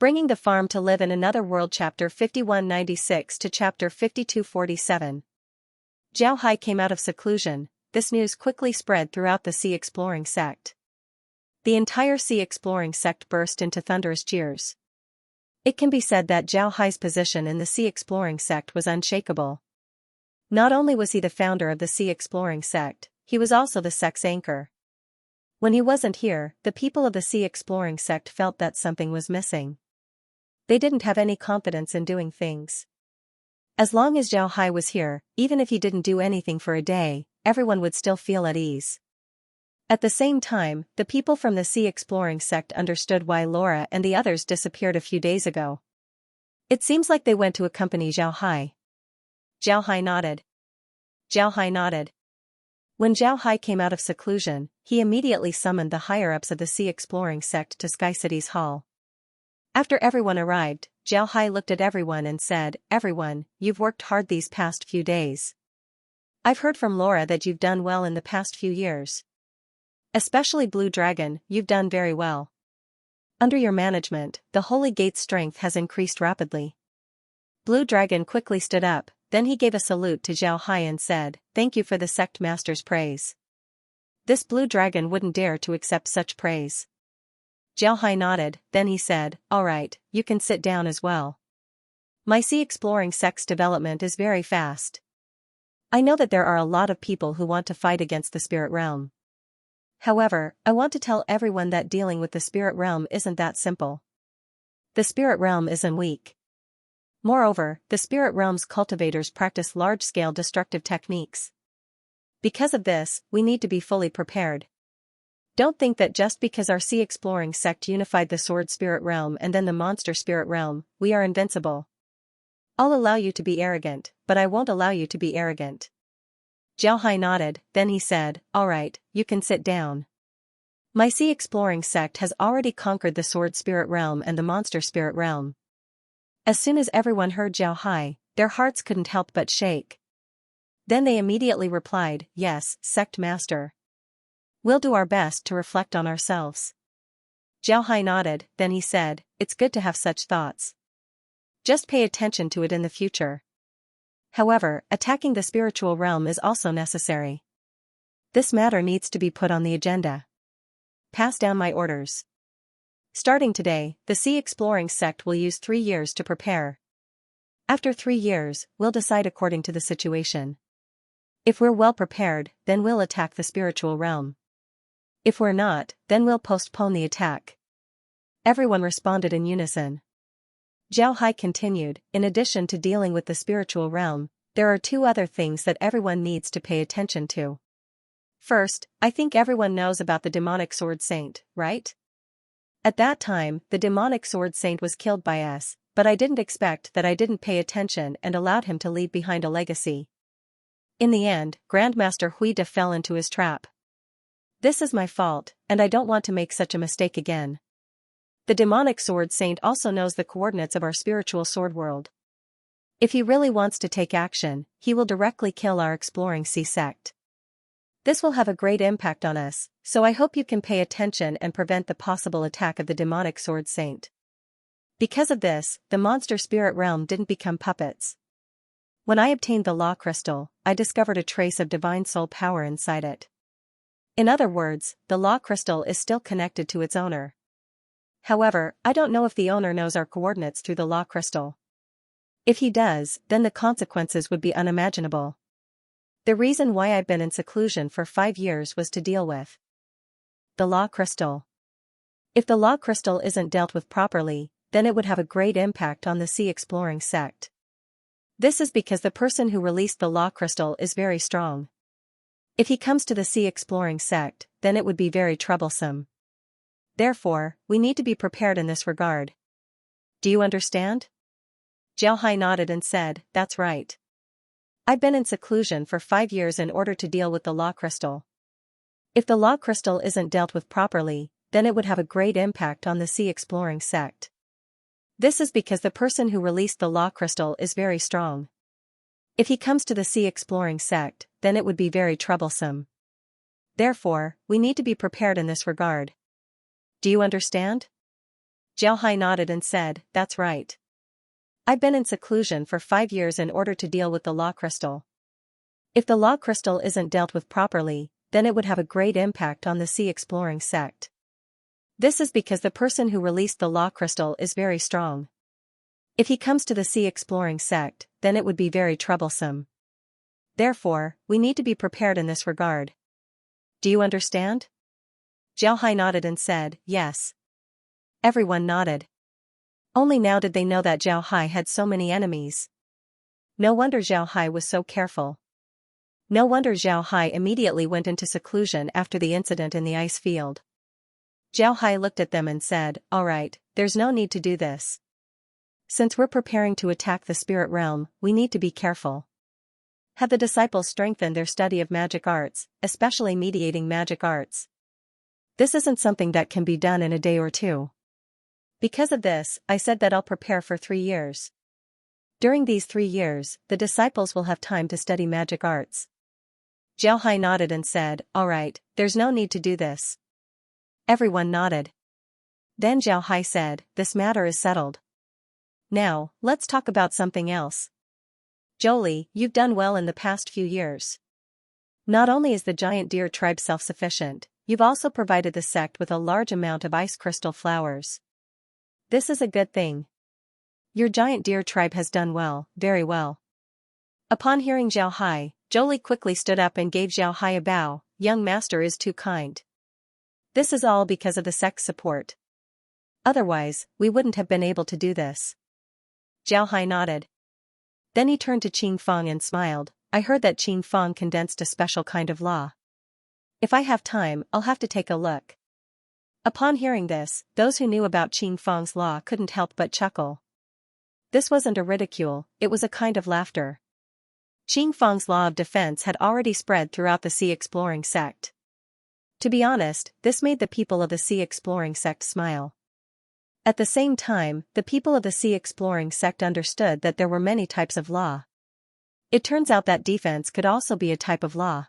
Bringing the Farm to Live in Another World Chapter 5196 to Chapter 5247. Zhao Hai came out of seclusion. This news quickly spread throughout the Sea Exploring sect. The entire Sea Exploring sect burst into thunderous cheers. It can be said that Zhao Hai's position in the Sea Exploring sect was unshakable. Not only was he the founder of the Sea Exploring sect, he was also the sect's anchor. When he wasn't here, the people of the Sea Exploring sect felt that something was missing. They didn't have any confidence in doing things. As long as Zhao Hai was here, even if he didn't do anything for a day, everyone would still feel at ease. At the same time, the people from the Sea Exploring sect understood why Laura and the others disappeared a few days ago. It seems like they went to accompany Zhao Hai. Zhao Hai nodded. Zhao Hai nodded. When Zhao Hai came out of seclusion, he immediately summoned the higher-ups of the Sea Exploring sect to Sky City's hall. After everyone arrived, Zhao Hai looked at everyone and said, "Everyone, you've worked hard these past few days. I've heard from Laura that you've done well in the past few years. Especially Blue Dragon, you've done very well. Under your management, the Holy Gate's strength has increased rapidly." Blue Dragon quickly stood up, then he gave a salute to Zhao Hai and said, "Thank you for the sect master's praise." This Blue Dragon wouldn't dare to accept such praise. Zhao Hai nodded, then he said, "All right, you can sit down as well. My Sea Exploring sect's development is very fast. I know that there are a lot of people who want to fight against the spirit realm. However, I want to tell everyone that dealing with the spirit realm isn't that simple. The spirit realm isn't weak. Moreover, the spirit realm's cultivators practice large-scale destructive techniques. Because of this, we need to be fully prepared. Don't think that just because our Sea Exploring sect unified the Sword Spirit Realm and then the Monster Spirit Realm, we are invincible. I'll allow you to be arrogant, but I won't allow you to be arrogant." Zhao Hai nodded, then he said, "All right, you can sit down. My Sea Exploring sect has already conquered the Sword Spirit Realm and the Monster Spirit Realm." As soon as everyone heard Zhao Hai, their hearts couldn't help but shake. Then they immediately replied, "Yes, Sect Master. We'll do our best to reflect on ourselves." Zhao Hai nodded, then he said, "It's good to have such thoughts. Just pay attention to it in the future. However, attacking the spiritual realm is also necessary. This matter needs to be put on the agenda. Pass down my orders. Starting today, the Sea Exploring sect will use 3 years to prepare. After 3 years, we'll decide according to the situation. If we're well prepared, then we'll attack the spiritual realm. If we're not, then we'll postpone the attack." Everyone responded in unison. Zhao Hai continued, "In addition to dealing with the spiritual realm, there are 2 other things that everyone needs to pay attention to. First, I think everyone knows about the demonic sword saint, right? At that time, the demonic sword saint was killed by us, but I didn't expect that I didn't pay attention and allowed him to leave behind a legacy. In the end, Grandmaster Huida fell into his trap. This is my fault, and I don't want to make such a mistake again. The demonic sword saint also knows the coordinates of our spiritual sword world. If he really wants to take action, he will directly kill our Exploring Sea sect. This will have a great impact on us, so I hope you can pay attention and prevent the possible attack of the demonic sword saint." Because of this, the monster spirit realm didn't become puppets. When I obtained the law crystal, I discovered a trace of divine soul power inside it. In other words, the law crystal is still connected to its owner. However, I don't know if the owner knows our coordinates through the law crystal. If he does, then the consequences would be unimaginable. The reason why I've been in seclusion for 5 years was to deal with the law crystal. If the law crystal isn't dealt with properly, then it would have a great impact on the Sea Exploring sect. This is because the person who released the law crystal is very strong. If he comes to the Sea Exploring sect, then it would be very troublesome. Therefore, we need to be prepared in this regard. Do you understand?" Zhao Hai nodded and said, "That's right. I've been in seclusion for 5 years in order to deal with the law crystal. If the law crystal isn't dealt with properly, then it would have a great impact on the Sea Exploring sect. This is because the person who released the law crystal is very strong. If he comes to the Sea Exploring sect, then it would be very troublesome. Therefore, we need to be prepared in this regard. Do you understand?" Jiao Hai nodded and said, that's right. I've been in seclusion for 5 years in order to deal with the law crystal. If the law crystal isn't dealt with properly, then it would have a great impact on the sea exploring sect. This is because the person who released the law crystal is very strong. If he comes to the sea exploring sect, then it would be very troublesome. Therefore, we need to be prepared in this regard. Do you understand? Jiao Hai nodded and said, yes. Everyone nodded. Only now did they know that Jiao Hai had so many enemies. No wonder Jiao Hai was so careful. No wonder Jiao Hai immediately went into seclusion after the incident in the ice field. Jiao Hai looked at them and said, all right, there's no need to do this. Since we're preparing to attack the spirit realm, we need to be careful. Had the disciples strengthened their study of magic arts, especially mediating magic arts? This isn't something that can be done in a day or two. Because of this, I said that I'll prepare for 3 years. During these 3 years, the disciples will have time to study magic arts. Jiao Hai nodded and said, all right, there's no need to do this. Everyone nodded. Then Jiao Hai said, this matter is settled. Now, let's talk about something else. Jolie, you've done well in the past few years. Not only is the giant deer tribe self-sufficient, you've also provided the sect with a large amount of ice crystal flowers. This is a good thing. Your giant deer tribe has done well, very well. Upon hearing Jiao Hai, Jolie quickly stood up and gave Jiao Hai a bow. Young master is too kind. This is all because of the sect's support. Otherwise, we wouldn't have been able to do this. Jiao Hai nodded. Then he turned to Qing Feng and smiled. I heard that Qing Feng condensed a special kind of law. If I have time, I'll have to take a look. Upon hearing this, those who knew about Qing Feng's law couldn't help but chuckle. This wasn't a ridicule, it was a kind of laughter. Qing Feng's law of defense had already spread throughout the sea exploring sect. To be honest, this made the people of the sea exploring sect smile. At the same time, the people of the sea exploring sect understood that there were many types of law. It turns out that defense could also be a type of law.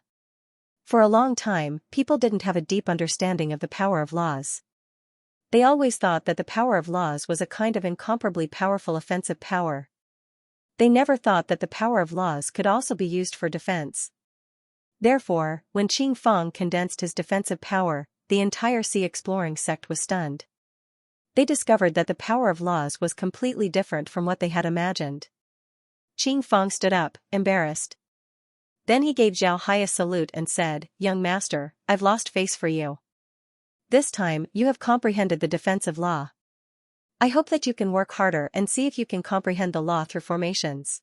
For a long time, people didn't have a deep understanding of the power of laws. They always thought that the power of laws was a kind of incomparably powerful offensive power. They never thought that the power of laws could also be used for defense. Therefore, when Qing Feng condensed his defensive power, the entire sea exploring sect was stunned. They discovered that the power of laws was completely different from what they had imagined. Qing Feng stood up, embarrassed. Then he gave Jiao Hai a salute and said, young master, I've lost face for you. This time, you have comprehended the defensive law. I hope that you can work harder and see if you can comprehend the law through formations.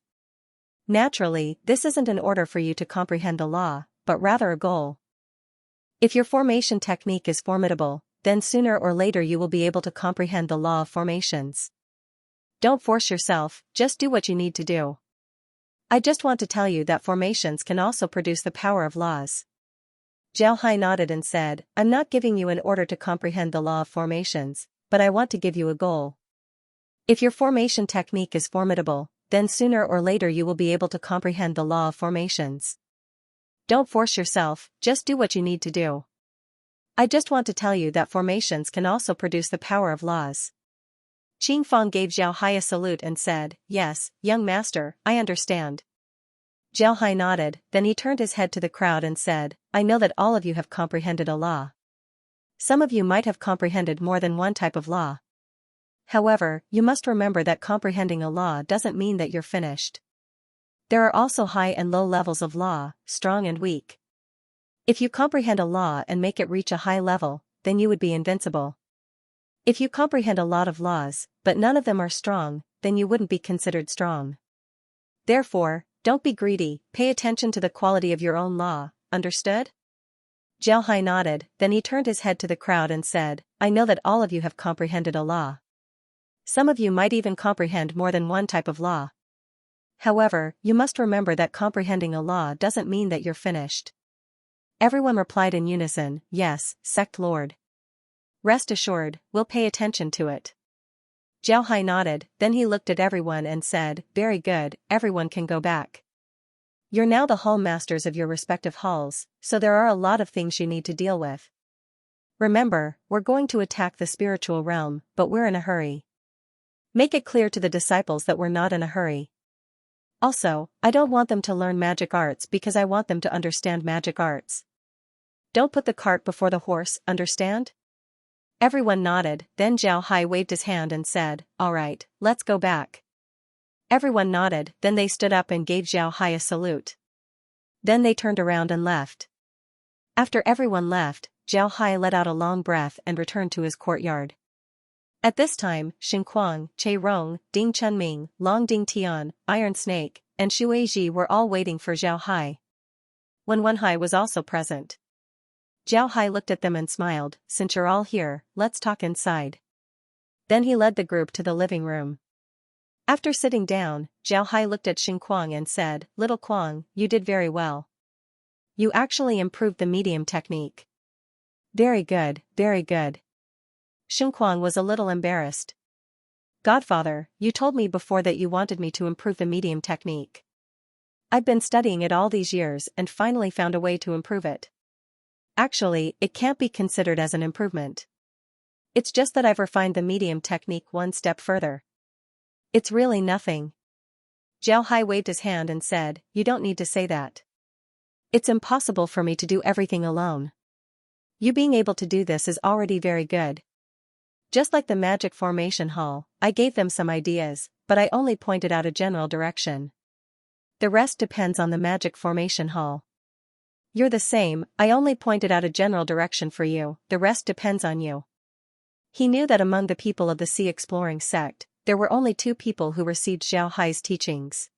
Naturally, this isn't an order for you to comprehend the law, but rather a goal. If your formation technique is formidable, then sooner or later you will be able to comprehend the law of formations. Don't force yourself, just do what you need to do. I just want to tell you that formations can also produce the power of laws. Jiao Hai nodded and said, I'm not giving you an order to comprehend the law of formations, but I want to give you a goal. If your formation technique is formidable, then sooner or later you will be able to comprehend the law of formations. Don't force yourself, just do what you need to do. I just want to tell you that formations can also produce the power of laws. Qing Feng gave Jiao Hai a salute and said, yes, young master, I understand. Jiao Hai nodded, then he turned his head to the crowd and said, I know that all of you have comprehended a law. Some of you might have comprehended more than one type of law. However, you must remember that comprehending a law doesn't mean that you're finished. There are also high and low levels of law, strong and weak. If you comprehend a law and make it reach a high level, then you would be invincible. If you comprehend a lot of laws, but none of them are strong, then you wouldn't be considered strong. Therefore, don't be greedy, pay attention to the quality of your own law, understood? Jiao Hai nodded, then he turned his head to the crowd and said, I know that all of you have comprehended a law. Some of you might even comprehend more than one type of law. However, you must remember that comprehending a law doesn't mean that you're finished. Everyone replied in unison, yes, Sect Lord. Rest assured, we'll pay attention to it. Jiao Hai nodded, then he looked at everyone and said, very good, everyone can go back. You're now the hall masters of your respective halls, so there are a lot of things you need to deal with. Remember, we're going to attack the spiritual realm, but we're in a hurry. Make it clear to the disciples that we're not in a hurry. Also, I don't want them to learn magic arts because I want them to understand magic arts. Don't put the cart before the horse, understand? Everyone nodded, then Zhao Hai waved his hand and said, "All right, let's go back." Everyone nodded, then they stood up and gave Zhao Hai a salute. Then they turned around and left. After everyone left, Zhao Hai let out a long breath and returned to his courtyard. At this time, Xinquang, Che Rong, Ding Chunming, Long Ding Tian, Iron Snake, and Shui Ji were all waiting for Zhao Hai. Wen Hai was also present. Zhao Hai looked at them and smiled, "Since you're all here, let's talk inside." Then he led the group to the living room. After sitting down, Zhao Hai looked at Xinquang and said, "Little Quang, you did very well. You actually improved the medium technique." Very good, very good." Xinquang was a little embarrassed. "Godfather, you told me before that you wanted me to improve the medium technique. I've been studying it all these years and finally found a way to improve it. Actually, it can't be considered as an improvement. It's just that I've refined the medium technique one step further. It's really nothing." Zhao Hai waved his hand and said, "You don't need to say that. It's impossible for me to do everything alone. You being able to do this is already very good. Just like the magic formation hall, I gave them some ideas, but I only pointed out a general direction. The rest depends on the magic formation hall. You're the same, I only pointed out a general direction for you, the rest depends on you." He knew that among the people of the Sea Exploring sect, there were only two people who received Zhao Hai's teachings.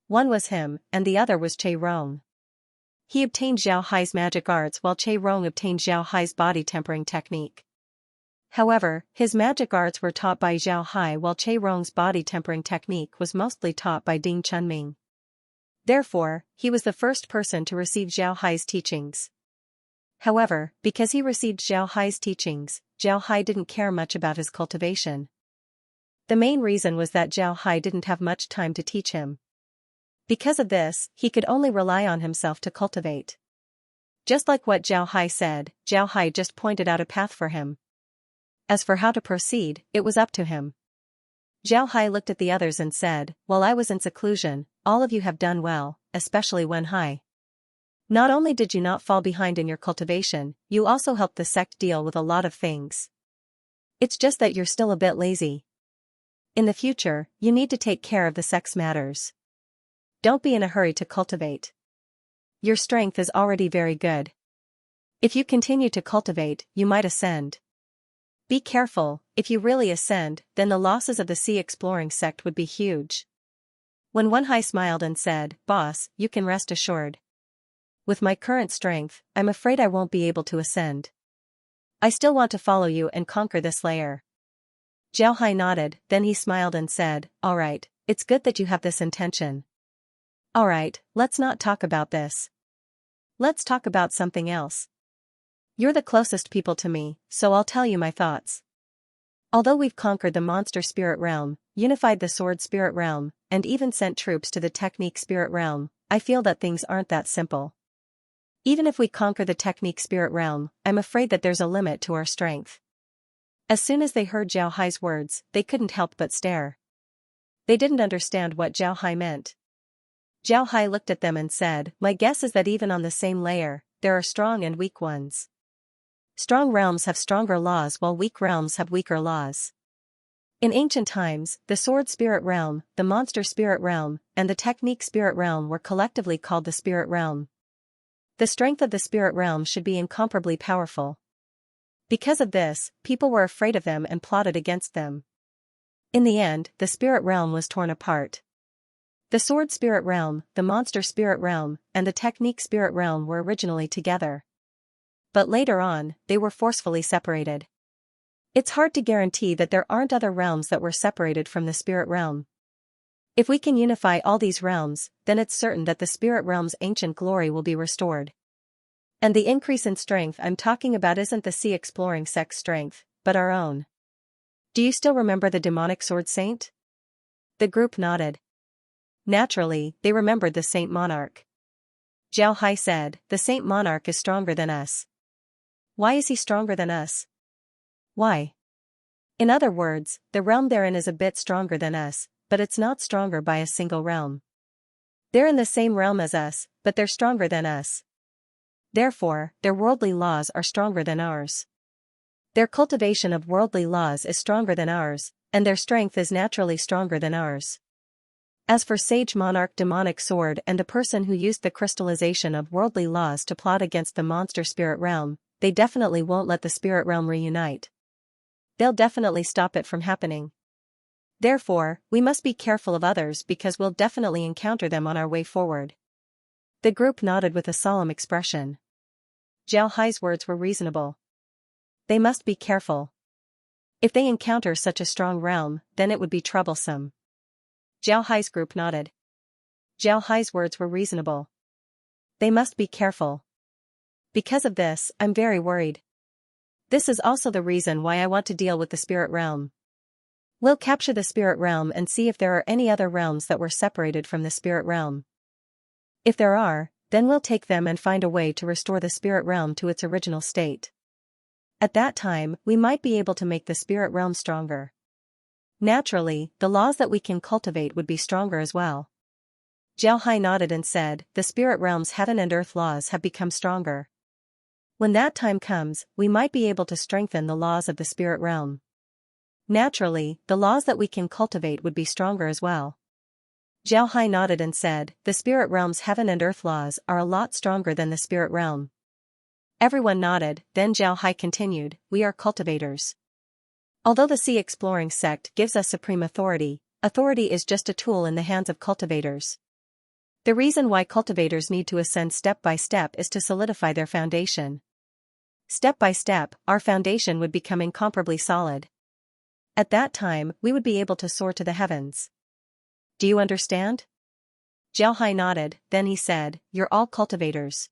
One was him, and the other was Che Rong. He obtained Zhao Hai's magic arts while Che Rong obtained Zhao Hai's body tempering technique. However, his magic arts were taught by Zhao Hai while Che Rong's body tempering technique was mostly taught by Ding Chunming. Therefore, he was the first person to receive Zhao Hai's teachings. However, because he received Zhao Hai's teachings, Zhao Hai didn't care much about his cultivation. The main reason was that Zhao Hai didn't have much time to teach him. Because of this, he could only rely on himself to cultivate. Just like what Zhao Hai said, Zhao Hai just pointed out a path for him. As for how to proceed, it was up to him. Zhao Hai looked at the others and said, "While I was in seclusion, all of you have done well, especially Wen Hai. Not only did you not fall behind in your cultivation, you also helped the sect deal with a lot of things. It's just that you're still a bit lazy. In the future, you need to take care of the sect's matters. Don't be in a hurry to cultivate. Your strength is already very good. If you continue to cultivate, you might ascend. Be careful, if you really ascend, then the losses of the Sea Exploring sect would be huge." When Wen Hai smiled and said, "Boss, you can rest assured. With my current strength, I'm afraid I won't be able to ascend. I still want to follow you and conquer this layer." Zhao Hai nodded, then he smiled and said, "All right, it's good that you have this intention. All right, let's not talk about this. Let's talk about something else. You're the closest people to me, so I'll tell you my thoughts. Although we've conquered the monster spirit realm, unified the sword spirit realm, and even sent troops to the technique spirit realm, I feel that things aren't that simple. Even if we conquer the technique spirit realm, I'm afraid that there's a limit to our strength." As soon as they heard Zhao Hai's words, they couldn't help but stare. They didn't understand what Zhao Hai meant. Zhao Hai looked at them and said, "My guess is that even on the same layer, there are strong and weak ones. Strong realms have stronger laws while weak realms have weaker laws. In ancient times, the sword spirit realm, the monster spirit realm, and the technique spirit realm were collectively called the spirit realm. The strength of the spirit realm should be incomparably powerful. Because of this, people were afraid of them and plotted against them. In the end, the spirit realm was torn apart. The sword spirit realm, the monster spirit realm, and the technique spirit realm were originally together. But later on, they were forcefully separated. It's hard to guarantee that there aren't other realms that were separated from the spirit realm. If we can unify all these realms, then it's certain that the spirit realm's ancient glory will be restored. And the increase in strength I'm talking about isn't the Sea Exploring sect's strength, but our own. Do you still remember the demonic sword saint?" The group nodded. Naturally, they remembered the Saint Monarch. Zhao Hai said, "The Saint Monarch is stronger than us. Why is he stronger than us? Why? In other words, the realm they're in is a bit stronger than us, but it's not stronger by a single realm. They're in the same realm as us, but they're stronger than us. Therefore, their worldly laws are stronger than ours. Their cultivation of worldly laws is stronger than ours, and their strength is naturally stronger than ours. As for sage monarch demonic sword and the person who used the crystallization of worldly laws to plot against the monster spirit realm, they definitely won't let the spirit realm reunite. They'll definitely stop it from happening. Therefore, we must be careful of others because we'll definitely encounter them on our way forward. The group nodded with a solemn expression. Zhao Hai's words were reasonable. They must be careful. If they encounter such a strong realm, then it would be troublesome. Zhao Hai's group nodded. Zhao Hai's words were reasonable. They must be careful. Because of this, I'm very worried. This is also the reason why I want to deal with the spirit realm. We'll capture the spirit realm and see if there are any other realms that were separated from the spirit realm. If there are, then we'll take them and find a way to restore the spirit realm to its original state. At that time, we might be able to make the spirit realm stronger. Naturally, the laws that we can cultivate would be stronger as well. Zhao Hai nodded and said, the spirit realm's heaven and earth laws have become stronger. When that time comes, we might be able to strengthen the laws of the spirit realm. Naturally, the laws that we can cultivate would be stronger as well. Zhao Hai nodded and said, the spirit realm's heaven and earth laws are a lot stronger than the spirit realm. Everyone nodded, then Zhao Hai continued, we are cultivators. Although the sea exploring sect gives us supreme authority, authority is just a tool in the hands of cultivators. The reason why cultivators need to ascend step by step is to solidify their foundation. Step by step, our foundation would become incomparably solid. At that time, we would be able to soar to the heavens. Do you understand? Zhao Hai nodded, then he said, you're all cultivators.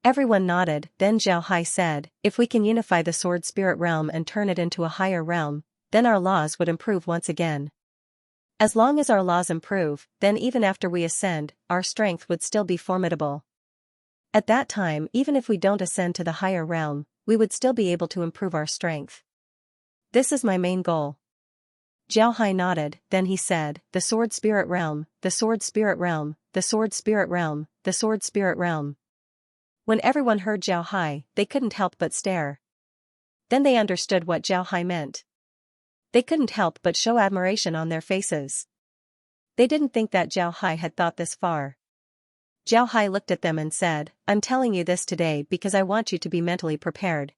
Everyone nodded, then Zhao Hai said, if we can unify the sword spirit realm and turn it into a higher realm, then our laws would improve once again. As long as our laws improve, then even after we ascend, our strength would still be formidable. At that time, even if we don't ascend to the higher realm, we would still be able to improve our strength. This is my main goal. Zhao Hai nodded, then he said, the sword spirit realm, the sword spirit realm, the sword spirit realm, the sword spirit realm. When everyone heard Zhao Hai, they couldn't help but stare. Then they understood what Zhao Hai meant. They couldn't help but show admiration on their faces. They didn't think that Zhao Hai had thought this far. Zhao Hai looked at them and said, I'm telling you this today because I want you to be mentally prepared.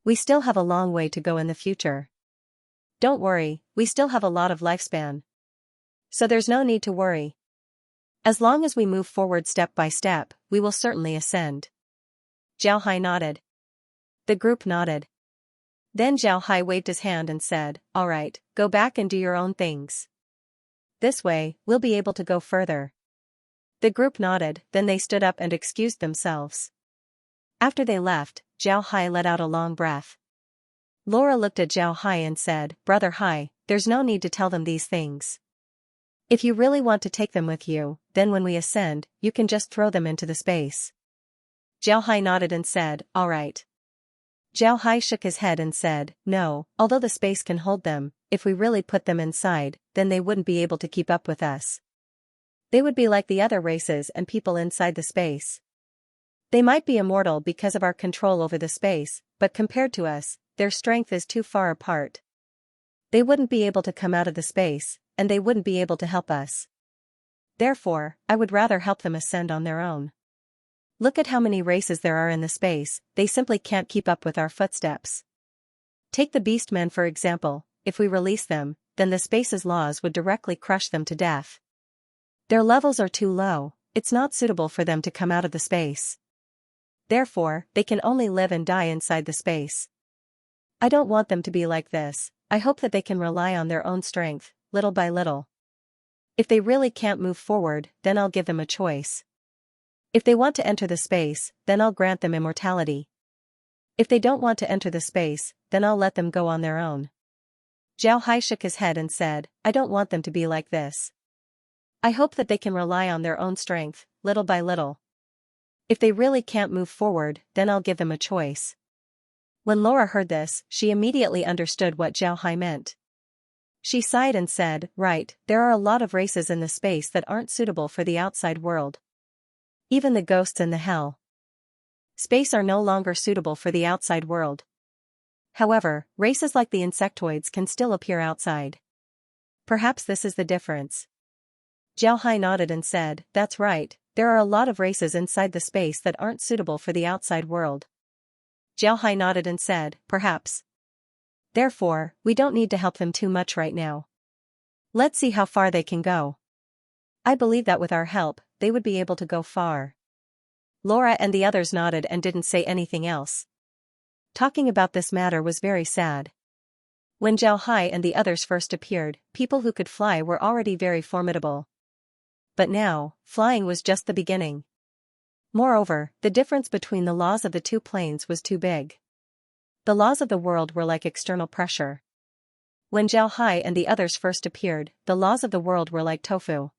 We still have a long way to go in the future. Don't worry, we still have a lot of lifespan. So there's no need to worry. As long as we move forward step by step, we will certainly ascend. Zhao Hai nodded. The group nodded. Then Zhao Hai waved his hand and said, all right, go back and do your own things. This way, we'll be able to go further. The group nodded, then they stood up and excused themselves. After they left, Zhao Hai let out a long breath. Laura looked at Zhao Hai and said, Brother Hai, there's no need to tell them these things. If you really want to take them with you, then when we ascend, you can just throw them into the space. Zhao Hai nodded and said, all right. Zhao Hai shook his head and said, no, although the space can hold them, if we really put them inside, then they wouldn't be able to keep up with us. They would be like the other races and people inside the space. They might be immortal because of our control over the space, but compared to us, their strength is too far apart. They wouldn't be able to come out of the space, and they wouldn't be able to help us. Therefore, I would rather help them ascend on their own. Look at how many races there are in the space, they simply can't keep up with our footsteps. Take the beastmen for example, if we release them, then the space's laws would directly crush them to death. Their levels are too low, it's not suitable for them to come out of the space. Therefore, they can only live and die inside the space. I don't want them to be like this, I hope that they can rely on their own strength, little by little. If they really can't move forward, then I'll give them a choice. If they want to enter the space, then I'll grant them immortality. If they don't want to enter the space, then I'll let them go on their own. Zhao Hai shook his head and said, I don't want them to be like this. I hope that they can rely on their own strength, little by little. If they really can't move forward, then I'll give them a choice. When Laura heard this, she immediately understood what Zhao Hai meant. She sighed and said, "Right, there are a lot of races in the space that aren't suitable for the outside world. Even the ghosts in the hell space are no longer suitable for the outside world. However, races like the insectoids can still appear outside. Perhaps this is the difference." Zhao Hai nodded and said, "That's right, there are a lot of races inside the space that aren't suitable for the outside world." Zhao Hai nodded and said, "Perhaps. Therefore, we don't need to help them too much right now. Let's see how far they can go. I believe that with our help, they would be able to go far." Laura and the others nodded and didn't say anything else. Talking about this matter was very sad. When Zhao Hai and the others first appeared, people who could fly were already very formidable. But now, flying was just the beginning. Moreover, the difference between the laws of the two planes was too big. The laws of the world were like external pressure. When Zhao Hai and the others first appeared, the laws of the world were like tofu.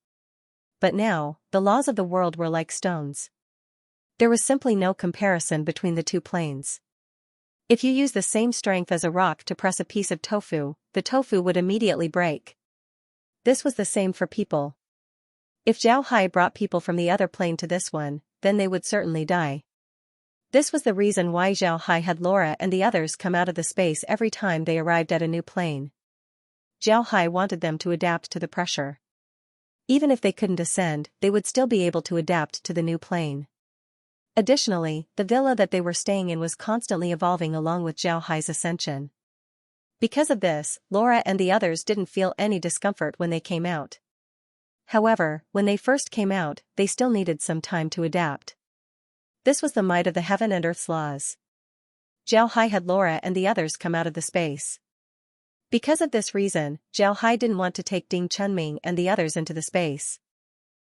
But now, the laws of the world were like stones. There was simply no comparison between the two planes. If you use the same strength as a rock to press a piece of tofu, the tofu would immediately break. This was the same for people. If Zhao Hai brought people from the other plane to this one, then they would certainly die. This was the reason why Zhao Hai had Laura and the others come out of the space every time they arrived at a new plane. Zhao Hai wanted them to adapt to the pressure. Even if they couldn't ascend, they would still be able to adapt to the new plane. Additionally, the villa that they were staying in was constantly evolving along with Zhao Hai's ascension. Because of this, Laura and the others didn't feel any discomfort when they came out. However, when they first came out, they still needed some time to adapt. This was the might of the heaven and earth's laws. Zhao Hai had Laura and the others come out of the space. Because of this reason, Zhao Hai didn't want to take Ding Chunming and the others into the space.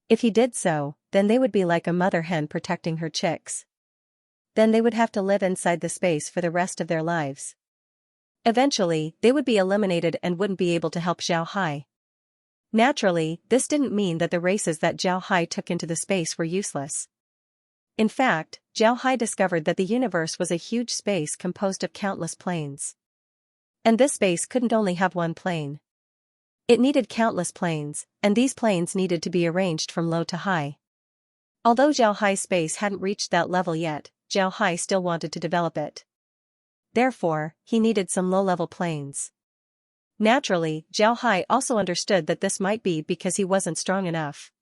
If he did so, then they would be like a mother hen protecting her chicks. Then they would have to live inside the space for the rest of their lives. Eventually, they would be eliminated and wouldn't be able to help Zhao Hai. Naturally, this didn't mean that the races that Zhao Hai took into the space were useless. In fact, Zhao Hai discovered that the universe was a huge space composed of countless planes. And this space couldn't only have one plane. It needed countless planes, and these planes needed to be arranged from low to high. Although Zhao Hai's space hadn't reached that level yet, Zhao Hai still wanted to develop it. Therefore, he needed some low-level planes. Naturally, Zhao Hai also understood that this might be because he wasn't strong enough.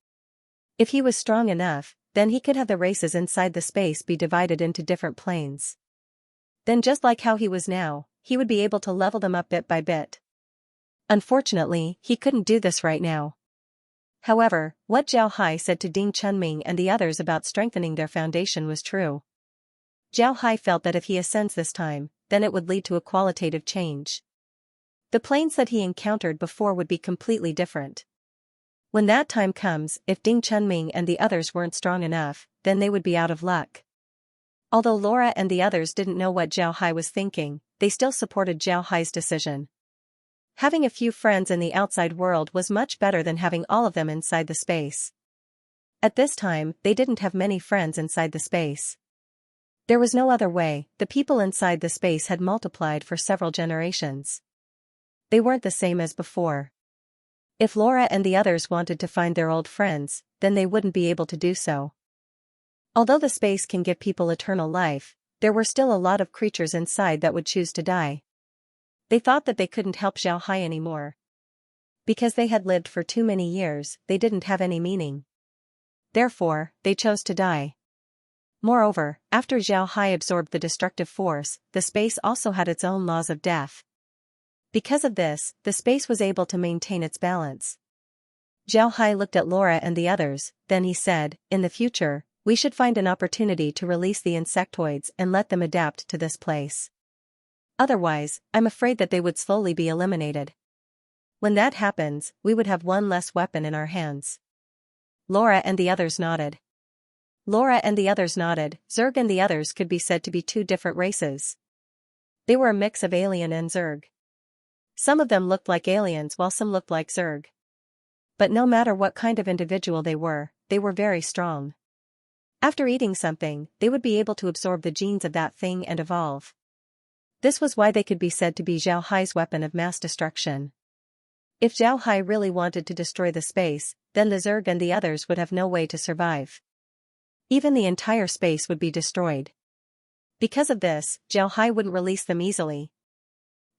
If he was strong enough, then he could have the races inside the space be divided into different planes. Then just like how he was now, he would be able to level them up bit by bit. Unfortunately, he couldn't do this right now. However, what Zhao Hai said to Ding Chunming and the others about strengthening their foundation was true. Zhao Hai felt that if he ascends this time, then it would lead to a qualitative change. The planes that he encountered before would be completely different. When that time comes, if Ding Chunming and the others weren't strong enough, then they would be out of luck. Although Laura and the others didn't know what Zhao Hai was thinking, they still supported Zhao Hai's decision. Having a few friends in the outside world was much better than having all of them inside the space. At this time, they didn't have many friends inside the space. There was no other way, the people inside the space had multiplied for several generations. They weren't the same as before. If Laura and the others wanted to find their old friends, then they wouldn't be able to do so. Although the space can give people eternal life, there were still a lot of creatures inside that would choose to die. They thought that they couldn't help Zhao Hai anymore. Because they had lived for too many years, they didn't have any meaning. Therefore, they chose to die. Moreover, after Zhao Hai absorbed the destructive force, the space also had its own laws of death. Because of this, the space was able to maintain its balance. Zhao Hai looked at Laura and the others, then he said, "In the future, we should find an opportunity to release the insectoids and let them adapt to this place. Otherwise, I'm afraid that they would slowly be eliminated. When that happens, we would have one less weapon in our hands." Laura and the others nodded. Zerg and the others could be said to be two different races. They were a mix of alien and Zerg. Some of them looked like aliens while some looked like Zerg. But no matter what kind of individual they were very strong. After eating something, they would be able to absorb the genes of that thing and evolve. This was why they could be said to be Zhao Hai's weapon of mass destruction. If Zhao Hai really wanted to destroy the space, then the Zerg and the others would have no way to survive. Even the entire space would be destroyed. Because of this, Zhao Hai wouldn't release them easily.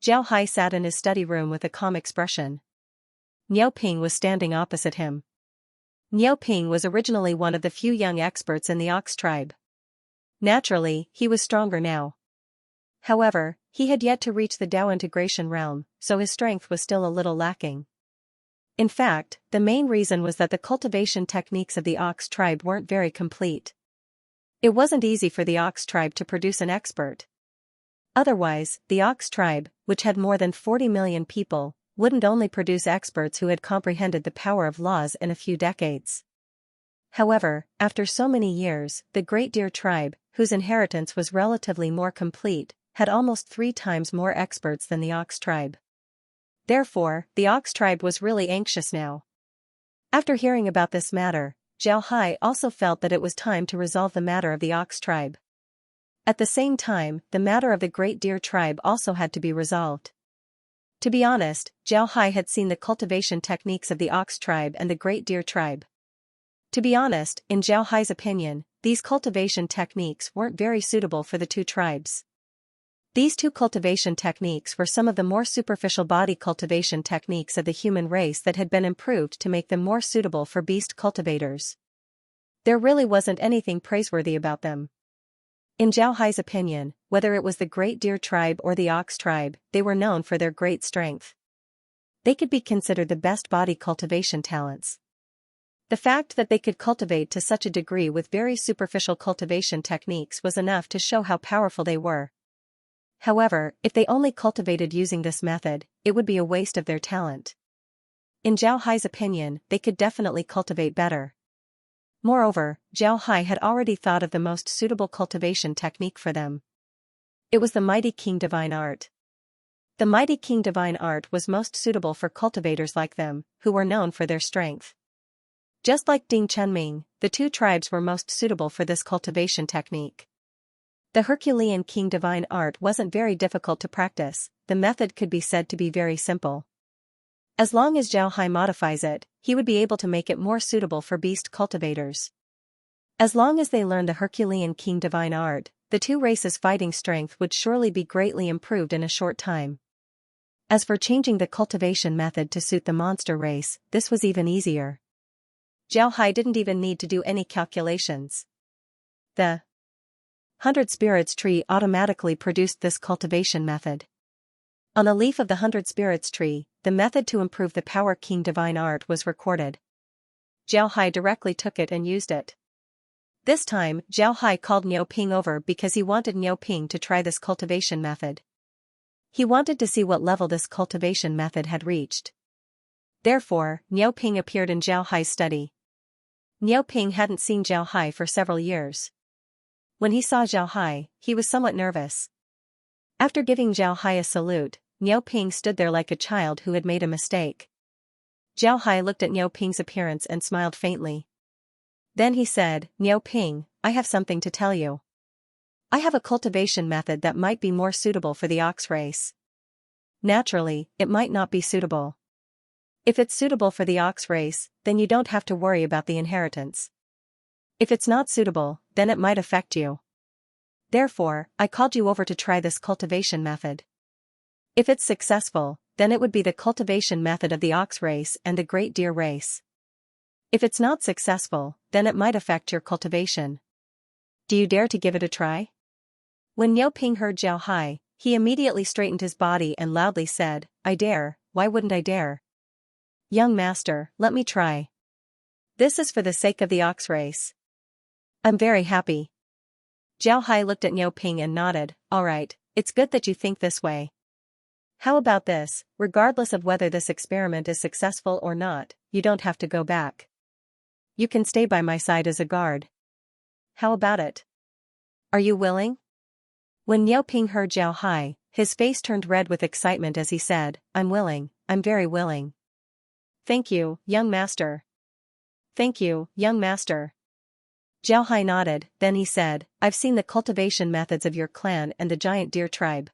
Zhao Hai sat in his study room with a calm expression. Niao Ping was standing opposite him. Niao Ping was originally one of the few young experts in the Ox tribe. Naturally, he was stronger now. However, he had yet to reach the Dao integration realm, so his strength was still a little lacking. In fact, the main reason was that the cultivation techniques of the Ox tribe weren't very complete. It wasn't easy for the Ox tribe to produce an expert. Otherwise, the Ox tribe, which had more than 40 million people, wouldn't only produce experts who had comprehended the power of laws in a few decades. However, after so many years, the Great Deer tribe, whose inheritance was relatively more complete, had almost 3 times more experts than the Ox tribe. Therefore, the Ox tribe was really anxious now. After hearing about this matter, Zhao Hai also felt that it was time to resolve the matter of the Ox tribe. At the same time, the matter of the Great Deer tribe also had to be resolved. To be honest, Zhao Hai had seen the cultivation techniques of the Ox tribe and the Great Deer tribe. To be honest, in Zhao Hai's opinion, these cultivation techniques weren't very suitable for the two tribes. These two cultivation techniques were some of the more superficial body cultivation techniques of the human race that had been improved to make them more suitable for beast cultivators. There really wasn't anything praiseworthy about them. In Zhao Hai's opinion, whether it was the Great Deer tribe or the Ox tribe, they were known for their great strength. They could be considered the best body cultivation talents. The fact that they could cultivate to such a degree with very superficial cultivation techniques was enough to show how powerful they were. However, if they only cultivated using this method, it would be a waste of their talent. In Zhao Hai's opinion, they could definitely cultivate better. Moreover, Zhao Hai had already thought of the most suitable cultivation technique for them. It was the Mighty King Divine Art. The Mighty King Divine Art was most suitable for cultivators like them, who were known for their strength. Just like Ding Chunming, the two tribes were most suitable for this cultivation technique. The Herculean King Divine Art wasn't very difficult to practice, the method could be said to be very simple. As long as Zhao Hai modifies it, he would be able to make it more suitable for beast cultivators. As long as they learn the Herculean King Divine Art, the two races' fighting strength would surely be greatly improved in a short time. As for changing the cultivation method to suit the monster race, this was even easier. Zhao Hai didn't even need to do any calculations. The 100 Spirits tree automatically produced this cultivation method. On a leaf of the 100 Spirits tree, the method to improve the Power King Divine Art was recorded. Zhao Hai directly took it and used it. This time, Zhao Hai called Niao Ping over because he wanted Niao Ping to try this cultivation method. He wanted to see what level this cultivation method had reached. Therefore, Niao Ping appeared in Zhao Hai's study. Niao Ping hadn't seen Zhao Hai for several years. When he saw Zhao Hai, he was somewhat nervous. After giving Zhao Hai a salute, Niao Ping stood there like a child who had made a mistake. Zhao Hai looked at Niao Ping's appearance and smiled faintly. Then he said, "Niao Ping, I have something to tell you. I have a cultivation method that might be more suitable for the Ox race. Naturally, it might not be suitable. If it's suitable for the Ox race, then you don't have to worry about the inheritance. If it's not suitable, then it might affect you. Therefore, I called you over to try this cultivation method. If it's successful, then it would be the cultivation method of the Ox race and the Great Deer race. If it's not successful, then it might affect your cultivation. Do you dare to give it a try?" When Niao Ping heard Zhao Hai, he immediately straightened his body and loudly said, "I dare, why wouldn't I dare? Young master, let me try. This is for the sake of the Ox race. I'm very happy." Zhao Hai looked at Niao Ping and nodded, "All right, it's good that you think this way. How about this, regardless of whether this experiment is successful or not, you don't have to go back. You can stay by my side as a guard. How about it? Are you willing?" When Niao Ping heard Zhao Hai, his face turned red with excitement as he said, "I'm willing, I'm very willing. Thank you, young master. Thank you, young master." Zhao Hai nodded, then he said, "I've seen the cultivation methods of your clan and the Giant Deer tribe.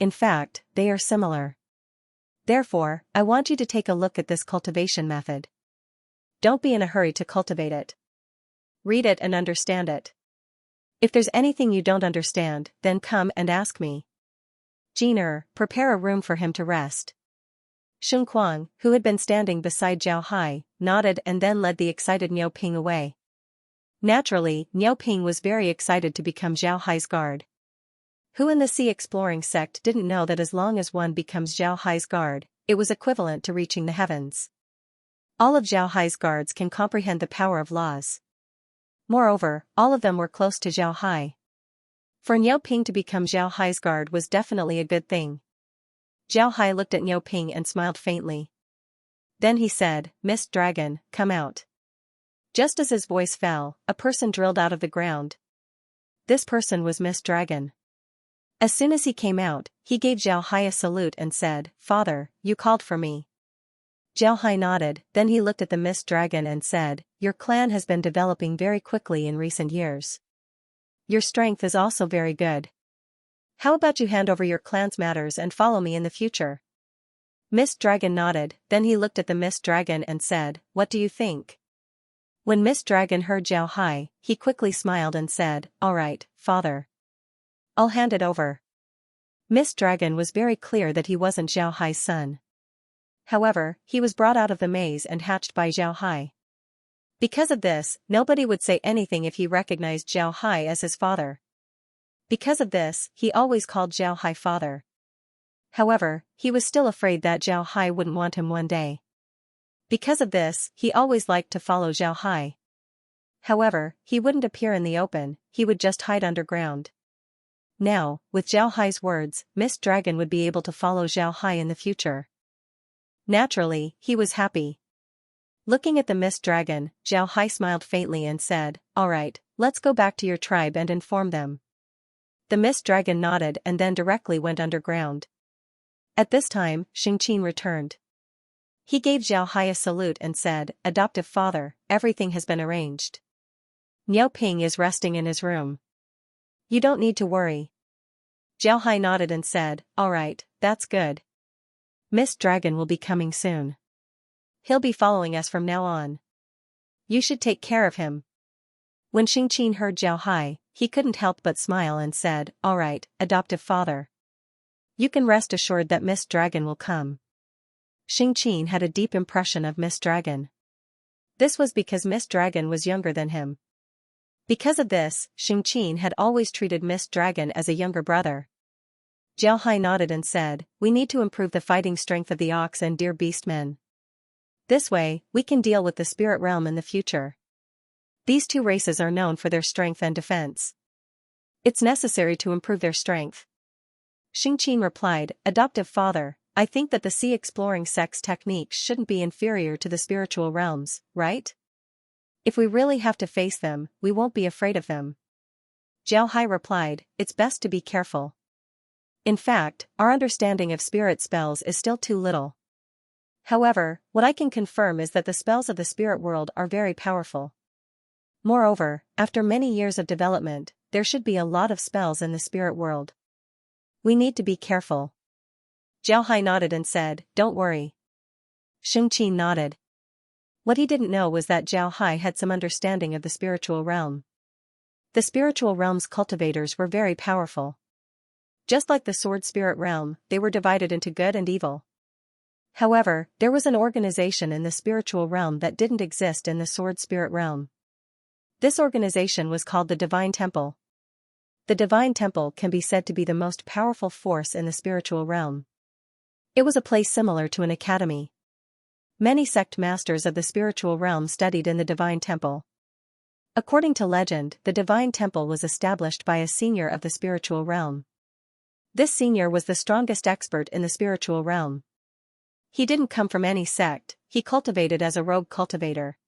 in fact, they are similar. Therefore, I want you to take a look at this cultivation method. Don't be in a hurry to cultivate it. Read it and understand it. If there's anything you don't understand, then come and ask me. Jiner, prepare a room for him to rest. Shun Kuang, who had been standing beside Zhao Hai, nodded and then led the excited Niu Ping away. Naturally, Niu Ping was very excited to become Zhao Hai's guard. Who in the Sea Exploring sect didn't know that as long as one becomes Zhao Hai's guard, it was equivalent to reaching the heavens? All of Zhao Hai's guards can comprehend the power of laws. Moreover, all of them were close to Zhao Hai. For Niu Ping to become Zhao Hai's guard was definitely a good thing. Zhao Hai looked at Niu Ping and smiled faintly. Then he said, "Mist Dragon, come out." Just as his voice fell, a person drilled out of the ground. This person was Mist Dragon. As soon as he came out, he gave Zhao Hai a salute and said, "Father, you called for me." Zhao Hai nodded, then he looked at the Mist Dragon and said, "Your clan has been developing very quickly in recent years. Your strength is also very good. How about you hand over your clan's matters and follow me in the future?" Mist Dragon nodded, then he looked at the Mist Dragon and said, "What do you think?" When Mist Dragon heard Zhao Hai, he quickly smiled and said, "All right, father. I'll hand it over." Mist Dragon was very clear that he wasn't Zhao Hai's son. However, he was brought out of the maze and hatched by Zhao Hai. Because of this, nobody would say anything if he recognized Zhao Hai as his father. Because of this, he always called Zhao Hai father. However, he was still afraid that Zhao Hai wouldn't want him one day. Because of this, he always liked to follow Zhao Hai. However, he wouldn't appear in the open, he would just hide underground. Now, with Zhao Hai's words, Mist Dragon would be able to follow Zhao Hai in the future. Naturally, he was happy. Looking at the Mist Dragon, Zhao Hai smiled faintly and said, "All right, let's go back to your tribe and inform them." The Mist Dragon nodded and then directly went underground. At this time, Xingqin returned. He gave Zhao Hai a salute and said, "Adoptive father, everything has been arranged. Niu Ping is resting in his room. You don't need to worry." Zhao Hai nodded and said, "All right, that's good. Mist Dragon will be coming soon. He'll be following us from now on. You should take care of him." When Xingqin heard Zhao Hai, he couldn't help but smile and said, "All right, adoptive father. You can rest assured that Mist Dragon will come." Xingqin had a deep impression of Mist Dragon. This was because Mist Dragon was younger than him. Because of this, Xingqin had always treated Mist Dragon as a younger brother. Zhao Hai nodded and said, "We need to improve the fighting strength of the ox and deer beast men. This way, we can deal with the spirit realm in the future. These two races are known for their strength and defense. It's necessary to improve their strength." Xingqin replied, "Adoptive father, I think that the Sea Exploring sect's techniques shouldn't be inferior to the spiritual realms, right? If we really have to face them, we won't be afraid of them." Zhao Hai replied, "It's best to be careful. In fact, our understanding of spirit spells is still too little. However, what I can confirm is that the spells of the spirit world are very powerful. Moreover, after many years of development, there should be a lot of spells in the spirit world. We need to be careful." Zhao Hai nodded and said, "Don't worry." Xingqin nodded. What he didn't know was that Zhao Hai had some understanding of the spiritual realm. The spiritual realm's cultivators were very powerful. Just like the sword spirit realm, they were divided into good and evil. However, there was an organization in the spiritual realm that didn't exist in the sword spirit realm. This organization was called the Divine Temple. The Divine Temple can be said to be the most powerful force in the spiritual realm. It was a place similar to an academy. Many sect masters of the spiritual realm studied in the Divine Temple. According to legend, the Divine Temple was established by a senior of the spiritual realm. This senior was the strongest expert in the spiritual realm. He didn't come from any sect, he cultivated as a rogue cultivator.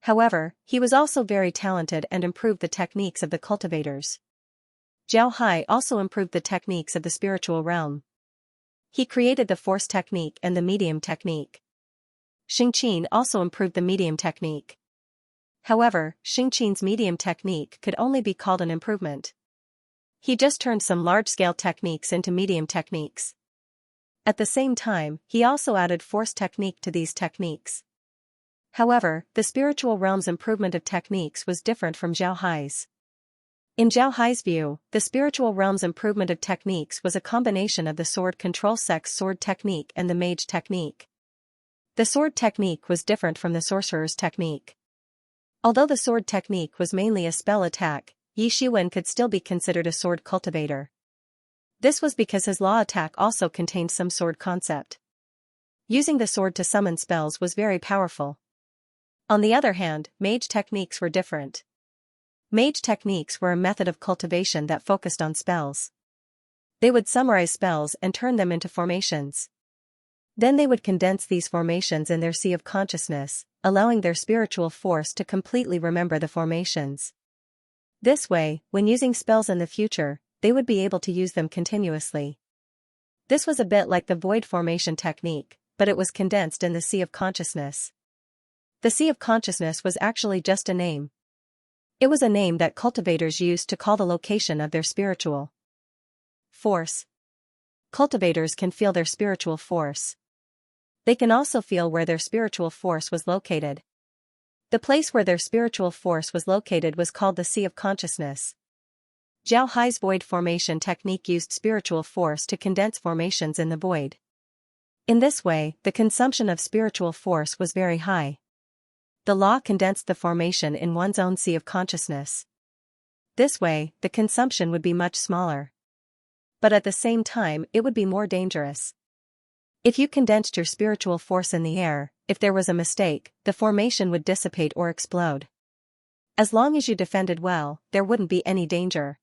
However, he was also very talented and improved the techniques of the cultivators. Zhao Hai also improved the techniques of the spiritual realm. He created the force technique and the medium technique. Xingqin also improved the medium technique. However, Xingqin's medium technique could only be called an improvement. He just turned some large-scale techniques into medium techniques. At the same time, he also added force technique to these techniques. However, the spiritual realm's improvement of techniques was different from Zhao Hai's. In Zhao Hai's view, the spiritual realm's improvement of techniques was a combination of the sword control sect's sword technique and the mage technique. The sword technique was different from the sorcerer's technique. Although the sword technique was mainly a spell attack, Yi Shiwen could still be considered a sword cultivator. This was because his law attack also contained some sword concept. Using the sword to summon spells was very powerful. On the other hand, mage techniques were different. Mage techniques were a method of cultivation that focused on spells. They would summarize spells and turn them into formations. Then they would condense these formations in their sea of consciousness, allowing their spiritual force to completely remember the formations. This way, when using spells in the future, they would be able to use them continuously. This was a bit like the void formation technique, but it was condensed in the sea of consciousness. The sea of consciousness was actually just a name. It was a name that cultivators used to call the location of their spiritual force. Cultivators can feel their spiritual force. They can also feel where their spiritual force was located. The place where their spiritual force was located was called the sea of consciousness. Zhao Hai's void formation technique used spiritual force to condense formations in the void. In this way, the consumption of spiritual force was very high. The law condensed the formation in one's own sea of consciousness. This way, the consumption would be much smaller. But at the same time, it would be more dangerous. If you condensed your spiritual force in the air, if there was a mistake, the formation would dissipate or explode. As long as you defended well, there wouldn't be any danger.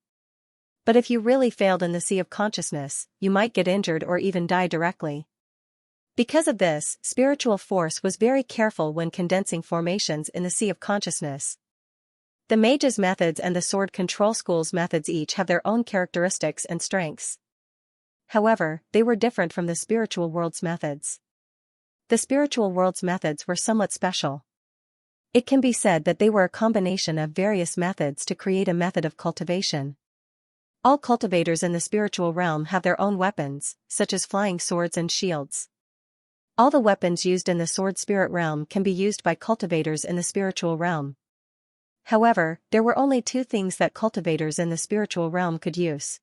But if you really failed in the sea of consciousness, you might get injured or even die directly. Because of this, spiritual force was very careful when condensing formations in the sea of consciousness. The mage's methods and the sword control school's methods each have their own characteristics and strengths. However, they were different from the spiritual world's methods. The spiritual world's methods were somewhat special. It can be said that they were a combination of various methods to create a method of cultivation. All cultivators in the spiritual realm have their own weapons, such as flying swords and shields. All the weapons used in the sword spirit realm can be used by cultivators in the spiritual realm. However, there were only two things that cultivators in the spiritual realm could use.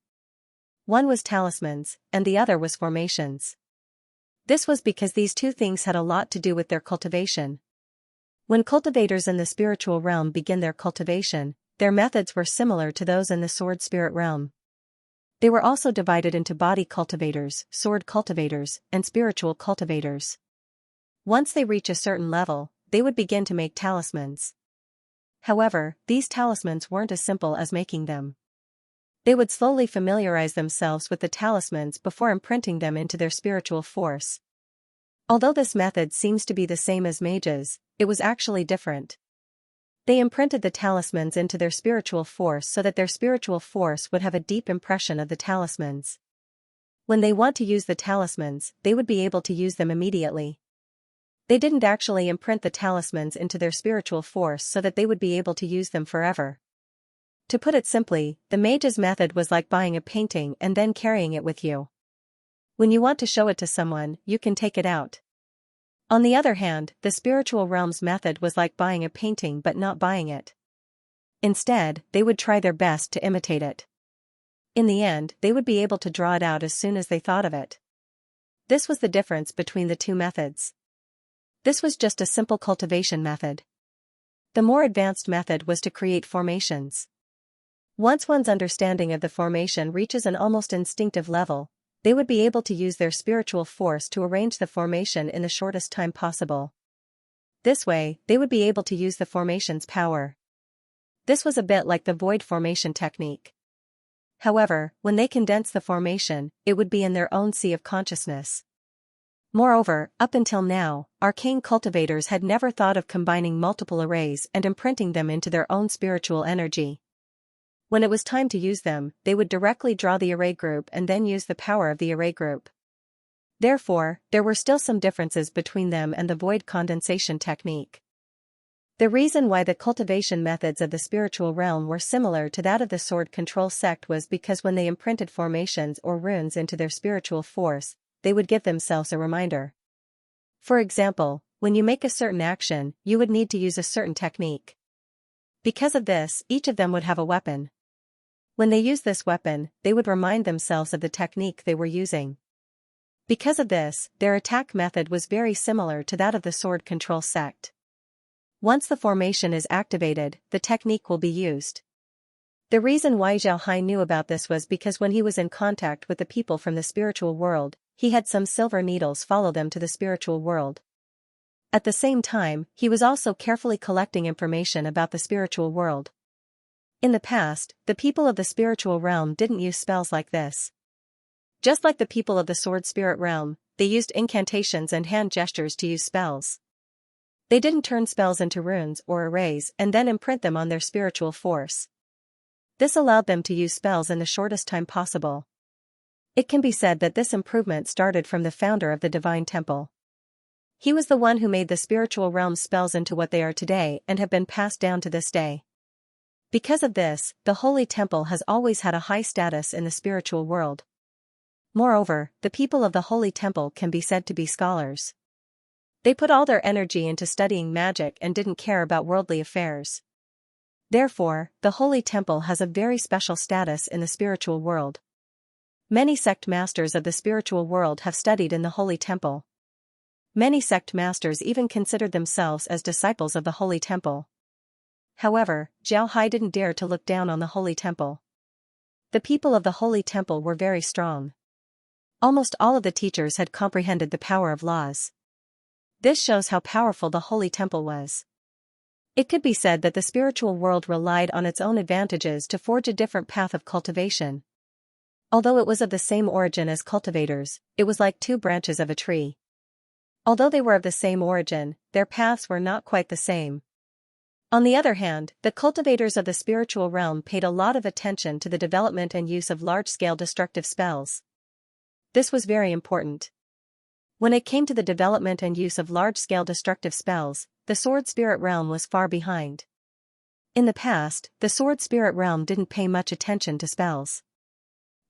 One was talismans, and the other was formations. This was because these two things had a lot to do with their cultivation. When cultivators in the spiritual realm begin their cultivation, their methods were similar to those in the sword spirit realm. They were also divided into body cultivators, sword cultivators, and spiritual cultivators. Once they reach a certain level, they would begin to make talismans. However, these talismans weren't as simple as making them. They would slowly familiarize themselves with the talismans before imprinting them into their spiritual force. Although this method seems to be the same as mages, it was actually different. They imprinted the talismans into their spiritual force so that their spiritual force would have a deep impression of the talismans. When they want to use the talismans, they would be able to use them immediately. They didn't actually imprint the talismans into their spiritual force so that they would be able to use them forever. To put it simply, the mage's method was like buying a painting and then carrying it with you. When you want to show it to someone, you can take it out. On the other hand, the spiritual realm's method was like buying a painting but not buying it. Instead, they would try their best to imitate it. In the end, they would be able to draw it out as soon as they thought of it. This was the difference between the two methods. This was just a simple cultivation method. The more advanced method was to create formations. Once one's understanding of the formation reaches an almost instinctive level, they would be able to use their spiritual force to arrange the formation in the shortest time possible. This way, they would be able to use the formation's power. This was a bit like the void formation technique. However, when they condense the formation, it would be in their own sea of consciousness. Moreover, up until now, arcane cultivators had never thought of combining multiple arrays and imprinting them into their own spiritual energy. When it was time to use them, they would directly draw the array group and then use the power of the array group. Therefore, there were still some differences between them and the void condensation technique. The reason why the cultivation methods of the spiritual realm were similar to that of the sword control sect was because when they imprinted formations or runes into their spiritual force, they would give themselves a reminder. For example, when you make a certain action, you would need to use a certain technique. Because of this, each of them would have a weapon. When they used this weapon, they would remind themselves of the technique they were using. Because of this, their attack method was very similar to that of the sword control sect. Once the formation is activated, the technique will be used. The reason why Zhao Hai knew about this was because when he was in contact with the people from the spiritual world, he had some silver needles follow them to the spiritual world. At the same time, he was also carefully collecting information about the spiritual world. In the past, the people of the spiritual realm didn't use spells like this. Just like the people of the sword spirit realm, they used incantations and hand gestures to use spells. They didn't turn spells into runes or arrays and then imprint them on their spiritual force. This allowed them to use spells in the shortest time possible. It can be said that this improvement started from the founder of the Divine Temple. He was the one who made the spiritual realm's spells into what they are today and have been passed down to this day. Because of this, the Holy Temple has always had a high status in the spiritual world. Moreover, the people of the Holy Temple can be said to be scholars. They put all their energy into studying magic and didn't care about worldly affairs. Therefore, the Holy Temple has a very special status in the spiritual world. Many sect masters of the spiritual world have studied in the Holy Temple. Many sect masters even considered themselves as disciples of the Holy Temple. However, Zhao Hai didn't dare to look down on the Holy Temple. The people of the Holy Temple were very strong. Almost all of the teachers had comprehended the power of laws. This shows how powerful the Holy Temple was. It could be said that the spiritual world relied on its own advantages to forge a different path of cultivation. Although it was of the same origin as cultivators, it was like two branches of a tree. Although they were of the same origin, their paths were not quite the same. On the other hand, the cultivators of the spiritual realm paid a lot of attention to the development and use of large-scale destructive spells. This was very important. When it came to the development and use of large-scale destructive spells, the sword spirit realm was far behind. In the past, the sword spirit realm didn't pay much attention to spells.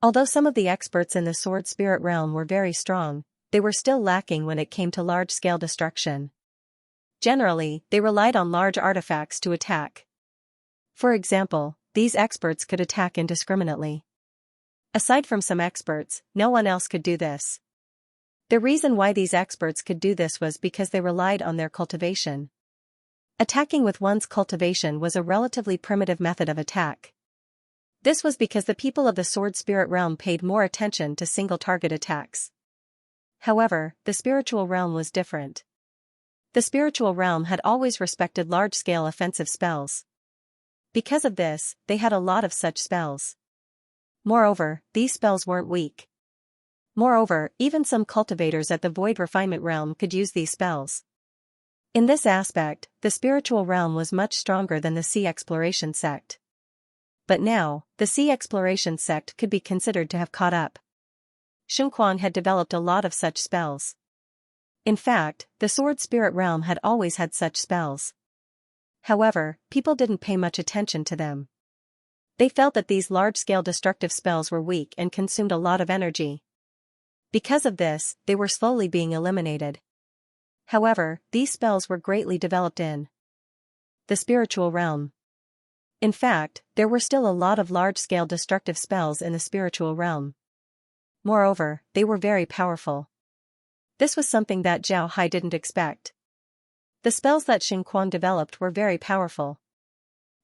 Although some of the experts in the sword spirit realm were very strong, they were still lacking when it came to large-scale destruction. Generally, they relied on large artifacts to attack. For example, these experts could attack indiscriminately. Aside from some experts, no one else could do this. The reason why these experts could do this was because they relied on their cultivation. Attacking with one's cultivation was a relatively primitive method of attack. This was because the people of the sword spirit realm paid more attention to single-target attacks. However, the spiritual realm was different. The spiritual realm had always respected large-scale offensive spells. Because of this, they had a lot of such spells. Moreover, these spells weren't weak. Moreover, even some cultivators at the Void Refinement realm could use these spells. In this aspect, the spiritual realm was much stronger than the Sea Exploration sect. But now, the Sea Exploration sect could be considered to have caught up. Xianxia had developed a lot of such spells. In fact, the sword spirit realm had always had such spells. However, people didn't pay much attention to them. They felt that these large-scale destructive spells were weak and consumed a lot of energy. Because of this, they were slowly being eliminated. However, these spells were greatly developed in the spiritual realm. In fact, there were still a lot of large-scale destructive spells in the spiritual realm. Moreover, they were very powerful. This was something that Zhao Hai didn't expect. The spells that Xianxia developed were very powerful.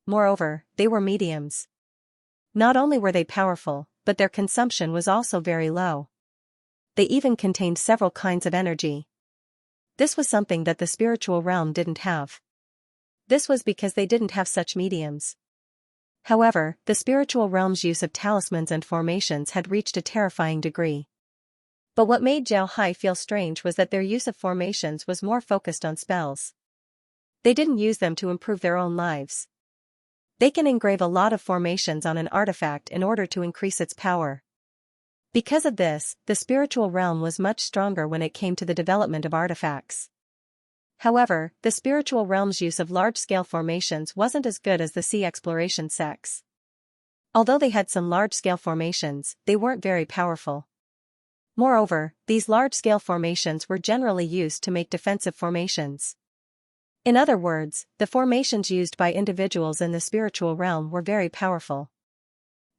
Moreover, they were mediums. Not only were they powerful, but their consumption was also very low. They even contained several kinds of energy. This was something that the spiritual realm didn't have. This was because they didn't have such mediums. However, the spiritual realm's use of talismans and formations had reached a terrifying degree. But what made Zhao Hai feel strange was that their use of formations was more focused on spells. They didn't use them to improve their own lives. They can engrave a lot of formations on an artifact in order to increase its power. Because of this, the spiritual realm was much stronger when it came to the development of artifacts. However, the spiritual realm's use of large-scale formations wasn't as good as the sea exploration sects. Although they had some large-scale formations, they weren't very powerful. Moreover, these large-scale formations were generally used to make defensive formations. In other words, the formations used by individuals in the spiritual realm were very powerful.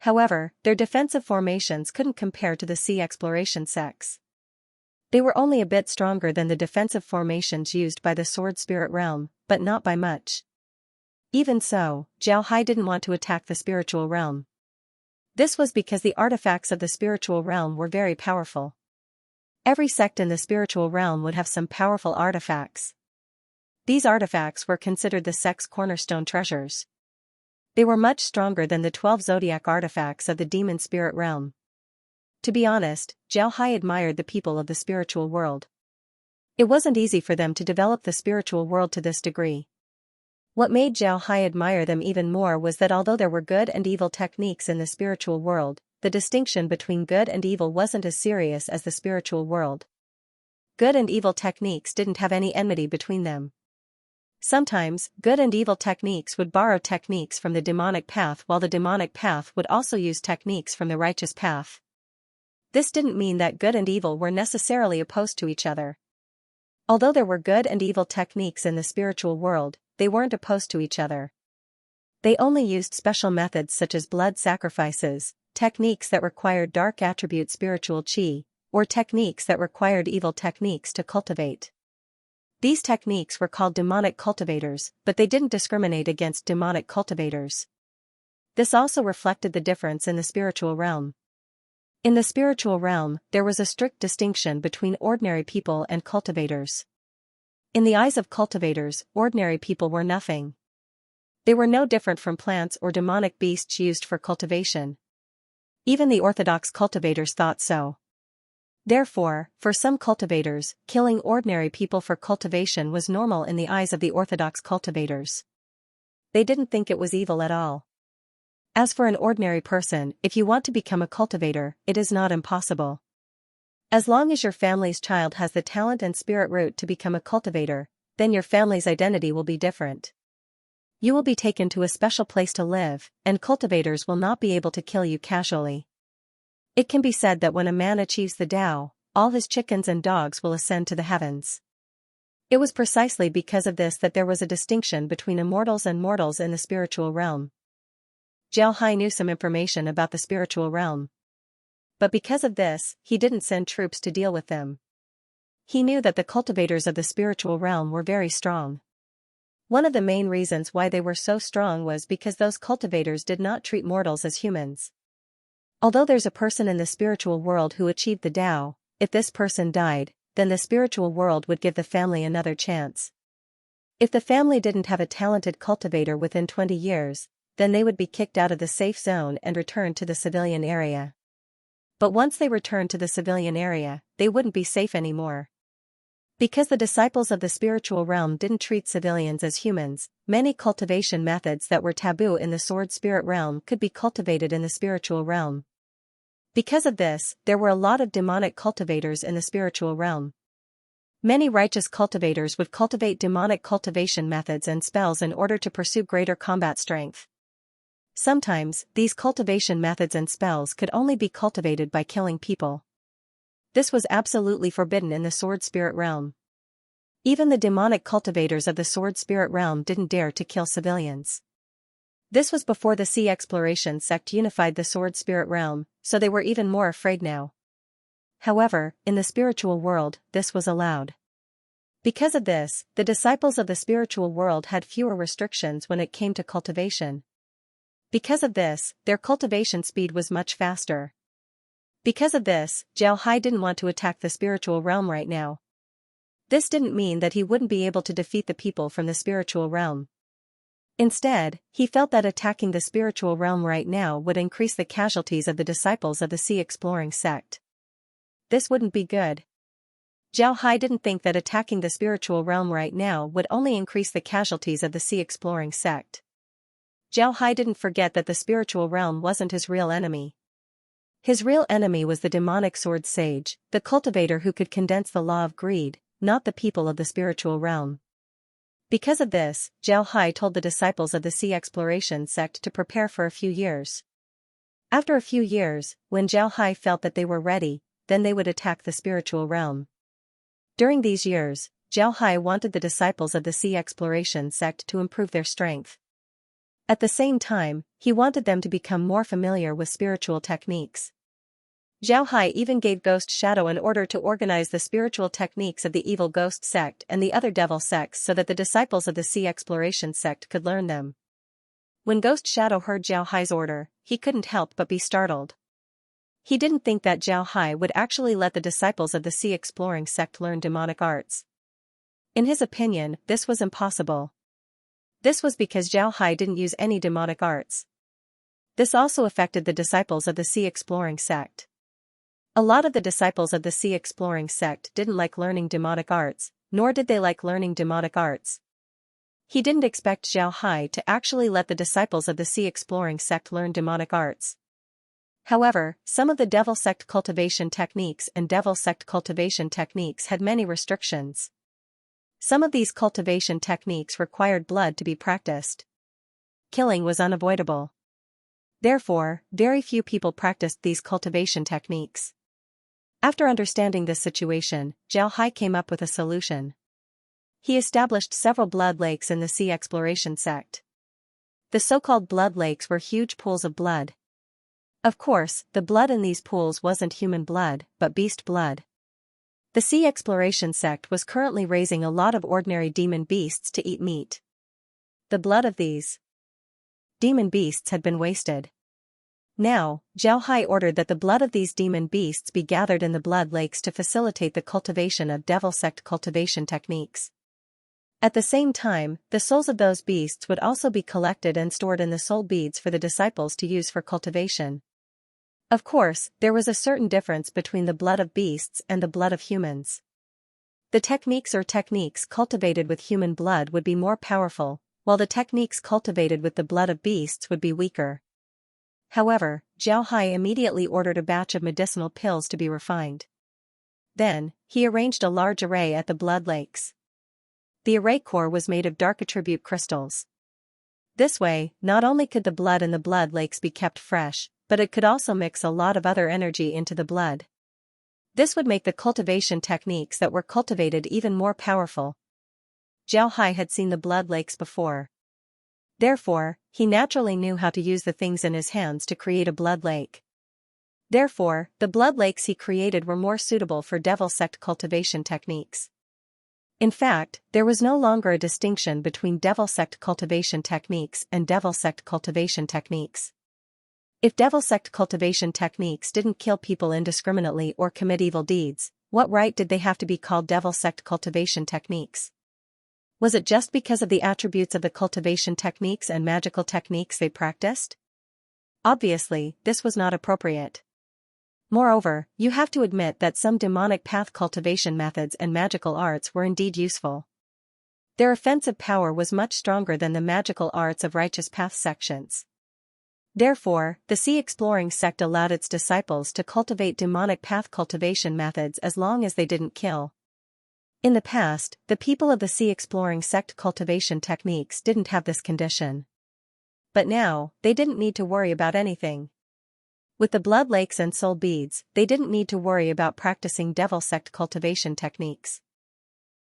However, their defensive formations couldn't compare to the sea exploration sects. They were only a bit stronger than the defensive formations used by the sword spirit realm, but not by much. Even so, Zhao Hai didn't want to attack the spiritual realm. This was because the artifacts of the spiritual realm were very powerful. Every sect in the spiritual realm would have some powerful artifacts. These artifacts were considered the sect's cornerstone treasures. They were much stronger than the 12 zodiac artifacts of the demon spirit realm. To be honest, Zhao Hai admired the people of the spiritual world. It wasn't easy for them to develop the spiritual world to this degree. What made Zhao Hai admire them even more was that although there were good and evil techniques in the spiritual world, the distinction between good and evil wasn't as serious as the spiritual world. Good and evil techniques didn't have any enmity between them. Sometimes, good and evil techniques would borrow techniques from the demonic path, while the demonic path would also use techniques from the righteous path. This didn't mean that good and evil were necessarily opposed to each other. Although there were good and evil techniques in the spiritual world, they weren't opposed to each other. They only used special methods such as blood sacrifices, techniques that required dark attribute spiritual qi, or techniques that required evil techniques to cultivate. These techniques were called demonic cultivators, but they didn't discriminate against demonic cultivators. This also reflected the difference in the spiritual realm. In the spiritual realm, there was a strict distinction between ordinary people and cultivators. In the eyes of cultivators, ordinary people were nothing. They were no different from plants or demonic beasts used for cultivation. Even the orthodox cultivators thought so. Therefore, for some cultivators, killing ordinary people for cultivation was normal in the eyes of the orthodox cultivators. They didn't think it was evil at all. As for an ordinary person, if you want to become a cultivator, it is not impossible. As long as your family's child has the talent and spirit root to become a cultivator, then your family's identity will be different. You will be taken to a special place to live, and cultivators will not be able to kill you casually. It can be said that when a man achieves the Tao, all his chickens and dogs will ascend to the heavens. It was precisely because of this that there was a distinction between immortals and mortals in the spiritual realm. Zhao Hai knew some information about the spiritual realm. But because of this, he didn't send troops to deal with them. He knew that the cultivators of the spiritual realm were very strong. One of the main reasons why they were so strong was because those cultivators did not treat mortals as humans. Although there's a person in the spiritual world who achieved the Tao, if this person died, then the spiritual world would give the family another chance. If the family didn't have a talented cultivator within 20 years, then they would be kicked out of the safe zone and returned to the civilian area. But once they returned to the civilian area, they wouldn't be safe anymore. Because the disciples of the spiritual realm didn't treat civilians as humans, many cultivation methods that were taboo in the sword spirit realm could be cultivated in the spiritual realm. Because of this, there were a lot of demonic cultivators in the spiritual realm. Many righteous cultivators would cultivate demonic cultivation methods and spells in order to pursue greater combat strength. Sometimes, these cultivation methods and spells could only be cultivated by killing people. This was absolutely forbidden in the sword spirit realm. Even the demonic cultivators of the sword spirit realm didn't dare to kill civilians. This was before the sea exploration sect unified the sword spirit realm, so they were even more afraid now. However, in the spiritual world, this was allowed. Because of this, the disciples of the spiritual world had fewer restrictions when it came to cultivation. Because of this, their cultivation speed was much faster. Because of this, Zhao Hai didn't want to attack the spiritual realm right now. This didn't mean that he wouldn't be able to defeat the people from the spiritual realm. Instead, he felt that attacking the spiritual realm right now would increase the casualties of the disciples of the sea exploring sect. This wouldn't be good. Zhao Hai didn't think that attacking the spiritual realm right now would only increase the casualties of the sea exploring sect. Zhao Hai didn't forget that the spiritual realm wasn't his real enemy. His real enemy was the demonic sword sage, the cultivator who could condense the law of greed, not the people of the spiritual realm. Because of this, Zhao Hai told the disciples of the Sea Exploration sect to prepare for a few years. After a few years, when Zhao Hai felt that they were ready, then they would attack the spiritual realm. During these years, Zhao Hai wanted the disciples of the Sea Exploration sect to improve their strength. At the same time, he wanted them to become more familiar with spiritual techniques. Zhao Hai even gave Ghost Shadow an order to organize the spiritual techniques of the evil ghost sect and the other devil sects so that the disciples of the Sea Exploration sect could learn them. When Ghost Shadow heard Zhao Hai's order, he couldn't help but be startled. He didn't think that Zhao Hai would actually let the disciples of the Sea Exploring sect learn demonic arts. In his opinion, this was impossible. This was because Zhao Hai didn't use any demonic arts. This also affected the disciples of the Sea Exploring sect. A lot of the disciples of the Sea Exploring sect didn't like learning demonic arts, nor did they like learning demonic arts. He didn't expect Zhao Hai to actually let the disciples of the Sea Exploring sect learn demonic arts. However, some of the Devil Sect cultivation techniques and Devil Sect cultivation techniques had many restrictions. Some of these cultivation techniques required blood to be practiced. Killing was unavoidable. Therefore, very few people practiced these cultivation techniques. After understanding this situation, Zhao Hai came up with a solution. He established several blood lakes in the Sea Exploration sect. The so-called blood lakes were huge pools of blood. Of course, the blood in these pools wasn't human blood, but beast blood. The Sea Exploration sect was currently raising a lot of ordinary demon beasts to eat meat. The blood of these demon beasts had been wasted. Now, Zhao Hai ordered that the blood of these demon beasts be gathered in the blood lakes to facilitate the cultivation of Devil Sect cultivation techniques. At the same time, the souls of those beasts would also be collected and stored in the soul beads for the disciples to use for cultivation. Of course, there was a certain difference between the blood of beasts and the blood of humans. The techniques cultivated with human blood would be more powerful, while the techniques cultivated with the blood of beasts would be weaker. However, Zhao Hai immediately ordered a batch of medicinal pills to be refined. Then, he arranged a large array at the blood lakes. The array core was made of dark attribute crystals. This way, not only could the blood in the blood lakes be kept fresh, but it could also mix a lot of other energy into the blood. This would make the cultivation techniques that were cultivated even more powerful. Zhao Hai had seen the blood lakes before. Therefore, he naturally knew how to use the things in his hands to create a blood lake. Therefore, the blood lakes he created were more suitable for Devil Sect cultivation techniques. In fact, there was no longer a distinction between Devil Sect cultivation techniques and Devil Sect cultivation techniques. If Devil Sect cultivation techniques didn't kill people indiscriminately or commit evil deeds, what right did they have to be called Devil Sect cultivation techniques? Was it just because of the attributes of the cultivation techniques and magical techniques they practiced? Obviously, this was not appropriate. Moreover, you have to admit that some demonic path cultivation methods and magical arts were indeed useful. Their offensive power was much stronger than the magical arts of righteous path sections. Therefore, the Sea Exploring sect allowed its disciples to cultivate demonic path cultivation methods as long as they didn't kill. In the past, the people of the Sea Exploring sect cultivation techniques didn't have this condition. But now, they didn't need to worry about anything. With the blood lakes and soul beads, they didn't need to worry about practicing Devil Sect cultivation techniques.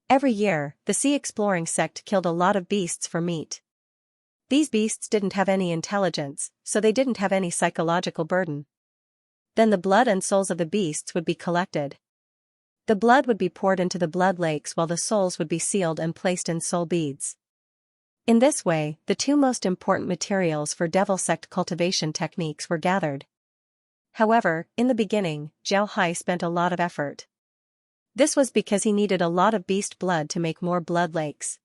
Every year, the Sea Exploring sect killed a lot of beasts for meat. These beasts didn't have any intelligence, so they didn't have any psychological burden. Then the blood and souls of the beasts would be collected. The blood would be poured into the blood lakes while the souls would be sealed and placed in soul beads. In this way, the two most important materials for Devil Sect cultivation techniques were gathered. However, in the beginning, Zhao Hai spent a lot of effort. This was because he needed a lot of beast blood to make more blood lakes.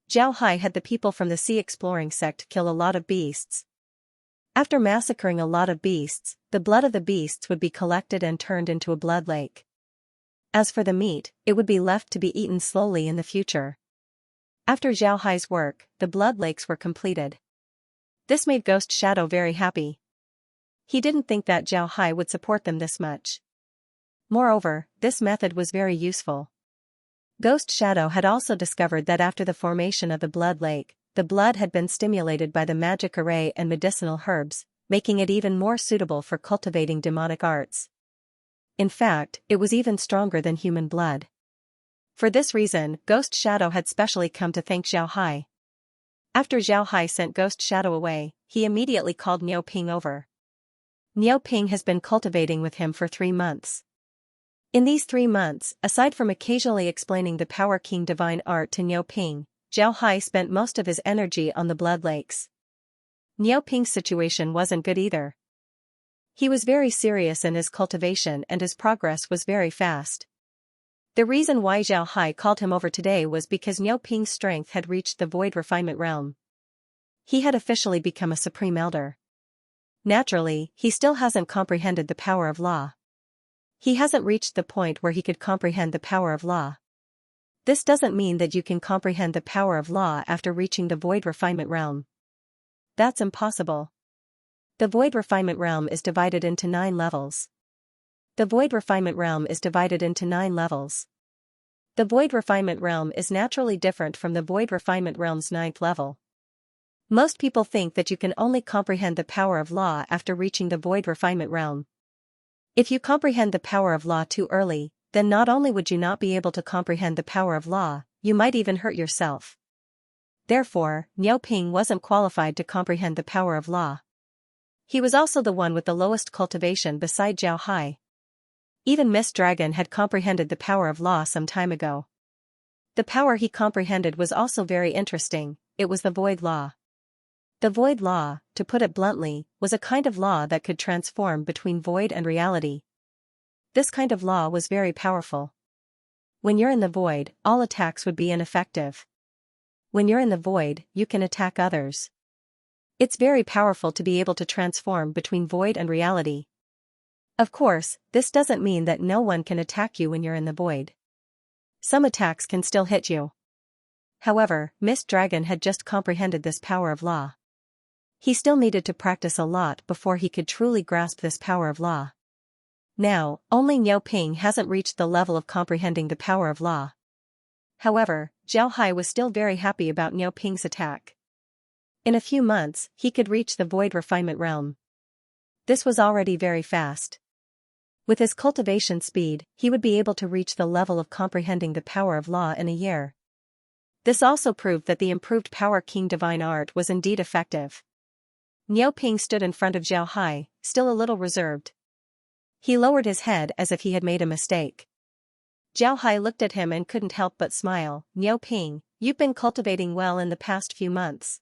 Zhao Hai had the people from the Sea Exploring sect kill a lot of beasts. After massacring a lot of beasts, the blood of the beasts would be collected and turned into a blood lake. As for the meat, it would be left to be eaten slowly in the future. After Zhao Hai's work, the blood lakes were completed. This made Ghost Shadow very happy. He didn't think that Zhao Hai would support them this much. Moreover, this method was very useful. Ghost Shadow had also discovered that after the formation of the blood lake, the blood had been stimulated by the magic array and medicinal herbs, making it even more suitable for cultivating demonic arts. In fact, it was even stronger than human blood. For this reason, Ghost Shadow had specially come to thank Xiao Hai. After Xiao Hai sent Ghost Shadow away, he immediately called Niu Ping over. Niu Ping has been cultivating with him for 3 months. In these 3 months, aside from occasionally explaining the Power King divine art to Niu Ping, Xiao Hai spent most of his energy on the blood lakes. Niu Ping's situation wasn't good either. He was very serious in his cultivation and his progress was very fast. The reason why Xiao Hai called him over today was because Niu Ping's strength had reached the void refinement realm. He had officially become a supreme elder. Naturally, he still hasn't comprehended the power of law. He hasn't reached the point where he could comprehend the power of law. This doesn't mean that you can comprehend the power of law after reaching the void refinement realm. That's impossible. The void refinement realm is divided into 9 levels. The void refinement realm is divided into 9 levels. The void refinement realm is naturally different from the void refinement realm's 9th level. Most people think that you can only comprehend the power of law after reaching the void refinement realm. If you comprehend the power of law too early, then not only would you not be able to comprehend the power of law, you might even hurt yourself. Therefore, Niu Ping wasn't qualified to comprehend the power of law. He was also the one with the lowest cultivation beside Xiao Hai. Even Miss Dragon had comprehended the power of law some time ago. The power he comprehended was also very interesting, it was the void law. The void law, to put it bluntly, was a kind of law that could transform between void and reality. This kind of law was very powerful. When you're in the void, all attacks would be ineffective. When you're in the void, you can attack others. It's very powerful to be able to transform between void and reality. Of course, this doesn't mean that no one can attack you when you're in the void. Some attacks can still hit you. However, Miss Dragon had just comprehended this power of law. He still needed to practice a lot before he could truly grasp this power of law. Now, only Niu Ping hasn't reached the level of comprehending the power of law. However, Xiao Hai was still very happy about Niu Ping's attack. In a few months, he could reach the void refinement realm. This was already very fast. With his cultivation speed, he would be able to reach the level of comprehending the power of law in a year. This also proved that the improved Power King divine art was indeed effective. Niu Ping stood in front of Xiao Hai, still a little reserved. He lowered his head as if he had made a mistake. Xiao Hai looked at him and couldn't help but smile. Niu Ping, you've been cultivating well in the past few months.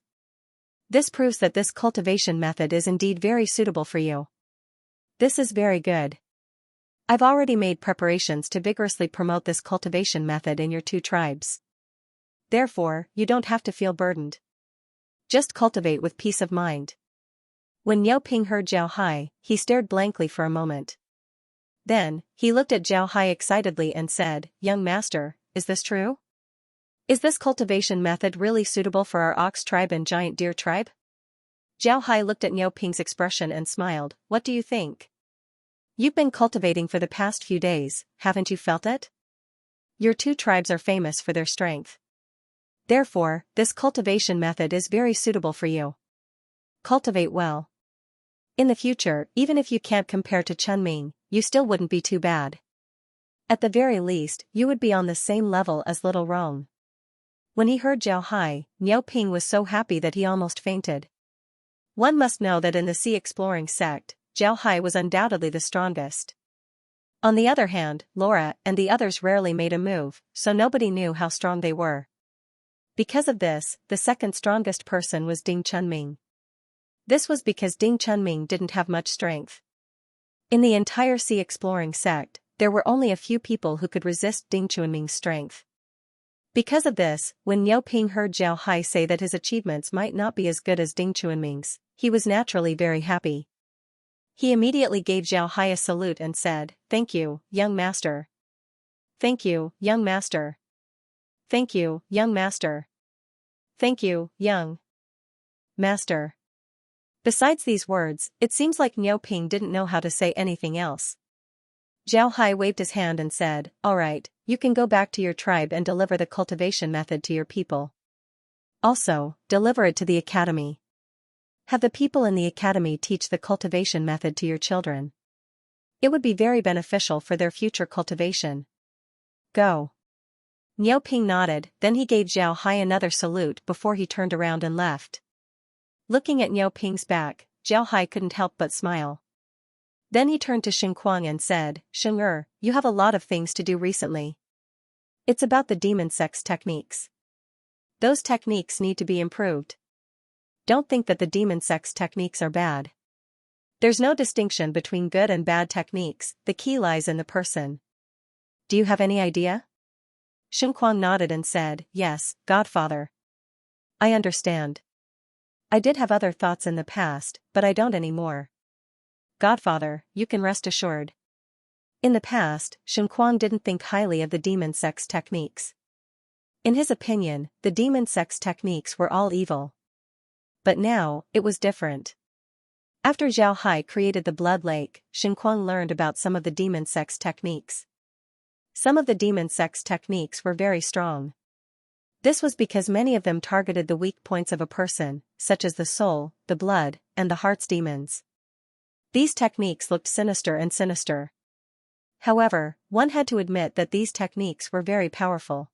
This proves that this cultivation method is indeed very suitable for you. This is very good. I've already made preparations to vigorously promote this cultivation method in your 2 tribes. Therefore, you don't have to feel burdened. Just cultivate with peace of mind. When Niu Ping heard Xiao Hai, he stared blankly for a moment. Then, he looked at Xiao Hai excitedly and said, "Young master, is this true? Is this cultivation method really suitable for our ox tribe and giant deer tribe?" Xiao Hai looked at Niu Ping's expression and smiled. "What do you think? You've been cultivating for the past few days, haven't you felt it? Your 2 tribes are famous for their strength. Therefore, this cultivation method is very suitable for you. Cultivate well. In the future, even if you can't compare to Chunming, you still wouldn't be too bad. At the very least, you would be on the same level as Little Rong." When he heard Xiao Hai, Niu Ping was so happy that he almost fainted. One must know that in the sea exploring sect, Xiao Hai was undoubtedly the strongest. On the other hand, Laura and the others rarely made a move, so nobody knew how strong they were. Because of this, the second strongest person was Ding Chunming. This was because Ding Chunming didn't have much strength. In the entire sea exploring sect, there were only a few people who could resist Ding Chunming's strength. Because of this, when Niu Ping heard Xiao Hai say that his achievements might not be as good as Ding Chunming's, he was naturally very happy. He immediately gave Xiao Hai a salute and said, "Thank you, young master. Thank you, young master. Thank you, young master. Thank you, young master." Besides these words, it seems like Niu Ping didn't know how to say anything else. Xiao Hai waved his hand and said, "All right, you can go back to your tribe and deliver the cultivation method to your people. Also, deliver it to the academy. Have the people in the academy teach the cultivation method to your children. It would be very beneficial for their future cultivation. Go. Niao Ping nodded, then he gave Zhao Hai another salute before he turned around and left. Looking at Niao Ping's back, Zhao Hai couldn't help but smile. Then he turned to Xinquang and said, "Sheng you have a lot of things to do recently. It's about the demon sex techniques. Those techniques need to be improved. Don't think that the demon sex techniques are bad. There's no distinction between good and bad techniques, the key lies in the person. Do you have any idea?" Xinquang nodded and said, "Yes, Godfather. I understand. I did have other thoughts in the past, but I don't anymore. Godfather, you can rest assured." In the past, Xinquang didn't think highly of the demon sex techniques. In his opinion, the demon sex techniques were all evil. But now, it was different. After Zhao Hai created the blood lake, Xinquang learned about some of the demon sex techniques. Some of the demon sex techniques were very strong. This was because many of them targeted the weak points of a person, such as the soul, the blood, and the heart's demons. These techniques looked sinister and sinister. However, one had to admit that these techniques were very powerful.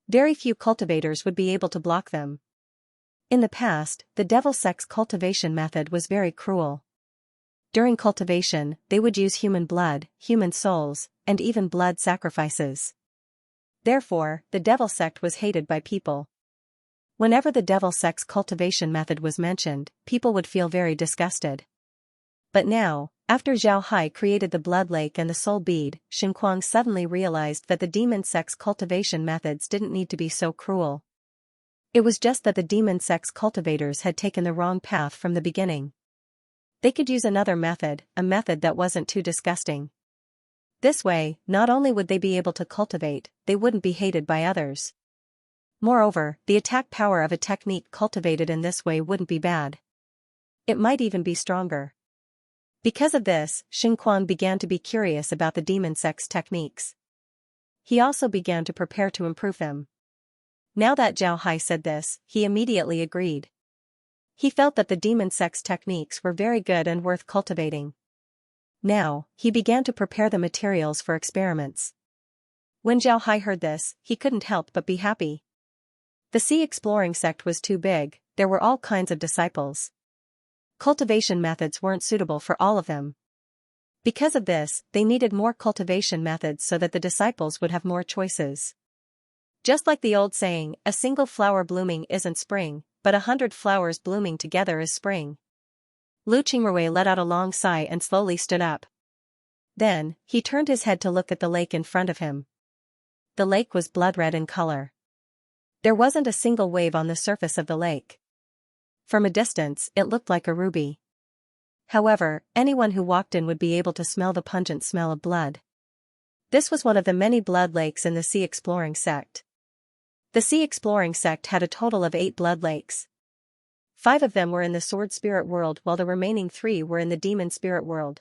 Very few cultivators would be able to block them. In the past, the devil sex cultivation method was very cruel. During cultivation, they would use human blood, human souls, and even blood sacrifices. Therefore, the devil sect was hated by people. Whenever the devil sex cultivation method was mentioned, people would feel very disgusted. But now, after Zhao Hai created the blood lake and the soul bead, Xinquang suddenly realized that the demon sex cultivation methods didn't need to be so cruel. It was just that the demon sex cultivators had taken the wrong path from the beginning. They could use another method, a method that wasn't too disgusting. This way, not only would they be able to cultivate, they wouldn't be hated by others. Moreover, the attack power of a technique cultivated in this way wouldn't be bad. It might even be stronger. Because of this, Xinquang began to be curious about the demon sex techniques. He also began to prepare to improve them. Now that Zhao Hai said this, he immediately agreed. He felt that the demon sex techniques were very good and worth cultivating. Now, he began to prepare the materials for experiments. When Zhao Hai heard this, he couldn't help but be happy. The sea exploring sect was too big, there were all kinds of disciples. Cultivation methods weren't suitable for all of them. Because of this, they needed more cultivation methods so that the disciples would have more choices. Just like the old saying, a single flower blooming isn't spring, but 100 flowers blooming together is spring. Lu Qingrui let out a long sigh and slowly stood up. Then, he turned his head to look at the lake in front of him. The lake was blood-red in color. There wasn't a single wave on the surface of the lake. From a distance, it looked like a ruby. However, anyone who walked in would be able to smell the pungent smell of blood. This was one of the many blood lakes in the sea exploring sect. The sea exploring sect had a total of 8 blood lakes. 5 of them were in the sword spirit world while the remaining 3 were in the demon spirit world.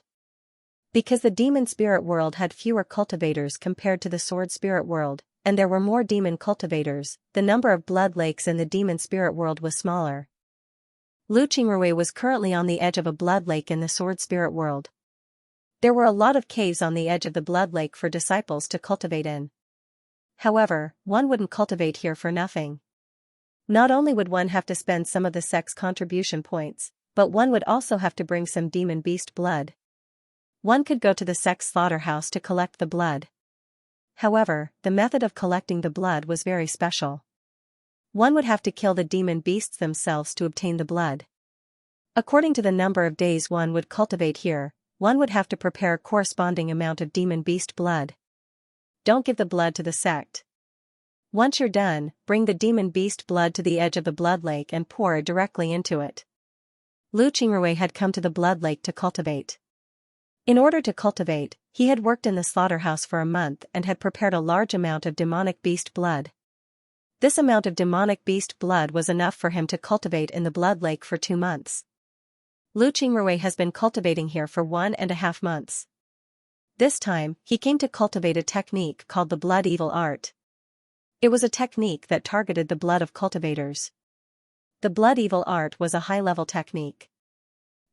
Because the demon spirit world had fewer cultivators compared to the sword spirit world, and there were more demon cultivators, the number of blood lakes in the demon spirit world was smaller. Lu Qingrui was currently on the edge of a blood lake in the sword spirit world. There were a lot of caves on the edge of the blood lake for disciples to cultivate in. However, one wouldn't cultivate here for nothing. Not only would one have to spend some of the sect's contribution points, but one would also have to bring some demon beast blood. One could go to the sect's slaughterhouse to collect the blood. However, the method of collecting the blood was very special. One would have to kill the demon beasts themselves to obtain the blood. According to the number of days one would cultivate here, one would have to prepare a corresponding amount of demon beast blood. Don't give the blood to the sect. Once you're done, bring the demon beast blood to the edge of the blood lake and pour it directly into it. Lu Qingrui had come to the blood lake to cultivate. In order to cultivate, he had worked in the slaughterhouse for a month and had prepared a large amount of demonic beast blood. This amount of demonic beast blood was enough for him to cultivate in the blood lake for 2 months. Lu Qingrui has been cultivating here for 1.5 months. This time, he came to cultivate a technique called the blood evil art. It was a technique that targeted the blood of cultivators. The blood evil art was a high-level technique.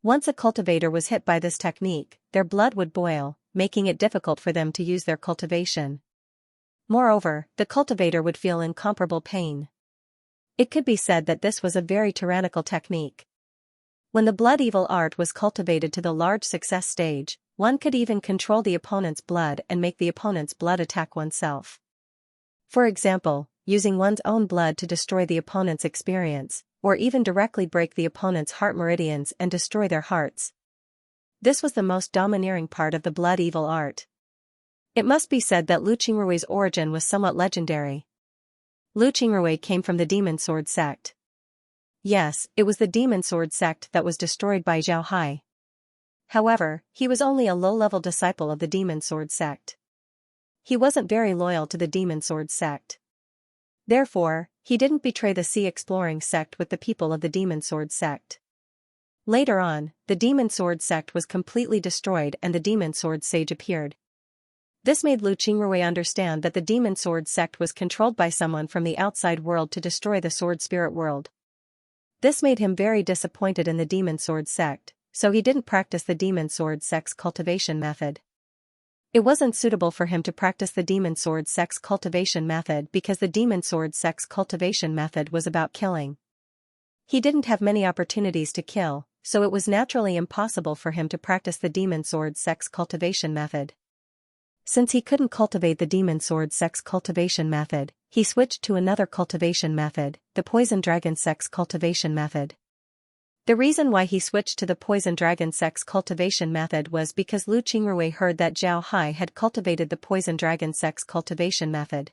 Once a cultivator was hit by this technique, their blood would boil, making it difficult for them to use their cultivation. Moreover, the cultivator would feel incomparable pain. It could be said that this was a very tyrannical technique. When the blood evil art was cultivated to the large success stage, one could even control the opponent's blood and make the opponent's blood attack oneself. For example, using one's own blood to destroy the opponent's experience, or even directly break the opponent's heart meridians and destroy their hearts. This was the most domineering part of the blood evil art. It must be said that Lu Qingrui's origin was somewhat legendary. Lu Qingrui came from the demon sword sect. Yes, it was the demon sword sect that was destroyed by Zhao Hai. However, he was only a low-level disciple of the demon sword sect. He wasn't very loyal to the demon sword sect. Therefore, he didn't betray the sea exploring sect with the people of the demon sword sect. Later on, the demon sword sect was completely destroyed and the demon sword sage appeared. This made Lu Qingrui understand that the demon sword sect was controlled by someone from the outside world to destroy the sword spirit world. This made him very disappointed in the demon sword sect, so he didn't practice the demon sword sect's cultivation method. It wasn't suitable for him to practice the demon sword sect's cultivation method because the demon sword sect's cultivation method was about killing. He didn't have many opportunities to kill, so it was naturally impossible for him to practice the demon sword sect's cultivation method. Since he couldn't cultivate the demon sword sect's cultivation method, he switched to another cultivation method, the poison dragon sect's cultivation method. The reason why he switched to the poison dragon sect's cultivation method was because Lu Qingrui heard that Zhao Hai had cultivated the poison dragon sect's cultivation method.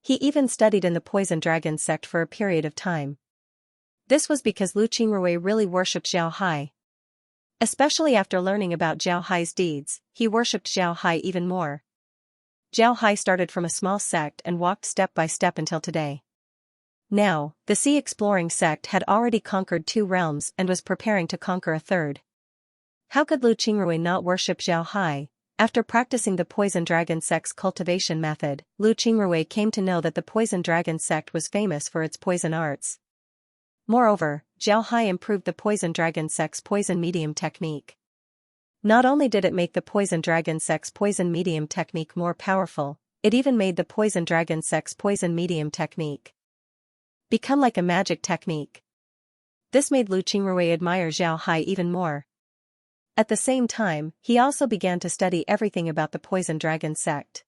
He even studied in the poison dragon sect for a period of time. This was because Lu Qingrui really worshipped Zhao Hai. Especially after learning about Zhao Hai's deeds, he worshipped Zhao Hai even more. Zhao Hai started from a small sect and walked step by step until today. Now, the sea exploring sect had already conquered 2 realms and was preparing to conquer a 3rd. How could Lu Qingrui not worship Zhao Hai? After practicing the poison dragon sect's cultivation method, Lu Qingrui came to know that the poison dragon sect was famous for its poison arts. Moreover, Zhao Hai improved the poison dragon sect's poison medium technique. Not only did it make the poison dragon sect's poison medium technique more powerful, it even made the poison dragon sect's poison medium technique become like a magic technique. This made Lu Qingrui admire Zhao Hai even more. At the same time, he also began to study everything about the poison dragon sect.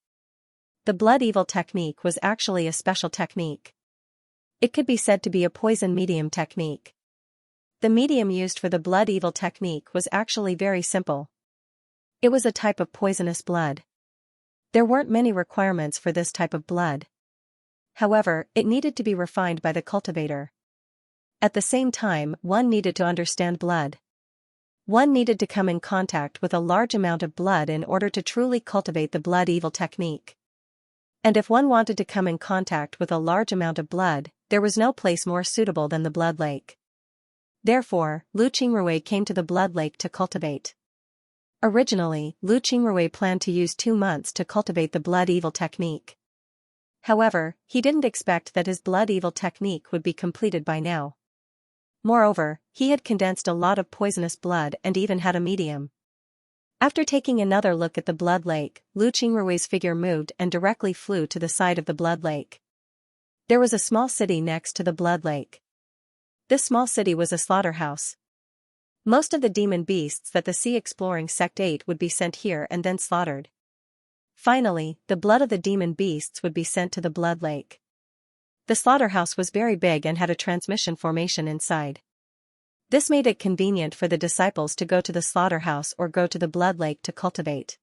The blood evil technique was actually a special technique. It could be said to be a poison medium technique. The medium used for the blood evil technique was actually very simple. It was a type of poisonous blood. There weren't many requirements for this type of blood. However, it needed to be refined by the cultivator. At the same time, one needed to understand blood. One needed to come in contact with a large amount of blood in order to truly cultivate the blood evil technique. And if one wanted to come in contact with a large amount of blood, there was no place more suitable than the blood lake. Therefore, Lu Qingrui came to the blood lake to cultivate. Originally, Lu Qingrui planned to use 2 months to cultivate the blood evil technique. However, he didn't expect that his blood evil technique would be completed by now. Moreover, he had condensed a lot of poisonous blood and even had a medium. After taking another look at the blood lake, Lu Qingrui's figure moved and directly flew to the side of the blood lake. There was a small city next to the blood lake. This small city was a slaughterhouse. Most of the demon beasts that the sea exploring sect ate would be sent here and then slaughtered. Finally, the blood of the demon beasts would be sent to the blood lake. The slaughterhouse was very big and had a transmission formation inside. This made it convenient for the disciples to go to the slaughterhouse or go to the blood lake to cultivate.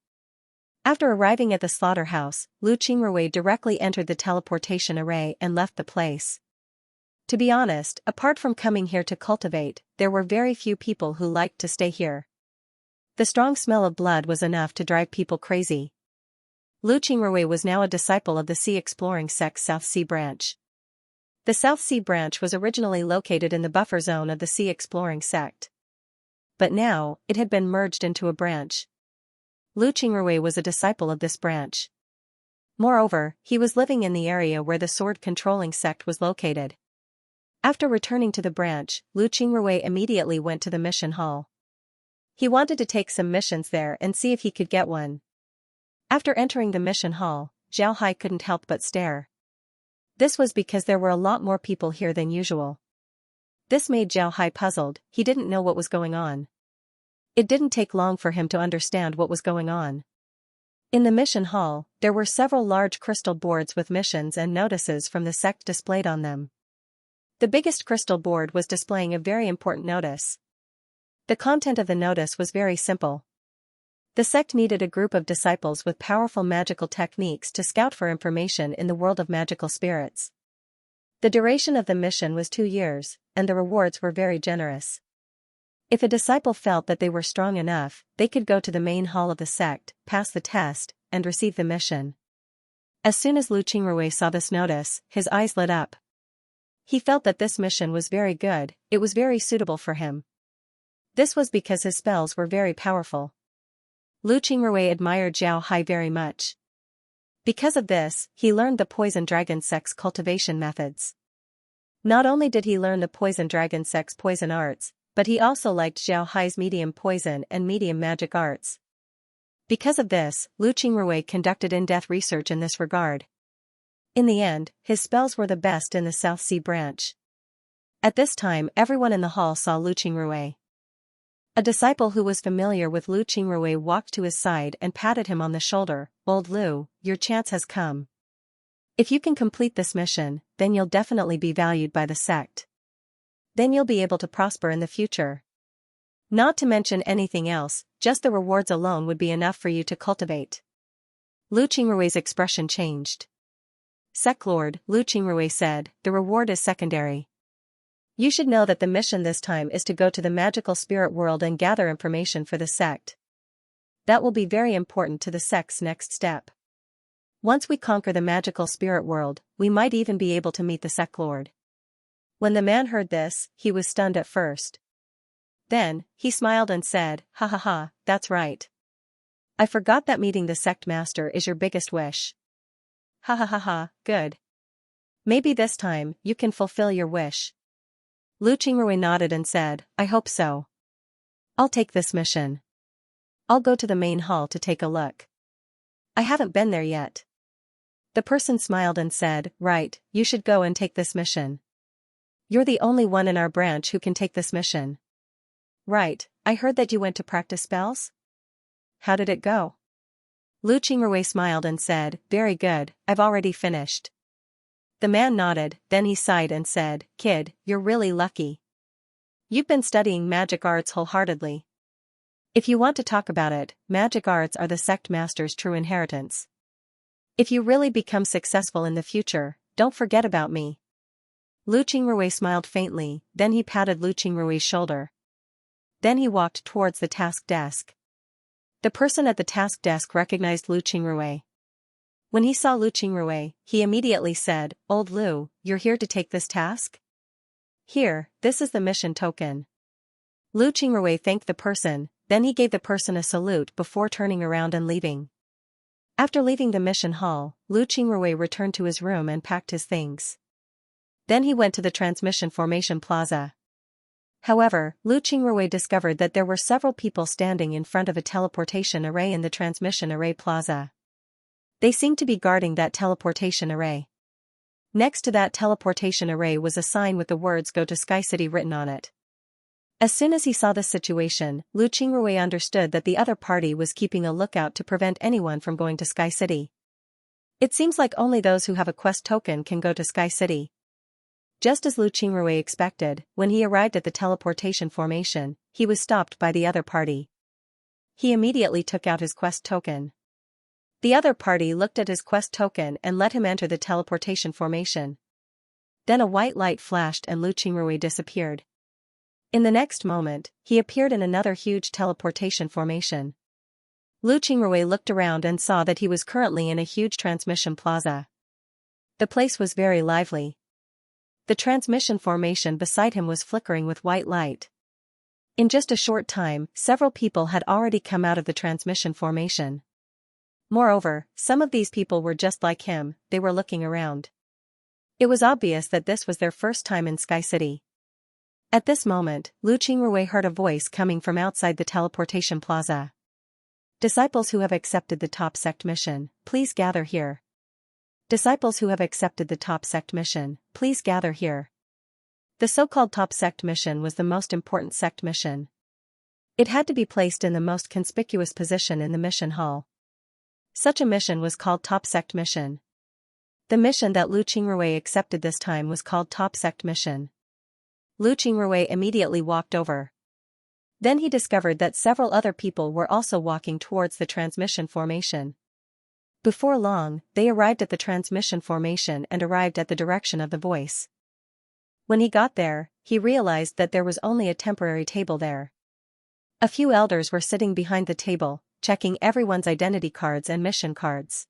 After arriving at the slaughterhouse, Lu Qingrui directly entered the teleportation array and left the place. To be honest, apart from coming here to cultivate, there were very few people who liked to stay here. The strong smell of blood was enough to drive people crazy. Lu Qingrui was now a disciple of the Sea Exploring Sect's South Sea branch. The South Sea branch was originally located in the buffer zone of the Sea Exploring Sect. But now, it had been merged into a branch. Lu Qingrui was a disciple of this branch. Moreover, he was living in the area where the sword-controlling sect was located. After returning to the branch, Lu Qingrui immediately went to the mission hall. He wanted to take some missions there and see if he could get one. After entering the mission hall, Zhao Hai couldn't help but stare. This was because there were a lot more people here than usual. This made Zhao Hai puzzled. He didn't know what was going on. It didn't take long for him to understand what was going on. In the mission hall, there were several large crystal boards with missions and notices from the sect displayed on them. The biggest crystal board was displaying a very important notice. The content of the notice was very simple. The sect needed a group of disciples with powerful magical techniques to scout for information in the world of magical spirits. The duration of the mission was 2 years, and the rewards were very generous. If a disciple felt that they were strong enough, they could go to the main hall of the sect, pass the test, and receive the mission. As soon as Lu Qingrui saw this notice, his eyes lit up. He felt that this mission was very good, it was very suitable for him. This was because his spells were very powerful. Lu Qingrui admired Zhao Hai very much. Because of this, he learned the Poison Dragon sect's cultivation methods. Not only did he learn the Poison Dragon sect's poison arts, but he also liked Zhao Hai's medium poison and medium magic arts. Because of this, Lu Qingrui conducted in-depth research in this regard. In the end, his spells were the best in the South Sea branch. At this time, everyone in the hall saw Lu Qingrui. A disciple who was familiar with Lu Qingrui walked to his side and patted him on the shoulder. "Old Lu, your chance has come. If you can complete this mission, then you'll definitely be valued by the sect. Then you'll be able to prosper in the future. Not to mention anything else, just the rewards alone would be enough for you to cultivate." Lu Qingrui's expression changed. "Sect Lord," Lu Qingrui said, "the reward is secondary. You should know that the mission this time is to go to the magical spirit world and gather information for the sect. That will be very important to the sect's next step. Once we conquer the magical spirit world, we might even be able to meet the sect lord." When the man heard this, he was stunned at first. Then, he smiled and said, "Ha ha ha, that's right. I forgot that meeting the sect master is your biggest wish. Ha ha ha ha, good. Maybe this time, you can fulfill your wish." Lu Qingrui nodded and said, "I hope so. I'll take this mission. I'll go to the main hall to take a look. I haven't been there yet." The person smiled and said, "Right, you should go and take this mission. You're the only one in our branch who can take this mission." "Right, I heard that you went to practice spells? How did it go?" Lu Qingrui smiled and said, "Very good, I've already finished." The man nodded, then he sighed and said, "Kid, you're really lucky. You've been studying magic arts wholeheartedly. If you want to talk about it, magic arts are the sect master's true inheritance. If you really become successful in the future, don't forget about me." Lu Qingrui smiled faintly, then he patted Lu Qingrui's shoulder. Then he walked towards the task desk. The person at the task desk recognized Lu Qingrui. When he saw Lu Qingrui, he immediately said, "Old Lu, you're here to take this task? Here, this is the mission token." Lu Qingrui thanked the person, then he gave the person a salute before turning around and leaving. After leaving the mission hall, Lu Qingrui returned to his room and packed his things. Then he went to the transmission formation plaza. However, Lu Qingrui discovered that there were several people standing in front of a teleportation array in the transmission array plaza. They seemed to be guarding that teleportation array. Next to that teleportation array was a sign with the words "Go to Sky City" written on it. As soon as he saw this situation, Lu Qingrui understood that the other party was keeping a lookout to prevent anyone from going to Sky City. It seems like only those who have a quest token can go to Sky City. Just as Lu Qingrui expected, when he arrived at the teleportation formation, he was stopped by the other party. He immediately took out his quest token. The other party looked at his quest token and let him enter the teleportation formation. Then a white light flashed and Lu Qingrui disappeared. In the next moment, he appeared in another huge teleportation formation. Lu Qingrui looked around and saw that he was currently in a huge transmission plaza. The place was very lively. The transmission formation beside him was flickering with white light. In just a short time, several people had already come out of the transmission formation. Moreover, some of these people were just like him, they were looking around. It was obvious that this was their first time in Sky City. At this moment, Lu Qingrui heard a voice coming from outside the teleportation plaza. Disciples who have accepted the top sect mission, please gather here. Disciples who have accepted the top sect mission, please gather here. The so-called top sect mission was the most important sect mission. It had to be placed in the most conspicuous position in the mission hall. Such a mission was called top sect mission. The mission that Lu Qingrui accepted this time was called top sect mission. Lu Qingrui immediately walked over. Then he discovered that several other people were also walking towards the transmission formation. Before long, they arrived at the transmission formation and arrived at the direction of the voice. When he got there, he realized that there was only a temporary table there. A few elders were sitting behind the table, checking everyone's identity cards and mission cards.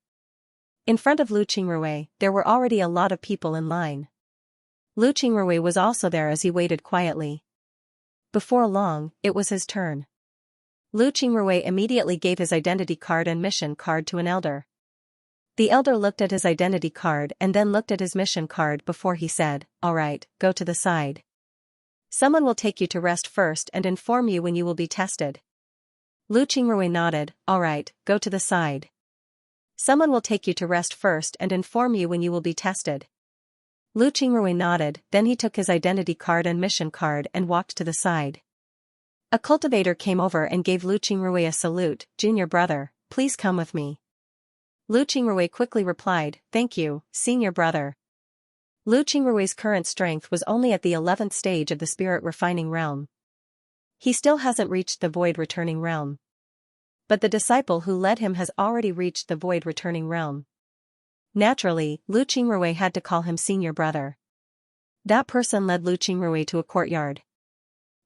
In front of Lu Qingrui, there were already a lot of people in line. Lu Qingrui was also there as he waited quietly. Before long, it was his turn. Lu Qingrui immediately gave his identity card and mission card to an elder. The elder looked at his identity card and then looked at his mission card before he said, "All right, go to the side. Someone will take you to rest first and inform you when you will be tested." Lu Qingrui nodded, "All right, go to the side. Someone will take you to rest first and inform you when you will be tested." Lu Qingrui nodded, then he took his identity card and mission card and walked to the side. A cultivator came over and gave Lu Qingrui a salute, "Junior brother, please come with me." Lu Qingrui quickly replied, "Thank you, senior brother." Lu Qingrui's current strength was only at the 11th stage of the spirit refining realm. He still hasn't reached the void returning realm. But the disciple who led him has already reached the void returning realm. Naturally, Lu Qingrui had to call him senior brother. That person led Lu Qingrui to a courtyard.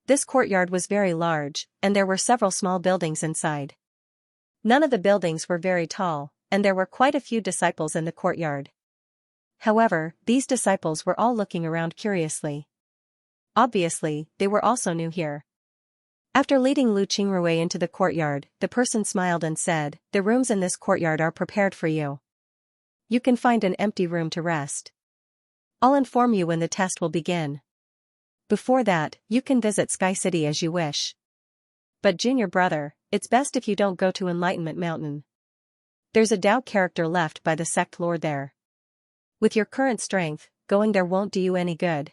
This courtyard was very large, and there were several small buildings inside. None of the buildings were very tall, and there were quite a few disciples in the courtyard. However, these disciples were all looking around curiously. Obviously, they were also new here. After leading Lu Qingrui into the courtyard, the person smiled and said, "The rooms in this courtyard are prepared for you. You can find an empty room to rest. I'll inform you when the test will begin. Before that, you can visit Sky City as you wish. But junior brother, it's best if you don't go to Enlightenment Mountain. There's a Tao character left by the sect lord there. With your current strength, going there won't do you any good."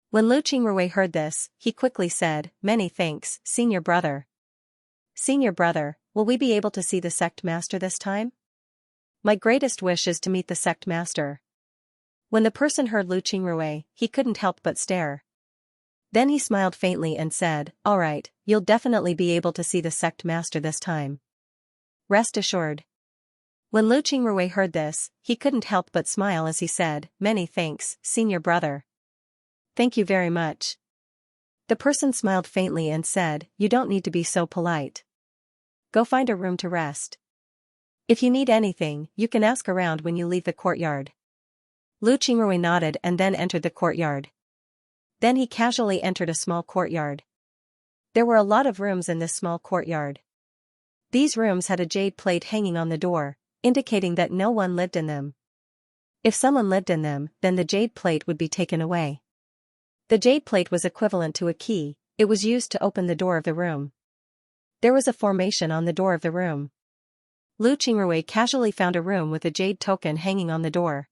When Lu Qingrui heard this, he quickly said, "Many thanks, senior brother." "Senior brother, will we be able to see the sect master this time?" "My greatest wish is to meet the sect master." When the person heard Lu Qingrui, he couldn't help but stare. Then he smiled faintly and said, "All right, you'll definitely be able to see the sect master this time. Rest assured." When Lu Qingrui heard this, he couldn't help but smile as he said, "Many thanks, senior brother." "Thank you very much." The person smiled faintly and said, "You don't need to be so polite. Go find a room to rest. If you need anything, you can ask around when you leave the courtyard." Lu Qingrui nodded and then entered the courtyard. Then he casually entered a small courtyard. There were a lot of rooms in this small courtyard. These rooms had a jade plate hanging on the door, indicating that no one lived in them. If someone lived in them, then the jade plate would be taken away. The jade plate was equivalent to a key, it was used to open the door of the room. There was a formation on the door of the room. Lu Qingrui casually found a room with a jade token hanging on the door.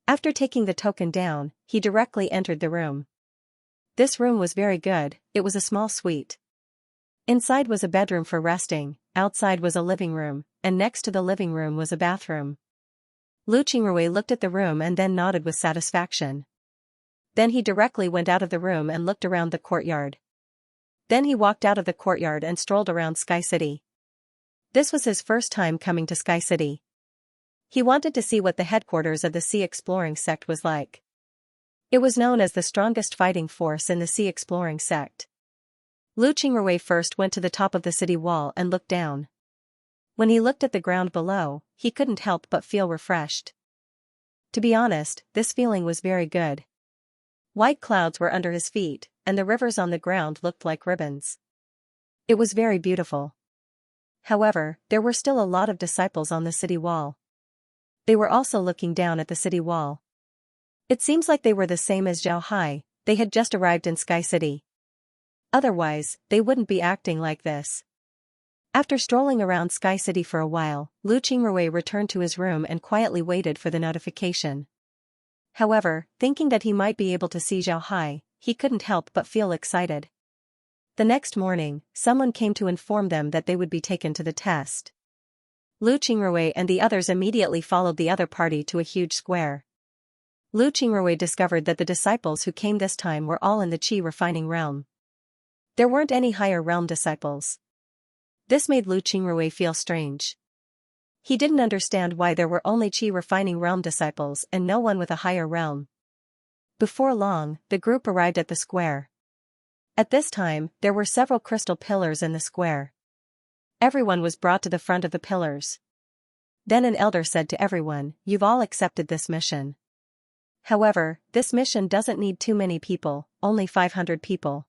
After taking the token down, he directly entered the room. This room was very good, it was a small suite. Inside was a bedroom for resting, outside was a living room, and next to the living room was a bathroom. Lu Qingrui looked at the room and then nodded with satisfaction. Then he directly went out of the room and looked around the courtyard. Then he walked out of the courtyard and strolled around Sky City. This was his first time coming to Sky City. He wanted to see what the headquarters of the Sea Exploring sect was like. It was known as the strongest fighting force in the Sea Exploring sect. Lu Qingrui first went to the top of the city wall and looked down. When he looked at the ground below, he couldn't help but feel refreshed. To be honest, this feeling was very good. White clouds were under his feet, and the rivers on the ground looked like ribbons. It was very beautiful. However, there were still a lot of disciples on the city wall. They were also looking down at the city wall. It seems like they were the same as Zhao Hai, they had just arrived in Sky City. Otherwise, they wouldn't be acting like this. After strolling around Sky City for a while, Lu Qingrui returned to his room and quietly waited for the notification. However, thinking that he might be able to see Zhao Hai, he couldn't help but feel excited. The next morning, someone came to inform them that they would be taken to the test. Lu Qingrui and the others immediately followed the other party to a huge square. Lu Qingrui discovered that the disciples who came this time were all in the Qi refining realm. There weren't any higher realm disciples. This made Lu Qingrui feel strange. He didn't understand why there were only Qi refining realm disciples and no one with a higher realm. Before long, the group arrived at the square. At this time, there were several crystal pillars in the square. Everyone was brought to the front of the pillars. Then an elder said to everyone, "You've all accepted this mission. However, this mission doesn't need too many people, only 500 people.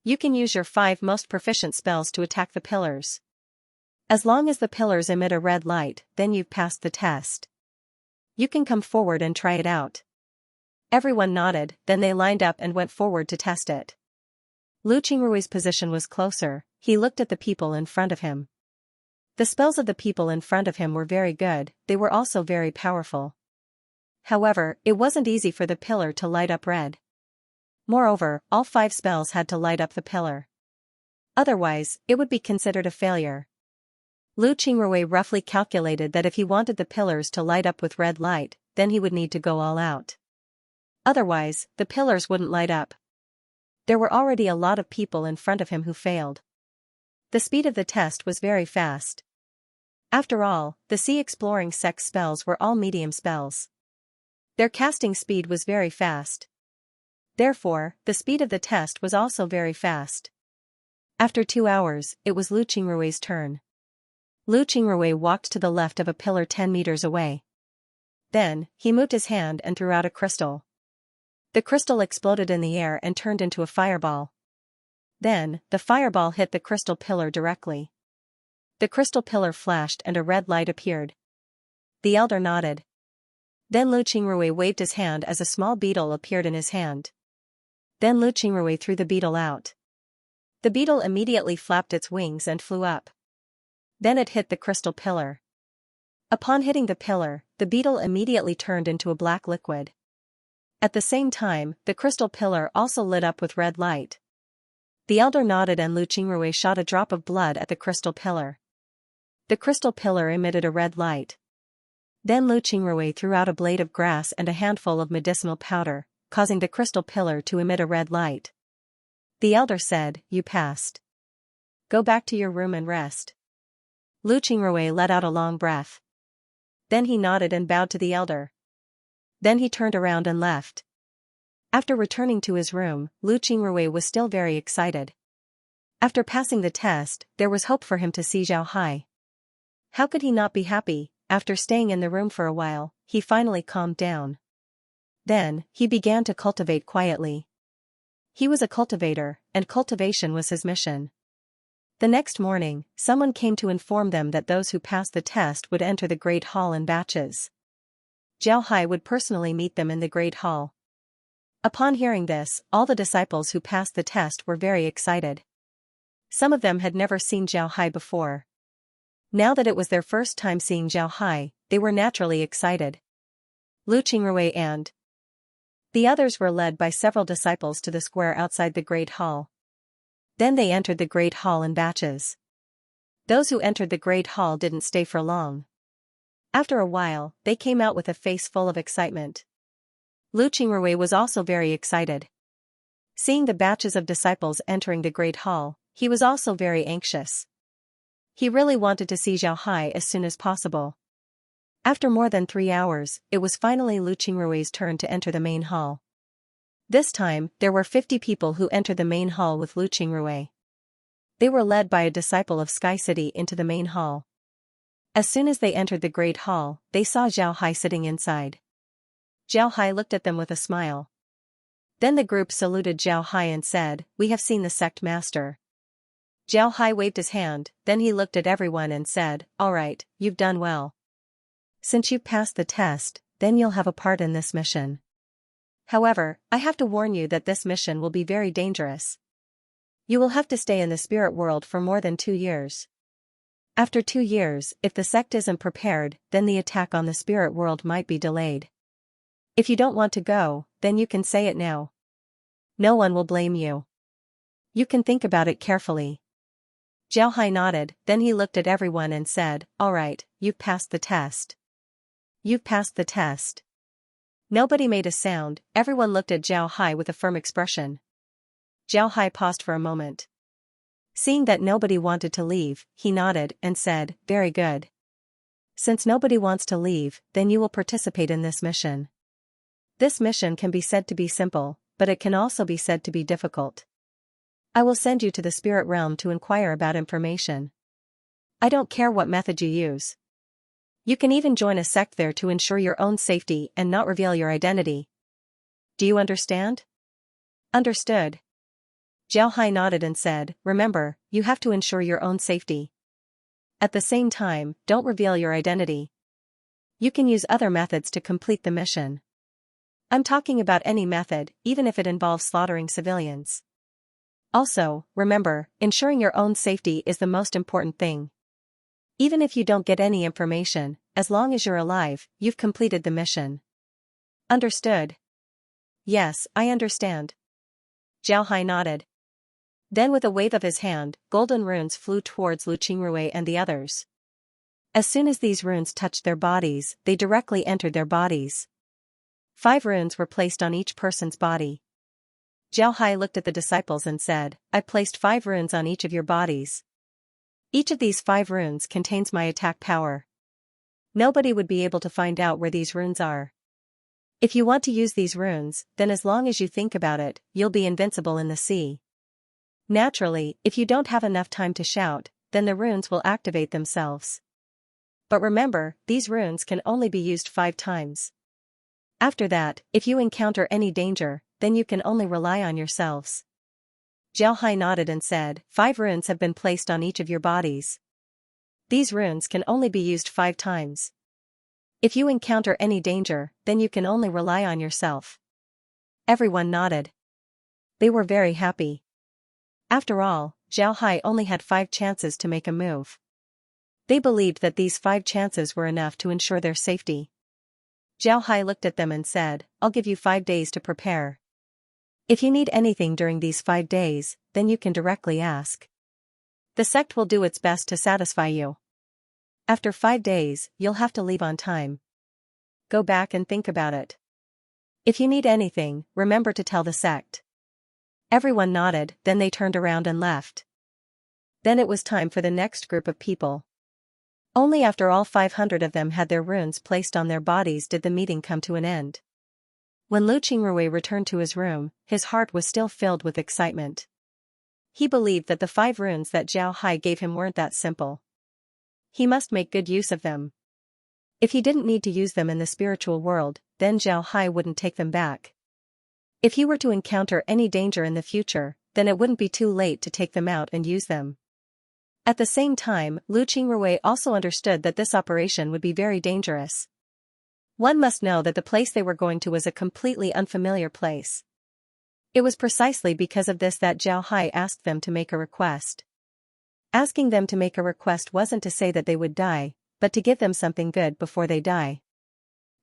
You can use your 5 most proficient spells to attack the pillars. As long as the pillars emit a red light, then you've passed the test. You can come forward and try it out." Everyone nodded, then they lined up and went forward to test it. Lu Qingrui's position was closer, he looked at the people in front of him. The spells of the people in front of him were very good, they were also very powerful. However, it wasn't easy for the pillar to light up red. Moreover, all 5 spells had to light up the pillar. Otherwise, it would be considered a failure. Lu Qingrui roughly calculated that if he wanted the pillars to light up with red light, then he would need to go all out. Otherwise, the pillars wouldn't light up. There were already a lot of people in front of him who failed. The speed of the test was very fast. After all, the Sea Exploring Sect's spells were all medium spells. Their casting speed was very fast. Therefore, the speed of the test was also very fast. After 2 hours, it was Lu Qingrui's turn. Lu Qingrui walked to the left of a pillar 10 meters away. Then, he moved his hand and threw out a crystal. The crystal exploded in the air and turned into a fireball. Then, the fireball hit the crystal pillar directly. The crystal pillar flashed and a red light appeared. The elder nodded. Then Lu Qingrui waved his hand as a small beetle appeared in his hand. Then Lu Qingrui threw the beetle out. The beetle immediately flapped its wings and flew up. Then it hit the crystal pillar. Upon hitting the pillar, the beetle immediately turned into a black liquid. At the same time, the crystal pillar also lit up with red light. The elder nodded and Lu Qingrui shot a drop of blood at the crystal pillar. The crystal pillar emitted a red light. Then Lu Qingrui threw out a blade of grass and a handful of medicinal powder, causing the crystal pillar to emit a red light. The elder said, "You passed. Go back to your room and rest." Lu Qingrui let out a long breath. Then he nodded and bowed to the elder. Then he turned around and left. After returning to his room, Lu Qingrui was still very excited. After passing the test, there was hope for him to see Zhao Hai. How could he not be happy? After staying in the room for a while, he finally calmed down. Then, he began to cultivate quietly. He was a cultivator, and cultivation was his mission. The next morning, someone came to inform them that those who passed the test would enter the Great Hall in batches. Zhao Hai would personally meet them in the Great Hall. Upon hearing this, all the disciples who passed the test were very excited. Some of them had never seen Zhao Hai before. Now that it was their first time seeing Zhao Hai, they were naturally excited. Lu Qingrui and the others were led by several disciples to the square outside the Great Hall. Then they entered the Great Hall in batches. Those who entered the Great Hall didn't stay for long. After a while, they came out with a face full of excitement. Lu Qingrui was also very excited. Seeing the batches of disciples entering the Great Hall, he was also very anxious. He really wanted to see Zhao Hai as soon as possible. After more than 3 hours, it was finally Lu Qingrui's turn to enter the main hall. This time, there were 50 people who entered the main hall with Lu Qingrui. They were led by a disciple of Sky City into the main hall. As soon as they entered the Great Hall, they saw Zhao Hai sitting inside. Zhao Hai looked at them with a smile. Then the group saluted Zhao Hai and said, "We have seen the sect master." Zhao Hai waved his hand, then he looked at everyone and said, "All right, you've done well. Since you've passed the test, then you'll have a part in this mission. However, I have to warn you that this mission will be very dangerous. You will have to stay in the spirit world for more than 2 years. After 2 years, if the sect isn't prepared, then the attack on the spirit world might be delayed. If you don't want to go, then you can say it now. No one will blame you. You can think about it carefully." Zhao Hai nodded, then he looked at everyone and said, "All right, you've passed the test. You've passed the test." Nobody made a sound, everyone looked at Zhao Hai with a firm expression. Zhao Hai paused for a moment. Seeing that nobody wanted to leave, he nodded and said, "Very good. Since nobody wants to leave, then you will participate in this mission. This mission can be said to be simple, but it can also be said to be difficult. I will send you to the spirit realm to inquire about information. I don't care what method you use. You can even join a sect there to ensure your own safety and not reveal your identity. Do you understand?" "Understood." Zhao Hai nodded and said, "Remember, you have to ensure your own safety. At the same time, don't reveal your identity. You can use other methods to complete the mission. I'm talking about any method, even if it involves slaughtering civilians. Also, remember, ensuring your own safety is the most important thing. Even if you don't get any information, as long as you're alive, you've completed the mission." "Understood." "Yes, I understand." Zhao Hai nodded. Then with a wave of his hand, golden runes flew towards Lu Qingrui and the others. As soon as these runes touched their bodies, they directly entered their bodies. 5 runes were placed on each person's body. Zhao Hai looked at the disciples and said, "I placed 5 runes on each of your bodies. Each of these 5 runes contains my attack power. Nobody would be able to find out where these runes are. If you want to use these runes, then as long as you think about it, you'll be invincible in the sea. Naturally, if you don't have enough time to shout, then the runes will activate themselves. But remember, these runes can only be used 5 times. After that, if you encounter any danger, then you can only rely on yourselves." Zhao Hai nodded and said, 5 runes have been placed on each of your bodies. These runes can only be used 5 times. If you encounter any danger, then you can only rely on yourself." Everyone nodded. They were very happy. After all, Zhao Hai only had 5 chances to make a move. They believed that these 5 chances were enough to ensure their safety. Zhao Hai looked at them and said, "I'll give you 5 days to prepare. If you need anything during these 5 days, then you can directly ask. The sect will do its best to satisfy you. After 5 days, you'll have to leave on time. Go back and think about it. If you need anything, remember to tell the sect." Everyone nodded, then they turned around and left. Then it was time for the next group of people. Only after all 500 of them had their runes placed on their bodies did the meeting come to an end. When Lu Qingrui returned to his room, his heart was still filled with excitement. He believed that the 5 runes that Zhao Hai gave him weren't that simple. He must make good use of them. If he didn't need to use them in the spiritual world, then Zhao Hai wouldn't take them back. If he were to encounter any danger in the future, then it wouldn't be too late to take them out and use them. At the same time, Lu Qingrui also understood that this operation would be very dangerous. One must know that the place they were going to was a completely unfamiliar place. It was precisely because of this that Zhao Hai asked them to make a request. Asking them to make a request wasn't to say that they would die, but to give them something good before they die.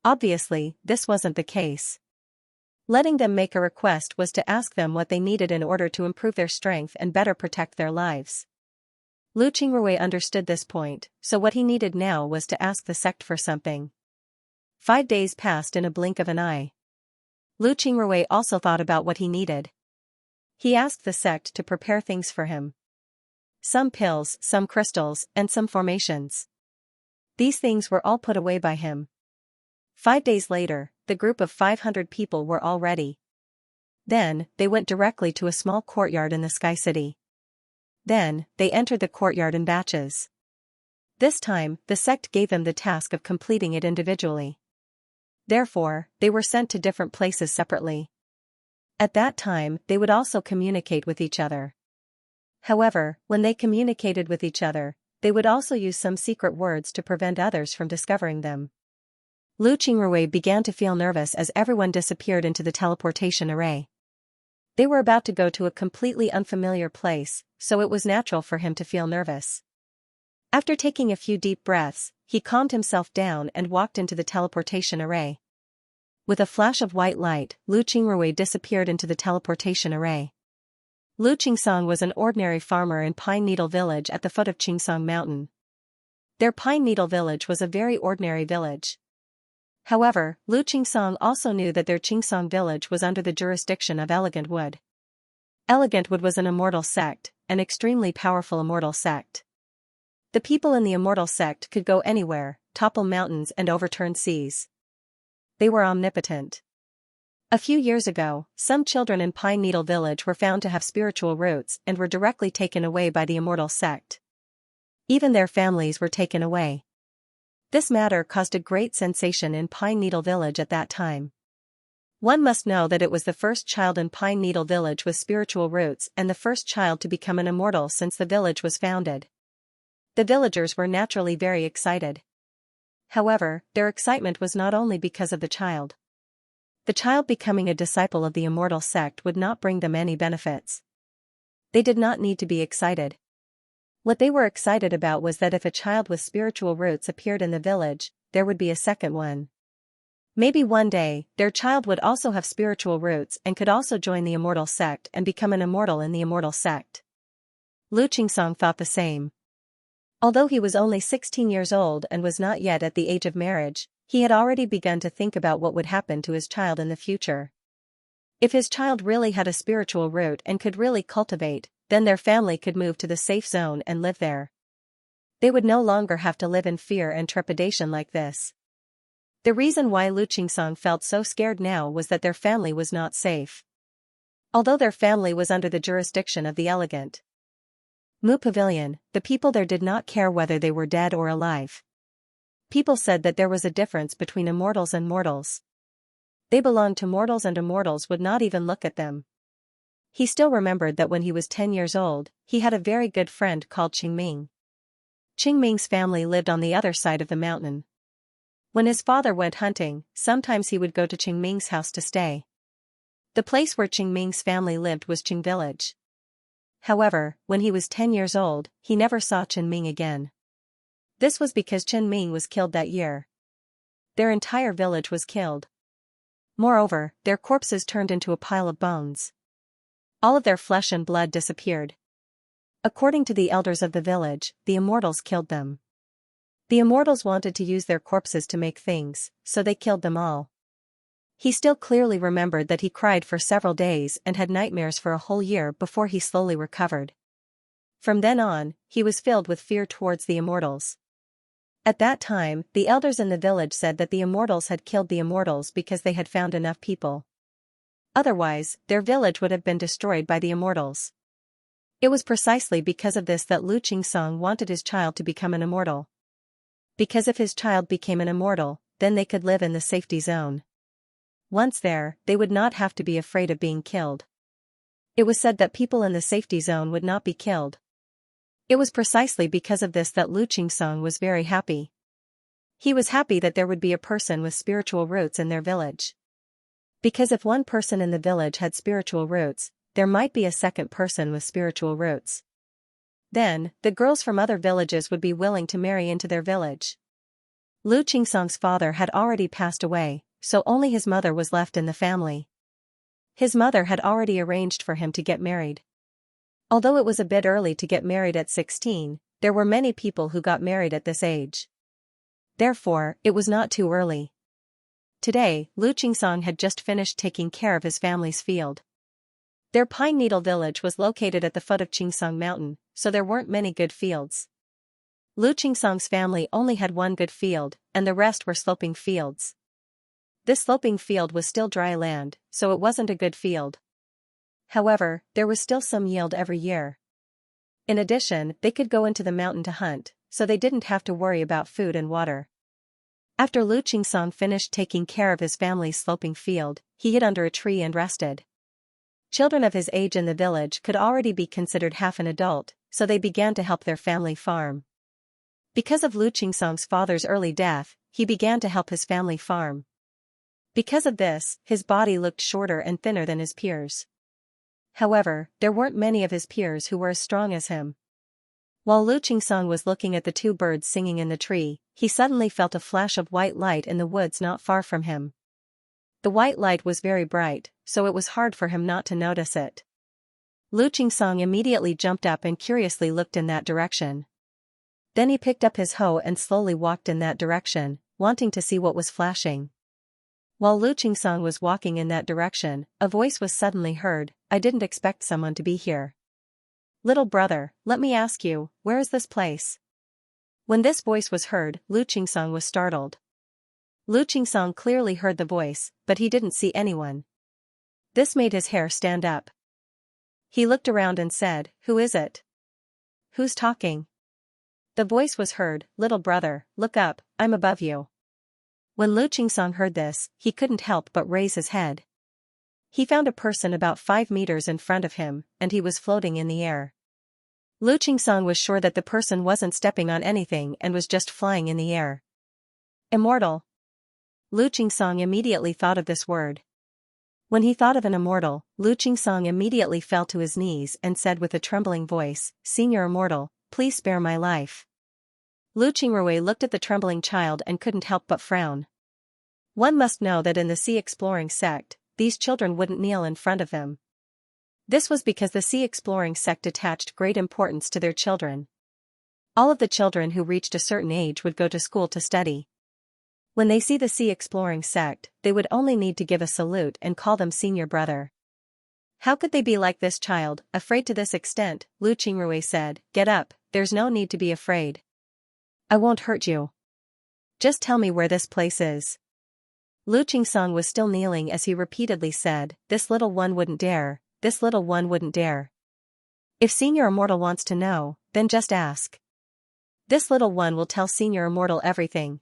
Obviously, this wasn't the case. Letting them make a request was to ask them what they needed in order to improve their strength and better protect their lives. Lu Qingrui understood this point, so what he needed now was to ask the sect for something. 5 days passed in a blink of an eye. Lu Qingrui also thought about what he needed. He asked the sect to prepare things for him. Some pills, some crystals, and some formations. These things were all put away by him. 5 days later, the group of 500 people were all ready. Then, they went directly to a small courtyard in the Sky City. Then, they entered the courtyard in batches. This time, the sect gave them the task of completing it individually. Therefore, they were sent to different places separately. At that time, they would also communicate with each other. However, when they communicated with each other, they would also use some secret words to prevent others from discovering them. Lu Qingrui began to feel nervous as everyone disappeared into the teleportation array. They were about to go to a completely unfamiliar place, so it was natural for him to feel nervous. After taking a few deep breaths, he calmed himself down and walked into the teleportation array. With a flash of white light, Lu Qingrui disappeared into the teleportation array. Lu Qingsong was an ordinary farmer in Pine Needle Village at the foot of Qingsong Mountain. Their Pine Needle Village was a very ordinary village. However, Lu Qingsong also knew that their Qingsong village was under the jurisdiction of Elegant Wood. Elegant Wood was an immortal sect, an extremely powerful immortal sect. The people in the immortal sect could go anywhere, topple mountains and overturn seas. They were omnipotent. A few years ago, some children in Pine Needle Village were found to have spiritual roots and were directly taken away by the immortal sect. Even their families were taken away. This matter caused a great sensation in Pine Needle Village at that time. One must know that it was the first child in Pine Needle Village with spiritual roots and the first child to become an immortal since the village was founded. The villagers were naturally very excited. However, their excitement was not only because of the child. The child becoming a disciple of the immortal sect would not bring them any benefits. They did not need to be excited. What they were excited about was that if a child with spiritual roots appeared in the village, there would be a second one. Maybe one day, their child would also have spiritual roots and could also join the immortal sect and become an immortal in the immortal sect. Lu Qingsong thought the same. Although he was only 16 years old and was not yet at the age of marriage, he had already begun to think about what would happen to his child in the future. If his child really had a spiritual root and could really cultivate, then their family could move to the safe zone and live there. They would no longer have to live in fear and trepidation like this. The reason why Lu Qingsong felt so scared now was that their family was not safe. Although their family was under the jurisdiction of the Elegant Mu Pavilion, the people there did not care whether they were dead or alive. People said that there was a difference between immortals and mortals. They belonged to mortals and immortals would not even look at them. He still remembered that when he was 10 years old, he had a very good friend called Qingming. Qingming's family lived on the other side of the mountain. When his father went hunting, sometimes he would go to Qingming's house to stay. The place where Qingming's family lived was Qing Village. However, when he was 10 years old, he never saw Qingming again. This was because Qingming was killed that year. Their entire village was killed. Moreover, their corpses turned into a pile of bones. All of their flesh and blood disappeared. According to the elders of the village, the immortals killed them. The immortals wanted to use their corpses to make things, so they killed them all. He still clearly remembered that he cried for several days and had nightmares for a whole year before he slowly recovered. From then on, he was filled with fear towards the immortals. At that time, the elders in the village said that the immortals had killed the immortals because they had found enough people. Otherwise, their village would have been destroyed by the immortals. It was precisely because of this that Lu Qingsong wanted his child to become an immortal. Because if his child became an immortal, then they could live in the safety zone. Once there, they would not have to be afraid of being killed. It was said that people in the safety zone would not be killed. It was precisely because of this that Lu Qingsong was very happy. He was happy that there would be a person with spiritual roots in their village. Because if one person in the village had spiritual roots, there might be a second person with spiritual roots. Then, the girls from other villages would be willing to marry into their village. Lu Qingsong's father had already passed away, so only his mother was left in the family. His mother had already arranged for him to get married. Although it was a bit early to get married at 16, there were many people who got married at this age. Therefore, it was not too early. Today, Lu Qingsong had just finished taking care of his family's field. Their Pine Needle Village was located at the foot of Qingsong Mountain, so there weren't many good fields. Lu Qingsong's family only had one good field, and the rest were sloping fields. This sloping field was still dry land, so it wasn't a good field. However, there was still some yield every year. In addition, they could go into the mountain to hunt, so they didn't have to worry about food and water. After Lu Qingsong finished taking care of his family's sloping field, he hid under a tree and rested. Children of his age in the village could already be considered half an adult, so they began to help their family farm. Because of Lu Qingsong's father's early death, he began to help his family farm. Because of this, his body looked shorter and thinner than his peers. However, there weren't many of his peers who were as strong as him. While Lu Qingsong was looking at the two birds singing in the tree, he suddenly felt a flash of white light in the woods not far from him. The white light was very bright, so it was hard for him not to notice it. Lu Qingsong immediately jumped up and curiously looked in that direction. Then he picked up his hoe and slowly walked in that direction, wanting to see what was flashing. While Lu Qingsong was walking in that direction, a voice was suddenly heard. "I didn't expect someone to be here. Little brother, let me ask you, where is this place?" When this voice was heard, Lu Qingsong was startled. Lu Qingsong clearly heard the voice, but he didn't see anyone. This made his hair stand up. He looked around and said, "Who is it? Who's talking?" The voice was heard, "Little brother, look up, I'm above you." When Lu Qingsong heard this, he couldn't help but raise his head. He found a person about 5 meters in front of him, and he was floating in the air. Lu Qingsong was sure that the person wasn't stepping on anything and was just flying in the air. Immortal. Lu Qingsong immediately thought of this word. When he thought of an immortal, Lu Qingsong immediately fell to his knees and said with a trembling voice, "Senior Immortal, please spare my life." Lu Qingrui looked at the trembling child and couldn't help but frown. One must know that in the Sea Exploring sect, these children wouldn't kneel in front of them. This was because the Sea Exploring sect attached great importance to their children. All of the children who reached a certain age would go to school to study. When they see the Sea Exploring sect, they would only need to give a salute and call them senior brother. How could they be like this child, afraid to this extent? Lu Qingrui said, "Get up, there's no need to be afraid. I won't hurt you. Just tell me where this place is." Lu Qingsong was still kneeling as he repeatedly said, "This little one wouldn't dare, this little one wouldn't dare. If Senior Immortal wants to know, then just ask. This little one will tell Senior Immortal everything."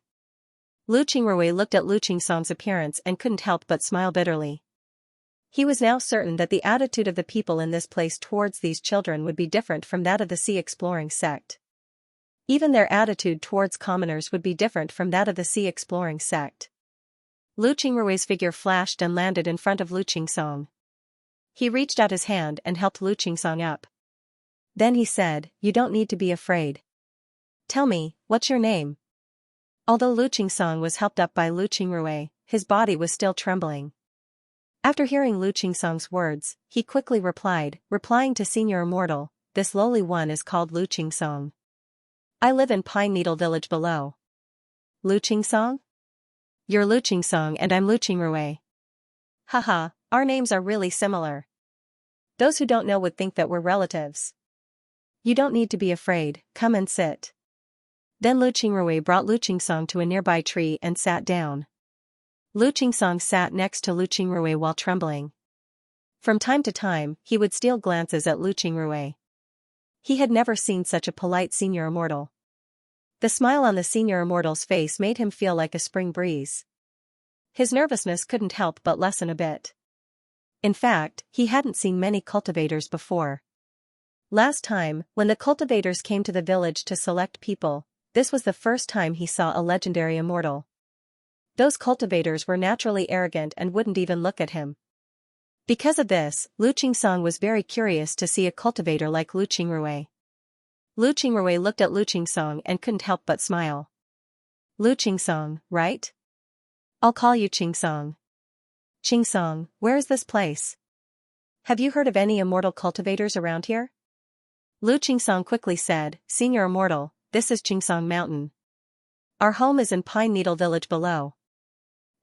Lu Qingrui looked at Lu Qingsong's appearance and couldn't help but smile bitterly. He was now certain that the attitude of the people in this place towards these children would be different from that of the Sea Exploring sect. Even their attitude towards commoners would be different from that of the Sea Exploring sect. Lu Qingrui's figure flashed and landed in front of Lu Qingsong. He reached out his hand and helped Lu Qingsong up. Then he said, "You don't need to be afraid. Tell me, what's your name?" Although Lu Qingsong was helped up by Lu Qingrui, his body was still trembling. After hearing Lu Qingsong's words, he quickly replying to Senior Immortal, "This lowly one is called Lu Qingsong. I live in Pine Needle Village below." "Lu Qingsong? You're Lu Qingsong and I'm Lu Qingrui. Haha, our names are really similar. Those who don't know would think that we're relatives. You don't need to be afraid, come and sit." Then Lu Qingrui brought Lu Qingsong to a nearby tree and sat down. Lu Qingsong sat next to Lu Qingrui while trembling. From time to time, he would steal glances at Lu Qingrui. He had never seen such a polite Senior Immortal. The smile on the Senior Immortal's face made him feel like a spring breeze. His nervousness couldn't help but lessen a bit. In fact, he hadn't seen many cultivators before. Last time, when the cultivators came to the village to select people, this was the first time he saw a legendary immortal. Those cultivators were naturally arrogant and wouldn't even look at him. Because of this, Lu Qingsong was very curious to see a cultivator like Lu Qingrui. Lu Qingrui looked at Lu Qingsong and couldn't help but smile. "Lu Qingsong, right? I'll call you Qingsong. Qingsong, where is this place? Have you heard of any immortal cultivators around here?" Lu Qingsong quickly said, "Senior Immortal, this is Qingsong Mountain. Our home is in Pine Needle Village below.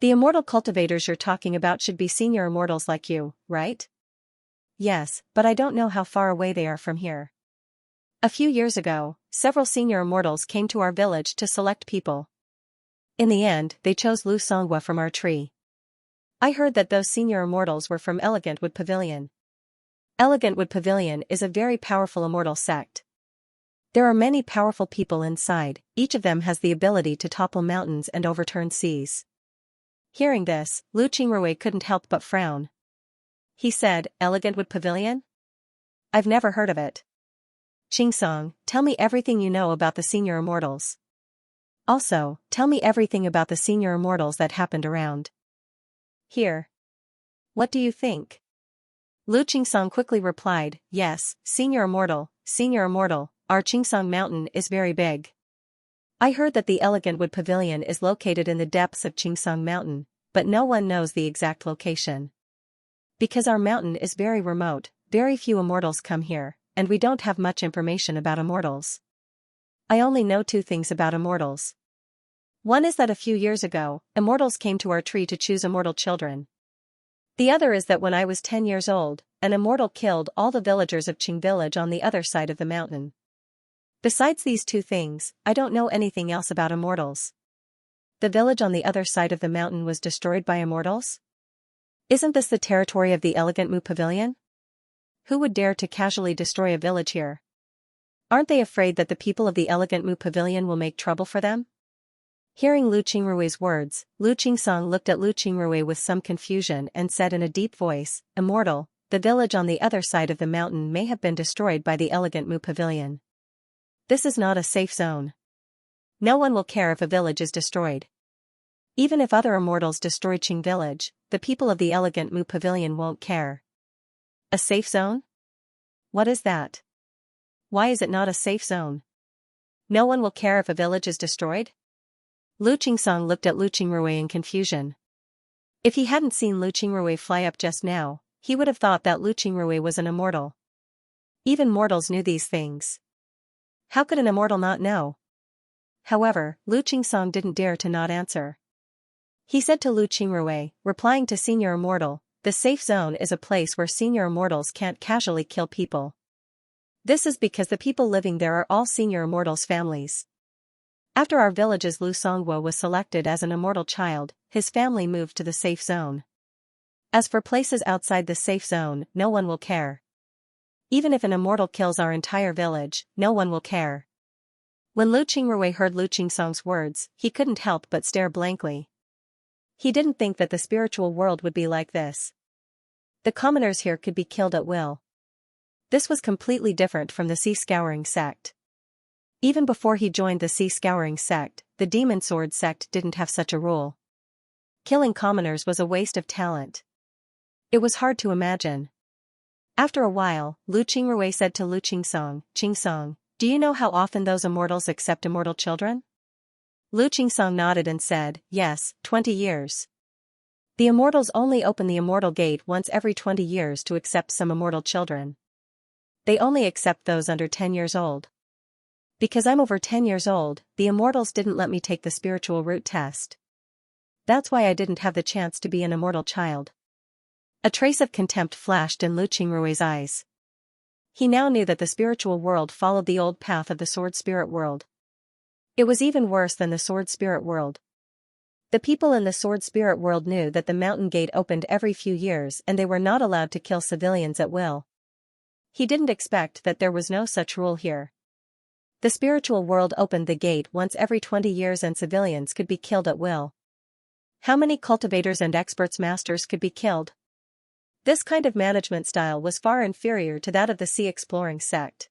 The immortal cultivators you're talking about should be senior immortals like you, right?" "Yes, but I don't know how far away they are from here. A few years ago, several senior immortals came to our village to select people. In the end, they chose Lu Songhua from our tree. I heard that those senior immortals were from Elegant Wood Pavilion. Elegant Wood Pavilion is a very powerful immortal sect. There are many powerful people inside, each of them has the ability to topple mountains and overturn seas." Hearing this, Lu Qingrui couldn't help but frown. He said, Elegant Wood Pavilion? I've never heard of it. Xianxia, tell me everything you know about the senior immortals. Also, tell me everything about the senior immortals that happened around here. What do you think? Lu Qingsong quickly replied, yes, senior immortal, our Qingsong mountain is very big. I heard that the Elegant Wood Pavilion is located in the depths of Qingsong Mountain, but no one knows the exact location. Because our mountain is very remote, very few immortals come here, and we don't have much information about immortals. I only know two things about immortals. One is that a few years ago, immortals came to our tree to choose immortal children. The other is that when I was 10 years old, an immortal killed all the villagers of Qing village on the other side of the mountain. Besides these two things, I don't know anything else about immortals. The village on the other side of the mountain was destroyed by immortals? Isn't this the territory of the Elegant Mu Pavilion? Who would dare to casually destroy a village here? Aren't they afraid that the people of the Elegant Mu Pavilion will make trouble for them? Hearing Lu Qingrui's words, Lu Qingsong looked at Lu Qingrui with some confusion and said in a deep voice, Immortal, the village on the other side of the mountain may have been destroyed by the Elegant Mu Pavilion. This is not a safe zone. No one will care if a village is destroyed. Even if other immortals destroy Qing village, the people of the Elegant Mu Pavilion won't care. A safe zone? What is that? Why is it not a safe zone? No one will care if a village is destroyed? Lu Qingsong looked at Lu Qingrui in confusion. If he hadn't seen Lu Qingrui fly up just now, he would have thought that Lu Qingrui was an immortal. Even mortals knew these things. How could an immortal not know? However, Lu Qingsong didn't dare to not answer. He said to Lu Qingrui, replying to Senior Immortal, the safe zone is a place where senior immortals can't casually kill people. This is because the people living there are all senior immortals' families. After our village's Lu Songguo was selected as an immortal child, his family moved to the safe zone. As for places outside the safe zone, no one will care. Even if an immortal kills our entire village, no one will care. When Lu Qingrui heard Lu Qingsong's words, he couldn't help but stare blankly. He didn't think that the spiritual world would be like this. The commoners here could be killed at will. This was completely different from the Sea Scouring sect. Even before he joined the Sea Scouring sect, the Demon Sword sect didn't have such a rule. Killing commoners was a waste of talent. It was hard to imagine. After a while, Lu Qingrui said to Lu Qingsong, Qingsong, do you know how often those immortals accept immortal children? Lu Qingsong nodded and said, yes, 20 years. The immortals only open the immortal gate once every 20 years to accept some immortal children. They only accept those under 10 years old. Because I'm over 10 years old, the immortals didn't let me take the spiritual root test. That's why I didn't have the chance to be an immortal child. A trace of contempt flashed in Lu Qingrui's eyes. He now knew that the spiritual world followed the old path of the sword spirit world. It was even worse than the sword spirit world. The people in the sword spirit world knew that the mountain gate opened every few years and they were not allowed to kill civilians at will. He didn't expect that there was no such rule here. The spiritual world opened the gate once every 20 years and civilians could be killed at will. How many cultivators and experts masters could be killed? This kind of management style was far inferior to that of the Sea Exploring sect.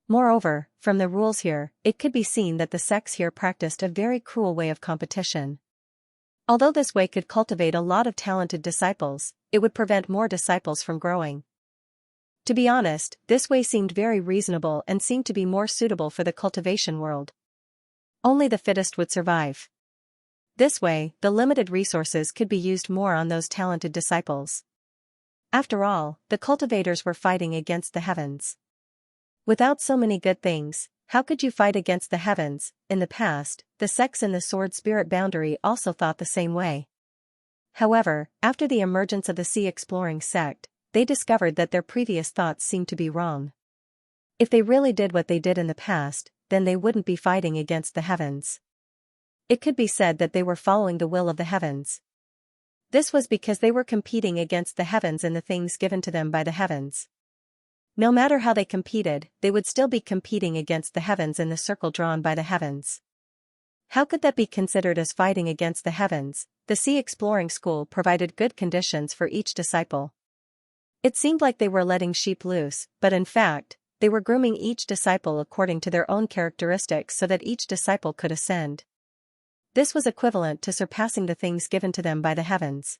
Moreover, from the rules here, it could be seen that the sects here practiced a very cruel way of competition. Although this way could cultivate a lot of talented disciples, it would prevent more disciples from growing. To be honest, this way seemed very reasonable and seemed to be more suitable for the cultivation world. Only the fittest would survive. This way, the limited resources could be used more on those talented disciples. After all, the cultivators were fighting against the heavens. Without so many good things, how could you fight against the heavens? In the past, the sects in the sword spirit boundary also thought the same way. However, after the emergence of the Sea Exploring sect, they discovered that their previous thoughts seemed to be wrong. If they really did what they did in the past, then they wouldn't be fighting against the heavens. It could be said that they were following the will of the heavens. This was because they were competing against the heavens in the things given to them by the heavens. No matter how they competed, they would still be competing against the heavens in the circle drawn by the heavens. How could that be considered as fighting against the heavens? The Sea Exploring School provided good conditions for each disciple. It seemed like they were letting sheep loose, but in fact, they were grooming each disciple according to their own characteristics so that each disciple could ascend. This was equivalent to surpassing the things given to them by the heavens.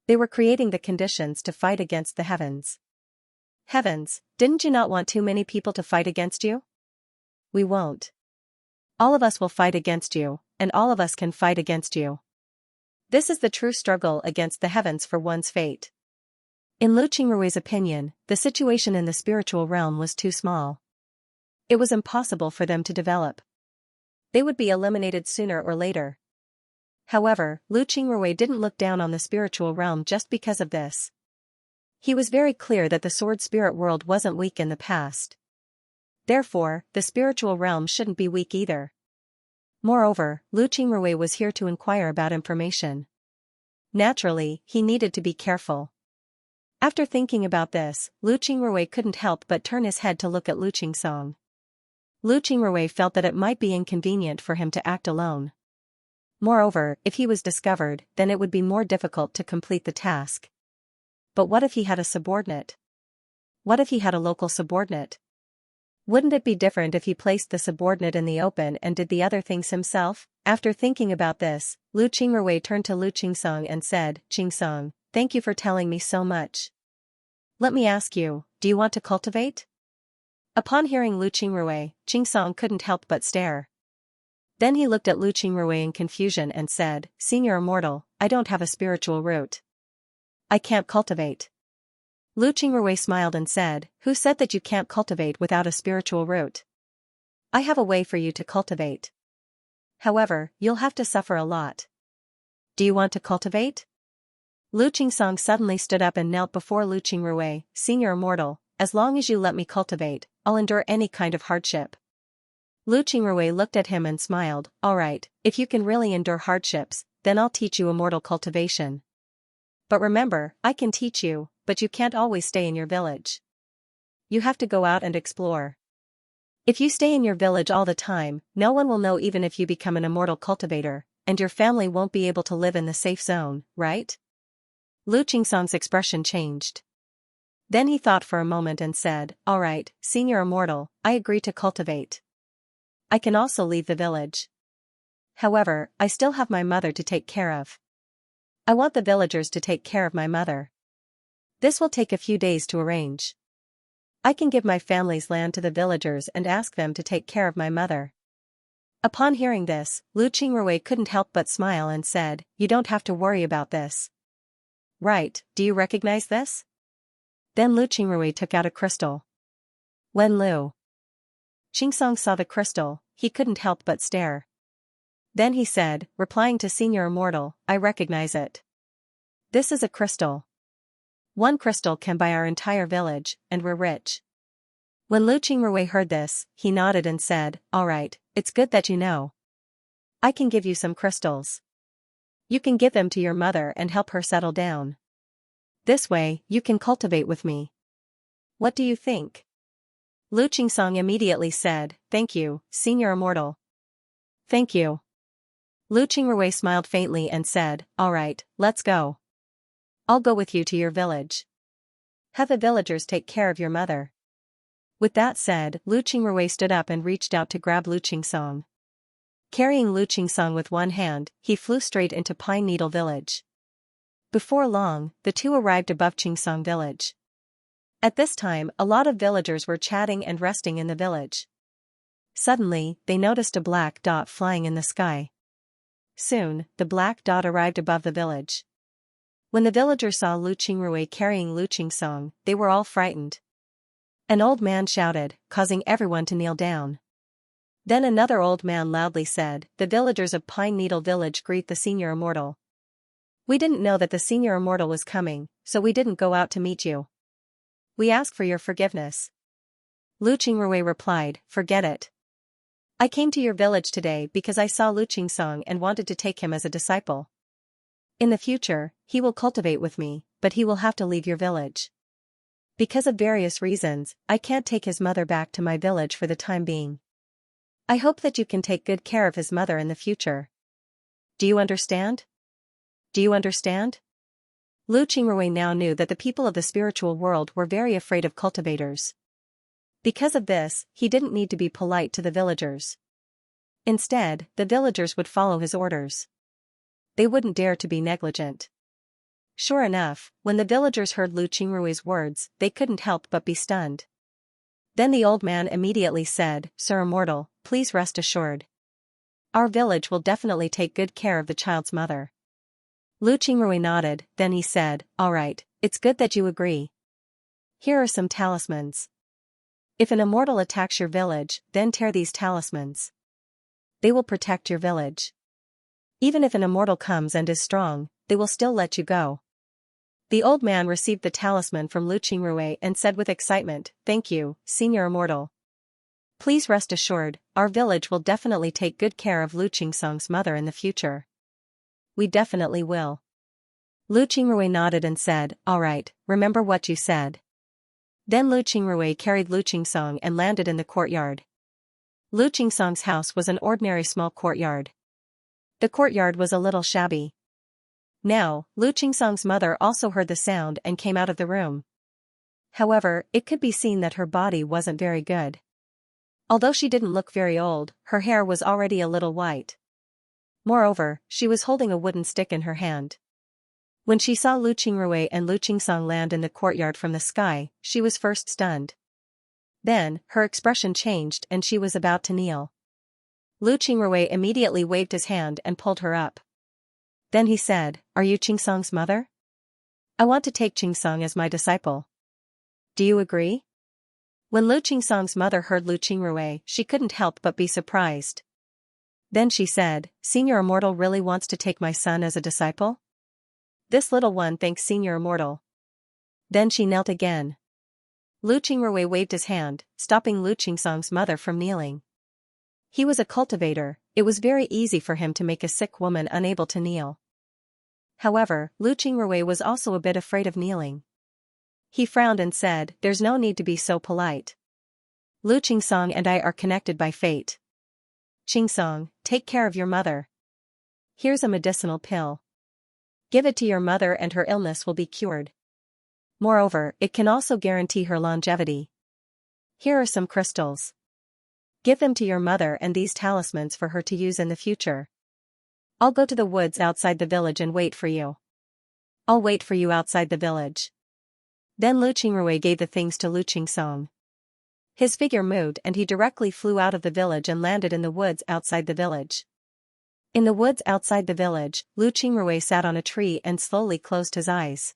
They were creating the conditions to fight against the heavens. Heavens, didn't you not want too many people to fight against you? We won't. All of us will fight against you, and all of us can fight against you. This is the true struggle against the heavens for one's fate. In Lu Qingrui's opinion, the situation in the spiritual realm was too small. It was impossible for them to develop. They would be eliminated sooner or later. However, Lu Qingrui didn't look down on the spiritual realm just because of this. He was very clear that the sword spirit world wasn't weak in the past. Therefore, the spiritual realm shouldn't be weak either. Moreover, Lu Qingrui was here to inquire about information. Naturally, he needed to be careful. After thinking about this, Lu Qingrui couldn't help but turn his head to look at Lu Qingsong. Lu Qingrui felt that it might be inconvenient for him to act alone. Moreover, if he was discovered, then it would be more difficult to complete the task. But what if he had a subordinate? What if he had a local subordinate? Wouldn't it be different if he placed the subordinate in the open and did the other things himself? After thinking about this, Lu Qingrui turned to Lu Qingsong and said, "Qingsong, thank you for telling me so much. Let me ask you, do you want to cultivate?" Upon hearing Lu Qingrui, Qingsong couldn't help but stare. Then he looked at Lu Qingrui in confusion and said, "Senior Immortal, I don't have a spiritual root. I can't cultivate." Lu Qingrui smiled and said, "Who said that you can't cultivate without a spiritual root? I have a way for you to cultivate. However, you'll have to suffer a lot. Do you want to cultivate?" Lu Qingsong suddenly stood up and knelt before Lu Qingrui. "Senior Immortal, as long as you let me cultivate, I'll endure any kind of hardship." Lu Qingrui looked at him and smiled. "All right, if you can really endure hardships, then I'll teach you immortal cultivation. But remember, I can teach you, but you can't always stay in your village. You have to go out and explore. If you stay in your village all the time, no one will know even if you become an immortal cultivator, and your family won't be able to live in the safe zone, right?" Lu Qingsong's expression changed. Then he thought for a moment and said, "All right, Senior Immortal, I agree to cultivate. I can also leave the village. However, I still have my mother to take care of. I want the villagers to take care of my mother. This will take a few days to arrange. I can give my family's land to the villagers and ask them to take care of my mother." Upon hearing this, Lu Qingrui couldn't help but smile and said, "You don't have to worry about this. Right, do you recognize this?" Then Lu Qingrui took out a crystal. When Lu Qingsong saw the crystal, he couldn't help but stare. Then he said, replying to Senior Immortal, "I recognize it. This is a crystal. One crystal can buy our entire village, and we're rich." When Lu Qingrui heard this, he nodded and said, "All right, it's good that you know. I can give you some crystals. You can give them to your mother and help her settle down. This way, you can cultivate with me. What do you think?" Lu Qingsong immediately said, "Thank you, Senior Immortal. Thank you." Lu Qingrui smiled faintly and said, "All right, let's go. I'll go with you to your village. Have the villagers take care of your mother." With that said, Lu Qingrui stood up and reached out to grab Lu Qingsong. Carrying Lu Qingsong with one hand, he flew straight into Pine Needle Village. Before long, the two arrived above Qingsong Village. At this time, a lot of villagers were chatting and resting in the village. Suddenly, they noticed a black dot flying in the sky. Soon, the black dot arrived above the village. When the villagers saw Lu Qingrui carrying Lu Qingsong, they were all frightened. An old man shouted, causing everyone to kneel down. Then another old man loudly said, "The villagers of Pine Needle Village greet the Senior Immortal. We didn't know that the Senior Immortal was coming, so we didn't go out to meet you. We ask for your forgiveness." Lu Qingrui replied, "Forget it. I came to your village today because I saw Lu Qingsong and wanted to take him as a disciple. In the future, he will cultivate with me, but he will have to leave your village. Because of various reasons, I can't take his mother back to my village for the time being. I hope that you can take good care of his mother in the future. Do you understand? Do you understand?" Lu Qingrui now knew that the people of the spiritual world were very afraid of cultivators. Because of this, he didn't need to be polite to the villagers. Instead, the villagers would follow his orders. They wouldn't dare to be negligent. Sure enough, when the villagers heard Lu Qingrui's words, they couldn't help but be stunned. Then the old man immediately said, "Sir Immortal, please rest assured. Our village will definitely take good care of the child's mother." Lu Qingrui nodded, then he said, "All right, it's good that you agree. Here are some talismans. If an immortal attacks your village, then tear these talismans. They will protect your village. Even if an immortal comes and is strong, they will still let you go." The old man received the talisman from Lu Qingrui and said with excitement, "Thank you, Senior Immortal. Please rest assured, our village will definitely take good care of Lu Qingsong's mother in the future." "We definitely will." Lu Qingrui nodded and said, "All right, remember what you said." Then Lu Qingrui carried Lu Qingsong and landed in the courtyard. Lu Qingsong's house was an ordinary small courtyard. The courtyard was a little shabby. Now, Lu Qingsong's mother also heard the sound and came out of the room. However, it could be seen that her body wasn't very good. Although she didn't look very old, her hair was already a little white. Moreover, she was holding a wooden stick in her hand. When she saw Lu Qingrui and Lu Qingsong land in the courtyard from the sky, she was first stunned. Then, her expression changed and she was about to kneel. Lu Qingrui immediately waved his hand and pulled her up. Then he said, "Are you Qingsong's mother? I want to take Qingsong as my disciple. Do you agree?" When Lu Qingsong's mother heard Lu Qingrui, she couldn't help but be surprised. Then she said, "Senior Immortal really wants to take my son as a disciple? This little one thanks Senior Immortal." Then she knelt again. Lu Qingrui waved his hand, stopping Lu Qingsong's mother from kneeling. He was a cultivator, it was very easy for him to make a sick woman unable to kneel. However, Lu Qingrui was also a bit afraid of kneeling. He frowned and said, "There's no need to be so polite. Lu Qingsong and I are connected by fate. Qingsong, take care of your mother. Here's a medicinal pill. Give it to your mother and her illness will be cured. Moreover, it can also guarantee her longevity. Here are some crystals. Give them to your mother and these talismans for her to use in the future. I'll go to the woods outside the village and wait for you. I'll wait for you outside the village." Then Lu Qingrui gave the things to Lu Qingsong. His figure moved and he directly flew out of the village and landed in the woods outside the village. In the woods outside the village, Lu Qingrui sat on a tree and slowly closed his eyes.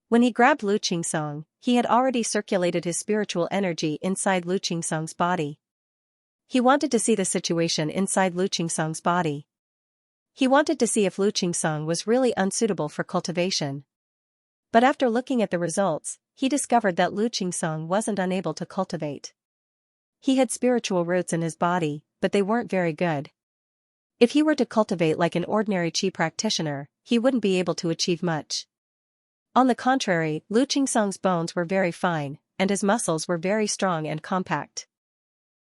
When he grabbed Lu Qingsong, he had already circulated his spiritual energy inside Lu Qingsong's body. He wanted to see the situation inside Lu Qingsong's body. He wanted to see if Lu Qingsong was really unsuitable for cultivation. But after looking at the results, he discovered that Lu Qingsong wasn't unable to cultivate. He had spiritual roots in his body, but they weren't very good. If he were to cultivate like an ordinary Qi practitioner, he wouldn't be able to achieve much. On the contrary, Lu Qingsong's bones were very fine, and his muscles were very strong and compact.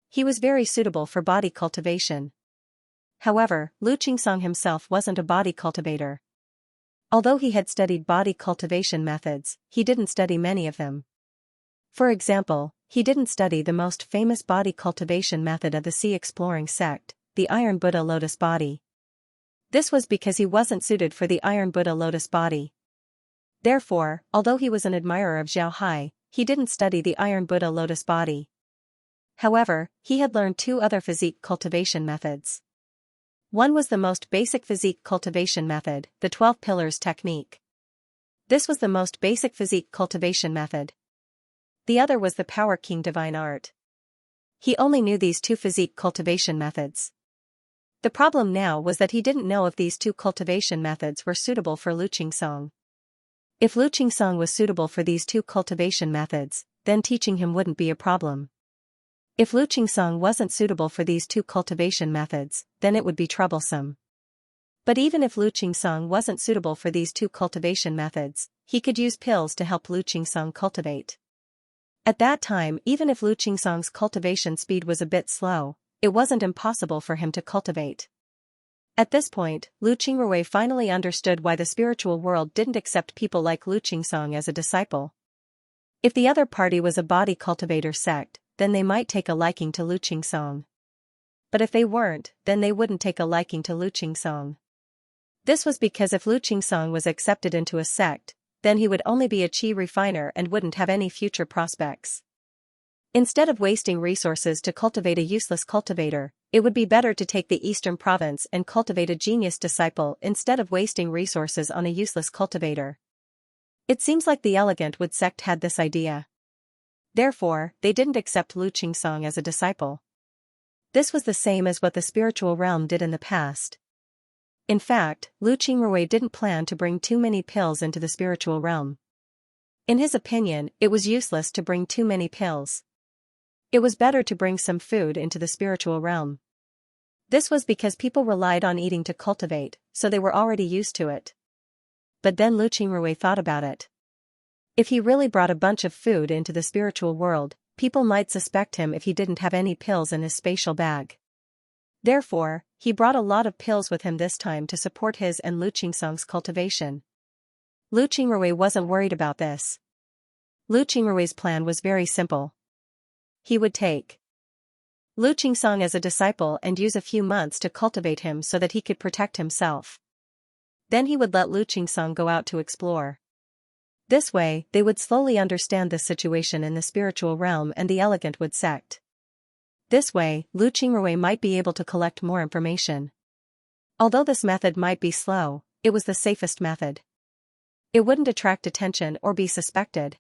He was very suitable for body cultivation. However, Lu Qingsong himself wasn't a body cultivator. Although he had studied body cultivation methods, he didn't study many of them. For example, he didn't study the most famous body cultivation method of the Sea Exploring sect, the Iron Buddha Lotus Body. This was because he wasn't suited for the Iron Buddha Lotus Body. Therefore, although he was an admirer of Xiao Hai, he didn't study the Iron Buddha Lotus Body. However, he had learned two other physique cultivation methods. One was the most basic physique cultivation method, the 12 Pillars technique. This was the most basic physique cultivation method. The other was the Power King Divine Art. He only knew these two physique cultivation methods. The problem now was that he didn't know if these two cultivation methods were suitable for Lu Qingsong. If Lu Qingsong was suitable for these two cultivation methods, then teaching him wouldn't be a problem. If Lu Qingsong wasn't suitable for these two cultivation methods, then it would be troublesome. But even if Lu Qingsong wasn't suitable for these two cultivation methods, he could use pills to help Lu Qingsong cultivate. At that time, even if Lu Qingsong's cultivation speed was a bit slow, it wasn't impossible for him to cultivate. At this point, Lu Qingrui finally understood why the spiritual world didn't accept people like Lu Qingsong as a disciple. If the other party was a body cultivator sect, then they might take a liking to Lu Qingsong. But if they weren't, then they wouldn't take a liking to Lu Qingsong. This was because if Lu Qingsong was accepted into a sect, then he would only be a qi refiner and wouldn't have any future prospects. Instead of wasting resources to cultivate a useless cultivator, it would be better to take the Eastern Province and cultivate a genius disciple instead of wasting resources on a useless cultivator. It seems like the Elegant Wood sect had this idea. Therefore, they didn't accept Lu Qingsong as a disciple. This was the same as what the spiritual realm did in the past. In fact, Lu Qingrui didn't plan to bring too many pills into the spiritual realm. In his opinion, it was useless to bring too many pills. It was better to bring some food into the spiritual realm. This was because people relied on eating to cultivate, so they were already used to it. But then Lu Qingrui thought about it. If he really brought a bunch of food into the spiritual world, people might suspect him if he didn't have any pills in his spatial bag. Therefore, he brought a lot of pills with him this time to support his and Lu Qingsong's cultivation. Lu Qingrui wasn't worried about this. Lu Qingrui's plan was very simple. He would take Lu Qingsong as a disciple and use a few months to cultivate him so that he could protect himself. Then he would let Lu Qingsong go out to explore. This way, they would slowly understand the situation in the spiritual realm and the Elegant Wood sect. This way, Lu Qingrui might be able to collect more information. Although this method might be slow, it was the safest method. It wouldn't attract attention or be suspected.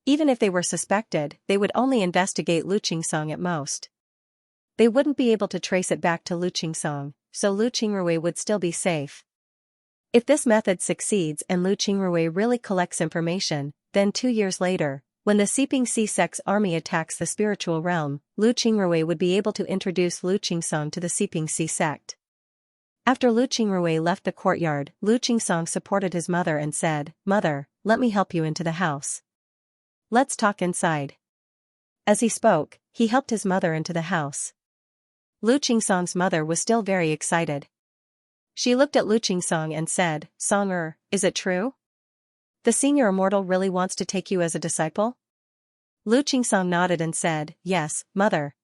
Even if they were suspected, they would only investigate Lu Qingsong at most. They wouldn't be able to trace it back to Lu Qingsong, so Lu Qingrui would still be safe. If this method succeeds and Lu Qingrui really collects information, then 2 years later, when the Seeping Sea sect's army attacks the spiritual realm, Lu Qingrui would be able to introduce Lu Qingsong to the Seeping Sea sect. After Lu Qingrui left the courtyard, Lu Qingsong supported his mother and said, "Mother, let me help you into the house. Let's talk inside." As he spoke, he helped his mother into the house. Lu Qingsong's mother was still very excited. She looked at Lu Qingsong and said, "Song, is it true? The senior immortal really wants to take you as a disciple?" Lu Qingsong nodded and said, "Yes, mother.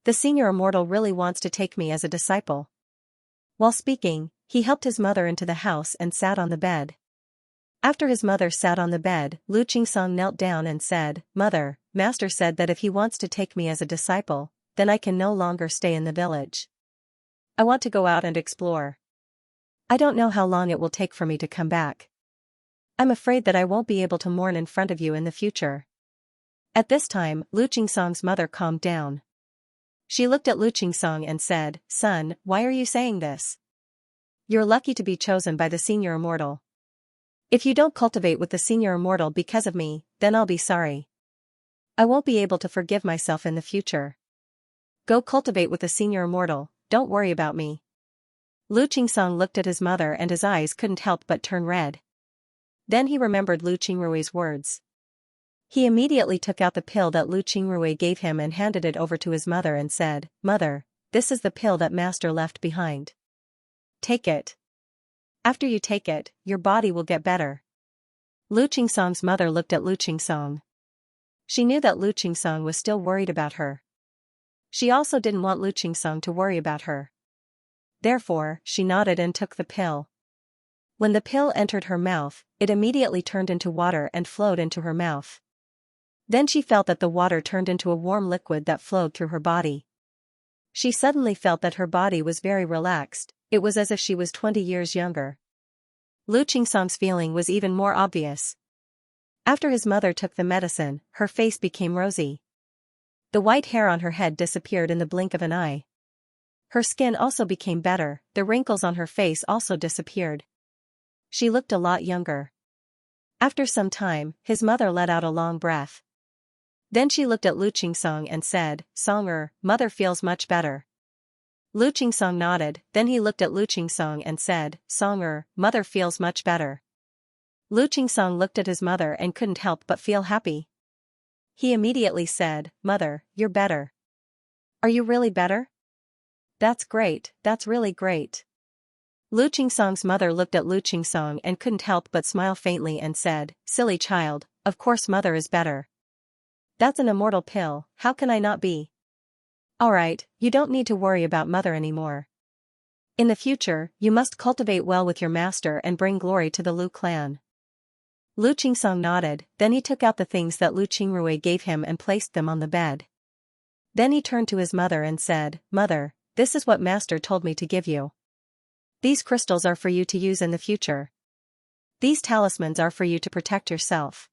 The senior immortal really wants to take me as a disciple." While speaking, he helped his mother into the house and sat on the bed. After his mother sat on the bed, Lu Qingsong knelt down and said, "Mother, Master said that if he wants to take me as a disciple, then I can no longer stay in the village. I want to go out and explore. I don't know how long it will take for me to come back. I'm afraid that I won't be able to mourn in front of you in the future." At this time, Lu Qingsong's mother calmed down. She looked at Lu Qingsong and said, "Son, why are you saying this? You're lucky to be chosen by the senior immortal. If you don't cultivate with the senior immortal because of me, then I'll be sorry. I won't be able to forgive myself in the future. Go cultivate with the senior immortal, don't worry about me." Lu Qingsong looked at his mother and his eyes couldn't help but turn red. Then he remembered Lu Qingrui's words. He immediately took out the pill that Lu Qingrui gave him and handed it over to his mother and said, "Mother, this is the pill that Master left behind. Take it. After you take it, your body will get better." Lu Qingsong's mother looked at Lu Qingsong. She knew that Lu Qingsong was still worried about her. She also didn't want Lu Qingsong to worry about her. Therefore, she nodded and took the pill. When the pill entered her mouth, it immediately turned into water and flowed into her mouth. Then she felt that the water turned into a warm liquid that flowed through her body. She suddenly felt that her body was very relaxed. It was as if she was 20 years younger. Lu Qingsong's feeling was even more obvious. After his mother took the medicine, her face became rosy. The white hair on her head disappeared in the blink of an eye. Her skin also became better, the wrinkles on her face also disappeared. She looked a lot younger. After some time, his mother let out a long breath. Then she looked at Lu Qingsong and said, "Song, mother feels much better." Lu Qingsong nodded, then he looked at Lu Qingsong and said, "Song, mother feels much better." Lu Qingsong looked at his mother and couldn't help but feel happy. He immediately said, "Mother, you're better. Are you really better?" That's great, that's really great. Lu Qingsong's mother looked at Lu Qingsong and couldn't help but smile faintly and said, silly child, of course mother is better. That's an immortal pill, how can I not be? Alright, you don't need to worry about mother anymore. In the future, you must cultivate well with your master and bring glory to the Lu clan. Lu Qingsong nodded, then he took out the things that Lu Qingrui gave him and placed them on the bed. Then he turned to his mother and said, Mother, this is what master told me to give you. These crystals are for you to use in the future. These talismans are for you to protect yourself.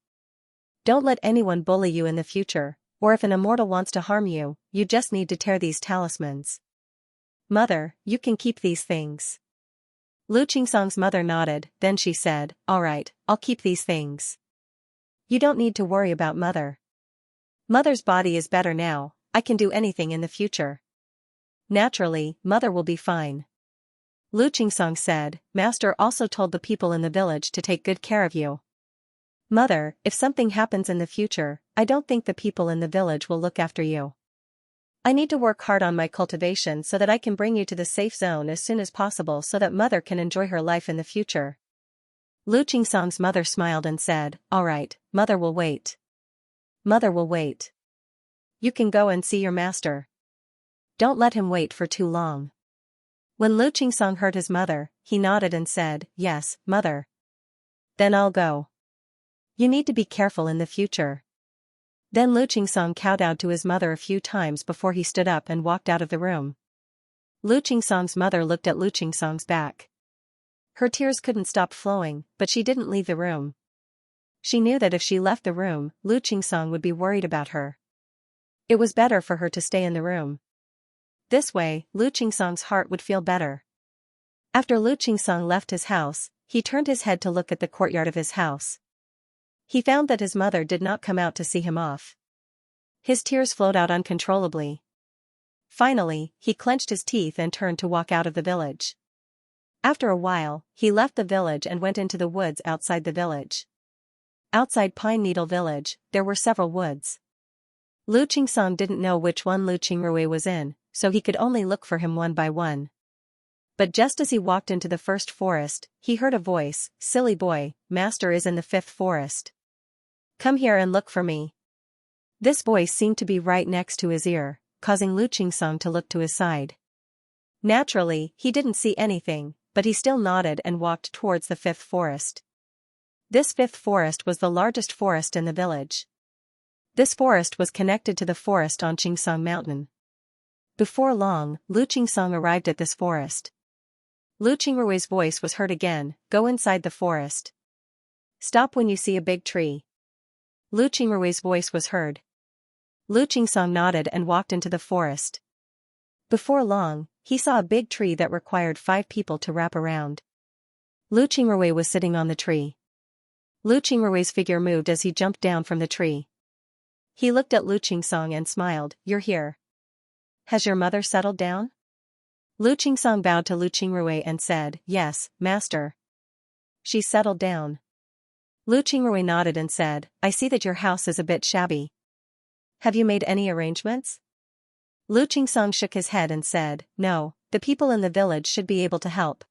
Don't let anyone bully you in the future, or if an immortal wants to harm you, you just need to tear these talismans. Mother, you can keep these things. Lu Qingsong's mother nodded, then she said, Alright, I'll keep these things. You don't need to worry about mother. Mother's body is better now, I can do anything in the future. Naturally, mother will be fine. Lu Qingsong said, Master also told the people in the village to take good care of you. Mother, if something happens in the future, I don't think the people in the village will look after you. I need to work hard on my cultivation so that I can bring you to the safe zone as soon as possible so that mother can enjoy her life in the future. Lu Qingsong's mother smiled and said, Alright, mother will wait. Mother will wait. You can go and see your master. Don't let him wait for too long. When Lu Qingsong heard his mother, he nodded and said, Yes, mother. Then I'll go. You need to be careful in the future. Then Lu Qingsong kowtowed to his mother a few times before he stood up and walked out of the room. Lu Qingsong's mother looked at Lu Qingsong's back. Her tears couldn't stop flowing, but she didn't leave the room. She knew that if she left the room, Lu Qingsong would be worried about her. It was better for her to stay in the room. This way, Lu Qingsong's heart would feel better. After Lu Qingsong left his house, he turned his head to look at the courtyard of his house. He found that his mother did not come out to see him off. His tears flowed out uncontrollably. Finally, he clenched his teeth and turned to walk out of the village. After a while, he left the village and went into the woods outside the village. Outside Pine Needle Village, there were several woods. Lu Qingsong didn't know which one Lu Qingrui was in, so he could only look for him one by one. But just as he walked into the first forest, he heard a voice, Silly boy, master is in the fifth forest. Come here and look for me. This voice seemed to be right next to his ear, causing Lu Qingsong to look to his side. Naturally, he didn't see anything, but he still nodded and walked towards the fifth forest. This fifth forest was the largest forest in the village. This forest was connected to the forest on Qingsong Mountain. Before long, Lu Qingsong arrived at this forest. Lu Qingrui's voice was heard again, Go inside the forest. Stop when you see a big tree. Lu Qingrui's voice was heard. Lu Qingsong nodded and walked into the forest. Before long, he saw a big tree that required 5 people to wrap around. Lu Qingrui was sitting on the tree. Lu Qingrui's figure moved as he jumped down from the tree. He looked at Lu Qingsong and smiled, You're here. Has your mother settled down? Lu Qingsong bowed to Lu Qingrui and said, Yes, master. She settled down. Lu Qingrui nodded and said, I see that your house is a bit shabby. Have you made any arrangements? Lu Qingsong shook his head and said, No, the people in the village should be able to help.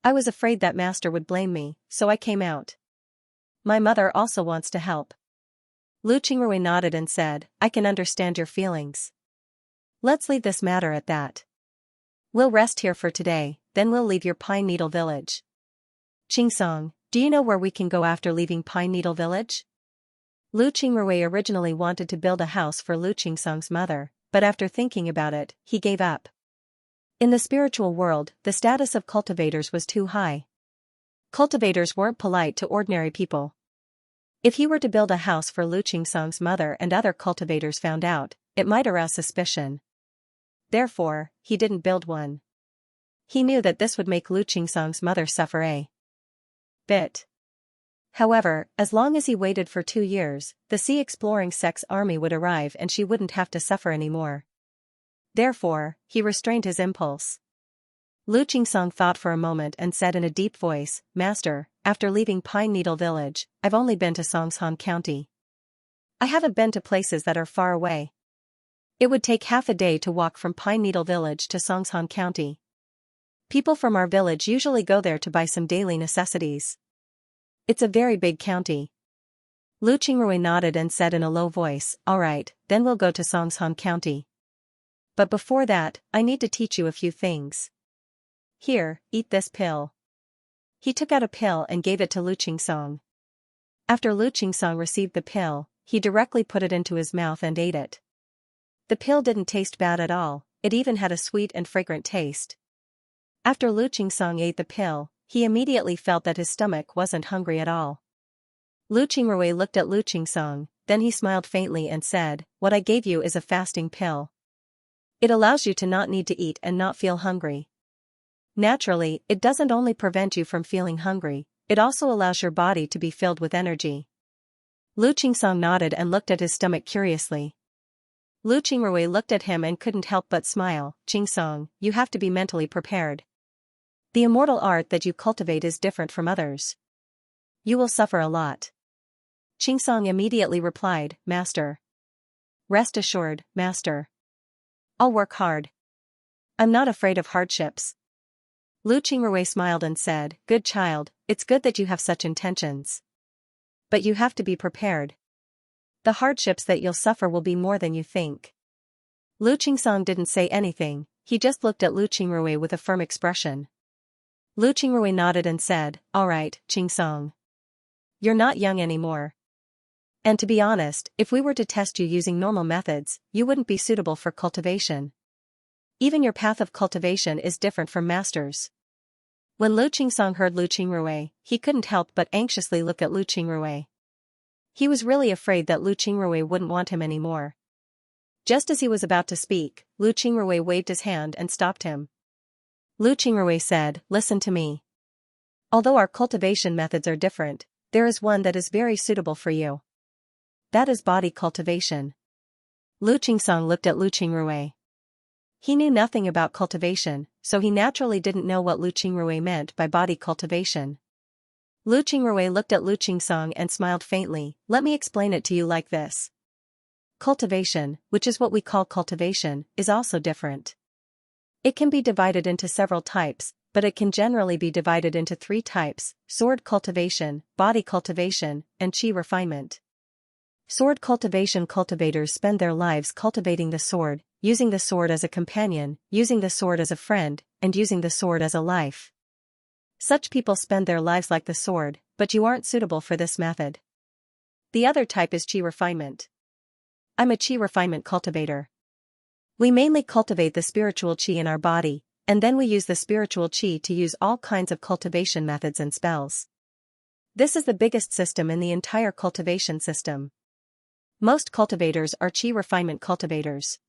I was afraid that master would blame me, so I came out. My mother also wants to help. Lu Qingrui nodded and said, I can understand your feelings. Let's leave this matter at that. We'll rest here for today, then we'll leave your Pine Needle Village. Qingsong, do you know where we can go after leaving Pine Needle Village? Lu Qingrui originally wanted to build a house for Lu Qingsong's mother, but after thinking about it, he gave up. In the spiritual world, the status of cultivators was too high. Cultivators weren't polite to ordinary people. If he were to build a house for Lu Qingsong's mother and other cultivators found out, it might arouse suspicion. Therefore, he didn't build one. He knew that this would make Lu Qingsong's mother suffer a bit. However, as long as he waited for 2 years, the Sea Exploring Sect's army would arrive and she wouldn't have to suffer anymore. Therefore, he restrained his impulse. Lu Qingsong thought for a moment and said in a deep voice, Master, after leaving Pine Needle Village, I've only been to Songshan County. I haven't been to places that are far away. It would take half a day to walk from Pine Needle Village to Songshan County. People from our village usually go there to buy some daily necessities. It's a very big county. Lu Qingrui nodded and said in a low voice, "All right, then we'll go to Songshan County. But before that, I need to teach you a few things. Here, eat this pill." He took out a pill and gave it to Lu Qingsong. After Lu Qingsong received the pill, he directly put it into his mouth and ate it. The pill didn't taste bad at all, it even had a sweet and fragrant taste. After Lu Qingsong ate the pill, he immediately felt that his stomach wasn't hungry at all. Lu Qingrui looked at Lu Qingsong, then he smiled faintly and said, "What I gave you is a fasting pill. It allows you to not need to eat and not feel hungry. Naturally, it doesn't only prevent you from feeling hungry, it also allows your body to be filled with energy." Lu Qingsong nodded and looked at his stomach curiously. Lu Qingrui looked at him and couldn't help but smile. "Qingsong, you have to be mentally prepared. The immortal art that you cultivate is different from others. You will suffer a lot." Qingsong immediately replied, "Master. Rest assured, Master. I'll work hard. I'm not afraid of hardships." Lu Qingrui smiled and said, "Good child, it's good that you have such intentions. But you have to be prepared. The hardships that you'll suffer will be more than you think." Lu Qingsong didn't say anything, he just looked at Lu Qingrui with a firm expression. Lu Qingrui nodded and said, "All right, Qingsong. You're not young anymore. And to be honest, if we were to test you using normal methods, you wouldn't be suitable for cultivation. Even your path of cultivation is different from Master's." When Lu Qingsong heard Lu Qingrui, he couldn't help but anxiously look at Lu Qingrui. He was really afraid that Lu Qingrui wouldn't want him anymore. Just as he was about to speak, Lu Qingrui waved his hand and stopped him. Lu Qingrui said, "Listen to me. Although our cultivation methods are different, there is one that is very suitable for you. That is body cultivation." Lu Qingsong looked at Lu Qingrui. He knew nothing about cultivation, so he naturally didn't know what Lu Qingrui meant by body cultivation. Lu Qingrui looked at Lu Qingsong and smiled faintly. "Let me explain it to you like this. Cultivation, which is what we call cultivation, is also different. It can be divided into several types, but it can generally be divided into 3 types: sword cultivation, body cultivation, and qi refinement. Sword cultivation cultivators spend their lives cultivating the sword, using the sword as a companion, using the sword as a friend, and using the sword as a life. Such people spend their lives like the sword, but you aren't suitable for this method. The other type is qi refinement. I'm a qi refinement cultivator. We mainly cultivate the spiritual qi in our body, and then we use the spiritual qi to use all kinds of cultivation methods and spells. This is the biggest system in the entire cultivation system. Most cultivators are qi refinement cultivators.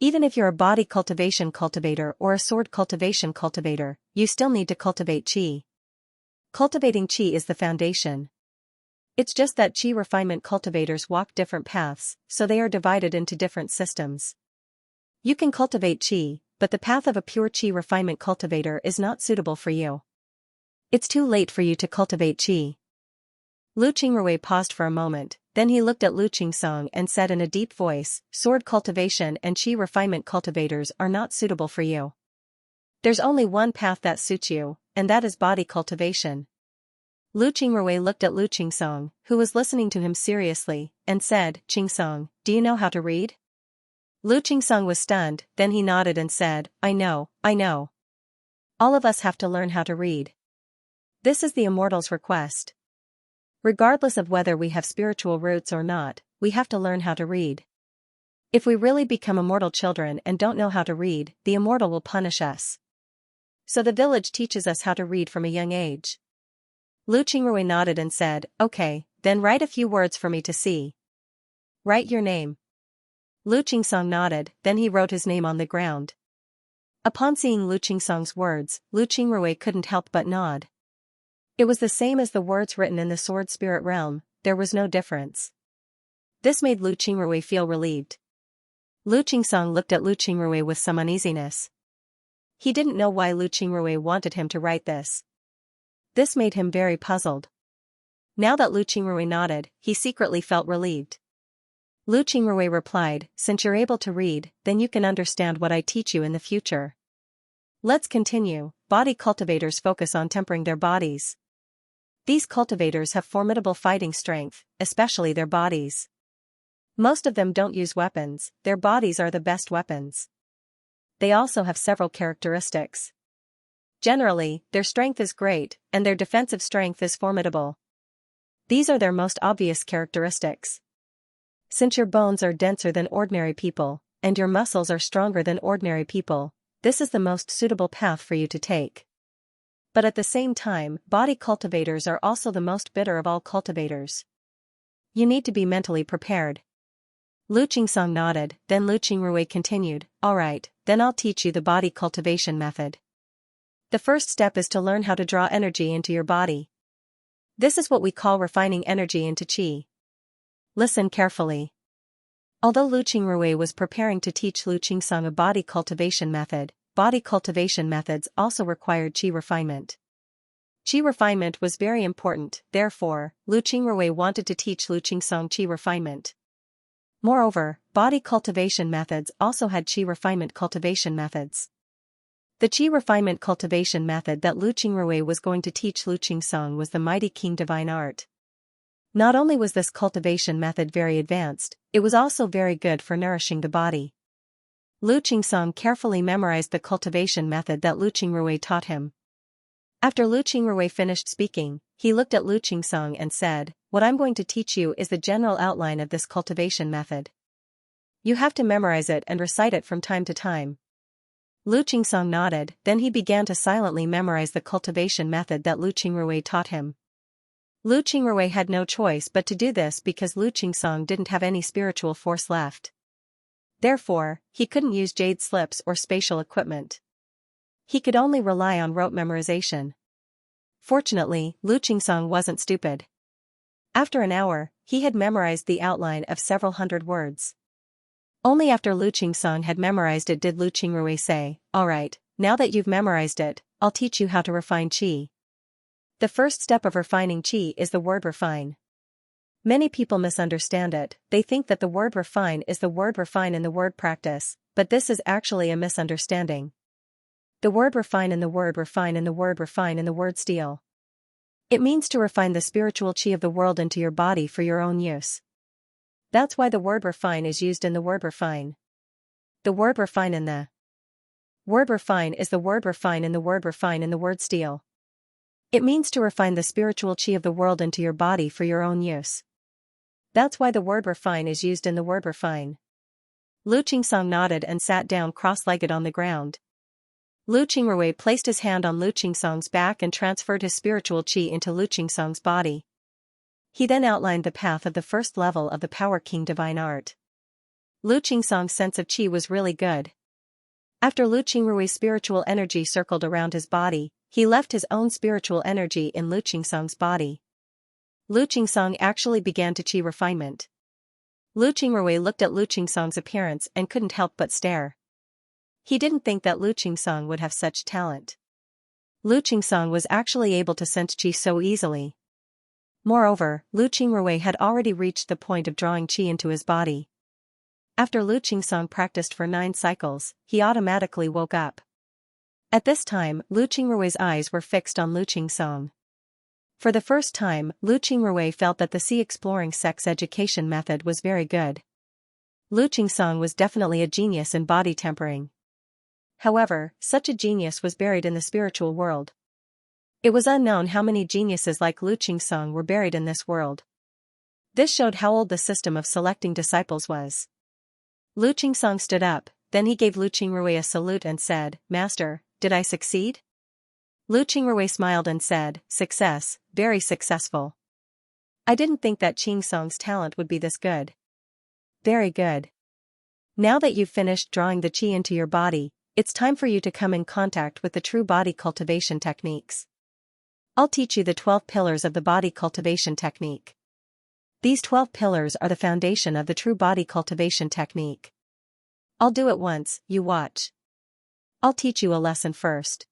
Even if you're a body cultivation cultivator or a sword cultivation cultivator, you still need to cultivate qi. Cultivating qi is the foundation. It's just that qi refinement cultivators walk different paths, so they are divided into different systems. You can cultivate qi, but the path of a pure qi refinement cultivator is not suitable for you. It's too late for you to cultivate qi." Lu Qingrui paused for a moment, then he looked at Lu Qingsong and said in a deep voice, "Sword cultivation and qi refinement cultivators are not suitable for you. There's only one path that suits you, and that is body cultivation." Lu Qingrui looked at Lu Qingsong, who was listening to him seriously, and said, "Qingsong, do you know how to read?" Lu Qingsong was stunned, then he nodded and said, I know. All of us have to learn how to read. This is the immortal's request. Regardless of whether we have spiritual roots or not, we have to learn how to read. If we really become immortal children and don't know how to read, the immortal will punish us. So the village teaches us how to read from a young age." Lu Qingrui nodded and said, "Okay, then write a few words for me to see." "Write your name." Lu Qingsong nodded, then he wrote his name on the ground. Upon seeing Lu Qingsong's words, Lu Qingrui couldn't help but nod. It was the same as the words written in the sword spirit realm, there was no difference. This made Lu Qingrui feel relieved. Lu Qingsong looked at Lu Qingrui with some uneasiness. He didn't know why Lu Qingrui wanted him to write this. This made him very puzzled. Now that Lu Qingrui nodded, he secretly felt relieved. Lu Qingrui replied, since you're able to read, then you can understand what I teach you in the future. Let's continue. Body cultivators focus on tempering their bodies. These cultivators have formidable fighting strength, especially their bodies. Most of them don't use weapons, their bodies are the best weapons. They also have several characteristics. Generally, their strength is great, and their defensive strength is formidable. These are their most obvious characteristics. Since your bones are denser than ordinary people, and your muscles are stronger than ordinary people, this is the most suitable path for you to take. But at the same time, body cultivators are also the most bitter of all cultivators. You need to be mentally prepared. Lu Qingsong nodded, then Lu Qingrui continued, alright, then I'll teach you the body cultivation method. The first step is to learn how to draw energy into your body. This is what we call refining energy into qi. Listen carefully. Although Lu Qingrui was preparing to teach Lu Qingsong a body cultivation method, body cultivation methods also required qi refinement. Qi refinement was very important, therefore, Lu Qingrui wanted to teach Lu Qingsong qi refinement. Moreover, body cultivation methods also had qi refinement cultivation methods. The qi refinement cultivation method that Lu Qingrui was going to teach Lu Qingsong was the mighty King divine art. Not only was this cultivation method very advanced, it was also very good for nourishing the body. Lu Qingsong carefully memorized the cultivation method that Lu Qingrui taught him. After Lu Qingrui finished speaking, he looked at Lu Qingsong and said, what I'm going to teach you is the general outline of this cultivation method. You have to memorize it and recite it from time to time. Lu Qingsong nodded, then he began to silently memorize the cultivation method that Lu Qingrui taught him. Lu Qingrui had no choice but to do this because Lu Qingsong didn't have any spiritual force left. Therefore, he couldn't use jade slips or spatial equipment. He could only rely on rote memorization. Fortunately, Lu Qingsong wasn't stupid. After an hour, he had memorized the outline of several hundred words. Only after Lu Qingsong had memorized it did Lu Qingrui say, alright, now that you've memorized it, I'll teach you how to refine qi. The first step of refining qi is the word refine. Many people misunderstand it, they think that the word refine is the word refine in the word practice, but this is actually a misunderstanding. The word refine in the word refine in the word refine in the word steal. It means to refine the spiritual qi of the world into your body for your own use. That's why the word refine is used in the word refine. The word refine in the word refine is the word refine in the word refine in the word steal. It means to refine the spiritual qi of the world into your body for your own use. That's why the word refine is used in the word refine. Lu Qingsong nodded and sat down cross-legged on the ground. Lu Qingrui placed his hand on Lu Qingsong's back and transferred his spiritual qi into Lu Qingsong's body. He then outlined the path of the first level of the Power King divine art. Lu Qingsong's sense of qi was really good. After Lu Qingrui's spiritual energy circled around his body, he left his own spiritual energy in Lu Qingsong's body. Lu Qingsong actually began to qi refinement. Lu Qingrui looked at Lu Qingsong's appearance and couldn't help but stare. He didn't think that Lu Qingsong would have such talent. Lu Qingsong was actually able to sense qi so easily. Moreover, Lu Qingrui had already reached the point of drawing qi into his body. After Lu Qingsong practiced for 9 cycles, he automatically woke up. At this time, Lu Qingrui's eyes were fixed on Lu Qingsong. For the first time, Lu Qingrui felt that the Sea Exploring sex education method was very good. Lu Qingsong was definitely a genius in body tempering. However, such a genius was buried in the spiritual world. It was unknown how many geniuses like Lu Qingsong were buried in this world. This showed how old the system of selecting disciples was. Lu Qingsong stood up, then he gave Lu Qingrui a salute and said, "Master, did I succeed?" Lu Qingrui smiled and said, "Success, very successful. I didn't think that Qingsong's talent would be this good." Very good. Now that you've finished drawing the qi into your body, it's time for you to come in contact with the true body cultivation techniques. I'll teach you the 12 pillars of the body cultivation technique. These 12 pillars are the foundation of the true body cultivation technique. I'll do it once, you watch. I'll teach you a lesson first.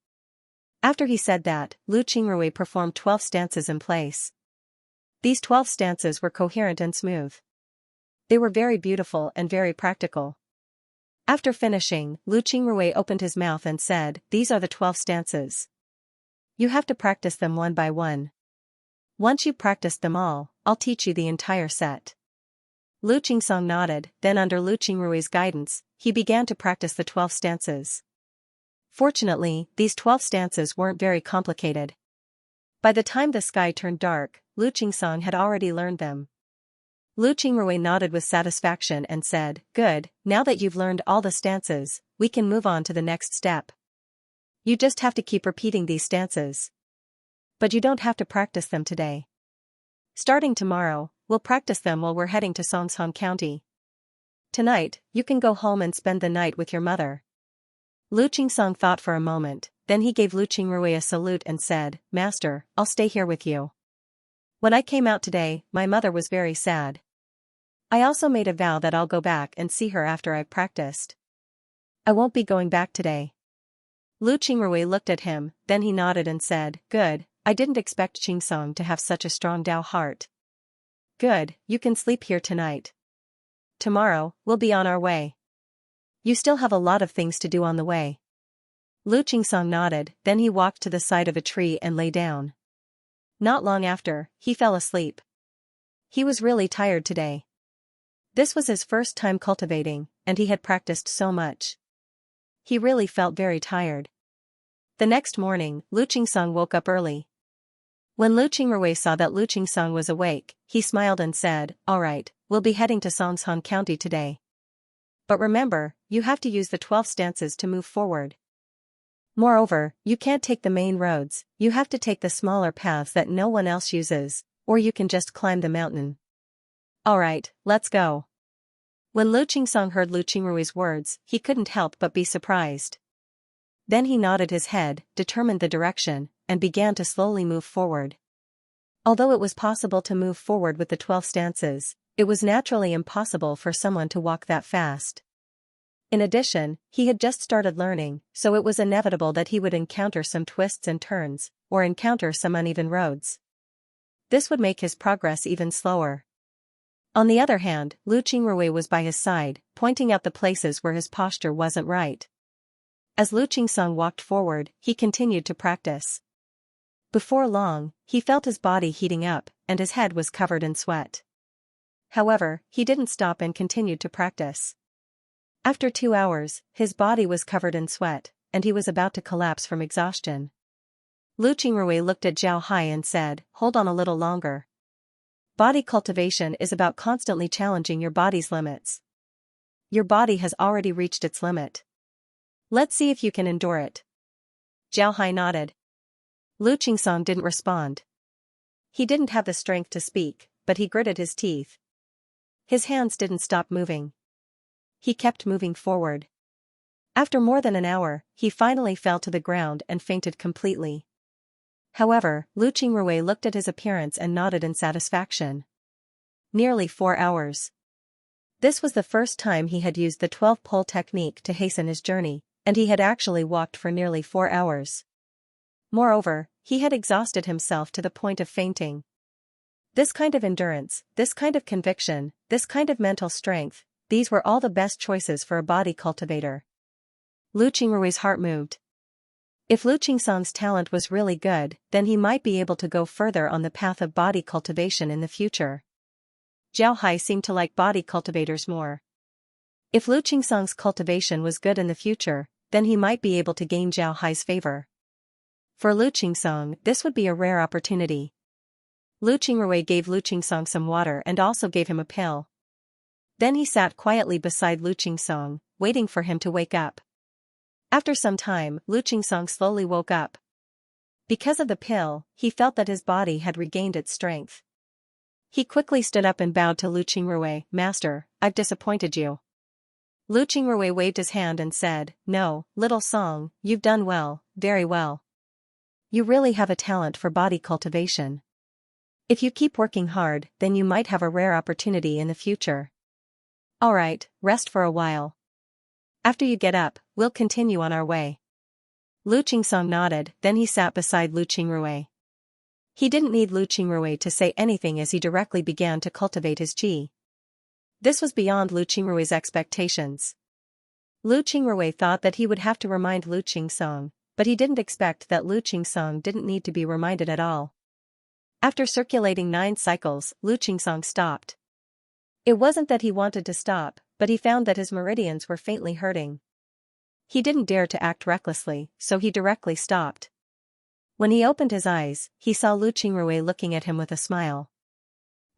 After he said that, Lu Qingrui performed 12 stances in place. These 12 stances were coherent and smooth. They were very beautiful and very practical. After finishing, Lu Qingrui opened his mouth and said, "These are the 12 stances. You have to practice them one by one. Once you've practiced them all, I'll teach you the entire set." Lu Qingsong nodded, then under Lu Qingrui's guidance, he began to practice the 12 stances. Fortunately, these 12 stances weren't very complicated. By the time the sky turned dark, Lu Qingsong had already learned them. Lu Qingrui nodded with satisfaction and said, "Good, now that you've learned all the stances, we can move on to the next step. You just have to keep repeating these stances. But you don't have to practice them today. Starting tomorrow, we'll practice them while we're heading to Songshan County. Tonight, you can go home and spend the night with your mother." Lu Qingsong thought for a moment, then he gave Lu Qingrui a salute and said, "Master, I'll stay here with you. When I came out today, my mother was very sad. I also made a vow that I'll go back and see her after I've practiced. I won't be going back today." Lu Qingrui looked at him, then he nodded and said, "Good, I didn't expect Qingsong to have such a strong Dao heart. Good, you can sleep here tonight. Tomorrow, we'll be on our way. You still have a lot of things to do on the way." Lu Qingsong nodded, then he walked to the side of a tree and lay down. Not long after, he fell asleep. He was really tired today. This was his first time cultivating, and he had practiced so much. He really felt very tired. The next morning, Lu Qingsong woke up early. When Lu Qingrui saw that Lu Qingsong was awake, he smiled and said, "All right, we'll be heading to Songshan County today. But remember, you have to use the 12 stances to move forward. Moreover, you can't take the main roads, you have to take the smaller paths that no one else uses, or you can just climb the mountain. Alright, let's go." When Lu Qingsong heard Lu Qingrui's words, he couldn't help but be surprised. Then he nodded his head, determined the direction, and began to slowly move forward. Although it was possible to move forward with the 12 stances, it was naturally impossible for someone to walk that fast. In addition, he had just started learning, so it was inevitable that he would encounter some twists and turns, or encounter some uneven roads. This would make his progress even slower. On the other hand, Lu Qingrui was by his side, pointing out the places where his posture wasn't right. As Lu Qingsong walked forward, he continued to practice. Before long, he felt his body heating up, and his head was covered in sweat. However, he didn't stop and continued to practice. After 2 hours, his body was covered in sweat, and he was about to collapse from exhaustion. Lu Qingrui looked at Zhao Hai and said, "Hold on a little longer. Body cultivation is about constantly challenging your body's limits. Your body has already reached its limit. Let's see if you can endure it." Zhao Hai nodded. Lu Qingsong didn't respond. He didn't have the strength to speak, but he gritted his teeth. His hands didn't stop moving. He kept moving forward. After more than an hour, he finally fell to the ground and fainted completely. However, Lu Qingrui looked at his appearance and nodded in satisfaction. Nearly 4 hours. This was the first time he had used the 12-pole technique to hasten his journey, and he had actually walked for nearly 4 hours. Moreover, he had exhausted himself to the point of fainting. This kind of endurance, this kind of conviction, this kind of mental strength, these were all the best choices for a body cultivator. Lu Qingrui's heart moved. If Lu Qingsong's talent was really good, then he might be able to go further on the path of body cultivation in the future. Zhao Hai seemed to like body cultivators more. If Lu Qingsong's cultivation was good in the future, then he might be able to gain Zhao Hai's favor. For Lu Qingsong, this would be a rare opportunity. Lu Qingrui gave Lu Qingsong some water and also gave him a pill. Then he sat quietly beside Lu Qingsong, waiting for him to wake up. After some time, Lu Qingsong slowly woke up. Because of the pill, he felt that his body had regained its strength. He quickly stood up and bowed to Lu Qingrui. "Master, I've disappointed you." Lu Qingrui waved his hand and said, "No, little Song, you've done well, very well. You really have a talent for body cultivation. If you keep working hard, then you might have a rare opportunity in the future. Alright, rest for a while. After you get up, we'll continue on our way." Lu Qingsong nodded, then he sat beside Lu Qingrui. He didn't need Lu Qingrui to say anything as he directly began to cultivate his qi. This was beyond Lu Qingrui's expectations. Lu Qingrui thought that he would have to remind Lu Qingsong, but he didn't expect that Lu Qingsong didn't need to be reminded at all. After circulating 9 cycles, Lu Qingsong stopped. It wasn't that he wanted to stop, but he found that his meridians were faintly hurting. He didn't dare to act recklessly, so he directly stopped. When he opened his eyes, he saw Lu Qingrui looking at him with a smile.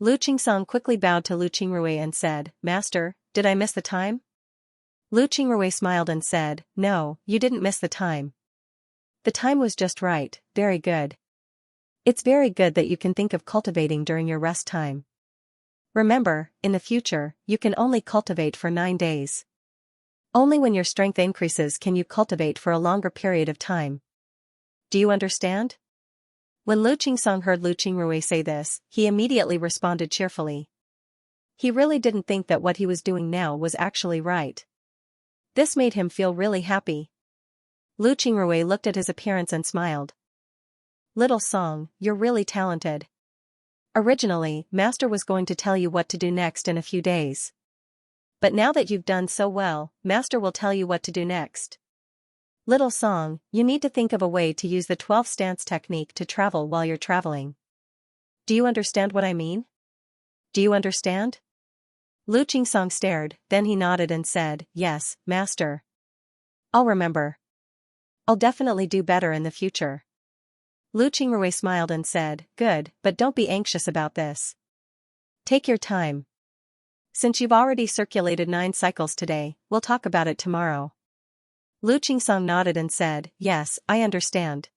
Lu Qingsong quickly bowed to Lu Qingrui and said, "Master, did I miss the time?" Lu Qingrui smiled and said, "No, you didn't miss the time. The time was just right, very good. It's very good that you can think of cultivating during your rest time. Remember, in the future, you can only cultivate for 9 days. Only when your strength increases can you cultivate for a longer period of time. Do you understand?" When Lu Qingsong heard Lu Qingrui say this, he immediately responded cheerfully. He really didn't think that what he was doing now was actually right. This made him feel really happy. Lu Qingrui looked at his appearance and smiled. "Little Song, you're really talented. Originally, Master was going to tell you what to do next in a few days. But now that you've done so well, Master will tell you what to do next. Little Song, you need to think of a way to use the 12 stance technique to travel while you're traveling. Do you understand what I mean? Do you understand?" Lu Qingsong stared, then he nodded and said, "Yes, Master. I'll remember. I'll definitely do better in the future." Lu Qingrui smiled and said, "Good, but don't be anxious about this. Take your time. Since you've already circulated 9 cycles today, we'll talk about it tomorrow." Lu Qingsong nodded and said, "Yes, I understand.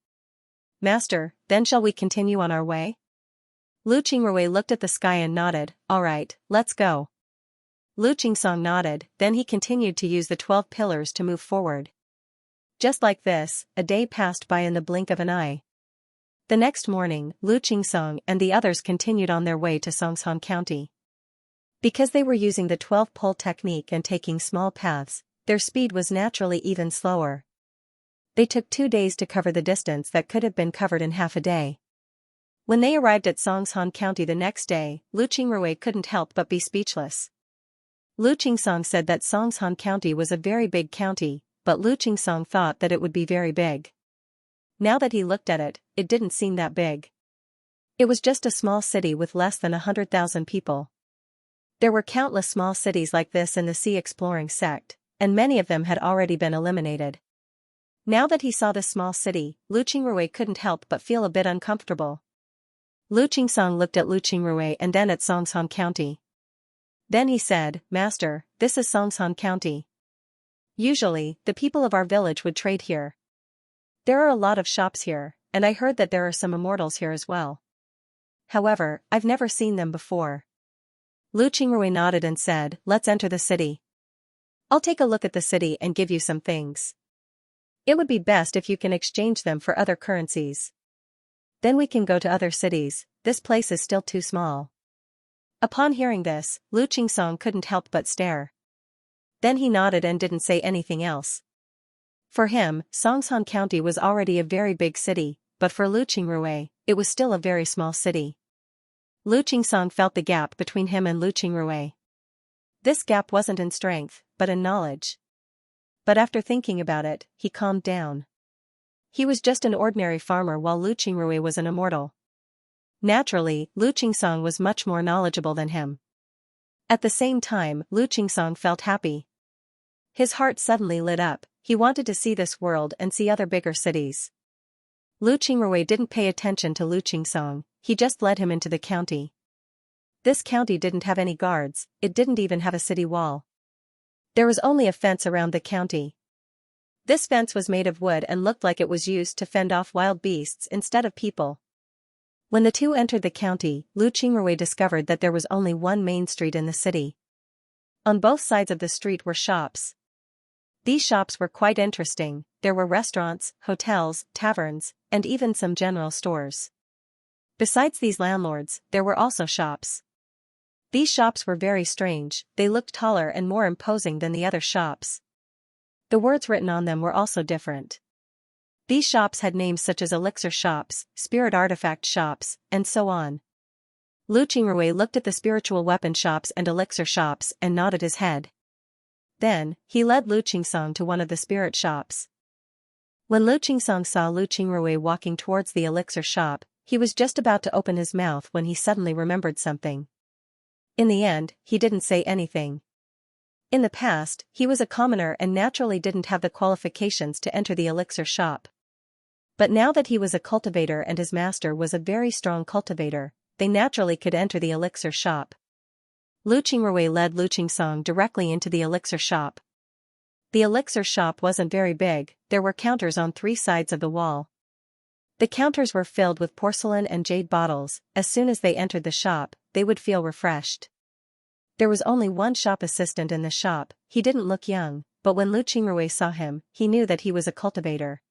Master, then shall we continue on our way?" Lu Qingrui looked at the sky and nodded, "All right, let's go." Lu Qingsong nodded, then he continued to use the 12 pillars to move forward. Just like this, a day passed by in the blink of an eye. The next morning, Lu Qingsong and the others continued on their way to Songshan County. Because they were using the 12-pole technique and taking small paths, their speed was naturally even slower. They took 2 days to cover the distance that could have been covered in half a day. When they arrived at Songshan County the next day, Lu Qingrui couldn't help but be speechless. Lu Qingsong said that Songshan County was a very big county, but Lu Qingsong thought that it would be very big. Now that he looked at it, it didn't seem that big. It was just a small city with less than 100,000 people. There were countless small cities like this in the sea exploring sect, and many of them had already been eliminated. Now that he saw this small city, Lu Qingrui couldn't help but feel a bit uncomfortable. Lu Qingsong looked at Lu Qingrui and then at Songshan County. Then he said, "Master, this is Songshan County. Usually, the people of our village would trade here. There are a lot of shops here, and I heard that there are some immortals here as well. However, I've never seen them before." Lu Qingrui nodded and said, "Let's enter the city. I'll take a look at the city and give you some things. It would be best if you can exchange them for other currencies. Then we can go to other cities, this place is still too small." Upon hearing this, Lu Qingsong couldn't help but stare. Then he nodded and didn't say anything else. For him, Songshan County was already a very big city, but for Lu Qingrui, it was still a very small city. Lu Qingsong felt the gap between him and Lu Qingrui. This gap wasn't in strength, but in knowledge. But after thinking about it, he calmed down. He was just an ordinary farmer while Lu Qingrui was an immortal. Naturally, Lu Qingsong was much more knowledgeable than him. At the same time, Lu Qingsong felt happy. His heart suddenly lit up, he wanted to see this world and see other bigger cities. Lu Qingrui didn't pay attention to Lu Qingsong, he just led him into the county. This county didn't have any guards, it didn't even have a city wall. There was only a fence around the county. This fence was made of wood and looked like it was used to fend off wild beasts instead of people. When the two entered the county, Lu Qingrui discovered that there was only one main street in the city. On both sides of the street were shops. These shops were quite interesting, there were restaurants, hotels, taverns, and even some general stores. Besides these landlords, there were also shops. These shops were very strange, they looked taller and more imposing than the other shops. The words written on them were also different. These shops had names such as elixir shops, spirit artifact shops, and so on. Lu Qingrui looked at the spiritual weapon shops and elixir shops and nodded his head. Then, he led Lu Qingsong to one of the spirit shops. When Lu Qingsong saw Lu Qingrui walking towards the elixir shop, he was just about to open his mouth when he suddenly remembered something. In the end, he didn't say anything. In the past, he was a commoner and naturally didn't have the qualifications to enter the elixir shop. But now that he was a cultivator and his master was a very strong cultivator, they naturally could enter the elixir shop. Lu Qingrui led Lu Qingsong directly into the elixir shop. The elixir shop wasn't very big, there were counters on 3 sides of the wall. The counters were filled with porcelain and jade bottles. As soon as they entered the shop, they would feel refreshed. There was only one shop assistant in the shop. He didn't look young, but when Lu Qingrui saw him, he knew that he was a cultivator.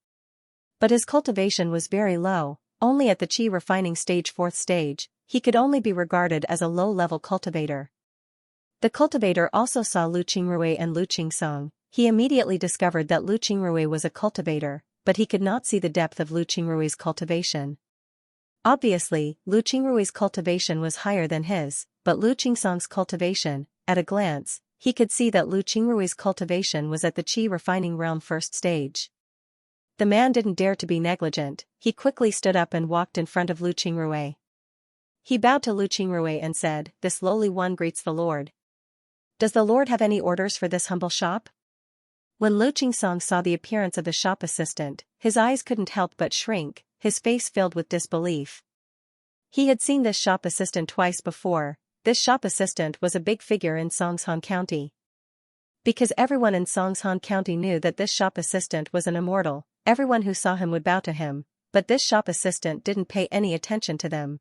But his cultivation was very low, only at the qi refining stage 4th stage, he could only be regarded as a low-level cultivator. The cultivator also saw Lu Qingrui and Lu Qingsong. He immediately discovered that Lu Qingrui was a cultivator, but he could not see the depth of Lu Qingrui's cultivation. Obviously, Lu Qingrui's cultivation was higher than his, but Lu Qingsong's cultivation, at a glance, he could see that Lu Qingrui's cultivation was at the qi refining realm 1st stage. The man didn't dare to be negligent, he quickly stood up and walked in front of Lu Qingrui. He bowed to Lu Qingrui and said, "This lowly one greets the Lord. Does the Lord have any orders for this humble shop?" When Lu Qingsong saw the appearance of the shop assistant, his eyes couldn't help but shrink, his face filled with disbelief. He had seen this shop assistant twice before. This shop assistant was a big figure in Songshan County. Because everyone in Songshan County knew that this shop assistant was an immortal, everyone who saw him would bow to him, but this shop assistant didn't pay any attention to them.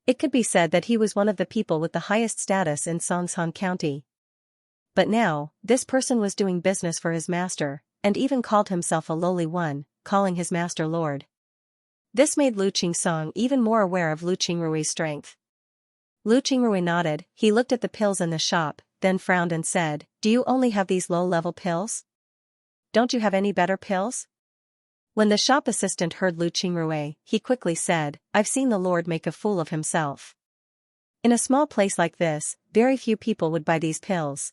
It could be said that he was one of the people with the highest status in Songshan County. But now, this person was doing business for his master, and even called himself a lowly one, calling his master Lord. This made Lu Qingsong even more aware of Lu Qingrui's strength. Lu Qingrui nodded, he looked at the pills in the shop, then frowned and said, "Do you only have these low-level pills? Don't you have any better pills?" When the shop assistant heard Lu Qingrui, he quickly said, "I've seen the Lord make a fool of himself. In a small place like this, very few people would buy these pills."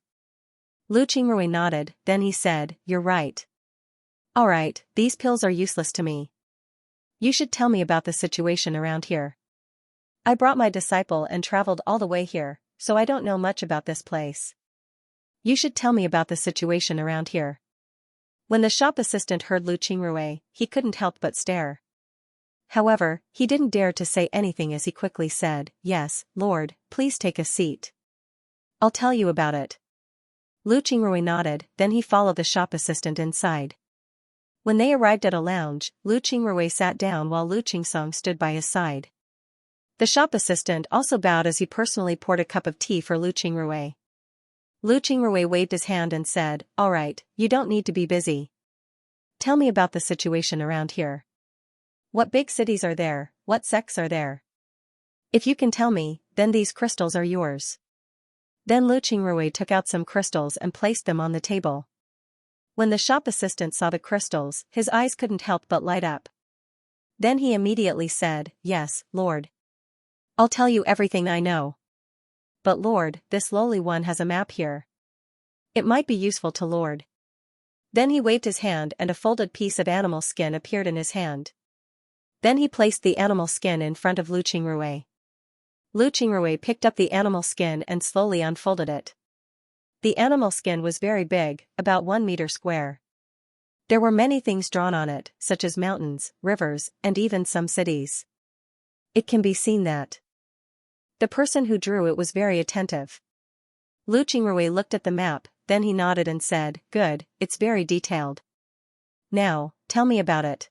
Lu Qingrui nodded, then he said, "You're right. Alright, these pills are useless to me. You should tell me about the situation around here. I brought my disciple and traveled all the way here, so I don't know much about this place. You should tell me about the situation around here." When the shop assistant heard Lu Qingrui, he couldn't help but stare. However, he didn't dare to say anything as he quickly said, "Yes, Lord, please take a seat. I'll tell you about it." Lu Qingrui nodded, then he followed the shop assistant inside. When they arrived at a lounge, Lu Qingrui sat down while Lu Qingsong stood by his side. The shop assistant also bowed as he personally poured a cup of tea for Lu Qingrui. Lu Qingrui waved his hand and said, "Alright, you don't need to be busy. Tell me about the situation around here. What big cities are there, what sects are there? If you can tell me, then these crystals are yours." Then Lu Qingrui took out some crystals and placed them on the table. When the shop assistant saw the crystals, his eyes couldn't help but light up. Then he immediately said, "Yes, Lord. I'll tell you everything I know. But Lord, this lowly one has a map here. It might be useful to Lord." Then he waved his hand and a folded piece of animal skin appeared in his hand. Then he placed the animal skin in front of Lu Qingrui. Lu Qingrui picked up the animal skin and slowly unfolded it. The animal skin was very big, about 1 meter square. There were many things drawn on it, such as mountains, rivers, and even some cities. It can be seen that the person who drew it was very attentive. Lu Qingrui looked at the map, then he nodded and said, "Good, it's very detailed. Now, tell me about it."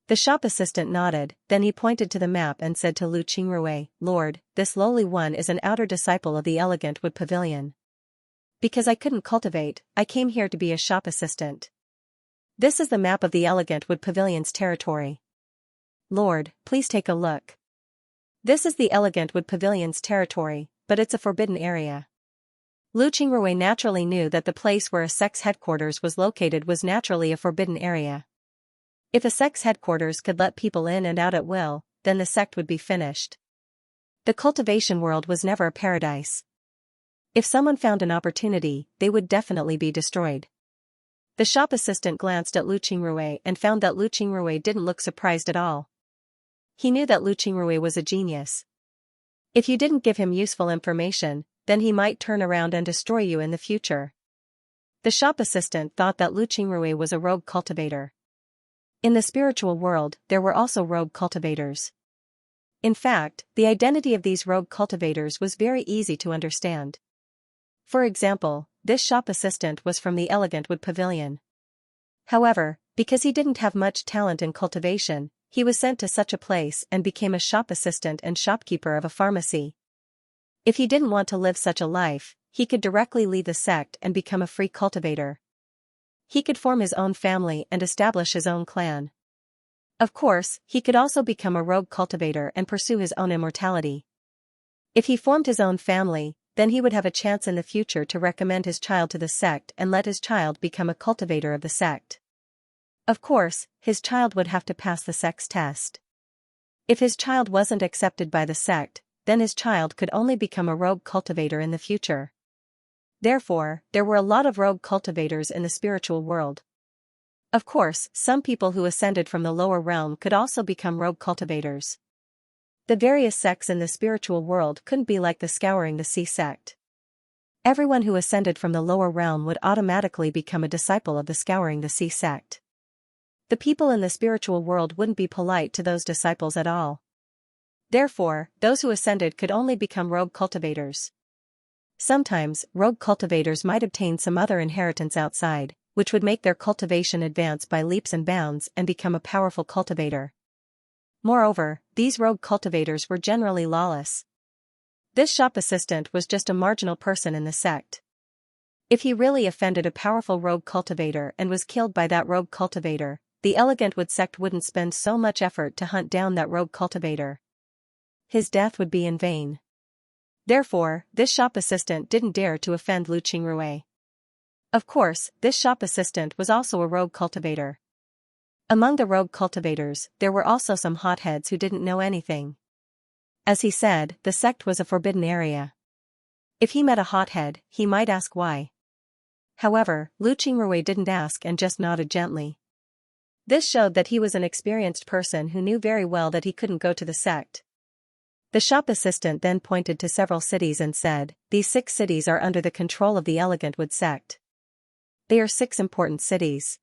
The shop assistant nodded, then he pointed to the map and said to Lu Qingrui, "Lord, this lowly one is an outer disciple of the elegant wood pavilion. Because I couldn't cultivate, I came here to be a shop assistant. This is the map of the elegant wood pavilion's territory. Lord, please take a look. This is the elegant wood pavilion's territory, but it's a forbidden area." Lu Qingrui naturally knew that the place where a sect's headquarters was located was naturally a forbidden area. If a sect's headquarters could let people in and out at will, then the sect would be finished. The cultivation world was never a paradise. If someone found an opportunity, they would definitely be destroyed. The shop assistant glanced at Lu Qingrui and found that Lu Qingrui didn't look surprised at all. He knew that Lu Qingrui was a genius. If you didn't give him useful information, then he might turn around and destroy you in the future. The shop assistant thought that Lu Qingrui was a rogue cultivator. In the spiritual world, there were also rogue cultivators. In fact, the identity of these rogue cultivators was very easy to understand. For example, this shop assistant was from the Elegant Wood Pavilion. However, because he didn't have much talent in cultivation, he was sent to such a place and became a shop assistant and shopkeeper of a pharmacy. If he didn't want to live such a life, he could directly leave the sect and become a free cultivator. He could form his own family and establish his own clan. Of course, he could also become a rogue cultivator and pursue his own immortality. If he formed his own family, then he would have a chance in the future to recommend his child to the sect and let his child become a cultivator of the sect. Of course, his child would have to pass the sect's test. If his child wasn't accepted by the sect, then his child could only become a rogue cultivator in the future. Therefore, there were a lot of rogue cultivators in the spiritual world. Of course, some people who ascended from the lower realm could also become rogue cultivators. The various sects in the spiritual world couldn't be like the Scouring the Sea sect. Everyone who ascended from the lower realm would automatically become a disciple of the Scouring the Sea sect. The people in the spiritual world wouldn't be polite to those disciples at all. Therefore, those who ascended could only become rogue cultivators. Sometimes, rogue cultivators might obtain some other inheritance outside, which would make their cultivation advance by leaps and bounds and become a powerful cultivator. Moreover, these rogue cultivators were generally lawless. This shop assistant was just a marginal person in the sect. If he really offended a powerful rogue cultivator and was killed by that rogue cultivator, the Elegant Wood sect wouldn't spend so much effort to hunt down that rogue cultivator. His death would be in vain. Therefore, this shop assistant didn't dare to offend Lu Qingrui. Of course, this shop assistant was also a rogue cultivator. Among the rogue cultivators, there were also some hotheads who didn't know anything. As he said, the sect was a forbidden area. If he met a hothead, he might ask why. However, Lu Qingrui didn't ask and just nodded gently. This showed that he was an experienced person who knew very well that he couldn't go to the sect. The shop assistant then pointed to several cities and said, "These 6 cities are under the control of the Elegant Wood sect. They are 6 important cities.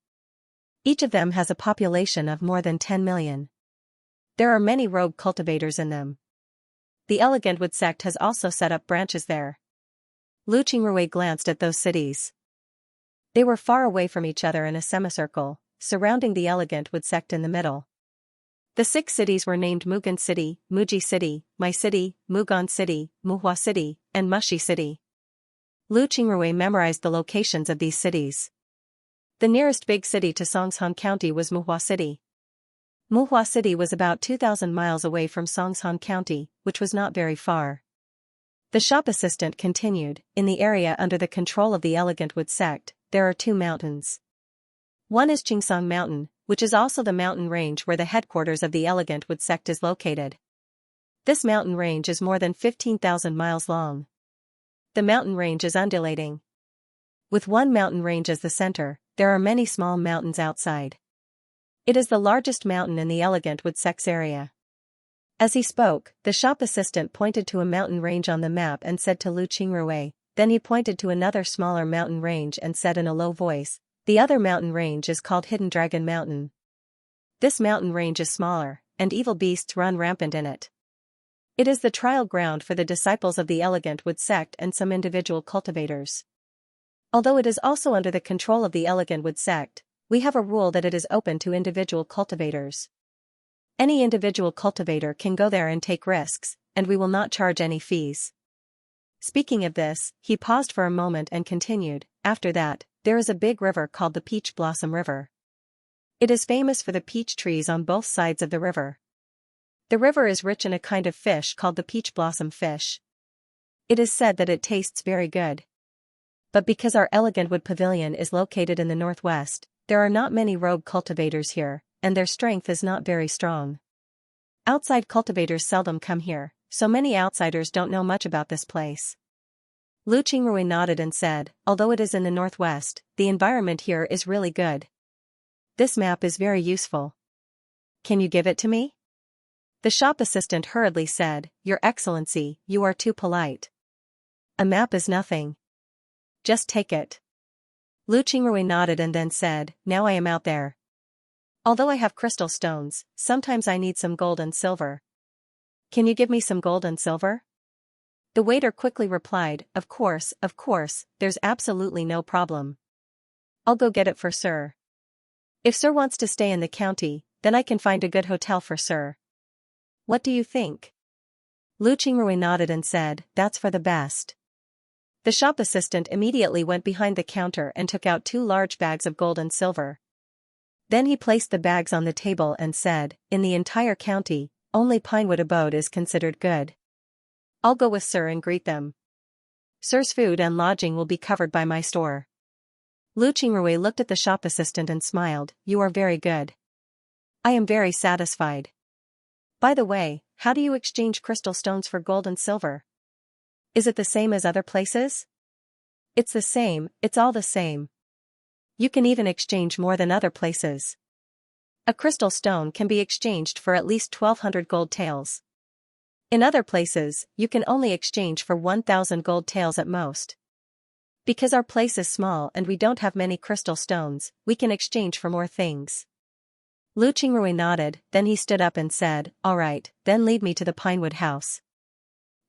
Each of them has a population of more than 10 million. There are many rogue cultivators in them. The Elegant Wood sect has also set up branches there." Lu Qingrui glanced at those cities. They were far away from each other in a semicircle, surrounding the Elegant Wood sect in the middle. The 6 cities were named Mugan City, Muji City, Mai City, Mugan City, Muhua City, and Mushi City. Lu Qingrui memorized the locations of these cities. The nearest big city to Songshan County was Muhua City. Muhua City was about 2,000 miles away from Songshan County, which was not very far. The shop assistant continued, "In the area under the control of the Elegant Wood sect, there are 2 mountains. One is Qingsang Mountain, which is also the mountain range where the headquarters of the Elegant Wood sect is located. This mountain range is more than 15,000 miles long. The mountain range is undulating. With one mountain range as the center, there are many small mountains outside. It is the largest mountain in the Elegant Wood sect's area." As he spoke, the shop assistant pointed to a mountain range on the map and said to Lu Qingrui, then he pointed to another smaller mountain range and said in a low voice, "The other mountain range is called Hidden Dragon Mountain. This mountain range is smaller, and evil beasts run rampant in it. It is the trial ground for the disciples of the Elegant Wood sect and some individual cultivators. Although it is also under the control of the Elegant Wood sect, we have a rule that it is open to individual cultivators. Any individual cultivator can go there and take risks, and we will not charge any fees." Speaking of this, he paused for a moment and continued, "After that, there is a big river called the Peach Blossom River. It is famous for the peach trees on both sides of the river. The river is rich in a kind of fish called the peach blossom fish. It is said that it tastes very good. But because our Elegant Wood Pavilion is located in the northwest, there are not many rogue cultivators here, and their strength is not very strong. Outside cultivators seldom come here, so many outsiders don't know much about this place. Lu Qingrui nodded and said, although it is in the northwest, the environment here is really good. This map is very useful. Can you give it to me? The shop assistant hurriedly said, Your Excellency, you are too polite. A map is nothing. Just take it. Lu Qingrui nodded and then said, Now I am out there. Although I have crystal stones, sometimes I need some gold and silver. Can you give me some gold and silver? The waiter quickly replied, Of course, there's absolutely no problem. I'll go get it for Sir. If Sir wants to stay in the county, then I can find a good hotel for Sir. What do you think? Lu Qingrui nodded and said, That's for the best. The shop assistant immediately went behind the counter and took out 2 large bags of gold and silver. Then he placed the bags on the table and said, In the entire county, only Pinewood Abode is considered good. I'll go with Sir and greet them. Sir's food and lodging will be covered by my store. Lu Qingrui looked at the shop assistant and smiled, You are very good. I am very satisfied. By the way, how do you exchange crystal stones for gold and silver? Is it the same as other places? It's the same, it's all the same. You can even exchange more than other places. A crystal stone can be exchanged for at least 1,200 gold taels. In other places, you can only exchange for 1,000 gold taels at most. Because our place is small and we don't have many crystal stones, we can exchange for more things. Lu Qingrui nodded, then he stood up and said, All right, then lead me to the Pinewood house.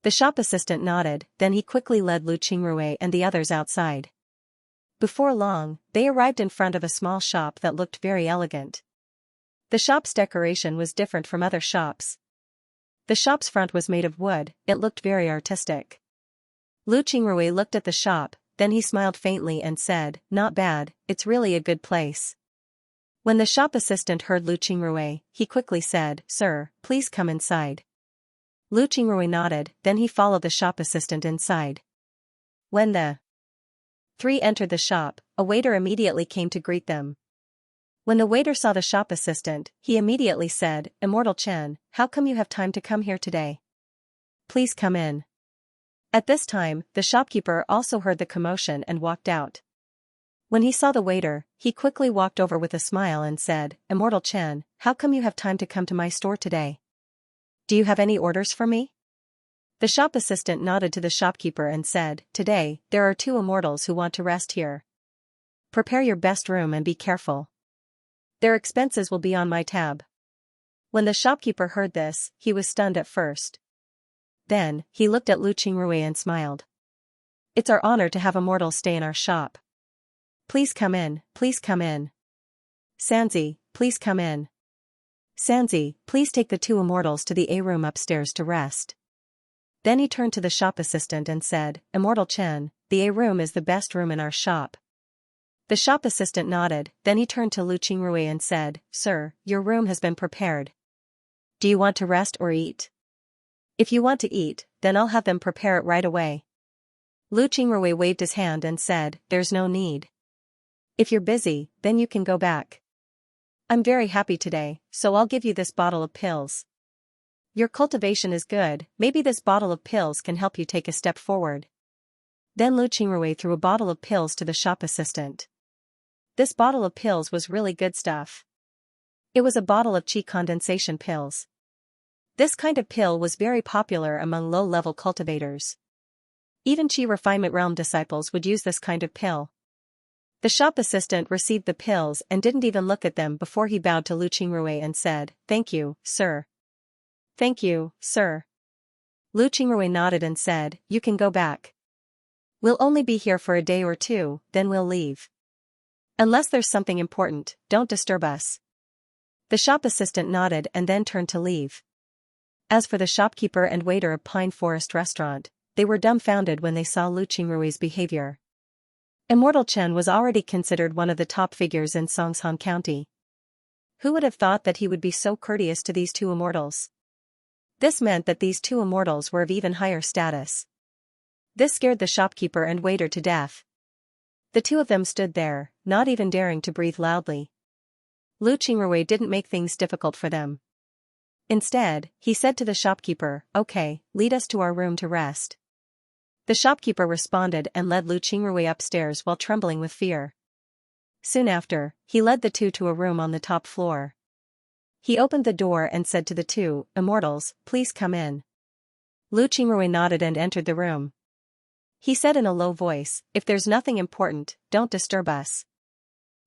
The shop assistant nodded, then he quickly led Lu Qingrui and the others outside. Before long, they arrived in front of a small shop that looked very elegant. The shop's decoration was different from other shops. The shop's front was made of wood, it looked very artistic. Lu Qingrui looked at the shop, then he smiled faintly and said, Not bad, it's really a good place. When the shop assistant heard Lu Qingrui, he quickly said, Sir, please come inside. Lu Qingrui nodded, then he followed the shop assistant inside. When the 3 entered the shop, a waiter immediately came to greet them. When the waiter saw the shop assistant, he immediately said, Immortal Chen, how come you have time to come here today? Please come in. At this time, the shopkeeper also heard the commotion and walked out. When he saw the waiter, he quickly walked over with a smile and said, Immortal Chen, how come you have time to come to my store today? Do you have any orders for me? The shop assistant nodded to the shopkeeper and said, Today, there are 2 immortals who want to rest here. Prepare your best room and be careful. Their expenses will be on my tab. When the shopkeeper heard this, he was stunned at first. Then, he looked at Lu Qingrui and smiled. It's our honor to have immortals stay in our shop. Please come in, please come in. Sanzi, please come in. Sanzi, please take the 2 immortals to the A room upstairs to rest. Then he turned to the shop assistant and said, Immortal Chen, the A room is the best room in our shop. The shop assistant nodded, then he turned to Lu Qingrui and said, Sir, your room has been prepared. Do you want to rest or eat? If you want to eat, then I'll have them prepare it right away. Lu Qingrui waved his hand and said, There's no need. If you're busy, then you can go back. I'm very happy today, so I'll give you this bottle of pills. Your cultivation is good, maybe this bottle of pills can help you take a step forward. Then Lu Qingrui threw a bottle of pills to the shop assistant. This bottle of pills was really good stuff. It was a bottle of qi condensation pills. This kind of pill was very popular among low-level cultivators. Even qi refinement realm disciples would use this kind of pill. The shop assistant received the pills and didn't even look at them before he bowed to Lu Qingrui and said, Thank you, sir. Thank you, sir. Lu Qingrui nodded and said, You can go back. We'll only be here for a day or 2, then we'll leave. Unless there's something important, don't disturb us. The shop assistant nodded and then turned to leave. As for the shopkeeper and waiter of Pine Forest Restaurant, they were dumbfounded when they saw Lu Qingrui's behavior. Immortal Chen was already considered one of the top figures in Songshan County. Who would have thought that he would be so courteous to these 2 immortals? This meant that these 2 immortals were of even higher status. This scared the shopkeeper and waiter to death. The 2 of them stood there, not even daring to breathe loudly. Lu Qingrui didn't make things difficult for them. Instead, he said to the shopkeeper, "Okay, lead us to our room to rest." The shopkeeper responded and led Lu Qingrui upstairs while trembling with fear. Soon after, he led the two to a room on the top floor. He opened the door and said to the two, "Immortals, please come in." Lu Qingrui nodded and entered the room. He said in a low voice, "If there's nothing important, don't disturb us.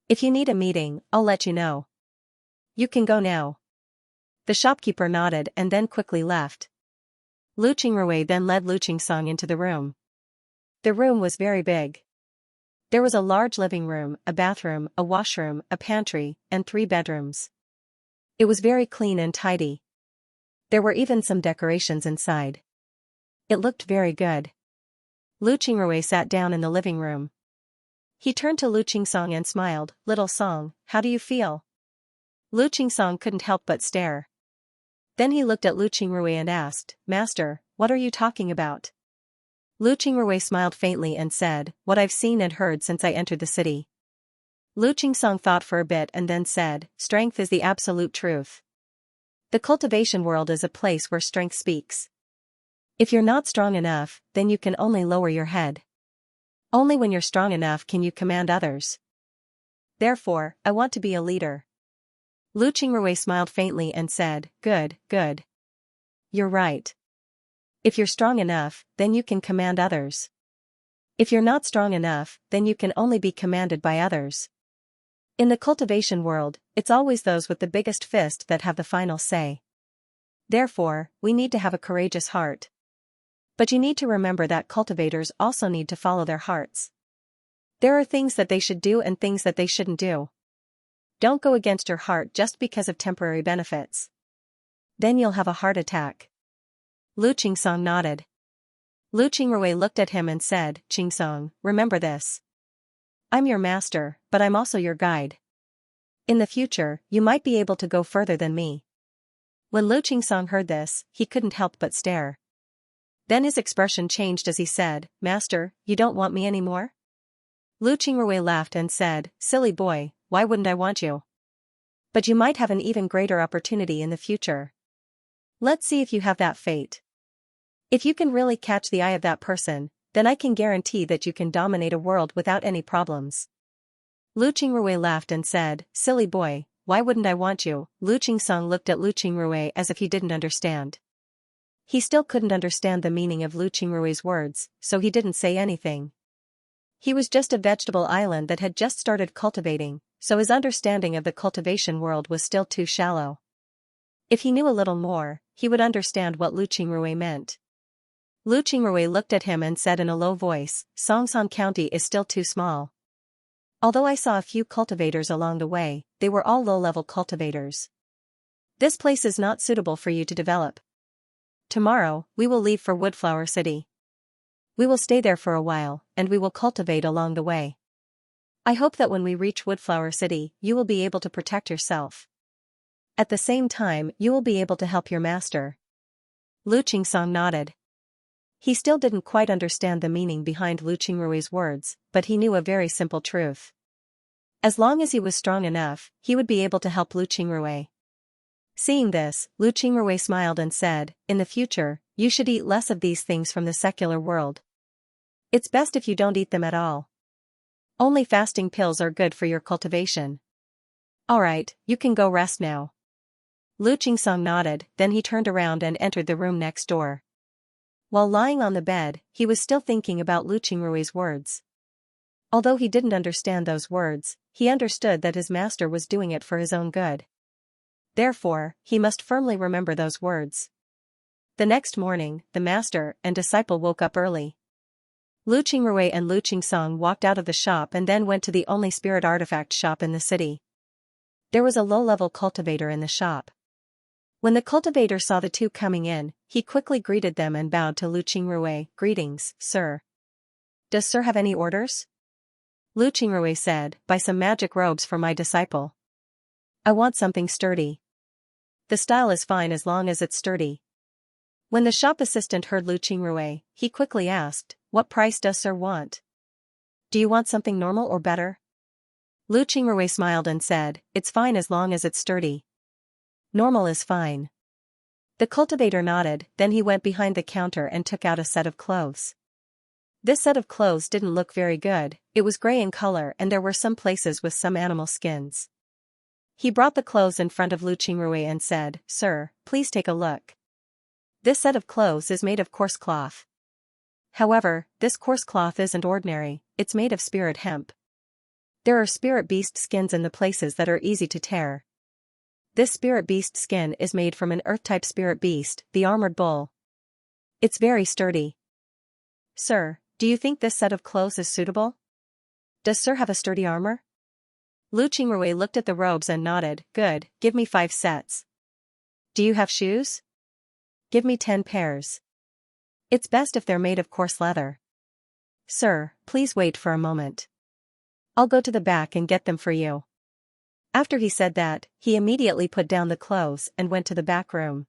If you need a meeting, I'll let you know. You can go now." The shopkeeper nodded and then quickly left. Lu Qingrui then led Lu Qingsong into the room. The room was very big. There was a large living room, a bathroom, a washroom, a pantry, and 3 bedrooms. It was very clean and tidy. There were even some decorations inside. It looked very good. Lu Qingrui sat down in the living room. He turned to Lu Qingsong and smiled, "Little Song, how do you feel?" Lu Qingsong couldn't help but stare. Then he looked at Lu Qingrui and asked, "Master, what are you talking about?" Lu Qingrui smiled faintly and said, "What I've seen and heard since I entered the city." Lu Qingsong thought for a bit and then said, "Strength is the absolute truth. The cultivation world is a place where strength speaks. If you're not strong enough, then you can only lower your head. Only when you're strong enough can you command others. Therefore, I want to be a leader." Lu Qingrui smiled faintly and said, "Good, good. You're right. If you're strong enough, then you can command others. If you're not strong enough, then you can only be commanded by others. In the cultivation world, it's always those with the biggest fist that have the final say. Therefore, we need to have a courageous heart. But you need to remember that cultivators also need to follow their hearts. There are things that they should do and things that they shouldn't do. Don't go against your heart just because of temporary benefits. Then you'll have a heart attack." Lu Qingsong nodded. Lu Qingrui looked at him and said, "Qingsong, remember this. I'm your master, but I'm also your guide. In the future, you might be able to go further than me." When Lu Qingsong heard this, he couldn't help but stare. Then his expression changed as he said, "Master, you don't want me anymore?" Lu Qingrui laughed and said, "Silly boy, why wouldn't I want you? But you might have an even greater opportunity in the future. Let's see if you have that fate. If you can really catch the eye of that person, then I can guarantee that you can dominate a world without any problems." Lu Qingrui laughed and said, "Silly boy, why wouldn't I want you?" Lu Qingsong looked at Lu Qingrui as if he didn't understand. He still couldn't understand the meaning of Lu Qingrui's words, so he didn't say anything. He was just a vegetable island that had just started cultivating, so his understanding of the cultivation world was still too shallow. If he knew a little more, he would understand what Lu Qingrui meant. Lu Qingrui looked at him and said in a low voice, "Songsan County is still too small. Although I saw a few cultivators along the way, they were all low-level cultivators. This place is not suitable for you to develop. Tomorrow, we will leave for Woodflower City. We will stay there for a while, and we will cultivate along the way. I hope that when we reach Woodflower City, you will be able to protect yourself. At the same time, you will be able to help your master." Lu Qingsong nodded. He still didn't quite understand the meaning behind Lu Qingrui's words, but he knew a very simple truth. As long as he was strong enough, he would be able to help Lu Qingrui. Seeing this, Lu Qingrui smiled and said, "In the future, you should eat less of these things from the secular world. It's best if you don't eat them at all. Only fasting pills are good for your cultivation. Alright, you can go rest now." Lu Qingsong nodded, then he turned around and entered the room next door. While lying on the bed, he was still thinking about Lu Qingrui's words. Although he didn't understand those words, he understood that his master was doing it for his own good. Therefore, he must firmly remember those words. The next morning, the master and disciple woke up early. Lu Qingrui and Lu Qingsong walked out of the shop and then went to the only spirit artifact shop in the city. There was a low-level cultivator in the shop. When the cultivator saw the two coming in, he quickly greeted them and bowed to Lu Qingrui. "Greetings, sir. Does sir have any orders?" Lu Qingrui said, "Buy some magic robes for my disciple. I want something sturdy. The style is fine as long as it's sturdy." When the shop assistant heard Lu Qingrui, he quickly asked, "What price does sir want? Do you want something normal or better?" Lu Qingrui smiled and said, "It's fine as long as it's sturdy. Normal is fine." The cultivator nodded, then he went behind the counter and took out a set of clothes. This set of clothes didn't look very good, it was gray in color and there were some places with some animal skins. He brought the clothes in front of Lu Qingrui and said, "Sir, please take a look. This set of clothes is made of coarse cloth. However, this coarse cloth isn't ordinary, it's made of spirit hemp. There are spirit beast skins in the places that are easy to tear. This spirit beast skin is made from an earth-type spirit beast, the armored bull. It's very sturdy. Sir, do you think this set of clothes is suitable? Does Sir have a sturdy armor?" Lu Qingrui looked at the robes and nodded, "Good, give me 5 sets. Do you have shoes? Give me 10 pairs. It's best if they're made of coarse leather. Sir, please wait for a moment. I'll go to the back and get them for you." After he said that, he immediately put down the clothes and went to the back room.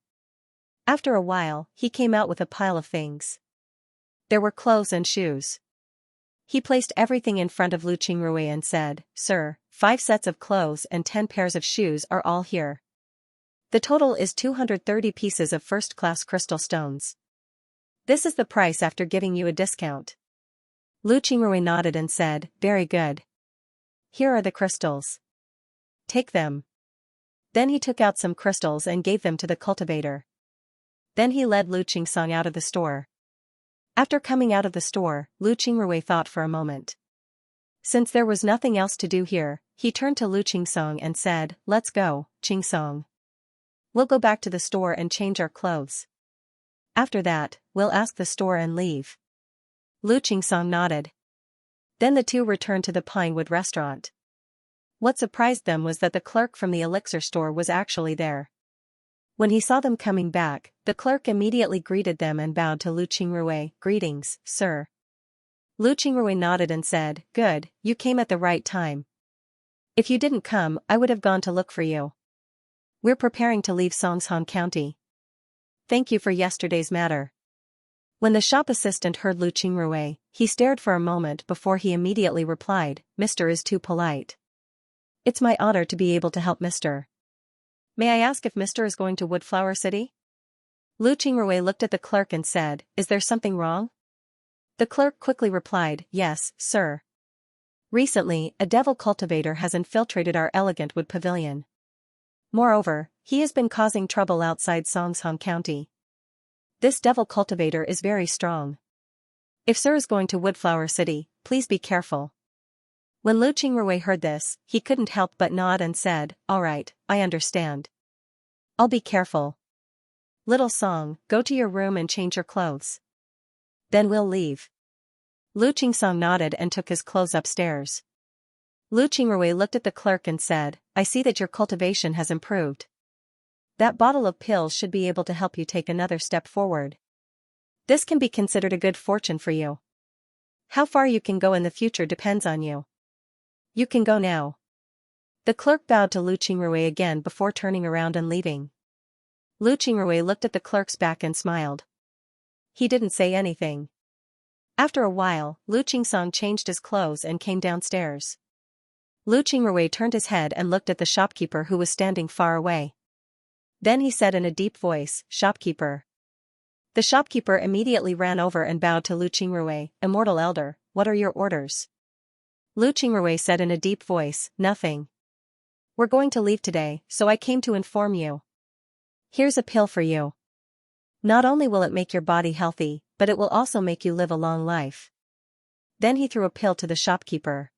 After a while, he came out with a pile of things. There were clothes and shoes. He placed everything in front of Lu Qingrui and said, "Sir, 5 sets of clothes and 10 pairs of shoes are all here. The total is 230 pieces of first-class crystal stones. This is the price after giving you a discount." Lu Qingrui nodded and said, "Very good. Here are the crystals. Take them." Then he took out some crystals and gave them to the cultivator. Then he led Lu Qingsong out of the store. After coming out of the store, Lu Qingrui thought for a moment. Since there was nothing else to do here, he turned to Lu Qingsong and said, "Let's go, Qingsong. We'll go back to the store and change our clothes. After that, we'll ask the store and leave." Lu Qingsong nodded. Then the two returned to the Pinewood restaurant. What surprised them was that the clerk from the elixir store was actually there. When he saw them coming back, the clerk immediately greeted them and bowed to Lu Qingrui, "Greetings, sir." Lu Qingrui nodded and said, "Good, you came at the right time. If you didn't come, I would have gone to look for you. We're preparing to leave Songshan County. Thank you for yesterday's matter." When the shop assistant heard Lu Qingrui, he stared for a moment before he immediately replied, "Mr. is too polite. It's my honor to be able to help Mr. May I ask if Mr. is going to Woodflower City?" Lu Qingrui looked at the clerk and said, "Is there something wrong?" The clerk quickly replied, "Yes, sir. Recently, a devil cultivator has infiltrated our elegant wood pavilion. Moreover, he has been causing trouble outside Songshan County. This devil cultivator is very strong. If Sir is going to Woodflower City, please be careful." When Lu Qingrui heard this, he couldn't help but nod and said, "All right, I understand. I'll be careful. Little Song, go to your room and change your clothes. Then we'll leave." Lu Qingsong nodded and took his clothes upstairs. Lu Qingrui looked at the clerk and said, "I see that your cultivation has improved. That bottle of pills should be able to help you take another step forward. This can be considered a good fortune for you. How far you can go in the future depends on you. You can go now." The clerk bowed to Lu Qingrui again before turning around and leaving. Lu Qingrui looked at the clerk's back and smiled. He didn't say anything. After a while, Lu Qingsong changed his clothes and came downstairs. Lu Qingrui turned his head and looked at the shopkeeper who was standing far away. Then he said in a deep voice, "Shopkeeper." The shopkeeper immediately ran over and bowed to Lu Qingrui, "Immortal Elder, what are your orders?" Lu Qingrui said in a deep voice, "Nothing. We're going to leave today, so I came to inform you. Here's a pill for you. Not only will it make your body healthy, but it will also make you live a long life." Then he threw a pill to the shopkeeper.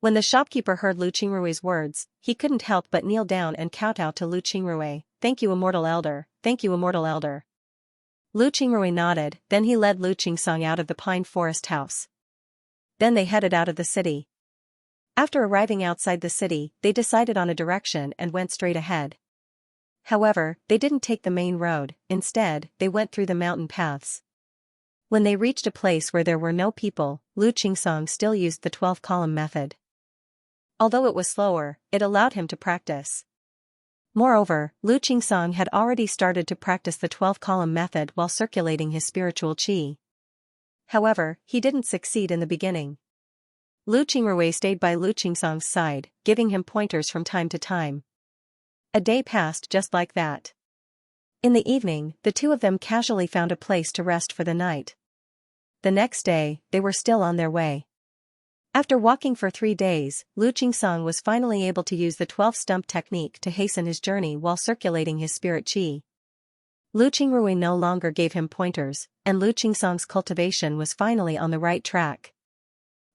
When the shopkeeper heard Lu Qingrui's words, he couldn't help but kneel down and kowtow to Lu Qingrui, "Thank you, Immortal Elder, thank you, Immortal Elder." Lu Qingrui nodded, then he led Lu Qingsong out of the pine forest house. Then they headed out of the city. After arriving outside the city, they decided on a direction and went straight ahead. However, they didn't take the main road, instead, they went through the mountain paths. When they reached a place where there were no people, Lu Qingsong still used the 12-column method. Although it was slower, it allowed him to practice. Moreover, Lu Qingsong had already started to practice the 12-column method while circulating his spiritual qi. However, he didn't succeed in the beginning. Lu Qingrui stayed by Lu Qingsong's side, giving him pointers from time to time. A day passed just like that. In the evening, the two of them casually found a place to rest for the night. The next day, they were still on their way. After walking for 3 days, Lu Qingsong was finally able to use the 12-stump technique to hasten his journey while circulating his spirit qi. Lu Qingrui no longer gave him pointers, and Lu Qingsong's cultivation was finally on the right track.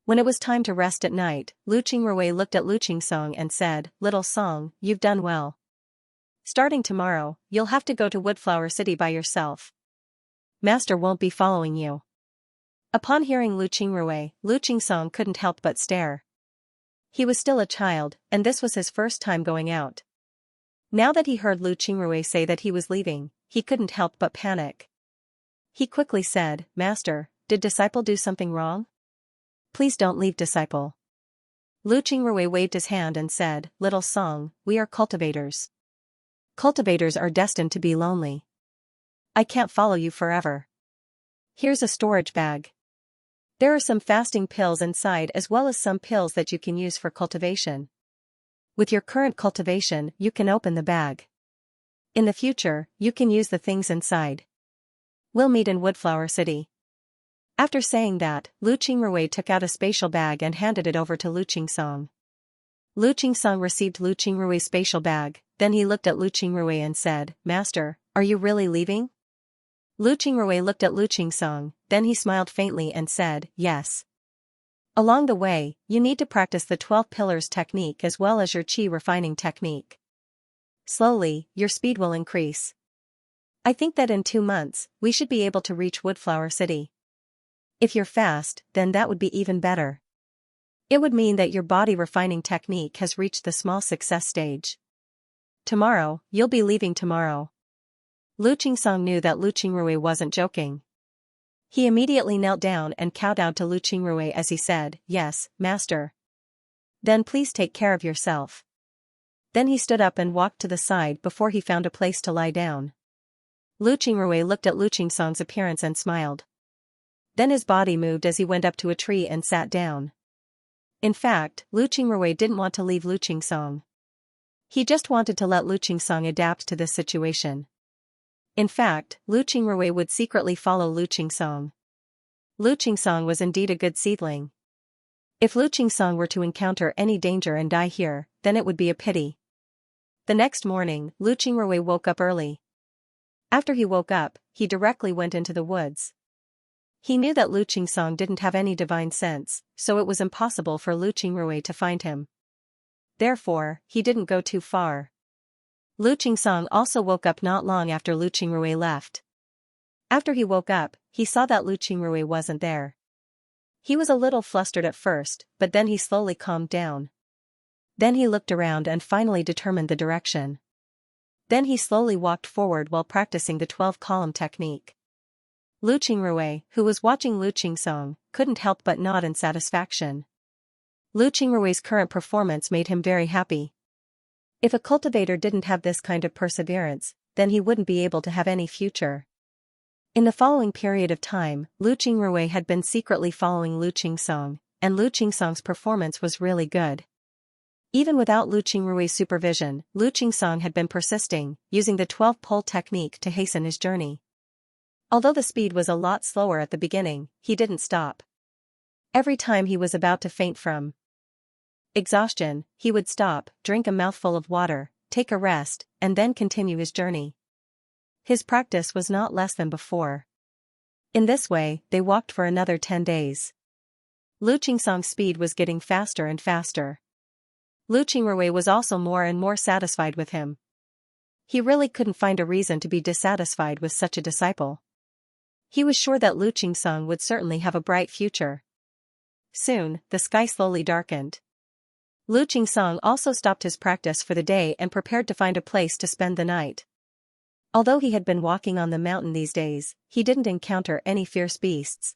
When it was time to rest at night, Lu Qingrui looked at Lu Qingsong and said, "Little Song, you've done well. Starting tomorrow, you'll have to go to Woodflower City by yourself. Master won't be following you." Upon hearing Lu Qingrui, Lu Qingsong couldn't help but stare. He was still a child, and this was his first time going out. Now that he heard Lu Qingrui say that he was leaving, he couldn't help but panic. He quickly said, "Master, did disciple do something wrong? Please don't leave disciple." Lu Qingrui waved his hand and said, "Little Song, we are cultivators. Cultivators are destined to be lonely. I can't follow you forever. Here's a storage bag. There are some fasting pills inside as well as some pills that you can use for cultivation. With your current cultivation, you can open the bag. In the future, you can use the things inside. We'll meet in Woodflower City." After saying that, Lu Qingrui took out a spatial bag and handed it over to Lu Qingsong. Lu Qingsong received Lu Qingrui's spatial bag, then he looked at Lu Qingrui and said, "Master, are you really leaving?" Lu Qingrui looked at Lu Qingsong, then he smiled faintly and said, "Yes. Along the way, you need to practice the 12 pillars technique as well as your qi refining technique. Slowly, your speed will increase. I think that in 2 months, we should be able to reach Woodflower City. If you're fast, then that would be even better. It would mean that your body refining technique has reached the small success stage. Tomorrow, you'll be leaving tomorrow." Lu Qingsong knew that Lu Qingrui wasn't joking. He immediately knelt down and kowtowed to Lu Qingrui as he said, "Yes, master." "Then please take care of yourself." Then he stood up and walked to the side before he found a place to lie down. Lu Qingrui looked at Lu Qingsong's appearance and smiled. Then his body moved as he went up to a tree and sat down. In fact, Lu Qingrui didn't want to leave Lu Qingsong. He just wanted to let Lu Qingsong adapt to this situation. In fact, Lu Qingrui would secretly follow Lu Qingsong. Lu Qingsong was indeed a good seedling. If Lu Qingsong were to encounter any danger and die here, then it would be a pity. The next morning, Lu Qingrui woke up early. After he woke up, he directly went into the woods. He knew that Lu Qingsong didn't have any divine sense, so it was impossible for Lu Qingrui to find him. Therefore, he didn't go too far. Lu Qingsong also woke up not long after Lu Qingrui left. After he woke up, he saw that Lu Qingrui wasn't there. He was a little flustered at first, but then he slowly calmed down. Then he looked around and finally determined the direction. Then he slowly walked forward while practicing the 12-column technique. Lu Qingrui, who was watching Lu Qingsong, couldn't help but nod in satisfaction. Lu Qingrui's current performance made him very happy. If a cultivator didn't have this kind of perseverance, then he wouldn't be able to have any future. In the following period of time, Lu Qingrui had been secretly following Lu Qingsong, and Lu Qingsong's performance was really good. Even without Lu Qingrui's supervision, Lu Qingsong had been persisting, using the 12-pole technique to hasten his journey. Although the speed was a lot slower at the beginning, he didn't stop. Every time he was about to faint from exhaustion, he would stop, drink a mouthful of water, take a rest, and then continue his journey. His practice was not less than before. In this way, they walked for another 10 days. Lu Qingsong's speed was getting faster and faster. Lu Qingrui was also more and more satisfied with him. He really couldn't find a reason to be dissatisfied with such a disciple. He was sure that Lu Qingsong would certainly have a bright future. Soon, the sky slowly darkened. Lu Qingsong also stopped his practice for the day and prepared to find a place to spend the night. Although he had been walking on the mountain these days, he didn't encounter any fierce beasts.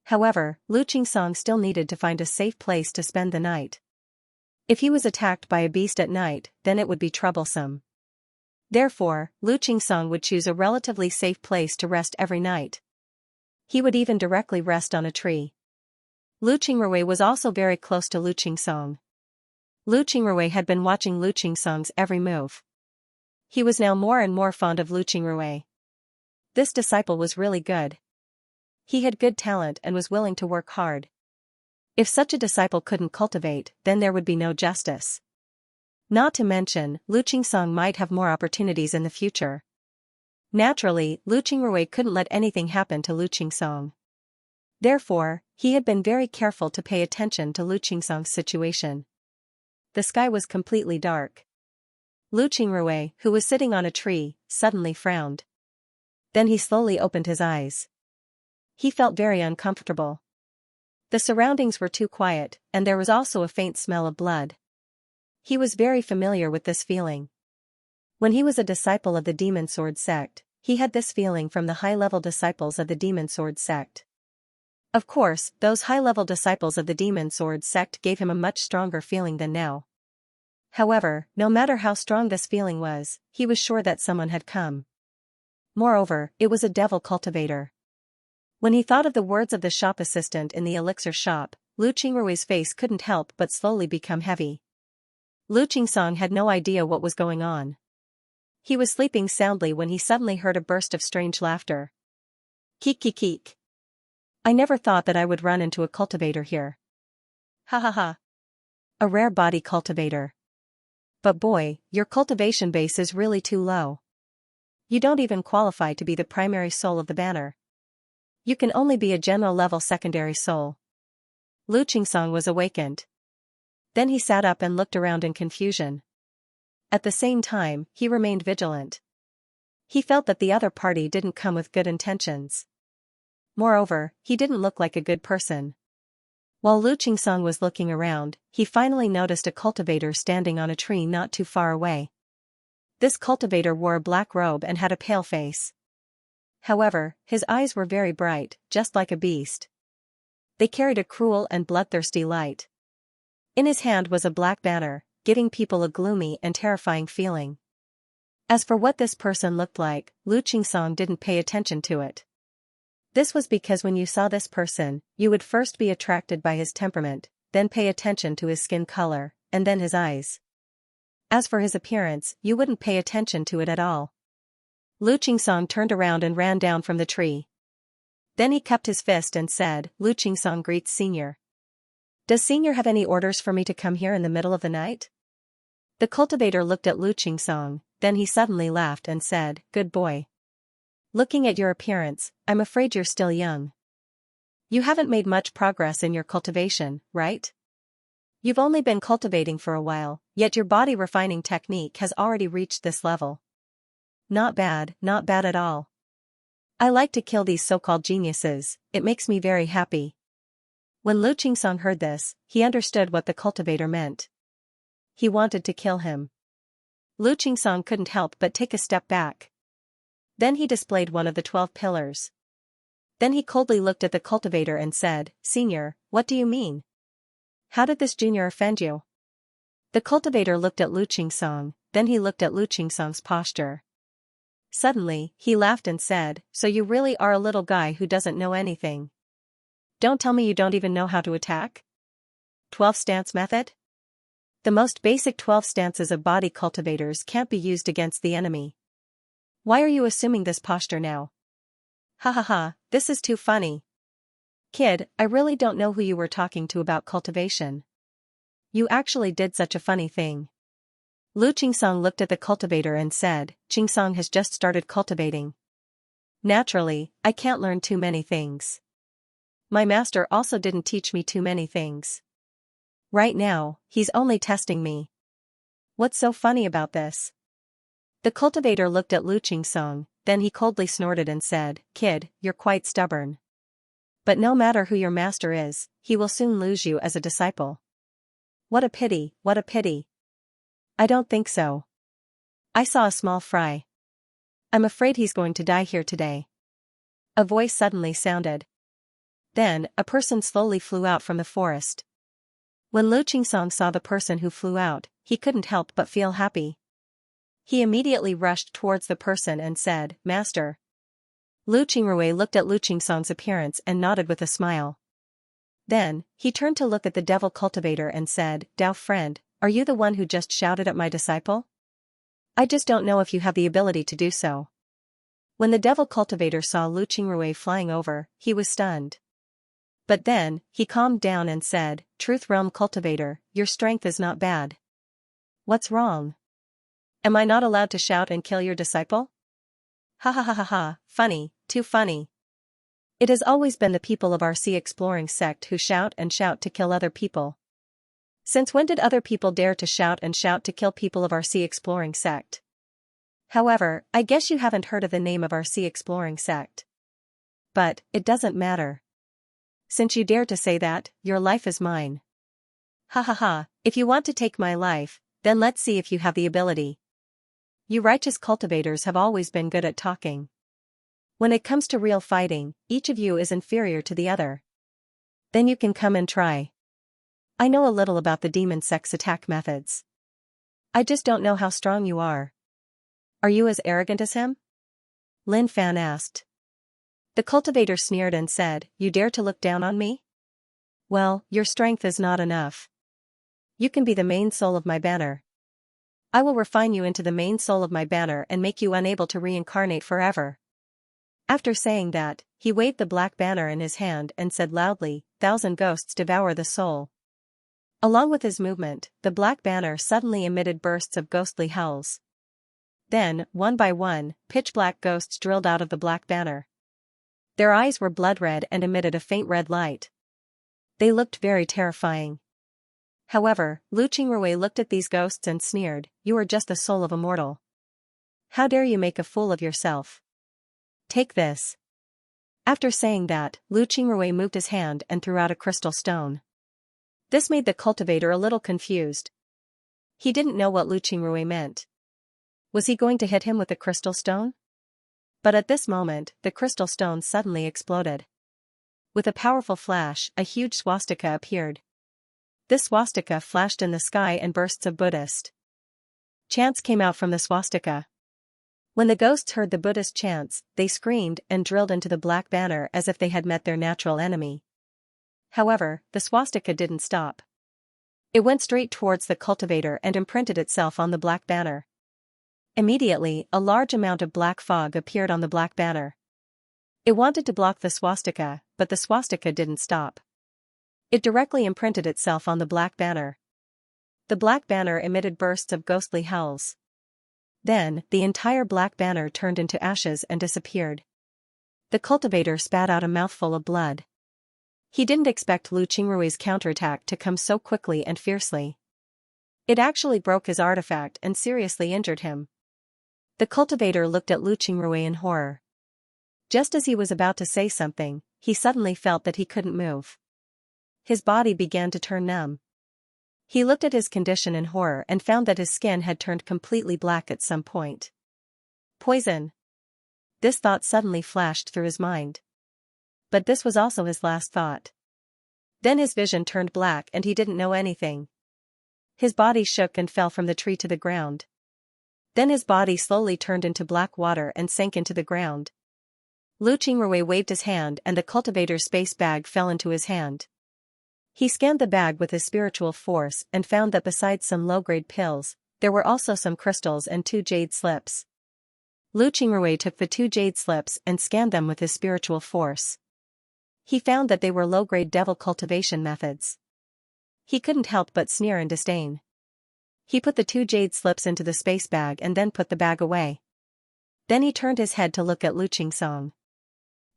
However, Lu Qingsong still needed to find a safe place to spend the night. If he was attacked by a beast at night, then it would be troublesome. Therefore, Lu Qingsong would choose a relatively safe place to rest every night. He would even directly rest on a tree. Lu Qingrui was also very close to Lu Qingsong. Lu Qingrui had been watching Lu Qingsong's every move. He was now more and more fond of Lu Qingrui. This disciple was really good. He had good talent and was willing to work hard. If such a disciple couldn't cultivate, then there would be no justice. Not to mention, Lu Qingsong might have more opportunities in the future. Naturally, Lu Qingrui couldn't let anything happen to Lu Qingsong. Therefore, he had been very careful to pay attention to Lu Qingsong's situation. The sky was completely dark. Lu Qingrui, who was sitting on a tree, suddenly frowned. Then he slowly opened his eyes. He felt very uncomfortable. The surroundings were too quiet, and there was also a faint smell of blood. He was very familiar with this feeling. When he was a disciple of the Demon Sword sect, he had this feeling from the high-level disciples of the Demon Sword sect. Of course, those high-level disciples of the Demon Sword sect gave him a much stronger feeling than now. However, no matter how strong this feeling was, he was sure that someone had come. Moreover, it was a devil cultivator. When he thought of the words of the shop assistant in the elixir shop, Lu Qingrui's face couldn't help but slowly become heavy. Lu Qingsong had no idea what was going on. He was sleeping soundly when he suddenly heard a burst of strange laughter. Keek keek keek. I never thought that I would run into a cultivator here. Ha ha ha. A rare body cultivator. But boy, your cultivation base is really too low. You don't even qualify to be the primary soul of the banner. You can only be a general-level secondary soul. Lu Qingsong was awakened. Then he sat up and looked around in confusion. At the same time, he remained vigilant. He felt that the other party didn't come with good intentions. Moreover, he didn't look like a good person. While Lu Qingsong was looking around, he finally noticed a cultivator standing on a tree not too far away. This cultivator wore a black robe and had a pale face. However, his eyes were very bright, just like a beast. They carried a cruel and bloodthirsty light. In his hand was a black banner, giving people a gloomy and terrifying feeling. As for what this person looked like, Lu Qingsong didn't pay attention to it. This was because when you saw this person, you would first be attracted by his temperament, then pay attention to his skin color, and then his eyes. As for his appearance, you wouldn't pay attention to it at all. Lu Qingsong turned around and ran down from the tree. Then he cupped his fist and said, Lu Qingsong greets Senior. Does Senior have any orders for me to come here in the middle of the night? The cultivator looked at Lu Qingsong, then he suddenly laughed and said, Good boy. Looking at your appearance, I'm afraid you're still young. You haven't made much progress in your cultivation, right? You've only been cultivating for a while, yet your body refining technique has already reached this level. Not bad at all. I like to kill these so-called geniuses, it makes me very happy. When Lu Qingsong heard this, he understood what the cultivator meant. He wanted to kill him. Lu Qingsong couldn't help but take a step back. Then he displayed one of the 12 pillars. Then he coldly looked at the cultivator and said, Senior, what do you mean? How did this junior offend you? The cultivator looked at Lu Qingsong, then he looked at Lu Qingsong's posture. Suddenly, he laughed and said, So you really are a little guy who doesn't know anything. Don't tell me you don't even know how to attack? 12 stance method? The most basic 12 stances of body cultivators can't be used against the enemy. Why are you assuming this posture now? Ha ha ha, this is too funny. Kid, I really don't know who you were talking to about cultivation. You actually did such a funny thing. Lu Qingsong looked at the cultivator and said, Qingsong has just started cultivating. Naturally, I can't learn too many things. My master also didn't teach me too many things. Right now, he's only testing me. What's so funny about this? The cultivator looked at Lu Qingsong, then he coldly snorted and said, Kid, you're quite stubborn. But no matter who your master is, he will soon lose you as a disciple. What a pity, what a pity. I don't think so. I saw a small fry. I'm afraid he's going to die here today. A voice suddenly sounded. Then, a person slowly flew out from the forest. When Lu Qingsong saw the person who flew out, he couldn't help but feel happy. He immediately rushed towards the person and said, Master. Lu Qingrui looked at Lu Qingsong's appearance and nodded with a smile. Then, he turned to look at the devil cultivator and said, Dao friend, are you the one who just shouted at my disciple? I just don't know if you have the ability to do so. When the devil cultivator saw Lu Qingrui flying over, he was stunned. But then, he calmed down and said, Truth Realm Cultivator, your strength is not bad. What's wrong? Am I not allowed to shout and kill your disciple? Ha ha ha ha ha, funny, too funny. It has always been the people of our sea exploring sect who shout and shout to kill other people. Since when did other people dare to shout and shout to kill people of our sea exploring sect? However, I guess you haven't heard of the name of our sea exploring sect. But, it doesn't matter. Since you dare to say that, your life is mine. Ha ha ha, if you want to take my life, then let's see if you have the ability. You righteous cultivators have always been good at talking. When it comes to real fighting, each of you is inferior to the other. Then you can come and try. I know a little about the demon sect's attack methods. I just don't know how strong you are. Are you as arrogant as him? Lin Fan asked. The cultivator sneered and said, You dare to look down on me? Well, your strength is not enough. You can be the main soul of my banner. I will refine you into the main soul of my banner and make you unable to reincarnate forever. After saying that, he waved the black banner in his hand and said loudly, 1,000 ghosts devour the soul. Along with his movement, the black banner suddenly emitted bursts of ghostly howls. Then, one by one, pitch-black ghosts drilled out of the black banner. Their eyes were blood-red and emitted a faint red light. They looked very terrifying. However, Lu Qingrui looked at these ghosts and sneered, You are just the soul of a mortal. How dare you make a fool of yourself? Take this. After saying that, Lu Qingrui moved his hand and threw out a crystal stone. This made the cultivator a little confused. He didn't know what Lu Qingrui meant. Was he going to hit him with the crystal stone? But at this moment, the crystal stone suddenly exploded. With a powerful flash, a huge swastika appeared. This swastika flashed in the sky and bursts of Buddhist chants came out from the swastika. When the ghosts heard the Buddhist chants, they screamed and drilled into the black banner as if they had met their natural enemy. However, the swastika didn't stop. It went straight towards the cultivator and imprinted itself on the black banner. Immediately, a large amount of black fog appeared on the black banner. It wanted to block the swastika, but the swastika didn't stop. It directly imprinted itself on the black banner. The black banner emitted bursts of ghostly howls. Then, the entire black banner turned into ashes and disappeared. The cultivator spat out a mouthful of blood. He didn't expect Lu Qingrui's counterattack to come so quickly and fiercely. It actually broke his artifact and seriously injured him. The cultivator looked at Lu Qingrui in horror. Just as he was about to say something, he suddenly felt that he couldn't move. His body began to turn numb. He looked at his condition in horror and found that his skin had turned completely black at some point. Poison. This thought suddenly flashed through his mind. But this was also his last thought. Then his vision turned black and he didn't know anything. His body shook and fell from the tree to the ground. Then his body slowly turned into black water and sank into the ground. Lu Qingrui waved his hand and the cultivator's space bag fell into his hand. He scanned the bag with his spiritual force and found that besides some low-grade pills, there were also some crystals and 2 jade slips. Lu Qingrui took the 2 jade slips and scanned them with his spiritual force. He found that they were low-grade devil cultivation methods. He couldn't help but sneer in disdain. He put the 2 jade slips into the space bag and then put the bag away. Then he turned his head to look at Lu Qingsong.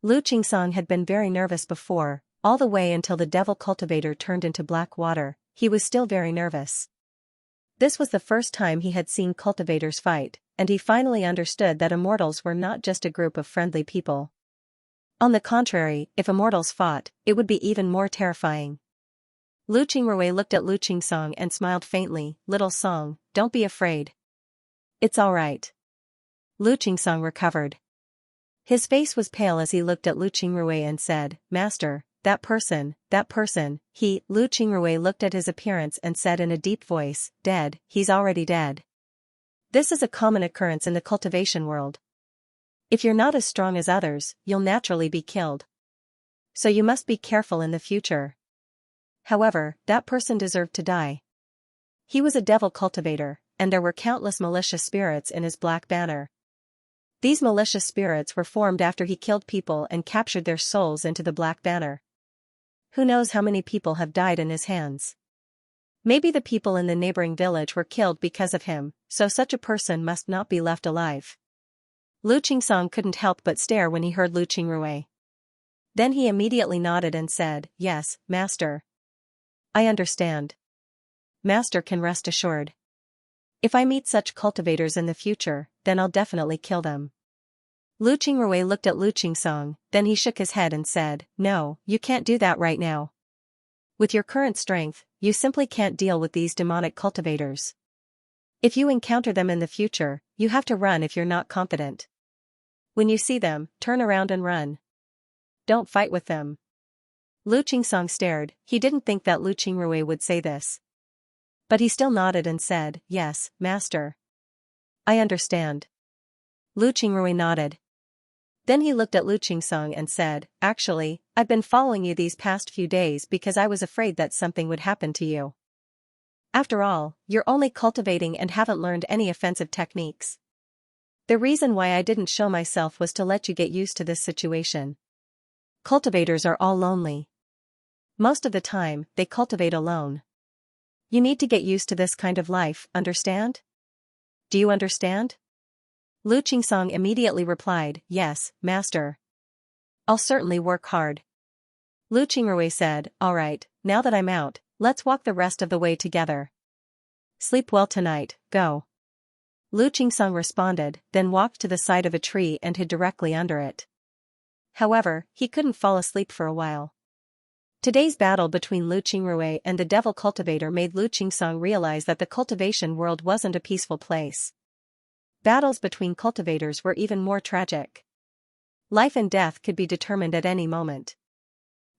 Lu Qingsong had been very nervous before, all the way until the devil cultivator turned into black water. He was still very nervous. This was the first time he had seen cultivators fight, and he finally understood that immortals were not just a group of friendly people. On the contrary, if immortals fought, it would be even more terrifying. Lu Qingrui looked at Lu Qingsong and smiled faintly, Little Song, don't be afraid. It's all right. Lu Qingsong recovered. His face was pale as he looked at Lu Qingrui and said, Master, that person, Lu Qingrui looked at his appearance and said in a deep voice, dead, he's already dead. This is a common occurrence in the cultivation world. If you're not as strong as others, you'll naturally be killed. So you must be careful in the future. However, that person deserved to die. He was a devil cultivator, and there were countless malicious spirits in his black banner. These malicious spirits were formed after he killed people and captured their souls into the black banner. Who knows how many people have died in his hands? Maybe the people in the neighboring village were killed because of him, so such a person must not be left alive. Lu Qingsong couldn't help but stare when he heard Lu Qingrui. Then he immediately nodded and said, "Yes, master. I understand. Master can rest assured. If I meet such cultivators in the future, then I'll definitely kill them." Lu Qingrui looked at Lu Qingsong, then he shook his head and said, "No, you can't do that right now. With your current strength, you simply can't deal with these demonic cultivators. If you encounter them in the future, you have to run if you're not confident. When you see them, turn around and run. Don't fight with them." Lu Qingsong stared. He didn't think that Lu Qingrui would say this. But he still nodded and said, "Yes, master. I understand." Lu Qingrui nodded. Then he looked at Lu Qingsong and said, "Actually, I've been following you these past few days because I was afraid that something would happen to you. After all, you're only cultivating and haven't learned any offensive techniques. The reason why I didn't show myself was to let you get used to this situation. Cultivators are all lonely. Most of the time, they cultivate alone. You need to get used to this kind of life, understand? Do you understand?" Lu Qingsong immediately replied, "Yes, master. I'll certainly work hard." Lu Qingrui said, "All right, now that I'm out, let's walk the rest of the way together. Sleep well tonight, go." Lu Qingsong responded, then walked to the side of a tree and hid directly under it. However, he couldn't fall asleep for a while. Today's battle between Lu Qingrui and the devil cultivator made Lu Qingsong realize that the cultivation world wasn't a peaceful place. Battles between cultivators were even more tragic. Life and death could be determined at any moment.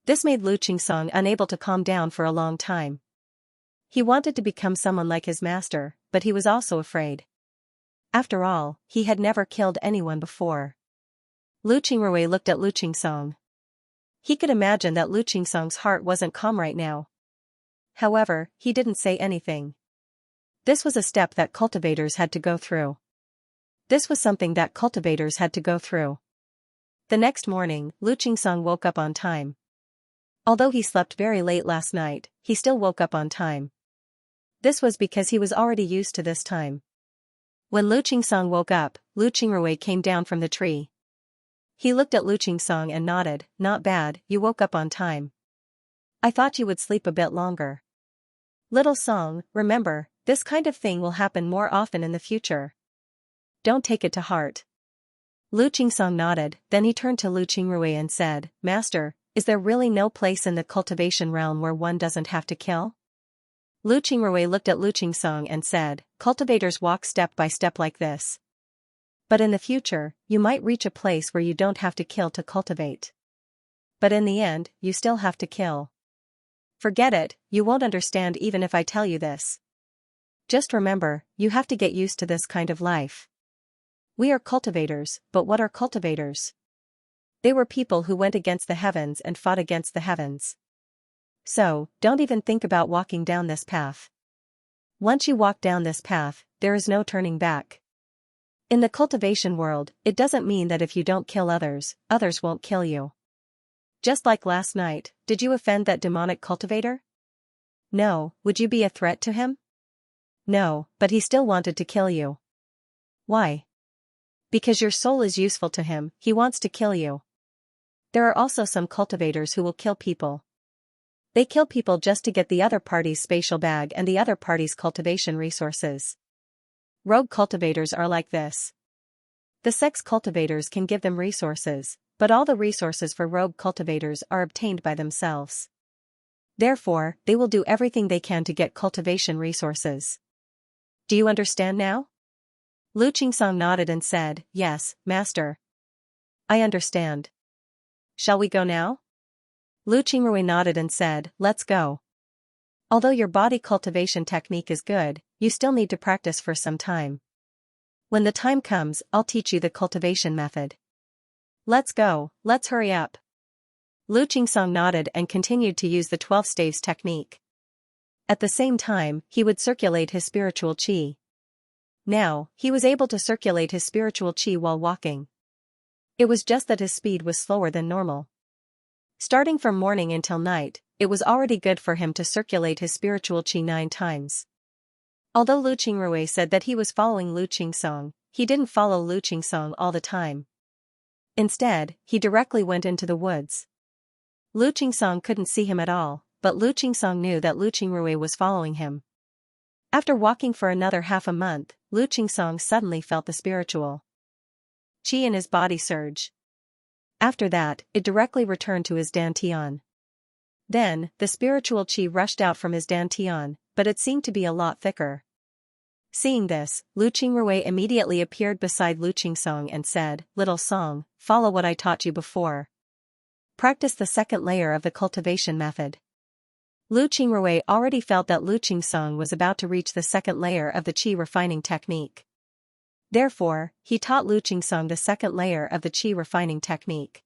This made Lu Qingsong unable to calm down for a long time. He wanted to become someone like his master, but he was also afraid. After all, he had never killed anyone before. Lu Qingrui looked at Lu Qingsong. He could imagine that Lu Qingsong's heart wasn't calm right now. However, he didn't say anything. This was a step that cultivators had to go through. This was something that cultivators had to go through. The next morning, Lu Qingsong woke up on time. Although he slept very late last night, he still woke up on time. This was because he was already used to this time. When Lu Qingsong woke up, Lu Qingrui came down from the tree. He looked at Lu Qingsong and nodded, "Not bad, you woke up on time. I thought you would sleep a bit longer. Little Song, remember, this kind of thing will happen more often in the future. Don't take it to heart." Lu Qingsong nodded, then he turned to Lu Qingrui and said, "Master, is there really no place in the cultivation realm where one doesn't have to kill?" Lu Qingrui looked at Lu Qingsong and said, "Cultivators walk step by step like this. But in the future, you might reach a place where you don't have to kill to cultivate. But in the end, you still have to kill. Forget it, you won't understand even if I tell you this. Just remember, you have to get used to this kind of life. We are cultivators, but what are cultivators? They were people who went against the heavens and fought against the heavens. So, don't even think about walking down this path. Once you walk down this path, there is no turning back. In the cultivation world, it doesn't mean that if you don't kill others, others won't kill you. Just like last night, did you offend that demonic cultivator? No, would you be a threat to him? No, but he still wanted to kill you. Why? Because your soul is useful to him, he wants to kill you. There are also some cultivators who will kill people. They kill people just to get the other party's spatial bag and the other party's cultivation resources. Rogue cultivators are like this. The sex cultivators can give them resources, but all the resources for rogue cultivators are obtained by themselves. Therefore, they will do everything they can to get cultivation resources. Do you understand now? Lu Qingsong nodded and said, "Yes, master. I understand. Shall we go now?" Lu Qingrui nodded and said, "Let's go. Although your body cultivation technique is good, you still need to practice for some time. When the time comes, I'll teach you the cultivation method. Let's go, let's hurry up." Lu Qingsong nodded and continued to use the 12 staves technique. At the same time, he would circulate his spiritual qi. Now, he was able to circulate his spiritual chi while walking. It was just that his speed was slower than normal. Starting from morning until night, it was already good for him to circulate his spiritual chi 9 times. Although Lu Qingrui said that he was following Lu Qingsong, he didn't follow Lu Qingsong all the time. Instead, he directly went into the woods. Lu Qingsong couldn't see him at all, but Lu Qingsong knew that Lu Qingrui was following him. After walking for another half a month, Lu Qingsong suddenly felt the spiritual chi in his body surge. After that, it directly returned to his dantian. Then, the spiritual chi rushed out from his dantian, but it seemed to be a lot thicker. Seeing this, Lu Qingrui immediately appeared beside Lu Qingsong and said, "Little Song, follow what I taught you before. Practice the second layer of the cultivation method." Lu Qingrui already felt that Lu Qingsong was about to reach the second layer of the chi refining technique. Therefore, he taught Lu Qingsong the second layer of the chi refining technique.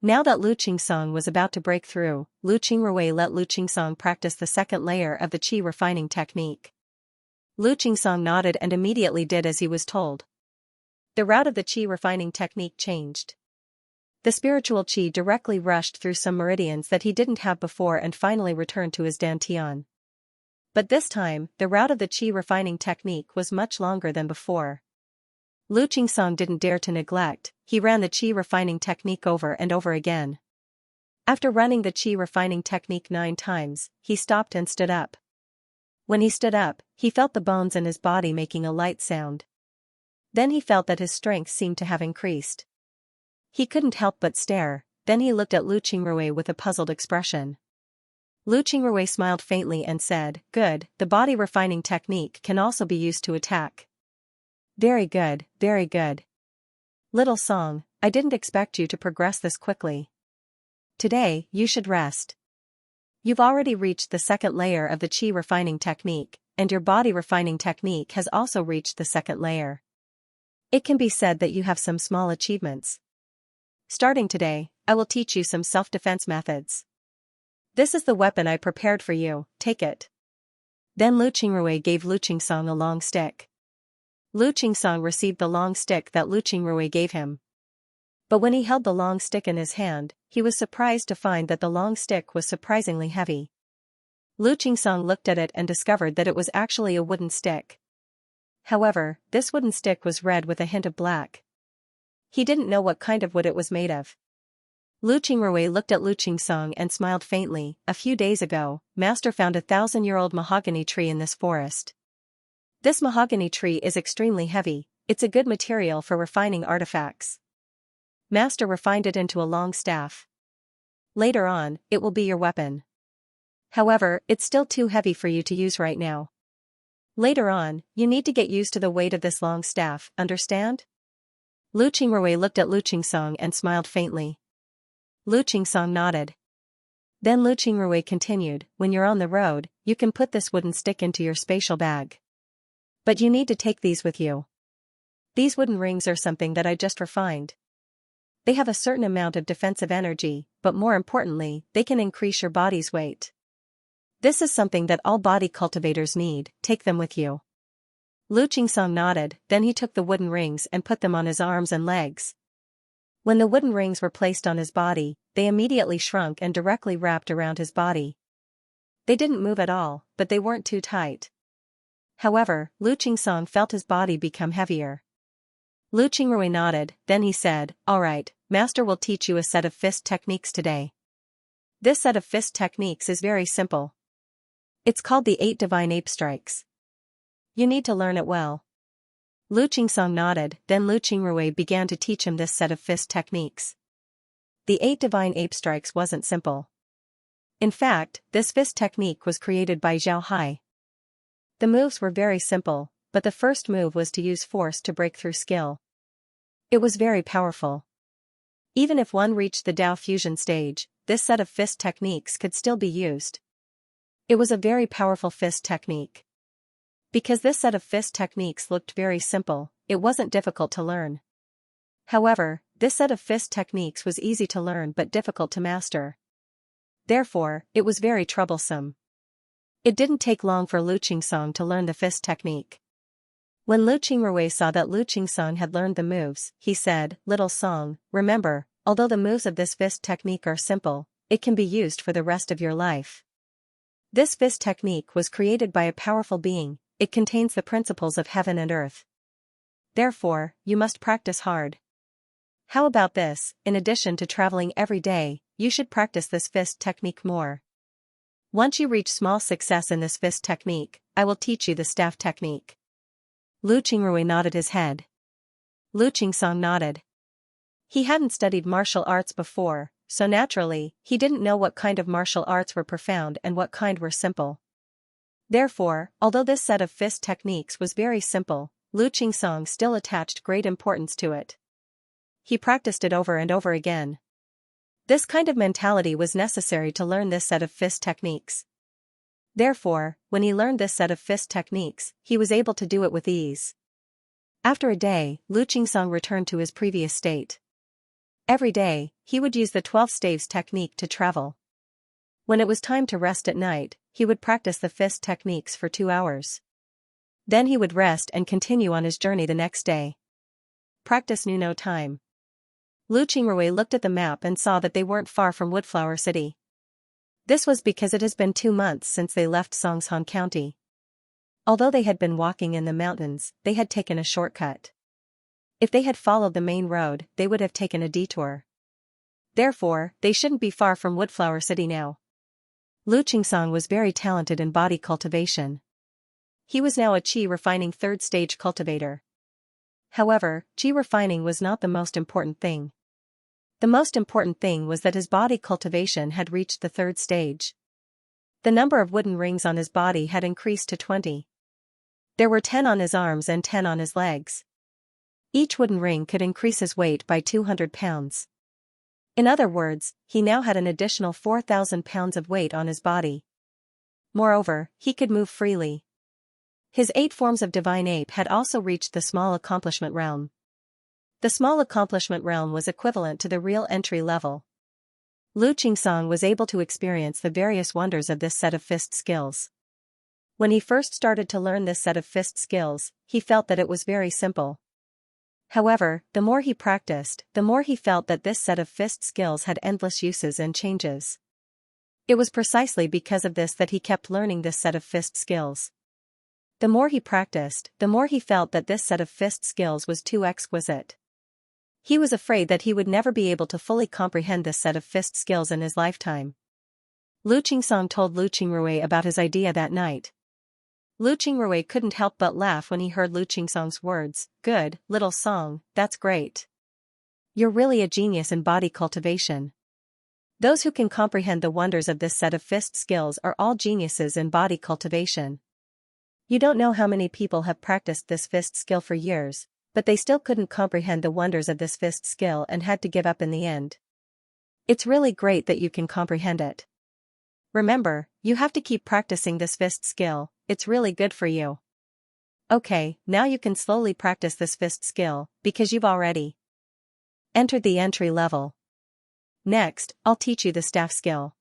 Now that Lu Qingsong was about to break through, Lu Qingrui let Lu Qingsong practice the second layer of the chi refining technique. Lu Qingsong nodded and immediately did as he was told. The route of the chi refining technique changed. The spiritual chi directly rushed through some meridians that he didn't have before and finally returned to his dantian. But this time, the route of the chi refining technique was much longer than before. Lu Qingsong didn't dare to neglect, he ran the chi refining technique over and over again. After running the chi refining technique 9 times, he stopped and stood up. When he stood up, he felt the bones in his body making a light sound. Then he felt that his strength seemed to have increased. He couldn't help but stare, then he looked at Lu Qingrui with a puzzled expression. Lu Qingrui smiled faintly and said, "Good, the body refining technique can also be used to attack." "Very good, very good. Little Song, I didn't expect you to progress this quickly. Today, you should rest. You've already reached the second layer of the chi refining technique, and your body refining technique has also reached the second layer. It can be said that you have some small achievements. Starting today, I will teach you some self-defense methods. This is the weapon I prepared for you, take it." Then Lu Qingrui gave Lu Qingsong a long stick. Lu Qingsong received the long stick that Lu Qingrui gave him. But when he held the long stick in his hand, he was surprised to find that the long stick was surprisingly heavy. Lu Qingsong looked at it and discovered that it was actually a wooden stick. However, this wooden stick was red with a hint of black. He didn't know what kind of wood it was made of. Lu Qingrui looked at Lu Qingsong and smiled faintly. "A few days ago, Master found a 1,000-year-old mahogany tree in this forest. This mahogany tree is extremely heavy, it's a good material for refining artifacts. Master refined it into a long staff. Later on, it will be your weapon. However, it's still too heavy for you to use right now. Later on, you need to get used to the weight of this long staff, understand?" Lu Qingrui looked at Lu Qingsong and smiled faintly. Lu Qingsong nodded. Then Lu Qingrui continued, "When you're on the road, you can put this wooden stick into your spatial bag. But you need to take these with you. These wooden rings are something that I just refined. They have a certain amount of defensive energy, but more importantly, they can increase your body's weight. This is something that all body cultivators need, take them with you." Lu Qingsong nodded, then he took the wooden rings and put them on his arms and legs. When the wooden rings were placed on his body, they immediately shrunk and directly wrapped around his body. They didn't move at all, but they weren't too tight. However, Lu Qingsong felt his body become heavier. Lu Qingrui nodded, then he said, "All right, Master will teach you a set of fist techniques today. This set of fist techniques is very simple. It's called the 8 Divine Ape Strikes. You need to learn it well." Lu Qingsong nodded, then Lu Qingrui began to teach him this set of fist techniques. The 8 Divine Ape Strikes wasn't simple. In fact, this fist technique was created by Zhao Hai. The moves were very simple, but the first move was to use force to break through skill. It was very powerful. Even if one reached the Dao fusion stage, this set of fist techniques could still be used. It was a very powerful fist technique. Because this set of fist techniques looked very simple, it wasn't difficult to learn. However, this set of fist techniques was easy to learn but difficult to master. Therefore, it was very troublesome. It didn't take long for Lu Qingsong to learn the fist technique. When Lu Qingrui saw that Lu Qingsong had learned the moves, he said, "Little Song, remember, although the moves of this fist technique are simple, it can be used for the rest of your life. This fist technique was created by a powerful being, it contains the principles of heaven and earth. Therefore, you must practice hard. How about this, in addition to traveling every day, you should practice this fist technique more. Once you reach small success in this fist technique, I will teach you the staff technique." Lu Qingrui nodded his head. Lu Qingsong nodded. He hadn't studied martial arts before, so naturally, he didn't know what kind of martial arts were profound and what kind were simple. Therefore, although this set of fist techniques was very simple, Lu Qingsong still attached great importance to it. He practiced it over and over again. This kind of mentality was necessary to learn this set of fist techniques. Therefore, when he learned this set of fist techniques, he was able to do it with ease. After a day, Lu Qingsong returned to his previous state. Every day, he would use the 12 staves technique to travel. When it was time to rest at night, he would practice the fist techniques for 2 hours. Then he would rest and continue on his journey the next day. Practice knew no time. Lu Qingrui looked at the map and saw that they weren't far from Woodflower City. This was because it has been 2 months since they left Songshan County. Although they had been walking in the mountains, they had taken a shortcut. If they had followed the main road, they would have taken a detour. Therefore, they shouldn't be far from Woodflower City now. Lu Qingsong was very talented in body cultivation. He was now a qi refining 3rd stage cultivator. However, qi refining was not the most important thing. The most important thing was that his body cultivation had reached the 3rd stage. The number of wooden rings on his body had increased to 20. There were 10 on his arms and 10 on his legs. Each wooden ring could increase his weight by 200 pounds. In other words, he now had an additional 4,000 pounds of weight on his body. Moreover, he could move freely. His 8 forms of divine ape had also reached the small accomplishment realm. The small accomplishment realm was equivalent to the real entry level. Lu Qingsong was able to experience the various wonders of this set of fist skills. When he first started to learn this set of fist skills, he felt that it was very simple. However, the more he practiced, the more he felt that this set of fist skills had endless uses and changes. It was precisely because of this that he kept learning this set of fist skills. The more he practiced, the more he felt that this set of fist skills was too exquisite. He was afraid that he would never be able to fully comprehend this set of fist skills in his lifetime. Lu Qingsong told Lu Qingrui about his idea that night. Lu Qingrui couldn't help but laugh when he heard Lu Qingsong's words. "Good, little Song, that's great. You're really a genius in body cultivation. Those who can comprehend the wonders of this set of fist skills are all geniuses in body cultivation. You don't know how many people have practiced this fist skill for years, but they still couldn't comprehend the wonders of this fist skill and had to give up in the end. It's really great that you can comprehend it. Remember, you have to keep practicing this fist skill, it's really good for you. Okay, now you can slowly practice this fist skill, because you've already entered the entry level. Next, I'll teach you the staff skill.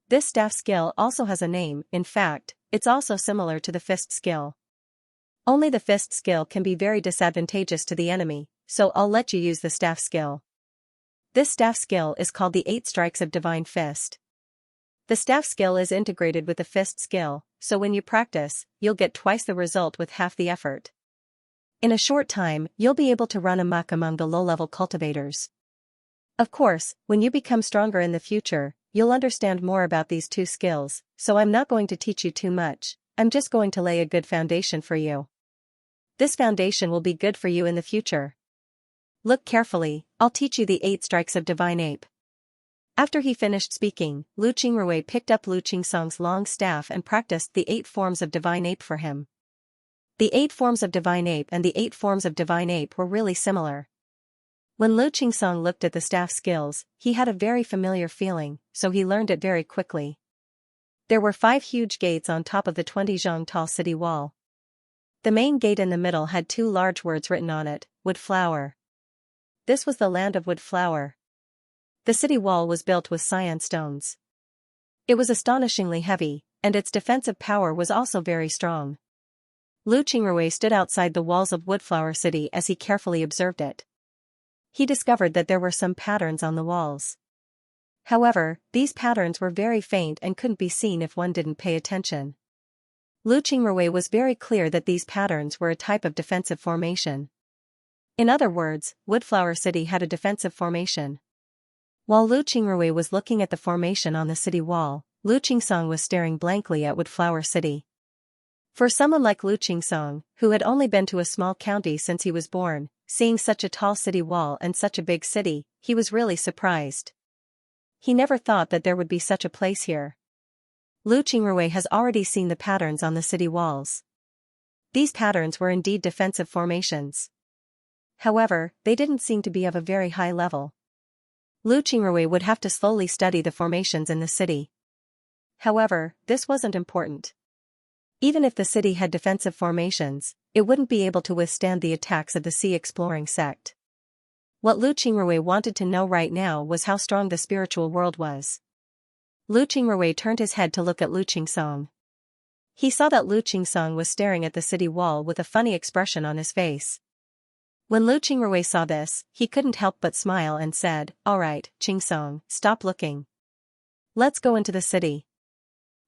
This staff skill also has a name, in fact, it's also similar to the fist skill. Only the fist skill can be very disadvantageous to the enemy, so I'll let you use the staff skill. This staff skill is called the 8 strikes of divine fist. The staff skill is integrated with the fist skill, so when you practice, you'll get twice the result with half the effort. In a short time, you'll be able to run amok among the low-level cultivators. Of course, when you become stronger in the future, you'll understand more about these 2 skills, so I'm not going to teach you too much, I'm just going to lay a good foundation for you. This foundation will be good for you in the future. Look carefully, I'll teach you the 8 strikes of divine ape. After he finished speaking, Lu Qingrui picked up Lu Qingsong's long staff and practiced the 8 forms of divine ape for him. The 8 forms of divine ape and the 8 forms of divine ape were really similar. When Lu Qingsong looked at the staff skills, he had a very familiar feeling, so he learned it very quickly. There were 5 huge gates on top of the 20 zhang tall city wall. The main gate in the middle had 2 large words written on it, Wood Flower. This was the land of Wood Flower. The city wall was built with cyan stones. It was astonishingly heavy, and its defensive power was also very strong. Lu Qingrui stood outside the walls of Woodflower City as he carefully observed it. He discovered that there were some patterns on the walls. However, these patterns were very faint and couldn't be seen if one didn't pay attention. Lu Qingrui was very clear that these patterns were a type of defensive formation. In other words, Woodflower City had a defensive formation. While Lu Qingrui was looking at the formation on the city wall, Lu Qingsong was staring blankly at Woodflower City. For someone like Lu Qingsong, who had only been to a small county since he was born, seeing such a tall city wall and such a big city, he was really surprised. He never thought that there would be such a place here. Lu Qingrui has already seen the patterns on the city walls. These patterns were indeed defensive formations. However, they didn't seem to be of a very high level. Lu Qingrui would have to slowly study the formations in the city. However, this wasn't important. Even if the city had defensive formations, it wouldn't be able to withstand the attacks of the sea exploring sect. What Lu Qingrui wanted to know right now was how strong the spiritual world was. Lu Qingrui turned his head to look at Lu Qingsong. He saw that Lu Qingsong was staring at the city wall with a funny expression on his face. When Lu Qingrui saw this, he couldn't help but smile and said, "All right, Qingsong, stop looking. Let's go into the city."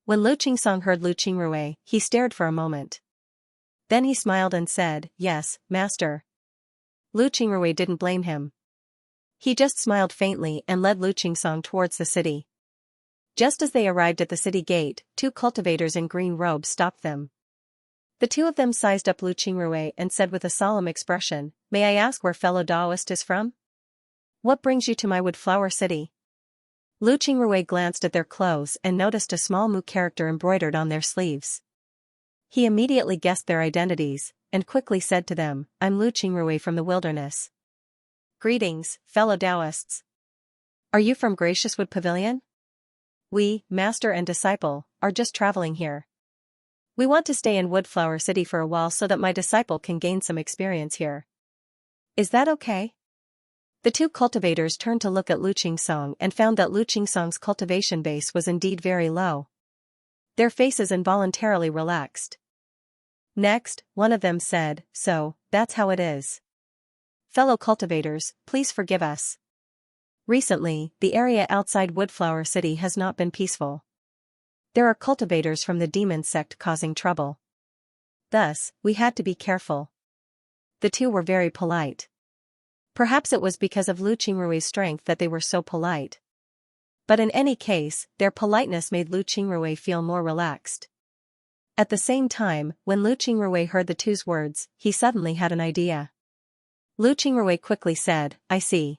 When Lu Qingsong heard Lu Qingrui, he stared for a moment. Then he smiled and said, "Yes, master." Lu Qingrui didn't blame him. He just smiled faintly and led Lu Qingsong towards the city. Just as they arrived at the city gate, two cultivators in green robes stopped them. The two of them sized up Lu Qingrui and said with a solemn expression, "May I ask where fellow Taoist is from? What brings you to my Woodflower City?" Lu Qingrui glanced at their clothes and noticed a small Mu character embroidered on their sleeves. He immediately guessed their identities, and quickly said to them, "I'm Lu Qingrui from the wilderness. Greetings, fellow Taoists. Are you from Graciouswood Pavilion? We, master and disciple, are just traveling here. We want to stay in Woodflower City for a while so that my disciple can gain some experience here. Is that okay?" The two cultivators turned to look at Lu Qingsong and found that Lu Qingsong's cultivation base was indeed very low. Their faces involuntarily relaxed. Next, one of them said, "So, that's how it is. Fellow cultivators, please forgive us. Recently, the area outside Woodflower City has not been peaceful. There are cultivators from the demon sect causing trouble. Thus, we had to be careful." The two were very polite. Perhaps it was because of Lu Qingrui's strength that they were so polite. But in any case, their politeness made Lu Qingrui feel more relaxed. At the same time, when Lu Qingrui heard the two's words, he suddenly had an idea. Lu Qingrui quickly said, "I see.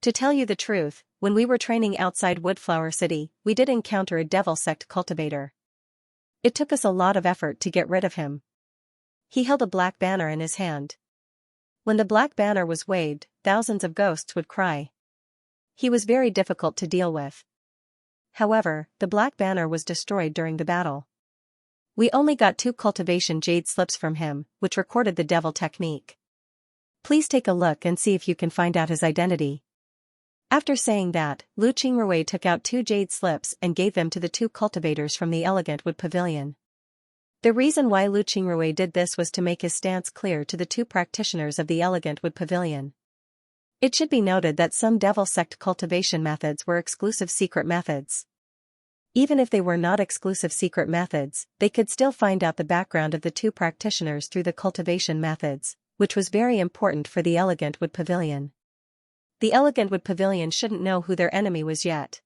To tell you the truth, when we were training outside Woodflower City, we did encounter a devil sect cultivator. It took us a lot of effort to get rid of him." He held a black banner in his hand. When the black banner was waved, thousands of ghosts would cry. He was very difficult to deal with. However, the black banner was destroyed during the battle. We only got 2 cultivation jade slips from him, which recorded the devil technique. Please take a look and see if you can find out his identity. After saying that, Lu Qingrui took out 2 jade slips and gave them to the 2 cultivators from the Elegant Wood Pavilion. The reason why Lu Qingrui did this was to make his stance clear to the 2 practitioners of the Elegant Wood Pavilion. It should be noted that some devil sect cultivation methods were exclusive secret methods. Even if they were not exclusive secret methods, they could still find out the background of the 2 practitioners through the cultivation methods, which was very important for the Elegant Wood Pavilion. The Elegant Wood Pavilion shouldn't know who their enemy was yet.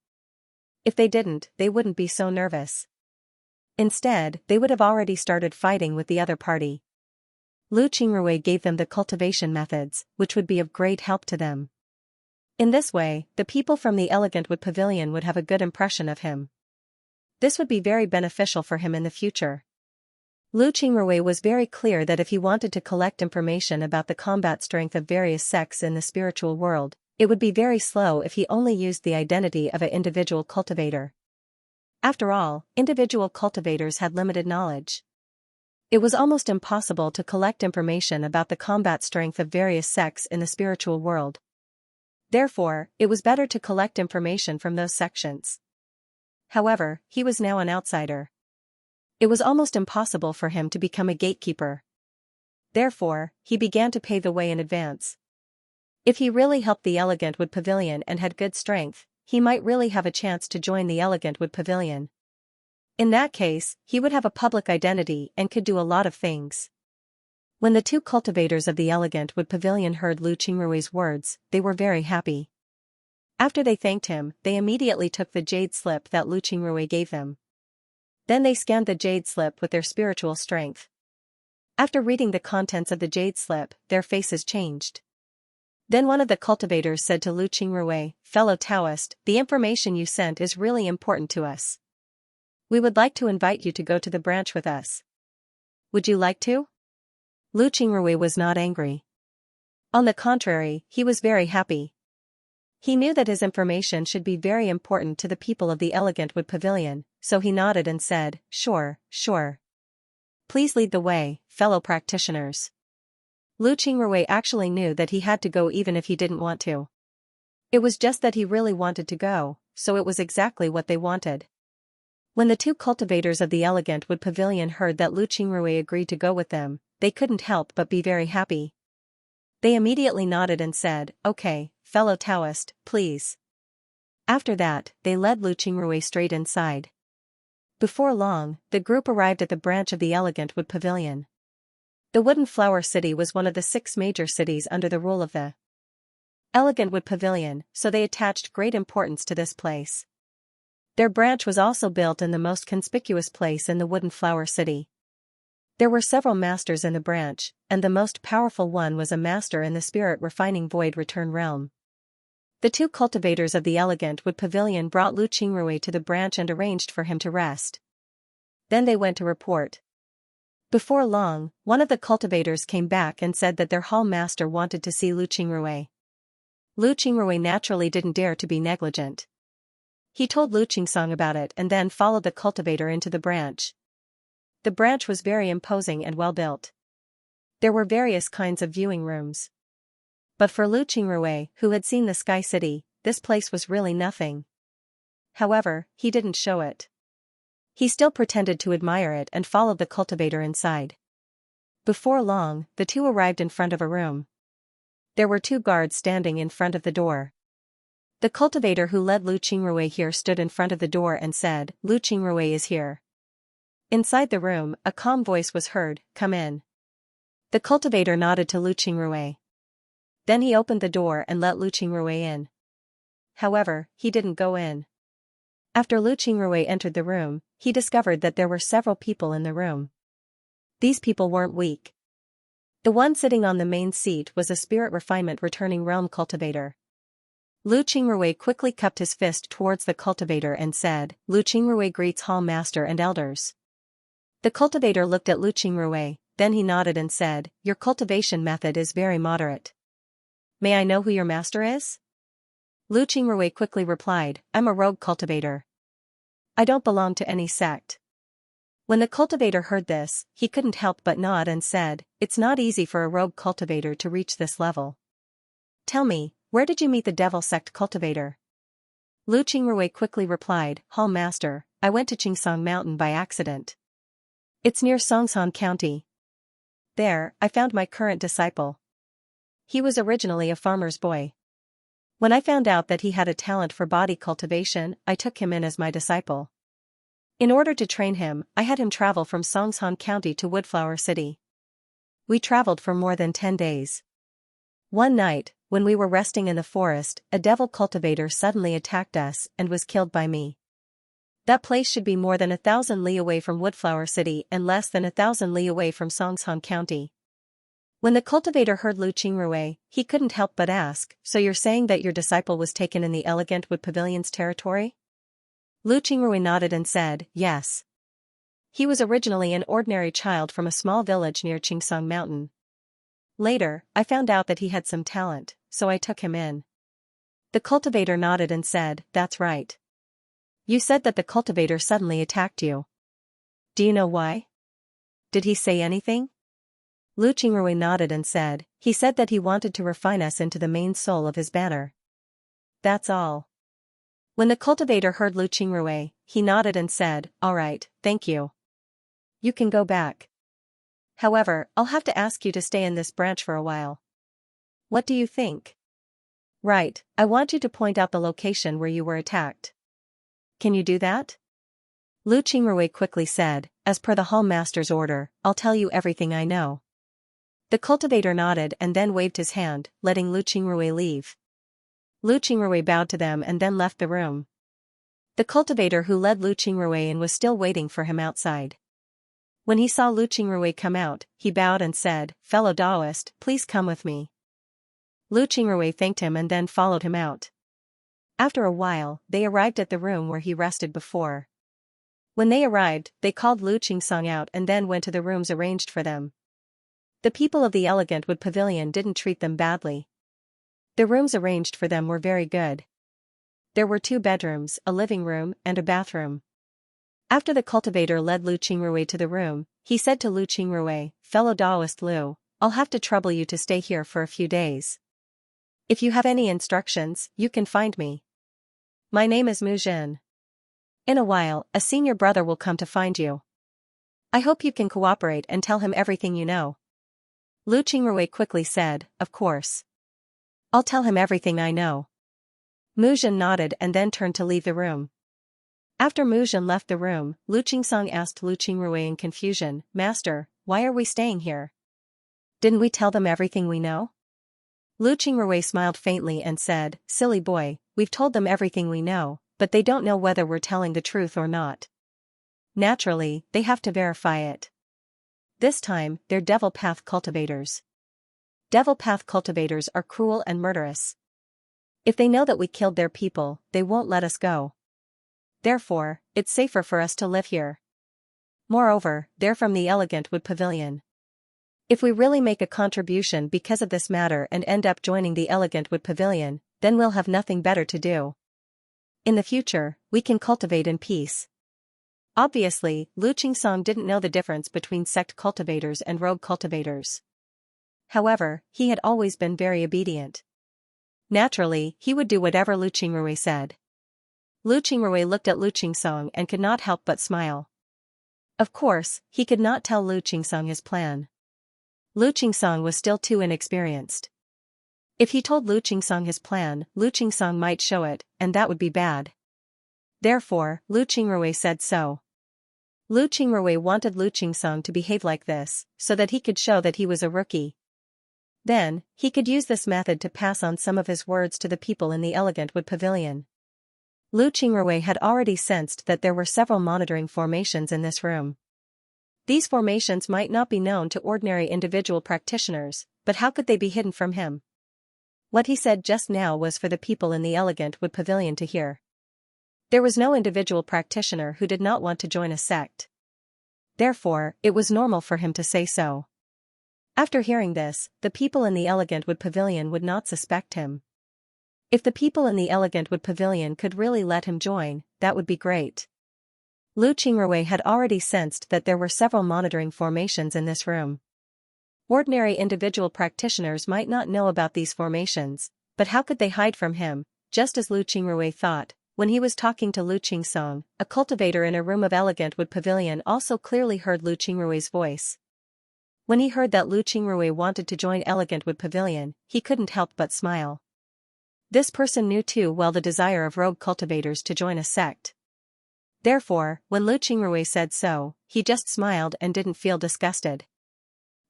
If they didn't, they wouldn't be so nervous. Instead, they would have already started fighting with the other party. Lu Qingrui gave them the cultivation methods, which would be of great help to them. In this way, the people from the Elegant Wood Pavilion would have a good impression of him. This would be very beneficial for him in the future. Lu Qingrui was very clear that if he wanted to collect information about the combat strength of various sects in the spiritual world, it would be very slow if he only used the identity of an individual cultivator. After all, individual cultivators had limited knowledge. It was almost impossible to collect information about the combat strength of various sects in the spiritual world. Therefore, it was better to collect information from those sections. However, he was now an outsider. It was almost impossible for him to become a gatekeeper. Therefore, he began to pave the way in advance. If he really helped the Elegant Wood Pavilion and had good strength, he might really have a chance to join the Elegant Wood Pavilion. In that case, he would have a public identity and could do a lot of things. When the two cultivators of the Elegant Wood Pavilion heard Lu Qingrui's words, they were very happy. After they thanked him, they immediately took the jade slip that Lu Qingrui gave them. Then they scanned the jade slip with their spiritual strength. After reading the contents of the jade slip, their faces changed. Then one of the cultivators said to Lu Qingrui, "Fellow Taoist, the information you sent is really important to us. We would like to invite you to go to the branch with us. Would you like to?" Lu Qingrui was not angry. On the contrary, he was very happy. He knew that his information should be very important to the people of the Elegant Wood Pavilion, so he nodded and said, "Sure, sure. Please lead the way, fellow practitioners." Lu Qingrui actually knew that he had to go even if he didn't want to. It was just that he really wanted to go, so it was exactly what they wanted. When the two cultivators of the Elegant Wood Pavilion heard that Lu Qingrui agreed to go with them, they couldn't help but be very happy. They immediately nodded and said, "Okay, fellow Taoist, please." After that, they led Lu Qingrui straight inside. Before long, the group arrived at the branch of the Elegant Wood Pavilion. The Wooden Flower City was one of the 6 major cities under the rule of the Elegant Wood Pavilion, so they attached great importance to this place. Their branch was also built in the most conspicuous place in the Wooden Flower City. There were several masters in the branch, and the most powerful one was a master in the spirit-refining void return realm. The two cultivators of the Elegant Wood Pavilion brought Lu Qingrui to the branch and arranged for him to rest. Then they went to report. Before long, one of the cultivators came back and said that their hall master wanted to see Lu Qingrui. Lu Qingrui naturally didn't dare to be negligent. He told Lu Qingsong about it and then followed the cultivator into the branch. The branch was very imposing and well built. There were various kinds of viewing rooms. But for Lu Qingrui, who had seen the Sky City, this place was really nothing. However, he didn't show it. He still pretended to admire it and followed the cultivator inside. Before long, the two arrived in front of a room. There were 2 guards standing in front of the door. The cultivator who led Lu Qingrui here stood in front of the door and said, "Lu Qingrui is here." Inside the room, a calm voice was heard, "Come in." The cultivator nodded to Lu Qingrui. Then he opened the door and let Lu Qingrui in. However, he didn't go in. After Lu Qingrui entered the room, he discovered that there were several people in the room. These people weren't weak. The one sitting on the main seat was a spirit refinement returning realm cultivator. Lu Qingrui quickly cupped his fist towards the cultivator and said, "Lu Qingrui greets hall master and elders." The cultivator looked at Lu Qingrui, then he nodded and said, "Your cultivation method is very moderate. May I know who your master is?" Lu Qingrui quickly replied, "I'm a rogue cultivator. I don't belong to any sect." When the cultivator heard this, he couldn't help but nod and said, "It's not easy for a rogue cultivator to reach this level. Tell me, where did you meet the devil sect cultivator?" Lu Qingrui quickly replied, "Hall master, I went to Qingsong Mountain by accident. It's near Songshan County. There, I found my current disciple. He was originally a farmer's boy. When I found out that he had a talent for body cultivation, I took him in as my disciple. In order to train him, I had him travel from Songshan County to Woodflower City. We traveled for more than 10 days. One night, when we were resting in the forest, a devil cultivator suddenly attacked us and was killed by me. That place should be more than 1,000 li away from Woodflower City and less than 1,000 li away from Songshan County." When the cultivator heard Lu Qingrui, he couldn't help but ask, "So you're saying that your disciple was taken in the Elegant Wood Pavilion's territory?" Lu Qingrui nodded and said, "Yes. He was originally an ordinary child from a small village near Qingsong Mountain. Later, I found out that he had some talent, so I took him in." The cultivator nodded and said, "That's right. You said that the cultivator suddenly attacked you. Do you know why? Did he say anything?" Lu Qingrui nodded and said, "He said that he wanted to refine us into the main soul of his banner. That's all." When the cultivator heard Lu Qingrui, he nodded and said, "All right, thank you. You can go back. However, I'll have to ask you to stay in this branch for a while. What do you think? Right, I want you to point out the location where you were attacked. Can you do that? Lu Qingrui quickly said, as per the Hall Master's order, I'll tell you everything I know. The cultivator nodded and then waved his hand, letting Lu Qingrui leave. Lu Qingrui bowed to them and then left the room. The cultivator who led Lu Qingrui in was still waiting for him outside. When he saw Lu Qingrui come out, he bowed and said, Fellow Taoist, please come with me. Lu Qingrui thanked him and then followed him out. After a while, they arrived at the room where he rested before. When they arrived, they called Lu Qingsong out and then went to the rooms arranged for them. The people of the Elegant Wood Pavilion didn't treat them badly. The rooms arranged for them were very good. There were 2 bedrooms, a living room, and a bathroom. After the cultivator led Lu Qingrui to the room, he said to Lu Qingrui, Fellow Taoist Lu, I'll have to trouble you to stay here for a few days. If you have any instructions, you can find me. My name is Mu Jin. In a while, a senior brother will come to find you. I hope you can cooperate and tell him everything you know. Lu Qingrui quickly said, Of course. I'll tell him everything I know. Mu Jin nodded and then turned to leave the room. After Mu Jin left the room, Lu Qingsong asked Lu Qingrui in confusion, Master, why are we staying here? Didn't we tell them everything we know? Lu Qingrui smiled faintly and said, Silly boy, we've told them everything we know, but they don't know whether we're telling the truth or not. Naturally, they have to verify it. This time, they're Devil Path cultivators. Devil Path cultivators are cruel and murderous. If they know that we killed their people, they won't let us go. Therefore, it's safer for us to live here. Moreover, they're from the Elegant Wood Pavilion. If we really make a contribution because of this matter and end up joining the Elegant Wood Pavilion, then we'll have nothing better to do. In the future, we can cultivate in peace. Obviously, Lu Qingsong didn't know the difference between sect cultivators and rogue cultivators. However, he had always been very obedient. Naturally, he would do whatever Lu Qingrui said. Lu Qingrui looked at Lu Qingsong and could not help but smile. Of course, he could not tell Lu Qingsong his plan. Lu Qingsong was still too inexperienced. If he told Lu Qingsong his plan, Lu Qingsong might show it, and that would be bad. Therefore, Lu Qingrui said so. Lu Qingrui wanted Lu Qingsong to behave like this, so that he could show that he was a rookie. Then, he could use this method to pass on some of his words to the people in the Elegant Wood Pavilion. Lu Qingrui had already sensed that there were several monitoring formations in this room. These formations might not be known to ordinary individual practitioners, but how could they be hidden from him? What he said just now was for the people in the Elegant Wood Pavilion to hear. There was no individual practitioner who did not want to join a sect. Therefore, it was normal for him to say so. After hearing this, the people in the Elegant Wood Pavilion would not suspect him. If the people in the Elegant Wood Pavilion could really let him join, that would be great. Lu Qingrui had already sensed that there were several monitoring formations in this room. Ordinary individual practitioners might not know about these formations, but how could they hide from him? Just as Lu Qingrui thought, when he was talking to Lu Qingsong, a cultivator in a room of Elegant Wood Pavilion also clearly heard Lu Qingrui's voice. When he heard that Lu Qingrui wanted to join Elegant Wood Pavilion, he couldn't help but smile. This person knew too well the desire of rogue cultivators to join a sect. Therefore, when Lu Qingrui said so, he just smiled and didn't feel disgusted.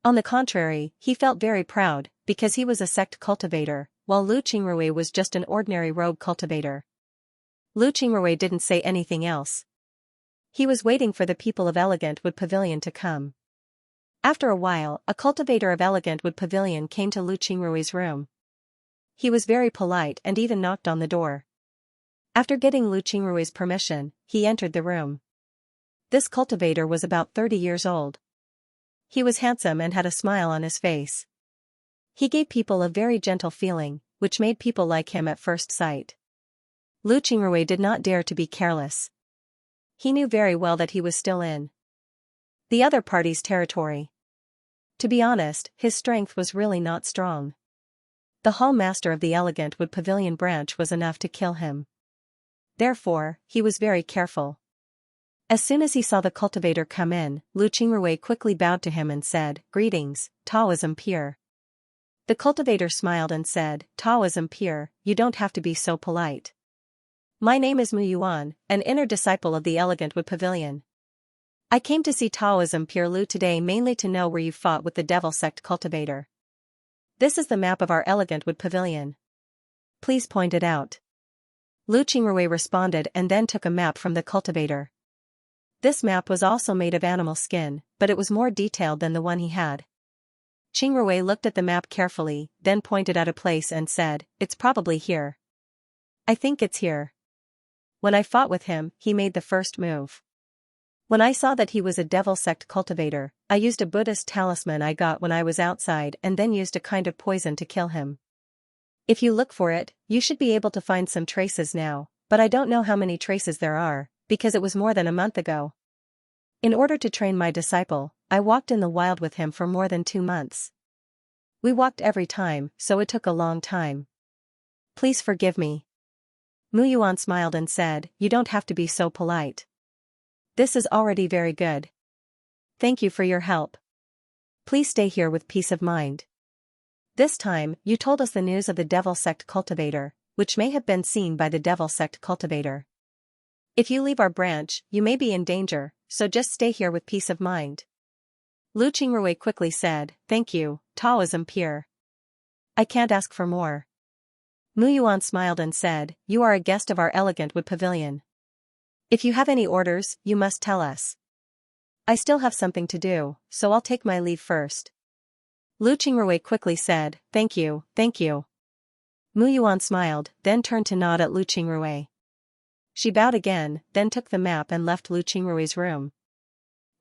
On the contrary, he felt very proud, because he was a sect cultivator, while Lu Qingrui was just an ordinary rogue cultivator. Lu Qingrui didn't say anything else. He was waiting for the people of Elegant Wood Pavilion to come. After a while, a cultivator of Elegant Wood Pavilion came to Lu Qingrui's room. He was very polite and even knocked on the door. After getting Lu Qingrui's permission, he entered the room. This cultivator was about 30 years old. He was handsome and had a smile on his face. He gave people a very gentle feeling, which made people like him at first sight. Lu Qingrui did not dare to be careless. He knew very well that he was still in the other party's territory. To be honest, his strength was really not strong. The hall master of the Elegant Wood Pavilion branch was enough to kill him. Therefore, he was very careful. As soon as he saw the cultivator come in, Lu Qingrui quickly bowed to him and said, "Greetings, Taoism pure." The cultivator smiled and said, "Taoism pure, you don't have to be so polite. My name is Mu Yuan, an inner disciple of the Elegant Wood Pavilion. I came to see Taoism pure Lu today mainly to know where you fought with the devil sect cultivator. This is the map of our Elegant Wood Pavilion. Please point it out." Lu Qingrui responded and then took a map from the cultivator. This map was also made of animal skin, but it was more detailed than the one he had. Qingrui looked at the map carefully, then pointed out a place and said, "It's probably here. I think it's here. When I fought with him, he made the first move. When I saw that he was a devil sect cultivator, I used a Buddhist talisman I got when I was outside and then used a kind of poison to kill him. If you look for it, you should be able to find some traces now, but I don't know how many traces there are, because it was more than a month ago. In order to train my disciple, I walked in the wild with him for more than 2 months. We walked every time, so it took a long time. Please forgive me." Mu Yuan smiled and said, "You don't have to be so polite. This is already very good. Thank you for your help. Please stay here with peace of mind. This time, you told us the news of the devil sect cultivator, which may have been seen by the devil sect cultivator. If you leave our branch, you may be in danger, so just stay here with peace of mind." Lu Qingrui quickly said, "Thank you, Taoism pure. I can't ask for more." Mu Yuan smiled and said, "You are a guest of our Elegant Wood Pavilion. If you have any orders, you must tell us. I still have something to do, so I'll take my leave first." Lu Qingrui quickly said, "Thank you, thank you." Mu Yuan smiled, then turned to nod at Lu Qingrui. She bowed again, then took the map and left Lu Qingrui's room.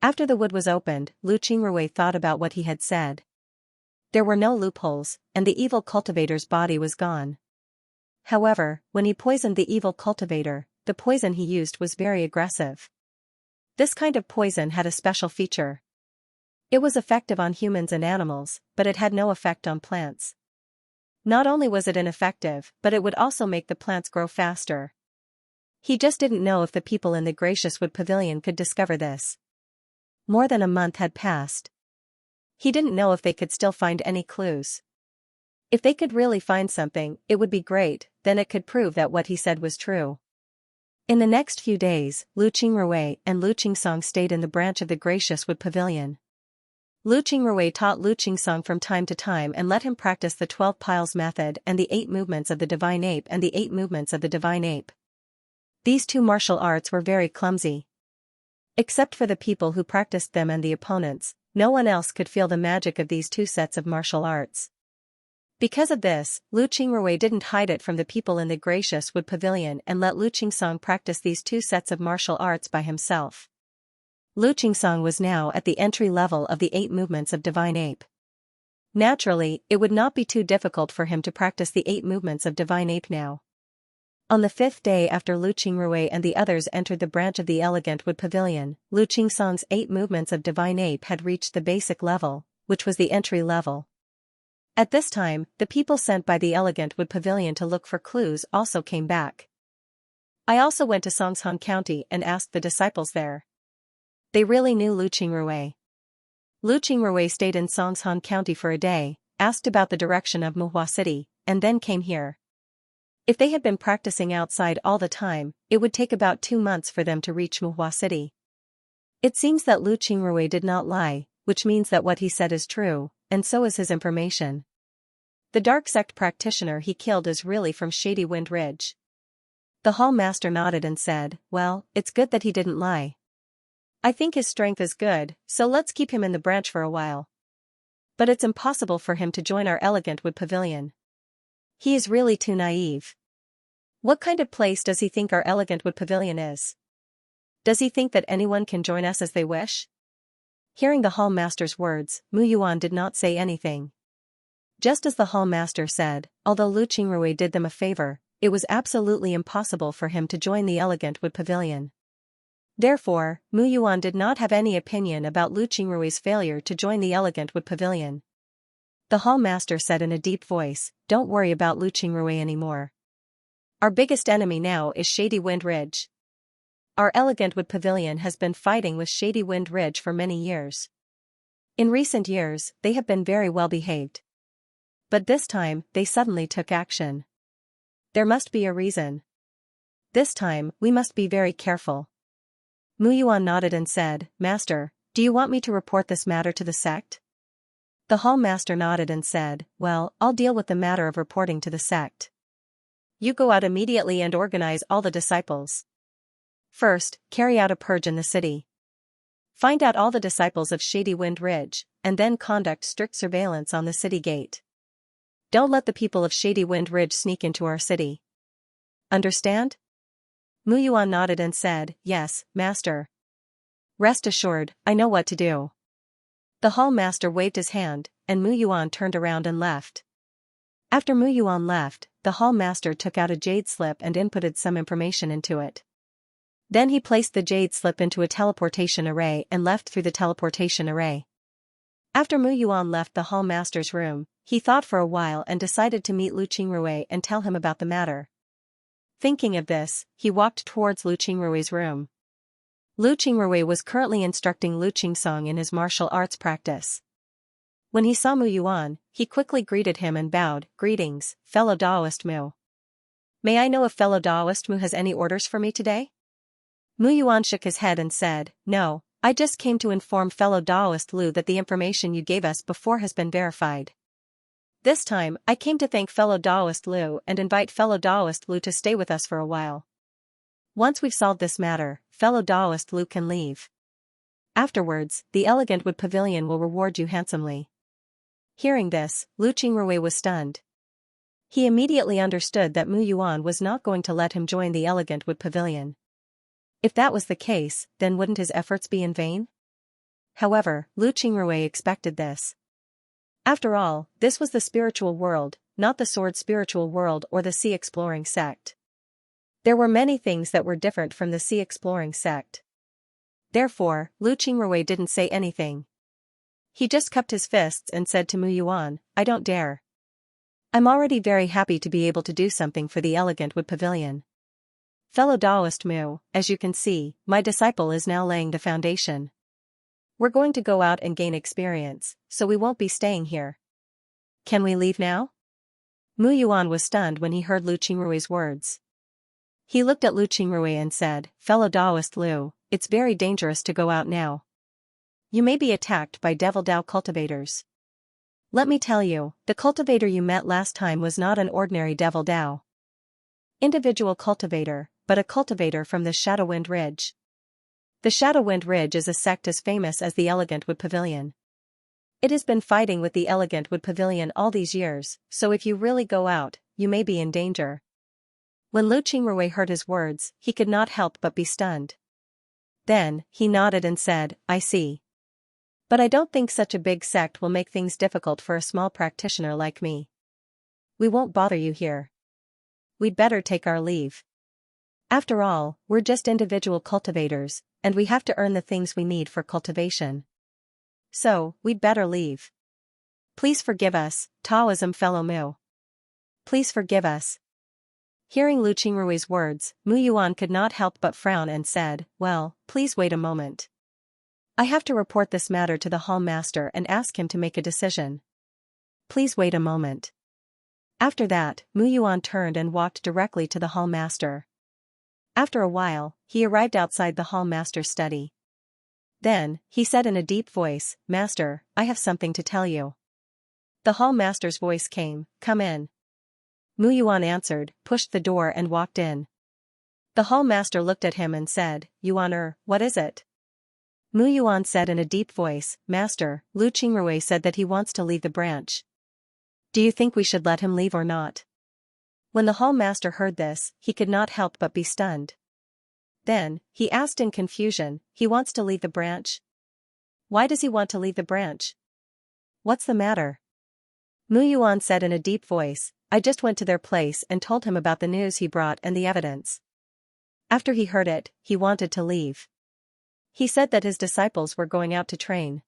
After the wood was opened, Lu Qingrui thought about what he had said. There were no loopholes, and the evil cultivator's body was gone. However, when he poisoned the evil cultivator, the poison he used was very aggressive. This kind of poison had a special feature. It was effective on humans and animals, but it had no effect on plants. Not only was it ineffective, but it would also make the plants grow faster. He just didn't know if the people in the Gracious Wood Pavilion could discover this. More than a month had passed. He didn't know if they could still find any clues. If they could really find something, it would be great, then it could prove that what he said was true. In the next few days, Lu Qingrui and Lu Qingsong stayed in the branch of the Gracious Wood Pavilion. Lu Qingrui taught Lu Qingsong from time to time and let him practice the 12 piles method and the 8 movements of the Divine Ape and the 8 movements of the Divine Ape. These 2 martial arts were very clumsy. Except for the people who practiced them and the opponents, no one else could feel the magic of these 2 sets of martial arts. Because of this, Lu Qingrui didn't hide it from the people in the Gracious Wood Pavilion and let Lu Qingsong practice these 2 sets of martial arts by himself. Lu Qingsong was now at the entry level of the 8 movements of Divine Ape. Naturally, it would not be too difficult for him to practice the 8 movements of Divine Ape now. On the 5th day after Lu Qingrui and the others entered the branch of the Elegant Wood Pavilion, Lu Qingsong's 8 movements of Divine Ape had reached the basic level, which was the entry level. At this time, the people sent by the Elegant Wood Pavilion to look for clues also came back. I also went to Xianxia County and asked the disciples there. They really knew Lu Qingrui. Lu Qingrui stayed in Xianxia County for a day, asked about the direction of Muhua City, and then came here. If they had been practicing outside all the time, it would take about 2 months for them to reach Muhua City. It seems that Lu Qingrui did not lie, which means that what he said is true, and so is his information. The dark sect practitioner he killed is really from Shady Wind Ridge. The hall master nodded and said, "Well, it's good that he didn't lie. I think his strength is good, so let's keep him in the branch for a while. But it's impossible for him to join our Elegant Wood Pavilion. He is really too naive. What kind of place does he think our Elegant Wood Pavilion is? Does he think that anyone can join us as they wish?" Hearing the hall master's words, Mu Yuan did not say anything. Just as the hall master said, although Lu Qingrui did them a favor, it was absolutely impossible for him to join the Elegant Wood Pavilion. Therefore, Mu Yuan did not have any opinion about Lu Qingrui's failure to join the Elegant Wood Pavilion. The hall master said in a deep voice, "Don't worry about Lu Qingrui anymore. Our biggest enemy now is Shady Wind Ridge. our elegant wood pavilion has been fighting with Shady Wind Ridge for many years. In recent years, they have been very well behaved. But this time, they suddenly took action. There must be a reason. This time, we must be very careful. Mu Yuan nodded and said, Master, do you want me to report this matter to the sect? The hall master nodded and said, well, I'll deal with the matter of reporting to the sect. You go out immediately and organize all the disciples. First, carry out a purge in the city. Find out all the disciples of Shady Wind Ridge, and then conduct strict surveillance on the city gate. Don't let the people of Shady Wind Ridge sneak into our city. Understand? Mu Yuan nodded and said, yes, master. Rest assured, I know what to do. The hall master waved his hand, and Mu Yuan turned around and left. After Mu Yuan left, the hall master took out a jade slip and inputted some information into it. Then he placed the jade slip into a teleportation array and left through the teleportation array. After Mu Yuan left the hall master's room, he thought for a while and decided to meet Lu Qingrui and tell him about the matter. Thinking of this, he walked towards Lu Qingrui's room. Lu Qingrui was currently instructing Lu Qingsong in his martial arts practice. When he saw Mu Yuan, he quickly greeted him and bowed, greetings, fellow Daoist Mu. May I know if fellow Daoist Mu has any orders for me today? Mu Yuan shook his head and said, no, I just came to inform fellow Daoist Lu that the information you gave us before has been verified. This time, I came to thank fellow Daoist Lu and invite fellow Daoist Lu to stay with us for a while. Once we've solved this matter, fellow Daoist Lu can leave. Afterwards, the elegant wood pavilion will reward you handsomely. Hearing this, Lu Qingrui was stunned. He immediately understood that Mu Yuan was not going to let him join the elegant wood pavilion. If that was the case, then wouldn't his efforts be in vain? However, Lu Qingrui expected this. After all, this was the spiritual world, not the sword spiritual world or the sea exploring sect. There were many things that were different from the sea exploring sect. Therefore, Lu Qingrui didn't say anything. He just cupped his fists and said to Mu Yuan, I don't dare. I'm already very happy to be able to do something for the elegant wood pavilion. Fellow Daoist Mu, as you can see, my disciple is now laying the foundation. We're going to go out and gain experience, so we won't be staying here. Can we leave now? Mu Yuan was stunned when he heard Lu Qingrui's words. He looked at Lu Qingrui and said, fellow Daoist Lu, it's very dangerous to go out now. You may be attacked by Devil Dao cultivators. Let me tell you, the cultivator you met last time was not an ordinary Devil Dao individual cultivator, but a cultivator from the Shadowwind Ridge. The Shadowwind Ridge is a sect as famous as the Elegant Wood Pavilion. It has been fighting with the Elegant Wood Pavilion all these years, so if you really go out, you may be in danger. When Lu Qingrui heard his words, he could not help but be stunned. Then, he nodded and said, I see. But I don't think such a big sect will make things difficult for a small practitioner like me. We won't bother you here. We'd better take our leave. After all, we're just individual cultivators, and we have to earn the things we need for cultivation. So, we'd better leave. Please forgive us, Taoism fellow Mu. Please forgive us. Hearing Lu Qingrui's words, Mu Yuan could not help but frown and said, well, please wait a moment. I have to report this matter to the hall master and ask him to make a decision. Please wait a moment. After that, Mu Yuan turned and walked directly to the hall master. After a while, he arrived outside the hall master's study. Then, he said in a deep voice, Master, I have something to tell you. The hall master's voice came, come in. Mu Yuan answered, pushed the door and walked in. The hall master looked at him and said, Yuan, what is it? Mu Yuan said in a deep voice, Master, Lu Qingrui said that he wants to leave the branch. Do you think we should let him leave or not? When the hall master heard this, he could not help but be stunned. Then, he asked in confusion, he wants to leave the branch? Why does he want to leave the branch? What's the matter? Mu Yuan said in a deep voice, I just went to their place and told him about the news he brought and the evidence. After he heard it, he wanted to leave. He said that his disciples were going out to train.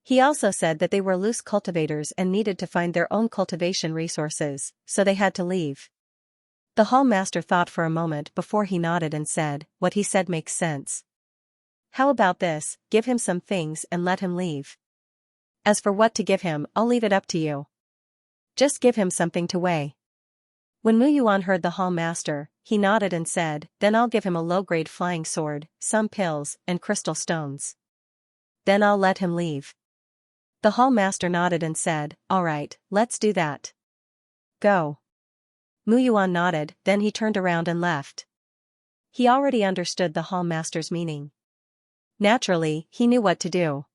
He also said that they were loose cultivators and needed to find their own cultivation resources, so they had to leave. The hall master thought for a moment before he nodded and said, "What he said makes sense. How about this, give him some things and let him leave. As for what to give him, I'll leave it up to you. Just give him something to weigh." When Mu Yuan heard the hall master, he nodded and said, "Then I'll give him a low-grade flying sword, some pills, and crystal stones. Then I'll let him leave." The hall master nodded and said, "All right, let's do that. Go." Mu Yuan nodded, then he turned around and left. He already understood the hall master's meaning. Naturally, he knew what to do.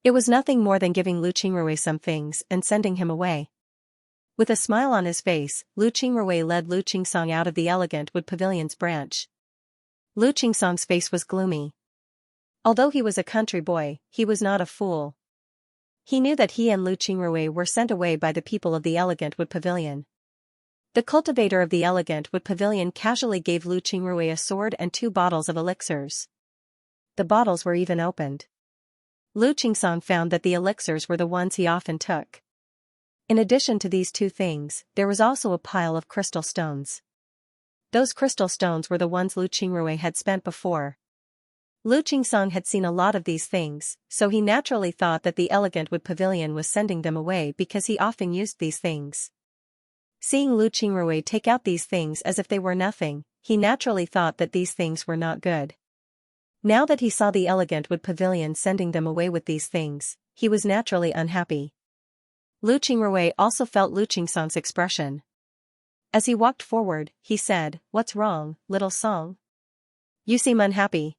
It was nothing more than giving Lu Qingrui some things and sending him away. With a smile on his face, Lu Qingrui led Lu Qingsong out of the elegant wood pavilion's branch. Lu Qingsong's face was gloomy. Although he was a country boy, he was not a fool. He knew that he and Lu Qingrui were sent away by the people of the elegant wood pavilion. The cultivator of the elegant wood pavilion casually gave Lu Qingrui a sword and 2 bottles of elixirs. The bottles were even opened. Lu Qingsong found that the elixirs were the ones he often took. In addition to these 2 things, there was also a pile of crystal stones. Those crystal stones were the ones Lu Qingrui had spent before. Lu Qingsong had seen a lot of these things, so he naturally thought that the elegant wood pavilion was sending them away because he often used these things. Seeing Lu Qingrui take out these things as if they were nothing, he naturally thought that these things were not good. Now that he saw the elegant wood pavilion sending them away with these things, he was naturally unhappy. Lu Qingrui also felt Lu Qingsong's expression. As he walked forward, he said, "What's wrong, little Song? You seem unhappy."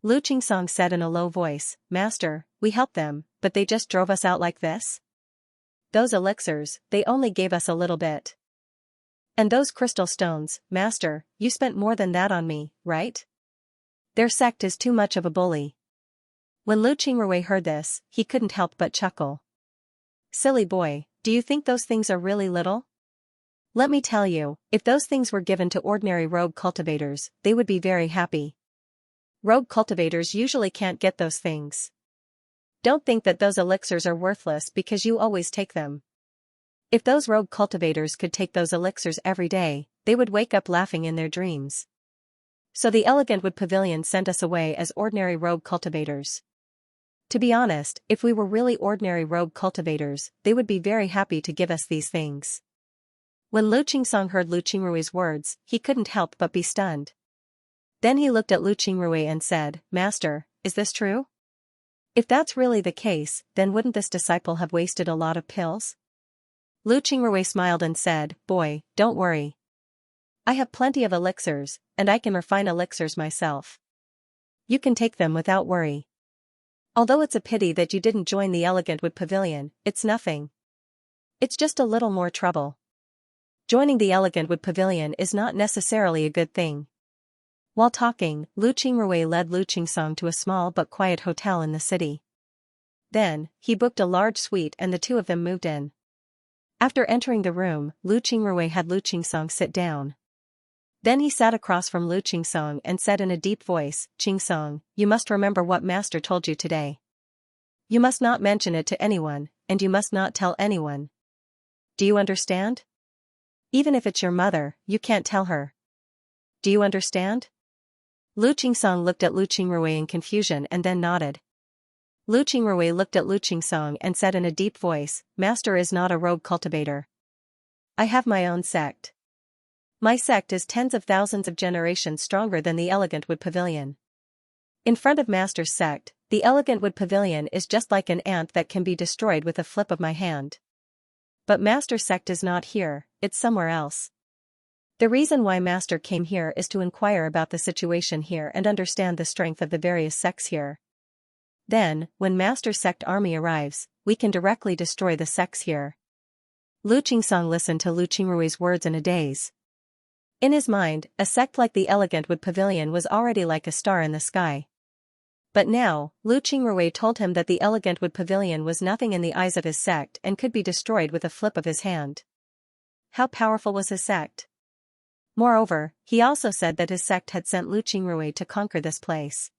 Lu Qingsong said in a low voice, "Master, we helped them, but they just drove us out like this. Those elixirs, they only gave us a little bit. And those crystal stones, Master, you spent more than that on me, right? Their sect is too much of a bully." When Lu Qingrui heard this, he couldn't help but chuckle. "Silly boy, do you think those things are really little? Let me tell you, if those things were given to ordinary rogue cultivators, they would be very happy. Rogue cultivators usually can't get those things. Don't think that those elixirs are worthless because you always take them. If those rogue cultivators could take those elixirs every day, they would wake up laughing in their dreams. So the elegant wood pavilion sent us away as ordinary rogue cultivators. To be honest, if we were really ordinary rogue cultivators, they would be very happy to give us these things." When Lu Qingsong heard Lu Qingrui's words, he couldn't help but be stunned. Then he looked at Lu Qingrui and said, "Master, is this true? If that's really the case, then wouldn't this disciple have wasted a lot of pills?" Lu Qingrui smiled and said, "Boy, don't worry. I have plenty of elixirs, and I can refine elixirs myself. You can take them without worry. Although it's a pity that you didn't join the elegant wood pavilion, it's nothing. It's just a little more trouble. Joining the elegant wood pavilion is not necessarily a good thing." While talking, Lu Qingrui led Lu Qingsong to a small but quiet hotel in the city. Then, he booked a large suite and the 2 of them moved in. After entering the room, Lu Qingrui had Lu Qingsong sit down. Then he sat across from Lu Qingsong and said in a deep voice, "Qingsong, you must remember what Master told you today. You must not mention it to anyone, and you must not tell anyone. Do you understand? Even if it's your mother, you can't tell her. Do you understand?" Lu Qingsong looked at Lu Qingrui in confusion and then nodded. Lu Qingrui looked at Lu Qingsong and said in a deep voice, "Master is not a rogue cultivator. I have my own sect. My sect is tens of thousands of generations stronger than the elegant wood pavilion. In front of Master's sect, the elegant wood pavilion is just like an ant that can be destroyed with a flip of my hand. But Master's sect is not here, it's somewhere else. The reason why Master came here is to inquire about the situation here and understand the strength of the various sects here. Then, when Master's sect army arrives, we can directly destroy the sects here." Lu Qingsong listened to Lu Qingrui's words in a daze. In his mind, a sect like the elegant wood pavilion was already like a star in the sky. But now, Lu Qingrui told him that the elegant wood pavilion was nothing in the eyes of his sect and could be destroyed with a flip of his hand. How powerful was his sect? Moreover, he also said that his sect had sent Lu Qingrui to conquer this place.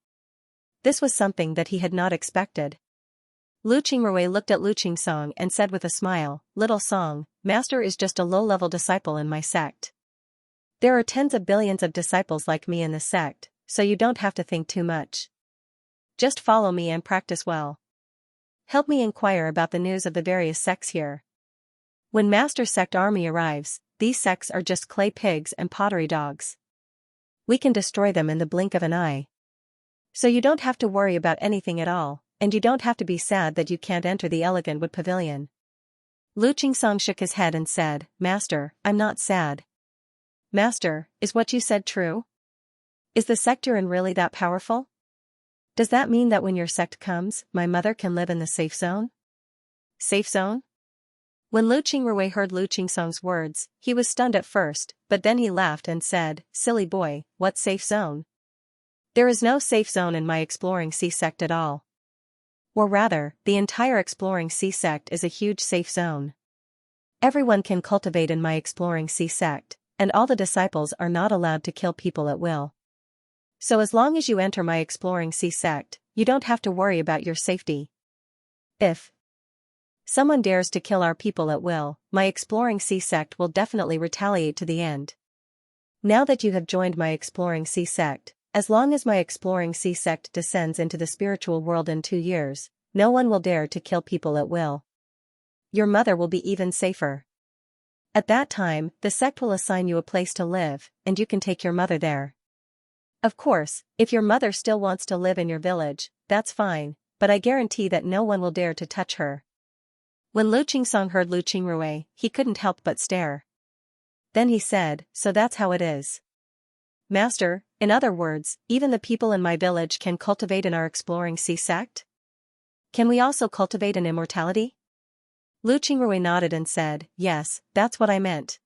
This was something that he had not expected. Lu Qingrui looked at Lu Qingsong and said with a smile, "Little Song, Master is just a low-level disciple in my sect. There are tens of billions of disciples like me in the sect, so you don't have to think too much. Just follow me and practice well. Help me inquire about the news of the various sects here. When Master Sect army arrives, these sects are just clay pigs and pottery dogs. We can destroy them in the blink of an eye. So you don't have to worry about anything at all, and you don't have to be sad that you can't enter the elegant wood pavilion. Lu Qingsong shook his head and said, Master, I'm not sad. Master, is what you said true? Is the sect you're in really that powerful? Does that mean that when your sect comes, my mother can live in the safe zone? Safe zone? When Lu Qingrui heard Lu Qingsong's words, he was stunned at first, but then he laughed and said, Silly boy, what safe zone? There is no safe zone in my Exploring Sea sect at all. Or rather, the entire Exploring Sea sect is a huge safe zone. Everyone can cultivate in my Exploring Sea sect, and all the disciples are not allowed to kill people at will. So as long as you enter my Exploring Sea sect, you don't have to worry about your safety. If someone dares to kill our people at will, my Exploring Sea sect will definitely retaliate to the end. Now that you have joined my Exploring Sea sect, as long as my Exploring Sea sect descends into the spiritual world in 2 years, no one will dare to kill people at will. Your mother will be even safer. At that time, the sect will assign you a place to live, and you can take your mother there. Of course, if your mother still wants to live in your village, that's fine, but I guarantee that no one will dare to touch her. When Lu Qingsong heard Lu Qingrui, he couldn't help but stare. Then he said, So that's how it is. Master, in other words, even the people in my village can cultivate in our Exploring Sea sect? Can we also cultivate in immortality? Lu Qingrui nodded and said, Yes, that's what I meant.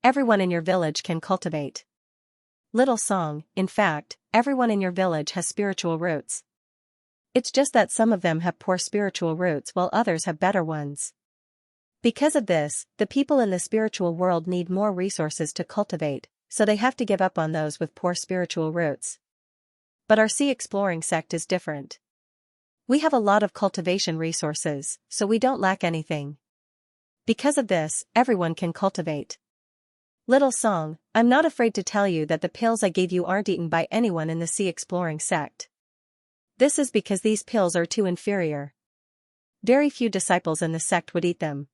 Everyone in your village can cultivate. Little Song, in fact, everyone in your village has spiritual roots. It's just that some of them have poor spiritual roots while others have better ones. Because of this, the people in the spiritual world need more resources to cultivate, so they have to give up on those with poor spiritual roots. But our Sea Exploring sect is different. We have a lot of cultivation resources, so we don't lack anything. Because of this, everyone can cultivate. Little Song, I'm not afraid to tell you that the pills I gave you aren't eaten by anyone in the Sea Exploring sect. This is because these pills are too inferior. Very few disciples in the sect would eat them.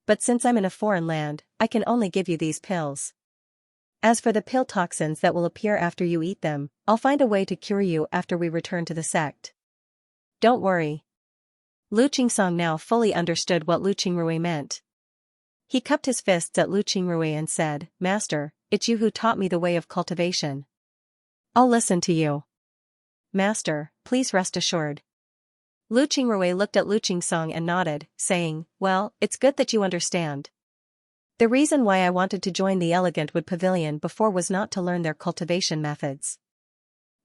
But since I'm in a foreign land, I can only give you these pills. As for the pill toxins that will appear after you eat them, I'll find a way to cure you after we return to the sect. Don't worry. Lu Qingsong now fully understood what Lu Qingrui meant. He cupped his fists at Lu Qingrui and said, Master, it's you who taught me the way of cultivation. I'll listen to you. Master, please rest assured. Lu Qingrui looked at Lu Qingsong and nodded, saying, Well, it's good that you understand. The reason why I wanted to join the Elegant Wood Pavilion before was not to learn their cultivation methods.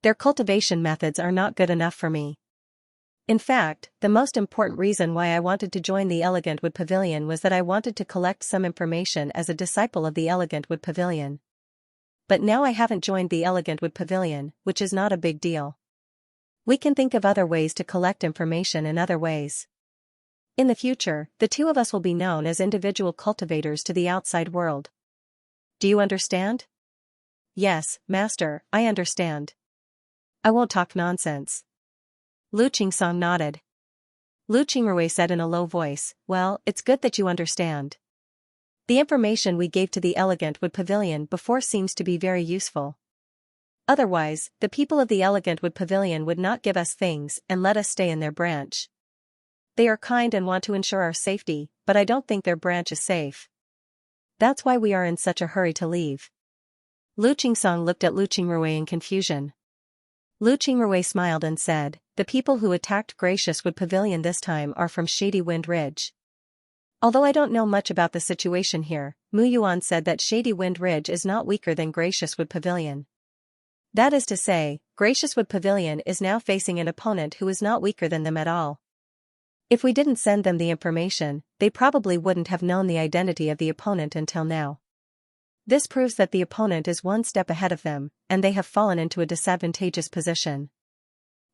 Their cultivation methods are not good enough for me. In fact, the most important reason why I wanted to join the Elegant Wood Pavilion was that I wanted to collect some information as a disciple of the Elegant Wood Pavilion. But now I haven't joined the Elegant Wood Pavilion, which is not a big deal. We can think of other ways to collect information in other ways. In the future, the two of us will be known as individual cultivators to the outside world. Do you understand? Yes, Master, I understand. I won't talk nonsense. Lu Qingsong nodded. Lu Qingrui said in a low voice, Well, it's good that you understand. The information we gave to the Elegant Wood Pavilion before seems to be very useful. Otherwise, the people of the Elegant Wood Pavilion would not give us things and let us stay in their branch. They are kind and want to ensure our safety, but I don't think their branch is safe. That's why we are in such a hurry to leave. Lu Qingsong looked at Lu Qingrui in confusion. Lu Qingrui smiled and said, The people who attacked Gracious Wood Pavilion this time are from Shady Wind Ridge. Although I don't know much about the situation here, Mu Yuan said that Shady Wind Ridge is not weaker than Gracious Wood Pavilion. That is to say, Gracious Wood Pavilion is now facing an opponent who is not weaker than them at all. If we didn't send them the information, they probably wouldn't have known the identity of the opponent until now. This proves that the opponent is one step ahead of them, and they have fallen into a disadvantageous position.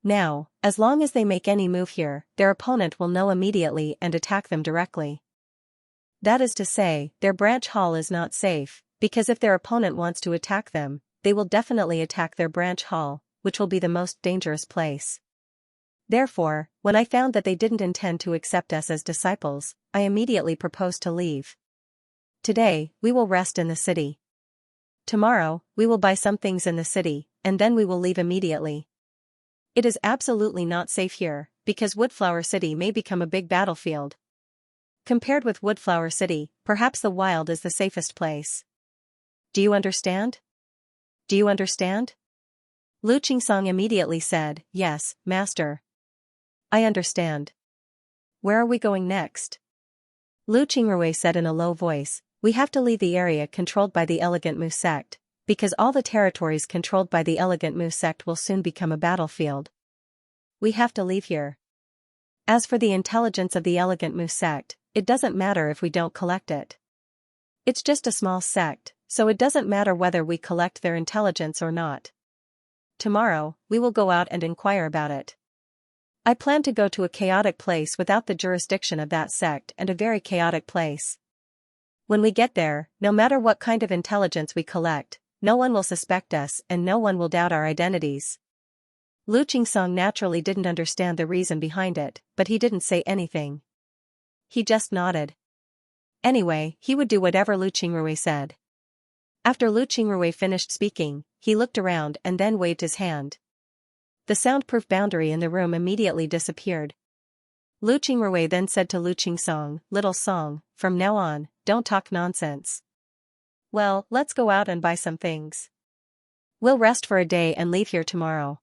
Now, as long as they make any move here, their opponent will know immediately and attack them directly. That is to say, their branch hall is not safe, Because if their opponent wants to attack them, they will definitely attack their branch hall, which will be the most dangerous place. Therefore, when I found that they didn't intend to accept us as disciples, I immediately proposed to leave. Today, we will rest in the city. Tomorrow, we will buy some things in the city, and then we will leave immediately. It is absolutely not safe here, because Woodflower City may become a big battlefield. Compared with Woodflower City, perhaps the wild is the safest place. Do you understand? Do you understand? Lu Qingsong immediately said, "Yes, master. I understand. Where are we going next?" Lu Qingrui said in a low voice, "We have to leave the area controlled by the Elegant Mu sect, because all the territories controlled by the Elegant Mu sect will soon become a battlefield. We have to leave here. As for the intelligence of the Elegant Mu sect, it doesn't matter if we don't collect it. It's just a small sect, so it doesn't matter whether we collect their intelligence or not. Tomorrow, we will go out and inquire about it. I plan to go to a chaotic place without the jurisdiction of that sect and a very chaotic place. When we get there, no matter what kind of intelligence we collect, no one will suspect us and no one will doubt our identities." Lu Qingsong naturally didn't understand the reason behind it, but he didn't say anything. He just nodded. Anyway, he would do whatever Lu Qingrui said. After Lu Qingrui finished speaking, he looked around and then waved his hand. The soundproof boundary in the room immediately disappeared. Lu Qingrui then said to Lu Qingsong, "Little Song, from now on, don't talk nonsense. Well, let's go out and buy some things. We'll rest for a day and leave here tomorrow."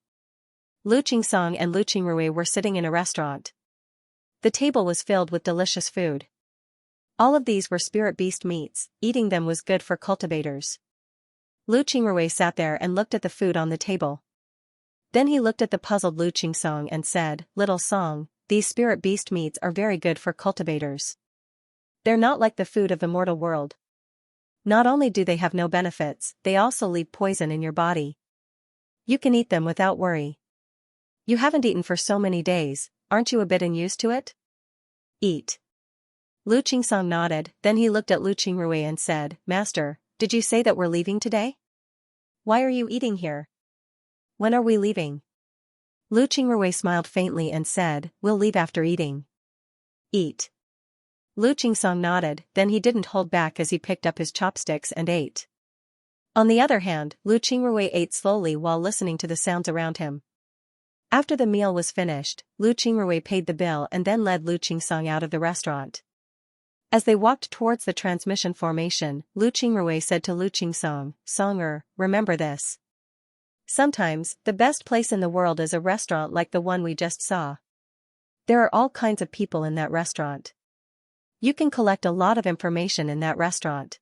Lu Qingsong and Lu Qingrui were sitting in a restaurant. The table was filled with delicious food. All of these were spirit beast meats, eating them was good for cultivators. Lu Qingrui sat there and looked at the food on the table. Then he looked at the puzzled Lu Qingsong and said, "Little Song, these spirit beast meats are very good for cultivators. They're not like the food of the mortal world. Not only do they have no benefits, they also leave poison in your body. You can eat them without worry. You haven't eaten for so many days, aren't you a bit unused to it? Eat." Lu Qingsong nodded, then he looked at Lu Qingrui and said, "Master, did you say that we're leaving today? Why are you eating here? When are we leaving?" Lu Qingrui smiled faintly and said, "We'll leave after eating." Eat. Lu Qingsong nodded, then he didn't hold back as he picked up his chopsticks and ate. On the other hand, Lu Qingrui ate slowly while listening to the sounds around him. After the meal was finished, Lu Qingrui paid the bill and then led Lu Qingsong out of the restaurant. As they walked towards the transmission formation, Lu Qingrui said to Lu Qingsong, "Songer, remember this. Sometimes, the best place in the world is a restaurant like the one we just saw. There are all kinds of people in that restaurant. You can collect a lot of information in that restaurant.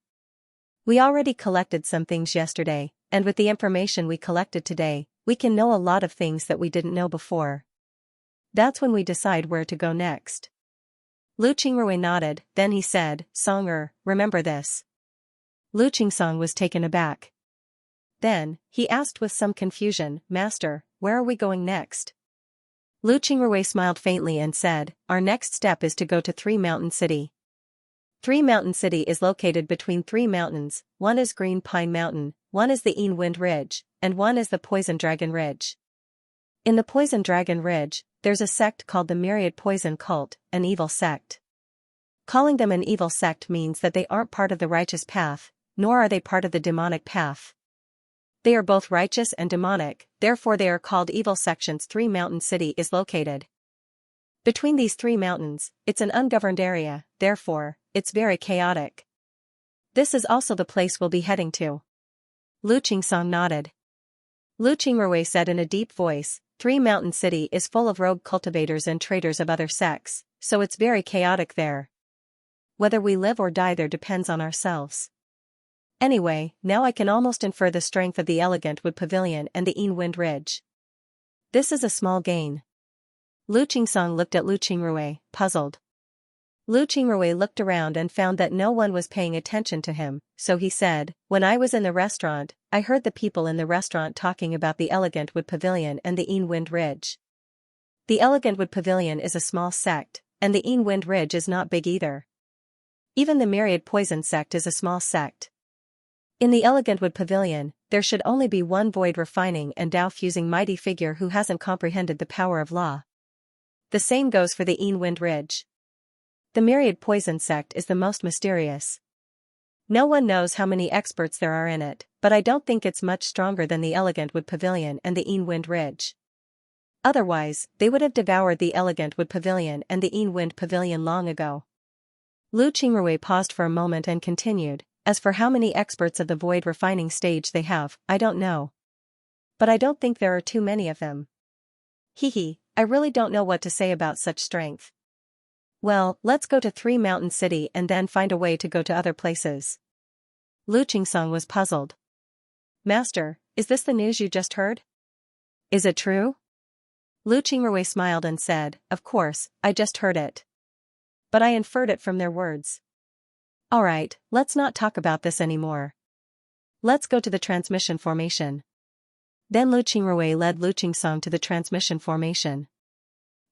We already collected some things yesterday, and with the information we collected today, we can know a lot of things that we didn't know before. That's when we decide where to go next." Lu Qingrui nodded, then he said, "Songer, remember this." Lu Qingsong was taken aback. Then, he asked with some confusion, "Master, where are we going next?" Lu Qingrui smiled faintly and said, "Our next step is to go to Three Mountain City. Three Mountain City is located between three mountains, one is Green Pine Mountain, one is the Een Wind Ridge, and one is the Poison Dragon Ridge. In the Poison Dragon Ridge, there's a sect called the Myriad Poison Cult, an evil sect. Calling them an evil sect means that they aren't part of the righteous path, nor are they part of the demonic path. They are both righteous and demonic, therefore they are called evil sections. Three Mountain City is located between these three mountains. It's an ungoverned area, therefore, it's very chaotic. This is also the place we'll be heading to." Lu Qingsong nodded. Lu Qingrui said in a deep voice, "Three Mountain City is full of rogue cultivators and traders of other sects, so it's very chaotic there. Whether we live or die there depends on ourselves. Anyway, now I can almost infer the strength of the Elegant Wood Pavilion and the Een Wind Ridge. This is a small gain." Lu Qingsong looked at Lu Qingrui, puzzled. Lu Qingrui looked around and found that no one was paying attention to him, so he said, "When I was in the restaurant, I heard the people in the restaurant talking about the Elegant Wood Pavilion and the Een Wind Ridge. The Elegant Wood Pavilion is a small sect, and the Een Wind Ridge is not big either. Even the Myriad Poison sect is a small sect. In the elegant wood pavilion, there should only be one void refining and Tao fusing mighty figure who hasn't comprehended the power of law. The same goes for the Wind Ridge. The myriad poison sect is the most mysterious. No one knows how many experts there are in it, but I don't think it's much stronger than the elegant wood pavilion and the Wind Ridge. Otherwise, they would have devoured the elegant wood pavilion and the Wind pavilion long ago. Lu Qingrui paused for a moment and continued, as for how many experts of the void refining stage they have, I don't know. But I don't think there are too many of them. I really don't know what to say about such strength. Well, let's go to Three Mountain City and then find a way to go to other places. Lu Qingsong was puzzled. Master, is this the news you just heard? Is it true? Lu Qingrui smiled and said, of course, I just heard it. But I inferred it from their words. Alright, let's not talk about this anymore. Let's go to the transmission formation. Then Lu Qingrui led Lu Qingsong to the transmission formation.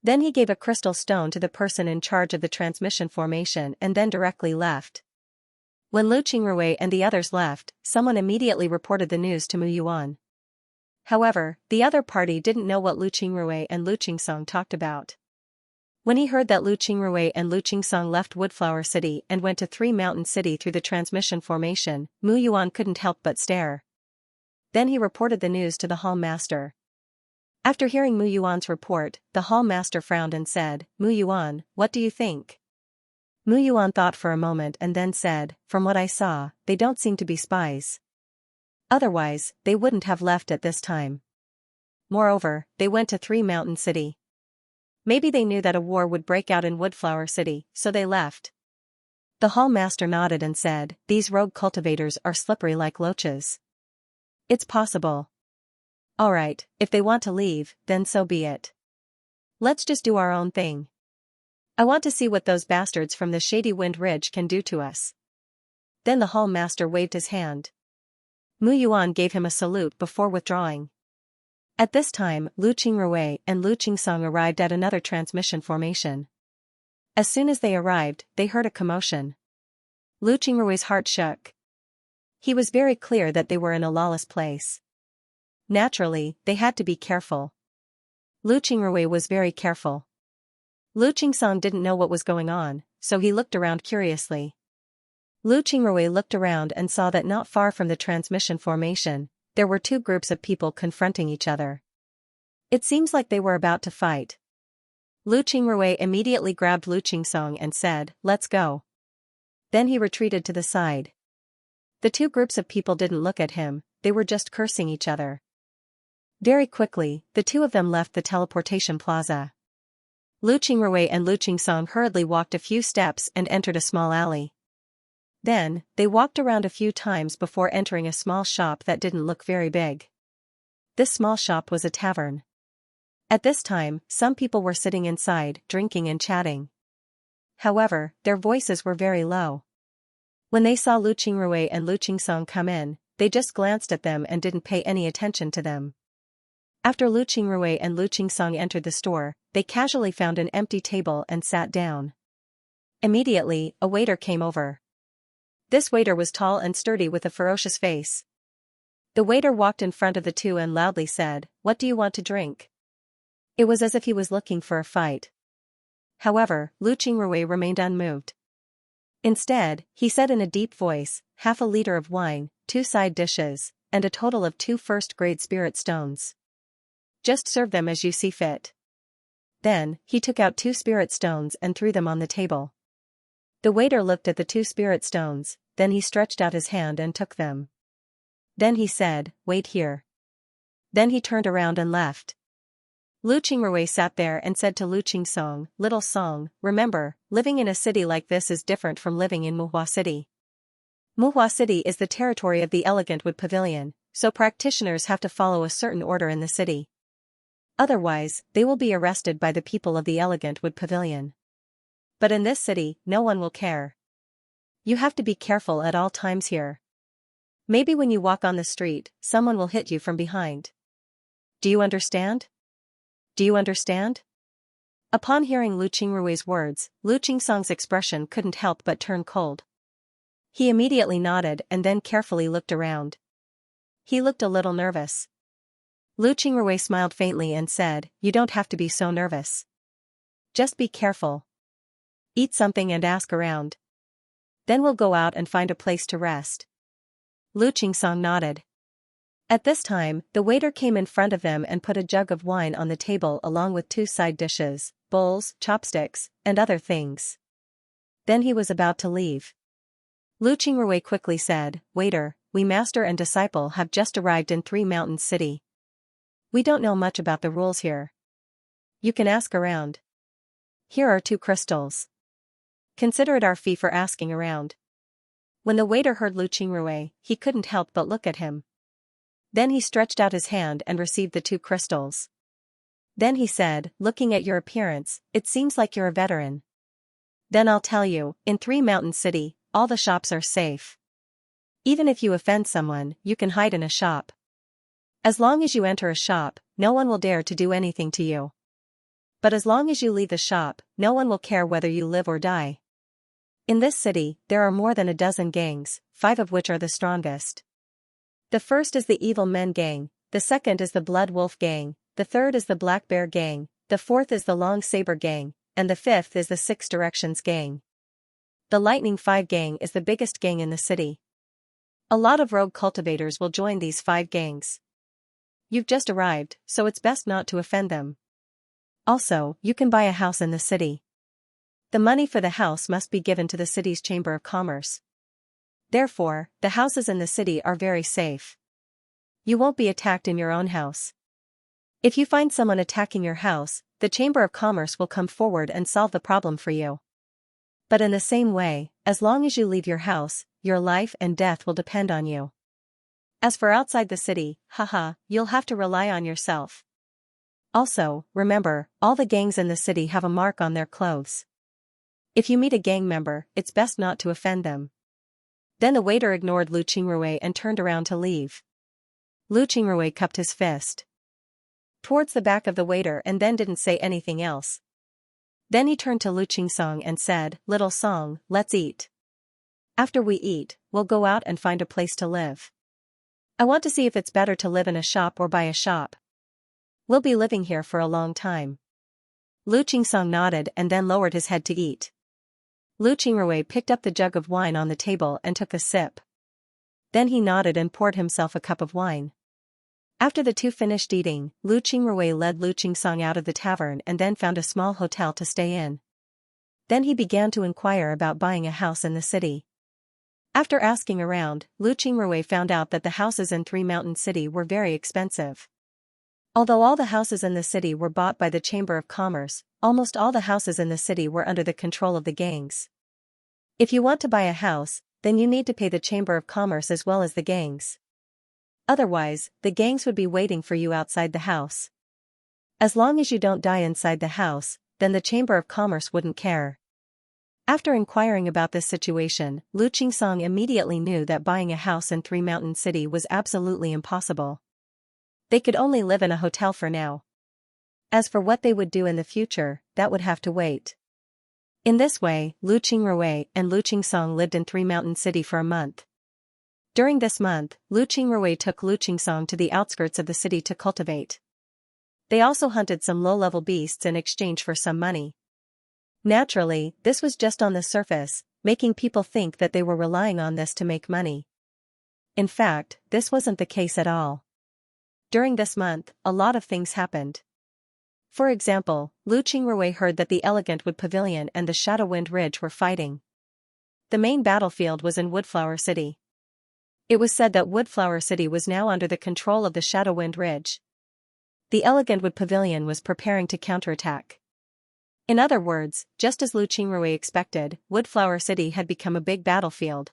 Then he gave a crystal stone to the person in charge of the transmission formation and then directly left. When Lu Qingrui and the others left, someone immediately reported the news to Mu Yuan. However, the other party didn't know what Lu Qingrui and Lu Qingsong talked about. When he heard that Lu Qingrui and Lu Qingsong left Woodflower City and went to Three Mountain City through the transmission formation, Mu Yuan couldn't help but stare. Then he reported the news to the hall master. After hearing Mu Yuan's report, the hall master frowned and said, Mu Yuan, what do you think? Mu Yuan thought for a moment and then said, from what I saw, they don't seem to be spies. Otherwise, they wouldn't have left at this time. Moreover, they went to Three Mountain City. Maybe they knew that a war would break out in Woodflower City, so they left. The hall master nodded and said, these rogue cultivators are slippery like loaches. It's possible. Alright, if they want to leave, then so be it. Let's just do our own thing. I want to see what those bastards from the shady Wind Ridge can do to us. Then the hall master waved his hand. Mu Yuan gave him a salute before withdrawing. At this time, Lu Qingrui and Lu Qingsong arrived at another transmission formation. As soon as they arrived, they heard a commotion. Lu Qingrui's heart shook. He was very clear that they were in a lawless place. Naturally, they had to be careful. Lu Qingrui was very careful. Lu Qingsong didn't know what was going on, so he looked around curiously. Lu Qingrui looked around and saw that not far from the transmission formation, there were two groups of people confronting each other. It seems like they were about to fight. Lu Qingrui immediately grabbed Lu Qingsong and said, let's go. Then he retreated to the side. The two groups of people didn't look at him, they were just cursing each other. Very quickly, the two of them left the teleportation plaza. Lu Qingrui and Lu Qingsong hurriedly walked a few steps and entered a small alley. Then, they walked around a few times before entering a small shop that didn't look very big. This small shop was a tavern. At this time, some people were sitting inside, drinking and chatting. However, their voices were very low. When they saw Lu Qingrui and Lu Qingsong come in, they just glanced at them and didn't pay any attention to them. After Lu Qingrui and Lu Qingsong entered the store, they casually found an empty table and sat down. Immediately, a waiter came over. This waiter was tall and sturdy with a ferocious face. The waiter walked in front of the two and loudly said, "What do you want to drink?" It was as if he was looking for a fight. However, Lu Qingrui remained unmoved. Instead, he said in a deep voice, "Half a liter of wine, 2 side dishes, and a total of 2 first-grade spirit stones. Just serve them as you see fit." Then, he took out 2 spirit stones and threw them on the table. The waiter looked at the 2 spirit stones, then he stretched out his hand and took them. Then he said, "Wait here." Then he turned around and left. Lu Qingrui sat there and said to Lu Qingsong, "Little Song, remember, living in a city like this is different from living in Muhua City. Muhua City is the territory of the Elegant Wood Pavilion, so practitioners have to follow a certain order in the city. Otherwise, they will be arrested by the people of the Elegant Wood Pavilion. But in this city, no one will care. You have to be careful at all times here. Maybe when you walk on the street, someone will hit you from behind. Do you understand? Do you understand?" Upon hearing Lu Qingrui's words, Lu Qingsong's expression couldn't help but turn cold. He immediately nodded and then carefully looked around. He looked a little nervous. Lu Qingrui smiled faintly and said, "You don't have to be so nervous. Just be careful. Eat something and ask around. Then we'll go out and find a place to rest." Lu Qingsong nodded. At this time, the waiter came in front of them and put a jug of wine on the table along with 2 side dishes, bowls, chopsticks, and other things. Then he was about to leave. Lu Qingrui quickly said, "Waiter, we master and disciple have just arrived in Three Mountains City. We don't know much about the rules here. You can ask around. Here are 2 crystals. Consider it our fee for asking around." When the waiter heard Lu Qingrui, he couldn't help but look at him. Then he stretched out his hand and received the 2 crystals. Then he said, "Looking at your appearance, it seems like you're a veteran. Then I'll tell you, in Three Mountain City, all the shops are safe. Even if you offend someone, you can hide in a shop. As long as you enter a shop, no one will dare to do anything to you. But as long as you leave the shop, no one will care whether you live or die. In this city, there are more than a dozen gangs, 5 of which are the strongest. The first is the Evil Men Gang, the second is the Blood Wolf Gang, the third is the Black Bear Gang, the fourth is the Long Saber Gang, and the fifth is the Six Directions Gang. The Lightning 5 Gang is the biggest gang in the city. A lot of rogue cultivators will join these 5 gangs. You've just arrived, so it's best not to offend them. Also, you can buy a house in the city. The money for the house must be given to the city's Chamber of Commerce. Therefore, the houses in the city are very safe. You won't be attacked in your own house. If you find someone attacking your house, the Chamber of Commerce will come forward and solve the problem for you. But in the same way, as long as you leave your house, your life and death will depend on you. As for outside the city, you'll have to rely on yourself. Also, remember, all the gangs in the city have a mark on their clothes. If you meet a gang member, it's best not to offend them." Then the waiter ignored Lu Qingrui and turned around to leave. Lu Qingrui cupped his fist towards the back of the waiter and then didn't say anything else. Then he turned to Lu Qingsong and said, "Little Song, let's eat. After we eat, we'll go out and find a place to live. I want to see if it's better to live in a shop or buy a shop. We'll be living here for a long time." Lu Qingsong nodded and then lowered his head to eat. Lu Qingrui picked up the jug of wine on the table and took a sip. Then he nodded and poured himself a cup of wine. After the 2 finished eating, Lu Qingrui led Lu Qingsong out of the tavern and then found a small hotel to stay in. Then he began to inquire about buying a house in the city. After asking around, Lu Qingrui found out that the houses in Three Mountain City were very expensive. Although all the houses in the city were bought by the Chamber of Commerce, almost all the houses in the city were under the control of the gangs. If you want to buy a house, then you need to pay the Chamber of Commerce as well as the gangs. Otherwise, the gangs would be waiting for you outside the house. As long as you don't die inside the house, then the Chamber of Commerce wouldn't care. After inquiring about this situation, Lu Qingsong immediately knew that buying a house in Three Mountain City was absolutely impossible. They could only live in a hotel for now. As for what they would do in the future, that would have to wait. In this way, Lu Qingrui and Lu Qingsong lived in Three Mountain City for a month. During this month, Lu Qingrui took Lu Qingsong to the outskirts of the city to cultivate. They also hunted some low-level beasts in exchange for some money. Naturally, this was just on the surface, making people think that they were relying on this to make money. In fact, this wasn't the case at all. During this month, a lot of things happened. For example, Lu Qingrui heard that the Elegant Wood Pavilion and the Shadowwind Ridge were fighting. The main battlefield was in Woodflower City. It was said that Woodflower City was now under the control of the Shadowwind Ridge. The Elegant Wood Pavilion was preparing to counterattack. In other words, just as Lu Qingrui expected, Woodflower City had become a big battlefield.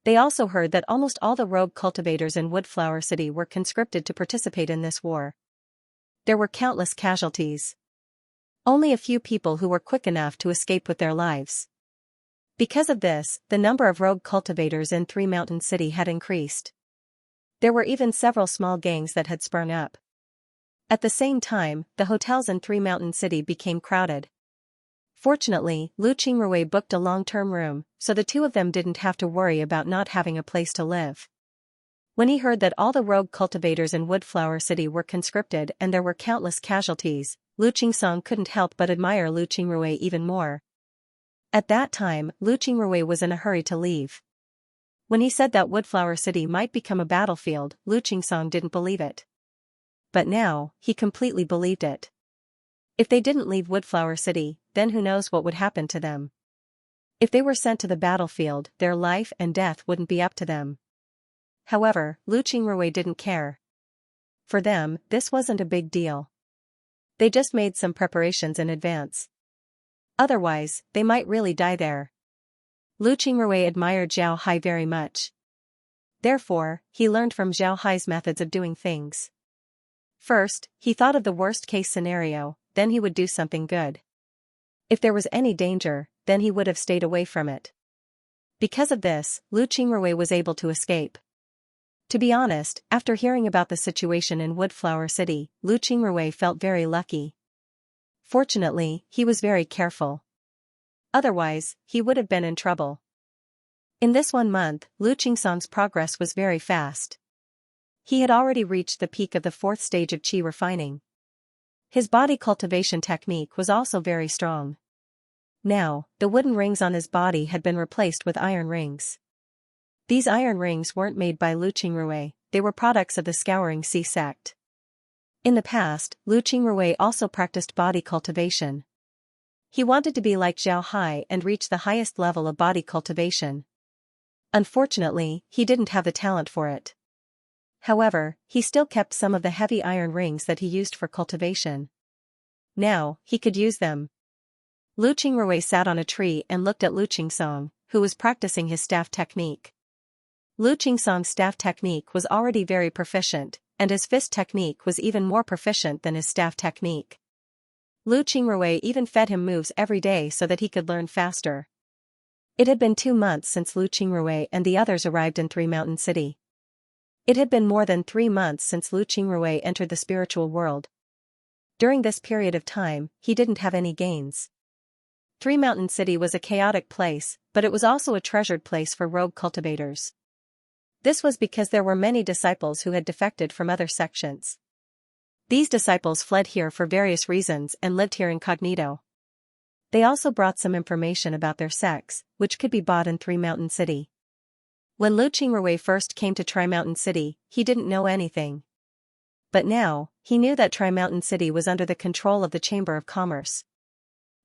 They also heard that almost all the rogue cultivators in Woodflower City were conscripted to participate in this war. There were countless casualties. Only a few people who were quick enough to escape with their lives. Because of this, the number of rogue cultivators in Three Mountain City had increased. There were even several small gangs that had sprung up. At the same time, the hotels in Three Mountain City became crowded. Fortunately, Lu Qingrui booked a long-term room, so the two of them didn't have to worry about not having a place to live. When he heard that all the rogue cultivators in Woodflower City were conscripted and there were countless casualties, Lu Qingsong couldn't help but admire Lu Qingrui even more. At that time, Lu Qingrui was in a hurry to leave. When he said that Woodflower City might become a battlefield, Lu Qingsong didn't believe it. But now, he completely believed it. If they didn't leave Woodflower City, then who knows what would happen to them. If they were sent to the battlefield, their life and death wouldn't be up to them. However, Lu Qingrui didn't care. For them, this wasn't a big deal. They just made some preparations in advance. Otherwise, they might really die there. Lu Qingrui admired Zhao Hai very much. Therefore, he learned from Zhao Hai's methods of doing things. First, he thought of the worst-case scenario, then he would do something good. If there was any danger, then he would have stayed away from it. Because of this, Lu Qingrui was able to escape. To be honest, after hearing about the situation in Woodflower City, Lu Qingrui felt very lucky. Fortunately, he was very careful. Otherwise, he would have been in trouble. In this 1 month, Lu Qingsong's progress was very fast. He had already reached the peak of the 4th stage of qi refining. His body cultivation technique was also very strong. Now, the wooden rings on his body had been replaced with iron rings. These iron rings weren't made by Lu Qingrui, they were products of the Scouring Sea sect. In the past, Lu Qingrui also practiced body cultivation. He wanted to be like Zhao Hai and reach the highest level of body cultivation. Unfortunately, he didn't have the talent for it. However, he still kept some of the heavy iron rings that he used for cultivation. Now, he could use them. Lu Qingrui sat on a tree and looked at Lu Qingsong, who was practicing his staff technique. Lu Qingsong's staff technique was already very proficient, and his fist technique was even more proficient than his staff technique. Lu Qingrui even fed him moves every day so that he could learn faster. It had been 2 months since Lu Qingrui and the others arrived in Three Mountain City. It had been more than 3 months since Lu Qingrui entered the spiritual world. During this period of time, he didn't have any gains. Three Mountain City was a chaotic place, but it was also a treasured place for rogue cultivators. This was because there were many disciples who had defected from other sections. These disciples fled here for various reasons and lived here incognito. They also brought some information about their sects, which could be bought in Three Mountain City. When Lu Qingrui first came to Tri Mountain City, he didn't know anything. But now, he knew that Tri Mountain City was under the control of the Chamber of Commerce.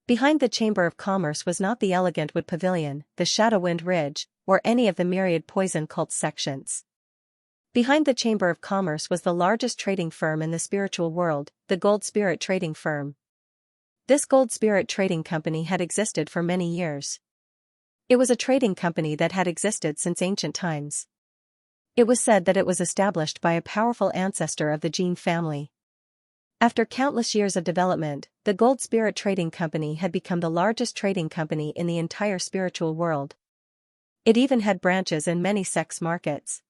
Behind the Chamber of Commerce was not the elegant wood pavilion, the Shadowwind Ridge, or any of the myriad poison cult sections. Behind the Chamber of Commerce was the largest trading firm in the spiritual world, the Gold Spirit Trading Firm. This Gold Spirit Trading Company had existed for many years. It was a trading company that had existed since ancient times. It was said that it was established by a powerful ancestor of the Jin family. After countless years of development, the Gold Spirit Trading Company had become the largest trading company in the entire spiritual world. It even had branches in many sects markets.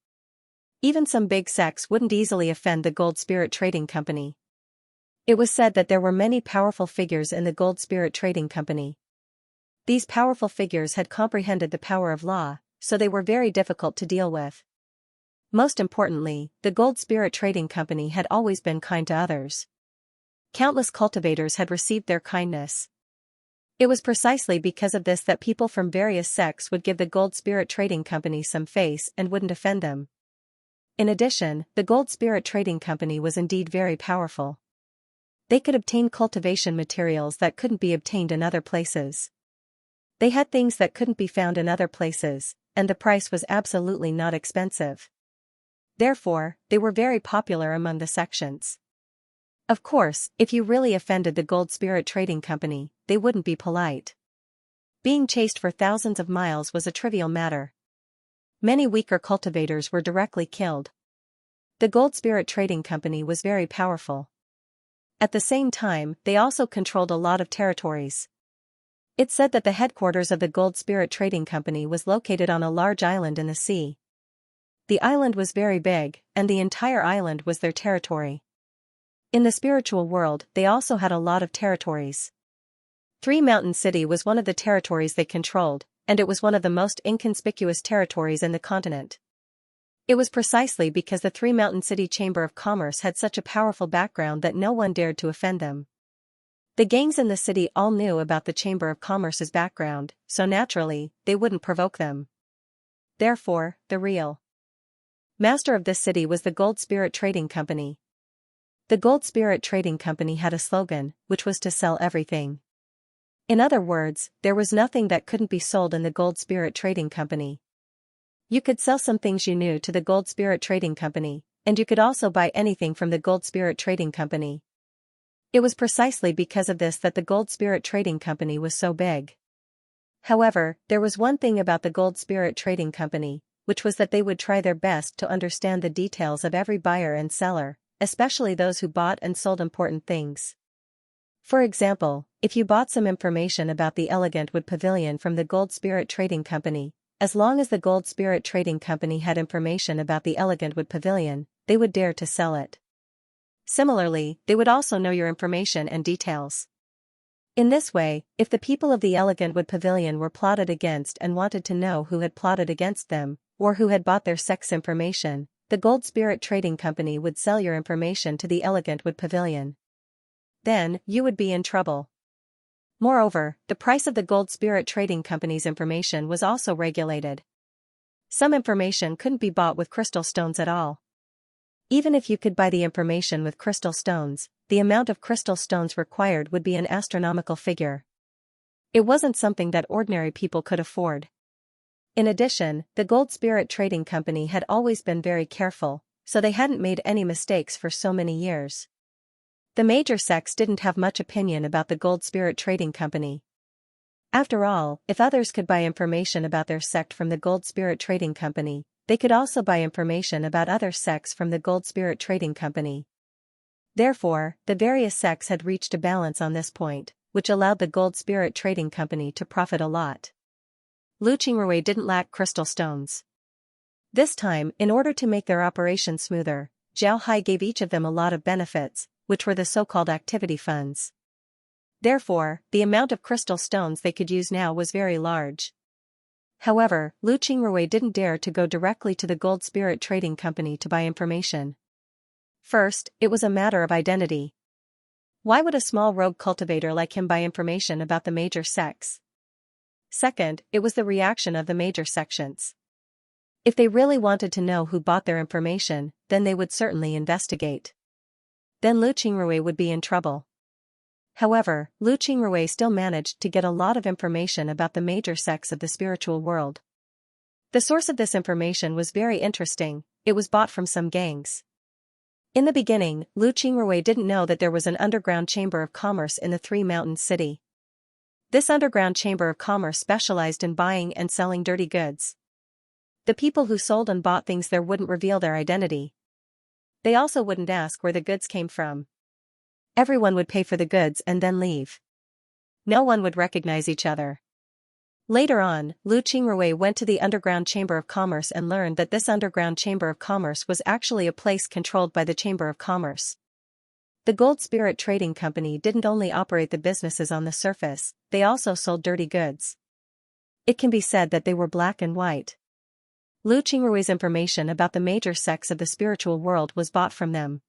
Even some big sects wouldn't easily offend the Gold Spirit Trading Company. It was said that there were many powerful figures in the Gold Spirit Trading Company. These powerful figures had comprehended the power of law, so they were very difficult to deal with. Most importantly, the Gold Spirit Trading Company had always been kind to others. Countless cultivators had received their kindness. It was precisely because of this that people from various sects would give the Gold Spirit Trading Company some face and wouldn't offend them. In addition, the Gold Spirit Trading Company was indeed very powerful. They could obtain cultivation materials that couldn't be obtained in other places. They had things that couldn't be found in other places, and the price was absolutely not expensive. Therefore, they were very popular among the sections. Of course, if you really offended the Gold Spirit Trading Company, they wouldn't be polite. Being chased for thousands of miles was a trivial matter. Many weaker cultivators were directly killed. The Gold Spirit Trading Company was very powerful. At the same time, they also controlled a lot of territories. It's said that the headquarters of the Gold Spirit Trading Company was located on a large island in the sea. The island was very big, and the entire island was their territory. In the spiritual world, they also had a lot of territories. Three Mountain City was one of the territories they controlled, and it was one of the most inconspicuous territories in the continent. It was precisely because the Three Mountain City Chamber of Commerce had such a powerful background that no one dared to offend them. The gangs in the city all knew about the Chamber of Commerce's background, so naturally, they wouldn't provoke them. Therefore, the real master of this city was the Gold Spirit Trading Company. The Gold Spirit Trading Company had a slogan, which was to sell everything. In other words, there was nothing that couldn't be sold in the Gold Spirit Trading Company. You could sell some things you knew to the Gold Spirit Trading Company, and you could also buy anything from the Gold Spirit Trading Company. It was precisely because of this that the Gold Spirit Trading Company was so big. However, there was one thing about the Gold Spirit Trading Company, which was that they would try their best to understand the details of every buyer and seller, especially those who bought and sold important things. For example, if you bought some information about the Elegant Wood Pavilion from the Gold Spirit Trading Company, as long as the Gold Spirit Trading Company had information about the Elegant Wood Pavilion, they would dare to sell it. Similarly, they would also know your information and details. In this way, if the people of the Elegant Wood Pavilion were plotted against and wanted to know who had plotted against them, or who had bought their sex information, the Gold Spirit Trading Company would sell your information to the Elegant Wood Pavilion. Then, you would be in trouble. Moreover, the price of the Gold Spirit Trading Company's information was also regulated. Some information couldn't be bought with crystal stones at all. Even if you could buy the information with crystal stones, the amount of crystal stones required would be an astronomical figure. It wasn't something that ordinary people could afford. In addition, the Gold Spirit Trading Company had always been very careful, so they hadn't made any mistakes for so many years. The major sects didn't have much opinion about the Gold Spirit Trading Company. After all, if others could buy information about their sect from the Gold Spirit Trading Company, they could also buy information about other sects from the Gold Spirit Trading Company. Therefore, the various sects had reached a balance on this point, which allowed the Gold Spirit Trading Company to profit a lot. Lu Qingrui didn't lack crystal stones. This time, in order to make their operation smoother, Zhao Hai gave each of them a lot of benefits, which were the so-called activity funds. Therefore, the amount of crystal stones they could use now was very large. However, Lu Qingrui didn't dare to go directly to the Gold Spirit Trading Company to buy information. First, it was a matter of identity. Why would a small rogue cultivator like him buy information about the major sects? Second, it was the reaction of the major sections. If they really wanted to know who bought their information, then they would certainly investigate. Then Lu Qingrui would be in trouble. However, Lu Qingrui still managed to get a lot of information about the major sects of the spiritual world. The source of this information was very interesting. It was bought from some gangs. In the beginning, Lu Qingrui didn't know that there was an underground chamber of commerce in the Three Mountain City. This underground chamber of commerce specialized in buying and selling dirty goods. The people who sold and bought things there wouldn't reveal their identity. They also wouldn't ask where the goods came from. Everyone would pay for the goods and then leave. No one would recognize each other. Later on, Lu Qingrui went to the underground chamber of commerce and learned that this underground chamber of commerce was actually a place controlled by the Chamber of Commerce. The Gold Spirit Trading Company didn't only operate the businesses on the surface, they also sold dirty goods. It can be said that they were black and white. Lu Qingrui's information about the major sects of the spiritual world was bought from them.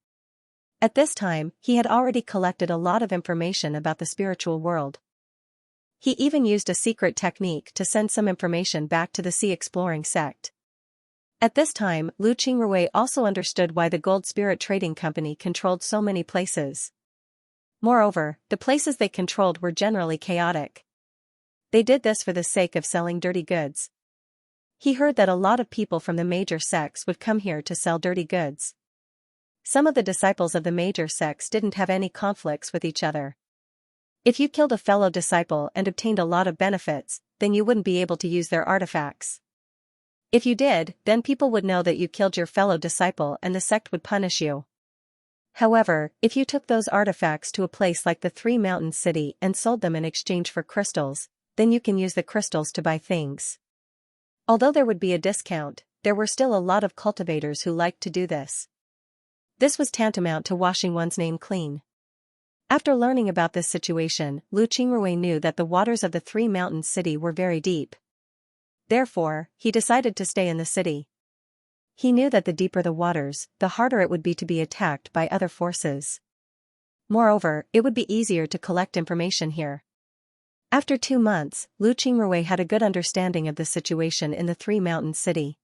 At this time, he had already collected a lot of information about the spiritual world. He even used a secret technique to send some information back to the Sea Exploring sect. At this time, Lu Qingrui also understood why the Gold Spirit Trading Company controlled so many places. Moreover, the places they controlled were generally chaotic. They did this for the sake of selling dirty goods. He heard that a lot of people from the major sects would come here to sell dirty goods. Some of the disciples of the major sects didn't have any conflicts with each other. If you killed a fellow disciple and obtained a lot of benefits, then you wouldn't be able to use their artifacts. If you did, then people would know that you killed your fellow disciple and the sect would punish you. However, if you took those artifacts to a place like the Three Mountain City and sold them in exchange for crystals, then you can use the crystals to buy things. Although there would be a discount, there were still a lot of cultivators who liked to do this. This was tantamount to washing one's name clean. After learning about this situation, Lu Qingrui knew that the waters of the Three Mountains city were very deep. Therefore, he decided to stay in the city. He knew that the deeper the waters, the harder it would be to be attacked by other forces. Moreover, it would be easier to collect information here. After 2 months, Lu Qingrui had a good understanding of the situation in the Three Mountains city.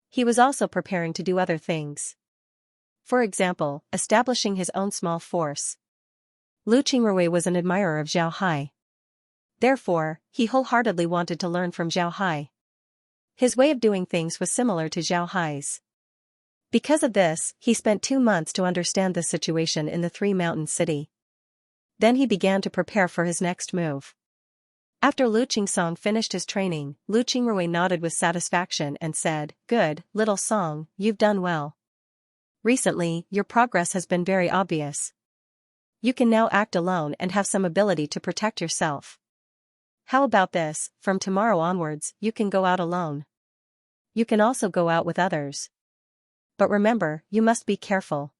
He was also preparing to do other things. For example, establishing his own small force. Lu Qingrui was an admirer of Zhao Hai. Therefore, he wholeheartedly wanted to learn from Zhao Hai. His way of doing things was similar to Zhao Hai's. Because of this, he spent 2 months to understand the situation in the Three Mountains city. Then he began to prepare for his next move. After Lu Qingsong finished his training, Lu Qingrui nodded with satisfaction and said, "Good, little Song, you've done well. Recently, your progress has been very obvious. You can now act alone and have some ability to protect yourself. How about this, from tomorrow onwards, you can go out alone. You can also go out with others. But remember, you must be careful.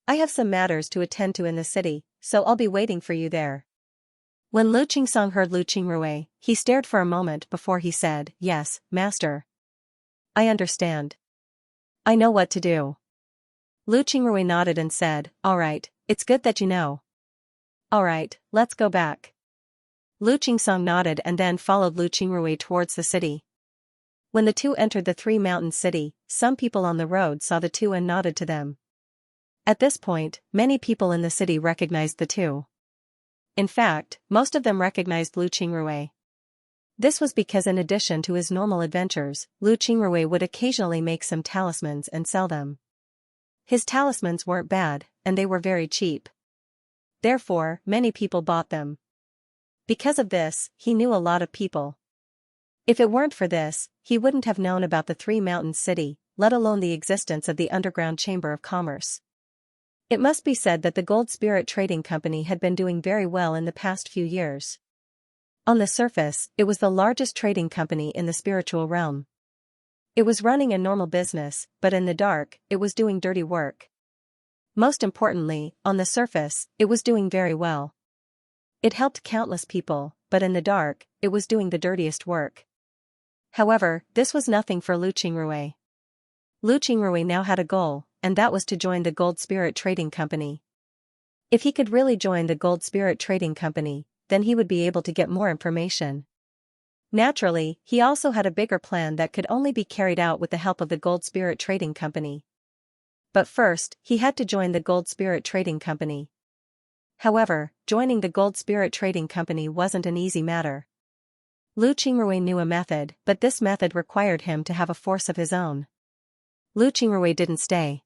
I have some matters to attend to in the city, so I'll be waiting for you there." When Lu Qingsong heard Lu Qingrui, he stared for a moment before he said, "Yes, master. I understand. I know what to do." Lu Qingrui nodded and said, "All right, it's good that you know. All right, let's go back." Lu Qingsong nodded and then followed Lu Qingrui towards the city. When the two entered the Three Mountains city, some people on the road saw the two and nodded to them. At this point, many people in the city recognized the two. In fact, most of them recognized Lu Qingrui. This was because in addition to his normal adventures, Lu Qingrui would occasionally make some talismans and sell them. His talismans weren't bad, and they were very cheap. Therefore, many people bought them. Because of this, he knew a lot of people. If it weren't for this, he wouldn't have known about the Three Mountains city, let alone the existence of the underground chamber of commerce. It must be said that the Gold Spirit Trading Company had been doing very well in the past few years. On the surface, it was the largest trading company in the spiritual realm. It was running a normal business, but in the dark, it was doing dirty work. Most importantly, on the surface, it was doing very well. It helped countless people, but in the dark, it was doing the dirtiest work. However, this was nothing for Lu Qingrui. Lu Qingrui now had a goal, and that was to join the Gold Spirit Trading Company. If he could really join the Gold Spirit Trading Company, then he would be able to get more information. Naturally, he also had a bigger plan that could only be carried out with the help of the Gold Spirit Trading Company. But first, he had to join the Gold Spirit Trading Company. However, joining the Gold Spirit Trading Company wasn't an easy matter. Lu Qingrui knew a method, but this method required him to have a force of his own. Lu Qingrui didn't stay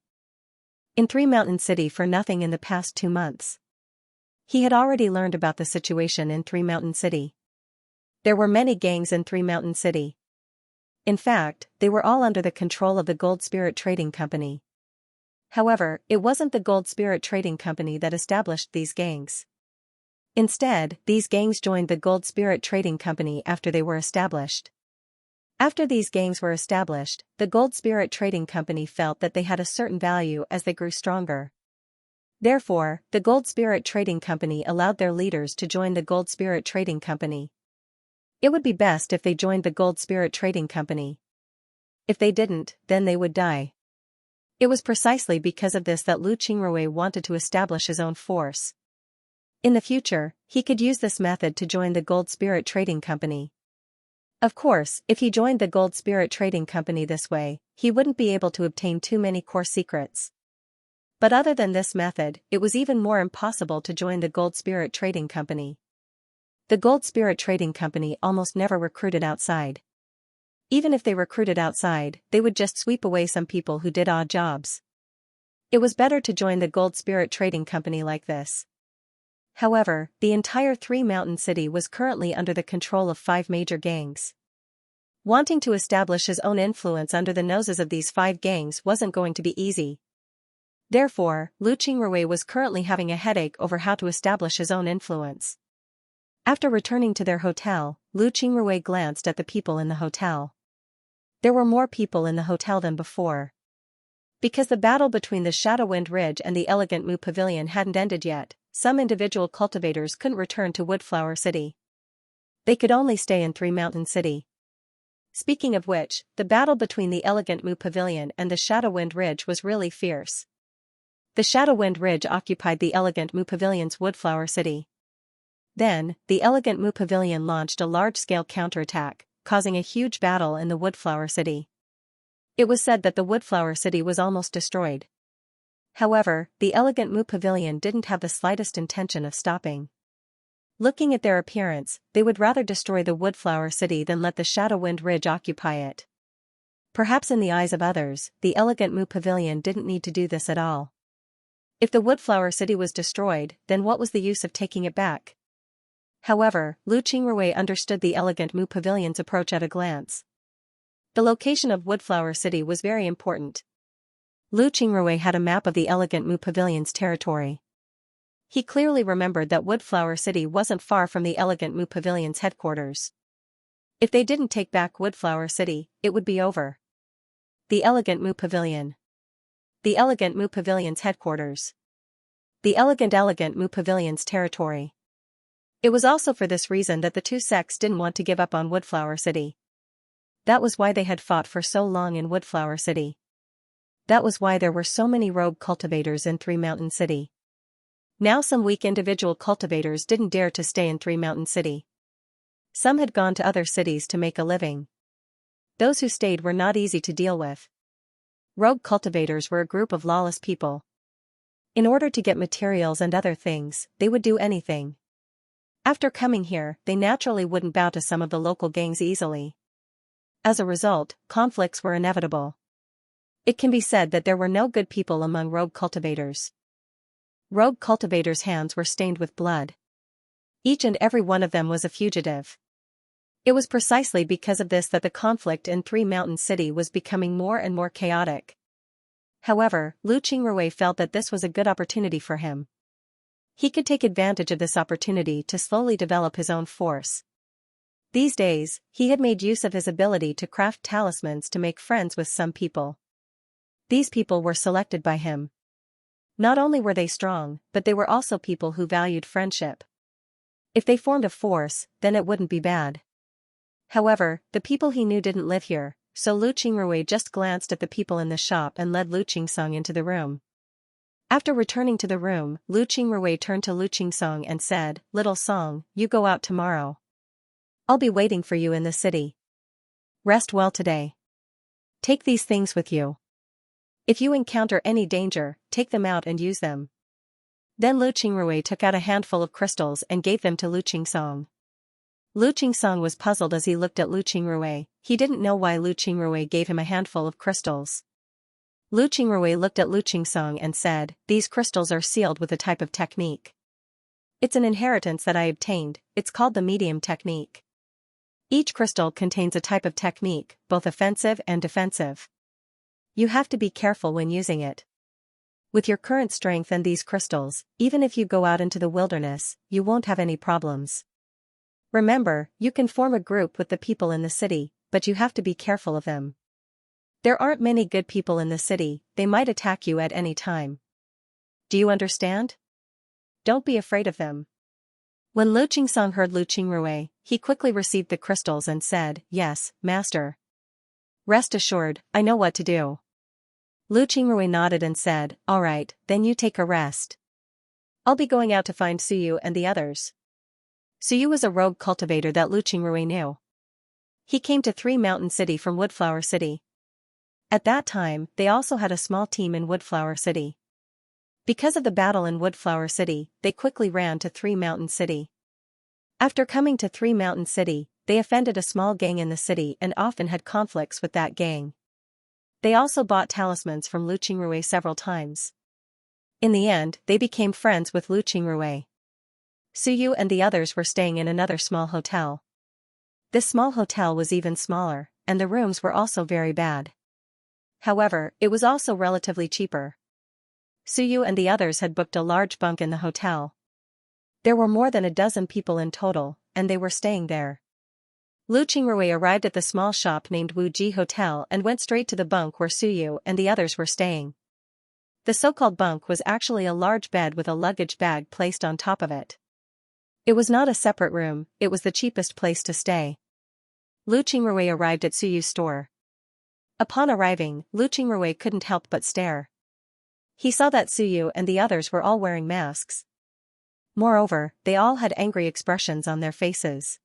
in Three Mountain City for nothing in the past 2 months. He had already learned about the situation in Three Mountain City. There were many gangs in Three Mountain City. In fact, they were all under the control of the Gold Spirit Trading Company. However, it wasn't the Gold Spirit Trading Company that established these gangs. Instead, these gangs joined the Gold Spirit Trading Company after they were established. After these gangs were established, the Gold Spirit Trading Company felt that they had a certain value as they grew stronger. Therefore, the Gold Spirit Trading Company allowed their leaders to join the Gold Spirit Trading Company. It would be best if they joined the Gold Spirit Trading Company. If they didn't, then they would die. It was precisely because of this that Lu Qingrui wanted to establish his own force. In the future, he could use this method to join the Gold Spirit Trading Company. Of course, if he joined the Gold Spirit Trading Company this way, he wouldn't be able to obtain too many core secrets. But other than this method, it was even more impossible to join the Gold Spirit Trading Company. The Gold Spirit Trading Company almost never recruited outside. Even if they recruited outside, they would just sweep away some people who did odd jobs. It was better to join the Gold Spirit Trading Company like this. However, the entire Three Mountain City was currently under the control of 5 major gangs. Wanting to establish his own influence under the noses of these 5 gangs wasn't going to be easy. Therefore, Lu Qingrui was currently having a headache over how to establish his own influence. After returning to their hotel, Lu Qingrui glanced at the people in the hotel. There were more people in the hotel than before. Because the battle between the Shadowwind Ridge and the Elegant Mu Pavilion hadn't ended yet, some individual cultivators couldn't return to Woodflower City. They could only stay in Three Mountain City. Speaking of which, the battle between the Elegant Moo Pavilion and the Shadowwind Ridge was really fierce. The Shadowwind Ridge occupied the Elegant Moo Pavilion's Woodflower City. Then, the Elegant Moo Pavilion launched a large-scale counterattack, causing a huge battle in the Woodflower City. It was said that the Woodflower City was almost destroyed. However, the Elegant Moo Pavilion didn't have the slightest intention of stopping. Looking at their appearance, they would rather destroy the Woodflower City than let the Shadowwind Ridge occupy it. Perhaps in the eyes of others, the Elegant Moo Pavilion didn't need to do this at all. If the Woodflower City was destroyed, then what was the use of taking it back? However, Lu Qingrui understood the Elegant Moo Pavilion's approach at a glance. The location of Woodflower City was very important. Lu Qingrui had a map of the Elegant Moo Pavilion's territory. He clearly remembered that Woodflower City wasn't far from the Elegant Moo Pavilion's headquarters. If they didn't take back Woodflower City, it would be over. The Elegant Moo Pavilion. The Elegant Moo Pavilion's headquarters. The Elegant Moo Pavilion's territory. It was also for this reason that the two sects didn't want to give up on Woodflower City. That was why they had fought for so long in Woodflower City. That was why there were so many rogue cultivators in Three Mountain City. Now some weak individual cultivators didn't dare to stay in Three Mountain City. Some had gone to other cities to make a living. Those who stayed were not easy to deal with. Rogue cultivators were a group of lawless people. In order to get materials and other things, they would do anything. After coming here, they naturally wouldn't bow to some of the local gangs easily. As a result, conflicts were inevitable. It can be said that there were no good people among rogue cultivators. Rogue cultivators' hands were stained with blood. Each and every one of them was a fugitive. It was precisely because of this that the conflict in Three Mountain City was becoming more and more chaotic. However, Lu Qingrui felt that this was a good opportunity for him. He could take advantage of this opportunity to slowly develop his own force. These days, he had made use of his ability to craft talismans to make friends with some people. These people were selected by him. Not only were they strong, but they were also people who valued friendship. If they formed a force, then it wouldn't be bad. However, the people he knew didn't live here, so Lu Qingrui just glanced at the people in the shop and led Lu Qingsong into the room. After returning to the room, Lu Qingrui turned to Lu Qingsong and said, "Little Song, you go out tomorrow. I'll be waiting for you in the city. Rest well today. Take these things with you. If you encounter any danger, take them out and use them." Then Lu Qingrui took out a handful of crystals and gave them to Lu Qingsong. Lu Qingsong was puzzled as he looked at Lu Qingrui. He didn't know why Lu Qingrui gave him a handful of crystals. Lu Qingrui looked at Lu Qingsong and said, "These crystals are sealed with a type of technique. It's an inheritance that I obtained. It's called the medium technique. Each crystal contains a type of technique, both offensive and defensive. You have to be careful when using it. With your current strength and these crystals, even if you go out into the wilderness, you won't have any problems. Remember, you can form a group with the people in the city, but you have to be careful of them. There aren't many good people in the city, they might attack you at any time. Do you understand? Don't be afraid of them." When Lu Qingsong heard Lu Qingrui, he quickly received the crystals and said, "Yes, master. Rest assured, I know what to do." Lu Qingrui nodded and said, "All right, then you take a rest. I'll be going out to find Suyu and the others." Suyu was a rogue cultivator that Lu Qingrui knew. He came to Three Mountain City from Woodflower City. At that time, they also had a small team in Woodflower City. Because of the battle in Woodflower City, they quickly ran to Three Mountain City. After coming to Three Mountain City, they offended a small gang in the city and often had conflicts with that gang. They also bought talismans from Lu Qingrui several times. In the end, they became friends with Lu Qingrui. Suyu and the others were staying in another small hotel. This small hotel was even smaller, and the rooms were also very bad. However, it was also relatively cheaper. Suyu and the others had booked a large bunk in the hotel. There were more than a dozen people in total, and they were staying there. Lu Qingrui arrived at the small shop named Wu Ji Hotel and went straight to the bunk where Suyu and the others were staying. The so-called bunk was actually a large bed with a luggage bag placed on top of it. It was not a separate room, it was the cheapest place to stay. Lu Qingrui arrived at Suyu's store. Upon arriving, Lu Qingrui couldn't help but stare. He saw that Suyu and the others were all wearing masks. Moreover, they all had angry expressions on their faces.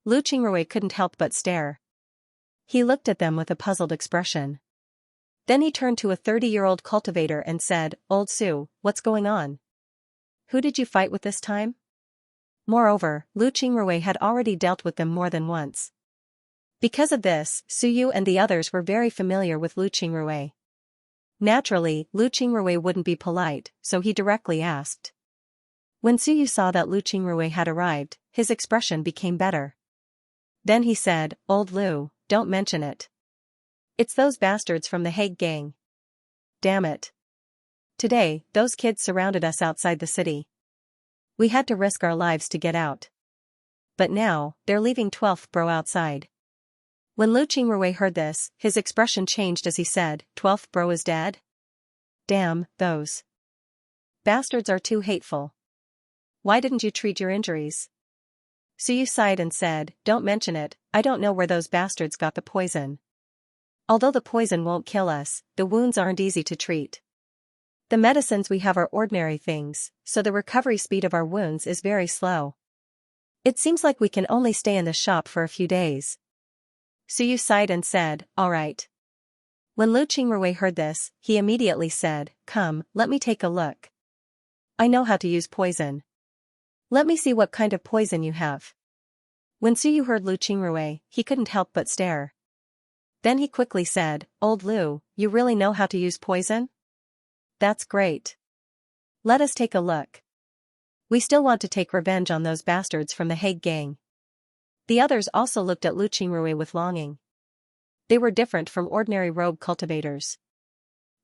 Lu Qingrui couldn't help but stare. He looked at them with a puzzled expression. Then he turned to a 30-year-old cultivator and said, "Old Su, what's going on? Who did you fight with this time?" Moreover, Lu Qingrui had already dealt with them more than once. Because of this, Suyu and the others were very familiar with Lu Qingrui. Naturally, Lu Qingrui wouldn't be polite, so he directly asked. When Suyu saw that Lu Qingrui had arrived, his expression became better. Then he said, "Old Lu, don't mention it. It's those bastards from the Hague gang. Damn it. Today, those kids surrounded us outside the city. We had to risk our lives to get out. But now, they're leaving 12th Bro outside." When Lu Qingrui heard this, his expression changed as he said, "12th Bro is dead? Damn, those bastards are too hateful. Why didn't you treat your injuries?" Suyu sighed and said, "Don't mention it, I don't know where those bastards got the poison. Although the poison won't kill us, the wounds aren't easy to treat. The medicines we have are ordinary things, so the recovery speed of our wounds is very slow. It seems like we can only stay in the shop for a few days." Suyu sighed and said, "All right." When Lu Qingrui heard this, he immediately said, "Come, let me take a look. I know how to use poison. Let me see what kind of poison you have." When Suyu heard Lu Qingrui, he couldn't help but stare. Then he quickly said, "Old Lu, you really know how to use poison? That's great. Let us take a look. We still want to take revenge on those bastards from the Hague gang." The others also looked at Lu Qingrui with longing. They were different from ordinary rogue cultivators.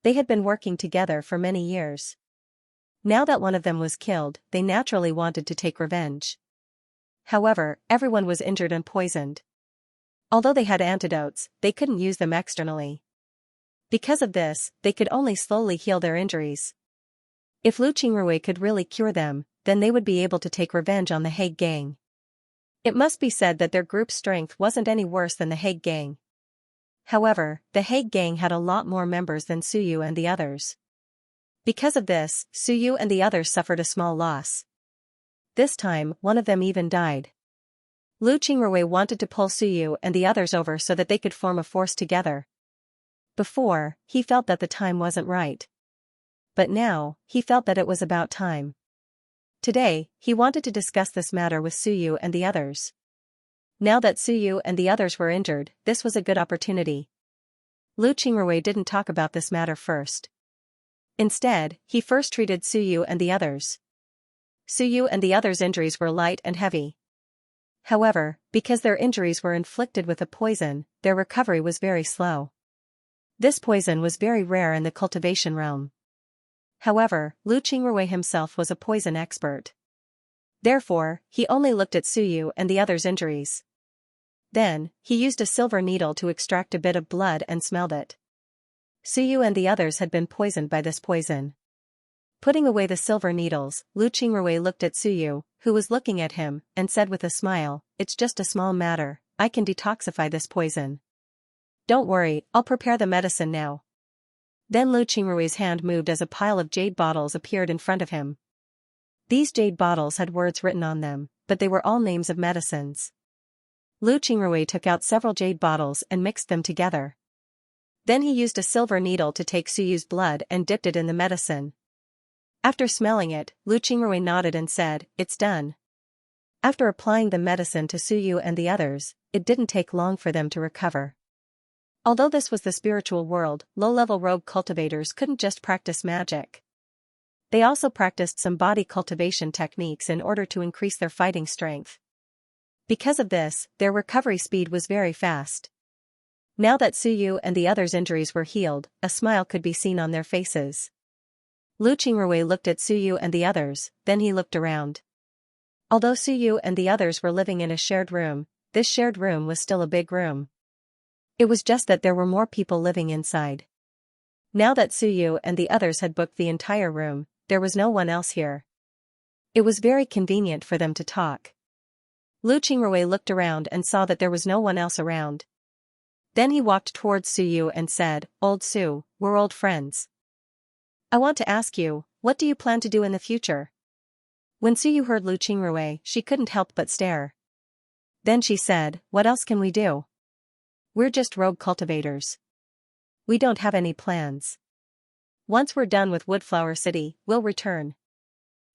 They had been working together for many years. Now that one of them was killed, they naturally wanted to take revenge. However, everyone was injured and poisoned. Although they had antidotes, they couldn't use them externally. Because of this, they could only slowly heal their injuries. If Lu Qingrui could really cure them, then they would be able to take revenge on the Hague gang. It must be said that their group's strength wasn't any worse than the Hague gang. However, the Hague gang had a lot more members than Suyu and the others. Because of this, Suyu and the others suffered a small loss. This time, one of them even died. Lu Qingrui wanted to pull Suyu and the others over so that they could form a force together. Before, he felt that the time wasn't right. But now, he felt that it was about time. Today, he wanted to discuss this matter with Suyu and the others. Now that Suyu and the others were injured, this was a good opportunity. Lu Qingrui didn't talk about this matter first. Instead, he first treated Suyu and the others. Suyu and the others' injuries were light and heavy. However, because their injuries were inflicted with a poison, their recovery was very slow. This poison was very rare in the cultivation realm. However, Lu Qingrui himself was a poison expert. Therefore, he only looked at Suyu and the others' injuries. Then, he used a silver needle to extract a bit of blood and smelled it. Suyu and the others had been poisoned by this poison. Putting away the silver needles, Lu Qingrui looked at Suyu, who was looking at him, and said with a smile, "It's just a small matter, I can detoxify this poison. Don't worry, I'll prepare the medicine now." Then Lu Qingrui's hand moved as a pile of jade bottles appeared in front of him. These jade bottles had words written on them, but they were all names of medicines. Lu Qingrui took out several jade bottles and mixed them together. Then he used a silver needle to take Suyu's blood and dipped it in the medicine. After smelling it, Lu Qingrui nodded and said, "It's done." After applying the medicine to Suyu and the others, it didn't take long for them to recover. Although this was the spiritual world, low-level rogue cultivators couldn't just practice magic. They also practiced some body cultivation techniques in order to increase their fighting strength. Because of this, their recovery speed was very fast. Now that Suyu and the others' injuries were healed, a smile could be seen on their faces. Lu Qingrui looked at Suyu and the others, then he looked around. Although Suyu and the others were living in a shared room, this shared room was still a big room. It was just that there were more people living inside. Now that Suyu and the others had booked the entire room, there was no one else here. It was very convenient for them to talk. Lu Qingrui looked around and saw that there was no one else around. Then he walked towards Suyu and said, "Old Su, we're old friends. I want to ask you, what do you plan to do in the future?" When Suyu heard Lu Qingrui, she couldn't help but stare. Then she said, "What else can we do? We're just rogue cultivators. We don't have any plans. Once we're done with Woodflower City, we'll return.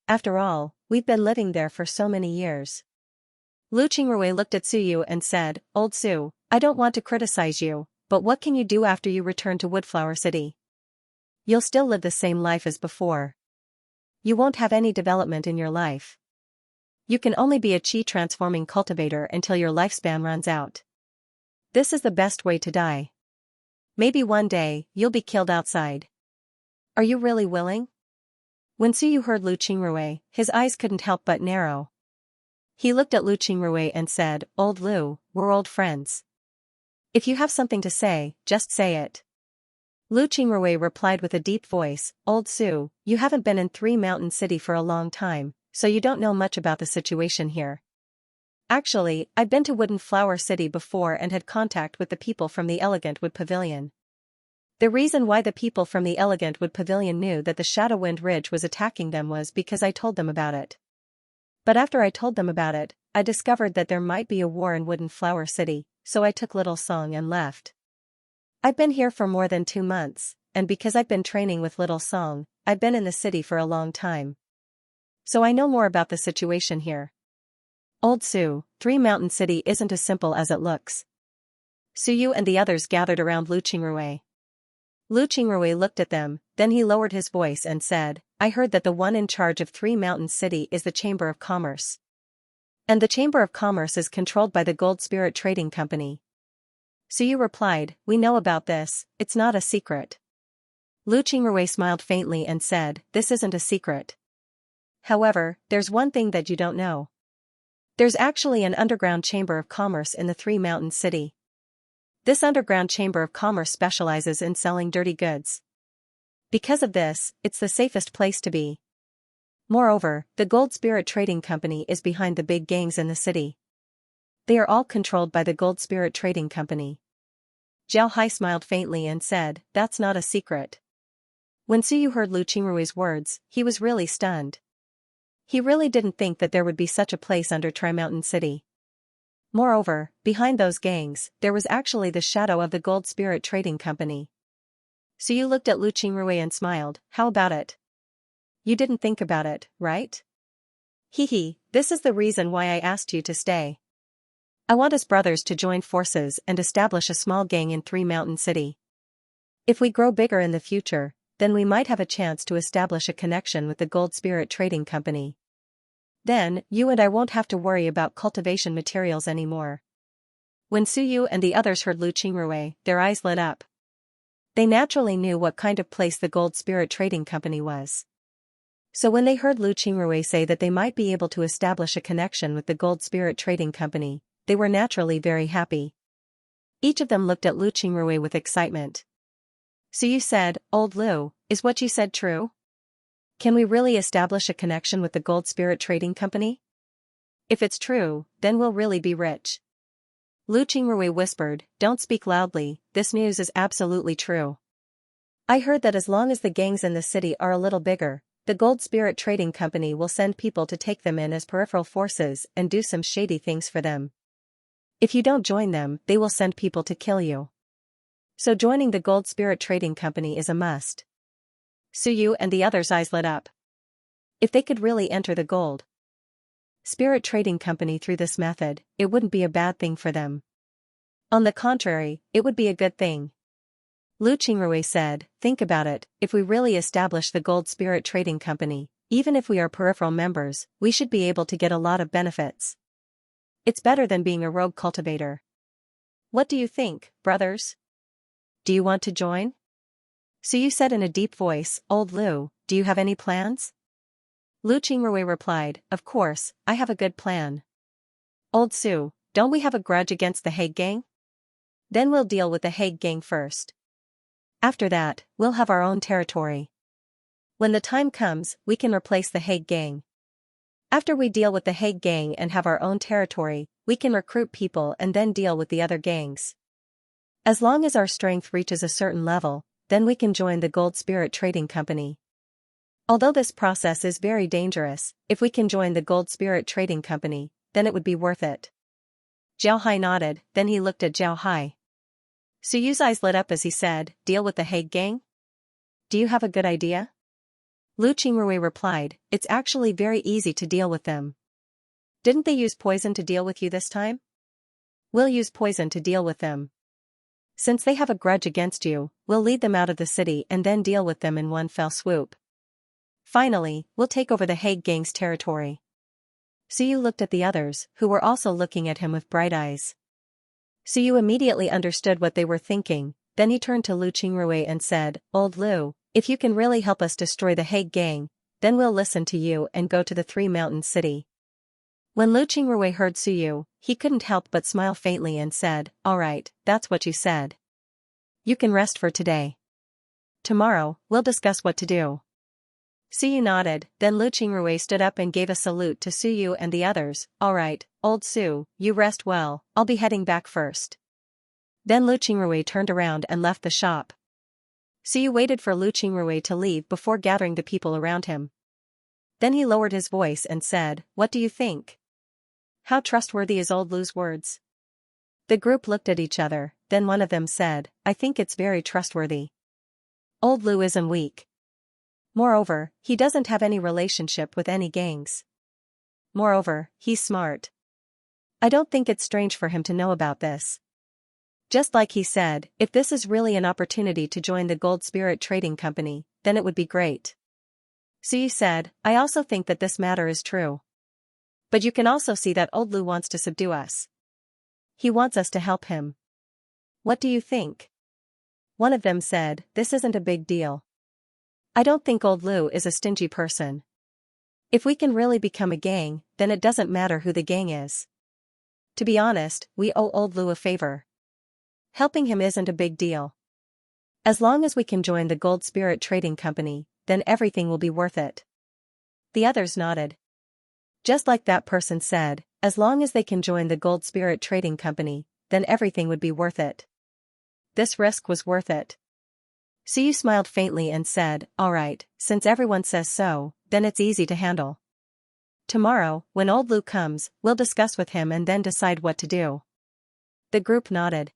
After all, we've been living there for so many years." Lu Qingrui looked at Suyu and said, "Old Su, I don't want to criticize you, but what can you do after you return to Woodflower City? You'll still live the same life as before. You won't have any development in your life. You can only be a chi transforming cultivator until your lifespan runs out. This is the best way to die. Maybe one day, you'll be killed outside. Are you really willing?" When Suyu heard Lu Qingrui, his eyes couldn't help but narrow. He looked at Lu Qingrui and said, "Old Lu, we're old friends. If you have something to say, just say it." Lu Qingrui replied with a deep voice, "Old Su, you haven't been in Three Mountain City for a long time, so you don't know much about the situation here. Actually, I've been to Wooden Flower City before and had contact with the people from the Elegant Wood Pavilion. The reason why the people from the Elegant Wood Pavilion knew that the Shadowwind Ridge was attacking them was because I told them about it. But after I told them about it, I discovered that there might be a war in Wooden Flower City, so I took Little Song and left. I've been here for more than 2 months, and because I've been training with Little Song, I've been in the city for a long time. So I know more about the situation here. Old Su, Three Mountain City isn't as simple as it looks." Suyu and the others gathered around Lu Qingrui. Lu Qingrui looked at them, then he lowered his voice and said, "I heard that the one in charge of Three Mountain City is the Chamber of Commerce. And the Chamber of Commerce is controlled by the Gold Spirit Trading Company." Suyu replied, "We know about this, it's not a secret." Lu Qingrui smiled faintly and said, "This isn't a secret. However, there's one thing that you don't know. There's actually an underground Chamber of Commerce in the Three Mountain City. This underground Chamber of Commerce specializes in selling dirty goods. Because of this, it's the safest place to be. Moreover, the Gold Spirit Trading Company is behind the big gangs in the city. They are all controlled by the Gold Spirit Trading Company." Zhao Hai smiled faintly and said, "That's not a secret." When Suyu heard Lu Qingrui's words, he was really stunned. He really didn't think that there would be such a place under Tri-Mountain City. Moreover, behind those gangs, there was actually the shadow of the Gold Spirit Trading Company. Suyu looked at Lu Qingrui and smiled, "How about it? You didn't think about it, right? Hehe, this is the reason why I asked you to stay. I want us brothers to join forces and establish a small gang in Three Mountain City. If we grow bigger in the future, then we might have a chance to establish a connection with the Gold Spirit Trading Company. Then, you and I won't have to worry about cultivation materials anymore." When Suyu and the others heard Lu Qingrui, their eyes lit up. They naturally knew what kind of place the Gold Spirit Trading Company was. So when they heard Lu Qingrui say that they might be able to establish a connection with the Gold Spirit Trading Company, they were naturally very happy. Each of them looked at Lu Qingrui with excitement. Suyu said, "Old Lu, is what you said true? Can we really establish a connection with the Gold Spirit Trading Company? If it's true, then we'll really be rich." Lu Qingrui whispered, "Don't speak loudly, this news is absolutely true. I heard that as long as the gangs in the city are a little bigger, the Gold Spirit Trading Company will send people to take them in as peripheral forces and do some shady things for them. If you don't join them, they will send people to kill you. So joining the Gold Spirit Trading Company is a must." Suyu and the others' eyes lit up. If they could really enter the Gold Spirit Trading Company through this method, it wouldn't be a bad thing for them. On the contrary, it would be a good thing. Lu Qingrui said, "Think about it, if we really establish the Gold Spirit Trading Company, even if we are peripheral members, we should be able to get a lot of benefits. It's better than being a rogue cultivator. What do you think, brothers? Do you want to join?" Suyu said in a deep voice, "Old Lu, do you have any plans?" Lu Qingrui replied, "Of course, I have a good plan. Old Su, don't we have a grudge against the Hague Gang? Then we'll deal with the Hague Gang first." After that, we'll have our own territory. When the time comes, we can replace the Hague gang. After we deal with the Hague gang and have our own territory, we can recruit people and then deal with the other gangs. As long as our strength reaches a certain level, then we can join the Gold Spirit Trading Company. Although this process is very dangerous, if we can join the Gold Spirit Trading Company, then it would be worth it. Zhao Hai nodded, then he looked at Zhao Hai. Suyu's eyes lit up as he said, "Deal with the Hague gang? Do you have a good idea?" Lu Qingrui replied, "It's actually very easy to deal with them. Didn't they use poison to deal with you this time? We'll use poison to deal with them. Since they have a grudge against you, we'll lead them out of the city and then deal with them in one fell swoop. Finally, we'll take over the Hague gang's territory." Suyu looked at the others, who were also looking at him with bright eyes. Suyu immediately understood what they were thinking, then he turned to Lu Qingrui and said, "Old Lu, if you can really help us destroy the Hague gang, then we'll listen to you and go to the Three Mountains City." When Lu Qingrui heard Suyu, he couldn't help but smile faintly and said, "All right, that's what you said. You can rest for today. Tomorrow, we'll discuss what to do." Suyu nodded, then Lu Qingrui stood up and gave a salute to Suyu and the others. "All right, old Su, you rest well, I'll be heading back first." Then Lu Qingrui turned around and left the shop. Suyu waited for Lu Qingrui to leave before gathering the people around him. Then he lowered his voice and said, "What do you think? How trustworthy is old Lu's words?" The group looked at each other, then one of them said, "I think it's very trustworthy. Old Lu isn't weak. Moreover, he doesn't have any relationship with any gangs. Moreover, he's smart. I don't think it's strange for him to know about this. Just like he said, if this is really an opportunity to join the Gold Spirit Trading Company, then it would be great." Suyu said, "I also think that this matter is true. But you can also see that old Lu wants to subdue us. He wants us to help him. What do you think?" One of them said, "This isn't a big deal. I don't think old Lu is a stingy person. If we can really become a gang, then it doesn't matter who the gang is. To be honest, we owe old Lu a favor. Helping him isn't a big deal. As long as we can join the Gold Spirit Trading Company, then everything will be worth it." The others nodded. Just like that person said, as long as they can join the Gold Spirit Trading Company, then everything would be worth it. This risk was worth it. Suyu smiled faintly and said, "All right, since everyone says so, then it's easy to handle. Tomorrow, when old Lu comes, we'll discuss with him and then decide what to do." The group nodded.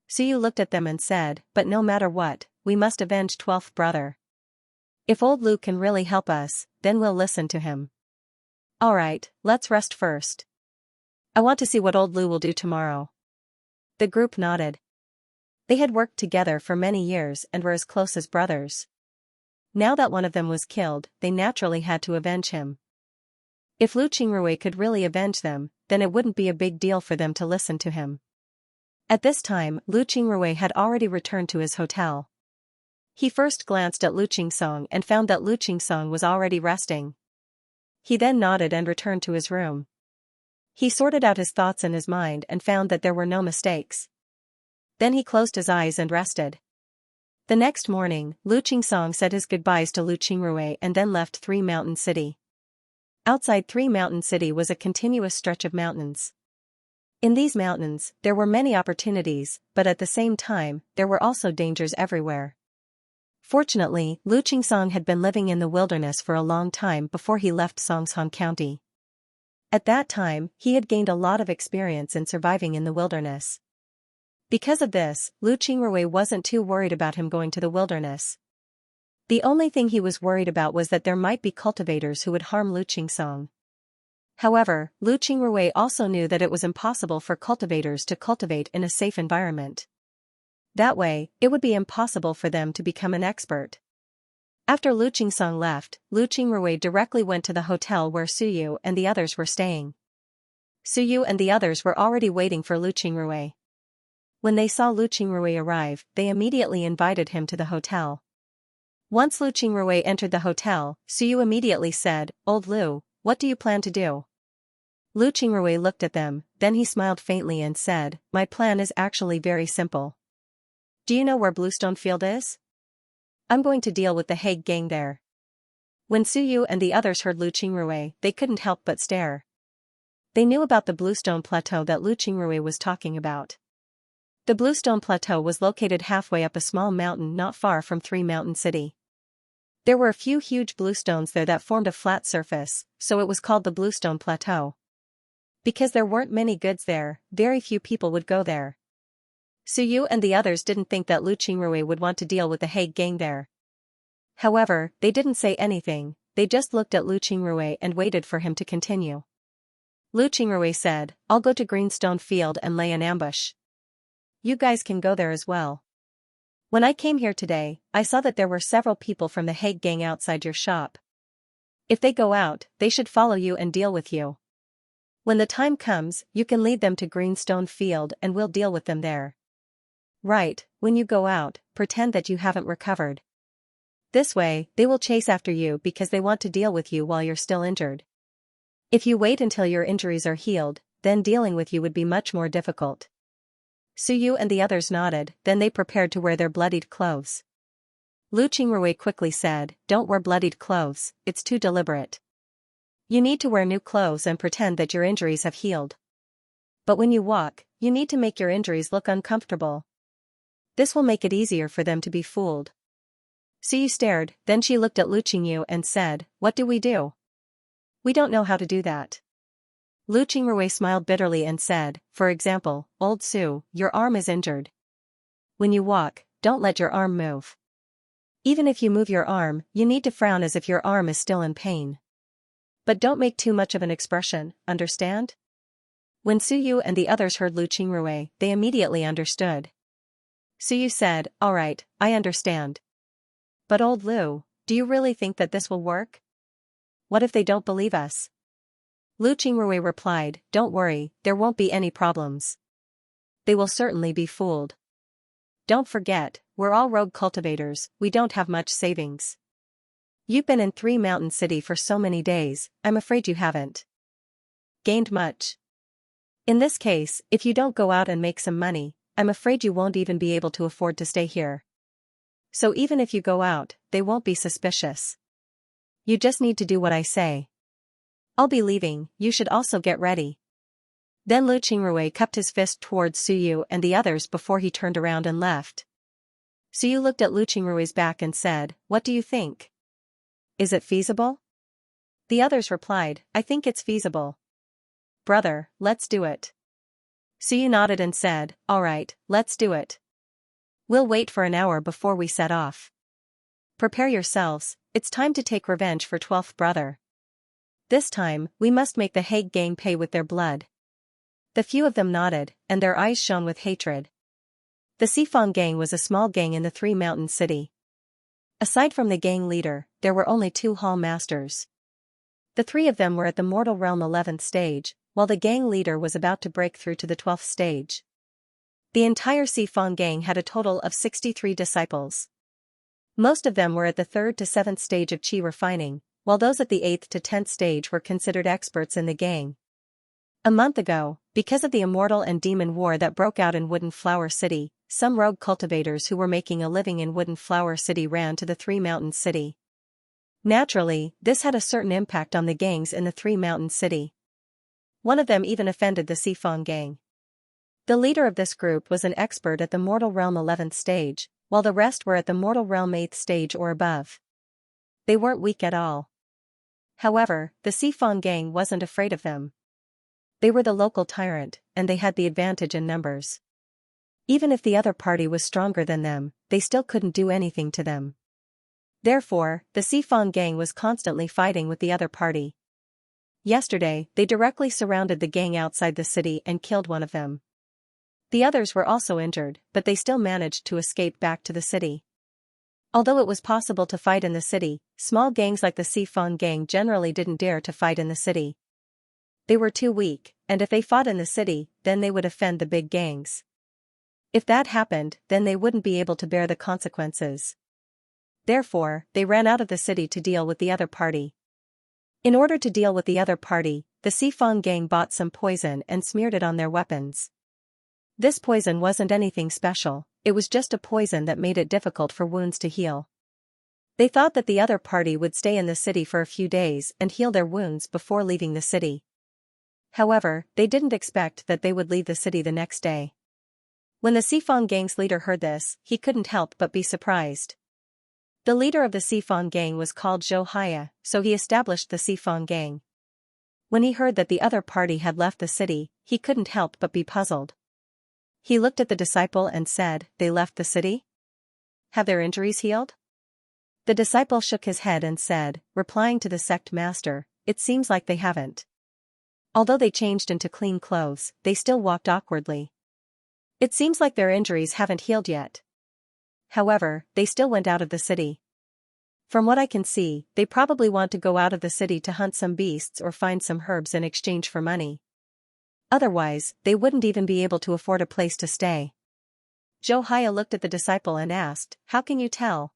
Suyu looked at them and said, "But no matter what, we must avenge 12th brother. If old Lu can really help us, then we'll listen to him. All right, let's rest first. I want to see what old Lu will do tomorrow." The group nodded. They had worked together for many years and were as close as brothers. Now that one of them was killed, they naturally had to avenge him. If Lu Qingrui could really avenge them, then it wouldn't be a big deal for them to listen to him. At this time, Lu Qingrui had already returned to his hotel. He first glanced at Lu Qingsong and found that Lu Qingsong was already resting. He then nodded and returned to his room. He sorted out his thoughts in his mind and found that there were no mistakes. Then he closed his eyes and rested. The next morning, Lu Qingsong said his goodbyes to Lu Qingrui and then left Three Mountain City. Outside Three Mountain City was a continuous stretch of mountains. In these mountains, there were many opportunities, but at the same time, there were also dangers everywhere. Fortunately, Lu Qingsong had been living in the wilderness for a long time before he left Songshan County. At that time, he had gained a lot of experience in surviving in the wilderness. Because of this, Lu Qingrui wasn't too worried about him going to the wilderness. The only thing he was worried about was that there might be cultivators who would harm Lu Qingsong. However, Lu Qingrui also knew that it was impossible for cultivators to cultivate in a safe environment. That way, it would be impossible for them to become an expert. After Lu Qingsong left, Lu Qingrui directly went to the hotel where Suyu and the others were staying. Suyu and the others were already waiting for Lu Qingrui. When they saw Lu Qingrui arrive, they immediately invited him to the hotel. Once Lu Qingrui entered the hotel, Suyu immediately said, "Old Lu, what do you plan to do?" Lu Qingrui looked at them, then he smiled faintly and said, "My plan is actually very simple. Do you know where Bluestone Field is? I'm going to deal with the Hague gang there. When Suyu and the others heard Lu Qingrui, they couldn't help but stare. They knew about the Bluestone Plateau that Lu Qingrui was talking about. The Bluestone Plateau was located halfway up a small mountain not far from Three Mountain City. There were a few huge bluestones there that formed a flat surface, so it was called the Bluestone Plateau. Because there weren't many goods there, very few people would go there. Suyu and the others didn't think that Lu Qingrui would want to deal with the Hague gang there. However, they didn't say anything, they just looked at Lu Qingrui and waited for him to continue. Lu Qingrui said, "I'll go to Greenstone Field and lay an ambush. You guys can go there as well. When I came here today, I saw that there were several people from the Hague gang outside your shop. If they go out, they should follow you and deal with you. When the time comes, you can lead them to Greenstone Field and we'll deal with them there. Right, when you go out, pretend that you haven't recovered. This way, they will chase after you because they want to deal with you while you're still injured. If you wait until your injuries are healed, then dealing with you would be much more difficult." Suyu and the others nodded, then they prepared to wear their bloodied clothes. Lu Qingrui quickly said, "Don't wear bloodied clothes, it's too deliberate. You need to wear new clothes and pretend that your injuries have healed. But when you walk, you need to make your injuries look uncomfortable. This will make it easier for them to be fooled." Suyu stared, then she looked at Lu Qingyu and said, "What do we do? We don't know how to do that." Lu Qingrui smiled bitterly and said, "For example, old Su, your arm is injured. When you walk, don't let your arm move. Even if you move your arm, you need to frown as if your arm is still in pain. But don't make too much of an expression, understand?" When Suyu and the others heard Lu Qingrui, they immediately understood. Suyu said, "All right, I understand. But old Lu, do you really think that this will work? What if they don't believe us?" Lu Qingrui replied, "Don't worry, there won't be any problems. They will certainly be fooled. Don't forget, we're all rogue cultivators, we don't have much savings. You've been in Three Mountain City for so many days, I'm afraid you haven't gained much. In this case, if you don't go out and make some money, I'm afraid you won't even be able to afford to stay here. So even if you go out, they won't be suspicious. You just need to do what I say. I'll be leaving, you should also get ready." Then Lu Qingrui cupped his fist towards Suyu and the others before he turned around and left. Suyu looked at Lu Qingrui's back and said, "What do you think? Is it feasible?" The others replied, "I think it's feasible. Brother, let's do it." Suyu nodded and said, "All right, let's do it. We'll wait for an hour before we set off. Prepare yourselves, it's time to take revenge for 12th brother. This time, we must make the Hague gang pay with their blood." The few of them nodded, and their eyes shone with hatred. The Sifang gang was a small gang in the Three Mountain City. Aside from the gang leader, there were only 2 hall masters. The 3 of them were at the Mortal Realm 11th stage, while the gang leader was about to break through to the 12th stage. The entire Sifang gang had a total of 63 disciples. Most of them were at the 3rd to 7th stage of chi refining, while those at the 8th to 10th stage were considered experts in the gang. A month ago, because of the immortal and demon war that broke out in Wooden Flower City, some rogue cultivators who were making a living in Wooden Flower City ran to the Three Mountains City. Naturally, this had a certain impact on the gangs in the Three Mountains City. One of them even offended the Sifang gang. The leader of this group was an expert at the Mortal Realm 11th stage, while the rest were at the Mortal Realm 8th stage or above. They weren't weak at all. However, the Sifang gang wasn't afraid of them. They were the local tyrant, and they had the advantage in numbers. Even if the other party was stronger than them, they still couldn't do anything to them. Therefore, the Sifang gang was constantly fighting with the other party. Yesterday, they directly surrounded the gang outside the city and killed one of them. The others were also injured, but they still managed to escape back to the city. Although it was possible to fight in the city, small gangs like the Sifang gang generally didn't dare to fight in the city. They were too weak, and if they fought in the city, then they would offend the big gangs. If that happened, then they wouldn't be able to bear the consequences. Therefore, they ran out of the city to deal with the other party. In order to deal with the other party, the Sifang gang bought some poison and smeared it on their weapons. This poison wasn't anything special, it was just a poison that made it difficult for wounds to heal. They thought that the other party would stay in the city for a few days and heal their wounds before leaving the city. However, they didn't expect that they would leave the city the next day. When the Sifong gang's leader heard this, he couldn't help but be surprised. The leader of the Sifong gang was called Xianxia, so he established the Sifong gang. When he heard that the other party had left the city, he couldn't help but be puzzled. He looked at the disciple and said, "They left the city? Have their injuries healed?" The disciple shook his head and said, replying to the sect master, "It seems like they haven't. Although they changed into clean clothes, they still walked awkwardly. It seems like their injuries haven't healed yet. However, they still went out of the city. From what I can see, they probably want to go out of the city to hunt some beasts or find some herbs in exchange for money. Otherwise, they wouldn't even be able to afford a place to stay." Xianxia looked at the disciple and asked, "How can you tell?"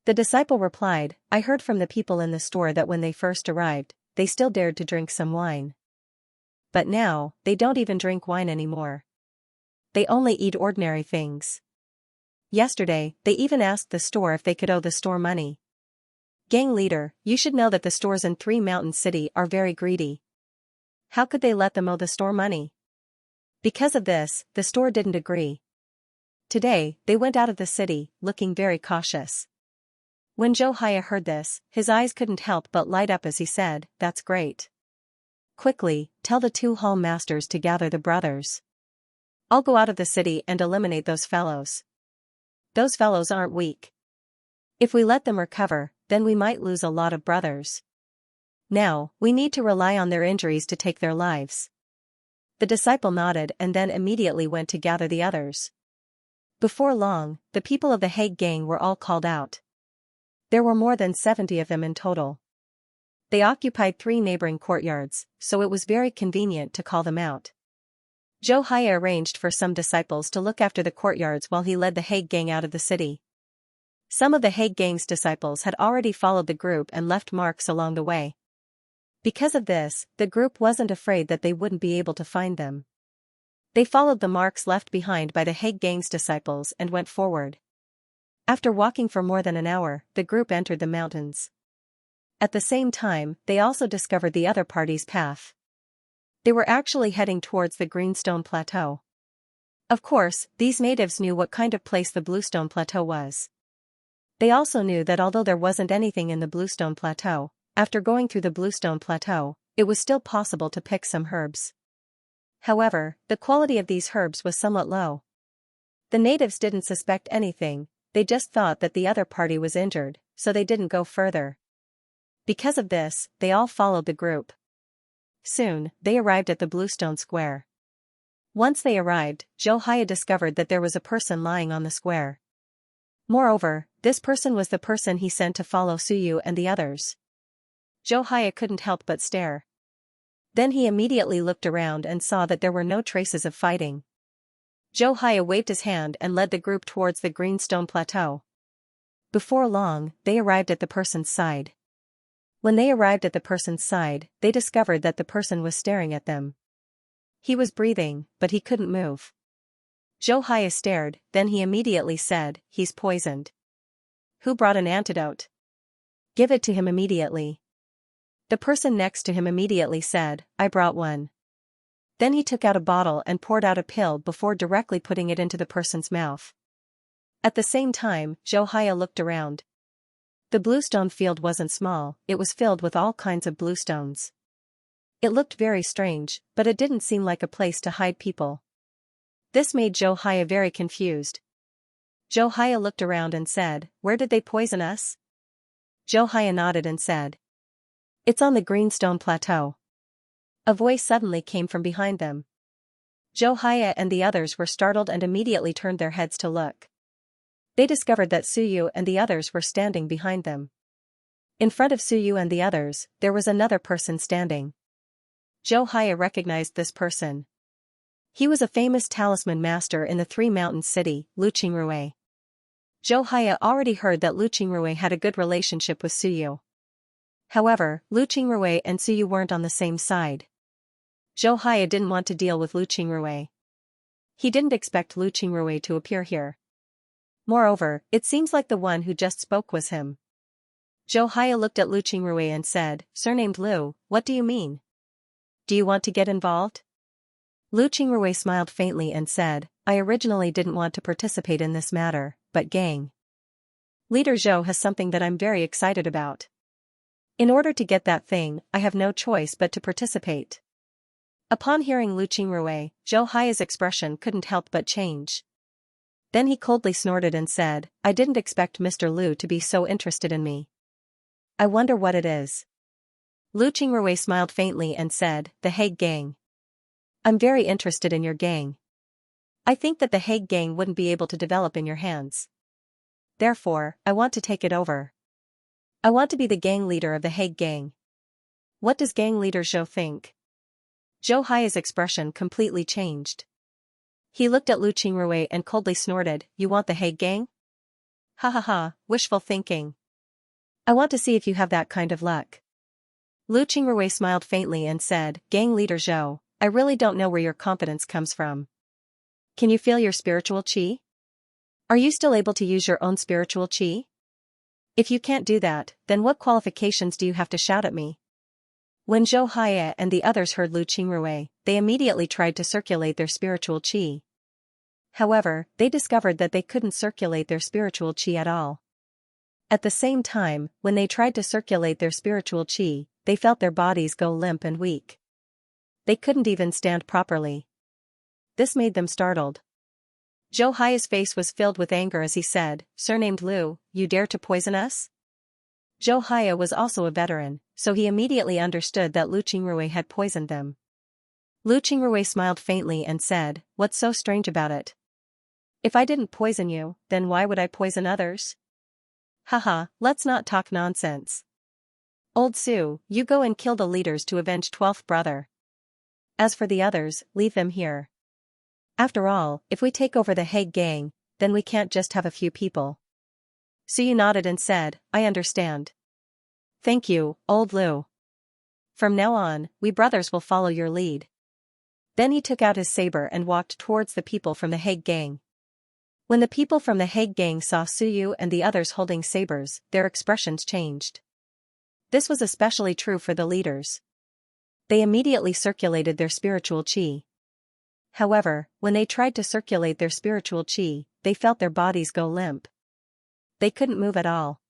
The disciple replied, "I heard from the people in the store that when they first arrived, they still dared to drink some wine. But now, they don't even drink wine anymore. They only eat ordinary things. Yesterday, they even asked the store if they could owe the store money. Gang leader, you should know that the stores in Three Mountain City are very greedy. How could they let them owe the store money?" Because of this, the store didn't agree. Today, they went out of the city, looking very cautious. When Xianxia heard this, his eyes couldn't help but light up as he said, "That's great. Quickly, tell the two hall masters to gather the brothers. I'll go out of the city and eliminate those fellows. Those fellows aren't weak. If we let them recover, then we might lose a lot of brothers. Now, we need to rely on their injuries to take their lives." The disciple nodded and then immediately went to gather the others. Before long, the people of the Hague gang were all called out. There were more than 70 of them in total. They occupied 3 neighboring courtyards, so it was very convenient to call them out. Xianxia arranged for some disciples to look after the courtyards while he led the Hague gang out of the city. Some of the Hague gang's disciples had already followed the group and left marks along the way. Because of this, the group wasn't afraid that they wouldn't be able to find them. They followed the marks left behind by the Hague gang's disciples and went forward. After walking for more than an hour, the group entered the mountains. At the same time, they also discovered the other party's path. They were actually heading towards the Greenstone Plateau. Of course, these natives knew what kind of place the Bluestone Plateau was. They also knew that although there wasn't anything in the Bluestone Plateau, after going through the Bluestone Plateau, it was still possible to pick some herbs. However, the quality of these herbs was somewhat low. The natives didn't suspect anything, they just thought that the other party was injured, so they didn't go further. Because of this, they all followed the group. Soon, they arrived at the Bluestone Square. Once they arrived, Xianxia discovered that there was a person lying on the square. Moreover, this person was the person he sent to follow Suyu and the others. Xianxia couldn't help but stare. Then he immediately looked around and saw that there were no traces of fighting. Xianxia waved his hand and led the group towards the Greenstone Plateau. Before long, they arrived at the person's side. When they arrived at the person's side, they discovered that the person was staring at them. He was breathing, but he couldn't move. Xianxia stared, then he immediately said, "He's poisoned. Who brought an antidote? Give it to him immediately." The person next to him immediately said, "I brought one." Then he took out a bottle and poured out a pill before directly putting it into the person's mouth. At the same time, Xianxia looked around. The bluestone field wasn't small, it was filled with all kinds of bluestones. It looked very strange, but it didn't seem like a place to hide people. This made Xianxia very confused. Xianxia looked around and said, "Where did they poison us?" Xianxia nodded and said, "It's on the Greenstone Plateau." A voice suddenly came from behind them. Xianxia and the others were startled and immediately turned their heads to look. They discovered that Suyu and the others were standing behind them. In front of Suyu and the others, there was another person standing. Xianxia recognized this person. He was a famous talisman master in the Three Mountain City, Lu Qingrui. Xianxia already heard that Lu Qingrui had a good relationship with Suyu. However, Lu Qingrui and Suyu weren't on the same side. Xianxia didn't want to deal with Lu Qingrui. He didn't expect Lu Qingrui to appear here. Moreover, it seems like the one who just spoke was him. Zhou Haya looked at Lu Qingrui and said, "Surnamed Lu, what do you mean? Do you want to get involved?" Lu Qingrui smiled faintly and said, "I originally didn't want to participate in this matter, but gang leader Zhou has something that I'm very excited about. In order to get that thing, I have no choice but to participate." Upon hearing Lu Qingrui, Zhou Hai's expression couldn't help but change. Then he coldly snorted and said, "I didn't expect Mr. Lu to be so interested in me. I wonder what it is." Lu Qingrui smiled faintly and said, "The Hague Gang. I'm very interested in your gang. I think that the Hague Gang wouldn't be able to develop in your hands. Therefore, I want to take it over. I want to be the gang leader of the Hague Gang." What does gang leader Zhou think? Zhou Hai's expression completely changed. He looked at Lu Qingrui and coldly snorted, "You want the Hague Gang? Ha ha ha, wishful thinking. I want to see if you have that kind of luck." Lu Qingrui smiled faintly and said, "Gang leader Zhou, I really don't know where your confidence comes from. Can you feel your spiritual qi? Are you still able to use your own spiritual qi? If you can't do that, then what qualifications do you have to shout at me?" When Zhou Haya and the others heard Lu Qingrui, they immediately tried to circulate their spiritual qi. However, they discovered that they couldn't circulate their spiritual qi at all. At the same time, when they tried to circulate their spiritual qi, they felt their bodies go limp and weak. They couldn't even stand properly. This made them startled. Zhou Hai's face was filled with anger as he said, "Surnamed Lu, you dare to poison us?" Zhou Haya was also a veteran, so he immediately understood that Lu Qingrui had poisoned them. Lu Qingrui smiled faintly and said, "What's so strange about it? If I didn't poison you, then why would I poison others? Haha, let's not talk nonsense. Old Su, you go and kill the leaders to avenge 12th brother. As for the others, leave them here. After all, if we take over the Hague Gang, then we can't just have a few people." Su nodded and said, "I understand. Thank you, old Lu. From now on, we brothers will follow your lead." Then he took out his saber and walked towards the people from the Hague Gang. When the people from the Hague Gang saw Su and the others holding sabers, their expressions changed. This was especially true for the leaders. They immediately circulated their spiritual qi. However, when they tried to circulate their spiritual qi, they felt their bodies go limp. They couldn't move at all.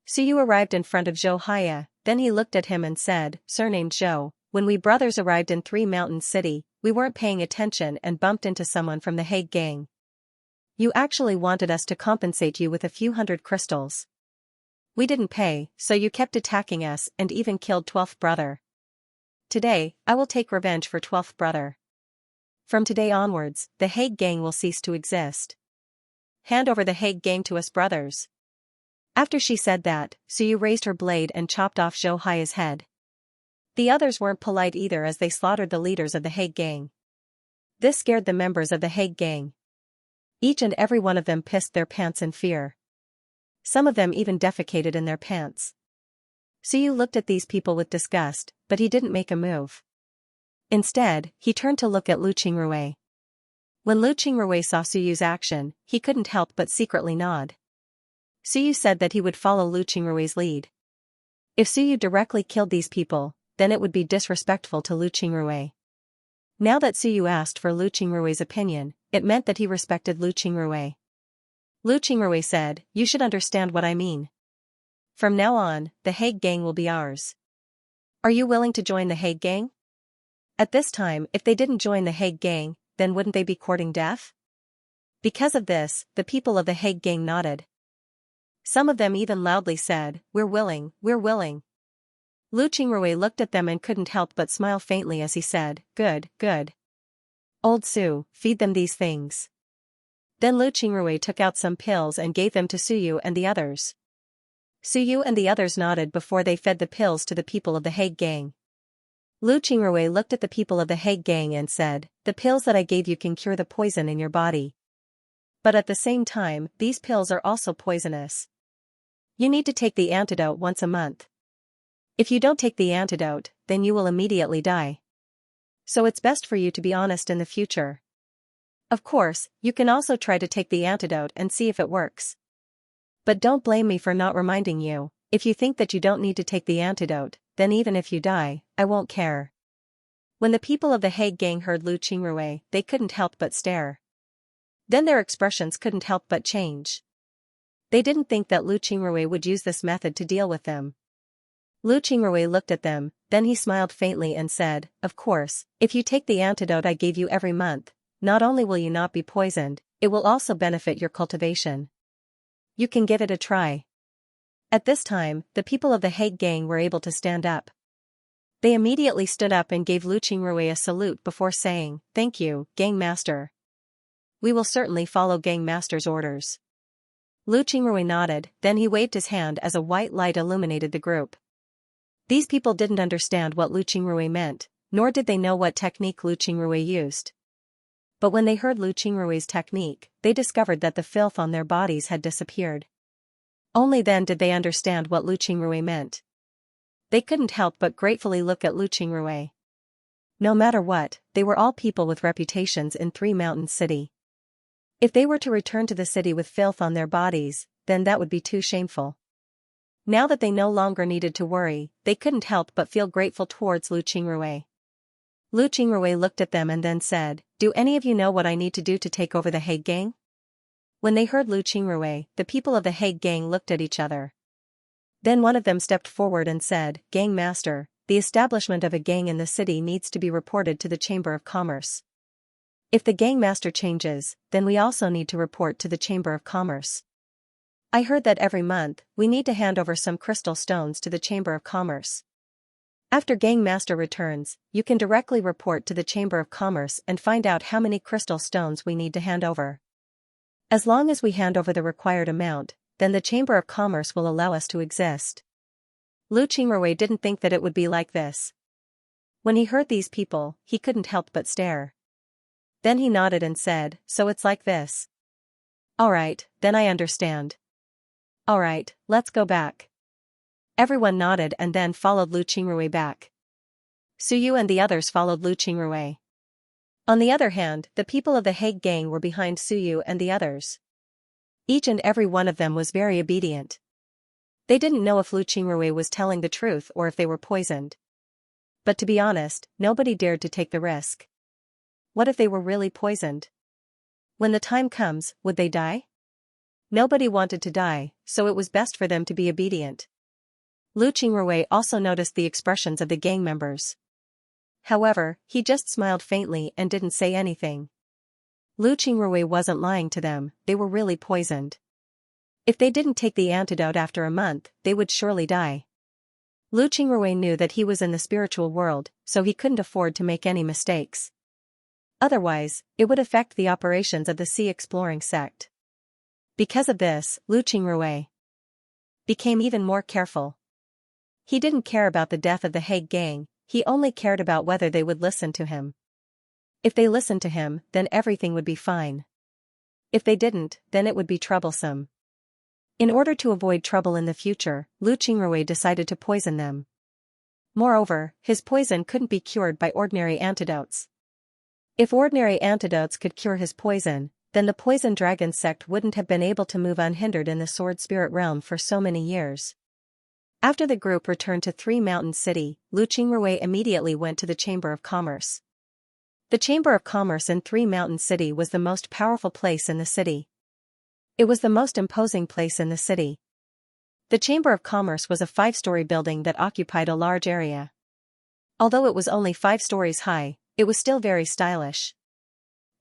Su arrived in front of Zhou Haya, then he looked at him and said, "Surnamed Zhou, when we brothers arrived in Three Mountains City, we weren't paying attention and bumped into someone from the Hague Gang. You actually wanted us to compensate you with a few hundred crystals. We didn't pay, so you kept attacking us and even killed 12th brother. Today, I will take revenge for 12th brother. From today onwards, the Hague Gang will cease to exist. Hand over the Hague Gang to us brothers." After she said that, Su raised her blade and chopped off Zhou Hai's head. The others weren't polite either as they slaughtered the leaders of the Hague Gang. This scared the members of the Hague Gang. Each and every one of them pissed their pants in fear. Some of them even defecated in their pants. Su looked at these people with disgust, but he didn't make a move. Instead, he turned to look at Lu Qingrui. When Lu Qingrui saw Su's action, he couldn't help but secretly nod. Su said that he would follow Lu Qingrui's lead. If Su directly killed these people, then it would be disrespectful to Lu Qingrui. Now that Su asked for Lu Qingrui's opinion, it meant that he respected Lu Qingrui. Lu Qingrui said, "You should understand what I mean. From now on, the Hague Gang will be ours. Are you willing to join the Hague Gang?" At this time, if they didn't join the Hague Gang, then wouldn't they be courting death? Because of this, the people of the Hague Gang nodded. Some of them even loudly said, "We're willing, we're willing." Lu Qingrui looked at them and couldn't help but smile faintly as he said, "Good, good. Old Su, feed them these things." Then Lu Qingrui took out some pills and gave them to Su and the others. Su and the others nodded before they fed the pills to the people of the Hague Gang. Lu Qingrui looked at the people of the Hague Gang and said, "The pills that I gave you can cure the poison in your body. But at the same time, these pills are also poisonous. You need to take the antidote once a month. If you don't take the antidote, then you will immediately die. So it's best for you to be honest in the future." Of course, you can also try to take the antidote and see if it works. But don't blame me for not reminding you. If you think that you don't need to take the antidote, then even if you die, I won't care. When the people of the Hague gang heard Lu Qingrui, they couldn't help but stare. Then their expressions couldn't help but change. They didn't think that Lu Qingrui would use this method to deal with them. Lu Qingrui looked at them, then he smiled faintly and said, "Of course, if you take the antidote I gave you every month, not only will you not be poisoned, it will also benefit your cultivation. You can give it a try." At this time, the people of the Hague gang were able to stand up. They immediately stood up and gave Lu Qingrui a salute before saying, "Thank you, gang master. We will certainly follow gang master's orders." Lu Qingrui nodded, then he waved his hand as a white light illuminated the group. These people didn't understand what Lu Qingrui meant, nor did they know what technique Lu Qingrui used. But when they heard Lu Qingrui's technique, they discovered that the filth on their bodies had disappeared. Only then did they understand what Lu Qingrui meant. They couldn't help but gratefully look at Lu Qingrui. No matter what, they were all people with reputations in Three Mountains City. If they were to return to the city with filth on their bodies, then that would be too shameful. Now that they no longer needed to worry, they couldn't help but feel grateful towards Lu Qingrui. Lu Qingrui looked at them and then said, "Do any of you know what I need to do to take over the Hague gang?" When they heard Lu Qingrui, the people of the Hague gang looked at each other. Then one of them stepped forward and said, "Gang master, the establishment of a gang in the city needs to be reported to the Chamber of Commerce. If the gang master changes, then we also need to report to the Chamber of Commerce. I heard that every month, we need to hand over some crystal stones to the Chamber of Commerce. After gang master returns, you can directly report to the Chamber of Commerce and find out how many crystal stones we need to hand over. As long as we hand over the required amount, then the Chamber of Commerce will allow us to exist." Lu Qingrui didn't think that it would be like this. When he heard these people, he couldn't help but stare. Then he nodded and said, "So it's like this. Alright, then I understand. Alright, let's go back." Everyone nodded and then followed Lu Qingrui back. Suyu and the others followed Lu Qingrui. On the other hand, the people of the Hague gang were behind Suyu and the others. Each and every one of them was very obedient. They didn't know if Lu Qingrui was telling the truth or if they were poisoned. But to be honest, nobody dared to take the risk. What if they were really poisoned? When the time comes, would they die? Nobody wanted to die, so it was best for them to be obedient. Lu Qingrui also noticed the expressions of the gang members. However, he just smiled faintly and didn't say anything. Lu Qingrui wasn't lying to them, they were really poisoned. If they didn't take the antidote after a month, they would surely die. Lu Qingrui knew that he was in the spiritual world, so he couldn't afford to make any mistakes. Otherwise, it would affect the operations of the Sea Exploring sect. Because of this, Lu Qingrui became even more careful. He didn't care about the death of the Hague gang, he only cared about whether they would listen to him. If they listened to him, then everything would be fine. If they didn't, then it would be troublesome. In order to avoid trouble in the future, Lu Qingrui decided to poison them. Moreover, his poison couldn't be cured by ordinary antidotes. If ordinary antidotes could cure his poison, then the Poison Dragon sect wouldn't have been able to move unhindered in the Sword Spirit realm for so many years. After the group returned to Three Mountains City, Lu Qingrui immediately went to the Chamber of Commerce. The Chamber of Commerce in Three Mountains City was the most powerful place in the city. It was the most imposing place in the city. The Chamber of Commerce was a 5-story building that occupied a large area. Although it was only 5 stories high, it was still very stylish.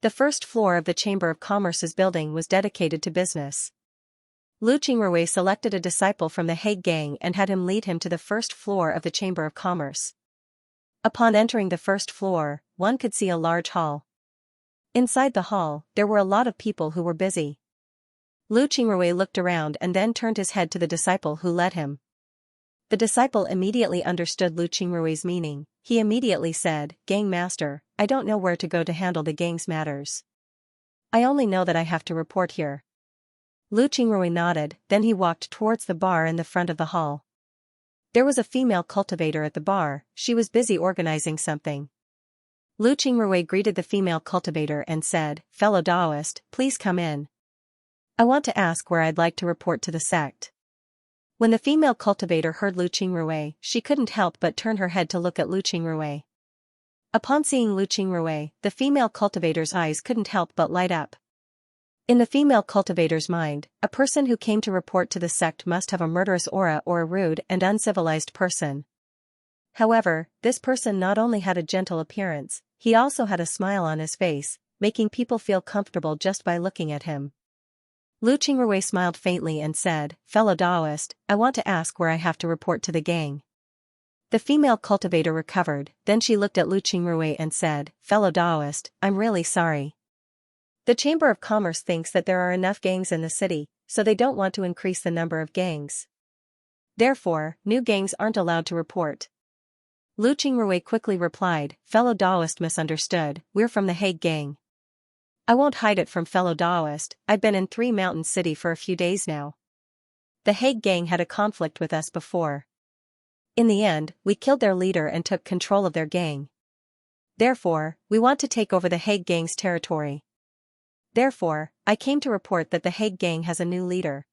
The first floor of the Chamber of Commerce's building was dedicated to business. Lu Qingrui selected a disciple from the Hague gang and had him lead him to the first floor of the Chamber of Commerce. Upon entering the first floor, one could see a large hall. Inside the hall, there were a lot of people who were busy. Lu Qingrui looked around and then turned his head to the disciple who led him. The disciple immediately understood Lu Qingrui's meaning. He immediately said, "Gang master, I don't know where to go to handle the gang's matters. I only know that I have to report here." Lu Qingrui nodded, then he walked towards the bar in the front of the hall. There was a female cultivator at the bar, she was busy organizing something. Lu Qingrui greeted the female cultivator and said, "Fellow Taoist, please come in. I want to ask where I'd like to report to the sect." When the female cultivator heard Lu Qingrui, she couldn't help but turn her head to look at Lu Qingrui. Upon seeing Lu Qingrui, the female cultivator's eyes couldn't help but light up. In the female cultivator's mind, a person who came to report to the sect must have a murderous aura or a rude and uncivilized person. However, this person not only had a gentle appearance, he also had a smile on his face, making people feel comfortable just by looking at him. Lu Qingrui smiled faintly and said, "Fellow Taoist, I want to ask where I have to report to the gang." The female cultivator recovered, then she looked at Lu Qingrui and said, "Fellow Taoist, I'm really sorry. The Chamber of Commerce thinks that there are enough gangs in the city, so they don't want to increase the number of gangs. Therefore, new gangs aren't allowed to report." Lu Qingrui quickly replied, "Fellow Taoist misunderstood, we're from the Hague gang. I won't hide it from fellow Taoist, I've been in Three Mountains City for a few days now. The Hague gang had a conflict with us before. In the end, we killed their leader and took control of their gang. Therefore, we want to take over the Hague gang's territory. Therefore, I came to report that the Hague gang has a new leader."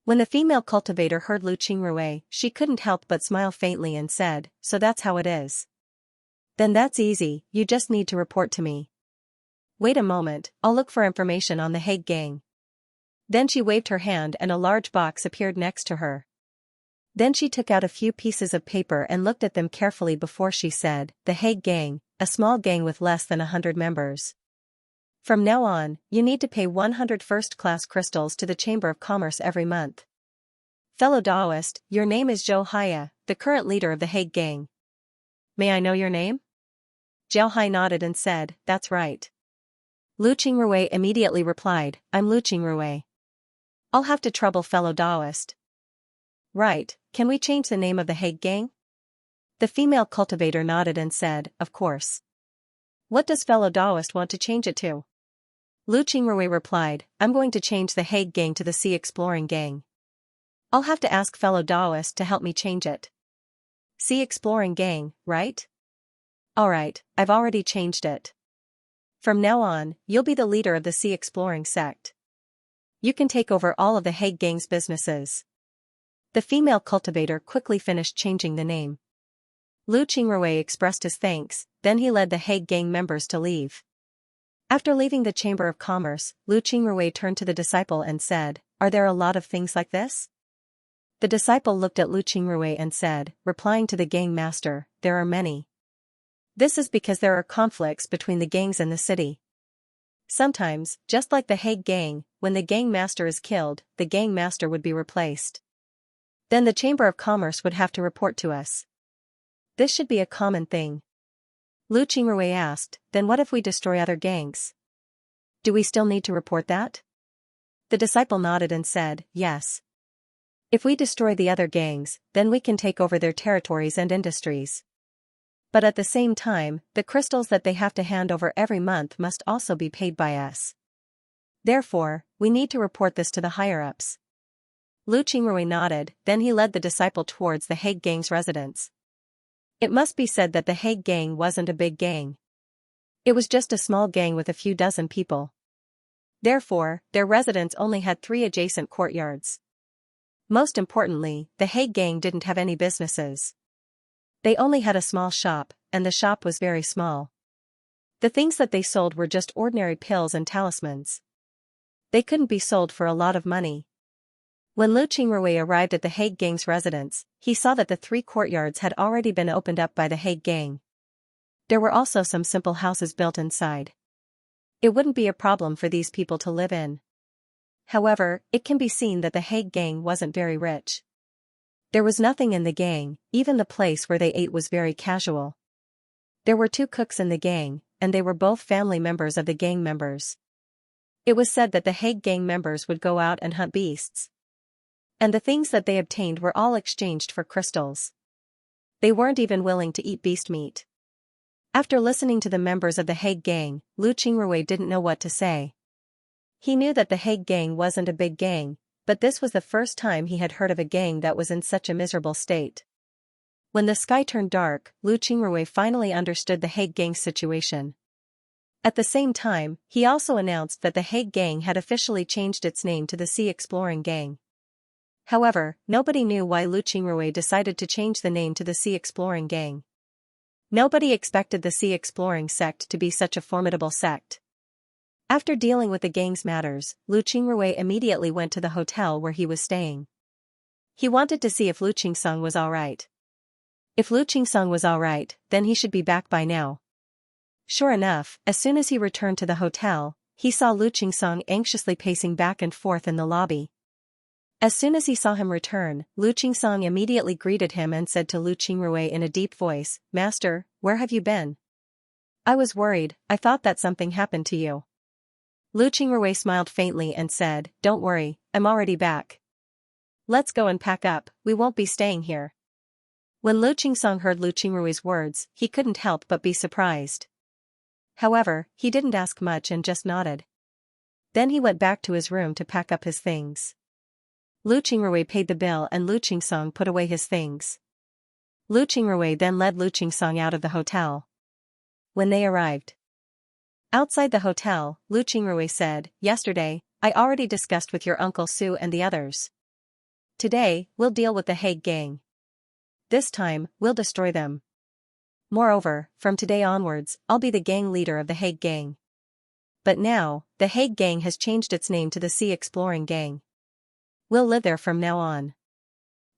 When the female cultivator heard Lu Qingrui, she couldn't help but smile faintly and said, "So that's how it is. Then that's easy, you just need to report to me. Wait a moment, I'll look for information on the Hague gang." Then she waved her hand and a large box appeared next to her. Then she took out a few pieces of paper and looked at them carefully before she said, "The Hague gang, a small gang with less than 100 members. From now on, you need to pay 100 first-class crystals to the Chamber of Commerce every month. Fellow Taoist, your name is Xianxia, the current leader of the Hague gang. May I know your name?" Xianxia nodded and said, "That's right." Lu Qingrui immediately replied, "I'm Lu Qingrui. I'll have to trouble fellow Taoist." "Right, can we change the name of the Hague gang?" The female cultivator nodded and said, "Of course. What does fellow Taoist want to change it to?" Lu Qingrui replied, "I'm going to change the Hague gang to the Sea Exploring gang. I'll have to ask fellow Taoist to help me change it." Sea Exploring gang, right? Alright, I've already changed it. From now on, you'll be the leader of the Sea Exploring sect. You can take over all of the Hague gang's businesses." The female cultivator quickly finished changing the name. Lu Qingrui expressed his thanks, then he led the Hague gang members to leave. After leaving the Chamber of Commerce, Lu Qingrui turned to the disciple and said, "Are there a lot of things like this?" The disciple looked at Lu Qingrui and said, replying to the gang master, "There are many. This is because there are conflicts between the gangs in the city. Sometimes, just like the Hague gang, when the gang master is killed, the gang master would be replaced. Then the Chamber of Commerce would have to report to us. This should be a common thing." Lu Qingrui asked, "Then what if we destroy other gangs? Do we still need to report that?" The disciple nodded and said, "Yes. If we destroy the other gangs, then we can take over their territories and industries. But at the same time, the crystals that they have to hand over every month must also be paid by us. Therefore, we need to report this to the higher-ups." Lu Qingrui nodded, then he led the disciple towards the Hague gang's residence. It must be said that the Hague gang wasn't a big gang. It was just a small gang with a few dozen people. Therefore, their residence only had 3 adjacent courtyards. Most importantly, the Hague gang didn't have any businesses. They only had a small shop, and the shop was very small. The things that they sold were just ordinary pills and talismans. They couldn't be sold for a lot of money. When Lu Qingrui arrived at the Hague gang's residence, he saw that the 3 courtyards had already been opened up by the Hague gang. There were also some simple houses built inside. It wouldn't be a problem for these people to live in. However, it can be seen that the Hague gang wasn't very rich. There was nothing in the gang, even the place where they ate was very casual. There were 2 cooks in the gang, and they were both family members of the gang members. It was said that the Hague gang members would go out and hunt beasts. And the things that they obtained were all exchanged for crystals. They weren't even willing to eat beast meat. After listening to the members of the Hague gang, Lu Qingrui didn't know what to say. He knew that the Hague gang wasn't a big gang, but this was the first time he had heard of a gang that was in such a miserable state. When the sky turned dark, Lu Qingrui finally understood the Hague Gang's situation. At the same time, he also announced that the Hague Gang had officially changed its name to the Sea Exploring Gang. However, nobody knew why Lu Qingrui decided to change the name to the Sea Exploring Gang. Nobody expected the Sea Exploring sect to be such a formidable sect. After dealing with the gang's matters, Lu Qingrui immediately went to the hotel where he was staying. He wanted to see if Lu Qingsong was alright. If Lu Qingsong was alright, then he should be back by now. Sure enough, as soon as he returned to the hotel, he saw Lu Qingsong anxiously pacing back and forth in the lobby. As soon as he saw him return, Lu Qingsong immediately greeted him and said to Lu Qingrui in a deep voice, "Master, where have you been? I was worried, I thought that something happened to you." Lu Qingrui smiled faintly and said, "Don't worry, I'm already back. Let's go and pack up, we won't be staying here." When Lu Qingsong heard Lu Qingrui's words, he couldn't help but be surprised. However, he didn't ask much and just nodded. Then he went back to his room to pack up his things. Lu Qingrui paid the bill and Lu Qingsong put away his things. Lu Qingrui then led Lu Qingsong out of the hotel. When they arrived outside the hotel, Lu Qingrui said, "Yesterday, I already discussed with your Uncle Su and the others. Today, we'll deal with the Hague Gang. This time, we'll destroy them. Moreover, from today onwards, I'll be the gang leader of the Hague Gang. But now, the Hague Gang has changed its name to the Sea Exploring Gang. We'll live there from now on."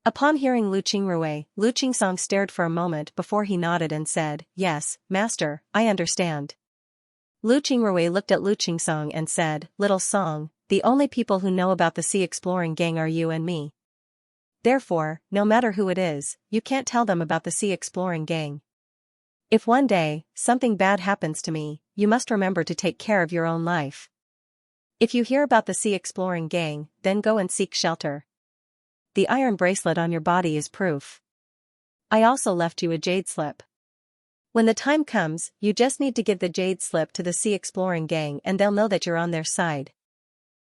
Upon hearing Lu Qingrui, Lu Qingsong stared for a moment before he nodded and said, "Yes, master, I understand." Lu Qingrui looked at Lu Qingsong and said, "Little Song, the only people who know about the Sea Exploring Gang are you and me. Therefore, no matter who it is, you can't tell them about the Sea Exploring Gang. If one day, something bad happens to me, you must remember to take care of your own life. If you hear about the Sea Exploring Gang, then go and seek shelter. The iron bracelet on your body is proof. I also left you a jade slip. When the time comes, you just need to give the jade slip to the Sea Exploring Gang and they'll know that you're on their side."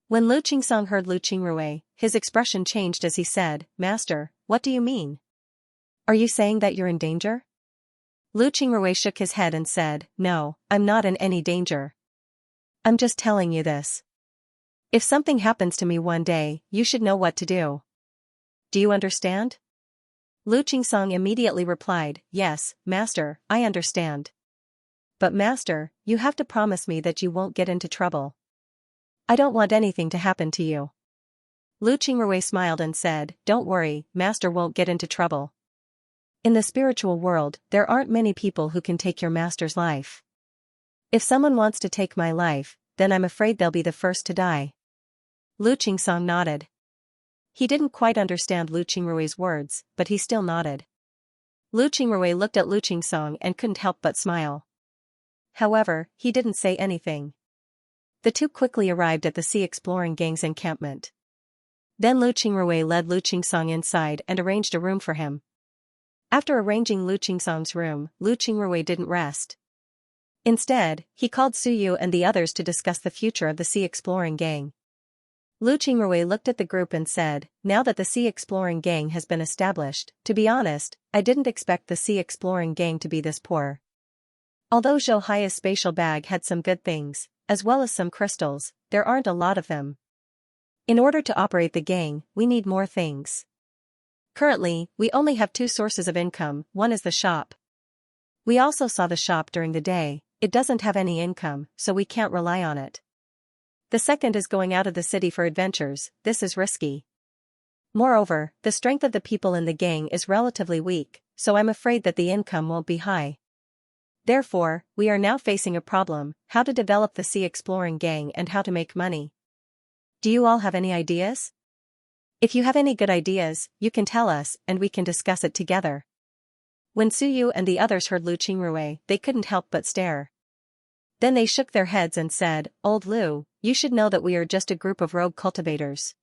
When Lu Qingsong heard Lu Qingrui, his expression changed as he said, "Master, what do you mean? Are you saying that you're in danger?" Lu Qingrui shook his head and said, "No, I'm not in any danger. I'm just telling you this. If something happens to me one day, you should know what to do. Do you understand?" Lu Qingsong immediately replied, "Yes, master, I understand. But master, you have to promise me that you won't get into trouble. I don't want anything to happen to you." Lu Qingrui smiled and said, "Don't worry, master won't get into trouble. In the spiritual world, there aren't many people who can take your master's life. If someone wants to take my life, then I'm afraid they'll be the first to die." Lu Qingsong nodded. He didn't quite understand Lu Qingrui's words, but he still nodded. Lu Qingrui looked at Lu Qingsong and couldn't help but smile. However, he didn't say anything. The two quickly arrived at the Sea Exploring Gang's encampment. Then Lu Qingrui led Lu Qingsong inside and arranged a room for him. After arranging Lu Qingsong's room, Lu Qingrui didn't rest. Instead, he called Su Yu and the others to discuss the future of the Sea Exploring Gang. Lu Qingrui looked at the group and said, "Now that the Sea Exploring Gang has been established, to be honest, I didn't expect the Sea Exploring Gang to be this poor. Although Zhou Hai's spatial bag had some good things, as well as some crystals, there aren't a lot of them. In order to operate the gang, we need more things. Currently, we only have two sources of income, one is the shop. We also saw the shop during the day, it doesn't have any income, so we can't rely on it. The second is going out of the city for adventures, this is risky. Moreover, the strength of the people in the gang is relatively weak, so I'm afraid that the income won't be high. Therefore, we are now facing a problem, how to develop the Sea Exploring Gang and how to make money. Do you all have any ideas? If you have any good ideas, you can tell us and we can discuss it together." When Su Yu and the others heard Lu Qingrui, they couldn't help but stare. Then they shook their heads and said, "Old Lu, you should know that we are just a group of rogue cultivators.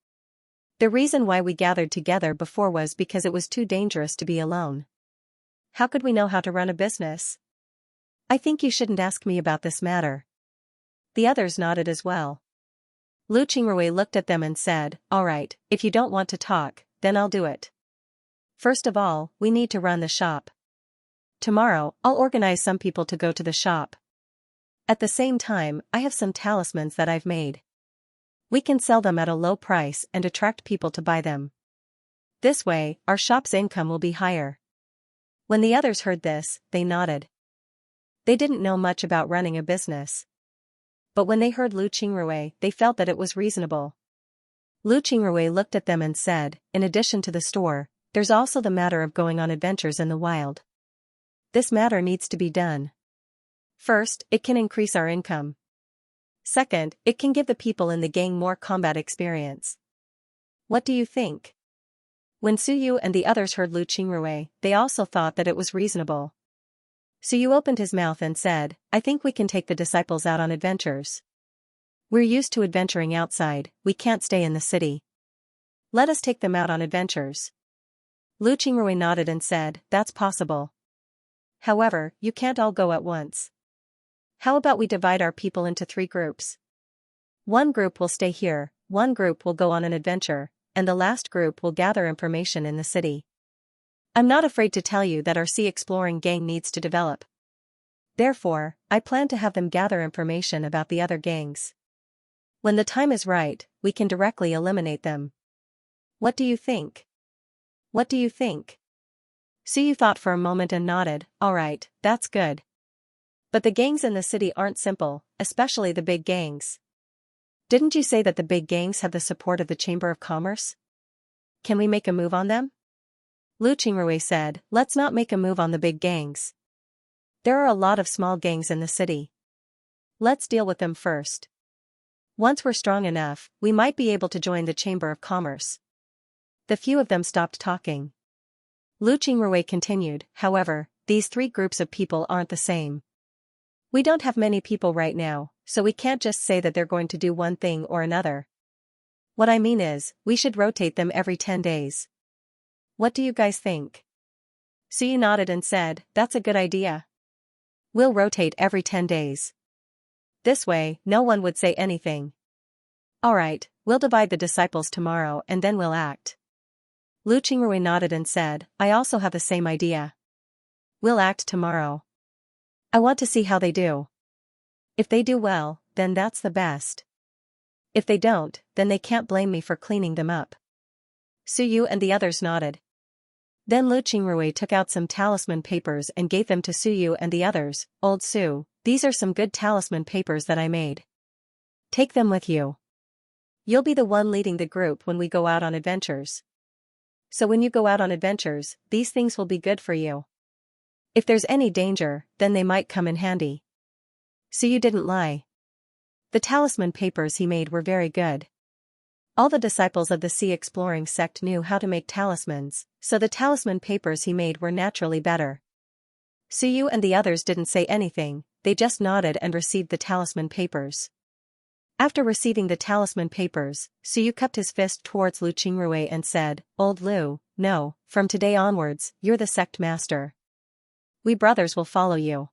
The reason why we gathered together before was because it was too dangerous to be alone. How could we know how to run a business? I think you shouldn't ask me about this matter." The others nodded as well. Lu Qingrui looked at them and said, "All right, if you don't want to talk, then I'll do it. First of all, we need to run the shop. Tomorrow, I'll organize some people to go to the shop. At the same time, I have some talismans that I've made. We can sell them at a low price and attract people to buy them. This way, our shop's income will be higher. When the others heard this, they nodded. They didn't know much about running a business. But when they heard Lu Qingrui, they felt that it was reasonable. Lu Qingrui looked at them and said, in addition to the store, there's also the matter of going on adventures in the wild. This matter needs to be done. First, it can increase our income. Second, it can give the people in the gang more combat experience. What do you think? When Suyu and the others heard Lu Qingrui, they also thought that it was reasonable. Suyu opened his mouth and said, I think we can take the disciples out on adventures. We're used to adventuring outside, we can't stay in the city. Let us take them out on adventures. Lu Qingrui nodded and said, that's possible. However, you can't all go at once. How about we divide our people into 3 groups? One group will stay here, one group will go on an adventure, and the last group will gather information in the city. I'm not afraid to tell you that our sea exploring gang needs to develop. Therefore, I plan to have them gather information about the other gangs. When the time is right, we can directly eliminate them. What do you think? What do you think? Suyu thought for a moment and nodded, alright, that's good. But the gangs in the city aren't simple, especially the big gangs. Didn't you say that the big gangs have the support of the Chamber of Commerce? Can we make a move on them? Lu Qingrui said, let's not make a move on the big gangs. There are a lot of small gangs in the city. Let's deal with them first. Once we're strong enough, we might be able to join the Chamber of Commerce. The few of them stopped talking. Lu Qingrui continued, however, these 3 groups of people aren't the same. We don't have many people right now, so we can't just say that they're going to do one thing or another. What I mean is, we should rotate them every 10 days. What do you guys think? Suyu nodded and said, that's a good idea. We'll rotate every 10 days. This way, no one would say anything. Alright, we'll divide the disciples tomorrow and then we'll act. Lu Qingrui nodded and said, I also have the same idea. We'll act tomorrow. I want to see how they do. If they do well, then that's the best. If they don't, then they can't blame me for cleaning them up. Suyu and the others nodded. Then Lu Qingrui took out some talisman papers and gave them to Suyu and the others. Old Su, these are some good talisman papers that I made. Take them with you. You'll be the one leading the group when we go out on adventures. So when you go out on adventures, these things will be good for you. If there's any danger, then they might come in handy. Suyu didn't lie. The talisman papers he made were very good. All the disciples of the sea exploring sect knew how to make talismans, so the talisman papers he made were naturally better. Suyu and the others didn't say anything, they just nodded and received the talisman papers. After receiving the talisman papers, Suyu cupped his fist towards Lu Qingrui and said, Old Lu, no, from today onwards, you're the sect master. We brothers will follow you.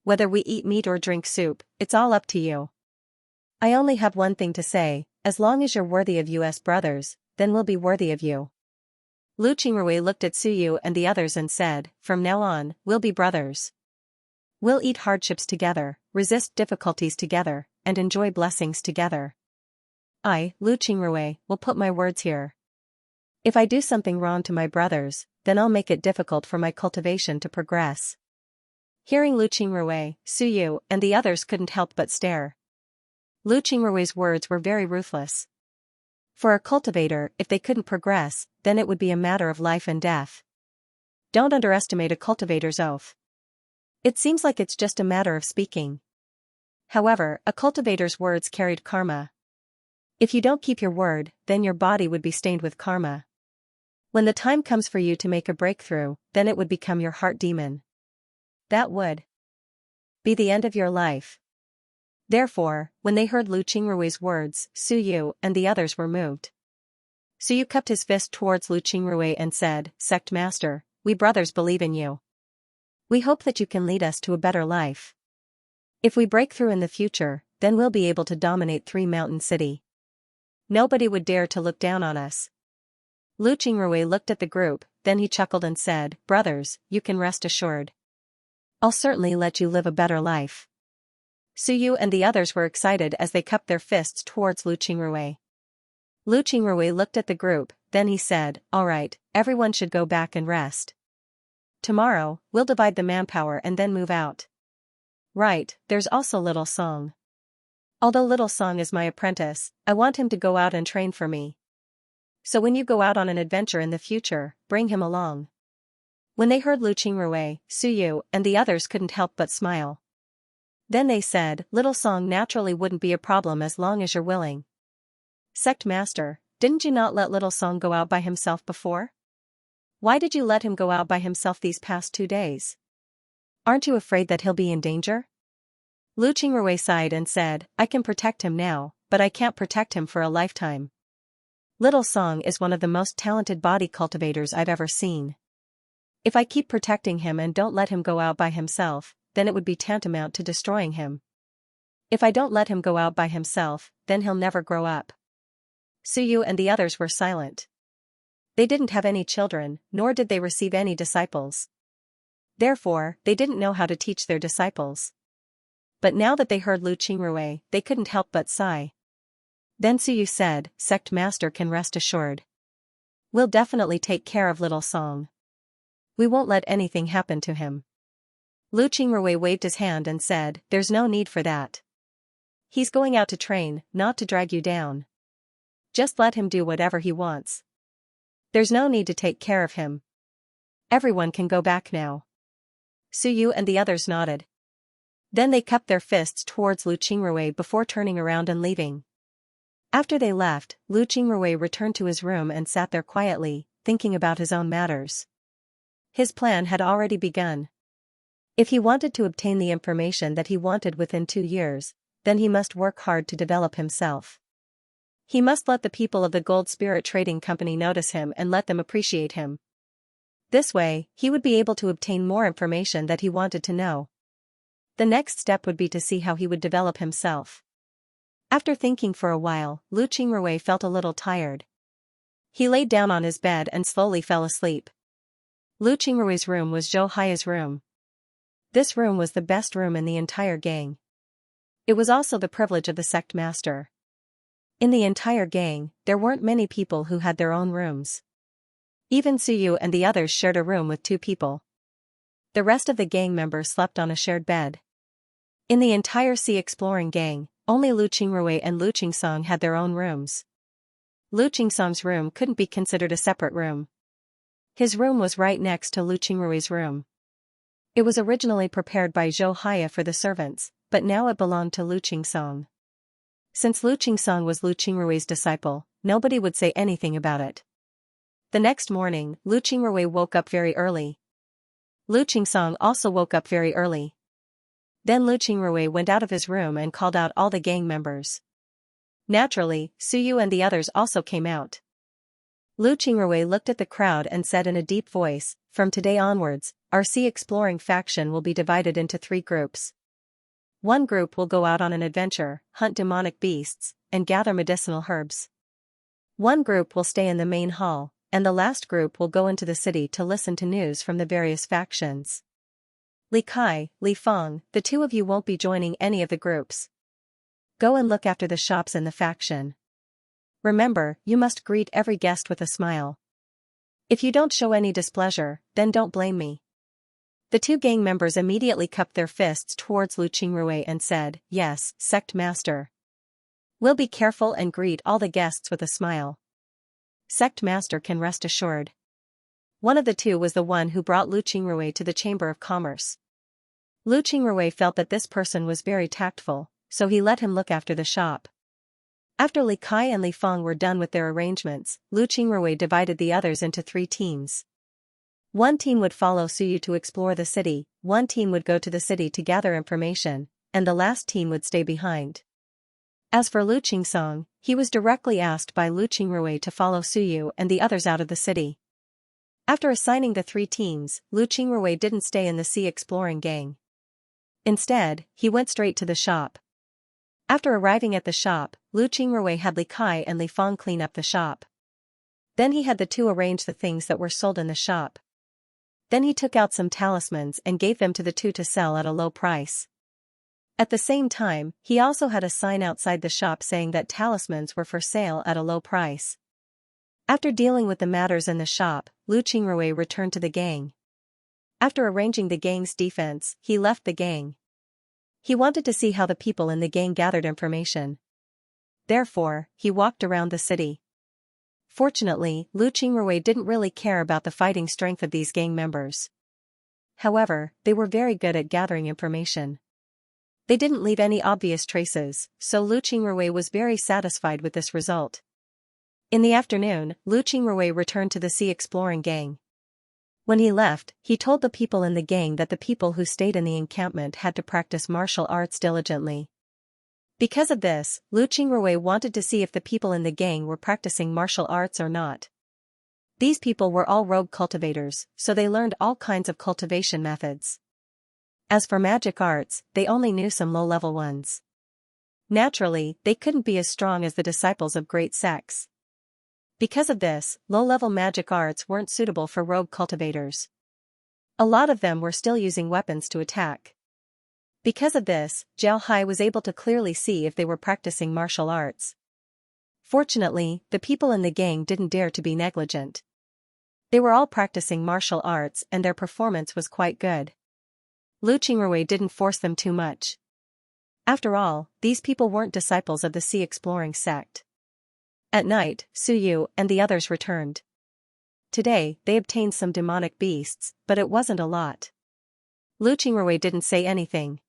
Whether we eat meat or drink soup, it's all up to you. I only have one thing to say, as long as you're worthy of us brothers, then we'll be worthy of you. Lu Qingrui looked at Suyu and the others and said, from now on, we'll be brothers. We'll eat hardships together, resist difficulties together, and enjoy blessings together. I, Lu Qingrui, will put my words here. If I do something wrong to my brothers, then I'll make it difficult for my cultivation to progress. Hearing Lu Qingrui, Suyu and the others couldn't help but stare. Lu Qingrui's words were very ruthless. For a cultivator, if they couldn't progress, then it would be a matter of life and death. Don't underestimate a cultivator's oath. It seems like it's just a matter of speaking. However, a cultivator's words carried karma. If you don't keep your word, then your body would be stained with karma. When the time comes for you to make a breakthrough, then it would become your heart demon. That would be the end of your life. Therefore, when they heard Lu Qingrui's words, Suyu and the others were moved. Suyu cupped his fist towards Lu Qingrui and said, Sect Master, we brothers believe in you. We hope that you can lead us to a better life. If we break through in the future, then we'll be able to dominate 3 Mountain City. Nobody would dare to look down on us. Lu Qingrui looked at the group, then he chuckled and said, "Brothers, you can rest assured. I'll certainly let you live a better life." Suyu and the others were excited as they cupped their fists towards Lu Qingrui. Lu Qingrui looked at the group, then he said, "All right, everyone should go back and rest. Tomorrow, we'll divide the manpower and then move out." "Right, there's also Little Song. Although Little Song is my apprentice, I want him to go out and train for me. So when you go out on an adventure in the future, bring him along." When they heard Lu Qingrui, Suyu and the others couldn't help but smile. Then they said, "Little Song naturally wouldn't be a problem as long as you're willing." "Sect Master, didn't you not let Little Song go out by himself before? Why did you let him go out by himself these past 2 days? Aren't you afraid that he'll be in danger?" Lu Qingrui sighed and said, "I can protect him now, but I can't protect him for a lifetime. Little Song is one of the most talented body cultivators I've ever seen. If I keep protecting him and don't let him go out by himself, then it would be tantamount to destroying him. If I don't let him go out by himself, then he'll never grow up." Suyu and the others were silent. They didn't have any children, nor did they receive any disciples. Therefore, they didn't know how to teach their disciples. But now that they heard Lu Qingrui, they couldn't help but sigh. Then Suyu said, "Sect Master can rest assured. We'll definitely take care of Little Song. We won't let anything happen to him." Lu Qingrui waved his hand and said, "There's no need for that. He's going out to train, not to drag you down. Just let him do whatever he wants. There's no need to take care of him. Everyone can go back now." Suyu and the others nodded. Then they cupped their fists towards Lu Qingrui before turning around and leaving. After they left, Lu Qingrui returned to his room and sat there quietly, thinking about his own matters. His plan had already begun. If he wanted to obtain the information that he wanted within 2 years, then he must work hard to develop himself. He must let the people of the Gold Spirit Trading Company notice him and let them appreciate him. This way, he would be able to obtain more information that he wanted to know. The next step would be to see how he would develop himself. After thinking for a while, Lu Qingrui felt a little tired. He laid down on his bed and slowly fell asleep. Lu Qingrui's room was Zhou Hai's room. This room was the best room in the entire gang. It was also the privilege of the sect master. In the entire gang, there weren't many people who had their own rooms. Even Suyu and the others shared a room with 2 people. The rest of the gang members slept on a shared bed. In the entire Sea Exploring gang, only Lu Qingrui and Lu Qingsong had their own rooms. Lu Qingsong's room couldn't be considered a separate room. His room was right next to Lu Qingrui's room. It was originally prepared by Zhou Haiya for the servants, but now it belonged to Lu Qingsong. Since Lu Qingsong was Lu Qingrui's disciple, nobody would say anything about it. The next morning, Lu Qingrui woke up very early. Lu Qingsong also woke up very early. Then Lu Qingrui went out of his room and called out all the gang members. Naturally, Suyu and the others also came out. Lu Qingrui looked at the crowd and said in a deep voice, "From today onwards, our sea exploring faction will be divided into 3 groups. One group will go out on an adventure, hunt demonic beasts, and gather medicinal herbs. One group will stay in the main hall, and the last group will go into the city to listen to news from the various factions. Li Kai, Li Feng, the 2 of you won't be joining any of the groups. Go and look after the shops in the faction. Remember, you must greet every guest with a smile. If you don't show any displeasure, then don't blame me." The 2 gang members immediately cupped their fists towards Lu Qingrui and said, "Yes, sect master. We'll be careful and greet all the guests with a smile. Sect master can rest assured." One of the 2 was the one who brought Lu Qingrui to the Chamber of Commerce. Lu Qingrui felt that this person was very tactful, so he let him look after the shop. After Li Kai and Li Feng were done with their arrangements, Lu Qingrui divided the others into 3 teams. One team would follow Suyu to explore the city, one team would go to the city to gather information, and the last team would stay behind. As for Lu Qingsong, he was directly asked by Lu Qingrui to follow Suyu and the others out of the city. After assigning the 3 teams, Lu Qingrui didn't stay in the Sea Exploring gang. Instead, he went straight to the shop. After arriving at the shop, Lu Qingrui had Li Kai and Li Feng clean up the shop. Then he had the two arrange the things that were sold in the shop. Then he took out some talismans and gave them to the two to sell at a low price. At the same time, he also had a sign outside the shop saying that talismans were for sale at a low price. After dealing with the matters in the shop, Lu Qingrui returned to the gang. After arranging the gang's defense, he left the gang. He wanted to see how the people in the gang gathered information. Therefore, he walked around the city. Fortunately, Lu Qingrui didn't really care about the fighting strength of these gang members. However, they were very good at gathering information. They didn't leave any obvious traces, so Lu Qingrui was very satisfied with this result. In the afternoon, Lu Qingrui returned to the sea exploring gang. When he left, he told the people in the gang that the people who stayed in the encampment had to practice martial arts diligently. Because of this, Lu Qingrui wanted to see if the people in the gang were practicing martial arts or not. These people were all rogue cultivators, so they learned all kinds of cultivation methods. As for magic arts, they only knew some low-level ones. Naturally, they couldn't be as strong as the disciples of great sects. Because of this, low-level magic arts weren't suitable for rogue cultivators. A lot of them were still using weapons to attack. Because of this, Zhao Hai was able to clearly see if they were practicing martial arts. Fortunately, the people in the gang didn't dare to be negligent. They were all practicing martial arts and their performance was quite good. Lu Qingrui didn't force them too much. After all, these people weren't disciples of the sea exploring sect. At night, Su Yu and the others returned. Today, they obtained some demonic beasts, but it wasn't a lot. Lu Qingrui didn't say anything.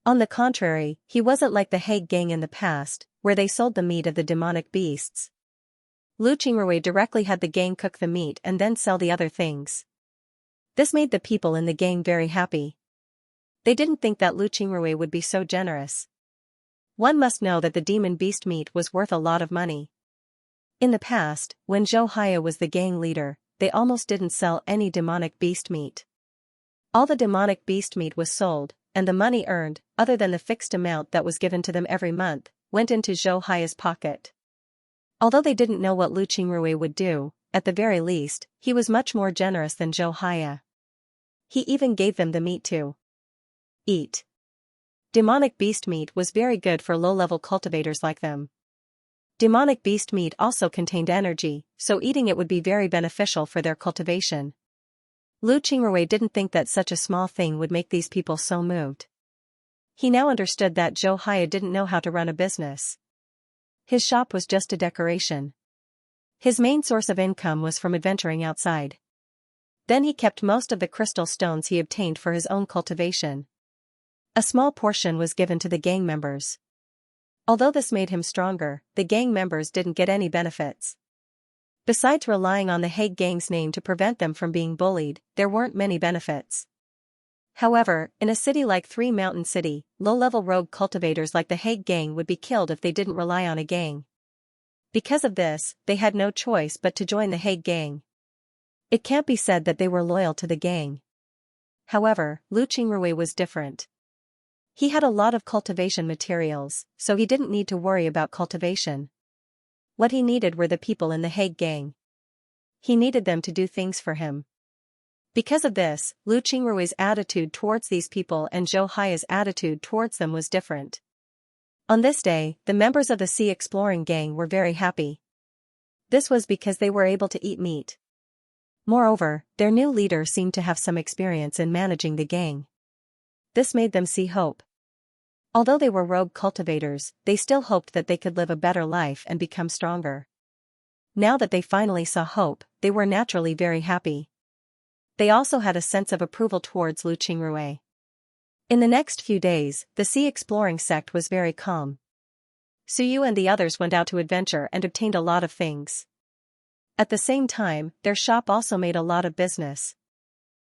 On the contrary, he wasn't like the Hague gang in the past, where they sold the meat of the demonic beasts. Lu Qingrui directly had the gang cook the meat and then sell the other things. This made the people in the gang very happy. They didn't think that Lu Qingrui would be so generous. One must know that the demon beast meat was worth a lot of money. In the past, when Zhou Haya was the gang leader, they almost didn't sell any demonic beast meat. All the demonic beast meat was sold, and the money earned, other than the fixed amount that was given to them every month, went into Zhou Haya's pocket. Although they didn't know what Lu Qingrui would do, at the very least, he was much more generous than Zhou Haya. He even gave them the meat to eat. Demonic beast meat was very good for low-level cultivators like them. Demonic beast meat also contained energy, so eating it would be very beneficial for their cultivation. Lu Qingrui didn't think that such a small thing would make these people so moved. He now understood that Zhou Haya didn't know how to run a business. His shop was just a decoration. His main source of income was from adventuring outside. Then he kept most of the crystal stones he obtained for his own cultivation. A small portion was given to the gang members. Although this made him stronger, the gang members didn't get any benefits. Besides relying on the Hague gang's name to prevent them from being bullied, there weren't many benefits. However, in a city like Three Mountain City, low-level rogue cultivators like the Hague gang would be killed if they didn't rely on a gang. Because of this, they had no choice but to join the Hague gang. It can't be said that they were loyal to the gang. However, Lu Qingrui was different. He had a lot of cultivation materials, so he didn't need to worry about cultivation. What he needed were the people in the Hague gang. He needed them to do things for him. Because of this, Lu Qingrui's attitude towards these people and Zhou Hai's attitude towards them was different. On this day, the members of the Sea Exploring Gang were very happy. This was because they were able to eat meat. Moreover, their new leader seemed to have some experience in managing the gang. This made them see hope. Although they were rogue cultivators, they still hoped that they could live a better life and become stronger. Now that they finally saw hope, they were naturally very happy. They also had a sense of approval towards Lu Qingrui. In the next few days, the Sea Exploring sect was very calm. Su Yu and the others went out to adventure and obtained a lot of things. At the same time, their shop also made a lot of business.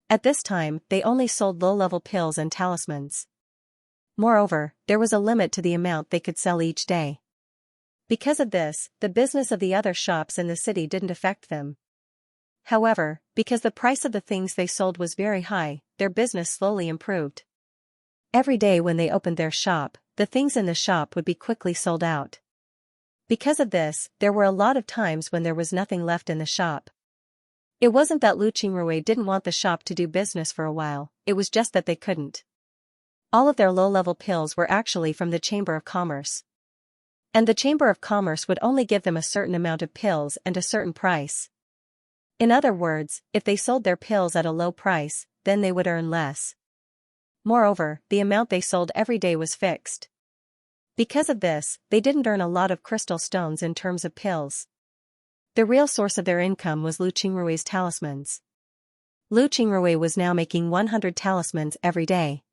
At this time, they only sold low-level pills and talismans. Moreover, there was a limit to the amount they could sell each day. Because of this, the business of the other shops in the city didn't affect them. However, because the price of the things they sold was very high, their business slowly improved. Every day when they opened their shop, the things in the shop would be quickly sold out. Because of this, there were a lot of times when there was nothing left in the shop. It wasn't that Lu Qingrui didn't want the shop to do business for a while, it was just that they couldn't. All of their low-level pills were actually from the Chamber of Commerce. And the Chamber of Commerce would only give them a certain amount of pills and a certain price. In other words, if they sold their pills at a low price, then they would earn less. Moreover, the amount they sold every day was fixed. Because of this, they didn't earn a lot of crystal stones in terms of pills. The real source of their income was Lu Qingrui's talismans. Lu Qingrui was now making 100 talismans every day.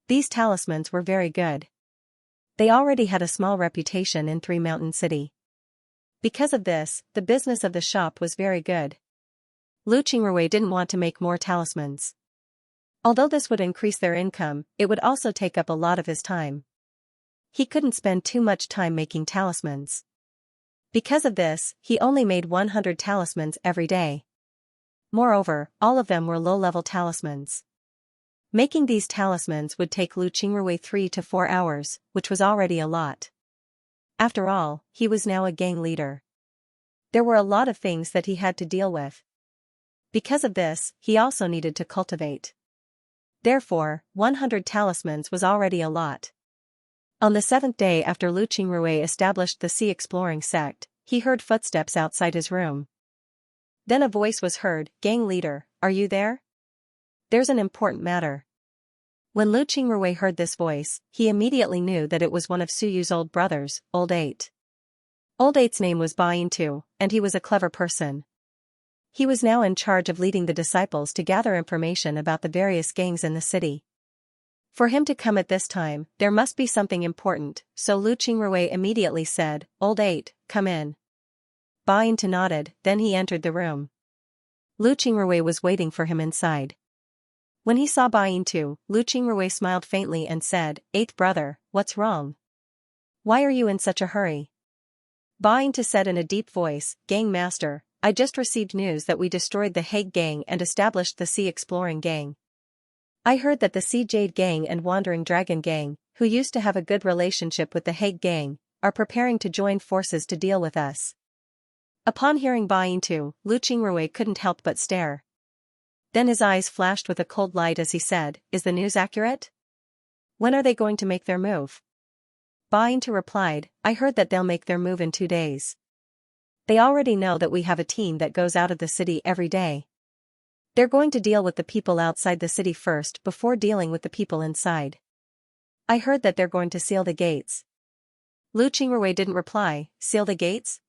These talismans were very good. They already had a small reputation in Three Mountain City. Because of this, the business of the shop was very good. Lu Qingrui didn't want to make more talismans. Although this would increase their income, it would also take up a lot of his time. He couldn't spend too much time making talismans. Because of this, he only made 100 talismans every day. Moreover, all of them were low-level talismans. Making these talismans would take Lu Qingrui 3 to 4 hours, which was already a lot. After all, he was now a gang leader. There were a lot of things that he had to deal with. Because of this, he also needed to cultivate. Therefore, 100 talismans was already a lot. On the 7th day after Lu Qingrui established the sea exploring sect, he heard footsteps outside his room. Then a voice was heard, "Gang leader, are you there? There's an important matter." When Lu Qingrui heard this voice, he immediately knew that it was one of Suyu's old brothers, Old Eight. Old Eight's name was Ba Yingtu, and he was a clever person. He was now in charge of leading the disciples to gather information about the various gangs in the city. For him to come at this time, there must be something important, so Lu Qingrui immediately said, "Old Eight, come in." Ba Yingtu nodded, then he entered the room. Lu Qingrui was waiting for him inside. When he saw Ba Yingtu, Lu Qingrui smiled faintly and said, "Eighth brother, what's wrong? Why are you in such a hurry?" Ba Yingtu said in a deep voice, "Gang master, I just received news that we destroyed the Hague gang and established the Sea Exploring gang. I heard that the Sea Jade gang and Wandering Dragon gang, who used to have a good relationship with the Hague gang, are preparing to join forces to deal with us." Upon hearing Ba Yingtu, Lu Qingrui couldn't help but stare. Then his eyes flashed with a cold light as he said, "Is the news accurate? When are they going to make their move?" Ba Yingtu replied, "I heard that they'll make their move in 2 days. They already know that we have a team that goes out of the city every day. They're going to deal with the people outside the city first before dealing with the people inside. I heard that they're going to seal the gates." Lu Qingrui didn't reply, "Seal the gates?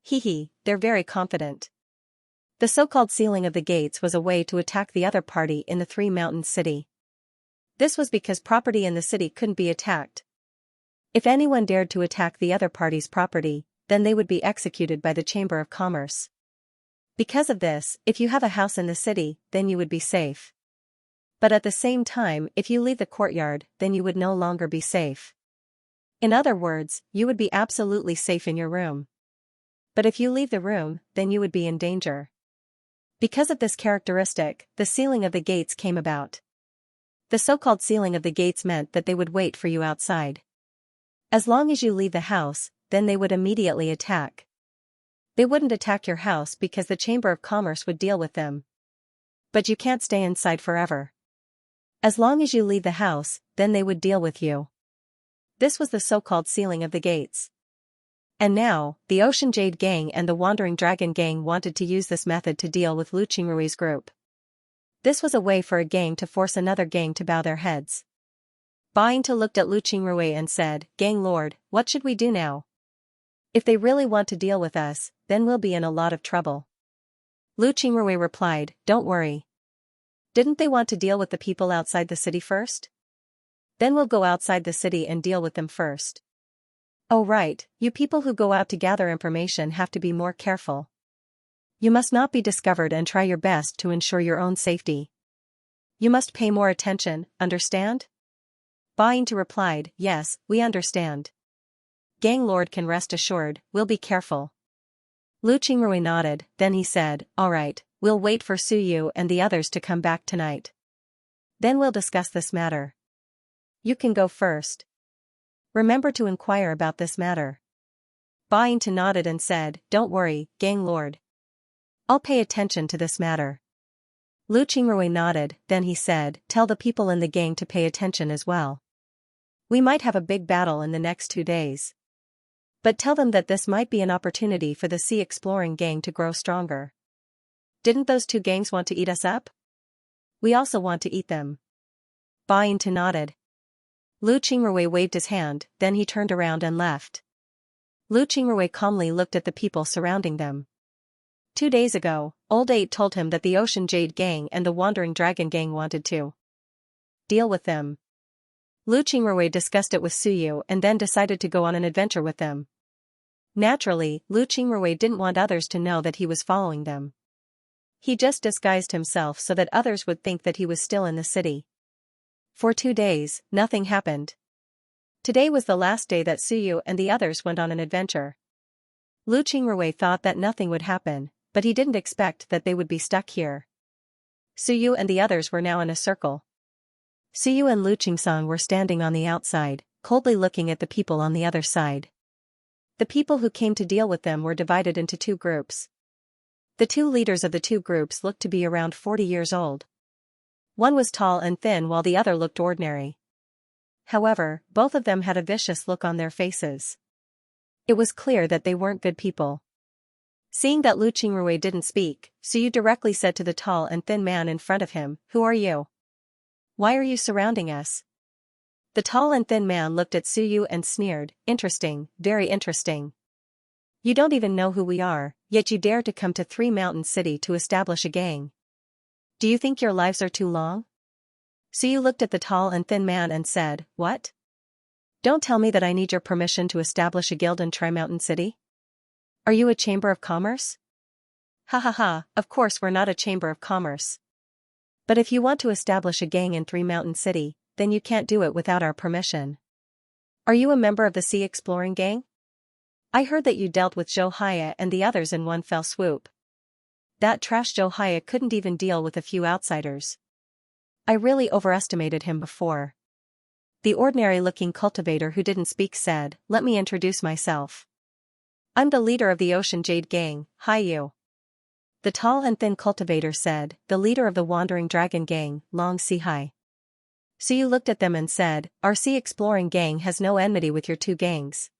Hee, they're very confident." The so-called sealing of the gates was a way to attack the other party in the Three Mountains city. This was because property in the city couldn't be attacked. If anyone dared to attack the other party's property, then they would be executed by the Chamber of Commerce. Because of this, if you have a house in the city, then you would be safe. But at the same time, if you leave the courtyard, then you would no longer be safe. In other words, you would be absolutely safe in your room. But if you leave the room, then you would be in danger. Because of this characteristic, the sealing of the gates came about. The so-called sealing of the gates meant that they would wait for you outside. As long as you leave the house, then they would immediately attack. They wouldn't attack your house because the Chamber of Commerce would deal with them. But you can't stay inside forever. As long as you leave the house, then they would deal with you. This was the so-called sealing of the gates. And now, the Ocean Jade gang and the Wandering Dragon gang wanted to use this method to deal with Lu Qingrui's group. This was a way for a gang to force another gang to bow their heads. Ba Yingtu looked at Lu Qingrui and said, "Gang lord, what should we do now? If they really want to deal with us, then we'll be in a lot of trouble." Lu Qingrui replied, "Don't worry. Didn't they want to deal with the people outside the city first? Then we'll go outside the city and deal with them first. Oh right, you people who go out to gather information have to be more careful. You must not be discovered and try your best to ensure your own safety. You must pay more attention, understand?" Ba Yingtu replied, "Yes, we understand. Gang lord can rest assured, we'll be careful." Lu Qingrui nodded, then he said, "Alright, we'll wait for Suyu and the others to come back tonight. Then we'll discuss this matter. You can go first. Remember to inquire about this matter." Ba Yingte nodded and said, "Don't worry, gang lord. I'll pay attention to this matter." Lu Qingrui nodded, then he said, "Tell the people in the gang to pay attention as well. We might have a big battle in the next 2 days. But tell them that this might be an opportunity for the sea exploring gang to grow stronger. Didn't those 2 gangs want to eat us up? We also want to eat them." Ba Yingte nodded. Lu Qingrui waved his hand, then he turned around and left. Lu Qingrui calmly looked at the people surrounding them. 2 days ago, Old Eight told him that the Ocean Jade Gang and the Wandering Dragon Gang wanted to deal with them. Lu Qingrui discussed it with Suyu and then decided to go on an adventure with them. Naturally, Lu Qingrui didn't want others to know that he was following them. He just disguised himself so that others would think that he was still in the city. For 2 days, nothing happened. Today was the last day that Suyu and the others went on an adventure. Lu Qingrui thought that nothing would happen, but he didn't expect that they would be stuck here. Suyu and the others were now in a circle. Suyu and Lu Qingsong were standing on the outside, coldly looking at the people on the other side. The people who came to deal with them were divided into 2 groups. The 2 leaders of the 2 groups looked to be around 40 years old. One was tall and thin while the other looked ordinary. However, both of them had a vicious look on their faces. It was clear that they weren't good people. Seeing that Lu Qingrui didn't speak, Suyu directly said to the tall and thin man in front of him, "Who are you? Why are you surrounding us?" The tall and thin man looked at Suyu and sneered, "Interesting, very interesting. You don't even know who we are, yet you dare to come to 3 Mountain City to establish a gang. Do you think your lives are too long?" Suyu looked at the tall and thin man and said, "What? Don't tell me that I need your permission to establish a guild in Tri-Mountain City? Are you a chamber of commerce?" "Ha ha ha, of course we're not a chamber of commerce. But if you want to establish a gang in 3 Mountain City, then you can't do it without our permission. Are you a member of the Sea Exploring Gang? I heard that you dealt with Xianxia and the others in one fell swoop. That trash Xianxia couldn't even deal with a few outsiders. I really overestimated him before." The ordinary-looking cultivator who didn't speak said, "Let me introduce myself. I'm the leader of the Ocean Jade Gang, Hai Yu." The tall and thin cultivator said, "The leader of the Wandering Dragon Gang, Long Si Hai." Suyu looked at them and said, "Our Sea Exploring Gang has no enmity with your 2 gangs.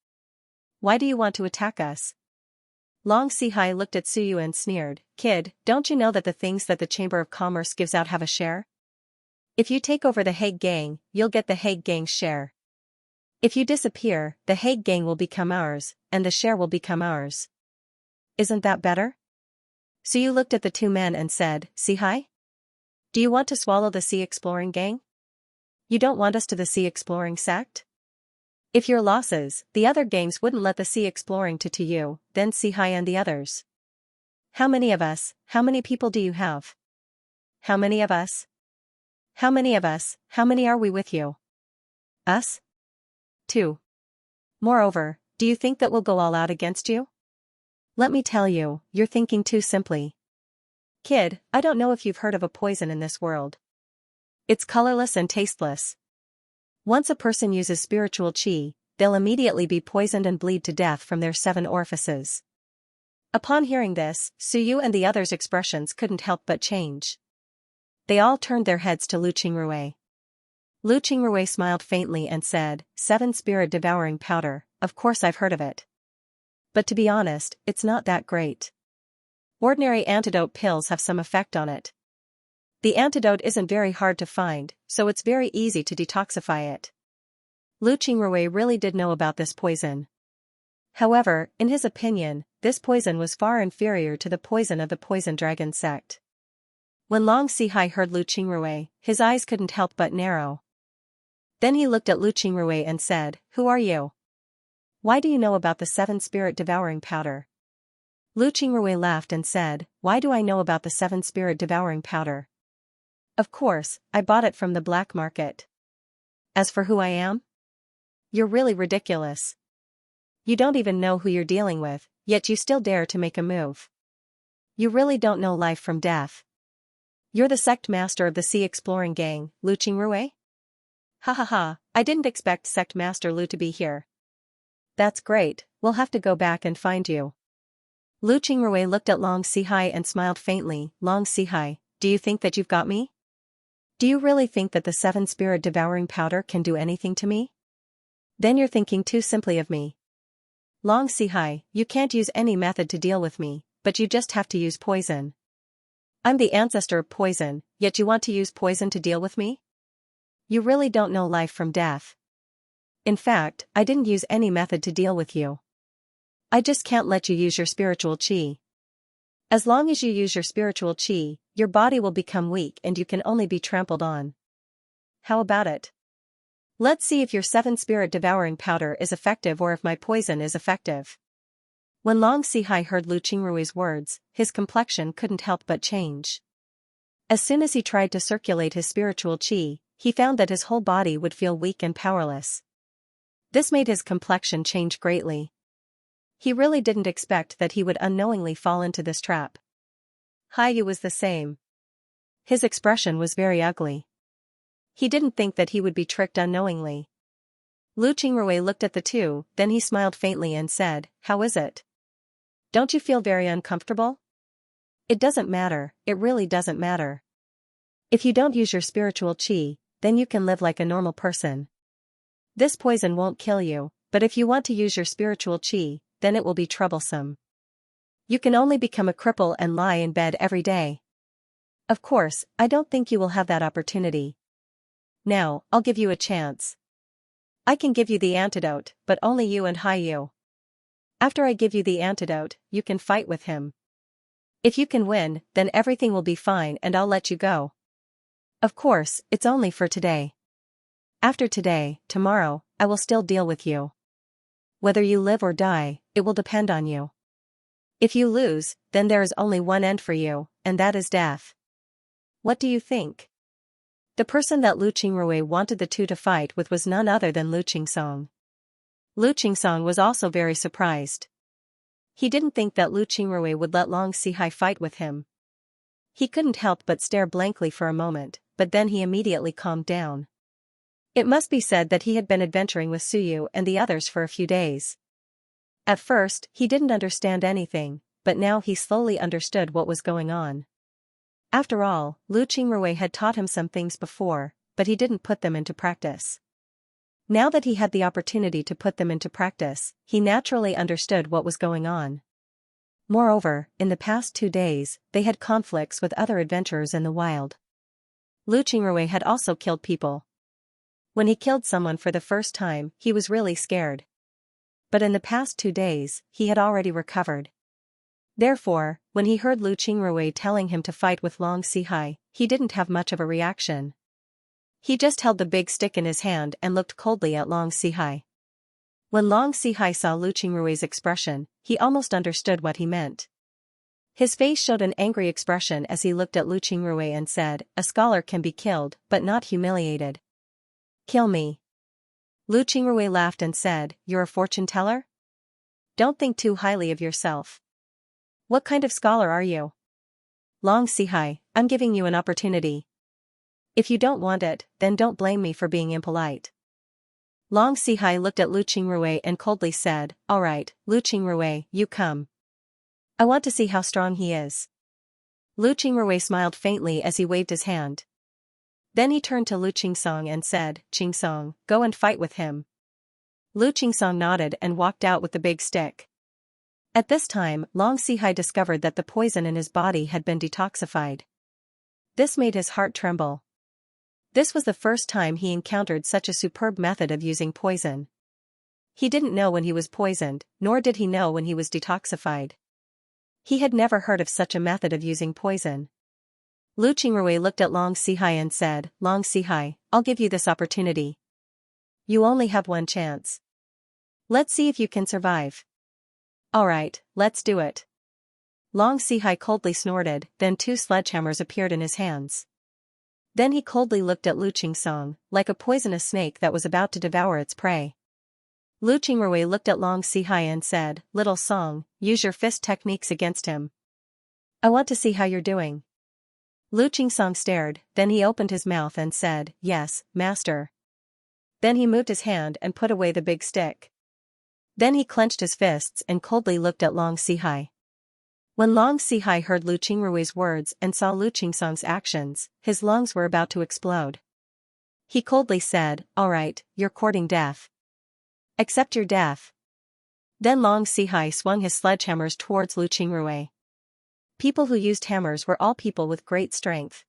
Why do you want to attack us?" Long Si Hai looked at Suyu and sneered, "Kid, don't you know that the things that the Chamber of Commerce gives out have a share? If you take over the Hague Gang, you'll get the Hague Gang's share. If you disappear, the Hague Gang will become ours, and the share will become ours. Isn't that better?" Suyu looked at the 2 men and said, "Si Hai? Do you want to swallow the Sea Exploring Gang? You don't want us to the Sea Exploring sect? If your losses, the other gangs wouldn't let the Sea Exploring to you, then Si Hai and the others. How many of us, how many people do you have? How many of us? How many of us, how many are we with you? Us? 2. Moreover, do you think that we'll go all out against you? Let me tell you, you're thinking too simply. Kid, I don't know if you've heard of a poison in this world. It's colorless and tasteless. Once a person uses spiritual qi, they'll immediately be poisoned and bleed to death from their 7 orifices." Upon hearing this, Suyu and the others' expressions couldn't help but change. They all turned their heads to Lu Qingrui. Lu Qingrui smiled faintly and said, 7 spirit devouring powder, of course I've heard of it. But to be honest, it's not that great. Ordinary antidote pills have some effect on it. The antidote isn't very hard to find, so it's very easy to detoxify it." Lu Qingrui really did know about this poison. However, in his opinion, this poison was far inferior to the poison of the Poison Dragon sect. When Long Si Hai heard Lu Qingrui, his eyes couldn't help but narrow. Then he looked at Lu Qingrui and said, "Who are you? Why do you know about the 7 spirit devouring powder?" Lu Qingrui laughed and said, "Why do I know about the 7 spirit devouring powder? Of course, I bought it from the black market. As for who I am? You're really ridiculous. You don't even know who you're dealing with, yet you still dare to make a move. You really don't know life from death. You're the sect master of the Sea Exploring Gang, Lu Qingrui? Ha ha ha, I didn't expect sect master Lu to be here. That's great, we'll have to go back and find you. Lu Qingrui looked at Long Sihai and smiled faintly. Long Sihai, do you think that you've got me? Do you really think that the 7 spirit devouring powder can do anything to me? Then you're thinking too simply of me. Long Sihai, you can't use any method to deal with me, but you just have to use poison. I'm the ancestor of poison, yet you want to use poison to deal with me? You really don't know life from death. In fact, I didn't use any method to deal with you. I just can't let you use your spiritual qi. As long as you use your spiritual qi, your body will become weak and you can only be trampled on. How about it? Let's see if your 7 spirit devouring powder is effective or if my poison is effective. When Long Sihai heard Lu Qingrui's words, his complexion couldn't help but change. As soon as he tried to circulate his spiritual qi, he found that his whole body would feel weak and powerless. This made his complexion change greatly. He really didn't expect that he would unknowingly fall into this trap. Haiyu was the same. His expression was very ugly. He didn't think that he would be tricked unknowingly. Lu Qingrui looked at the two, then he smiled faintly and said, "How is it? Don't you feel very uncomfortable?" "It doesn't matter, it really doesn't matter. If you don't use your spiritual qi, then you can live like a normal person. This poison won't kill you, but if you want to use your spiritual qi, then it will be troublesome. You can only become a cripple and lie in bed every day. Of course, I don't think you will have that opportunity. Now, I'll give you a chance. I can give you the antidote, but only you and Haiyu. After I give you the antidote, you can fight with him. If you can win, then everything will be fine and I'll let you go. Of course, it's only for today. After today, tomorrow, I will still deal with you. Whether you live or die, it will depend on you. If you lose, then there is only one end for you, and that is death. What do you think?" The person that Lu Qingrui wanted the two to fight with was none other than Lu Qingsong. Lu Qingsong was also very surprised. He didn't think that Lu Qingrui would let Long Sihai fight with him. He couldn't help but stare blankly for a moment, but then he immediately calmed down. It must be said that he had been adventuring with Suyu and the others for a few days. At first, he didn't understand anything, but now he slowly understood what was going on. After all, Lu Qingrui had taught him some things before, but he didn't put them into practice. Now that he had the opportunity to put them into practice, he naturally understood what was going on. Moreover, in the past 2 days, they had conflicts with other adventurers in the wild. Lu Qingrui had also killed people. When he killed someone for the first time, he was really scared. But in the past 2 days, he had already recovered. Therefore, when he heard Lu Qingrui telling him to fight with Long Sihai, he didn't have much of a reaction. He just held the big stick in his hand and looked coldly at Long Sihai. When Long Sihai saw Lu Qingrui's expression, he almost understood what he meant. His face showed an angry expression as he looked at Lu Qingrui and said, "A scholar can be killed, but not humiliated. Kill me." Lu Qingrui laughed and said, "You're a fortune teller? Don't think too highly of yourself. What kind of scholar are you?" "Long Sihai, I'm giving you an opportunity. If you don't want it, then don't blame me for being impolite." Long Sihai looked at Lu Qingrui and coldly said, "All right, Lu Qingrui, you come. I want to see how strong he is." Lu Qingrui smiled faintly as he waved his hand. Then he turned to Lu Qingsong and said, "Qingsong, go and fight with him." Lu Qingsong nodded and walked out with the big stick. At this time, Long Sihai discovered that the poison in his body had been detoxified. This made his heart tremble. This was the first time he encountered such a superb method of using poison. He didn't know when he was poisoned, nor did he know when he was detoxified. He had never heard of such a method of using poison. Lu Qingrui looked at Long Sihai and said, "Long Sihai, I'll give you this opportunity. You only have one chance. Let's see if you can survive." "All right, let's do it." Long Sihai coldly snorted, then 2 sledgehammers appeared in his hands. Then he coldly looked at Lu Qingsong, like a poisonous snake that was about to devour its prey. Lu Qingrui looked at Long Sihai and said, "Little Song, use your fist techniques against him. I want to see how you're doing." Lu Qingsong stared, then he opened his mouth and said, "Yes, master." Then he moved his hand and put away the big stick. Then he clenched his fists and coldly looked at Long Sihai. When Long Sihai heard Lu Qingrui's words and saw Lu Qingsong's actions, his lungs were about to explode. He coldly said, "All right, you're courting death. Accept your death." Then Long Sihai swung his sledgehammers towards Lu Qingrui. People who used hammers were all people with great strength.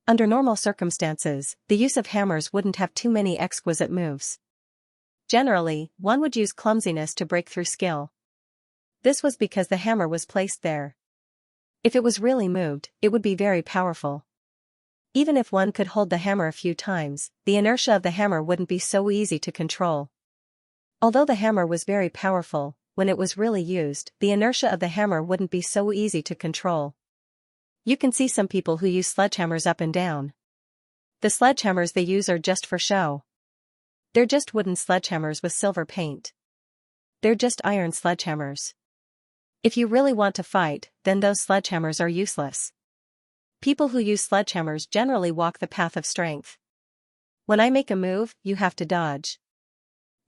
Under normal circumstances, the use of hammers wouldn't have too many exquisite moves. Generally, one would use clumsiness to break through skill. This was because the hammer was placed there. If it was really moved, it would be very powerful. Even if one could hold the hammer a few times, the inertia of the hammer wouldn't be so easy to control. Although the hammer was very powerful, when it was really used, the inertia of the hammer wouldn't be so easy to control. You can see some people who use sledgehammers up and down. The sledgehammers they use are just for show. They're just wooden sledgehammers with silver paint. They're just iron sledgehammers. If you really want to fight, then those sledgehammers are useless. People who use sledgehammers generally walk the path of strength. When I make a move, you have to dodge.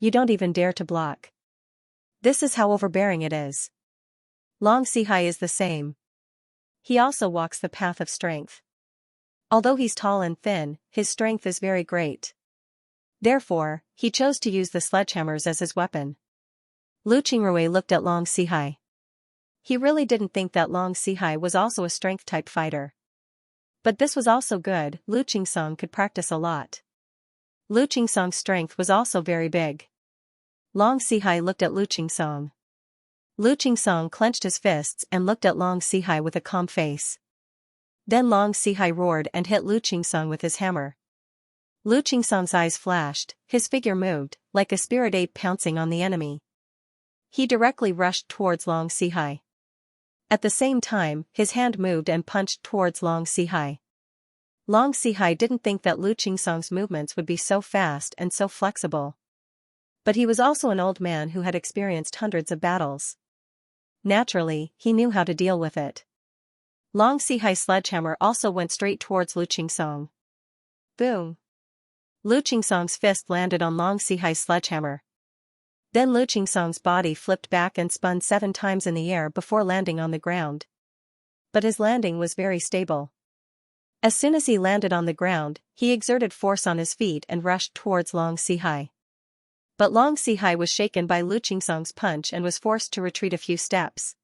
You don't even dare to block. This is how overbearing it is. Long Sihai is the same. He also walks the path of strength. Although he's tall and thin, his strength is very great. Therefore, he chose to use the sledgehammers as his weapon. Lu Qingrui looked at Long Sihai. He really didn't think that Long Sihai was also a strength-type fighter. But this was also good. Lu Qingsong could practice a lot. Lu Qingsong's strength was also very big. Long Sihai looked at Lu Qingsong. Lu Qingsong clenched his fists and looked at Long Sihai with a calm face. Then Long Sihai roared and hit Lu Qingsong with his hammer. Lu Qingsong's eyes flashed, his figure moved, like a spirit ape pouncing on the enemy. He directly rushed towards Long Sihai. At the same time, his hand moved and punched towards Long Sihai. Long Sihai didn't think that Lu Qingsong's movements would be so fast and so flexible. But he was also an old man who had experienced hundreds of battles. Naturally, he knew how to deal with it. Long Sihai's sledgehammer also went straight towards Lu Qingsong. Boom! Lu Qingsong's fist landed on Long Sihai's sledgehammer. Then Lu Qingsong's body flipped back and spun 7 times in the air before landing on the ground. But his landing was very stable. As soon as he landed on the ground, he exerted force on his feet and rushed towards Long Sihai. But Long Sihai was shaken by Lu Qingsong's punch and was forced to retreat a few steps.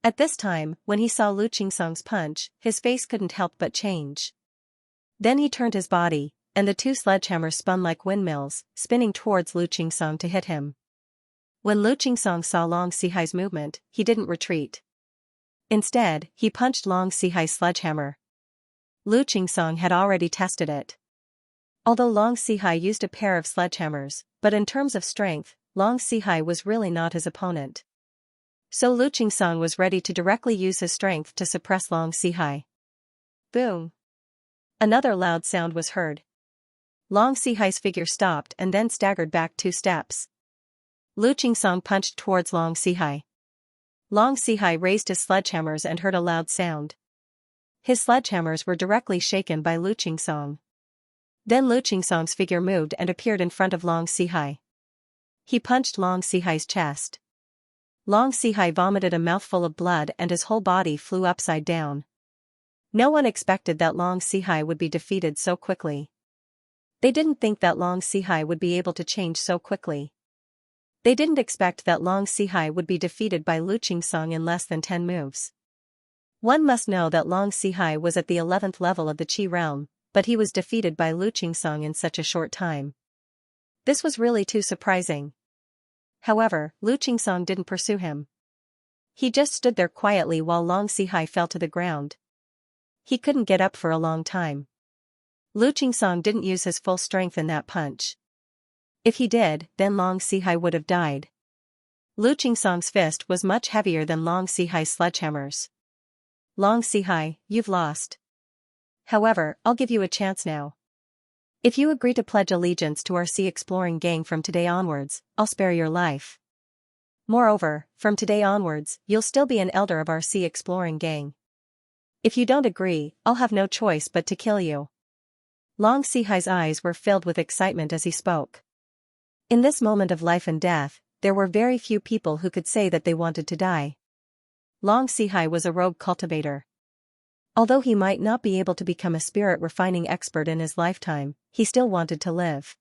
At this time, when he saw Lu Qingsong's punch, his face couldn't help but change. Then he turned his body, and the 2 sledgehammers spun like windmills, spinning towards Lu Qingsong to hit him. When Lu Qingsong saw Long Sihai's movement, he didn't retreat. Instead, he punched Long Sihai's sledgehammer. Lu Qingsong had already tested it. Although Long Sihai used a pair of sledgehammers, but in terms of strength, Long Sihai was really not his opponent. So Lu Qingsong was ready to directly use his strength to suppress Long Sihai. Boom! Another loud sound was heard. Long Sihai's figure stopped and then staggered back 2 steps. Lu Qingsong punched towards Long Sihai. Long Sihai raised his sledgehammers and heard a loud sound. His sledgehammers were directly shaken by Lu Qingsong. Then Lu Qingsong's figure moved and appeared in front of Long Sihai. He punched Long Sihai's chest. Long Sihai vomited a mouthful of blood and his whole body flew upside down. No one expected that Long Sihai would be defeated so quickly. They didn't think that Long Sihai would be able to change so quickly. They didn't expect that Long Sihai would be defeated by Lu Qingsong in less than 10 moves. One must know that Long Sihai was at the 11th level of the Qi realm, but he was defeated by Lu Qingsong in such a short time. This was really too surprising. However, Lu Qingsong didn't pursue him. He just stood there quietly while Long Sihai fell to the ground. He couldn't get up for a long time. Lu Qingsong didn't use his full strength in that punch. If he did, then Long Sihai would have died. Lu Qingsong's fist was much heavier than Long Sihai's sledgehammers. Long Sihai, you've lost. However, I'll give you a chance now. If you agree to pledge allegiance to our sea exploring gang from today onwards, I'll spare your life. Moreover, from today onwards, you'll still be an elder of our sea exploring gang. If you don't agree, I'll have no choice but to kill you. Long Sihai's eyes were filled with excitement as he spoke. In this moment of life and death, there were very few people who could say that they wanted to die. Long Sihai was a rogue cultivator. Although he might not be able to become a spirit refining expert in his lifetime, he still wanted to live.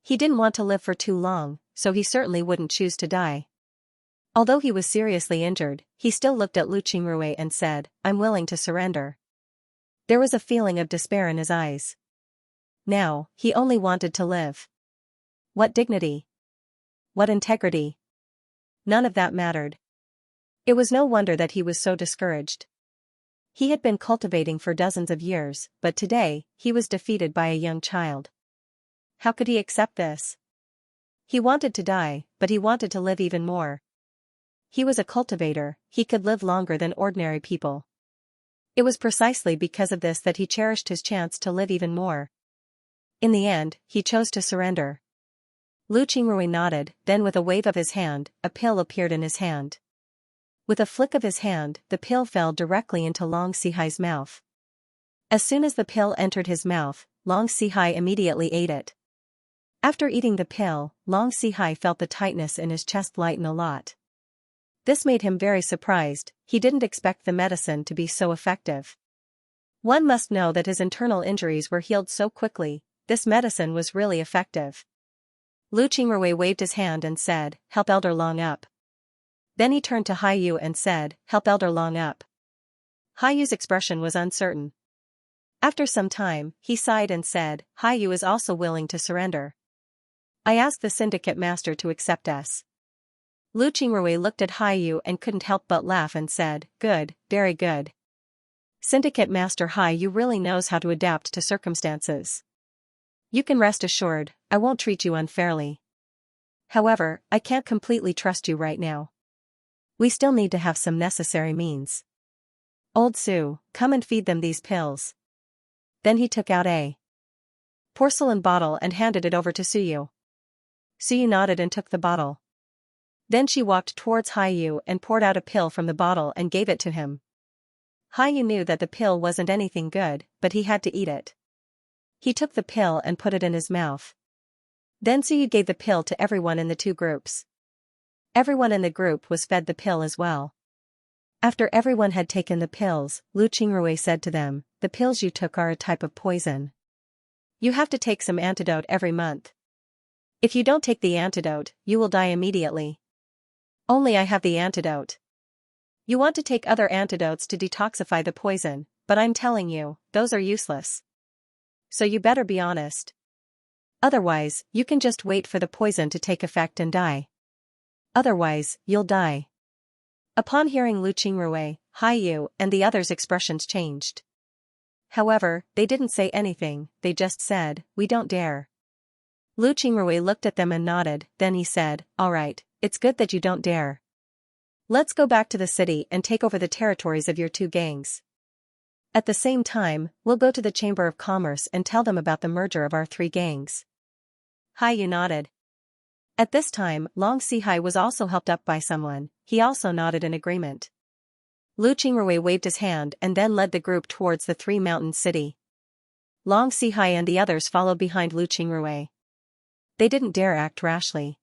He didn't want to live for too long, so he certainly wouldn't choose to die. Although he was seriously injured, he still looked at Lu Qingrui and said, "I'm willing to surrender." There was a feeling of despair in his eyes. Now, he only wanted to live. What dignity? What integrity? None of that mattered. It was no wonder that he was so discouraged. He had been cultivating for dozens of years, but today, he was defeated by a young child. How could he accept this? He wanted to die, but he wanted to live even more. He was a cultivator, he could live longer than ordinary people. It was precisely because of this that he cherished his chance to live even more. In the end, he chose to surrender. Lu Qingrui nodded, then with a wave of his hand, a pill appeared in his hand. With a flick of his hand, the pill fell directly into Long Sihai's mouth. As soon as the pill entered his mouth, Long Sihai immediately ate it. After eating the pill, Long Sihai felt the tightness in his chest lighten a lot. This made him very surprised, he didn't expect the medicine to be so effective. One must know that his internal injuries were healed so quickly, this medicine was really effective. Lu Qingrui waved his hand and said, "Help Elder Long up." Then he turned to Haiyu and said, "Help Elder Long up." Haiyu's expression was uncertain. After some time, he sighed and said, "Haiyu is also willing to surrender. I asked the syndicate master to accept us." Lu Qingrui looked at Haiyu and couldn't help but laugh and said, "Good, very good. Syndicate Master Haiyu really knows how to adapt to circumstances. You can rest assured, I won't treat you unfairly. However, I can't completely trust you right now. We still need to have some necessary means. Old Su, come and feed them these pills." Then he took out a porcelain bottle and handed it over to Suyu. Suyu nodded and took the bottle. Then she walked towards Haiyu and poured out a pill from the bottle and gave it to him. Haiyu knew that the pill wasn't anything good, but he had to eat it. He took the pill and put it in his mouth. Then Suyu gave the pill to everyone in the two groups. Everyone in the group was fed the pill as well. After everyone had taken the pills, Lu Qingrui said to them, "The pills you took are a type of poison. You have to take some antidote every month. If you don't take the antidote, you will die immediately. Only I have the antidote. You want to take other antidotes to detoxify the poison, but I'm telling you, those are useless. So you better be honest. Otherwise, you can just wait for the poison to take effect and die. Otherwise, you'll die." Upon hearing Lu Qingrui, Haiyu, and the others' expressions changed. However, they didn't say anything, they just said, "We don't dare." Lu Qingrui looked at them and nodded, then he said, "All right, it's good that you don't dare. Let's go back to the city and take over the territories of your two gangs. At the same time, we'll go to the Chamber of Commerce and tell them about the merger of our three gangs." Haiyu nodded. At this time, Long Sihai was also helped up by someone, he also nodded in agreement. Lu Qingrui waved his hand and then led the group towards the three-mountain city. Long Sihai and the others followed behind Lu Qingrui. They didn't dare act rashly.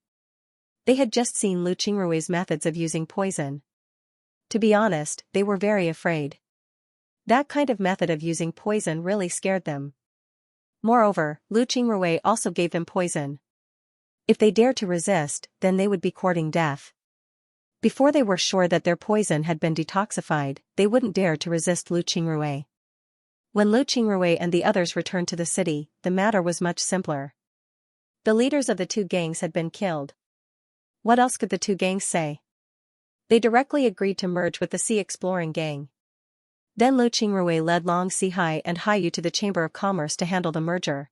They had just seen Lu Qingrui's methods of using poison. To be honest, they were very afraid. That kind of method of using poison really scared them. Moreover, Lu Qingrui also gave them poison. If they dared to resist, then they would be courting death. Before they were sure that their poison had been detoxified, they wouldn't dare to resist Lu Qingrui. When Lu Qingrui and the others returned to the city, the matter was much simpler. The leaders of the two gangs had been killed. What else could the two gangs say? They directly agreed to merge with the Sea Exploring Gang. Then Lu Qingrui led Long Sihai and Haiyu to the Chamber of Commerce to handle the merger.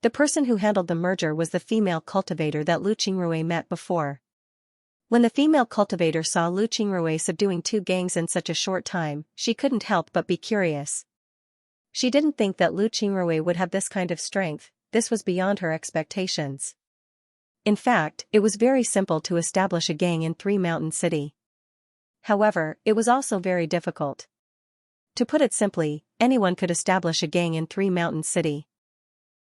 The person who handled the merger was the female cultivator that Lu Qingrui met before. When the female cultivator saw Lu Qingrui subduing two gangs in such a short time, she couldn't help but be curious. She didn't think that Lu Qingrui would have this kind of strength, this was beyond her expectations. In fact, it was very simple to establish a gang in Three Mountain City. However, it was also very difficult. To put it simply, anyone could establish a gang in Three Mountain City.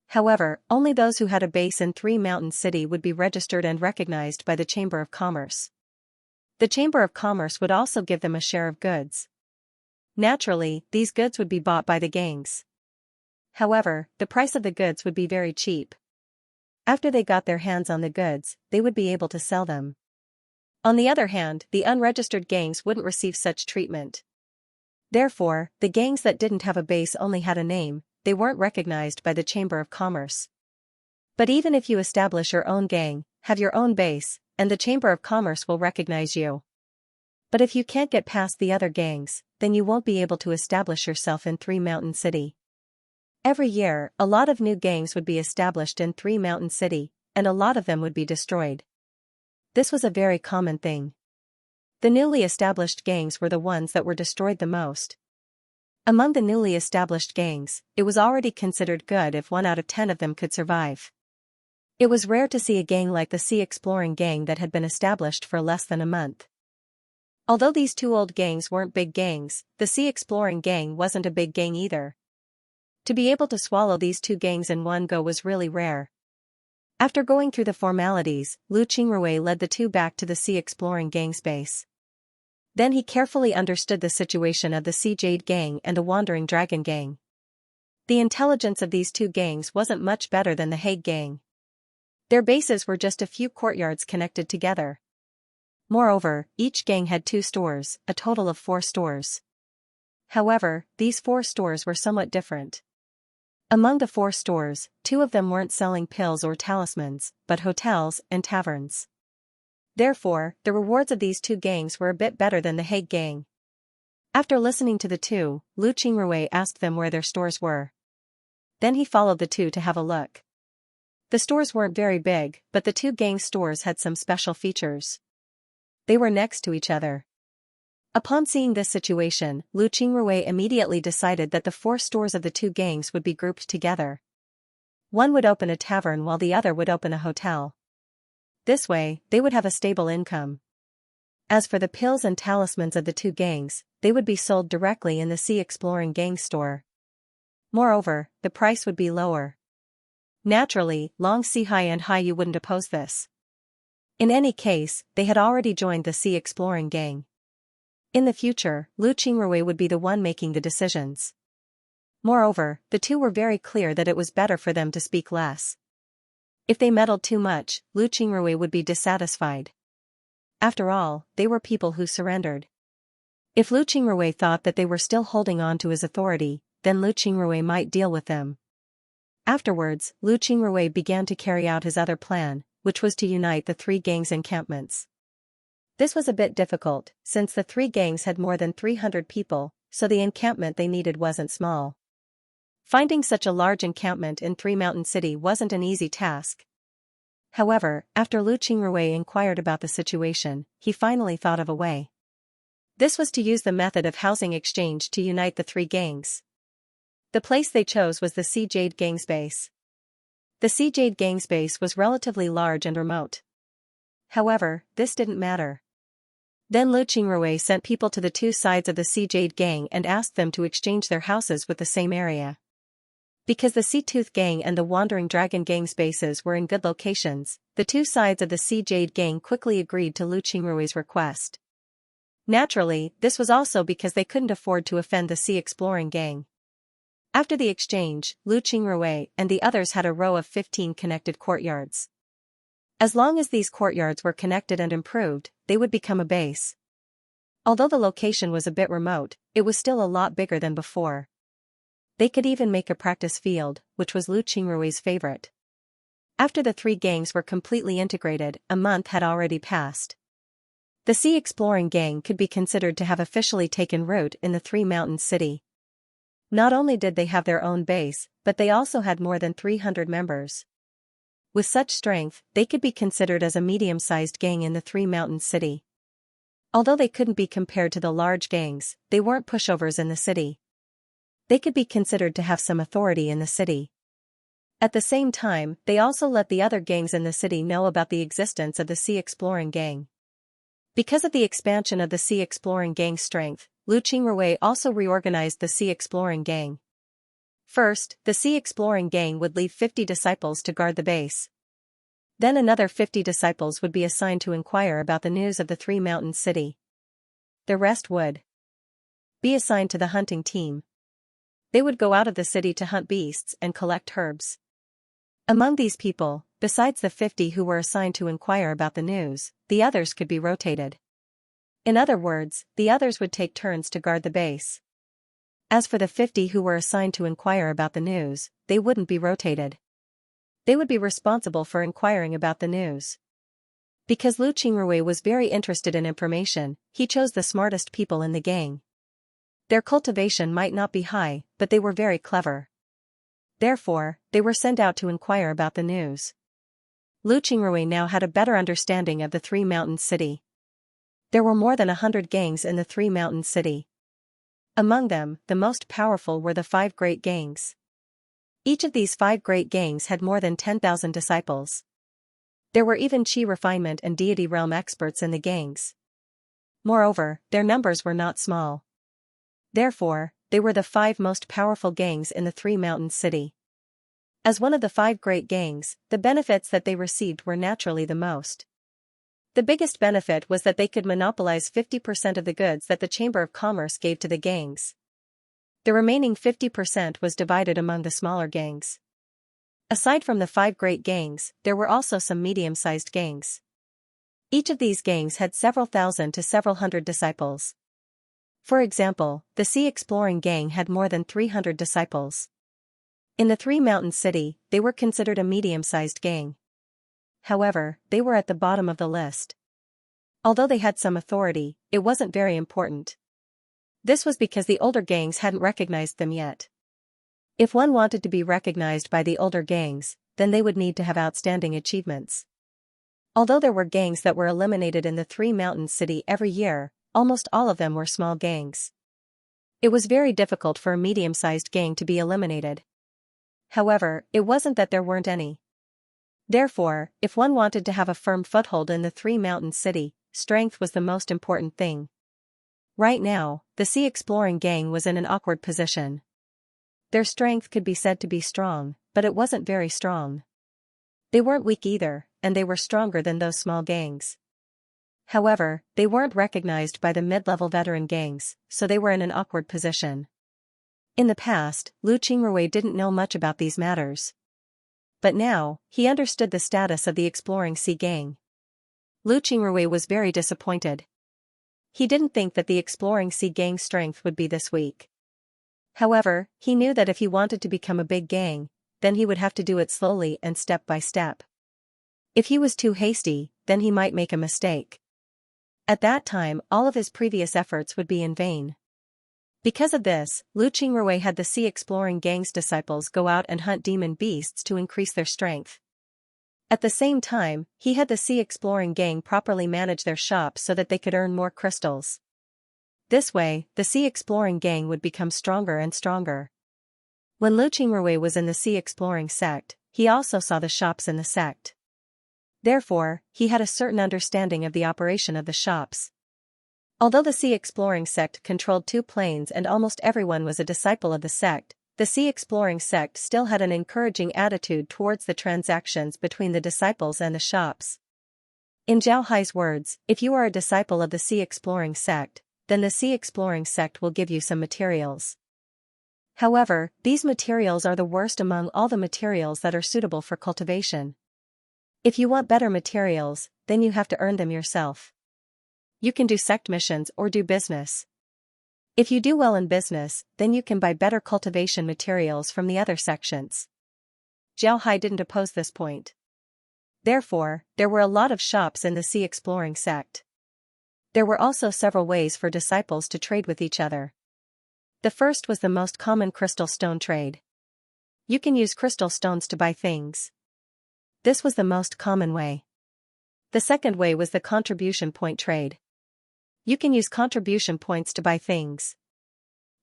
However, only those who had a base in Three Mountain City would be registered and recognized by the Chamber of Commerce. The Chamber of Commerce would also give them a share of goods. Naturally, these goods would be bought by the gangs. However, the price of the goods would be very cheap. After they got their hands on the goods, they would be able to sell them. On the other hand, the unregistered gangs wouldn't receive such treatment. Therefore, the gangs that didn't have a base only had a name, they weren't recognized by the Chamber of Commerce. But even if you establish your own gang, have your own base, and the Chamber of Commerce will recognize you. But if you can't get past the other gangs, then you won't be able to establish yourself in Three Mountain City. Every year, a lot of new gangs would be established in Three Mountain City, and a lot of them would be destroyed. This was a very common thing. The newly established gangs were the ones that were destroyed the most. Among the newly established gangs, it was already considered good if 1 out of 10 of them could survive. It was rare to see a gang like the Sea Exploring Gang that had been established for less than a month. Although these two old gangs weren't big gangs, the Sea Exploring Gang wasn't a big gang either. To be able to swallow these two gangs in one go was really rare. After going through the formalities, Lu Qingrui led the two back to the Sea Exploring Gang's base. Then he carefully understood the situation of the Sea Jade Gang and the Wandering Dragon Gang. The intelligence of these two gangs wasn't much better than the Hague Gang. Their bases were just a few courtyards connected together. Moreover, each gang had 2 stores, a total of 4 stores. However, these 4 stores were somewhat different. Among the 4 stores, 2 of them weren't selling pills or talismans, but hotels and taverns. Therefore, the rewards of these 2 gangs were a bit better than the Hague Gang. After listening to the 2, Lu Qingrui asked them where their stores were. Then he followed the 2 to have a look. The stores weren't very big, but the 2 gang stores had some special features. They were next to each other. Upon seeing this situation, Lu Qingrui immediately decided that the 4 stores of the 2 gangs would be grouped together. One would open a tavern while the other would open a hotel. This way, they would have a stable income. As for the pills and talismans of the 2 gangs, they would be sold directly in the Sea Exploring Gang store. Moreover, the price would be lower. Naturally, Long Sihai and Haiyu wouldn't oppose this. In any case, they had already joined the Sea Exploring Gang. In the future, Lu Qingrui would be the one making the decisions. Moreover, the 2 were very clear that it was better for them to speak less. If they meddled too much, Lu Qingrui would be dissatisfied. After all, they were people who surrendered. If Lu Qingrui thought that they were still holding on to his authority, then Lu Qingrui might deal with them. Afterwards, Lu Qingrui began to carry out his other plan, which was to unite the 3 gangs' encampments. This was a bit difficult, since the 3 gangs had more than 300 people, so the encampment they needed wasn't small. Finding such a large encampment in Three Mountain City wasn't an easy task. However, after Lu Qingrui inquired about the situation, he finally thought of a way. This was to use the method of housing exchange to unite the 3 gangs. The place they chose was the Sea Jade Gang's base. The Sea Jade Gang's base was relatively large and remote. However, this didn't matter. Then Lu Qingrui sent people to the 2 sides of the Sea Jade Gang and asked them to exchange their houses with the same area. Because the Sea Tooth Gang and the Wandering Dragon Gang's bases were in good locations, the 2 sides of the Sea Jade Gang quickly agreed to Lu Qingrui's request. Naturally, this was also because they couldn't afford to offend the Sea Exploring Gang. After the exchange, Lu Qingrui and the others had a row of 15 connected courtyards. As long as these courtyards were connected and improved, they would become a base. Although the location was a bit remote, it was still a lot bigger than before. They could even make a practice field, which was Lu Qingrui's favorite. After the 3 gangs were completely integrated, a month had already passed. The Sea Exploring Gang could be considered to have officially taken root in the Three Mountain City. Not only did they have their own base, but they also had more than 300 members. With such strength, they could be considered as a medium-sized gang in the Three Mountain City. Although they couldn't be compared to the large gangs, they weren't pushovers in the city. They could be considered to have some authority in the city. At the same time, they also let the other gangs in the city know about the existence of the Sea Exploring Gang. Because of the expansion of the Sea Exploring Gang's strength, Lu Qingrui also reorganized the Sea Exploring Gang. First, the sea exploring gang would leave 50 disciples to guard the base. Then another 50 disciples would be assigned to inquire about the news of the Three Mountains City. The rest would be assigned to the hunting team. They would go out of the city to hunt beasts and collect herbs. Among these people, besides the 50 who were assigned to inquire about the news, the others could be rotated. In other words, the others would take turns to guard the base. As for the 50 who were assigned to inquire about the news, they wouldn't be rotated. They would be responsible for inquiring about the news. Because Lu Qingrui was very interested in information, he chose the smartest people in the gang. Their cultivation might not be high, but they were very clever. Therefore, they were sent out to inquire about the news. Lu Qingrui now had a better understanding of the Three Mountains City. There were more than 100 gangs in the Three Mountains City. Among them, the most powerful were the 5 great gangs. Each of these 5 great gangs had more than 10,000 disciples. There were even Qi refinement and deity realm experts in the gangs. Moreover, their numbers were not small. Therefore, they were the 5 most powerful gangs in the Three Mountains City. As one of the 5 great gangs, the benefits that they received were naturally the most. The biggest benefit was that they could monopolize 50% of the goods that the Chamber of Commerce gave to the gangs. The remaining 50% was divided among the smaller gangs. Aside from the 5 great gangs, there were also some medium-sized gangs. Each of these gangs had several thousand to several hundred disciples. For example, the Sea Exploring Gang had more than 300 disciples. In the Three Mountains City, they were considered a medium-sized gang. However, they were at the bottom of the list. Although they had some authority, it wasn't very important. This was because the older gangs hadn't recognized them yet. If one wanted to be recognized by the older gangs, then they would need to have outstanding achievements. Although there were gangs that were eliminated in the Three Mountains City every year, almost all of them were small gangs. It was very difficult for a medium-sized gang to be eliminated. However, it wasn't that there weren't any. Therefore, if one wanted to have a firm foothold in the Three Mountains City, strength was the most important thing. Right now, the Sea Exploring Gang was in an awkward position. Their strength could be said to be strong, but it wasn't very strong. They weren't weak either, and they were stronger than those small gangs. However, they weren't recognized by the mid-level veteran gangs, so they were in an awkward position. In the past, Lu Qingrui didn't know much about these matters. But now, he understood the status of the Exploring Sea Gang. Lu Qingrui was very disappointed. He didn't think that the Exploring Sea Gang's strength would be this weak. However, he knew that if he wanted to become a big gang, then he would have to do it slowly and step by step. If he was too hasty, then he might make a mistake. At that time, all of his previous efforts would be in vain. Because of this, Lu Qingrui had the Sea Exploring Gang's disciples go out and hunt demon beasts to increase their strength. At the same time, he had the Sea Exploring Gang properly manage their shops so that they could earn more crystals. This way, the Sea Exploring Gang would become stronger and stronger. When Lu Qingrui was in the Sea Exploring sect, he also saw the shops in the sect. Therefore, he had a certain understanding of the operation of the shops. Although the Sea Exploring sect controlled 2 planes and almost everyone was a disciple of the sect, the Sea Exploring sect still had an encouraging attitude towards the transactions between the disciples and the shops. In Zhao Hai's words, if you are a disciple of the Sea Exploring sect, then the Sea Exploring sect will give you some materials. However, these materials are the worst among all the materials that are suitable for cultivation. If you want better materials, then you have to earn them yourself. You can do sect missions or do business. If you do well in business, then you can buy better cultivation materials from the other sections. Zhao Hai didn't oppose this point. Therefore, there were a lot of shops in the Sea Exploring sect. There were also several ways for disciples to trade with each other. The first was the most common crystal stone trade. You can use crystal stones to buy things. This was the most common way. The second way was the contribution point trade. You can use contribution points to buy things.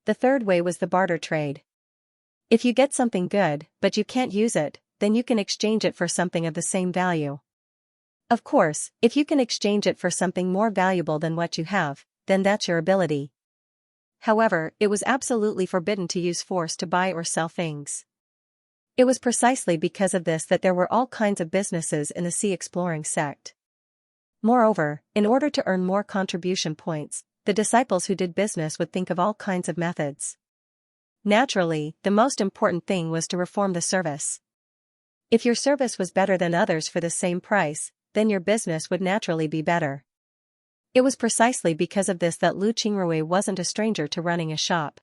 The third way was the barter trade. If you get something good, but you can't use it, then you can exchange it for something of the same value. Of course, if you can exchange it for something more valuable than what you have, then that's your ability. However, it was absolutely forbidden to use force to buy or sell things. It was precisely because of this that there were all kinds of businesses in the sea exploring sect. Moreover, in order to earn more contribution points, the disciples who did business would think of all kinds of methods. Naturally, the most important thing was to reform the service. If your service was better than others for the same price, then your business would naturally be better. It was precisely because of this that Lu Qingrui wasn't a stranger to running a shop.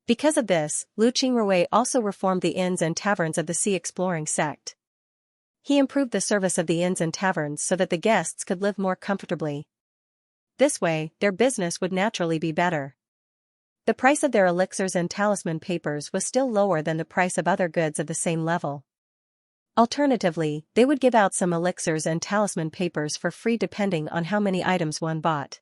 Because of this, Lu Qingrui also reformed the inns and taverns of the sea exploring sect. He improved the service of the inns and taverns so that the guests could live more comfortably. This way, their business would naturally be better. The price of their elixirs and talisman papers was still lower than the price of other goods of the same level. Alternatively, they would give out some elixirs and talisman papers for free depending on how many items one bought.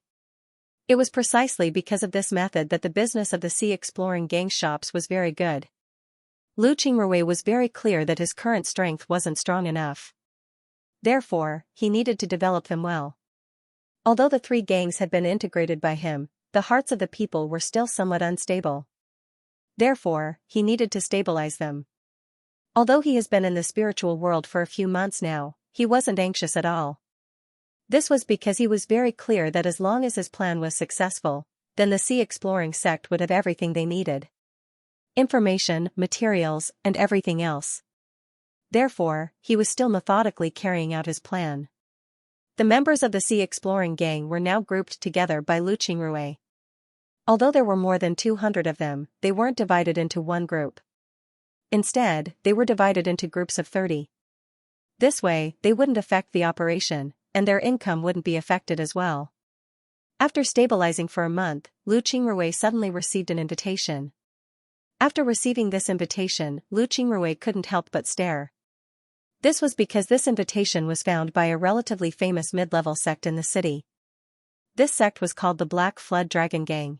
It was precisely because of this method that the business of the sea exploring gang shops was very good. Lu Qingrui was very clear that his current strength wasn't strong enough. Therefore, he needed to develop them well. Although the three gangs had been integrated by him, the hearts of the people were still somewhat unstable. Therefore, he needed to stabilize them. Although he has been in the spiritual world for a few months now, he wasn't anxious at all. This was because he was very clear that as long as his plan was successful, then the sea exploring sect would have everything they needed. Information, materials, and everything else. Therefore, he was still methodically carrying out his plan. The members of the sea exploring gang were now grouped together by Lu Qingrui. Although there were more than 200 of them, they weren't divided into one group. Instead, they were divided into groups of 30. This way, they wouldn't affect the operation, and their income wouldn't be affected as well. After stabilizing for a month, Lu Qingrui suddenly received an invitation. After receiving this invitation, Lu Qingrui couldn't help but stare. This was because this invitation was found by a relatively famous mid-level sect in the city. This sect was called the Black Flood Dragon Gang.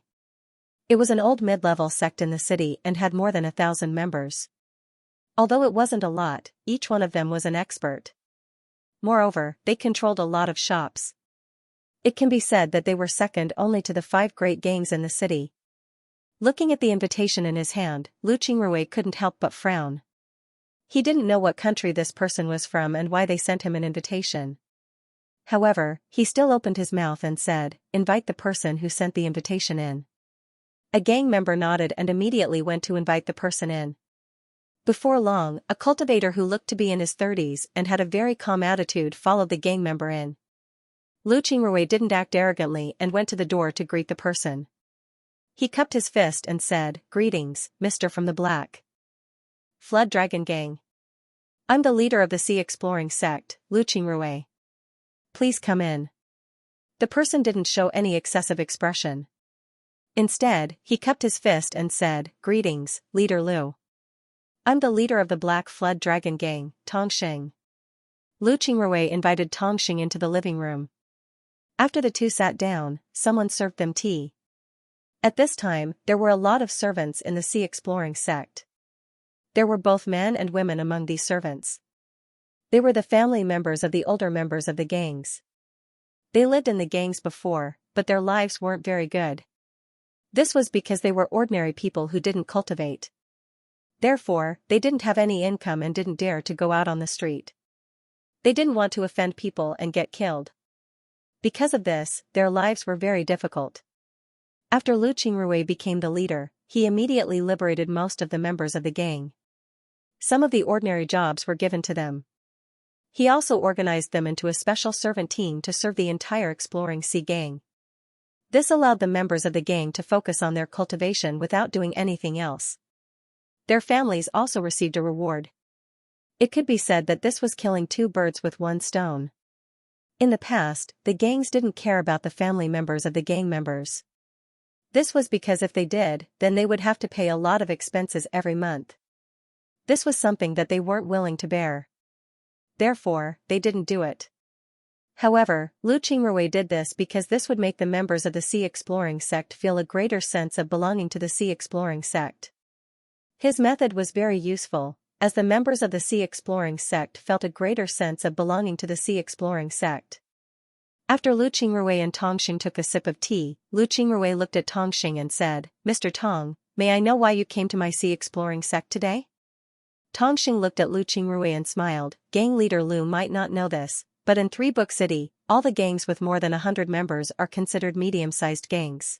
It was an old mid-level sect in the city and had more than 1,000 members. Although it wasn't a lot, each one of them was an expert. Moreover, they controlled a lot of shops. It can be said that they were second only to the 5 great gangs in the city. Looking at the invitation in his hand, Lu Qingrui couldn't help but frown. He didn't know what country this person was from and why they sent him an invitation. However, he still opened his mouth and said, "Invite the person who sent the invitation in." A gang member nodded and immediately went to invite the person in. Before long, a cultivator who looked to be in his 30s and had a very calm attitude followed the gang member in. Lu Qingrui didn't act arrogantly and went to the door to greet the person. He cupped his fist and said, "Greetings, Mr. from the Black Flood Dragon Gang. I'm the leader of the sea exploring sect, Lu Qingrui. Please come in." The person didn't show any excessive expression. Instead, he cupped his fist and said, "Greetings, Leader Lu. I'm the leader of the Black Flood Dragon Gang, Tongxing." Lu Qingrui invited Tongxing into the living room. After the two sat down, someone served them tea. At this time, there were a lot of servants in the sea exploring sect. There were both men and women among these servants. They were the family members of the older members of the gangs. They lived in the gangs before, but their lives weren't very good. This was because they were ordinary people who didn't cultivate. Therefore, they didn't have any income and didn't dare to go out on the street. They didn't want to offend people and get killed. Because of this, their lives were very difficult. After Lu Qingrui became the leader, he immediately liberated most of the members of the gang. Some of the ordinary jobs were given to them. He also organized them into a special servant team to serve the entire exploring sea gang. This allowed the members of the gang to focus on their cultivation without doing anything else. Their families also received a reward. It could be said that this was killing 2 birds with 1 stone. In the past, the gangs didn't care about the family members of the gang members. This was because if they did, then they would have to pay a lot of expenses every month. This was something that they weren't willing to bear. Therefore, they didn't do it. However, Lu Qingrui did this because this would make the members of the sea exploring sect feel a greater sense of belonging to the sea exploring sect. His method was very useful, as the members of the sea exploring sect felt a greater sense of belonging to the sea exploring sect. After Lu Qingrui and Tong Xing took a sip of tea, Lu Qingrui looked at Tong Xing and said, Mr. Tong, may I know why you came to my sea exploring sect today? Tong Xing looked at Lu Qingrui and smiled. Gang leader Lu might not know this, but in Three Book City, all the gangs with more than 100 members are considered medium-sized gangs.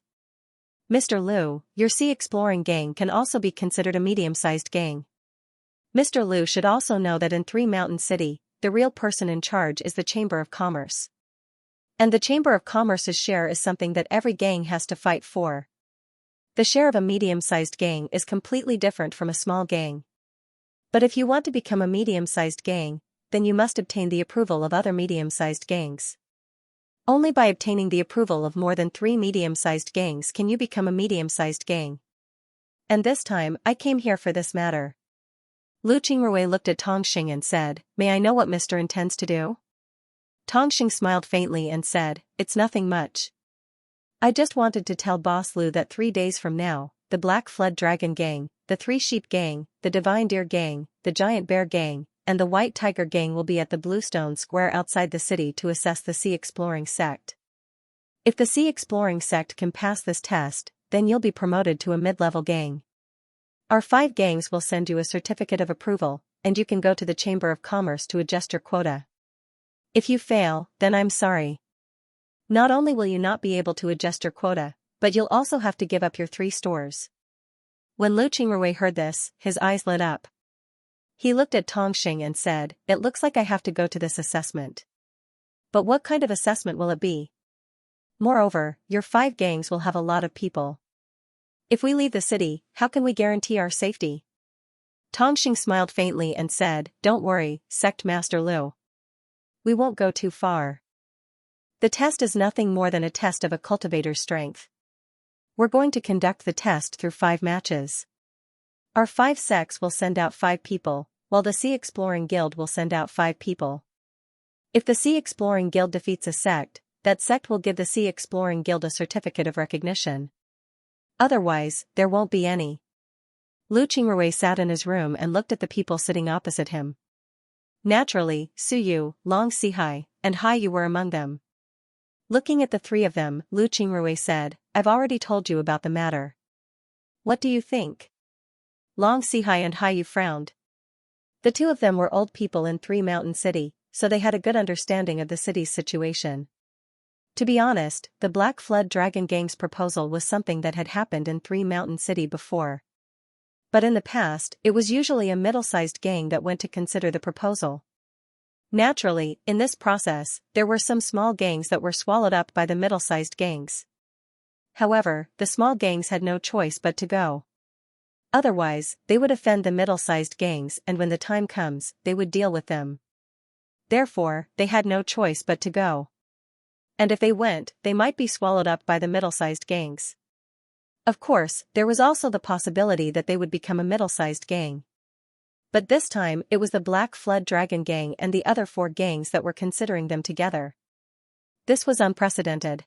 Mr. Lu, your sea exploring gang can also be considered a medium-sized gang. Mr. Lu should also know that in Three Mountain City, the real person in charge is the Chamber of Commerce. And the Chamber of Commerce's share is something that every gang has to fight for. The share of a medium-sized gang is completely different from a small gang. But if you want to become a medium-sized gang, then you must obtain the approval of other medium-sized gangs. Only by obtaining the approval of more than 3 medium-sized gangs can you become a medium-sized gang. And this time, I came here for this matter. Lu Qingrui looked at Tong Xing and said, May I know what Mr. intends to do? Tong Xing smiled faintly and said, It's nothing much. I just wanted to tell Boss Lu that 3 days from now, the Black Flood Dragon Gang, the Three Sheep Gang, the Divine Deer Gang, the Giant Bear Gang, and the White Tiger Gang will be at the Bluestone Square outside the city to assess the Sea Exploring Sect. If the Sea Exploring Sect can pass this test, then you'll be promoted to a mid-level gang. Our 5 gangs will send you a certificate of approval, and you can go to the Chamber of Commerce to adjust your quota. If you fail, then I'm sorry. Not only will you not be able to adjust your quota, but you'll also have to give up your 3 stores. When Lu Qingrui heard this, his eyes lit up. He looked at Tong Xing and said, It looks like I have to go to this assessment. But what kind of assessment will it be? Moreover, your 5 gangs will have a lot of people. If we leave the city, how can we guarantee our safety? Tong Xing smiled faintly and said, Don't worry, Sect Master Lu. We won't go too far. The test is nothing more than a test of a cultivator's strength. We're going to conduct the test through 5 matches. Our 5 sects will send out 5 people, while the Sea Exploring Guild will send out 5 people. If the Sea Exploring Guild defeats a sect, that sect will give the Sea Exploring Guild a certificate of recognition. Otherwise, there won't be any. Lu Qingrui sat in his room and looked at the people sitting opposite him. Naturally, Su Yu, Long Sihai, and Hai Yu were among them. Looking at the 3 of them, Lu Qingrui said, I've already told you about the matter. What do you think? Long Sihai and Hai Yu frowned. The 2 of them were old people in Three Mountain City, so they had a good understanding of the city's situation. To be honest, the Black Flood Dragon Gang's proposal was something that had happened in Three Mountain City before. But in the past, it was usually a middle-sized gang that went to consider the proposal. Naturally, in this process, there were some small gangs that were swallowed up by the middle-sized gangs. However, the small gangs had no choice but to go. Otherwise, they would offend the middle-sized gangs, and when the time comes, they would deal with them. Therefore, they had no choice but to go. And if they went, they might be swallowed up by the middle-sized gangs. Of course, there was also the possibility that they would become a middle-sized gang. But this time, it was the Black Flood Dragon Gang and the other 4 gangs that were considering them together. This was unprecedented.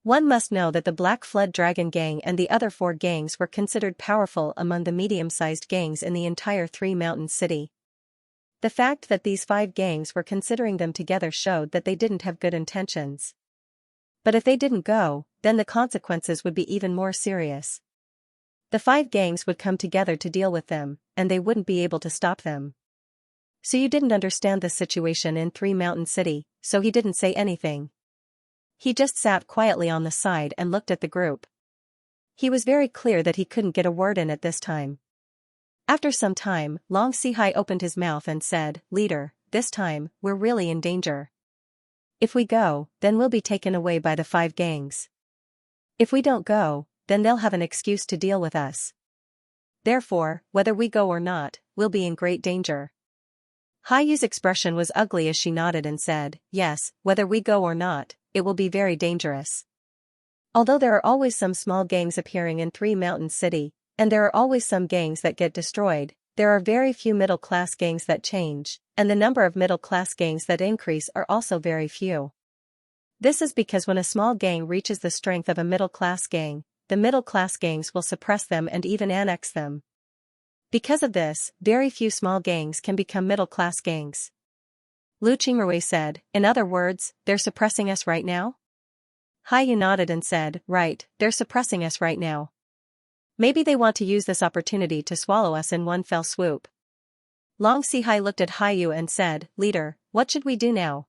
One must know that the Black Flood Dragon Gang and the other 4 gangs were considered powerful among the medium-sized gangs in the entire Three Mountain City. The fact that these 5 gangs were considering them together showed that they didn't have good intentions. But if they didn't go, then the consequences would be even more serious. The 5 gangs would come together to deal with them, and they wouldn't be able to stop them. So you didn't understand the situation in Three Mountain City, so he didn't say anything. He just sat quietly on the side and looked at the group. He was very clear that he couldn't get a word in at this time. After some time, Long Sihai opened his mouth and said, Leader, this time, we're really in danger. If we go, then we'll be taken away by the 5 gangs. If we don't go, then they'll have an excuse to deal with us. Therefore, whether we go or not, we'll be in great danger. Hai Yu's expression was ugly as she nodded and said, Yes, whether we go or not, it will be very dangerous. Although there are always some small gangs appearing in Three Mountain City, and there are always some gangs that get destroyed, there are very few middle-class gangs that change, and the number of middle-class gangs that increase are also very few. This is because when a small gang reaches the strength of a middle-class gang, the middle-class gangs will suppress them and even annex them. Because of this, very few small gangs can become middle-class gangs. Lu Qingrui said, in other words, they're suppressing us right now? Haiyu nodded and said, right, they're suppressing us right now. Maybe they want to use this opportunity to swallow us in one fell swoop. Long Sihai looked at Haiyu and said, leader, what should we do now?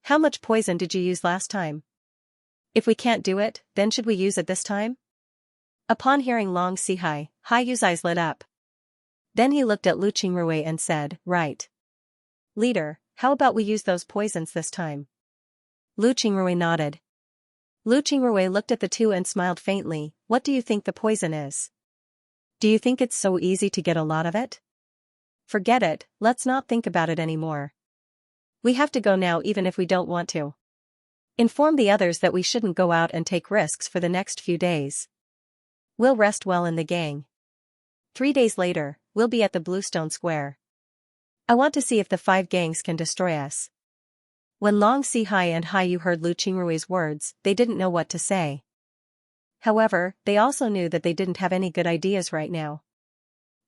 How much poison did you use last time? If we can't do it, then should we use it this time? Upon hearing Long Sihai, Haiyu's eyes lit up. Then he looked at Lu Qingrui and said, right. Leader, how about we use those poisons this time? Lu Qingrui nodded. Lu Qingrui looked at the two and smiled faintly. What do you think the poison is? Do you think it's so easy to get a lot of it? Forget it, let's not think about it anymore. We have to go now even if we don't want to. Inform the others that we shouldn't go out and take risks for the next few days. We'll rest well in the gang. 3 days later, we'll be at the Bluestone Square. I want to see if the 5 gangs can destroy us. When Long Sihai and Haiyu heard Lu Qingrui's words, they didn't know what to say. However, they also knew that they didn't have any good ideas right now.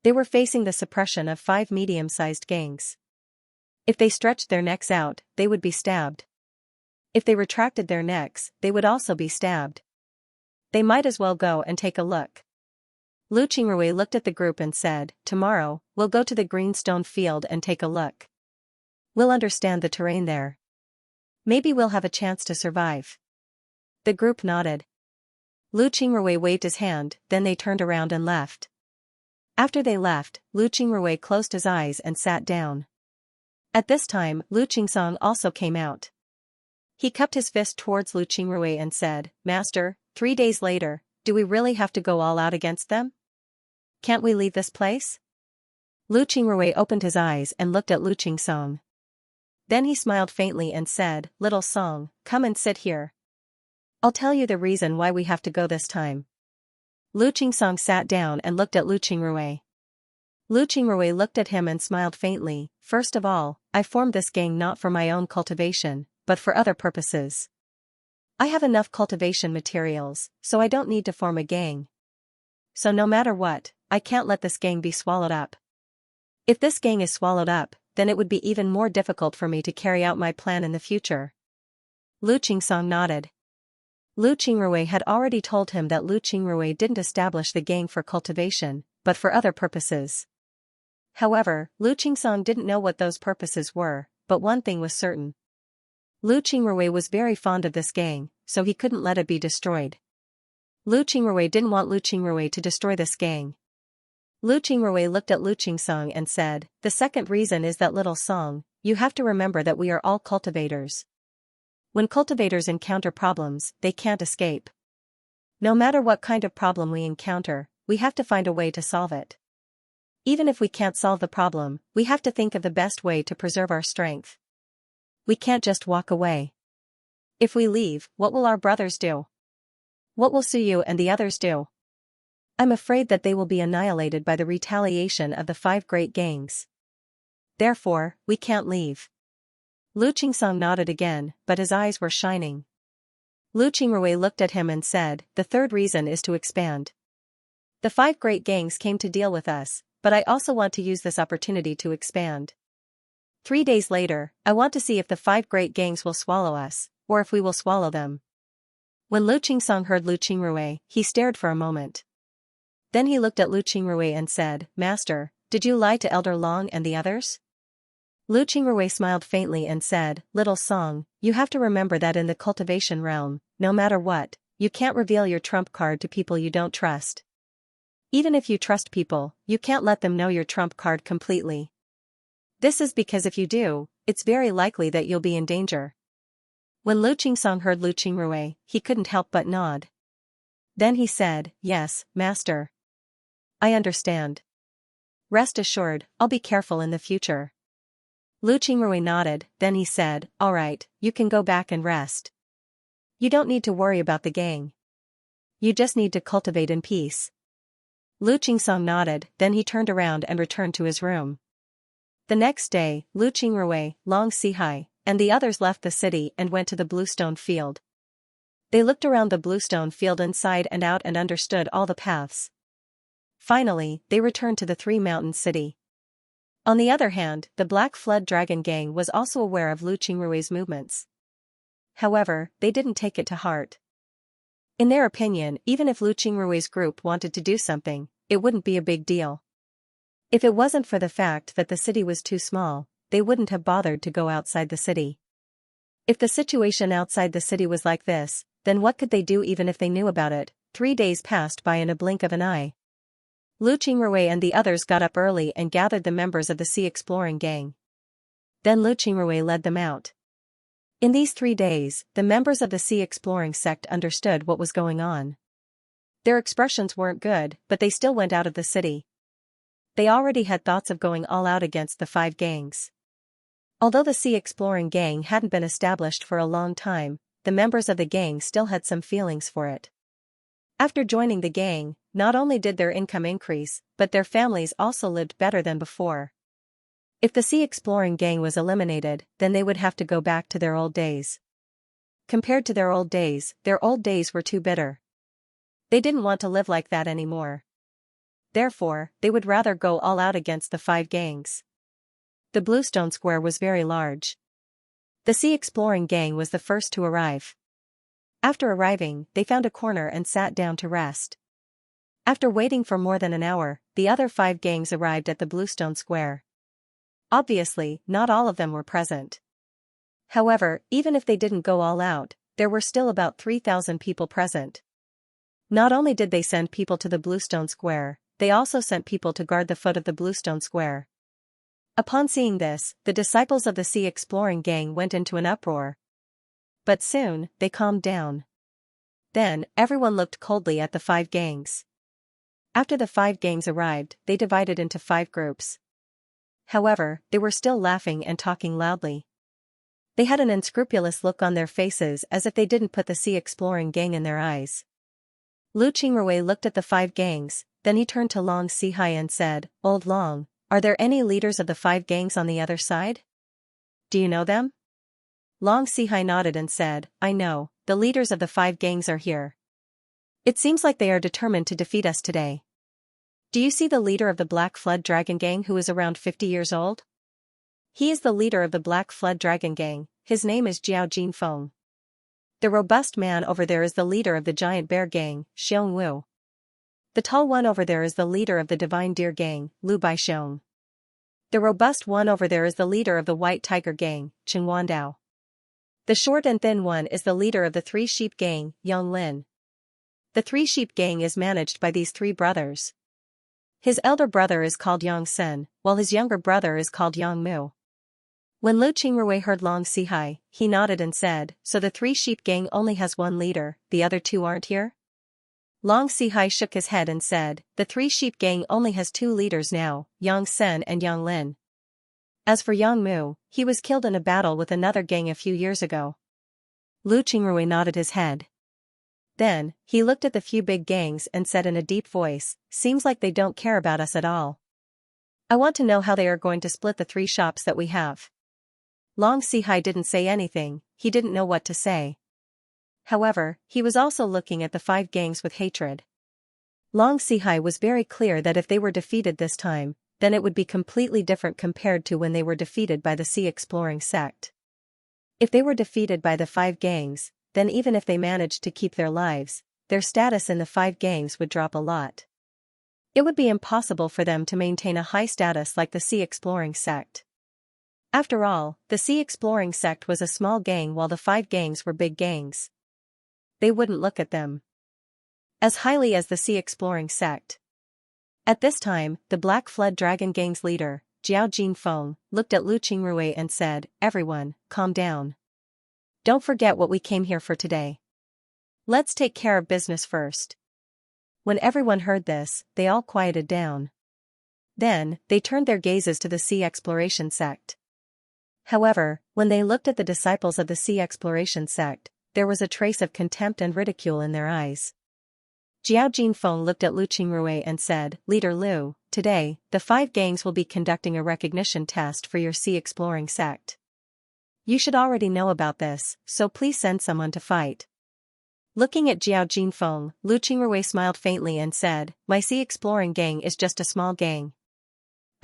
They were facing the suppression of 5 medium-sized gangs. If they stretched their necks out, they would be stabbed. If they retracted their necks, they would also be stabbed. They might as well go and take a look. Lu Qingrui looked at the group and said, tomorrow, we'll go to the Greenstone Field and take a look. We'll understand the terrain there. Maybe we'll have a chance to survive. The group nodded. Lu Qingrui waved his hand, then they turned around and left. After they left, Lu Qingrui closed his eyes and sat down. At this time, Lu Qingsong also came out. He cupped his fist towards Lu Qingrui and said, Master, 3 days later, do we really have to go all out against them? Can't we leave this place? Lu Qingrui opened his eyes and looked at Lu Qingsong. Then he smiled faintly and said, Little Song, come and sit here. I'll tell you the reason why we have to go this time. Lu Qingsong sat down and looked at Lu Qingrui. Lu Qingrui looked at him and smiled faintly. First of all, I formed this gang not for my own cultivation, but for other purposes. I have enough cultivation materials, so I don't need to form a gang. So no matter what, I can't let this gang be swallowed up. If this gang is swallowed up, then it would be even more difficult for me to carry out my plan in the future. Lu Qingsong nodded. Lu Qingrui had already told him that Lu Qingrui didn't establish the gang for cultivation, but for other purposes. However, Lu Qingsong didn't know what those purposes were, but one thing was certain. Lu Qingrui was very fond of this gang, so he couldn't let it be destroyed. Lu Qingrui didn't want Lu Qingrui to destroy this gang. Lu Qingrui looked at Lu Qingsong and said, the second reason is that Little Song, you have to remember that we are all cultivators. When cultivators encounter problems, they can't escape. No matter what kind of problem we encounter, we have to find a way to solve it. Even if we can't solve the problem, we have to think of the best way to preserve our strength. We can't just walk away. If we leave, what will our brothers do? What will Suyu and the others do? I'm afraid that they will be annihilated by the retaliation of the 5 great gangs. Therefore, we can't leave. Lu Qingsong nodded again, but his eyes were shining. Lu Qingrui looked at him and said, the third reason is to expand. The 5 great gangs came to deal with us, but I also want to use this opportunity to expand. 3 days later, I want to see if the 5 great gangs will swallow us, or if we will swallow them. When Lu Qingsong heard Lu Qingrui, he stared for a moment. Then he looked at Lu Qingrui and said, Master, did you lie to Elder Long and the others? Lu Qingrui smiled faintly and said, Little Song, you have to remember that in the cultivation realm, no matter what, you can't reveal your trump card to people you don't trust. Even if you trust people, you can't let them know your trump card completely. This is because if you do, it's very likely that you'll be in danger. When Lu Qingsong heard Lu Qingrui, he couldn't help but nod. Then he said, Yes, Master. I understand. Rest assured, I'll be careful in the future. Lu Qingrui nodded, then he said, All right, you can go back and rest. You don't need to worry about the gang. You just need to cultivate in peace. Lu Qingsong nodded, then he turned around and returned to his room. The next day, Lu Qingrui, Long Sihai, and the others left the city and went to the Bluestone Field. They looked around the Bluestone Field inside and out and understood all the paths. Finally, they returned to the 3 Mountain City. On the other hand, the Black Flood Dragon Gang was also aware of Lu Qingrui's movements. However, they didn't take it to heart. In their opinion, even if Lu Qingrui's group wanted to do something, it wouldn't be a big deal. If it wasn't for the fact that the city was too small, they wouldn't have bothered to go outside the city. If the situation outside the city was like this, then what could they do even if they knew about it? 3 days passed by in a blink of an eye. Lu Qingrui and the others got up early and gathered the members of the Sea Exploring Gang. Then Lu Qingrui led them out. In these 3 days, the members of the Sea Exploring sect understood what was going on. Their expressions weren't good, but they still went out of the city. They already had thoughts of going all out against the 5 gangs. Although the Sea Exploring Gang hadn't been established for a long time, the members of the gang still had some feelings for it. After joining the gang, not only did their income increase, but their families also lived better than before. If the Sea Exploring Gang was eliminated, then they would have to go back to their old days. Compared to their old days were too bitter. They didn't want to live like that anymore. Therefore, they would rather go all out against the 5 gangs. The Bluestone Square was very large. The Sea Exploring Gang was the first to arrive. After arriving, they found a corner and sat down to rest. After waiting for more than an hour, the other 5 gangs arrived at the Bluestone Square. Obviously, not all of them were present. However, even if they didn't go all out, there were still about 3,000 people present. Not only did they send people to the Bluestone Square, they also sent people to guard the foot of the Bluestone Square. Upon seeing this, the disciples of the Sea Exploring Gang went into an uproar. But soon, they calmed down. Then, everyone looked coldly at the 5 gangs. After the 5 gangs arrived, they divided into 5 groups. However, they were still laughing and talking loudly. They had an unscrupulous look on their faces as if they didn't put the Sea Exploring Gang in their eyes. Lu Qingrui looked at the 5 gangs, then he turned to Long Sihai and said, "Old Long, are there any leaders of the 5 gangs on the other side? Do you know them?" Long Sihai nodded and said, "I know, the leaders of the 5 gangs are here. It seems like they are determined to defeat us today. Do you see the leader of the Black Flood Dragon Gang who is around 50 years old? He is the leader of the Black Flood Dragon Gang, his name is Jiao Jinfeng. The robust man over there is the leader of the Giant Bear Gang, Xiong Wu. The tall one over there is the leader of the Divine Deer Gang, Lu Baixiong. The robust one over there is the leader of the White Tiger Gang, Chen Wandao. The short and thin one is the leader of the 3 Sheep Gang, Yang Lin. The 3 Sheep Gang is managed by these 3 brothers. His elder brother is called Yang Sen, while his younger brother is called Yang Mu." When Lu Qingrui heard Long Sihai, he nodded and said, "So the 3 Sheep Gang only has 1 leader, the other 2 aren't here?" Long Sihai shook his head and said, "The 3 Sheep Gang only has 2 leaders now, Yang Sen and Yang Lin. As for Yang Mu, he was killed in a battle with another gang a few years ago." Lu Qingrui nodded his head. Then, he looked at the few big gangs and said in a deep voice, "Seems like they don't care about us at all. I want to know how they are going to split the 3 shops that we have." Long Sihai didn't say anything, he didn't know what to say. However, he was also looking at the 5 gangs with hatred. Long Sihai was very clear that if they were defeated this time, then it would be completely different compared to when they were defeated by the Sea Exploring sect. If they were defeated by the 5 gangs, then even if they managed to keep their lives, their status in the 5 gangs would drop a lot. It would be impossible for them to maintain a high status like the Sea Exploring sect. After all, the Sea Exploring sect was a small gang while the 5 gangs were big gangs. They wouldn't look at them as highly as the Sea Exploring sect. At this time, the Black Flood Dragon Gang's leader, Jiao Jinfeng, looked at Lu Qingrui and said, "Everyone, calm down. Don't forget what we came here for today. Let's take care of business first." When everyone heard this, they all quieted down. Then, they turned their gazes to the Sea Exploration sect. However, when they looked at the disciples of the Sea Exploration sect, there was a trace of contempt and ridicule in their eyes. Jiao Jinfeng looked at Lu Qingrui and said, "Leader Lu, today, the 5 gangs will be conducting a recognition test for your Sea Exploring sect. You should already know about this, so please send someone to fight." Looking at Jiao Jinfeng, Lu Qingrui smiled faintly and said, "My Sea Exploring Gang is just a small gang.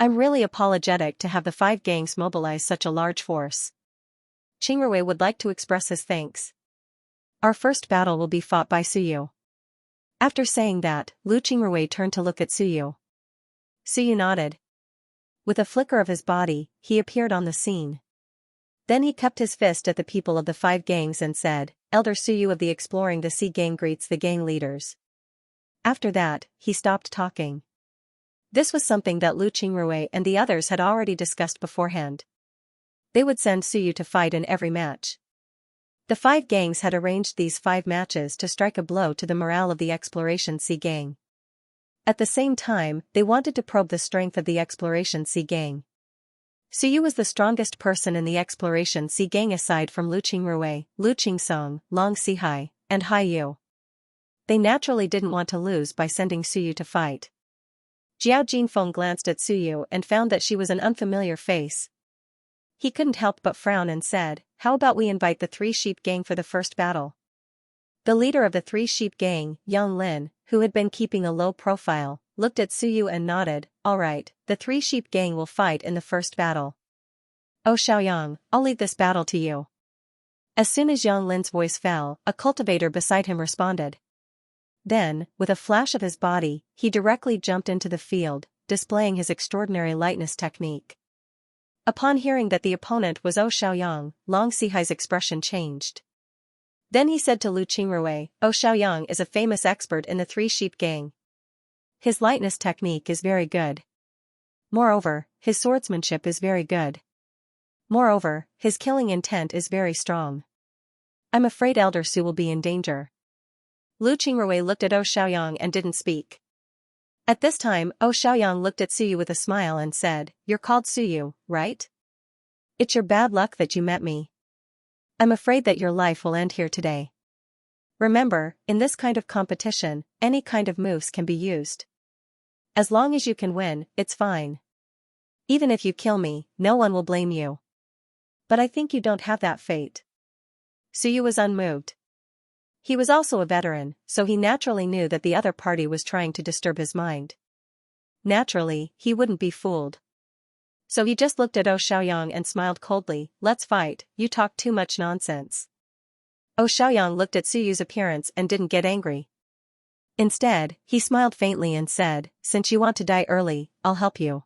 I'm really apologetic to have the five gangs mobilize such a large force. Qingrui would like to express his thanks. Our first battle will be fought by Suyu. After saying that, Lu Qingrui turned to look at Suyu. Suyu nodded. With a flicker of his body, he appeared on the scene. Then he cupped his fist at the people of the five gangs and said, Elder Suyu of the Exploring the Sea gang greets the gang leaders. After that, he stopped talking. This was something that Lu Qingrui and the others had already discussed beforehand. They would send Suyu to fight in every match. The five gangs had arranged these 5 matches to strike a blow to the morale of the Exploration Sea gang. At the same time, they wanted to probe the strength of the Exploration Sea gang. Suyu was the strongest person in the Exploration Sea gang aside from Lu Qingrui, Lu Qingsong, Long Sihai, and Hai Yu. They naturally didn't want to lose by sending Suyu to fight. Jiao Jinfeng glanced at Suyu and found that she was an unfamiliar face. He couldn't help but frown and said, how about we invite the Three Sheep gang for the first battle? The leader of the Three Sheep gang, Yang Lin, who had been keeping a low profile, looked at Suyu and nodded, alright, the Three Sheep gang will fight in the first battle. Oh Xiaoyang, I'll leave this battle to you. As soon as Yang Lin's voice fell, a cultivator beside him responded. Then, with a flash of his body, he directly jumped into the field, displaying his extraordinary lightness technique. Upon hearing that the opponent was Oh Xiaoyang, Long Sihai's expression changed. Then he said to Lu Qingrui, Oh Xiaoyang is a famous expert in the Three Sheep gang. His lightness technique is very good. Moreover, his swordsmanship is very good. Moreover, his killing intent is very strong. I'm afraid Elder Su will be in danger. Lu Qingrui looked at Oh Xiaoyang and didn't speak. At this time, Oh Xiaoyang looked at Suyu with a smile and said, You're called Suyu, right? It's your bad luck that you met me. I'm afraid that your life will end here today. Remember, in this kind of competition, any kind of moves can be used. As long as you can win, it's fine. Even if you kill me, no one will blame you. But I think you don't have that fate. Suyu was unmoved. He was also a veteran, so he naturally knew that the other party was trying to disturb his mind. Naturally, he wouldn't be fooled. So he just looked at Oh Xiaoyang and smiled coldly, Let's fight, you talk too much nonsense. Oh Xiaoyang looked at Suyu's appearance and didn't get angry. Instead, he smiled faintly and said, Since you want to die early, I'll help you.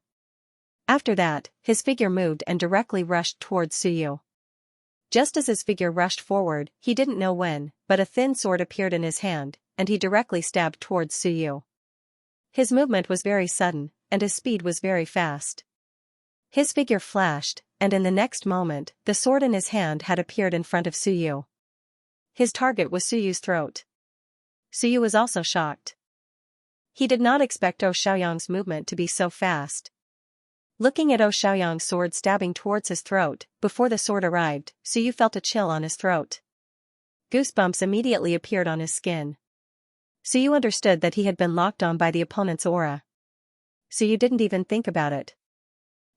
After that, his figure moved and directly rushed towards Suyu. Just as his figure rushed forward, he didn't know when, but a thin sword appeared in his hand, and he directly stabbed towards Suyu. His movement was very sudden, and his speed was very fast. His figure flashed, and in the next moment, the sword in his hand had appeared in front of Suyu. His target was Suyu's throat. Suyu was also shocked. He did not expect Oh Xiaoyang's movement to be so fast. Looking at Oh Xiaoyang's sword stabbing towards his throat, before the sword arrived, Suyu felt a chill on his throat. Goosebumps immediately appeared on his skin. Suyu understood that he had been locked on by the opponent's aura. Suyu didn't even think about it.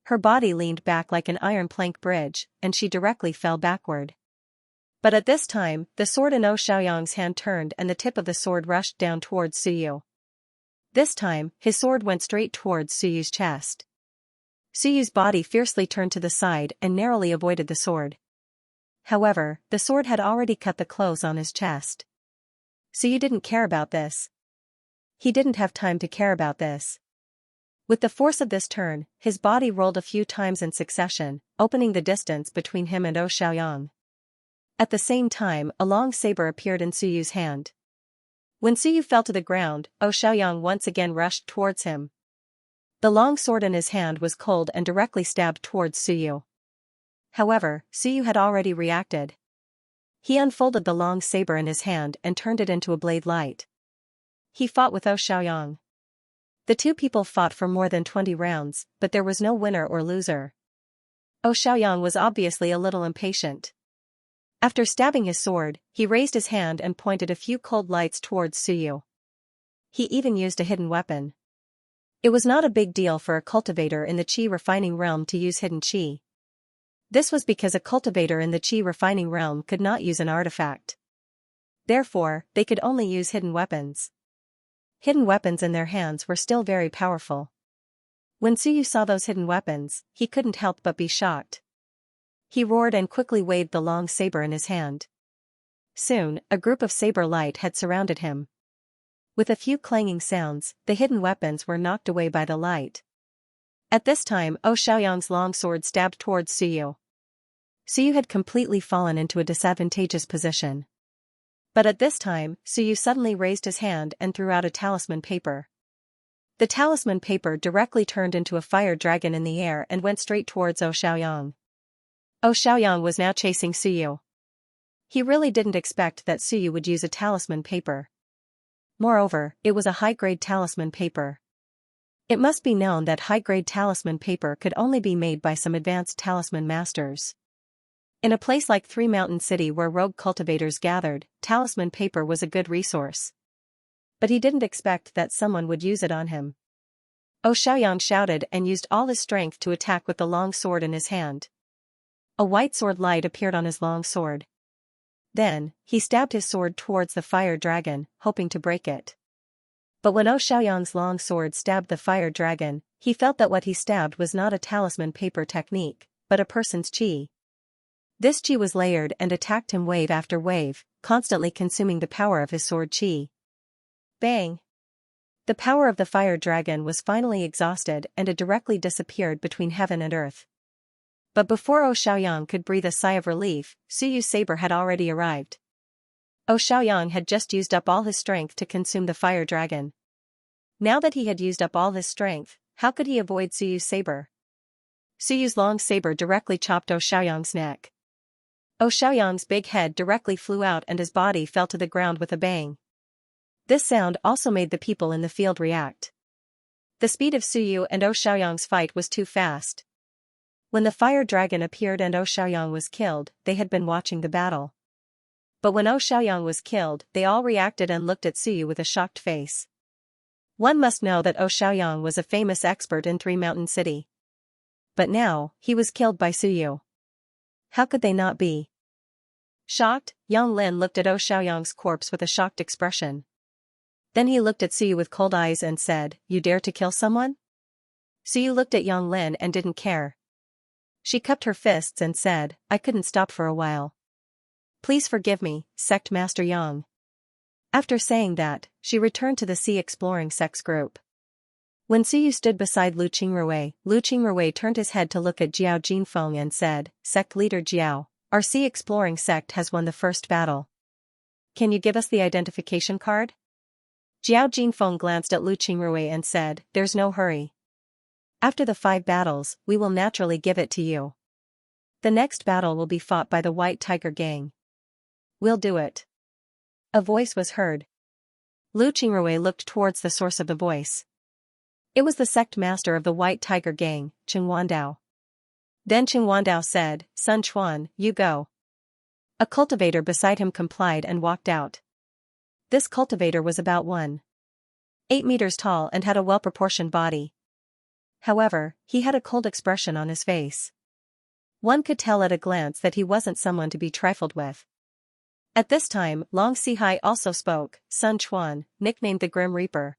Her body leaned back like an iron plank bridge, and she directly fell backward. But at this time, the sword in Oh Xiaoyang's hand turned and the tip of the sword rushed down towards Suyu. This time, his sword went straight towards Suyu's chest. Suyu's body fiercely turned to the side and narrowly avoided the sword. However, the sword had already cut the clothes on his chest. Suyu didn't care about this. He didn't have time to care about this. With the force of this turn, his body rolled a few times in succession, opening the distance between him and Oh Xiaoyang. At the same time, a long saber appeared in Suyu's hand. When Suyu fell to the ground, Oh Xiaoyang once again rushed towards him. The long sword in his hand was cold and directly stabbed towards Suyu. However, Suyu had already reacted. He unfolded the long saber in his hand and turned it into a blade light. He fought with Oh Xiaoyang. The two people fought for more than 20 rounds, but there was no winner or loser. Oh Xiaoyang was obviously a little impatient. After stabbing his sword, he raised his hand and pointed a few cold lights towards Suyu. He even used a hidden weapon. It was not a big deal for a cultivator in the qi refining realm to use hidden qi. This was because a cultivator in the qi refining realm could not use an artifact. Therefore, they could only use hidden weapons. Hidden weapons in their hands were still very powerful. When Suyu saw those hidden weapons, he couldn't help but be shocked. He roared and quickly waved the long saber in his hand. Soon, a group of saber light had surrounded him. With a few clanging sounds, the hidden weapons were knocked away by the light. At this time, Xiaoyang's long sword stabbed towards Suyu. Suyu had completely fallen into a disadvantageous position. But at this time, Suyu suddenly raised his hand and threw out a talisman paper. The talisman paper directly turned into a fire dragon in the air and went straight towards Xiaoyang. Xiaoyang was now chasing Suyu. He really didn't expect that Suyu would use a talisman paper. Moreover, it was a high-grade talisman paper. It must be known that high-grade talisman paper could only be made by some advanced talisman masters. In a place like Three Mountain City where rogue cultivators gathered, talisman paper was a good resource. But he didn't expect that someone would use it on him. Xiaoyang shouted and used all his strength to attack with the long sword in his hand. A white sword light appeared on his long sword. Then, he stabbed his sword towards the fire dragon, hoping to break it. But when Xiaoyang's long sword stabbed the fire dragon, he felt that what he stabbed was not a talisman paper technique, but a person's chi. This chi was layered and attacked him wave after wave, constantly consuming the power of his sword chi. Bang! The power of the fire dragon was finally exhausted and it directly disappeared between heaven and earth. But before Xiaoyang could breathe a sigh of relief, Suyu's saber had already arrived. Xiaoyang had just used up all his strength to consume the fire dragon. Now that he had used up all his strength, how could he avoid Suyu's saber? Suyu's long saber directly chopped Xiaoyang's neck. Xiaoyang's big head directly flew out and his body fell to the ground with a bang. This sound also made the people in the field react. The speed of Suyu and Xiaoyang's fight was too fast. When the fire dragon appeared and Xiaoyang was killed, they had been watching the battle. But when Xiaoyang was killed, they all reacted and looked at Suyu with a shocked face. One must know that Xiaoyang was a famous expert in Three Mountain City. But now, he was killed by Suyu. How could they not be? Shocked, Yang Lin looked at Xiaoyang's corpse with a shocked expression. Then he looked at Suyu with cold eyes and said, "You dare to kill someone?" Suyu looked at Yang Lin and didn't care. She cupped her fists and said, "I couldn't stop for a while. Please forgive me, Sect Master Yang." After saying that, she returned to the Sea Exploring Sects group. When Suyu stood beside Lu Qingrui turned his head to look at Jiao Jinfeng and said, "Sect Leader Jiao, our Sea Exploring Sect has won the first battle. Can you give us the identification card?" Jiao Jinfeng glanced at Lu Qingrui and said, "There's no hurry. After the 5 battles, we will naturally give it to you. The next battle will be fought by the White Tiger Gang. We'll do it." A voice was heard. Lu Qingrui looked towards the source of the voice. It was the sect master of the White Tiger Gang, Qing Wandao. Then Qing Wandao said, "Sun Chuan, you go." A cultivator beside him complied and walked out. This cultivator was about 1.8 meters tall and had a well-proportioned body. However, he had a cold expression on his face. One could tell at a glance that he wasn't someone to be trifled with. At this time, Long Sihai also spoke, Sun Chuan, nicknamed the Grim Reaper.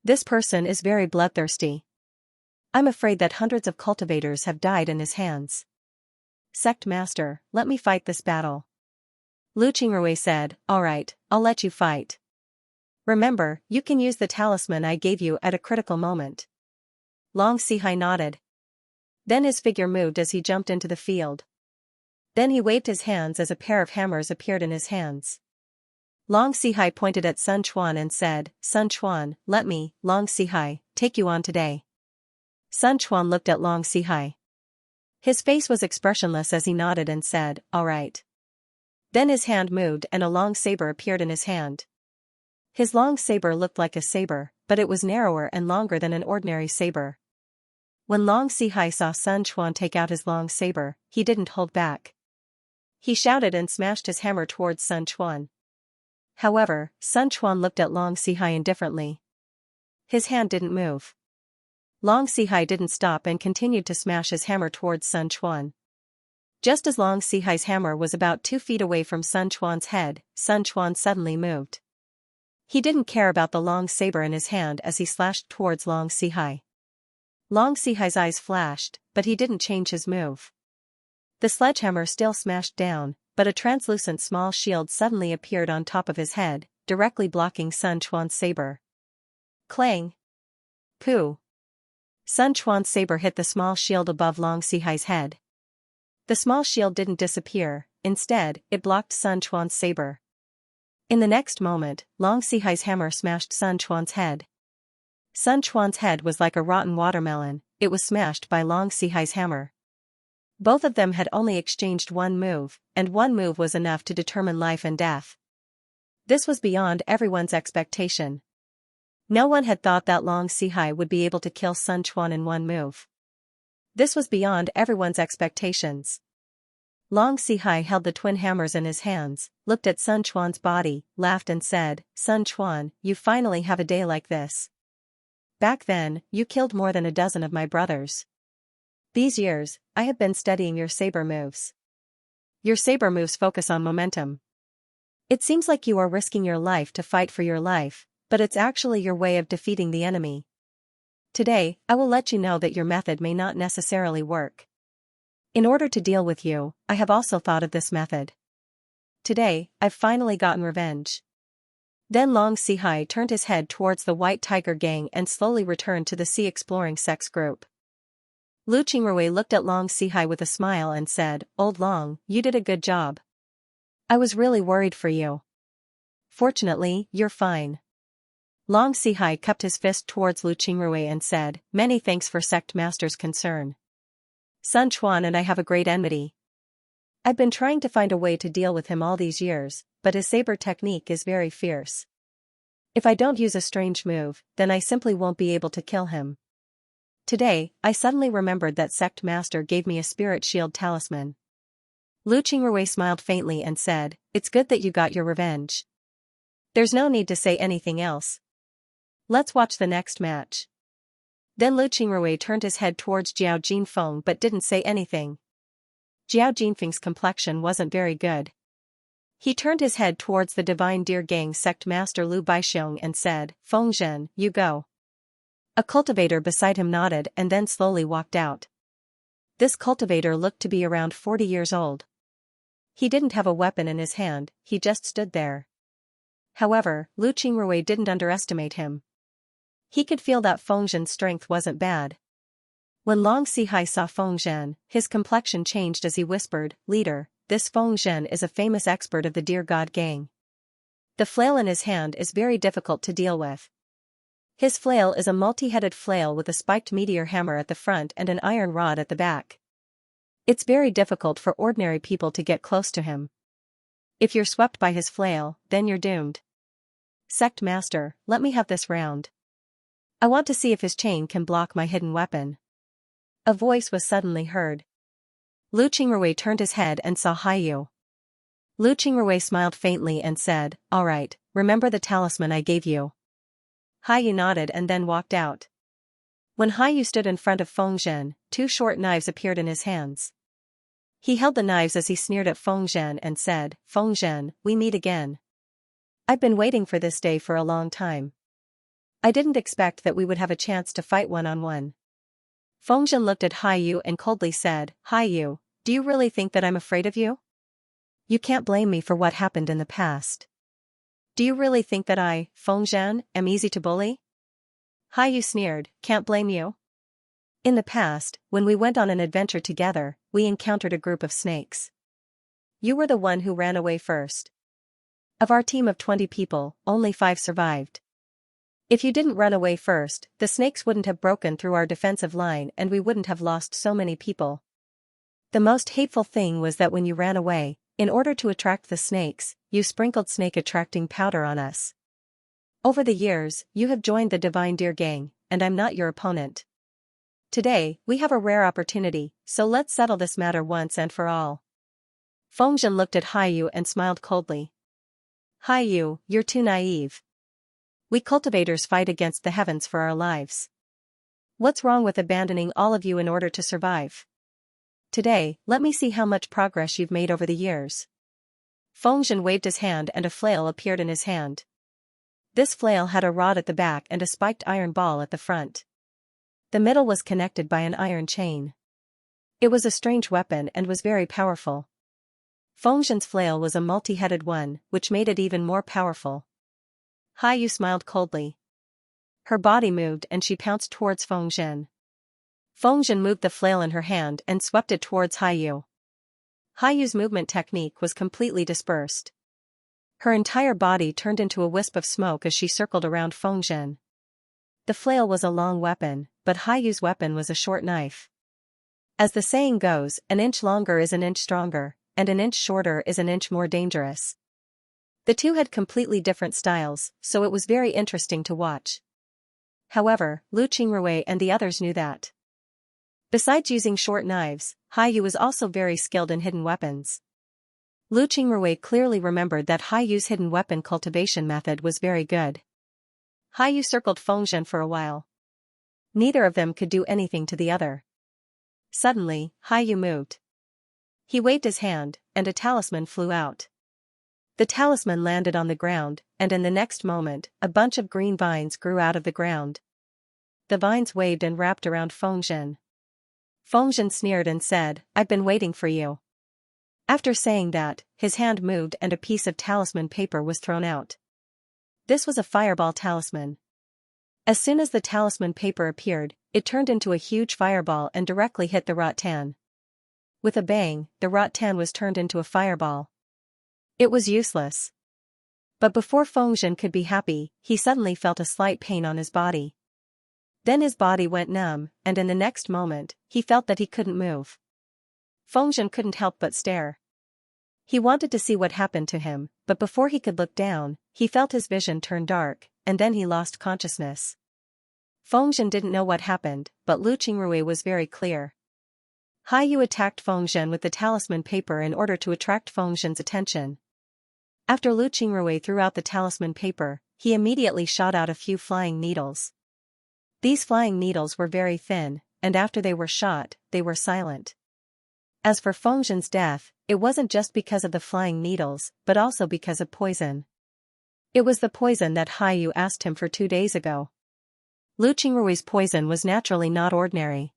"This person is very bloodthirsty. I'm afraid that hundreds of cultivators have died in his hands. Sect Master, let me fight this battle." Lu Qingrui said, "All right, I'll let you fight. Remember, you can use the talisman I gave you at a critical moment." Long Sihai nodded. Then his figure moved as he jumped into the field. Then he waved his hands as a pair of hammers appeared in his hands. Long Sihai pointed at Sun Chuan and said, "Sun Chuan, let me, Long Sihai, take you on today." Sun Chuan looked at Long Sihai. His face was expressionless as he nodded and said, "All right." Then his hand moved and a long saber appeared in his hand. His long saber looked like a saber, but it was narrower and longer than an ordinary saber. When Long Sihai saw Sun Chuan take out his long saber, he didn't hold back. He shouted and smashed his hammer towards Sun Chuan. However, Sun Chuan looked at Long Sihai indifferently. His hand didn't move. Long Sihai didn't stop and continued to smash his hammer towards Sun Chuan. Just as Long Sihai's hammer was about 2 feet away from Sun Chuan's head, Sun Chuan suddenly moved. He didn't care about the long saber in his hand as he slashed towards Long Sihai. Long Sihai's eyes flashed, but he didn't change his move. The sledgehammer still smashed down, but a translucent small shield suddenly appeared on top of his head, directly blocking Sun Quan's saber. Clang! Pooh! Sun Quan's saber hit the small shield above Long Sihai's head. The small shield didn't disappear, instead, it blocked Sun Quan's saber. In the next moment, Long Sihai's hammer smashed Sun Quan's head. Sun Quan's head was like a rotten watermelon, it was smashed by Long Sihai's hammer. Both of them had only exchanged one move, and one move was enough to determine life and death. This was beyond everyone's expectation. No one had thought that Long Sihai would be able to kill Sun Quan in one move. This was beyond everyone's expectations. Long Sihai held the twin hammers in his hands, looked at Sun Quan's body, laughed and said, "Sun Quan, you finally have a day like this. Back then, you killed more than a dozen of my brothers. These years, I have been studying your saber moves. Your saber moves focus on momentum. It seems like you are risking your life to fight for your life, but it's actually your way of defeating the enemy. Today, I will let you know that your method may not necessarily work. In order to deal with you, I have also thought of this method. Today, I've finally gotten revenge." Then Long Sihai turned his head towards the White Tiger Gang and slowly returned to the Sea Exploring Sex group. Lu Qingrui looked at Long Sihai with a smile and said, "Old Long, you did a good job. I was really worried for you. Fortunately, you're fine." Long Sihai cupped his fist towards Lu Qingrui and said, "Many thanks for Sect Master's concern. Sun Quan and I have a great enmity. I've been trying to find a way to deal with him all these years, but his saber technique is very fierce. If I don't use a strange move, then I simply won't be able to kill him. Today, I suddenly remembered that Sect Master gave me a spirit shield talisman." Lu Qingrui smiled faintly and said, "It's good that you got your revenge. There's no need to say anything else. Let's watch the next match." Then Lu Qingrui turned his head towards Jiao Jinfeng but didn't say anything. Jiao Jinfeng's complexion wasn't very good. He turned his head towards the Divine Deer Gang Sect Master Lu Baixiong and said, "Fengzhen, you go." A cultivator beside him nodded and then slowly walked out. This cultivator looked to be around 40 years old. He didn't have a weapon in his hand, he just stood there. However, Lu Qingrui didn't underestimate him. He could feel that Fengzhen's strength wasn't bad. When Long Sihai saw Fengzhen, his complexion changed as he whispered, "Leader, this Fengzhen is a famous expert of the Deer God Gang. The flail in his hand is very difficult to deal with. His flail is a multi-headed flail with a spiked meteor hammer at the front and an iron rod at the back. It's very difficult for ordinary people to get close to him. If you're swept by his flail, then you're doomed. Sect Master, let me have this round. I want to see if his chain can block my hidden weapon." A voice was suddenly heard. Lu Qingrui turned his head and saw Haiyu. Lu Qingrui smiled faintly and said, "All right, remember the talisman I gave you." Haiyu nodded and then walked out. When Haiyu stood in front of Fengzhen, two short knives appeared in his hands. He held the knives as he sneered at Fengzhen and said, "Fengzhen, we meet again. I've been waiting for this day for a long time. I didn't expect that we would have a chance to fight one-on-one." Fengzhen looked at Haiyu and coldly said, "Haiyu, do you really think that I'm afraid of you? You can't blame me for what happened in the past. Do you really think that I, Fengzhen, am easy to bully?" Haiyu sneered, "Can't blame you? In the past, when we went on an adventure together, we encountered a group of snakes. You were the one who ran away first. Of our team of 20 people, only 5 survived. If you didn't run away first, the snakes wouldn't have broken through our defensive line and we wouldn't have lost so many people. The most hateful thing was that when you ran away, in order to attract the snakes, you sprinkled snake-attracting powder on us. Over the years, you have joined the Divine Deer Gang, and I'm not your opponent. Today, we have a rare opportunity, so let's settle this matter once and for all." Fengzhen looked at Haiyu and smiled coldly. "Haiyu, you're too naive. We cultivators fight against the heavens for our lives. What's wrong with abandoning all of you in order to survive? Today, let me see how much progress you've made over the years." Fengzhen waved his hand and a flail appeared in his hand. This flail had a rod at the back and a spiked iron ball at the front. The middle was connected by an iron chain. It was a strange weapon and was very powerful. Fengzhen's flail was a multi-headed one, which made it even more powerful. Haiyu smiled coldly. Her body moved and she pounced towards Fengzhen. Fengzhen moved the flail in her hand and swept it towards Haiyu. Haiyu's movement technique was completely dispersed. Her entire body turned into a wisp of smoke as she circled around Fengzhen. The flail was a long weapon, but Haiyu's weapon was a short knife. As the saying goes, an inch longer is an inch stronger, and an inch shorter is an inch more dangerous. The two had completely different styles, so it was very interesting to watch. However, Lu Qingrui and the others knew that. Besides using short knives, Haiyu was also very skilled in hidden weapons. Lu Qingrui clearly remembered that Haiyu's hidden weapon cultivation method was very good. Haiyu circled Fengzhen for a while. Neither of them could do anything to the other. Suddenly, Haiyu moved. He waved his hand, and a talisman flew out. The talisman landed on the ground, and in the next moment, a bunch of green vines grew out of the ground. The vines waved and wrapped around Fengzhen. Fengzhen sneered and said, "I've been waiting for you." After saying that, his hand moved and a piece of talisman paper was thrown out. This was a fireball talisman. As soon as the talisman paper appeared, it turned into a huge fireball and directly hit the rattan. With a bang, the rattan was turned into a fireball. It was useless. But before Fengzhen could be happy, he suddenly felt a slight pain on his body. Then his body went numb, and in the next moment, he felt that he couldn't move. Fengzhen couldn't help but stare. He wanted to see what happened to him, but before he could look down, he felt his vision turn dark, and then he lost consciousness. Fengzhen didn't know what happened, but Lu Qingrui was very clear. Haiyu attacked Fengzhen with the talisman paper in order to attract Fengzhen's attention. After Lu Qingrui threw out the talisman paper, he immediately shot out a few flying needles. These flying needles were very thin, and after they were shot, they were silent. As for Fengzhen's death, it wasn't just because of the flying needles, but also because of poison. It was the poison that Haiyu asked him for 2 days ago. Lu Qingrui's poison was naturally not ordinary.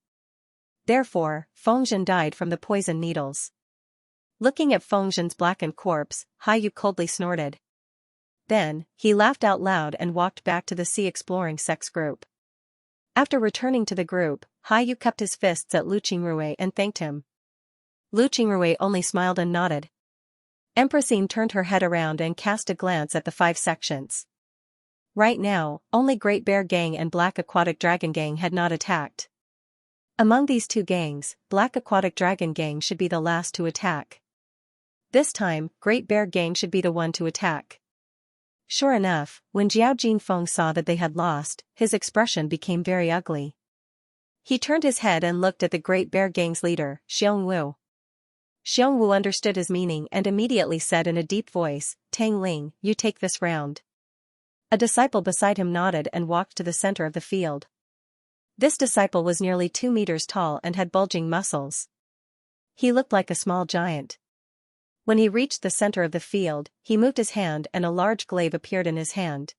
Therefore, Fengzhen died from the poison needles. Looking at Fengzhen's blackened corpse, Haiyu coldly snorted. Then, he laughed out loud and walked back to the Sea Exploring Sex group. After returning to the group, Haiyu cupped his fists at Lu Qingrui and thanked him. Lu Qingrui only smiled and nodded. Empressine turned her head around and cast a glance at the 5 sections. Right now, only Great Bear Gang and Black Aquatic Dragon Gang had not attacked. Among these 2 gangs, Black Aquatic Dragon Gang should be the last to attack. This time, Great Bear Gang should be the one to attack. Sure enough, when Jiao Jinfeng saw that they had lost, his expression became very ugly. He turned his head and looked at the Great Bear Gang's leader, Xiongwu. Xiongwu understood his meaning and immediately said in a deep voice, "Tang Ling, you take this round." A disciple beside him nodded and walked to the center of the field. This disciple was nearly 2 meters tall and had bulging muscles. He looked like a small giant. When he reached the center of the field, he moved his hand and a large glaive appeared in his hand.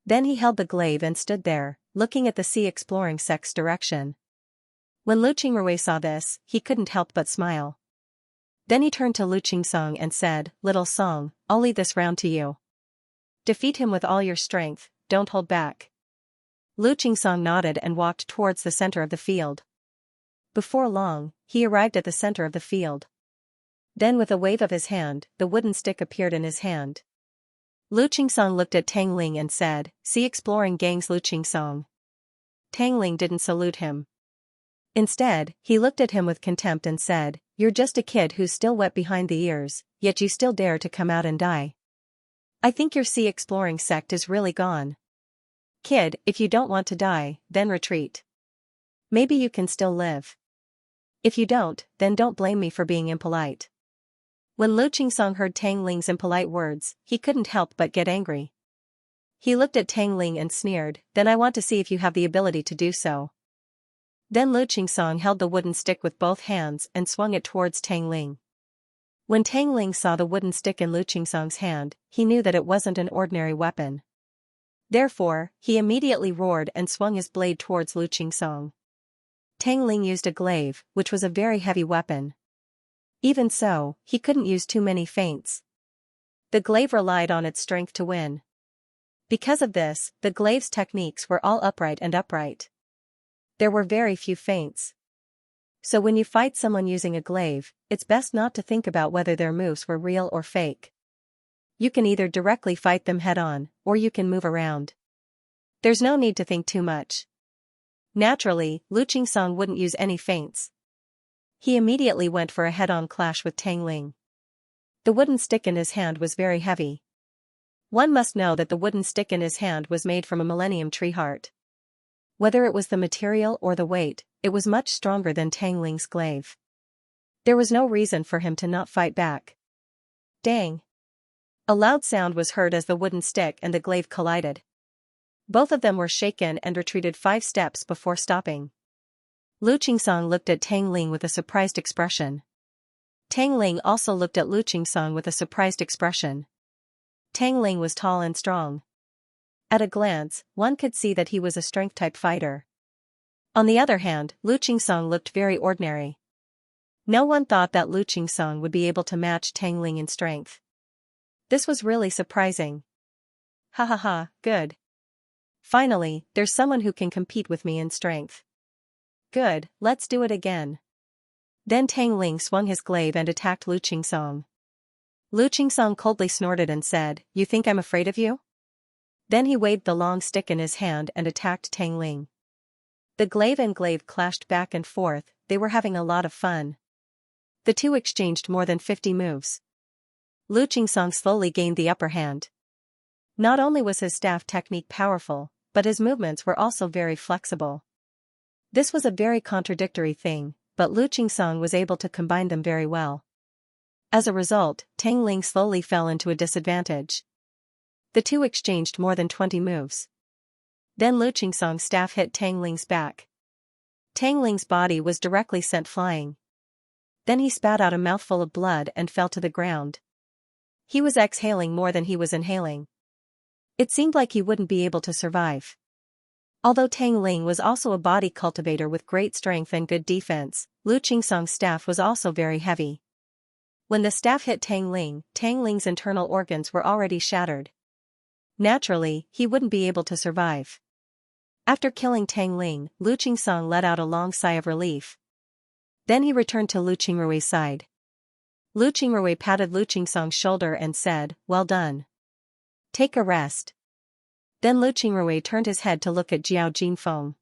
Then he held the glaive and stood there, looking at the Sea Exploring Sex direction. When Lu Qingrui saw this, he couldn't help but smile. Then he turned to Lu Qingsong and said, "Little Song, I'll leave this round to you. Defeat him with all your strength, don't hold back." Lu Qingsong nodded and walked towards the center of the field. Before long, he arrived at the center of the field. Then with a wave of his hand, the wooden stick appeared in his hand. Lu Qingsong looked at Tang Ling and said, "Sea Exploring Gang's Lu Qingsong." Tang Ling didn't salute him. Instead, he looked at him with contempt and said, "You're just a kid who's still wet behind the ears, yet you still dare to come out and die. I think your Sea Exploring sect is really gone. Kid, if you don't want to die, then retreat. Maybe you can still live. If you don't, then don't blame me for being impolite." When Lu Qingsong heard Tang Ling's impolite words, he couldn't help but get angry. He looked at Tang Ling and sneered, "Then I want to see if you have the ability to do so." Then Lu Qingsong held the wooden stick with both hands and swung it towards Tang Ling. When Tang Ling saw the wooden stick in Lu Qingsong's hand, he knew that it wasn't an ordinary weapon. Therefore, he immediately roared and swung his blade towards Lu Qingsong. Tang Ling used a glaive, which was a very heavy weapon. Even so, he couldn't use too many feints. The glaive relied on its strength to win. Because of this, the glaive's techniques were all upright. There were very few feints. So when you fight someone using a glaive, it's best not to think about whether their moves were real or fake. You can either directly fight them head-on, or you can move around. There's no need to think too much. Naturally, Lu Qingsong wouldn't use any feints. He immediately went for a head-on clash with Tang Ling. The wooden stick in his hand was very heavy. One must know that the wooden stick in his hand was made from a millennium tree heart. Whether it was the material or the weight, it was much stronger than Tang Ling's glaive. There was no reason for him to not fight back. Dang! A loud sound was heard as the wooden stick and the glaive collided. Both of them were shaken and retreated 5 steps before stopping. Lu Qingsong looked at Tang Ling with a surprised expression. Tang Ling also looked at Lu Qingsong with a surprised expression. Tang Ling was tall and strong. At a glance, one could see that he was a strength-type fighter. On the other hand, Lu Qingsong looked very ordinary. No one thought that Lu Qingsong would be able to match Tang Ling in strength. This was really surprising. Ha ha ha, good. Finally, there's someone who can compete with me in strength. Good, let's do it again. Then Tang Ling swung his glaive and attacked Lu Qingsong. Lu Qingsong coldly snorted and said, "You think I'm afraid of you?" Then he waved the long stick in his hand and attacked Tang Ling. The glaive and glaive clashed back and forth, they were having a lot of fun. The two exchanged more than 50 moves. Lu Qingsong slowly gained the upper hand. Not only was his staff technique powerful, but his movements were also very flexible. This was a very contradictory thing, but Lu Qingsong was able to combine them very well. As a result, Tang Ling slowly fell into a disadvantage. The two exchanged more than 20 moves. Then Lu Qingsong's staff hit Tang Ling's back. Tang Ling's body was directly sent flying. Then he spat out a mouthful of blood and fell to the ground. He was exhaling more than he was inhaling. It seemed like he wouldn't be able to survive. Although Tang Ling was also a body cultivator with great strength and good defense, Lu Qingsong's staff was also very heavy. When the staff hit Tang Ling's internal organs were already shattered. Naturally, he wouldn't be able to survive. After killing Tang Ling, Lu Qingsong let out a long sigh of relief. Then he returned to Lu Qingrui's side. Lu Qingrui patted Lu Qingsong's shoulder and said, "Well done. Take a rest." Then Lu Qingrui turned his head to look at Jiao Jinfeng.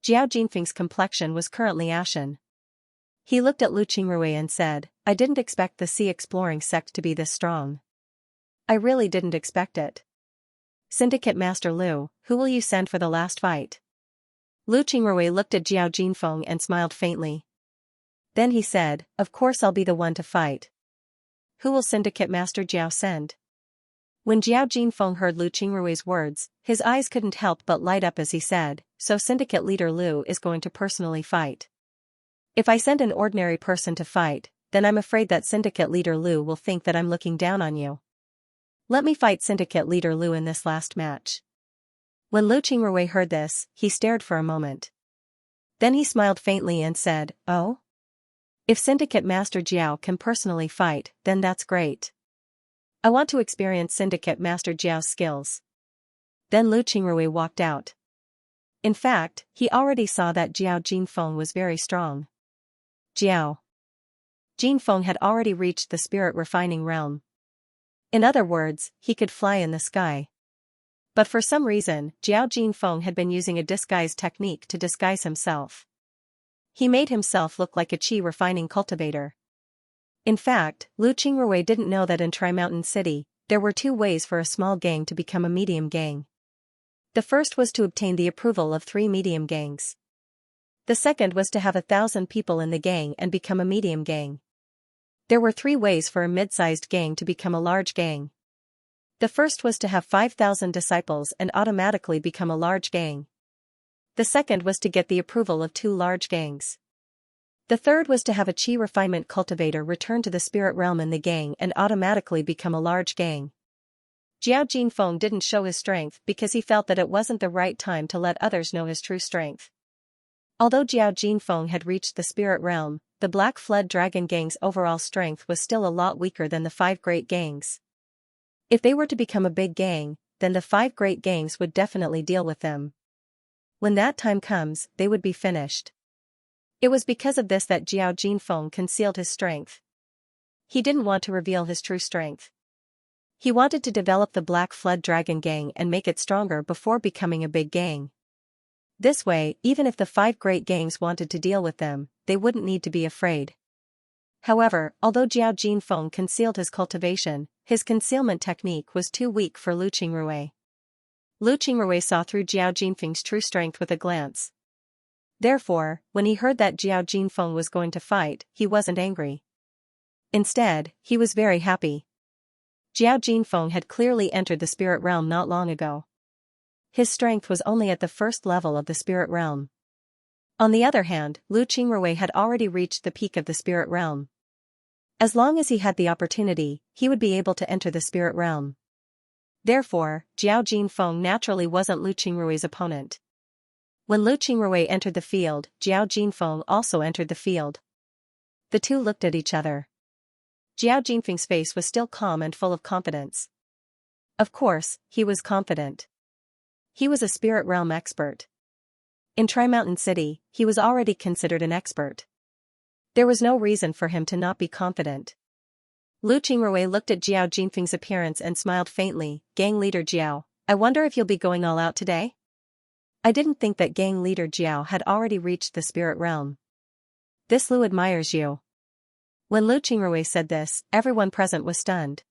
Jiao Jinfeng's complexion was currently ashen. He looked at Lu Qingrui and said, "I didn't expect the sea exploring sect to be this strong. I really didn't expect it. Syndicate Master Lu, who will you send for the last fight?" Lu Qingrui looked at Jiao Jinfeng and smiled faintly. Then he said, "Of course I'll be the one to fight. Who will Syndicate Master Jiao send?" When Jiao Jinfeng heard Lu Qingrui's words, his eyes couldn't help but light up as he said, "So Syndicate Leader Lu is going to personally fight. If I send an ordinary person to fight, then I'm afraid that Syndicate Leader Lu will think that I'm looking down on you. Let me fight Syndicate Leader Lu in this last match." When Lu Qingrui heard this, he stared for a moment. Then he smiled faintly and said, "Oh? If Syndicate Master Jiao can personally fight, then that's great. I want to experience Syndicate Master Jiao's skills." Then Lu Qingrui walked out. In fact, he already saw that Jiao Jinfeng was very strong. Jiao Jinfeng had already reached the spirit refining realm. In other words, he could fly in the sky. But for some reason, Jiao Jinfeng had been using a disguise technique to disguise himself. He made himself look like a chi refining cultivator. In fact, Lu Qingrui didn't know that in Tri-Mountain City, there were 2 ways for a small gang to become a medium gang. The first was to obtain the approval of 3 medium gangs. The second was to have 1,000 people in the gang and become a medium gang. There were 3 ways for a mid-sized gang to become a large gang. The first was to have 5,000 disciples and automatically become a large gang. The second was to get the approval of 2 large gangs. The third was to have a chi refinement cultivator return to the spirit realm in the gang and automatically become a large gang. Jiao Jinfeng didn't show his strength because he felt that it wasn't the right time to let others know his true strength. Although Jiao Jinfeng had reached the spirit realm, the Black Flood Dragon Gang's overall strength was still a lot weaker than the 5 great gangs. If they were to become a big gang, then the 5 great gangs would definitely deal with them. When that time comes, they would be finished. It was because of this that Jiao Jinfeng concealed his strength. He didn't want to reveal his true strength. He wanted to develop the Black Flood Dragon Gang and make it stronger before becoming a big gang. This way, even if the 5 great gangs wanted to deal with them, they wouldn't need to be afraid. However, although Jiao Jinfeng concealed his cultivation, his concealment technique was too weak for Lu Qingrui. Lu Qingrui saw through Jiao Jinfeng's true strength with a glance. Therefore, when he heard that Jiao Jinfeng was going to fight, he wasn't angry. Instead, he was very happy. Jiao Jinfeng had clearly entered the spirit realm not long ago. His strength was only at the first level of the spirit realm. On the other hand, Lu Qingrui had already reached the peak of the spirit realm. As long as he had the opportunity, he would be able to enter the spirit realm. Therefore, Jiao Jinfeng naturally wasn't Lu Qingrui's opponent. When Lu Qingrui entered the field, Jiao Jinfeng also entered the field. The two looked at each other. Jiao Jinfeng's face was still calm and full of confidence. Of course, he was confident. He was a spirit realm expert. In Tri-Mountain City, he was already considered an expert. There was no reason for him to not be confident. Lu Qingrui looked at Jiao Jinfeng's appearance and smiled faintly. Gang leader Jiao, I wonder if you'll be going all out today? I didn't think that gang leader Jiao had already reached the spirit realm. This Lu admires you. When Lu Qingrui said this, everyone present was stunned.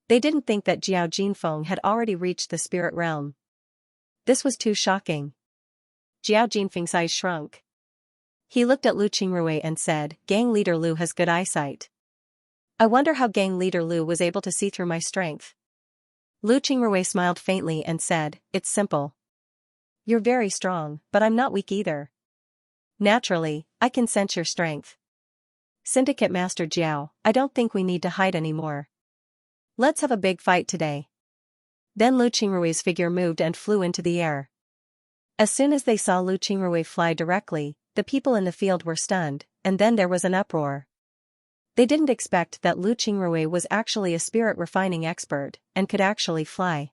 They didn't think that Jiao Jinfeng had already reached the spirit realm. This was too shocking. Jiao Jinfeng's eyes shrunk. He looked at Lu Qingrui and said, Gang leader Lu has good eyesight. I wonder how gang leader Lu was able to see through my strength. Lu Qingrui smiled faintly and said, It's simple. You're very strong, but I'm not weak either. Naturally, I can sense your strength. Syndicate Master Jiao, I don't think we need to hide anymore. Let's have a big fight today. Then Lu Qingrui's figure moved and flew into the air. As soon as they saw Lu Qingrui fly directly, the people in the field were stunned, and then there was an uproar. They didn't expect that Lu Qingrui was actually a spirit refining expert, and could actually fly.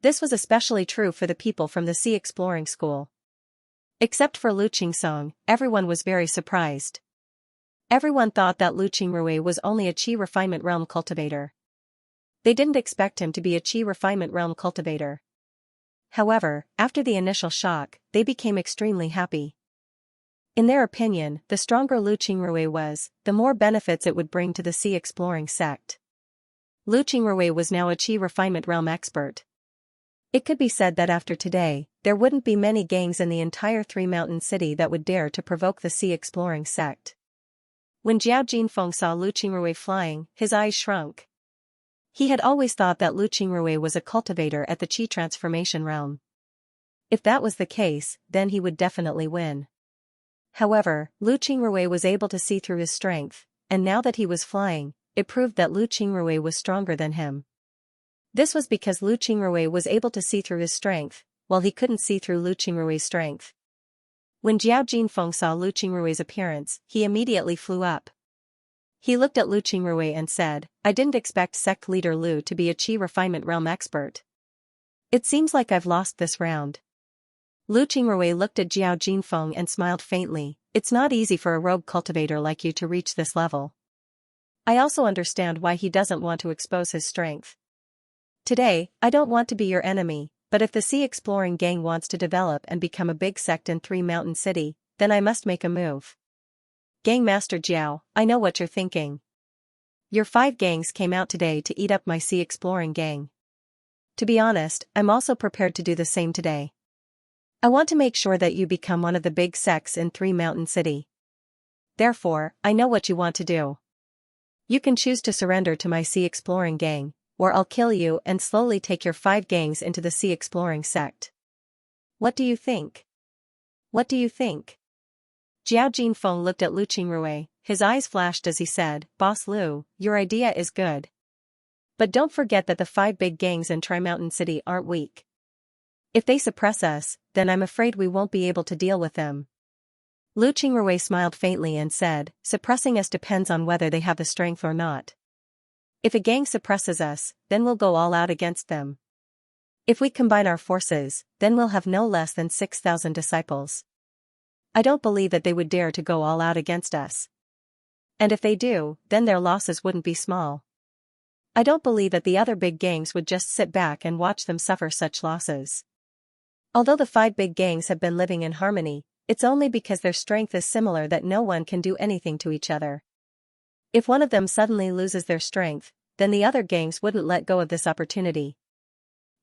This was especially true for the people from the Sea Exploring School. Except for Lu Qingsong, everyone was very surprised. Everyone thought that Lu Qingrui was only a Qi Refinement Realm cultivator. They didn't expect him to be a Qi Refinement Realm cultivator. However, after the initial shock, they became extremely happy. In their opinion, the stronger Lu Qingrui was, the more benefits it would bring to the Sea Exploring sect. Lu Qingrui was now a Qi Refinement Realm expert. It could be said that after today, there wouldn't be many gangs in the entire Three-Mountain City that would dare to provoke the Sea Exploring sect. When Jiao Jinfeng saw Lu Qingrui flying, his eyes shrunk. He had always thought that Lu Qingrui was a cultivator at the Qi Transformation realm. If that was the case, then he would definitely win. However, Lu Qingrui was able to see through his strength, and now that he was flying, it proved that Lu Qingrui was stronger than him. This was because Lu Qingrui was able to see through his strength, while he couldn't see through Lu Qingrui's strength. When Jiao Jinfeng saw Lu Qingrui's appearance, he immediately flew up. He looked at Lu Qingrui and said, I didn't expect sect leader Lu to be a Qi Refinement Realm expert. It seems like I've lost this round. Lu Qingrui looked at Jiao Jinfeng and smiled faintly. It's not easy for a rogue cultivator like you to reach this level. I also understand why he doesn't want to expose his strength. Today, I don't want to be your enemy, but if the Sea Exploring Gang wants to develop and become a big sect in Three-Mountain City, then I must make a move. Gang Master Jiao, I know what you're thinking. Your 5 gangs came out today to eat up my Sea Exploring Gang. To be honest, I'm also prepared to do the same today. I want to make sure that you become one of the big sects in Three-Mountain City. Therefore, I know what you want to do. You can choose to surrender to my Sea Exploring Gang, or I'll kill you and slowly take your 5 gangs into the Sea Exploring sect. What do you think? What do you think? Jiao Jinfeng looked at Lu Qingrui, his eyes flashed as he said, Boss Lu, your idea is good. But don't forget that the 5 big gangs in Tri-Mountain City aren't weak. If they suppress us, then I'm afraid we won't be able to deal with them. Lu Qingrui smiled faintly and said, suppressing us depends on whether they have the strength or not. If a gang suppresses us, then we'll go all out against them. If we combine our forces, then we'll have no less than 6,000 disciples. I don't believe that they would dare to go all out against us. And if they do, then their losses wouldn't be small. I don't believe that the other big gangs would just sit back and watch them suffer such losses. Although the 5 big gangs have been living in harmony, it's only because their strength is similar that no one can do anything to each other. If one of them suddenly loses their strength, then the other gangs wouldn't let go of this opportunity.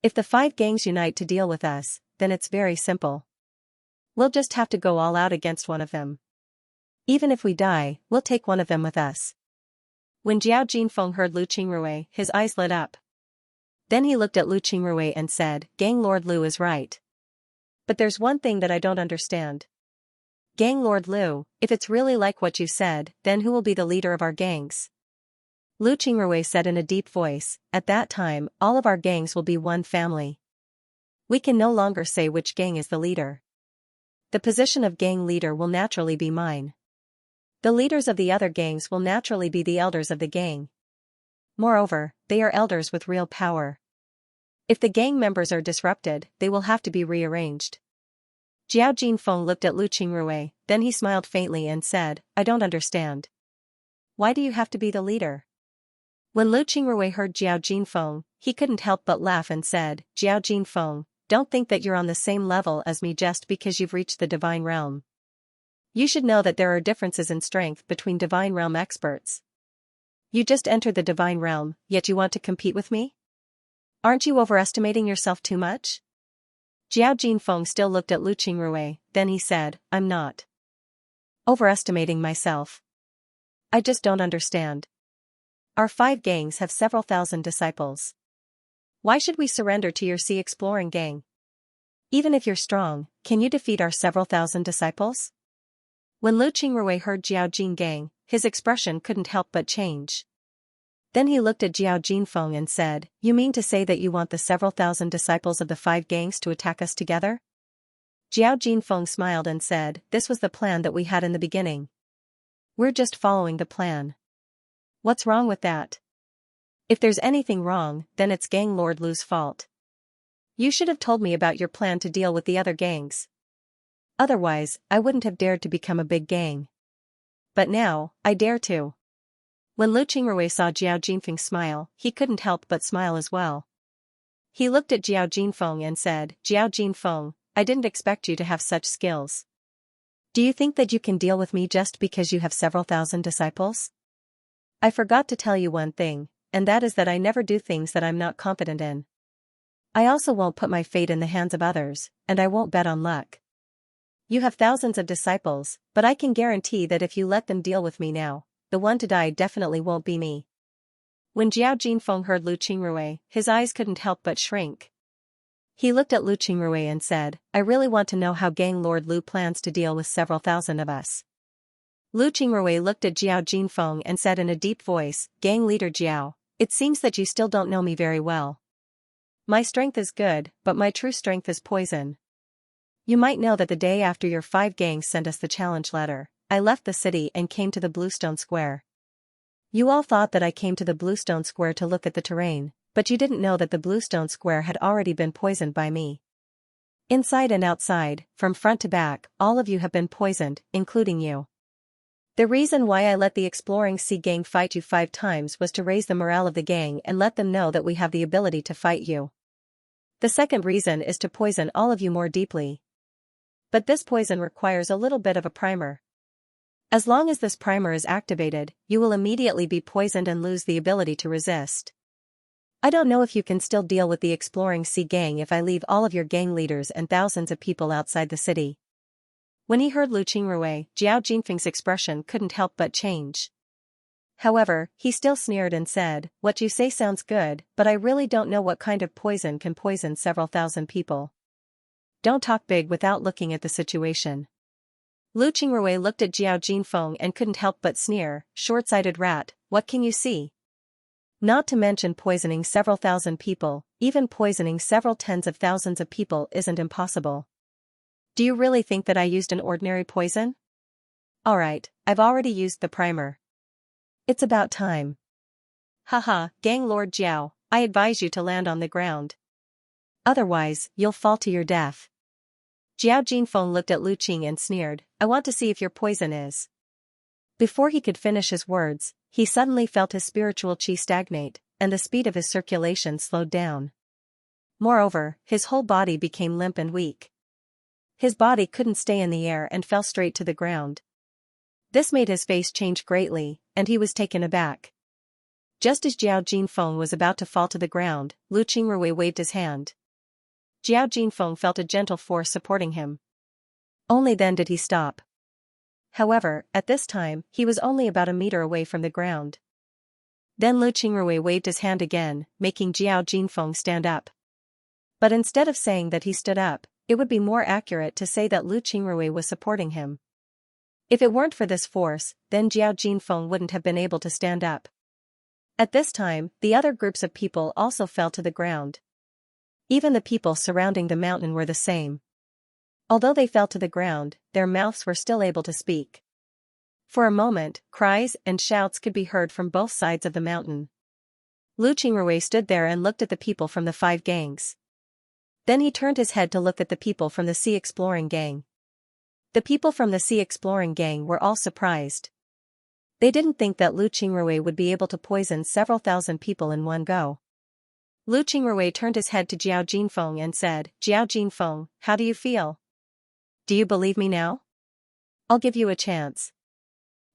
If the 5 gangs unite to deal with us, then it's very simple. We'll just have to go all out against one of them. Even if we die, we'll take one of them with us. When Jiao Jinfeng heard Lu Qingrui, his eyes lit up. Then he looked at Lu Qingrui and said, Gang Lord Lu is right. But there's one thing that I don't understand. Gang Lord Lu, if it's really like what you said, then who will be the leader of our gangs? Lu Qingrui said in a deep voice, at that time, all of our gangs will be one family. We can no longer say which gang is the leader. The position of gang leader will naturally be mine. The leaders of the other gangs will naturally be the elders of the gang. Moreover, they are elders with real power. If the gang members are disrupted, they will have to be rearranged. Jiao Jinfeng looked at Lu Qingrui, then he smiled faintly and said, I don't understand. Why do you have to be the leader? When Lu Qingrui heard Jiao Jinfeng, he couldn't help but laugh and said, Jiao Jinfeng, don't think that you're on the same level as me just because you've reached the divine realm. You should know that there are differences in strength between divine realm experts. You just entered the divine realm, yet you want to compete with me? Aren't you overestimating yourself too much? Jiao Jinfeng still looked at Lu Qingrui, then he said, I'm not overestimating myself. I just don't understand. Our 5 gangs have several thousand disciples. Why should we surrender to your sea exploring gang? Even if you're strong, can you defeat our several thousand disciples? When Lu Qingrui heard Jiao Jin gang, his expression couldn't help but change. Then he looked at Jiao Jinfeng and said, you mean to say that you want the several thousand disciples of the 5 gangs to attack us together? Jiao Jinfeng smiled and said, this was the plan that we had in the beginning. We're just following the plan. What's wrong with that? If there's anything wrong, then it's Gang Lord Lu's fault. You should have told me about your plan to deal with the other gangs. Otherwise, I wouldn't have dared to become a big gang. But now, I dare to. When Lu Qingrui saw Jiao Jinfeng smile, he couldn't help but smile as well. He looked at Jiao Jinfeng and said, Jiao Jinfeng, I didn't expect you to have such skills. Do you think that you can deal with me just because you have several thousand disciples? I forgot to tell you one thing, and that is that I never do things that I'm not confident in. I also won't put my fate in the hands of others, and I won't bet on luck. You have thousands of disciples, but I can guarantee that if you let them deal with me now, the one to die definitely won't be me. When Jiao Jinfeng heard Lu Qingrui, his eyes couldn't help but shrink. He looked at Lu Qingrui and said, I really want to know how Gang Lord Lu plans to deal with several thousand of us. Lu Qingrui looked at Jiao Jinfeng and said in a deep voice, Gang Leader Jiao, it seems that you still don't know me very well. My strength is good, but my true strength is poison. You might know that the day after your 5 gangs sent us the challenge letter, I left the city and came to the Bluestone Square. You all thought that I came to the Bluestone Square to look at the terrain, but you didn't know that the Bluestone Square had already been poisoned by me. Inside and outside, from front to back, all of you have been poisoned, including you. The reason why I let the Exploring Sea Gang fight you 5 times was to raise the morale of the gang and let them know that we have the ability to fight you. The second reason is to poison all of you more deeply. But this poison requires a little bit of a primer. As long as this primer is activated, you will immediately be poisoned and lose the ability to resist. I don't know if you can still deal with the Exploring Sea Gang if I leave all of your gang leaders and thousands of people outside the city. When he heard Lu Qingrui, Jiao Jinfeng's expression couldn't help but change. However, he still sneered and said, what you say sounds good, but I really don't know what kind of poison can poison several thousand people. Don't talk big without looking at the situation. Lu Qingrui looked at Jiao Jinfeng and couldn't help but sneer, short-sighted rat, what can you see? Not to mention poisoning several thousand people, even poisoning several tens of thousands of people isn't impossible. Do you really think that I used an ordinary poison? Alright, I've already used the primer. It's about time. Haha, Gang Lord Jiao, I advise you to land on the ground. Otherwise, you'll fall to your death. Jiao Jinfeng looked at Lu Qing and sneered, I want to see if your poison is. Before he could finish his words, he suddenly felt his spiritual qi stagnate, and the speed of his circulation slowed down. Moreover, his whole body became limp and weak. His body couldn't stay in the air and fell straight to the ground. This made his face change greatly, and he was taken aback. Just as Jiao Jinfeng was about to fall to the ground, Lu Qingrui waved his hand. Jiao Jinfeng felt a gentle force supporting him. Only then did he stop. However, at this time, he was only about a meter away from the ground. Then Lu Qingrui waved his hand again, making Jiao Jinfeng stand up. But instead of saying that he stood up, it would be more accurate to say that Lu Qingrui was supporting him. If it weren't for this force, then Jiao Jinfeng wouldn't have been able to stand up. At this time, the other groups of people also fell to the ground. Even the people surrounding the mountain were the same. Although they fell to the ground, their mouths were still able to speak. For a moment, cries and shouts could be heard from both sides of the mountain. Lu Qingrui stood there and looked at the people from the 5 gangs. Then he turned his head to look at the people from the Sea Exploring Gang. The people from the Sea Exploring Gang were all surprised. They didn't think that Lu Qingrui would be able to poison several thousand people in one go. Lu Qingrui turned his head to Jiao Jinfeng and said, Jiao Jinfeng, how do you feel? Do you believe me now? I'll give you a chance.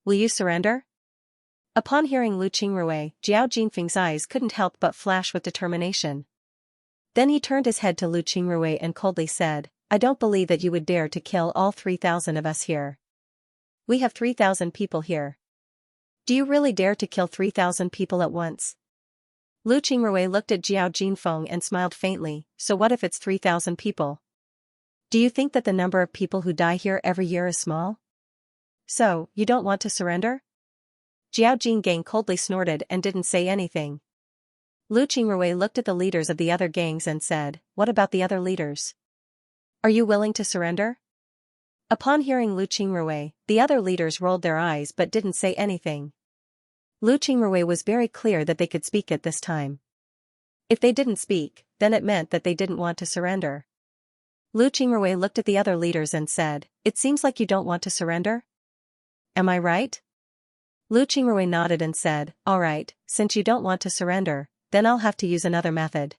Will you surrender? Upon hearing Lu Qingrui, Jiao Jinfeng's eyes couldn't help but flash with determination. Then he turned his head to Lu Qingrui and coldly said, I don't believe that you would dare to kill all 3,000 of us here. We have 3,000 people here. Do you really dare to kill 3,000 people at once? Lu Qingrui looked at Jiao Jinfeng and smiled faintly, so what if it's 3,000 people? Do you think that the number of people who die here every year is small? So, you don't want to surrender? Jiao Jingang coldly snorted and didn't say anything. Lu Qingrui looked at the leaders of the other gangs and said, what about the other leaders? Are you willing to surrender? Upon hearing Lu Qingrui, the other leaders rolled their eyes but didn't say anything. Lu Qingrui was very clear that they could speak at this time. If they didn't speak, then it meant that they didn't want to surrender. Lu Qingrui looked at the other leaders and said, it seems like you don't want to surrender? Am I right? Lu Qingrui nodded and said, alright, since you don't want to surrender, then I'll have to use another method.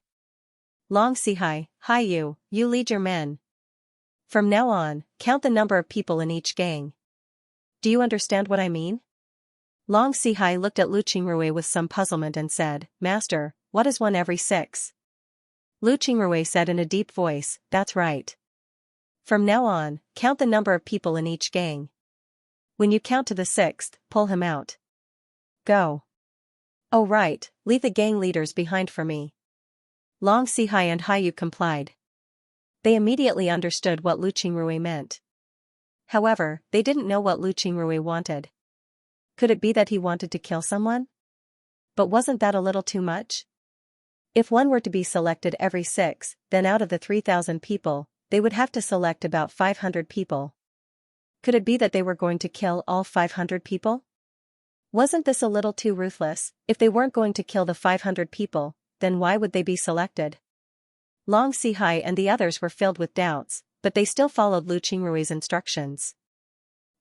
Long Sihai, Hai Yu, you lead your men. From now on, count the number of people in each gang. Do you understand what I mean? Long Sihai looked at Lu Qingrui with some puzzlement and said, Master, what is 1 every 6? Lu Qingrui said in a deep voice, that's right. From now on, count the number of people in each gang. When you count to the 6th, pull him out. Go. Oh right, leave the gang leaders behind for me. Long Sihai and Haiyu complied. They immediately understood what Lu Qingrui meant. However, they didn't know what Lu Qingrui wanted. Could it be that he wanted to kill someone? But wasn't that a little too much? If one were to be selected every 6, then out of the 3,000 people, they would have to select about 500 people. Could it be that they were going to kill all 500 people? Wasn't this a little too ruthless? If they weren't going to kill the 500 people, then why would they be selected? Long Sihai and the others were filled with doubts, but they still followed Lu Qingrui's instructions.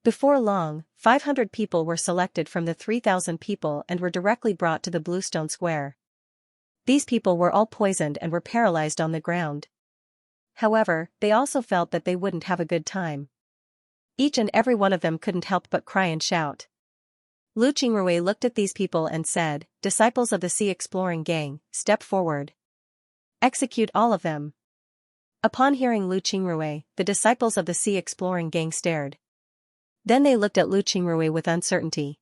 Before long, 500 people were selected from the 3,000 people and were directly brought to the Bluestone Square. These people were all poisoned and were paralyzed on the ground. However, they also felt that they wouldn't have a good time. Each and every one of them couldn't help but cry and shout. Lu Qingrui looked at these people and said, "Disciples of the Sea Exploring Gang, step forward. Execute all of them." Upon hearing Lu Qingrui, the disciples of the Sea Exploring Gang stared. Then they looked at Lu Qingrui with uncertainty.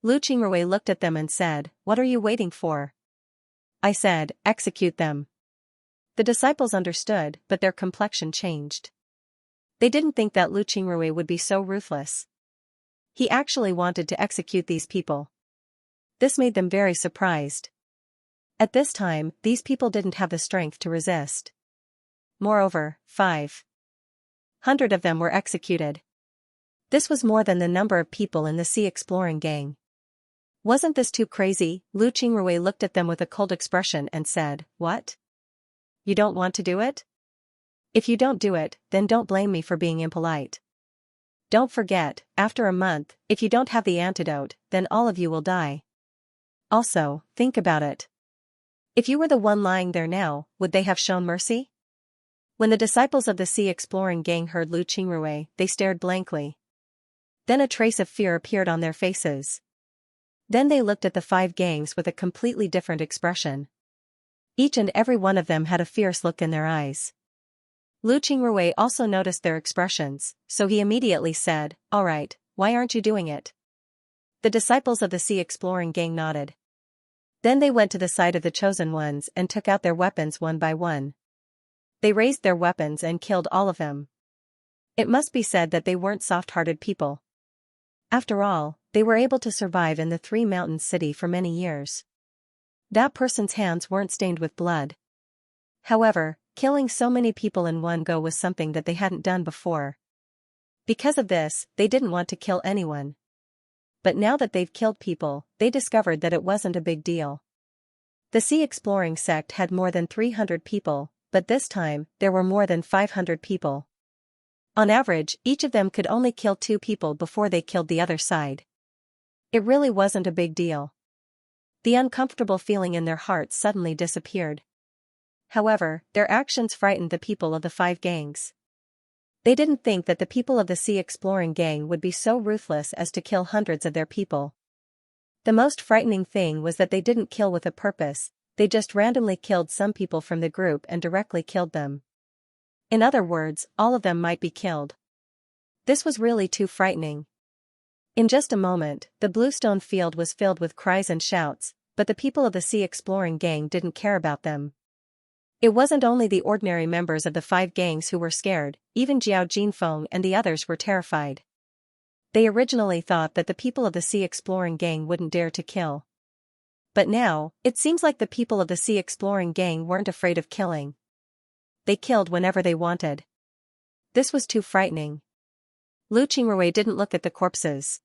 Lu Qingrui looked at them and said, "What are you waiting for?" I said, "Execute them." The disciples understood, but their complexion changed. They didn't think that Lu Qingrui would be so ruthless. He actually wanted to execute these people. This made them very surprised. At this time, these people didn't have the strength to resist. Moreover, 500 of them were executed. This was more than the number of people in the sea exploring gang. Wasn't this too crazy? Lu Qingrui looked at them with a cold expression and said, "What? You don't want to do it? If you don't do it, then don't blame me for being impolite. Don't forget, after a month, if you don't have the antidote, then all of you will die. Also, think about it. If you were the one lying there now, would they have shown mercy?" When the disciples of the sea exploring gang heard Lu Qingrui, they stared blankly. Then a trace of fear appeared on their faces. Then they looked at the 5 gangs with a completely different expression. Each and every one of them had a fierce look in their eyes. Lu Qingrui also noticed their expressions, so he immediately said, "All right, why aren't you doing it?" The disciples of the sea exploring gang nodded. Then they went to the side of the chosen ones and took out their weapons one by one. They raised their weapons and killed all of them. It must be said that they weren't soft-hearted people. After all, they were able to survive in the 3 Mountains city for many years. That person's hands weren't stained with blood. However, killing so many people in one go was something that they hadn't done before. Because of this, they didn't want to kill anyone. But now that they've killed people, they discovered that it wasn't a big deal. The sea exploring sect had more than 300 people, but this time, there were more than 500 people. On average, each of them could only kill 2 people before they killed the other side. It really wasn't a big deal. The uncomfortable feeling in their hearts suddenly disappeared. However, their actions frightened the people of the 5 gangs. They didn't think that the people of the sea exploring gang would be so ruthless as to kill hundreds of their people. The most frightening thing was that they didn't kill with a purpose, they just randomly killed some people from the group and directly killed them. In other words, all of them might be killed. This was really too frightening. In just a moment, the bluestone field was filled with cries and shouts, but the people of the sea exploring gang didn't care about them. It wasn't only the ordinary members of the 5 gangs who were scared, even Jiao Jinfeng and the others were terrified. They originally thought that the people of the sea exploring gang wouldn't dare to kill. But now, it seems like the people of the sea exploring gang weren't afraid of killing. They killed whenever they wanted. This was too frightening. Lu Qingrui didn't look at the corpses.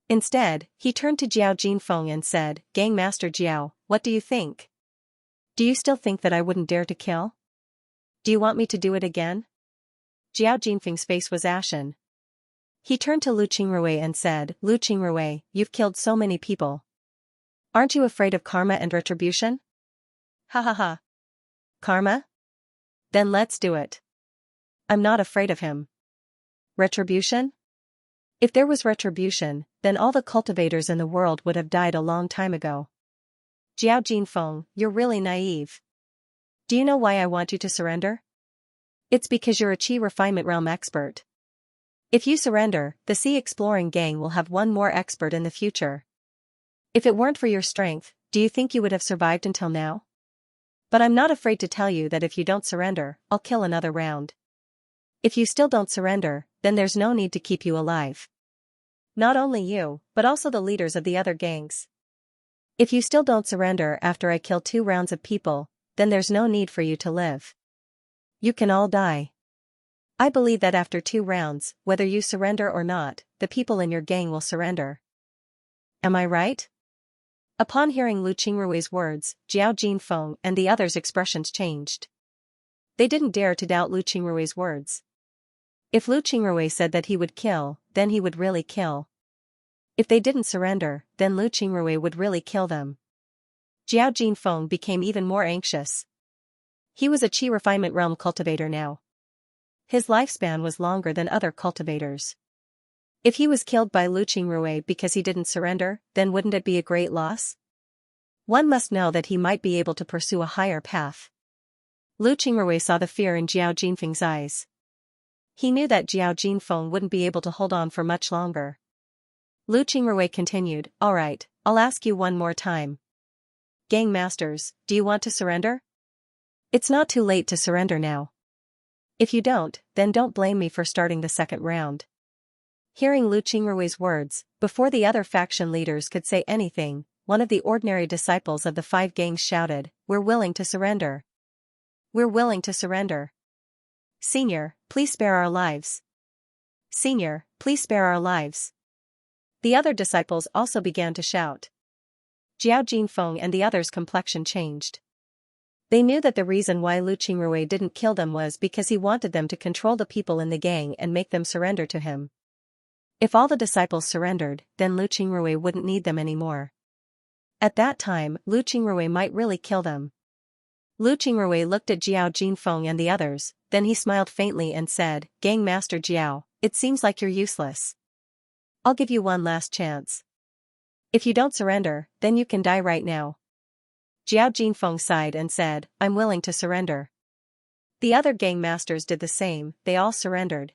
Instead, he turned to Jiao Jinfeng and said, "Gang Master Jiao, what do you think? Do you still think that I wouldn't dare to kill? Do you want me to do it again?" Jiao Jinfeng's face was ashen. He turned to Lu Qingrui and said, "Lu Qingrui, you've killed so many people. Aren't you afraid of karma and retribution?" "Ha ha ha. Karma? Then let's do it. I'm not afraid of him." Retribution? If there was retribution, then all the cultivators in the world would have died a long time ago. Jiao Jinfeng, you're really naive. Do you know why I want you to surrender? It's because you're a Qi refinement realm expert. If you surrender, the sea exploring gang will have one more expert in the future. If it weren't for your strength, do you think you would have survived until now? But I'm not afraid to tell you that if you don't surrender, I'll kill another round. If you still don't surrender, then there's no need to keep you alive. Not only you, but also the leaders of the other gangs. If you still don't surrender after I kill 2 rounds of people, then there's no need for you to live. You can all die. I believe that after 2 rounds, whether you surrender or not, the people in your gang will surrender. Am I right?" Upon hearing Lu Qingrui's words, Jiao Jinfeng and the others' expressions changed. They didn't dare to doubt Lu Qingrui's words. If Lu Qingrui said that he would kill, then he would really kill. If they didn't surrender, then Lu Qingrui would really kill them. Jiao Jinfeng became even more anxious. He was a Qi refinement realm cultivator now. His lifespan was longer than other cultivators. If he was killed by Lu Qingrui because he didn't surrender, then wouldn't it be a great loss? One must know that he might be able to pursue a higher path. Lu Qingrui saw the fear in Jiao Jinfeng's eyes. He knew that Jiao Jinfeng wouldn't be able to hold on for much longer. Lu Qingrui continued, "All right, I'll ask you one more time. Gang masters, do you want to surrender? It's not too late to surrender now. If you don't, then don't blame me for starting the second round." Hearing Lu Qingrui's words, before the other faction leaders could say anything, one of the ordinary disciples of the 5 gangs shouted, "We're willing to surrender. We're willing to surrender. Senior, please spare our lives. Senior, please spare our lives." The other disciples also began to shout. Jiao Jinfeng and the others' complexion changed. They knew that the reason why Lu Qingrui didn't kill them was because he wanted them to control the people in the gang and make them surrender to him. If all the disciples surrendered, then Lu Qingrui wouldn't need them anymore. At that time, Lu Qingrui might really kill them. Lu Qingrui looked at Jiao Jinfeng and the others, then he smiled faintly and said, "Gang Master Jiao, it seems like you're useless. I'll give you one last chance. If you don't surrender, then you can die right now." Jiao Jinfeng sighed and said, "I'm willing to surrender." The other gang masters did the same, they all surrendered.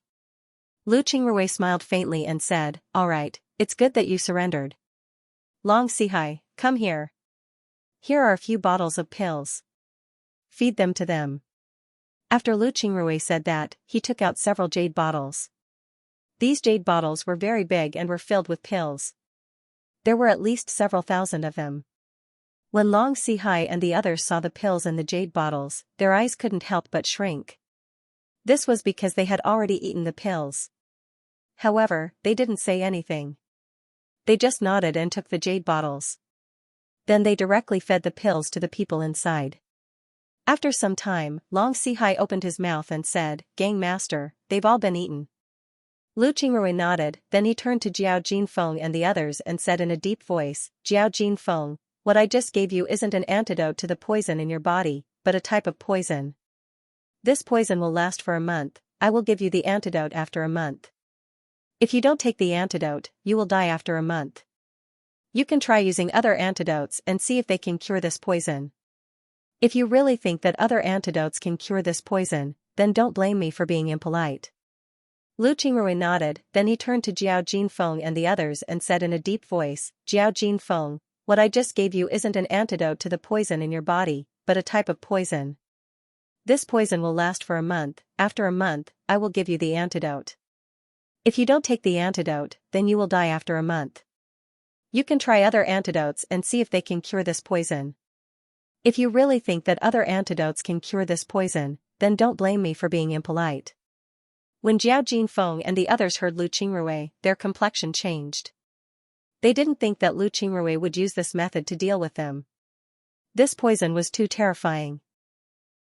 Lu Qingrui smiled faintly and said, "All right, it's good that you surrendered. Long Sihai, come here. Here are a few bottles of pills. Feed them to them." After Lu Qingrui said that, he took out several jade bottles. These jade bottles were very big and were filled with pills. There were at least several thousand of them. When Long Sihai and the others saw the pills in the jade bottles, their eyes couldn't help but shrink. This was because they had already eaten the pills. However, they didn't say anything. They just nodded and took the jade bottles. Then they directly fed the pills to the people inside. After some time, Long Sihai opened his mouth and said, "Gang Master, they've all been eaten." Lu Qingrui nodded, then he turned to Jiao Jinfeng and the others and said in a deep voice, "Jiao Jinfeng, what I just gave you isn't an antidote to the poison in your body, but a type of poison. This poison will last for a month, I will give you the antidote after a month. If you don't take the antidote, you will die after a month. You can try using other antidotes and see if they can cure this poison. If you really think that other antidotes can cure this poison, then don't blame me for being impolite." Lu Qingrui nodded, then he turned to Jiao Jinfeng and the others and said in a deep voice, "Jiao Jinfeng, what I just gave you isn't an antidote to the poison in your body, but a type of poison. This poison will last for a month, after a month, I will give you the antidote. If you don't take the antidote, then you will die after a month. You can try other antidotes and see if they can cure this poison. If you really think that other antidotes can cure this poison, then don't blame me for being impolite." When Jiao Jinfeng and the others heard Lu Qingrui, their complexion changed. They didn't think that Lu Qingrui would use this method to deal with them. This poison was too terrifying.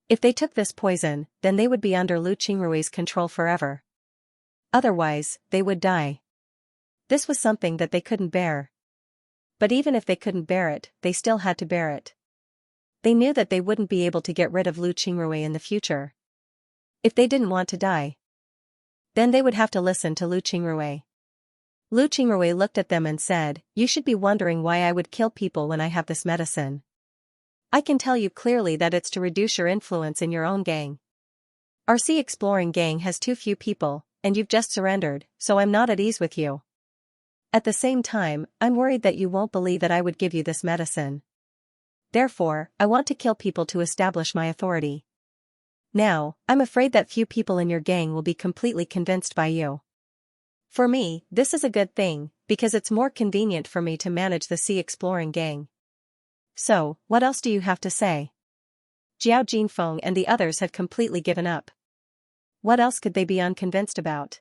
If they took this poison, then they would be under Lu Qingrui's control forever. Otherwise, they would die. This was something that they couldn't bear. But even if they couldn't bear it, they still had to bear it. They knew that they wouldn't be able to get rid of Lu Qingrui in the future. If they didn't want to die, then they would have to listen to Lu Qingrui. Lu Qingrui looked at them and said, "You should be wondering why I would kill people when I have this medicine. I can tell you clearly that it's to reduce your influence in your own gang. Our sea exploring gang has too few people, and you've just surrendered, so I'm not at ease with you. At the same time, I'm worried that you won't believe that I would give you this medicine. Therefore, I want to kill people to establish my authority. Now, I'm afraid that few people in your gang will be completely convinced by you. For me, this is a good thing, because it's more convenient for me to manage the sea exploring gang. So, what else do you have to say?" Jiao Jinfeng and the others had completely given up. What else could they be unconvinced about?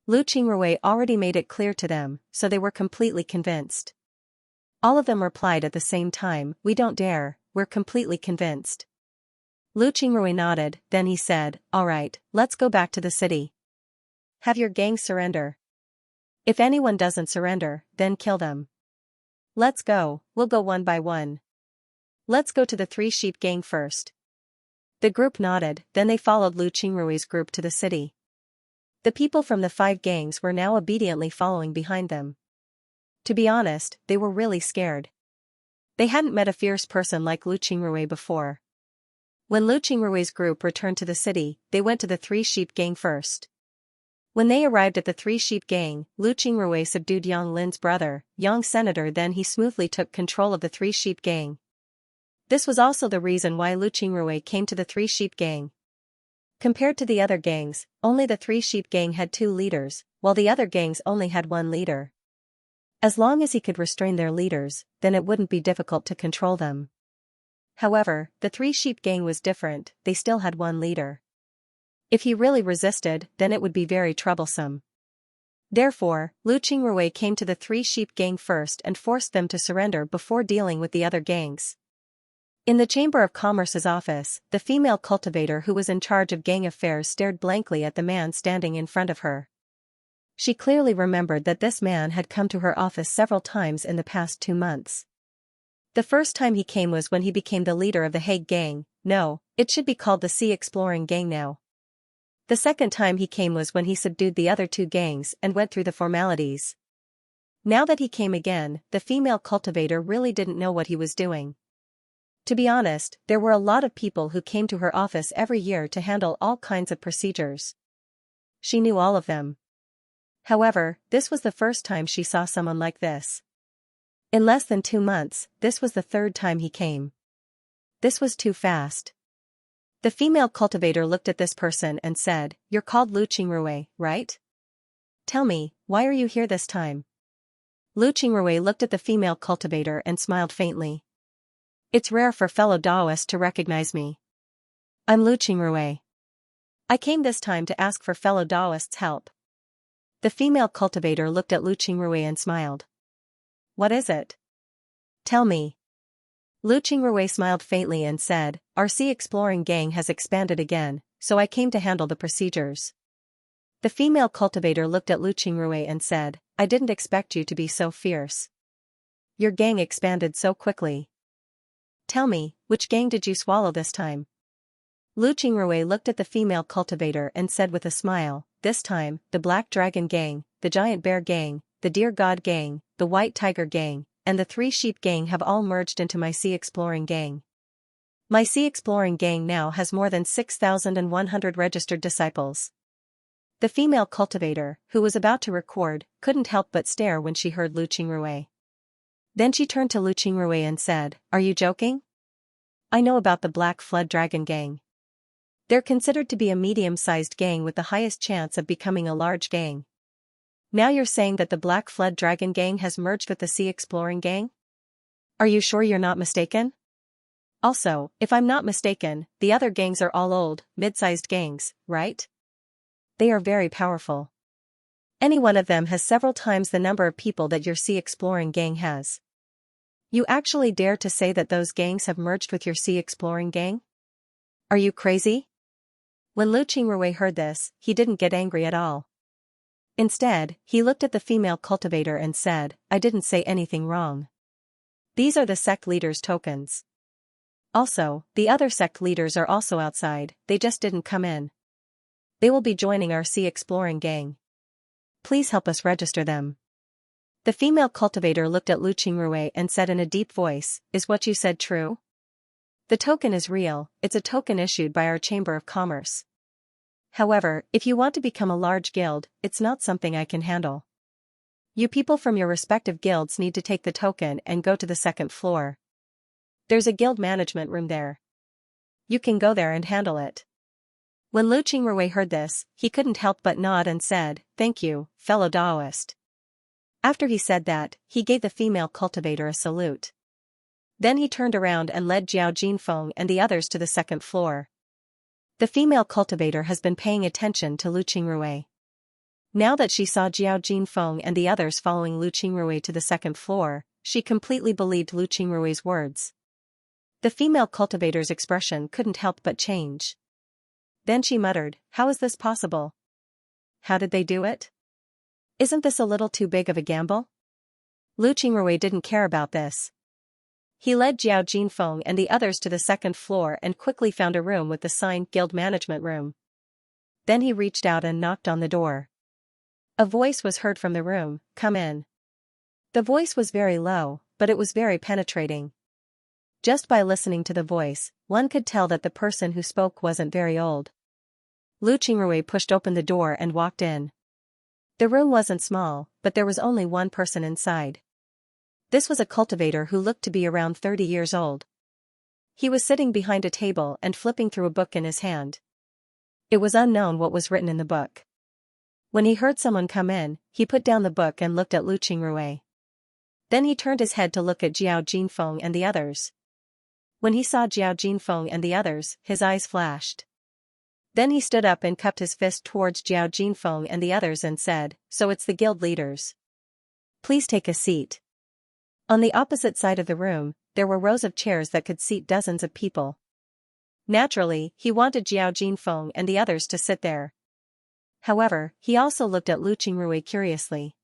Lu Qingrui already made it clear to them, so they were completely convinced. All of them replied at the same time, "We don't dare, we're completely convinced." Lu Qingrui nodded, then he said, "All right, let's go back to the city. Have your gang surrender. If anyone doesn't surrender, then kill them. Let's go, we'll go one by one. Let's go to the 3 sheep gang first." The group nodded, then they followed Lu Qingrui's group to the city. The people from the 5 gangs were now obediently following behind them. To be honest, they were really scared. They hadn't met a fierce person like Lu Qingrui before. When Lu Qingrui's group returned to the city, they went to the 3 sheep gang first. When they arrived at the 3 sheep gang, Lu Qingrui subdued Yang Lin's brother, Yang Senator, then he smoothly took control of the 3 sheep gang. This was also the reason why Lu Qingrui came to the 3 sheep gang. Compared to the other gangs, only the 3 sheep gang had 2 leaders, while the other gangs only had 1 leader. As long as he could restrain their leaders, then it wouldn't be difficult to control them. However, the Three Sheep Gang was different, they still had one leader. If he really resisted, then it would be very troublesome. Therefore, Lu Qingrui came to the Three Sheep Gang first and forced them to surrender before dealing with the other gangs. In the Chamber of Commerce's office, the female cultivator who was in charge of gang affairs stared blankly at the man standing in front of her. She clearly remembered that this man had come to her office several times in the past 2 months. The first time he came was when he became the leader of the Hague Gang. No, it should be called the Sea Exploring Gang now. The second time he came was when he subdued the other 2 gangs and went through the formalities. Now that he came again, the female cultivator really didn't know what he was doing. To be honest, there were a lot of people who came to her office every year to handle all kinds of procedures. She knew all of them. However, this was the first time she saw someone like this. In less than 2 months, this was the third time he came. This was too fast. The female cultivator looked at this person and said, "You're called Lu Qingrui, right? Tell me, why are you here this time?" Lu Qingrui looked at the female cultivator and smiled faintly. "It's rare for fellow Daoists to recognize me. I'm Lu Qingrui. I came this time to ask for fellow Daoists' help." The female cultivator looked at Lu Qingrui and smiled. "What is it? Tell me." Lu Qingrui smiled faintly and said, "Our Sea Exploring Gang has expanded again, so I came to handle the procedures." The female cultivator looked at Lu Qingrui and said, "I didn't expect you to be so fierce. Your gang expanded so quickly. Tell me, which gang did you swallow this time?" Lu Qingrui looked at the female cultivator and said with a smile, "This time, the Black Dragon Gang, the Giant Bear Gang, the Deer God Gang, the White Tiger Gang, and the Three Sheep Gang have all merged into my Sea Exploring Gang. My Sea Exploring Gang now has more than 6,100 registered disciples." The female cultivator, who was about to record, couldn't help but stare when she heard Lu Qingrui. Then she turned to Lu Qingrui and said, "Are you joking? I know about the Black Flood Dragon Gang. They're considered to be a medium-sized gang with the highest chance of becoming a large gang. Now you're saying that the Black Flood Dragon Gang has merged with the Sea Exploring Gang? Are you sure you're not mistaken? Also, if I'm not mistaken, the other gangs are all old, mid-sized gangs, right? They are very powerful. Any one of them has several times the number of people that your Sea Exploring Gang has. You actually dare to say that those gangs have merged with your Sea Exploring Gang? Are you crazy?" When Lu Qingrui heard this, he didn't get angry at all. Instead, he looked at the female cultivator and said, "I didn't say anything wrong. These are the sect leaders' tokens. Also, the other sect leaders are also outside, they just didn't come in. They will be joining our Sea Exploring Gang. Please help us register them." The female cultivator looked at Lu Qingrui and said in a deep voice, "Is what you said true? The token is real, it's a token issued by our Chamber of Commerce. However, if you want to become a large guild, it's not something I can handle. You people from your respective guilds need to take the token and go to the 2nd floor. There's a guild management room there. You can go there and handle it." When Lu Qingrui heard this, he couldn't help but nod and said, "Thank you, fellow Daoist." After he said that, he gave the female cultivator a salute. Then he turned around and led Jiao Jinfeng and the others to the 2nd floor. The female cultivator has been paying attention to Lu Qingrui. Now that she saw Jiao Jinfeng and the others following Lu Qingrui to the 2nd floor, she completely believed Lu Qingrui's words. The female cultivator's expression couldn't help but change. Then she muttered, "How is this possible? How did they do it? Isn't this a little too big of a gamble?" Lu Qingrui didn't care about this. He led Jiao Jinfeng and the others to the 2nd floor and quickly found a room with the sign Guild Management Room. Then he reached out and knocked on the door. A voice was heard from the room, "Come in." The voice was very low, but it was very penetrating. Just by listening to the voice, one could tell that the person who spoke wasn't very old. Lu Qingrui pushed open the door and walked in. The room wasn't small, but there was only one person inside. This was a cultivator who looked to be around 30 years old. He was sitting behind a table and flipping through a book in his hand. It was unknown what was written in the book. When he heard someone come in, he put down the book and looked at Lu Qingrui. Then he turned his head to look at Jiao Jinfeng and the others. When he saw Jiao Jinfeng and the others, his eyes flashed. Then he stood up and cupped his fist towards Jiao Jinfeng and the others and said, "So it's the guild leaders. Please take a seat." On the opposite side of the room, there were rows of chairs that could seat dozens of people. Naturally, he wanted Jiao Jinfeng and the others to sit there. However, he also looked at Lu Qingrui curiously.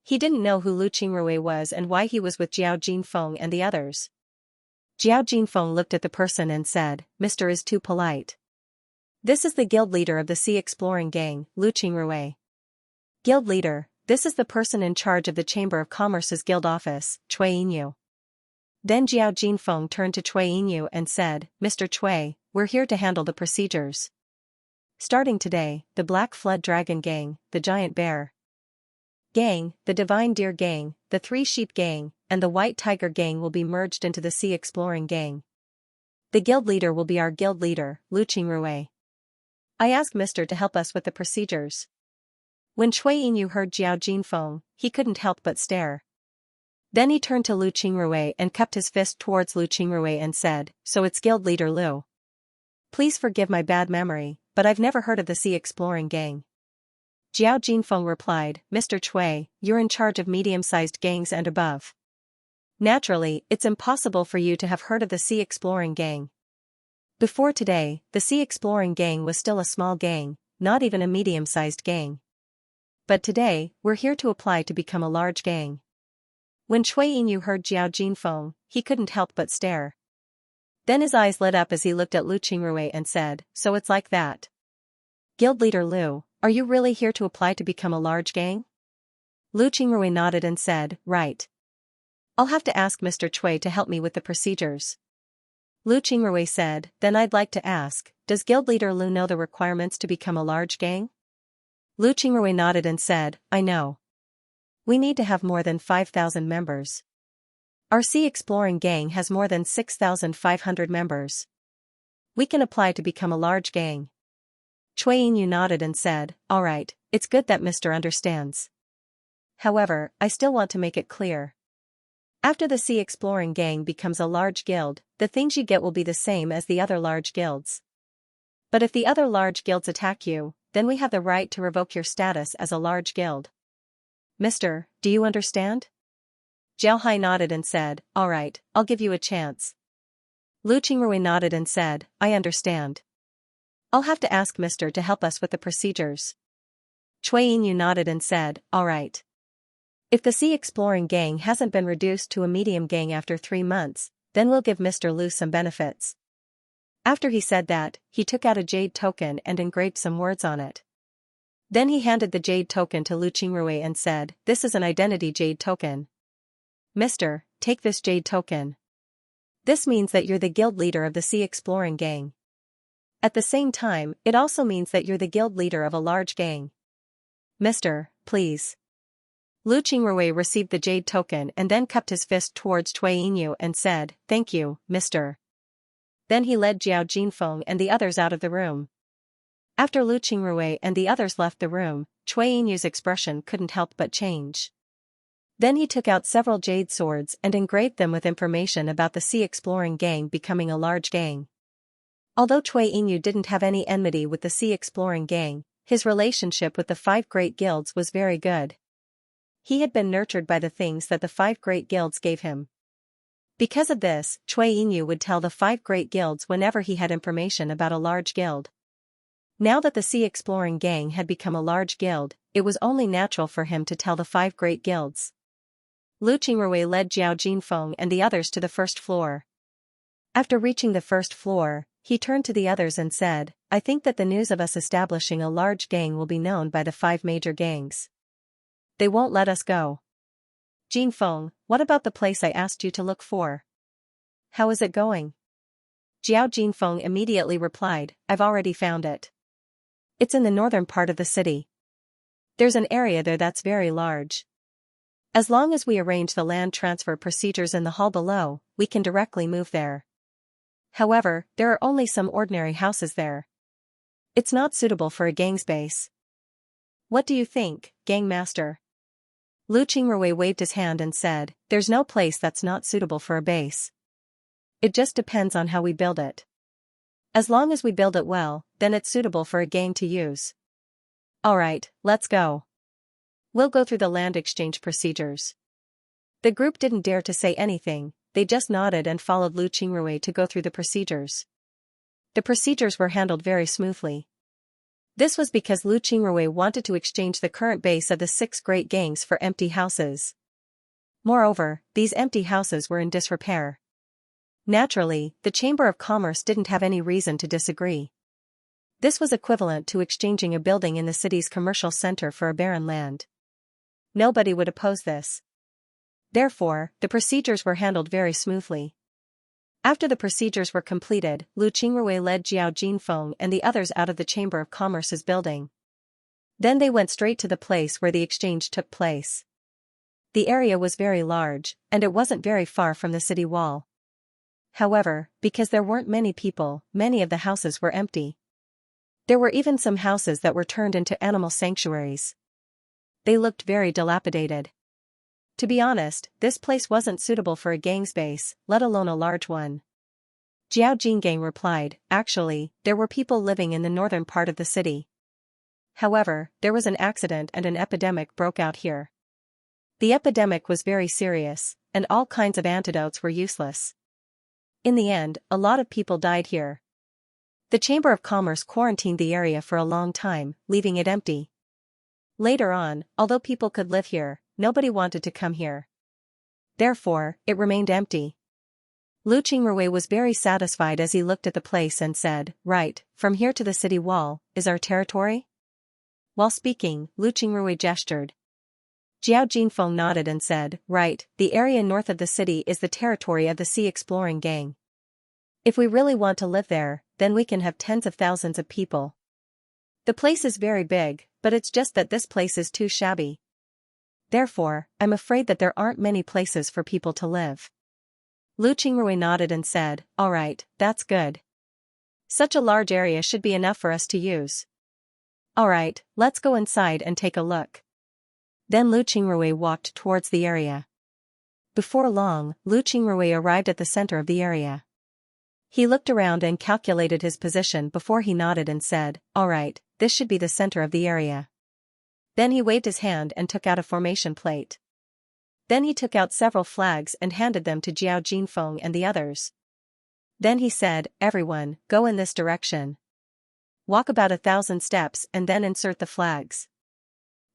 He didn't know who Lu Qingrui was and why he was with Jiao Jinfeng and the others. Jiao Jinfeng looked at the person and said, "Mr. is too polite. This is the guild leader of the Sea Exploring Gang, Lu Qingrui." "Guild leader, this is the person in charge of the Chamber of Commerce's guild office, Cui Yinyu." Then Jiao Jinfeng turned to Cui Yinyu and said, "Mr. Cui, we're here to handle the procedures. Starting today, the Black Flood Dragon Gang, the Giant Bear Gang, the Divine Deer Gang, the Three Sheep Gang, and the White Tiger Gang will be merged into the Sea Exploring Gang. The guild leader will be our guild leader, Lu Qingrui. I asked Mr. to help us with the procedures." When Cui Yinyu heard Jiao Jinfeng, he couldn't help but stare. Then he turned to Lu Qingrui and cupped his fist towards Lu Qingrui and said, "So it's guild leader Lu. Please forgive my bad memory, but I've never heard of the Sea Exploring Gang." Jiao Jinfeng replied, "Mr. Cui, you're in charge of medium-sized gangs and above. Naturally, it's impossible for you to have heard of the Sea Exploring Gang. Before today, the Sea Exploring Gang was still a small gang, not even a medium-sized gang. But today, we're here to apply to become a large gang." When Cui Yinyu heard Jiao Jinfeng, he couldn't help but stare. Then his eyes lit up as he looked at Lu Qingrui and said, "So it's like that. Guild leader Lu, are you really here to apply to become a large gang?" Lu Qingrui nodded and said, "Right. I'll have to ask Mr. Cui to help me with the procedures." Lu Qingrui said, "Then I'd like to ask, does guild leader Lu know the requirements to become a large gang?" Lu Qingrui nodded and said, "I know. We need to have more than 5,000 members. Our Sea Exploring Gang has more than 6,500 members. We can apply to become a large gang." Cui Yinyu nodded and said, "All right, it's good that Mr. understands. However, I still want to make it clear. After the Sea Exploring Gang becomes a large guild, the things you get will be the same as the other large guilds. But if the other large guilds attack you, then we have the right to revoke your status as a large guild. Mister, do you understand?" Jiao Hai nodded and said, "All right, I'll give you a chance." Lu Qingrui nodded and said, "I understand. I'll have to ask Mr. to help us with the procedures." Cui Yinyu nodded and said, "All right. If the Sea Exploring Gang hasn't been reduced to a medium gang after 3 months, then we'll give Mr. Lu some benefits." After he said that, he took out a jade token and engraved some words on it. Then he handed the jade token to Lu Qingrui and said, "This is an identity jade token. Mister, take this jade token. This means that you're the guild leader of the Sea Exploring Gang. At the same time, it also means that you're the guild leader of a large gang. Mister, please." Lu Qingrui received the jade token and then cupped his fist towards Cui Yinyu and said, "Thank you, Mister." Then he led Jiao Jinfeng and the others out of the room. After Lu Qingrui and the others left the room, Cui Yinyu's expression couldn't help but change. Then he took out several jade swords and engraved them with information about the Sea Exploring Gang becoming a large gang. Although Cui Yinyu didn't have any enmity with the Sea Exploring Gang, his relationship with the 5 great guilds was very good. He had been nurtured by the things that the 5 great guilds gave him. Because of this, Cui Yinyu would tell the 5 great guilds whenever he had information about a large guild. Now that the Sea Exploring Gang had become a large guild, it was only natural for him to tell the 5 great guilds. Lu Qingrui led Jiao Jinfeng and the others to the first floor. After reaching the first floor, he turned to the others and said, "I think that the news of us establishing a large gang will be known by the 5 major gangs. They won't let us go. Jinfeng, what about the place I asked you to look for? How is it going?" Jiao Jinfeng immediately replied, "I've already found it. It's in the northern part of the city. There's an area there that's very large. As long as we arrange the land transfer procedures in the hall below, we can directly move there. However, there are only some ordinary houses there. It's not suitable for a gang's base. What do you think, gang master?" Lu Qingrui waved his hand and said, "There's no place that's not suitable for a base. It just depends on how we build it. As long as we build it well, then it's suitable for a gang to use. Alright, let's go. We'll go through the land exchange procedures." The group didn't dare to say anything, they just nodded and followed Lu Qingrui to go through the procedures. The procedures were handled very smoothly. This was because Lu Qingrui wanted to exchange the current base of the 6 great gangs for empty houses. Moreover, these empty houses were in disrepair. Naturally, the Chamber of Commerce didn't have any reason to disagree. This was equivalent to exchanging a building in the city's commercial center for a barren land. Nobody would oppose this. Therefore, the procedures were handled very smoothly. After the procedures were completed, Lu Qingrui led Jiao Jinfeng and the others out of the Chamber of Commerce's building. Then they went straight to the place where the exchange took place. The area was very large, and it wasn't very far from the city wall. However, because there weren't many people, many of the houses were empty. There were even some houses that were turned into animal sanctuaries. They looked very dilapidated. To be honest, this place wasn't suitable for a gang's base, let alone a large one. Jiao Jingang replied, "Actually, there were people living in the northern part of the city. However, there was an accident and an epidemic broke out here. The epidemic was very serious, and all kinds of antidotes were useless. In the end, a lot of people died here. The Chamber of Commerce quarantined the area for a long time, leaving it empty. Later on, although people could live here, nobody wanted to come here. Therefore, it remained empty." Lu Qingrui was very satisfied as he looked at the place and said, "Right, from here to the city wall, is our territory?" While speaking, Lu Qingrui gestured. Jiao Jinfeng nodded and said, "Right, the area north of the city is the territory of the Sea Exploring Gang. If we really want to live there, then we can have tens of thousands of people. The place is very big, but it's just that this place is too shabby. Therefore, I'm afraid that there aren't many places for people to live." Lu Qingrui nodded and said, "Alright, that's good. Such a large area should be enough for us to use. Alright, let's go inside and take a look." Then Lu Qingrui walked towards the area. Before long, Lu Qingrui arrived at the center of the area. He looked around and calculated his position before he nodded and said, "Alright, this should be the center of the area." Then he waved his hand and took out a formation plate. Then he took out several flags and handed them to Jiao Jinfeng and the others. Then he said, "Everyone, go in this direction. Walk about 1,000 steps and then insert the flags."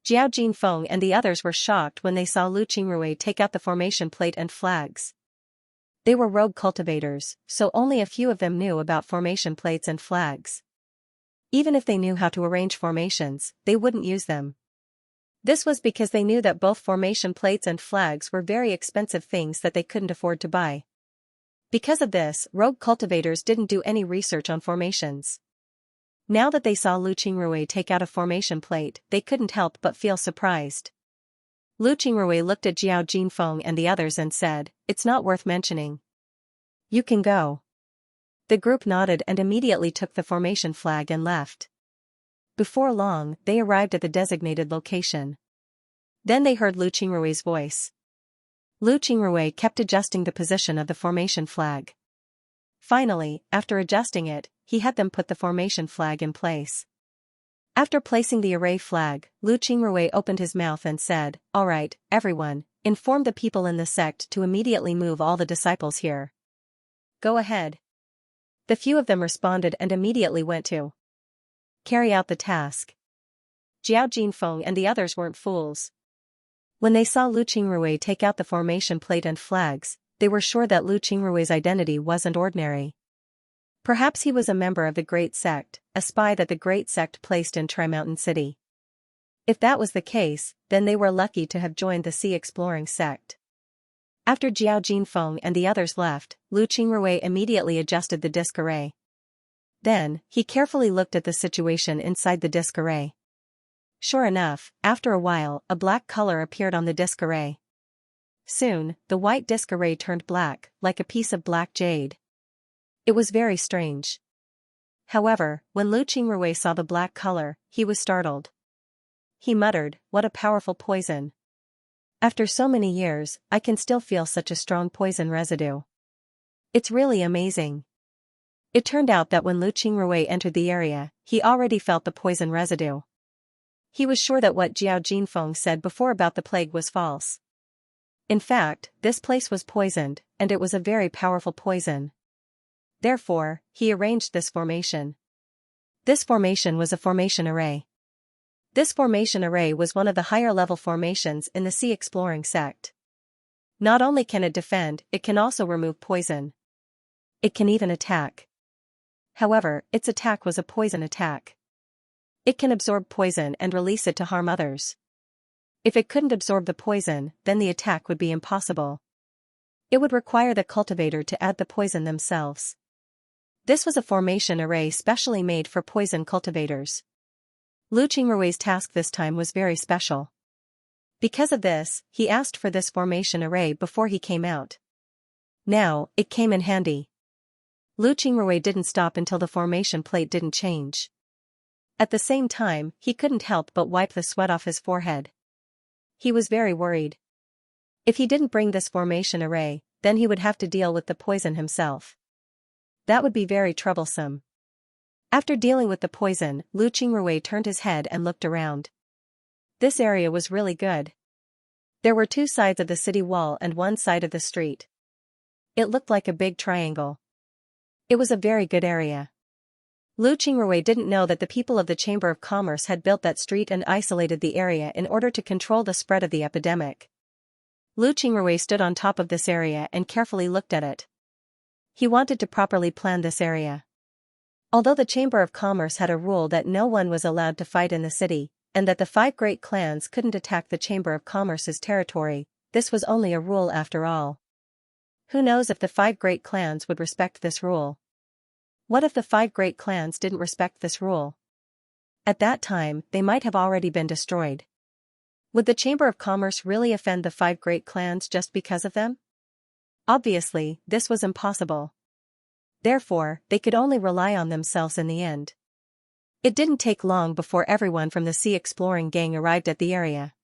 Jiao Jinfeng and the others were shocked when they saw Lu Qingrui take out the formation plate and flags. They were rogue cultivators, so only a few of them knew about formation plates and flags. Even if they knew how to arrange formations, they wouldn't use them. This was because they knew that both formation plates and flags were very expensive things that they couldn't afford to buy. Because of this, rogue cultivators didn't do any research on formations. Now that they saw Lu Qingrui take out a formation plate, they couldn't help but feel surprised. Lu Qingrui looked at Jiao Jinfeng and the others and said, "It's not worth mentioning. You can go." The group nodded and immediately took the formation flag and left. Before long, they arrived at the designated location. Then they heard Lu Qingrui's voice. Lu Qingrui kept adjusting the position of the formation flag. Finally, after adjusting it, he had them put the formation flag in place. After placing the array flag, Lu Qingrui opened his mouth and said, "Alright, everyone, inform the people in the sect to immediately move all the disciples here. Go ahead." The few of them responded and immediately went to carry out the task. Jiao Jinfeng and the others weren't fools. When they saw Lu Qingrui take out the formation plate and flags, they were sure that Lu Qingrui's identity wasn't ordinary. Perhaps he was a member of the Great Sect, a spy that the Great Sect placed in Tri-Mountain City. If that was the case, then they were lucky to have joined the Sea Exploring Sect. After Jiao Jinfeng and the others left, Lu Qingrui immediately adjusted the disc array. Then, he carefully looked at the situation inside the disc array. Sure enough, after a while, a black color appeared on the disc array. Soon, the white disc array turned black, like a piece of black jade. It was very strange. However, when Lu Qingrui saw the black color, he was startled. He muttered, "What a powerful poison. After so many years, I can still feel such a strong poison residue. It's really amazing. It turned out that when Lu Qingrui entered the area, he already felt the poison residue. He was sure that what Jiao Jinfeng said before about the plague was false. In fact, this place was poisoned, and it was a very powerful poison. Therefore, he arranged this formation. This formation was a formation array. This formation array was one of the higher-level formations in the sea exploring sect. Not only can it defend, it can also remove poison. It can even attack. However, its attack was a poison attack. It can absorb poison and release it to harm others. If it couldn't absorb the poison, then the attack would be impossible. It would require the cultivator to add the poison themselves. This was a formation array specially made for poison cultivators. Lu Qingrui's task this time was very special. Because of this, he asked for this formation array before he came out. Now, it came in handy. Lu Qingrui didn't stop until the formation plate didn't change. At the same time, he couldn't help but wipe the sweat off his forehead. He was very worried. If he didn't bring this formation array, then he would have to deal with the poison himself. That would be very troublesome. After dealing with the poison, Lu Qingrui turned his head and looked around. This area was really good. There were two sides of the city wall and one side of the street. It looked like a big triangle. It was a very good area. Lu Qingrui didn't know that the people of the Chamber of Commerce had built that street and isolated the area in order to control the spread of the epidemic. Lu Qingrui stood on top of this area and carefully looked at it. He wanted to properly plan this area. Although the Chamber of Commerce had a rule that no one was allowed to fight in the city, and that the 5 great clans couldn't attack the Chamber of Commerce's territory, this was only a rule after all. Who knows if the 5 great clans would respect this rule? What if the 5 great clans didn't respect this rule? At that time, they might have already been destroyed. Would the Chamber of Commerce really offend the 5 great clans just because of them? Obviously, this was impossible. Therefore, they could only rely on themselves in the end. It didn't take long before everyone from the sea exploring gang arrived at the area.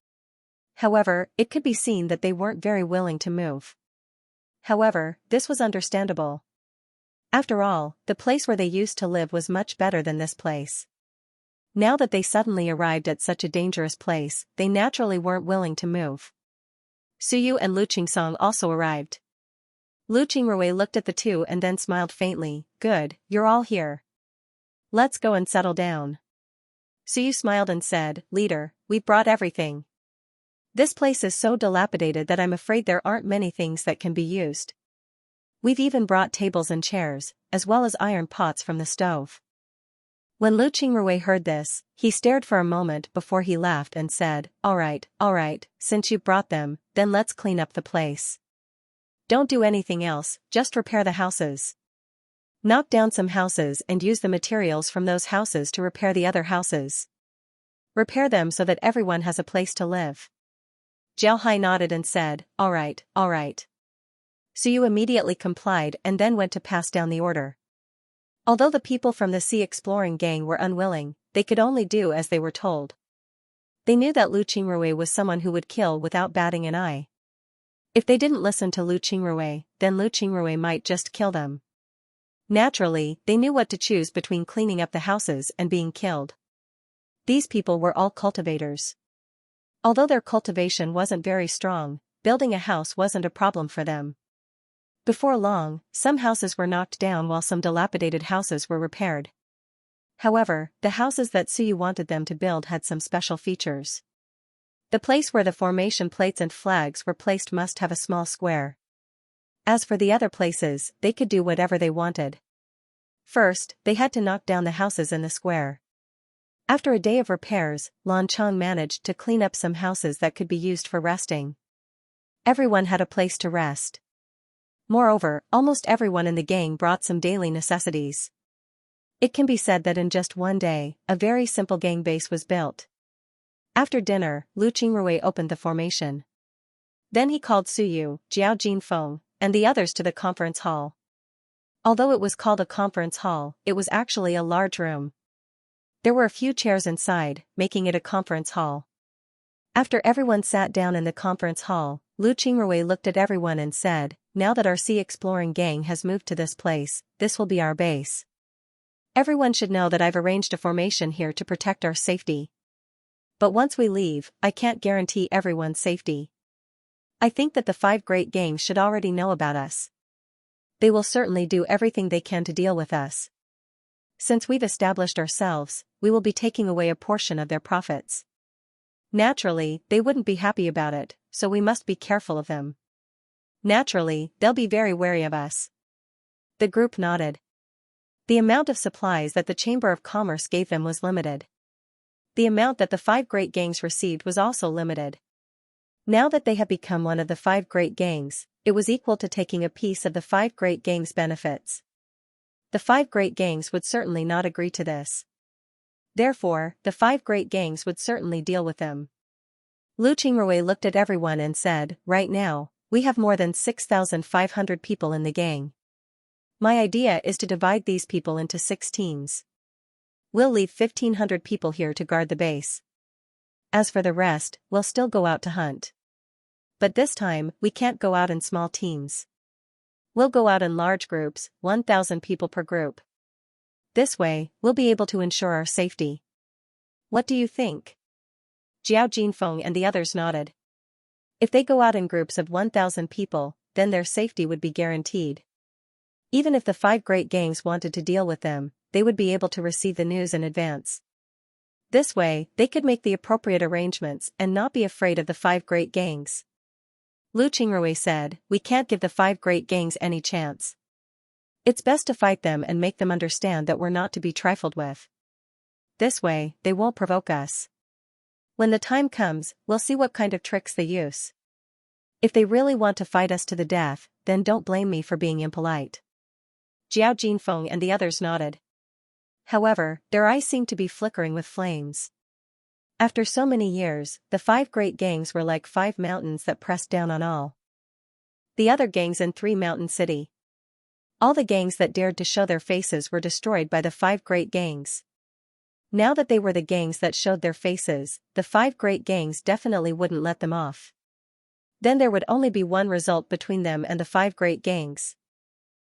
However, it could be seen that they weren't very willing to move. However, this was understandable. After all, the place where they used to live was much better than this place. Now that they suddenly arrived at such a dangerous place, they naturally weren't willing to move. Suyu and Lu Qingsong also arrived. Lu Qingrui looked at the two and then smiled faintly. Good, you're all here. Let's go and settle down. Suyu smiled and said, Leader, we've brought everything. This place is so dilapidated that I'm afraid there aren't many things that can be used. We've even brought tables and chairs, as well as iron pots from the stove. When Lu Qingrui heard this, he stared for a moment before he laughed and said, all right, since you brought them, then let's clean up the place. Don't do anything else, just repair the houses. Knock down some houses and use the materials from those houses to repair the other houses. Repair them so that everyone has a place to live. Jiao Hai nodded and said, all right. Suyu immediately complied and then went to pass down the order. Although the people from the sea exploring gang were unwilling, they could only do as they were told. They knew that Lu Qingrui was someone who would kill without batting an eye. If they didn't listen to Lu Qingrui, then Lu Qingrui might just kill them. Naturally, they knew what to choose between cleaning up the houses and being killed. These people were all cultivators. Although their cultivation wasn't very strong, building a house wasn't a problem for them. Before long, some houses were knocked down while some dilapidated houses were repaired. However, the houses that Suyu wanted them to build had some special features. The place where the formation plates and flags were placed must have a small square. As for the other places, they could do whatever they wanted. First, they had to knock down the houses in the square. After a day of repairs, Lan Chong managed to clean up some houses that could be used for resting. Everyone had a place to rest. Moreover, almost everyone in the gang brought some daily necessities. It can be said that in just one day, a very simple gang base was built. After dinner, Lu Qingrui opened the formation. Then he called Suyu, Jiao Jinfeng, and the others to the conference hall. Although it was called a conference hall, it was actually a large room. There were a few chairs inside, making it a conference hall. After everyone sat down in the conference hall, Lu Qingrui looked at everyone and said, "Now that our sea exploring gang has moved to this place, this will be our base. Everyone should know that I've arranged a formation here to protect our safety. But once we leave, I can't guarantee everyone's safety. I think that the 5 great gangs should already know about us. They will certainly do everything they can to deal with us. Since we've established ourselves, we will be taking away a portion of their profits. Naturally, they wouldn't be happy about it, so we must be careful of them. Naturally, they'll be very wary of us." The group nodded. The amount of supplies that the Chamber of Commerce gave them was limited. The amount that the 5 great gangs received was also limited. Now that they have become one of the 5 great gangs, it was equal to taking a piece of the 5 great gangs' benefits. The 5 great gangs would certainly not agree to this. Therefore, the 5 great gangs would certainly deal with them. Lu Qingrui looked at everyone and said, "Right now, we have more than 6,500 people in the gang. My idea is to divide these people into 6 teams. We'll leave 1,500 people here to guard the base. As for the rest, we'll still go out to hunt. But this time, we can't go out in small teams. We'll go out in large groups, 1,000 people per group. This way, we'll be able to ensure our safety. What do you think?" Jiao Jinfeng and the others nodded. If they go out in groups of 1,000 people, then their safety would be guaranteed. Even if the 5 great gangs wanted to deal with them, they would be able to receive the news in advance. This way, they could make the appropriate arrangements and not be afraid of the 5 great gangs. Lu Qingrui said, "We can't give the 5 great gangs any chance. It's best to fight them and make them understand that we're not to be trifled with. This way, they won't provoke us. When the time comes, we'll see what kind of tricks they use. If they really want to fight us to the death, then don't blame me for being impolite." Jiao Jinfeng and the others nodded. However, their eyes seemed to be flickering with flames. After so many years, the 5 great gangs were like 5 mountains that pressed down on all the other gangs in 3 Mountain City. All the gangs that dared to show their faces were destroyed by the 5 great gangs. Now that they were the gangs that showed their faces, the 5 great gangs definitely wouldn't let them off. Then there would only be one result between them and the 5 great gangs.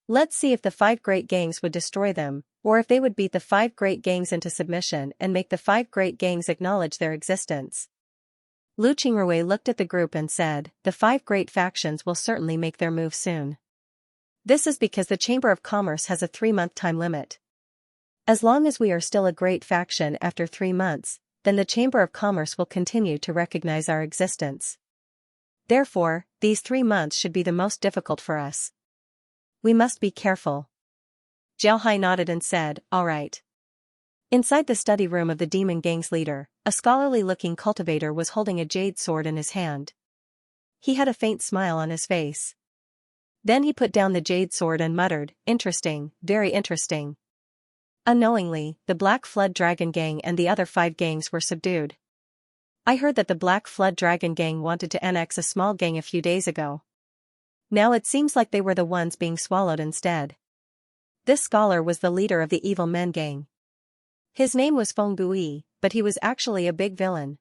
Let's see if the 5 great gangs would destroy them, or if they would beat the 5 great gangs into submission and make the 5 great gangs acknowledge their existence. Lu Qingrui looked at the group and said, "The 5 great factions will certainly make their move soon. This is because the Chamber of Commerce has a 3-month time limit. As long as we are still a great faction after 3 months, then the Chamber of Commerce will continue to recognize our existence. Therefore, these 3 months should be the most difficult for us. We must be careful." Zhao Hai nodded and said, "All right." Inside the study room of the demon gang's leader, a scholarly-looking cultivator was holding a jade sword in his hand. He had a faint smile on his face. Then he put down the jade sword and muttered, "Interesting, very interesting." Unknowingly, the Black Flood Dragon Gang and the other 5 gangs were subdued. I heard that the Black Flood Dragon Gang wanted to annex a small gang a few days ago. Now it seems like they were the ones being swallowed instead. This scholar was the leader of the Evil Men Gang. His name was Feng Bui, but he was actually a big villain.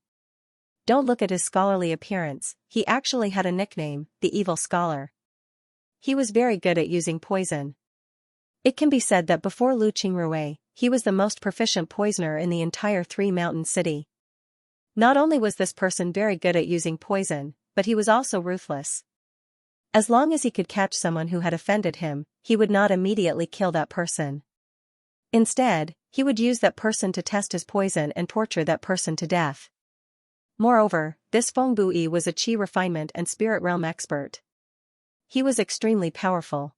Don't look at his scholarly appearance, he actually had a nickname, the Evil Scholar. He was very good at using poison. It can be said that before Lu Qingrui, he was the most proficient poisoner in the entire 3 Mountain City. Not only was this person very good at using poison, but he was also ruthless. As long as he could catch someone who had offended him, he would not immediately kill that person. Instead, he would use that person to test his poison and torture that person to death. Moreover, this Feng Bui was a Qi refinement and spirit realm expert. He was extremely powerful.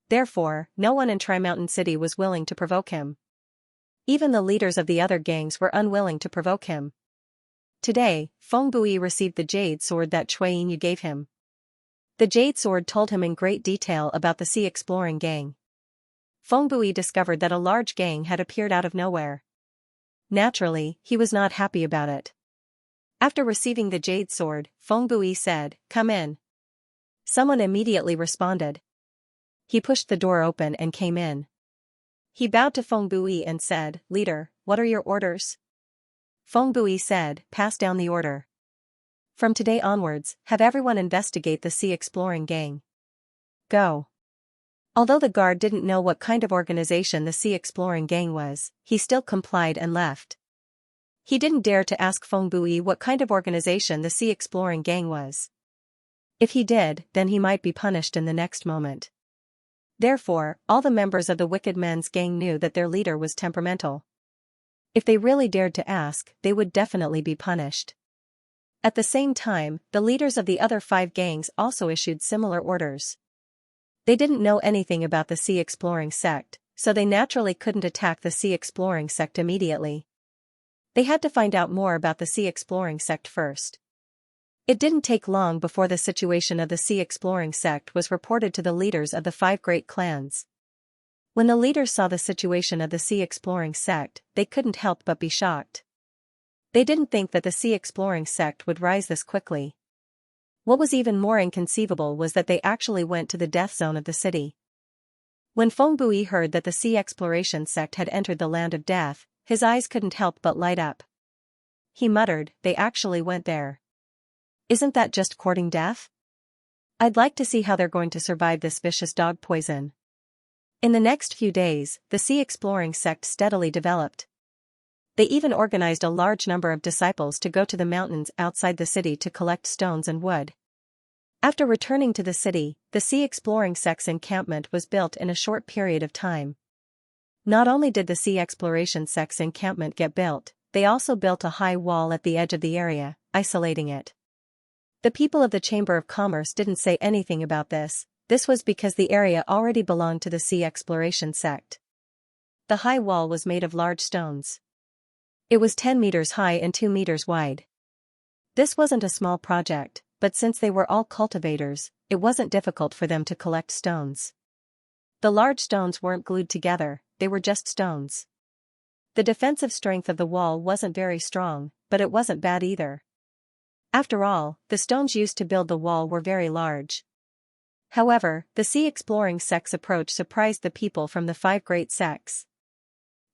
Therefore, no one in Tri-Mountain City was willing to provoke him. Even the leaders of the other gangs were unwilling to provoke him. Today, Feng Bui received the jade sword that Cui Yinyu gave him. The jade sword told him in great detail about the sea exploring gang. Feng Bui discovered that a large gang had appeared out of nowhere. Naturally, he was not happy about it. After receiving the jade sword, Feng Bui said, "Come in." Someone immediately responded. He pushed the door open and came in. He bowed to Feng Bui and said, "Leader, what are your orders?" Feng Bui said, "Pass down the order." From today onwards, have everyone investigate the sea exploring gang. Go. Although the guard didn't know what kind of organization the sea exploring gang was, he still complied and left. He didn't dare to ask Feng Bui what kind of organization the sea exploring gang was. If he did, then he might be punished in the next moment. Therefore, all the members of the Wicked Men's gang knew that their leader was temperamental. If they really dared to ask, they would definitely be punished. At the same time, the leaders of the other 5 gangs also issued similar orders. They didn't know anything about the sea exploring sect, so they naturally couldn't attack the sea exploring sect immediately. They had to find out more about the sea exploring sect first. It didn't take long before the situation of the sea exploring sect was reported to the leaders of the 5 great clans. When the leaders saw the situation of the sea exploring sect, they couldn't help but be shocked. They didn't think that the sea exploring sect would rise this quickly. What was even more inconceivable was that they actually went to the death zone of the city. When Feng Bui heard that the sea exploration sect had entered the land of death, his eyes couldn't help but light up. He muttered, "They actually went there. Isn't that just courting death? I'd like to see how they're going to survive this vicious dog poison." In the next few days, the sea exploring sect steadily developed. They even organized a large number of disciples to go to the mountains outside the city to collect stones and wood. After returning to the city, the sea exploring sect's encampment was built in a short period of time. Not only did the sea exploration sect's encampment get built, they also built a high wall at the edge of the area, isolating it. The people of the Chamber of Commerce didn't say anything about this. This was because the area already belonged to the sea exploration sect. The high wall was made of large stones. It was 10 meters high and 2 meters wide. This wasn't a small project, but since they were all cultivators, it wasn't difficult for them to collect stones. The large stones weren't glued together, they were just stones. The defensive strength of the wall wasn't very strong, but it wasn't bad either. After all, the stones used to build the wall were very large. However, the sea exploring sect's approach surprised the people from the 5 great sects.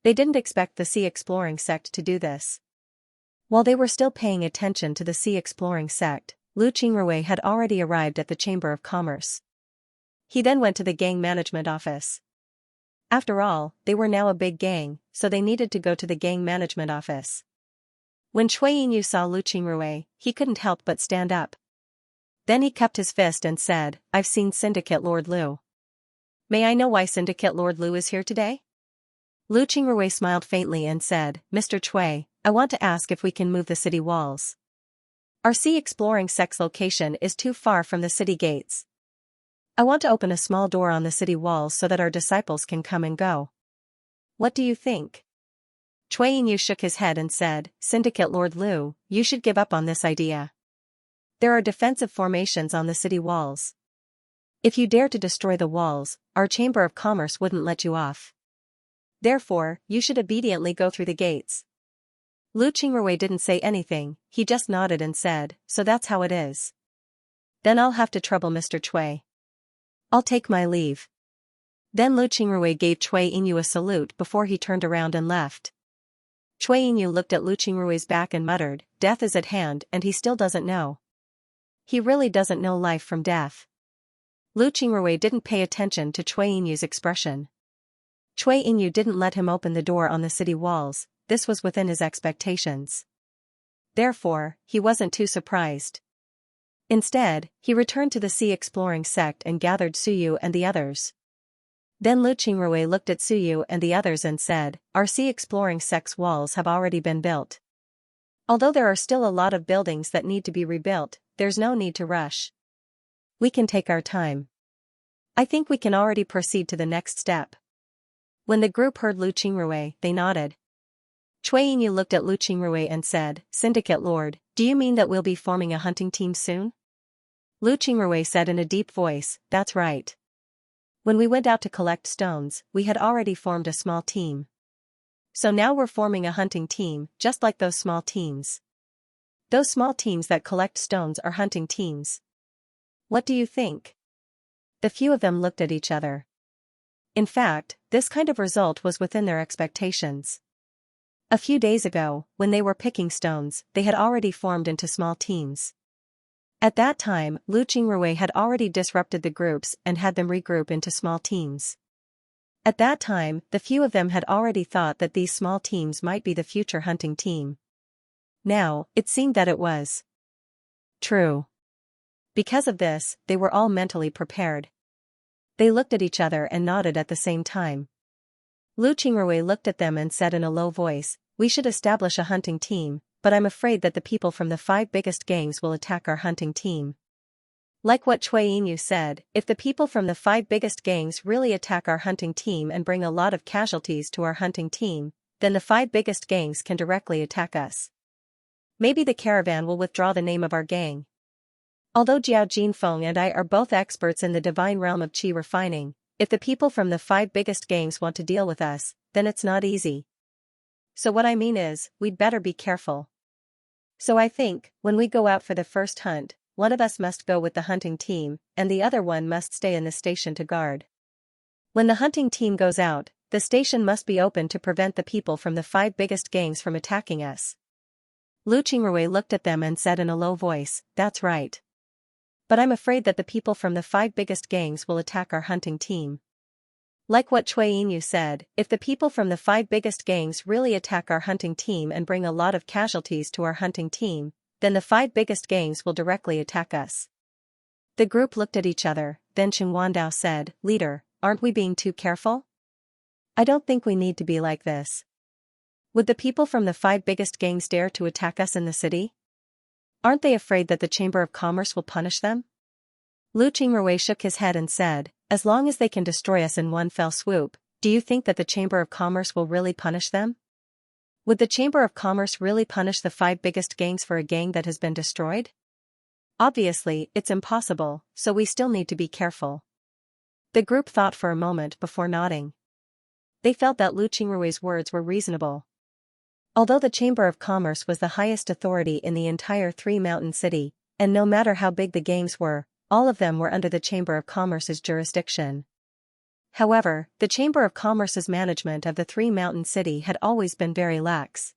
They didn't expect the sea exploring sect to do this. While they were still paying attention to the sea exploring sect, Lu Qingrui had already arrived at the Chamber of Commerce. He then went to the gang management office. After all, they were now a big gang, so they needed to go to the gang management office. When Cui Yinyu saw Lu Qingrui, he couldn't help but stand up. Then he cupped his fist and said, "I've seen Syndicate Lord Lu. May I know why Syndicate Lord Lu is here today?" Lu Qingrui smiled faintly and said, "Mr. Cui, I want to ask if we can move the city walls. Our sea exploring sect's location is too far from the city gates. I want to open a small door on the city walls so that our disciples can come and go. What do you think?" Cui Yinyu shook his head and said, "Syndicate Lord Lu, you should give up on this idea. There are defensive formations on the city walls. If you dare to destroy the walls, our Chamber of Commerce wouldn't let you off. Therefore, you should obediently go through the gates." Lu Qingrui didn't say anything, he just nodded and said, "So that's how it is. Then I'll have to trouble Mr. Cui. I'll take my leave." Then Lu Qingrui gave Cui Yinyu a salute before he turned around and left. Cui Yinyu looked at Lu Qingrui's back and muttered, "Death is at hand and he still doesn't know. He really doesn't know life from death." Lu Qingrui didn't pay attention to Cui Yinyu's expression. Cui Yinyu didn't let him open the door on the city walls, this was within his expectations. Therefore, he wasn't too surprised. Instead, he returned to the sea exploring sect and gathered Suyu and the others. Then Lu Qingrui looked at Suyu and the others and said, "Our sea exploring sect's walls have already been built. Although there are still a lot of buildings that need to be rebuilt, there's no need to rush. We can take our time. I think we can already proceed to the next step." When the group heard Lu Qingrui, they nodded. Cui Yinyu looked at Lu Qingrui and said, "Syndicate Lord, do you mean that we'll be forming a hunting team soon?" Lu Qingrui said in a deep voice, "That's right. When we went out to collect stones, we had already formed a small team. So now we're forming a hunting team, just like those small teams. Those small teams that collect stones are hunting teams. What do you think?" The few of them looked at each other. In fact, this kind of result was within their expectations. A few days ago, when they were picking stones, they had already formed into small teams. At that time, Lu Qingrui had already disrupted the groups and had them regroup into small teams. At that time, the few of them had already thought that these small teams might be the future hunting team. Now, it seemed that it was true. Because of this, they were all mentally prepared. They looked at each other and nodded at the same time. Lu Qingrui looked at them and said in a low voice, "We should establish a hunting team, but I'm afraid that the people from the 5 biggest gangs will attack our hunting team." Like what Cui Yinyu said, if the people from the 5 biggest gangs really attack our hunting team and bring a lot of casualties to our hunting team, then the 5 biggest gangs can directly attack us. Maybe the caravan will withdraw the name of our gang. Although Jiao Jinfeng and I are both experts in the divine realm of qi refining, if the people from the 5 biggest gangs want to deal with us, then it's not easy. So what I mean is, we'd better be careful. So I think, when we go out for the first hunt, one of us must go with the hunting team, and the other one must stay in the station to guard. When the hunting team goes out, the station must be open to prevent the people from the 5 biggest gangs from attacking us. Lu Qingrui looked at them and said in a low voice, "That's right. But I'm afraid that the people from the 5 biggest gangs will attack our hunting team." Like what Cui Yinyu said, if the people from the 5 biggest gangs really attack our hunting team and bring a lot of casualties to our hunting team, then the 5 biggest gangs will directly attack us. The group looked at each other, then Qin Wandao said, "Leader, aren't we being too careful? I don't think we need to be like this. Would the people from the 5 biggest gangs dare to attack us in the city? Aren't they afraid that the Chamber of Commerce will punish them?" Lu Qingrui shook his head and said, "As long as they can destroy us in one fell swoop, do you think that the Chamber of Commerce will really punish them? Would the Chamber of Commerce really punish the 5 biggest gangs for a gang that has been destroyed? Obviously, it's impossible, so we still need to be careful." The group thought for a moment before nodding. They felt that Lu Qingrui's words were reasonable. Although the Chamber of Commerce was the highest authority in the entire Three-Mountain City, and no matter how big the gangs were, all of them were under the Chamber of Commerce's jurisdiction. However, the Chamber of Commerce's management of the Three-Mountain City had always been very lax.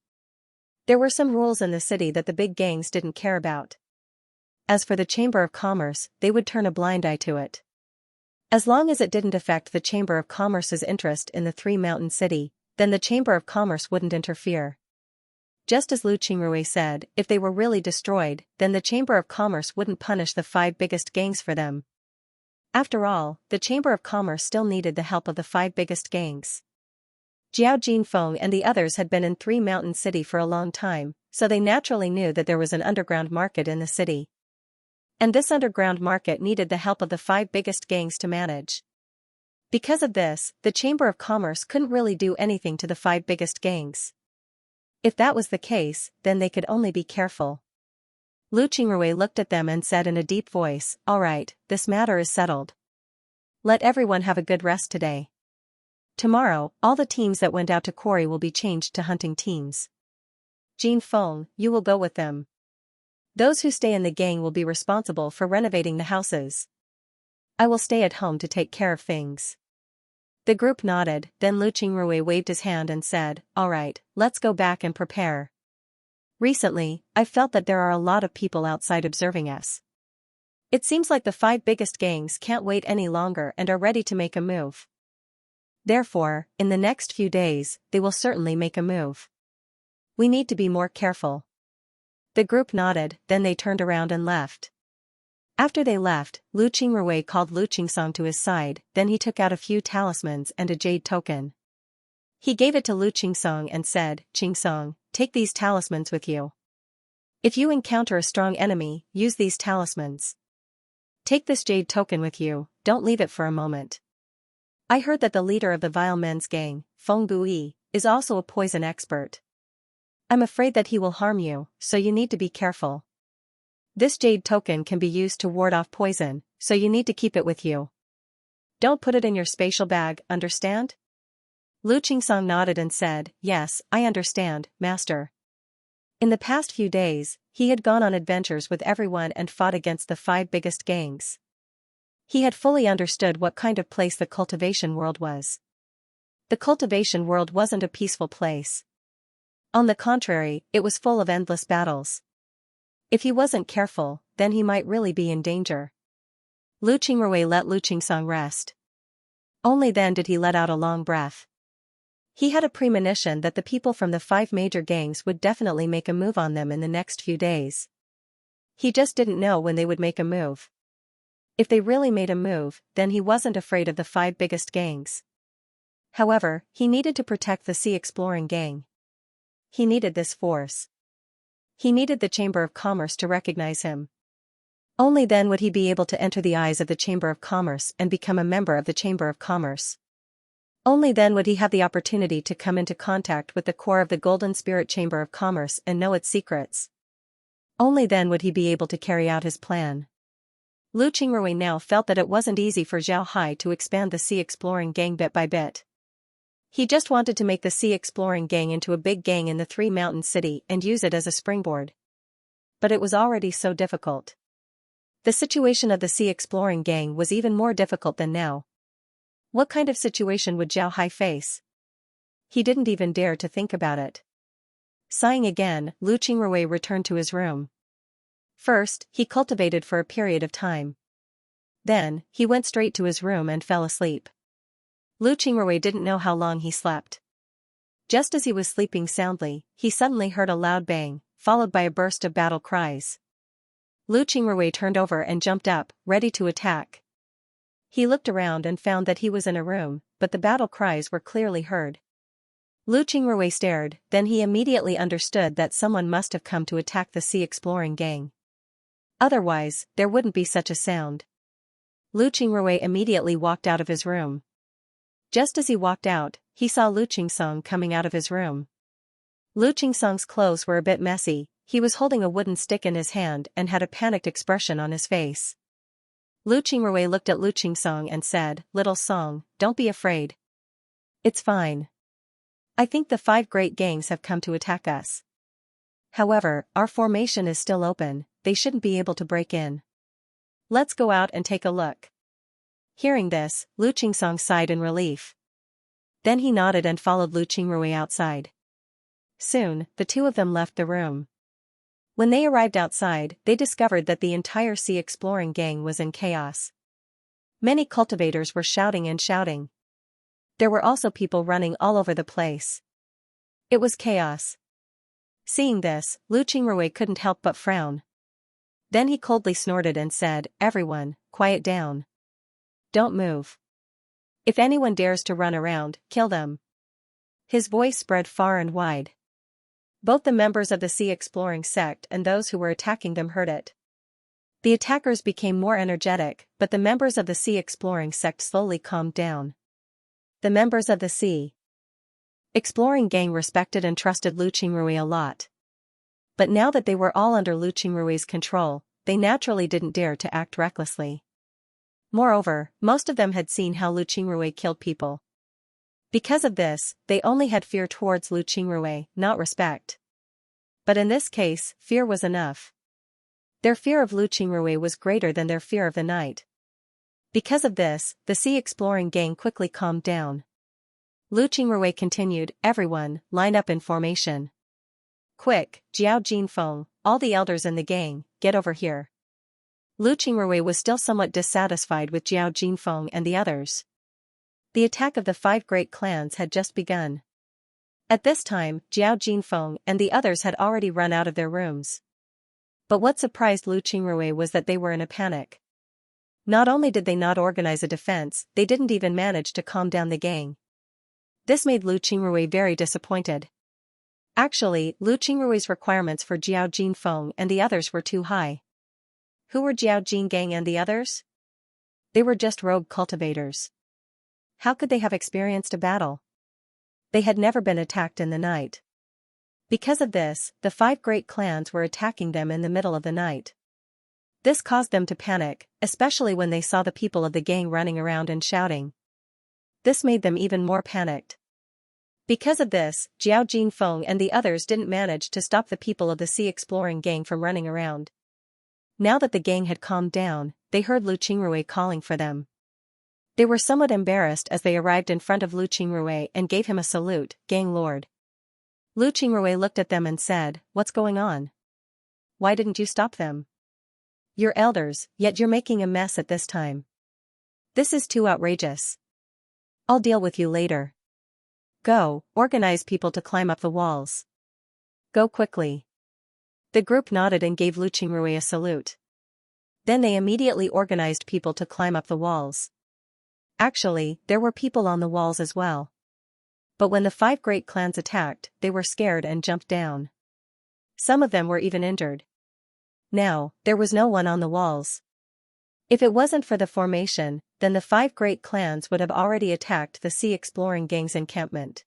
There were some rules in the city that the big gangs didn't care about. As for the Chamber of Commerce, they would turn a blind eye to it. As long as it didn't affect the Chamber of Commerce's interest in the Three-Mountain City, then the Chamber of Commerce wouldn't interfere. Just as Lu Qingrui said, if they were really destroyed, then the Chamber of Commerce wouldn't punish the 5 biggest gangs for them. After all, the Chamber of Commerce still needed the help of the 5 biggest gangs. Jiao Jinfeng and the others had been in Three-Mountain City for a long time, so they naturally knew that there was an underground market in the city. And this underground market needed the help of the 5 biggest gangs to manage. Because of this, the Chamber of Commerce couldn't really do anything to the 5 biggest gangs. If that was the case, then they could only be careful. Lu Qingrui looked at them and said in a deep voice, "All right, this matter is settled. Let everyone have a good rest today. Tomorrow, all the teams that went out to quarry will be changed to hunting teams. Jin Feng, you will go with them. Those who stay in the gang will be responsible for renovating the houses. I will stay at home to take care of things." The group nodded, then Lu Qingrui waved his hand and said, "All right, let's go back and prepare. Recently, I've felt that there are a lot of people outside observing us. It seems like the 5 biggest gangs can't wait any longer and are ready to make a move. Therefore, in the next few days, they will certainly make a move. We need to be more careful." The group nodded, then they turned around and left. After they left, Lu Qingrui called Lu Qingsong to his side, then he took out a few talismans and a jade token. He gave it to Lu Qingsong and said, "Qingsong, take these talismans with you. If you encounter a strong enemy, use these talismans. Take this jade token with you, don't leave it for a moment. I heard that the leader of the Vile Men's gang, Feng Bui, is also a poison expert. I'm afraid that he will harm you, so you need to be careful. This jade token can be used to ward off poison, so you need to keep it with you. Don't put it in your spatial bag, understand?" Lu Qingsong nodded and said, "Yes, I understand, master." In the past few days, he had gone on adventures with everyone and fought against the 5 biggest gangs. He had fully understood what kind of place the cultivation world was. The cultivation world wasn't a peaceful place. On the contrary, it was full of endless battles. If he wasn't careful, then he might really be in danger. Lu Qingrui let Lu Qingsong rest. Only then did he let out a long breath. He had a premonition that the people from the 5 major gangs would definitely make a move on them in the next few days. He just didn't know when they would make a move. If they really made a move, then he wasn't afraid of the 5 biggest gangs. However, he needed to protect the Sea Exploring Gang. He needed this force. He needed the Chamber of Commerce to recognize him. Only then would he be able to enter the eyes of the Chamber of Commerce and become a member of the Chamber of Commerce. Only then would he have the opportunity to come into contact with the core of the Golden Spirit Chamber of Commerce and know its secrets. Only then would he be able to carry out his plan. Lu Qingrui now felt that it wasn't easy for Zhao Hai to expand the Sea Exploring Gang bit by bit. He just wanted to make the Sea Exploring Gang into a big gang in the 3 Mountain City and use it as a springboard. But it was already so difficult. The situation of the Sea Exploring Gang was even more difficult than now. What kind of situation would Zhao Hai face? He didn't even dare to think about it. Sighing again, Lu Qingrui returned to his room. First, he cultivated for a period of time. Then, he went straight to his room and fell asleep. Lu Qingrui didn't know how long he slept. Just as he was sleeping soundly, he suddenly heard a loud bang, followed by a burst of battle cries. Lu Qingrui turned over and jumped up, ready to attack. He looked around and found that he was in a room, but the battle cries were clearly heard. Lu Qingrui stared, then he immediately understood that someone must have come to attack the Sea Exploring Gang. Otherwise, there wouldn't be such a sound. Lu Qingrui immediately walked out of his room. Just as he walked out, he saw Lu Qingsong coming out of his room. Lu Qingsong's clothes were a bit messy, he was holding a wooden stick in his hand and had a panicked expression on his face. Lu Qingrui looked at Lu Qingsong and said, "Little Song, don't be afraid. It's fine. I think the 5 great gangs have come to attack us. However, our formation is still open, they shouldn't be able to break in. Let's go out and take a look." Hearing this, Lu Qingsong sighed in relief. Then he nodded and followed Lu Qingrui outside. Soon, the 2 of them left the room. When they arrived outside, they discovered that the entire Sea Exploring Gang was in chaos. Many cultivators were shouting and shouting. There were also people running all over the place. It was chaos. Seeing this, Lu Qingrui couldn't help but frown. Then he coldly snorted and said, "Everyone, quiet down. Don't move. If anyone dares to run around, kill them." His voice spread far and wide. Both the members of the Sea Exploring sect and those who were attacking them heard it. The attackers became more energetic, but the members of the Sea Exploring sect slowly calmed down. The members of the Sea Exploring Gang respected and trusted Lu Qingrui a lot. But now that they were all under Lu Qingrui's control, they naturally didn't dare to act recklessly. Moreover, most of them had seen how Lu Qingrui killed people. Because of this, they only had fear towards Lu Qingrui, not respect. But in this case, fear was enough. Their fear of Lu Qingrui was greater than their fear of the night. Because of this, the Sea Exploring Gang quickly calmed down. Lu Qingrui continued, "Everyone, line up in formation. Quick, Jiao Jinfeng, all the elders in the gang, get over here." Lu Qingrui was still somewhat dissatisfied with Jiao Jinfeng and the others. The attack of the 5 great clans had just begun. At this time, Jiao Jinfeng and the others had already run out of their rooms. But what surprised Lu Qingrui was that they were in a panic. Not only did they not organize a defense, they didn't even manage to calm down the gang. This made Lu Qingrui very disappointed. Actually, Lu Qingrui's requirements for Jiao Jinfeng and the others were too high. Who were Jiao Jin Gang and the others? They were just rogue cultivators. How could they have experienced a battle? They had never been attacked in the night. Because of this, the 5 great clans were attacking them in the middle of the night. This caused them to panic, especially when they saw the people of the gang running around and shouting. This made them even more panicked. Because of this, Jiao Jinfeng and the others didn't manage to stop the people of the Sea Exploring Gang from running around. Now that the gang had calmed down, they heard Lu Qingrui calling for them. They were somewhat embarrassed as they arrived in front of Lu Qingrui and gave him a salute, "Gang Lord." Lu Qingrui looked at them and said, "What's going on? why didn't you stop them? You're elders, yet you're making a mess at this time. This is too outrageous. I'll deal with you later. Go, organize people to climb up the walls. Go quickly. The group nodded and gave Lu Qingrui a salute. Then they immediately organized people to climb up the walls. Actually, there were people on the walls as well. But when the 5 great clans attacked, they were scared and jumped down. Some of them were even injured. Now, there was no one on the walls. If it wasn't for the formation, then the 5 great clans would have already attacked the Sea Exploring Gang's encampment.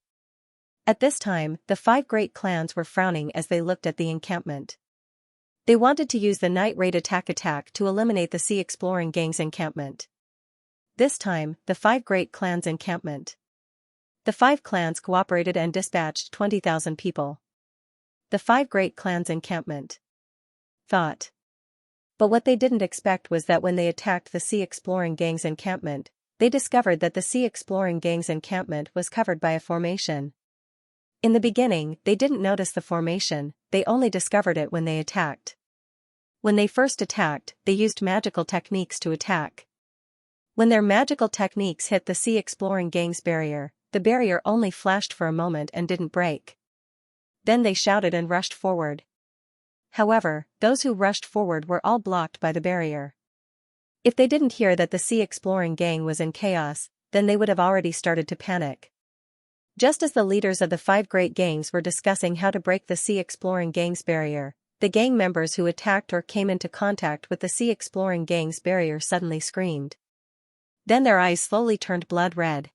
At this time, the 5 great clans were frowning as they looked at the encampment. They wanted to use the night raid attack to eliminate the Sea Exploring Gang's encampment. This time, the 5 great clans' encampment. The 5 clans cooperated and dispatched 20,000 people. The 5 great clans' encampment. Thought. But what they didn't expect was that when they attacked the Sea Exploring Gang's encampment, they discovered that the Sea Exploring Gang's encampment was covered by a formation. In the beginning, they didn't notice the formation, they only discovered it when they attacked. When they first attacked, they used magical techniques to attack. When their magical techniques hit the Sea Exploring Gang's barrier, the barrier only flashed for a moment and didn't break. Then they shouted and rushed forward. However, those who rushed forward were all blocked by the barrier. If they didn't hear that the Sea Exploring Gang was in chaos, then they would have already started to panic. Just as the leaders of the 5 great gangs were discussing how to break the Sea Exploring Gang's barrier, the gang members who attacked or came into contact with the Sea Exploring Gang's barrier suddenly screamed. Then their eyes slowly turned blood red.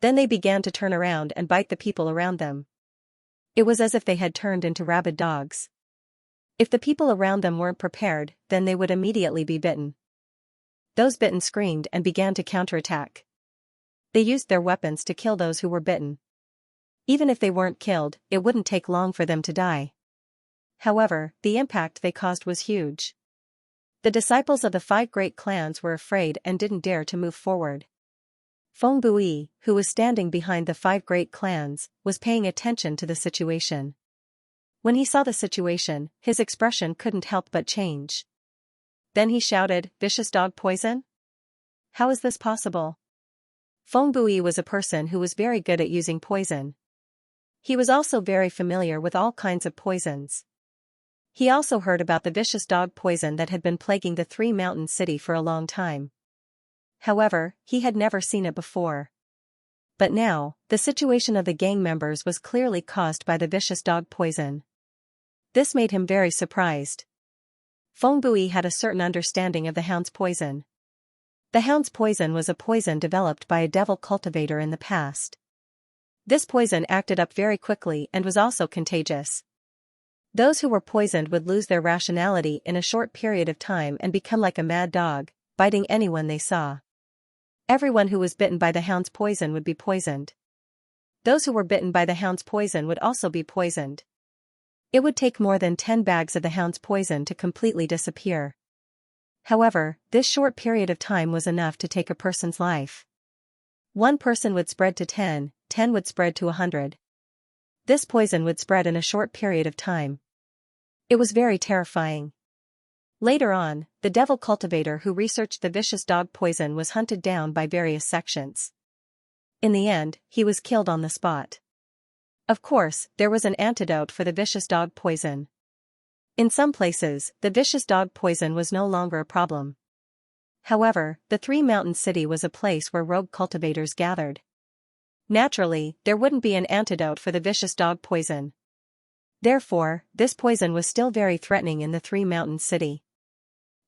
Then they began to turn around and bite the people around them. It was as if they had turned into rabid dogs. If the people around them weren't prepared, then they would immediately be bitten. Those bitten screamed and began to counterattack. They used their weapons to kill those who were bitten. Even if they weren't killed, it wouldn't take long for them to die. However, the impact they caused was huge. The disciples of the 5 great clans were afraid and didn't dare to move forward. Feng Bui, who was standing behind the 5 great clans, was paying attention to the situation. When he saw the situation, his expression couldn't help but change. Then he shouted, "Vicious dog poison? How is this possible?" Feng Bui was a person who was very good at using poison. He was also very familiar with all kinds of poisons. He also heard about the vicious dog poison that had been plaguing the 3 mountain city for a long time. However, he had never seen it before. But now, the situation of the gang members was clearly caused by the vicious dog poison. This made him very surprised. Feng Bui had a certain understanding of the hound's poison. The hound's poison was a poison developed by a devil cultivator in the past. This poison acted up very quickly and was also contagious. Those who were poisoned would lose their rationality in a short period of time and become like a mad dog, biting anyone they saw. Everyone who was bitten by the hound's poison would be poisoned. Those who were bitten by the hound's poison would also be poisoned. It would take more than 10 bags of the hound's poison to completely disappear. However, this short period of time was enough to take a person's life. 1 person would spread to 10, 10 would spread to 100. This poison would spread in a short period of time. It was very terrifying. Later on, the devil cultivator who researched the vicious dog poison was hunted down by various sections. In the end, he was killed on the spot. Of course, there was an antidote for the vicious dog poison. In some places, the vicious dog poison was no longer a problem. However, the 3 mountain city was a place where rogue cultivators gathered. Naturally, there wouldn't be an antidote for the vicious dog poison. Therefore, this poison was still very threatening in the 3 mountain city.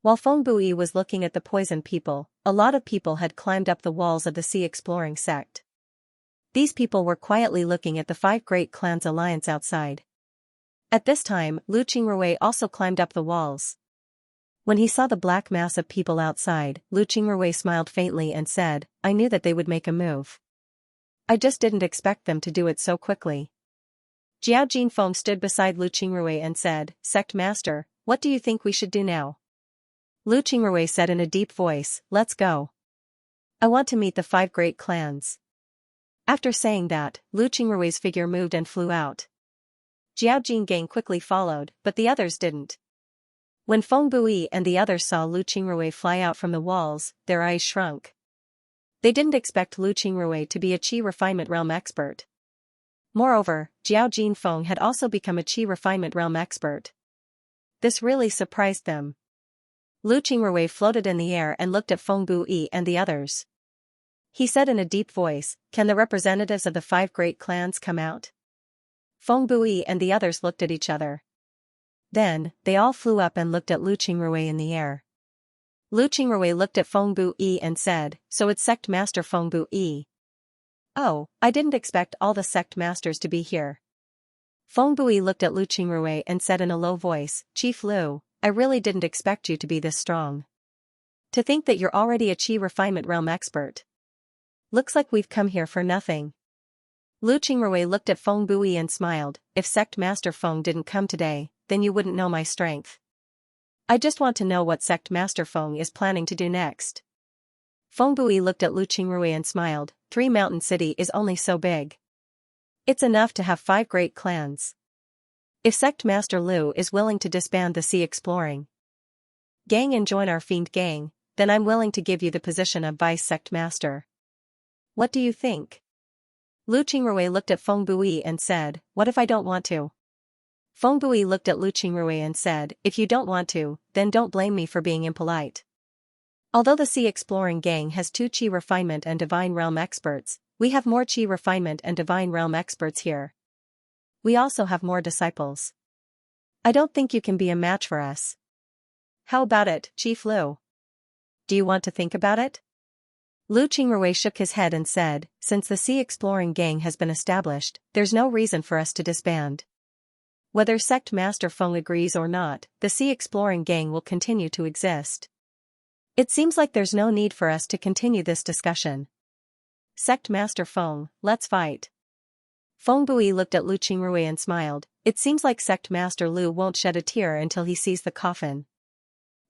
While Feng Bui was looking at the poisoned people, a lot of people had climbed up the walls of the Sea Exploring sect. These people were quietly looking at the 5 great clans' alliance outside. At this time, Lu Qingrui also climbed up the walls. When he saw the black mass of people outside, Lu Qingrui smiled faintly and said, "I knew that they would make a move. I just didn't expect them to do it so quickly." Jiao Jinfeng stood beside Lu Qingrui and said, "Sect Master, what do you think we should do now?" Lu Qingrui said in a deep voice, "Let's go. I want to meet the 5 great clans." After saying that, Lu Qingrui's figure moved and flew out. Jiao Jingang quickly followed, but the others didn't. When Feng Bui and the others saw Lu Qingrui fly out from the walls, their eyes shrunk. They didn't expect Lu Qingrui to be a qi refinement realm expert. Moreover, Jiao Jinfeng had also become a qi refinement realm expert. This really surprised them. Lu Qingrui floated in the air and looked at Feng Bui and the others. He said in a deep voice, "Can the representatives of the 5 great clans come out?" Feng Bui and the others looked at each other. Then, they all flew up and looked at Lu Qingrui in the air. Lu Qingrui looked at Feng Bui and said, "So it's Sect Master Feng Bui. Oh, I didn't expect all the sect masters to be here." Feng Bui looked at Lu Qingrui and said in a low voice, "Chief Lu, I really didn't expect you to be this strong. To think that you're already a qi refinement realm expert. Looks like we've come here for nothing." Lu Qingrui looked at Feng Bui and smiled, "If Sect Master Feng didn't come today, then you wouldn't know my strength. I just want to know what Sect Master Feng is planning to do next." Feng Bui looked at Lu Qingrui and smiled, 3 Mountain City is only so big. It's enough to have 5 great clans. If Sect Master Lu is willing to disband the Sea Exploring Gang and join our Fiend Gang, then I'm willing to give you the position of Vice Sect Master. What do you think? Lu Qingrui looked at Feng Bui and said, "What if I don't want to?" Feng Bui looked at Lu Qingrui and said, "If you don't want to, then don't blame me for being impolite. Although the Sea Exploring Gang has 2 Qi Refinement and Divine Realm experts, we have more Qi Refinement and Divine Realm experts here. We also have more disciples. I don't think you can be a match for us. How about it, Chief Lu? Do you want to think about it?" Lu Qingrui shook his head and said, "Since the Sea Exploring Gang has been established, there's no reason for us to disband. Whether Sect Master Feng agrees or not, the Sea Exploring Gang will continue to exist. It seems like there's no need for us to continue this discussion. Sect Master Feng, let's fight." Feng Bui looked at Lu Qingrui and smiled, "It seems like Sect Master Lu won't shed a tear until he sees the coffin.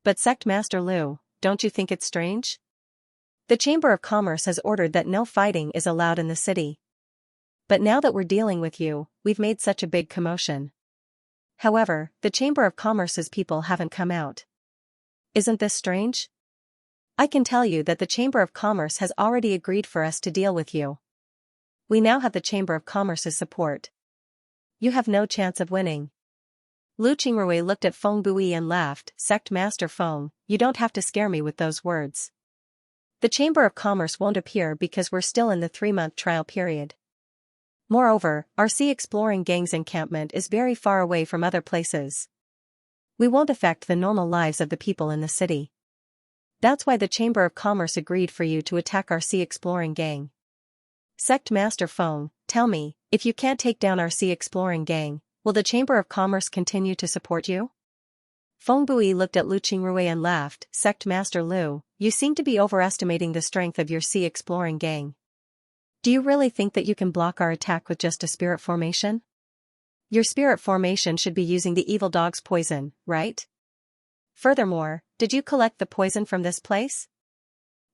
But Sect Master Lu, don't you think it's strange? The Chamber of Commerce has ordered that no fighting is allowed in the city. But now that we're dealing with you, we've made such a big commotion. However, the Chamber of Commerce's people haven't come out. Isn't this strange? I can tell you that the Chamber of Commerce has already agreed for us to deal with you. We now have the Chamber of Commerce's support. You have no chance of winning." Lu Qingrui looked at Feng Bui and laughed, "Sect Master Feng, you don't have to scare me with those words. The Chamber of Commerce won't appear because we're still in the 3-month trial period. Moreover, our Sea Exploring Gang's encampment is very far away from other places. We won't affect the normal lives of the people in the city. That's why the Chamber of Commerce agreed for you to attack our Sea Exploring Gang. Sect Master Feng, tell me, if you can't take down our Sea Exploring Gang, will the Chamber of Commerce continue to support you?" Feng Bui looked at Lu Qingrui and laughed, "Sect Master Lu, you seem to be overestimating the strength of your Sea Exploring Gang. Do you really think that you can block our attack with just a spirit formation? Your spirit formation should be using the evil dog's poison, right? Furthermore, did you collect the poison from this place?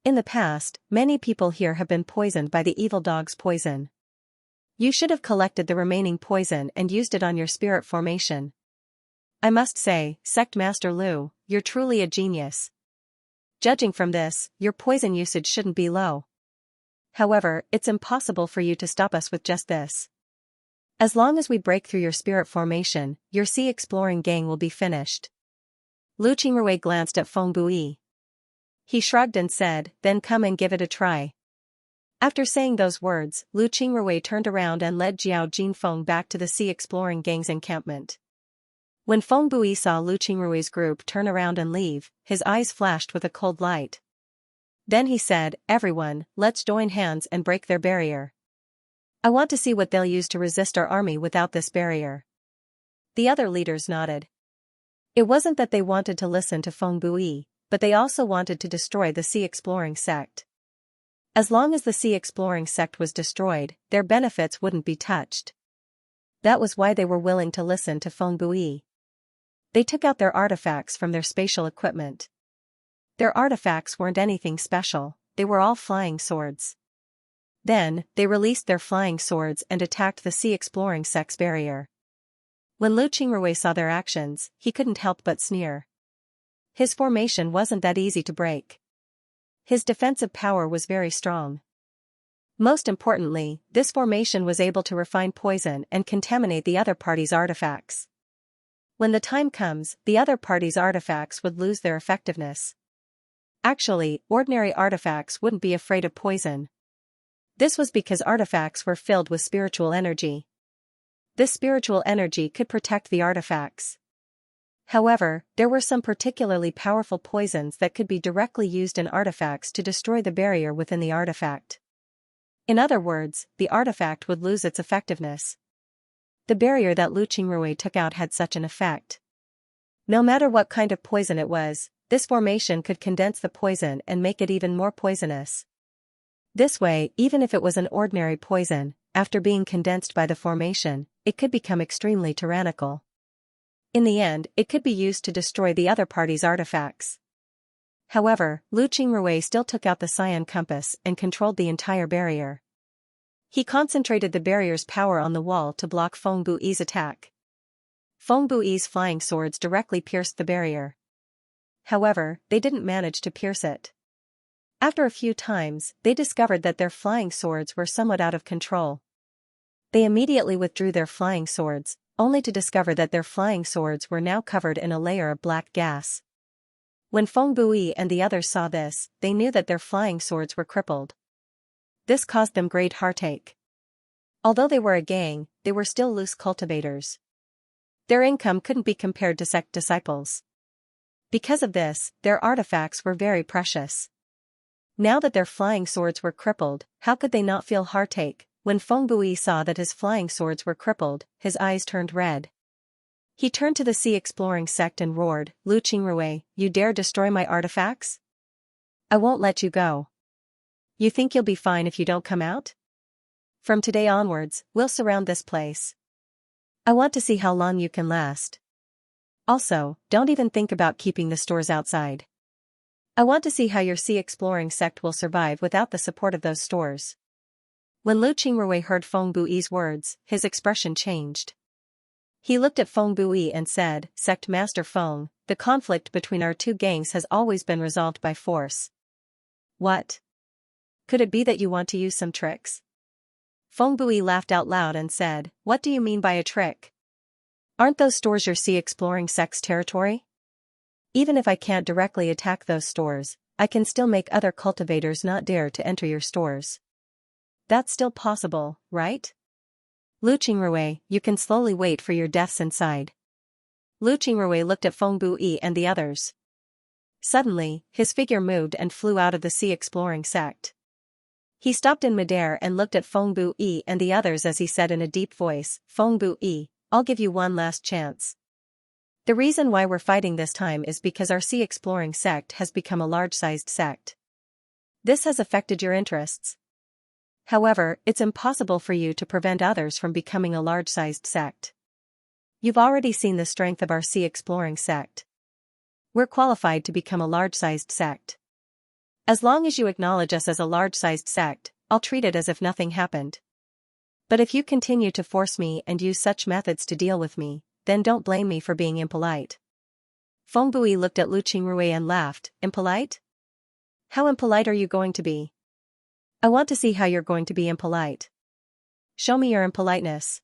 In the past, many people here have been poisoned by the evil dog's poison. You should have collected the remaining poison and used it on your spirit formation. I must say, Sect Master Lu, you're truly a genius. Judging from this, your poison usage shouldn't be low. However, it's impossible for you to stop us with just this. As long as we break through your spirit formation, your Sea Exploring Gang will be finished." Lu Qingrui glanced at Feng Bui. He shrugged and said, "Then come and give it a try." After saying those words, Lu Qingrui turned around and led Jiao Jinfeng back to the Sea Exploring Gang's encampment. When Feng Bui saw Lu Qingrui's group turn around and leave, his eyes flashed with a cold light. Then he said, "Everyone, let's join hands and break their barrier. I want to see what they'll use to resist our army without this barrier." The other leaders nodded. It wasn't that they wanted to listen to Feng Bui, but they also wanted to destroy the Sea Exploring sect. As long as the Sea Exploring sect was destroyed, their benefits wouldn't be touched. That was why they were willing to listen to Feng Bui. They took out their artifacts from their spatial equipment. Their artifacts weren't anything special, they were all flying swords. Then, they released their flying swords and attacked the Sea Exploring sect's barrier. When Lu Qingrui saw their actions, he couldn't help but sneer. his formation wasn't that easy to break. His defensive power was very strong. Most importantly, this formation was able to refine poison and contaminate the other party's artifacts. When the time comes, the other party's artifacts would lose their effectiveness. Actually, ordinary artifacts wouldn't be afraid of poison. This was because artifacts were filled with spiritual energy. This spiritual energy could protect the artifacts. However, there were some particularly powerful poisons that could be directly used in artifacts to destroy the barrier within the artifact. In other words, the artifact would lose its effectiveness. The barrier that Lu Qingrui took out had such an effect. No matter what kind of poison it was, this formation could condense the poison and make it even more poisonous. This way, even if it was an ordinary poison, after being condensed by the formation, it could become extremely tyrannical. In the end, it could be used to destroy the other party's artifacts. However, Lu Qingrui still took out the Cyan compass and controlled the entire barrier. He concentrated the barrier's power on the wall to block Feng Bui's attack. Feng Bui's flying swords directly pierced the barrier. However, they didn't manage to pierce it. After a few times, they discovered that their flying swords were somewhat out of control. They immediately withdrew their flying swords, only to discover that their flying swords were now covered in a layer of black gas. When Feng Bui and the others saw this, they knew that their flying swords were crippled. This caused them great heartache. Although they were a gang, they were still loose cultivators. Their income couldn't be compared to sect disciples. Because of this, their artifacts were very precious. Now that their flying swords were crippled, how could they not feel heartache? When Feng Bui saw that his flying swords were crippled, his eyes turned red. He turned to the Sea Exploring sect and roared, "Lu Qingrui, you dare destroy my artifacts? I won't let you go. You think you'll be fine if you don't come out? From today onwards, we'll surround this place. I want to see how long you can last. Also, don't even think about keeping the stores outside. I want to see how your Sea Exploring sect will survive without the support of those stores." When Lu Qingrui heard Feng Bui's words, his expression changed. He looked at Feng Bui and said, "Sect Master Feng, the conflict between our two gangs has always been resolved by force. What? Could it be that you want to use some tricks?" Feng Bui laughed out loud and said, "What do you mean by a trick? Aren't those stores your Sea Exploring sect's territory? Even if I can't directly attack those stores, I can still make other cultivators not dare to enter your stores. That's still possible, right? Lu Qingrui, you can slowly wait for your deaths inside." Lu Qingrui looked at Feng Bui and the others. Suddenly, his figure moved and flew out of the Sea Exploring sect. He stopped in midair and looked at Feng Bui and the others as he said in a deep voice, "Feng Bui, I'll give you one last chance. The reason why we're fighting this time is because our Sea Exploring sect has become a large-sized sect. This has affected your interests. However, it's impossible for you to prevent others from becoming a large-sized sect. You've already seen the strength of our Sea Exploring sect. We're qualified to become a large-sized sect. As long as you acknowledge us as a large-sized sect, I'll treat it as if nothing happened. But if you continue to force me and use such methods to deal with me, then don't blame me for being impolite." Feng Bui looked at Lu Qingrui and laughed, "Impolite? How impolite are you going to be? I want to see how you're going to be impolite. Show me your impoliteness."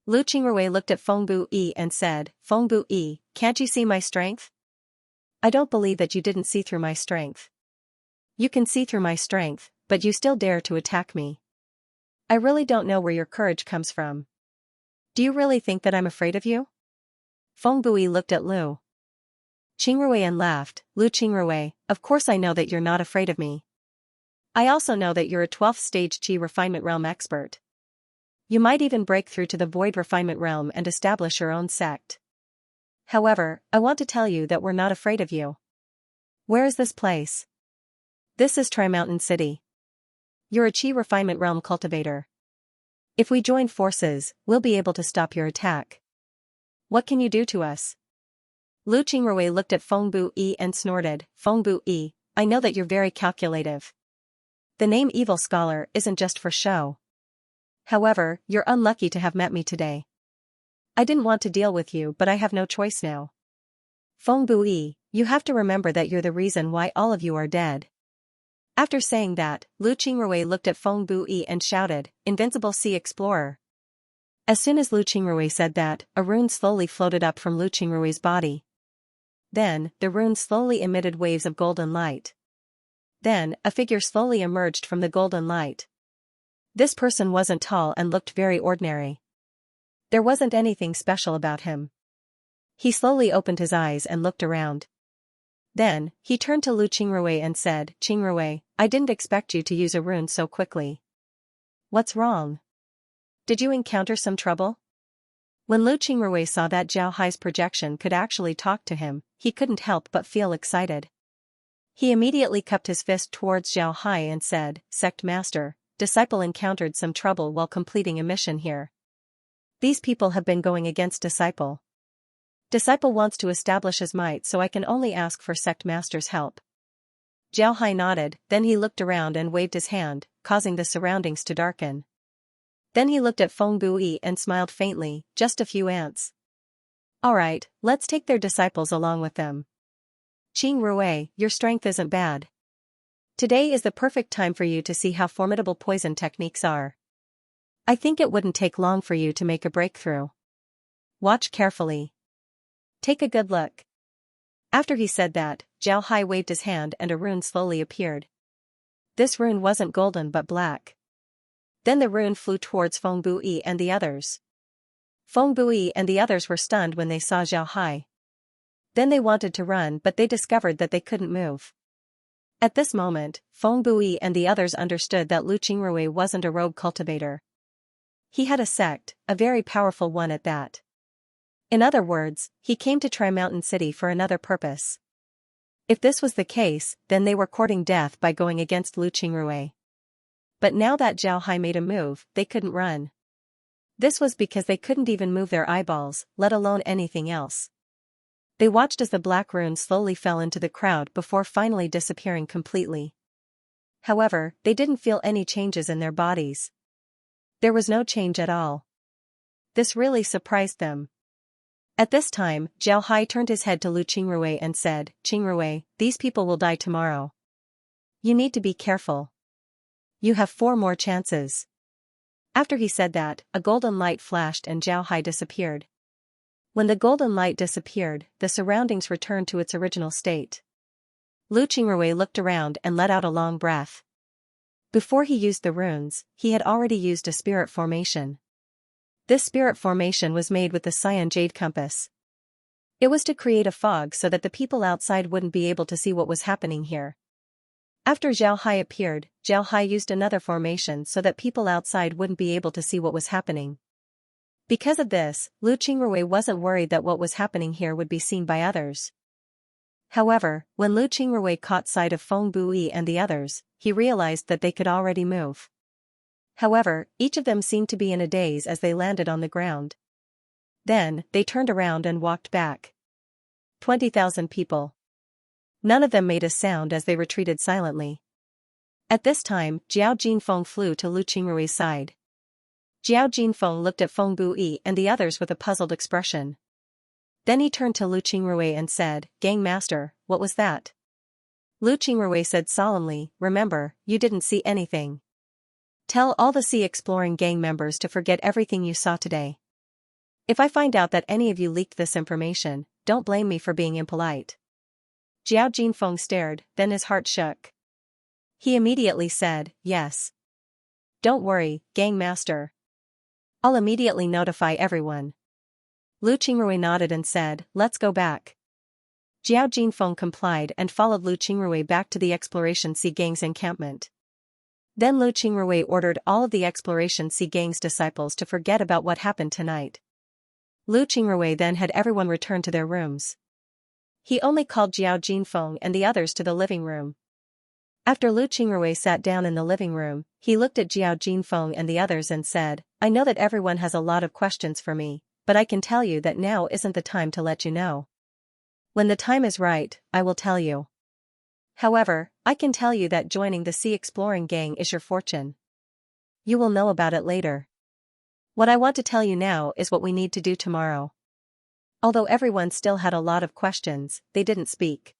Lu Qingrui looked at Feng Bui and said, "Feng Bui, can't you see my strength? I don't believe that you didn't see through my strength. You can see through my strength, but you still dare to attack me. I really don't know where your courage comes from. Do you really think that I'm afraid of you?" Feng Bui looked at Lu Qingrui and laughed, "Lu Qingrui, of course I know that you're not afraid of me. I also know that you're a 12th stage Qi refinement realm expert. You might even break through to the void refinement realm and establish your own sect. However, I want to tell you that we're not afraid of you. Where is this place? This is Tri-Mountain City. You're a Qi refinement realm cultivator. If we join forces, we'll be able to stop your attack. What can you do to us?" Lu Qingrui looked at Feng Bui and snorted, "Feng Bui, I know that you're very calculative. The name Evil Scholar isn't just for show. However, you're unlucky to have met me today. I didn't want to deal with you, but I have no choice now." Feng Bui, you have to remember that you're the reason why all of you are dead. After saying that, Lu Qingrui looked at Feng Bui and shouted, Invincible Sea Explorer. As soon as Lu Qingrui said that, a rune slowly floated up from Lu Qingrui's body. Then, the rune slowly emitted waves of golden light. Then, a figure slowly emerged from the golden light. This person wasn't tall and looked very ordinary. There wasn't anything special about him. He slowly opened his eyes and looked around. Then, he turned to Lu Qingrui and said, Qingrui, I didn't expect you to use a rune so quickly. What's wrong? Did you encounter some trouble? When Lu Qingrui saw that Zhao Hai's projection could actually talk to him, he couldn't help but feel excited. He immediately cupped his fist towards Zhao Hai and said, Sect Master, disciple encountered some trouble while completing a mission here. These people have been going against disciple. Disciple wants to establish his might, so I can only ask for Sect Master's help. Zhao Hai nodded, then he looked around and waved his hand, causing the surroundings to darken. Then he looked at Feng Bui and smiled faintly, just a few ants. Alright, let's take their disciples along with them. Qingrui, your strength isn't bad. Today is the perfect time for you to see how formidable poison techniques are. I think it wouldn't take long for you to make a breakthrough. Watch carefully. Take a good look. After he said that, Zhao Hai waved his hand and a rune slowly appeared. This rune wasn't golden but black. Then the rune flew towards Feng Bui and the others. Feng Bui and the others were stunned when they saw Zhao Hai. Then they wanted to run, but they discovered that they couldn't move. At this moment, Feng Bui and the others understood that Lu Qingrui wasn't a rogue cultivator. He had a sect, a very powerful one at that. In other words, he came to Tri Mountain City for another purpose. If this was the case, then they were courting death by going against Lu Qingrui. But now that Zhao Hai made a move, they couldn't run. This was because they couldn't even move their eyeballs, let alone anything else. They watched as the black rune slowly fell into the crowd before finally disappearing completely. However, they didn't feel any changes in their bodies. There was no change at all. This really surprised them. At this time, Zhao Hai turned his head to Lu Qingrui and said, Qingrui, these people will die tomorrow. You need to be careful. You have 4 more chances. After he said that, a golden light flashed and Zhao Hai disappeared. When the golden light disappeared, the surroundings returned to its original state. Lu Qingrui looked around and let out a long breath. Before he used the runes, he had already used a spirit formation. This spirit formation was made with the cyan jade compass. It was to create a fog so that the people outside wouldn't be able to see what was happening here. After Zhao Hai appeared, Zhao Hai used another formation so that people outside wouldn't be able to see what was happening. Because of this, Lu Qingrui wasn't worried that what was happening here would be seen by others. However, when Lu Qingrui caught sight of Feng Bui and the others, he realized that they could already move. However, each of them seemed to be in a daze as they landed on the ground. Then, they turned around and walked back. 20,000 people. None of them made a sound as they retreated silently. At this time, Jiao Jinfeng flew to Lu Qingrui's side. Jiao Jinfeng looked at Feng Bui and the others with a puzzled expression. Then he turned to Lu Qingrui and said, Gang Master, what was that? Lu Qingrui said solemnly, remember, you didn't see anything. Tell all the Sea Exploring Gang members to forget everything you saw today. If I find out that any of you leaked this information, don't blame me for being impolite. Jiao Jinfeng stared, then his heart shook. He immediately said, yes. Don't worry, Gang Master. I'll immediately notify everyone. Lu Qingrui nodded and said, let's go back. Jiao Jinfeng complied and followed Lu Qingrui back to the Exploration Sea Gang's encampment. Then Lu Qingrui ordered all of the Exploration Sea Gang's disciples to forget about what happened tonight. Lu Qingrui then had everyone return to their rooms. He only called Jiao Jinfeng and the others to the living room. After Lu Qingrui sat down in the living room, he looked at Jiao Jinfeng and the others and said, I know that everyone has a lot of questions for me, but I can tell you that now isn't the time to let you know. When the time is right, I will tell you. However, I can tell you that joining the Sea Exploring Gang is your fortune. You will know about it later. What I want to tell you now is what we need to do tomorrow. Although everyone still had a lot of questions, they didn't speak.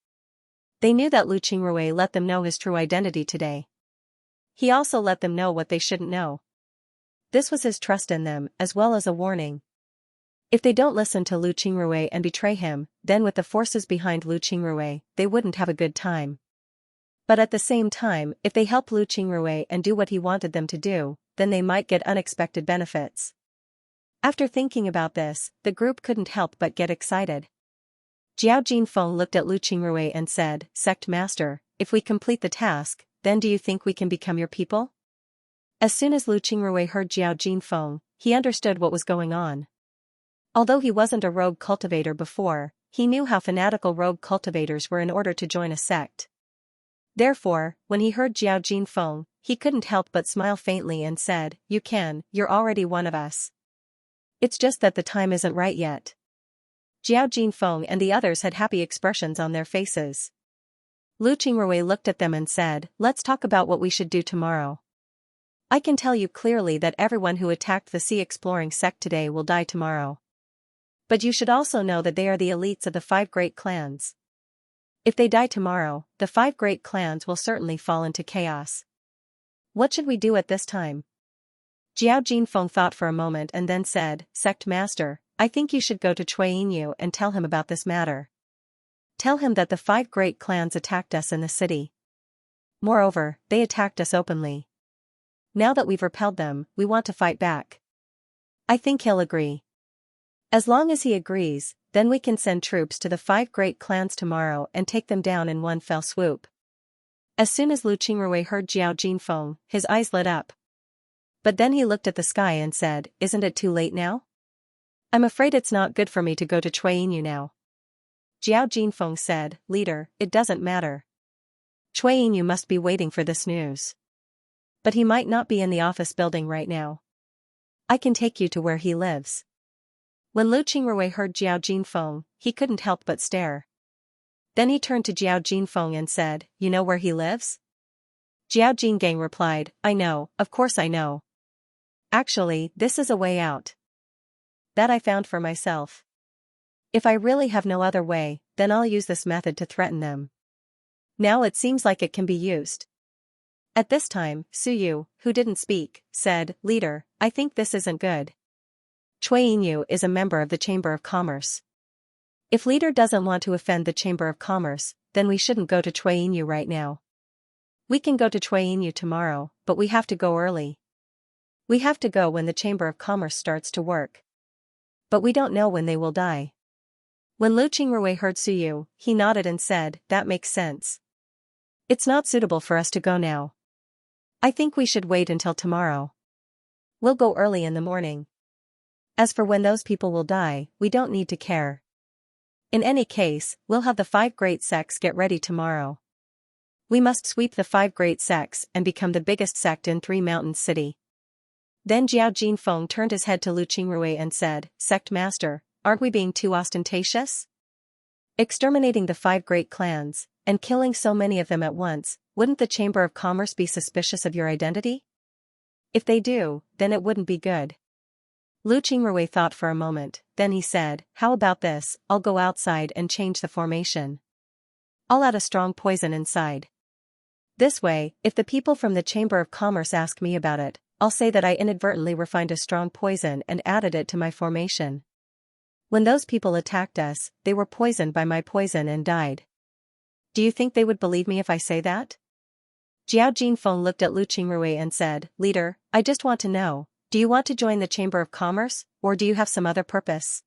They knew that Lu Qingrui let them know his true identity today. He also let them know what they shouldn't know. This was his trust in them, as well as a warning. If they don't listen to Lu Qingrui and betray him, then with the forces behind Lu Qingrui, they wouldn't have a good time. But at the same time, if they help Lu Qingrui and do what he wanted them to do, then they might get unexpected benefits. After thinking about this, the group couldn't help but get excited. Jiao Jinfeng looked at Lu Qingrui and said, "Sect Master, if we complete the task, then do you think we can become your people?" As soon as Lu Qingrui heard Jiao Jinfeng, he understood what was going on. Although he wasn't a rogue cultivator before, he knew how fanatical rogue cultivators were in order to join a sect. Therefore, when he heard Jiao Jinfeng, he couldn't help but smile faintly and said, "You're already one of us. It's just that the time isn't right yet." Jiao Jinfeng and the others had happy expressions on their faces. Lu Qingrui looked at them and said, "Let's talk about what we should do tomorrow. I can tell you clearly that everyone who attacked the sea exploring sect today will die tomorrow. But you should also know that they are the elites of the 5 great clans. If they die tomorrow, the 5 great clans will certainly fall into chaos. What should we do at this time?" Jiao Jinfeng thought for a moment and then said, "Sect Master, I think you should go to Cui Yinyu and tell him about this matter. Tell him that the 5 great clans attacked us in the city. Moreover, they attacked us openly. Now that we've repelled them, we want to fight back. I think he'll agree. As long as he agrees, then we can send troops to the 5 great clans tomorrow and take them down in one fell swoop." As soon as Lu Qingrui heard Jiao Jinfeng, his eyes lit up. But then he looked at the sky and said, "Isn't it too late now? I'm afraid it's not good for me to go to Cui Yinyu now." Jiao Jinfeng said, "Leader, it doesn't matter. Cui Yinyu must be waiting for this news. But he might not be in the office building right now. I can take you to where he lives." When Lu Qingrui heard Jiao Jinfeng, he couldn't help but stare. Then he turned to Jiao Jinfeng and said, "You know where he lives?" Jiao Jingang replied, "I know, of course I know. Actually, this is a way out that I found for myself. If I really have no other way, then I'll use this method to threaten them. Now it seems like it can be used." At this time, Suyu, who didn't speak, said, "Leader, I think this isn't good. Cui Yinyu is a member of the Chamber of Commerce. If leader doesn't want to offend the Chamber of Commerce, then we shouldn't go to Cui Yinyu right now. We can go to Cui Yinyu tomorrow, but we have to go early. We have to go when the Chamber of Commerce starts to work. But we don't know when they will die." When Lu Qingrui heard Suyu, he nodded and said, "That makes sense. It's not suitable for us to go now. I think we should wait until tomorrow. We'll go early in the morning. As for when those people will die, we don't need to care. In any case, we'll have the 5 great sects get ready tomorrow. We must sweep the 5 great sects and become the biggest sect in 3 Mountains City." Then Jiao Jinfeng turned his head to Lu Qingrui and said, "Sect Master, aren't we being too ostentatious? Exterminating the 5 great clans, and killing so many of them at once, wouldn't the Chamber of Commerce be suspicious of your identity? If they do, then it wouldn't be good." Lu Qingrui thought for a moment, then he said, "How about this, I'll go outside and change the formation. I'll add a strong poison inside. This way, if the people from the Chamber of Commerce ask me about it, I'll say that I inadvertently refined a strong poison and added it to my formation. When those people attacked us, they were poisoned by my poison and died. Do you think they would believe me if I say that?" Jiao Jinfeng looked at Lu Qingrui and said, "Leader, I just want to know, do you want to join the Chamber of Commerce, or do you have some other purpose?"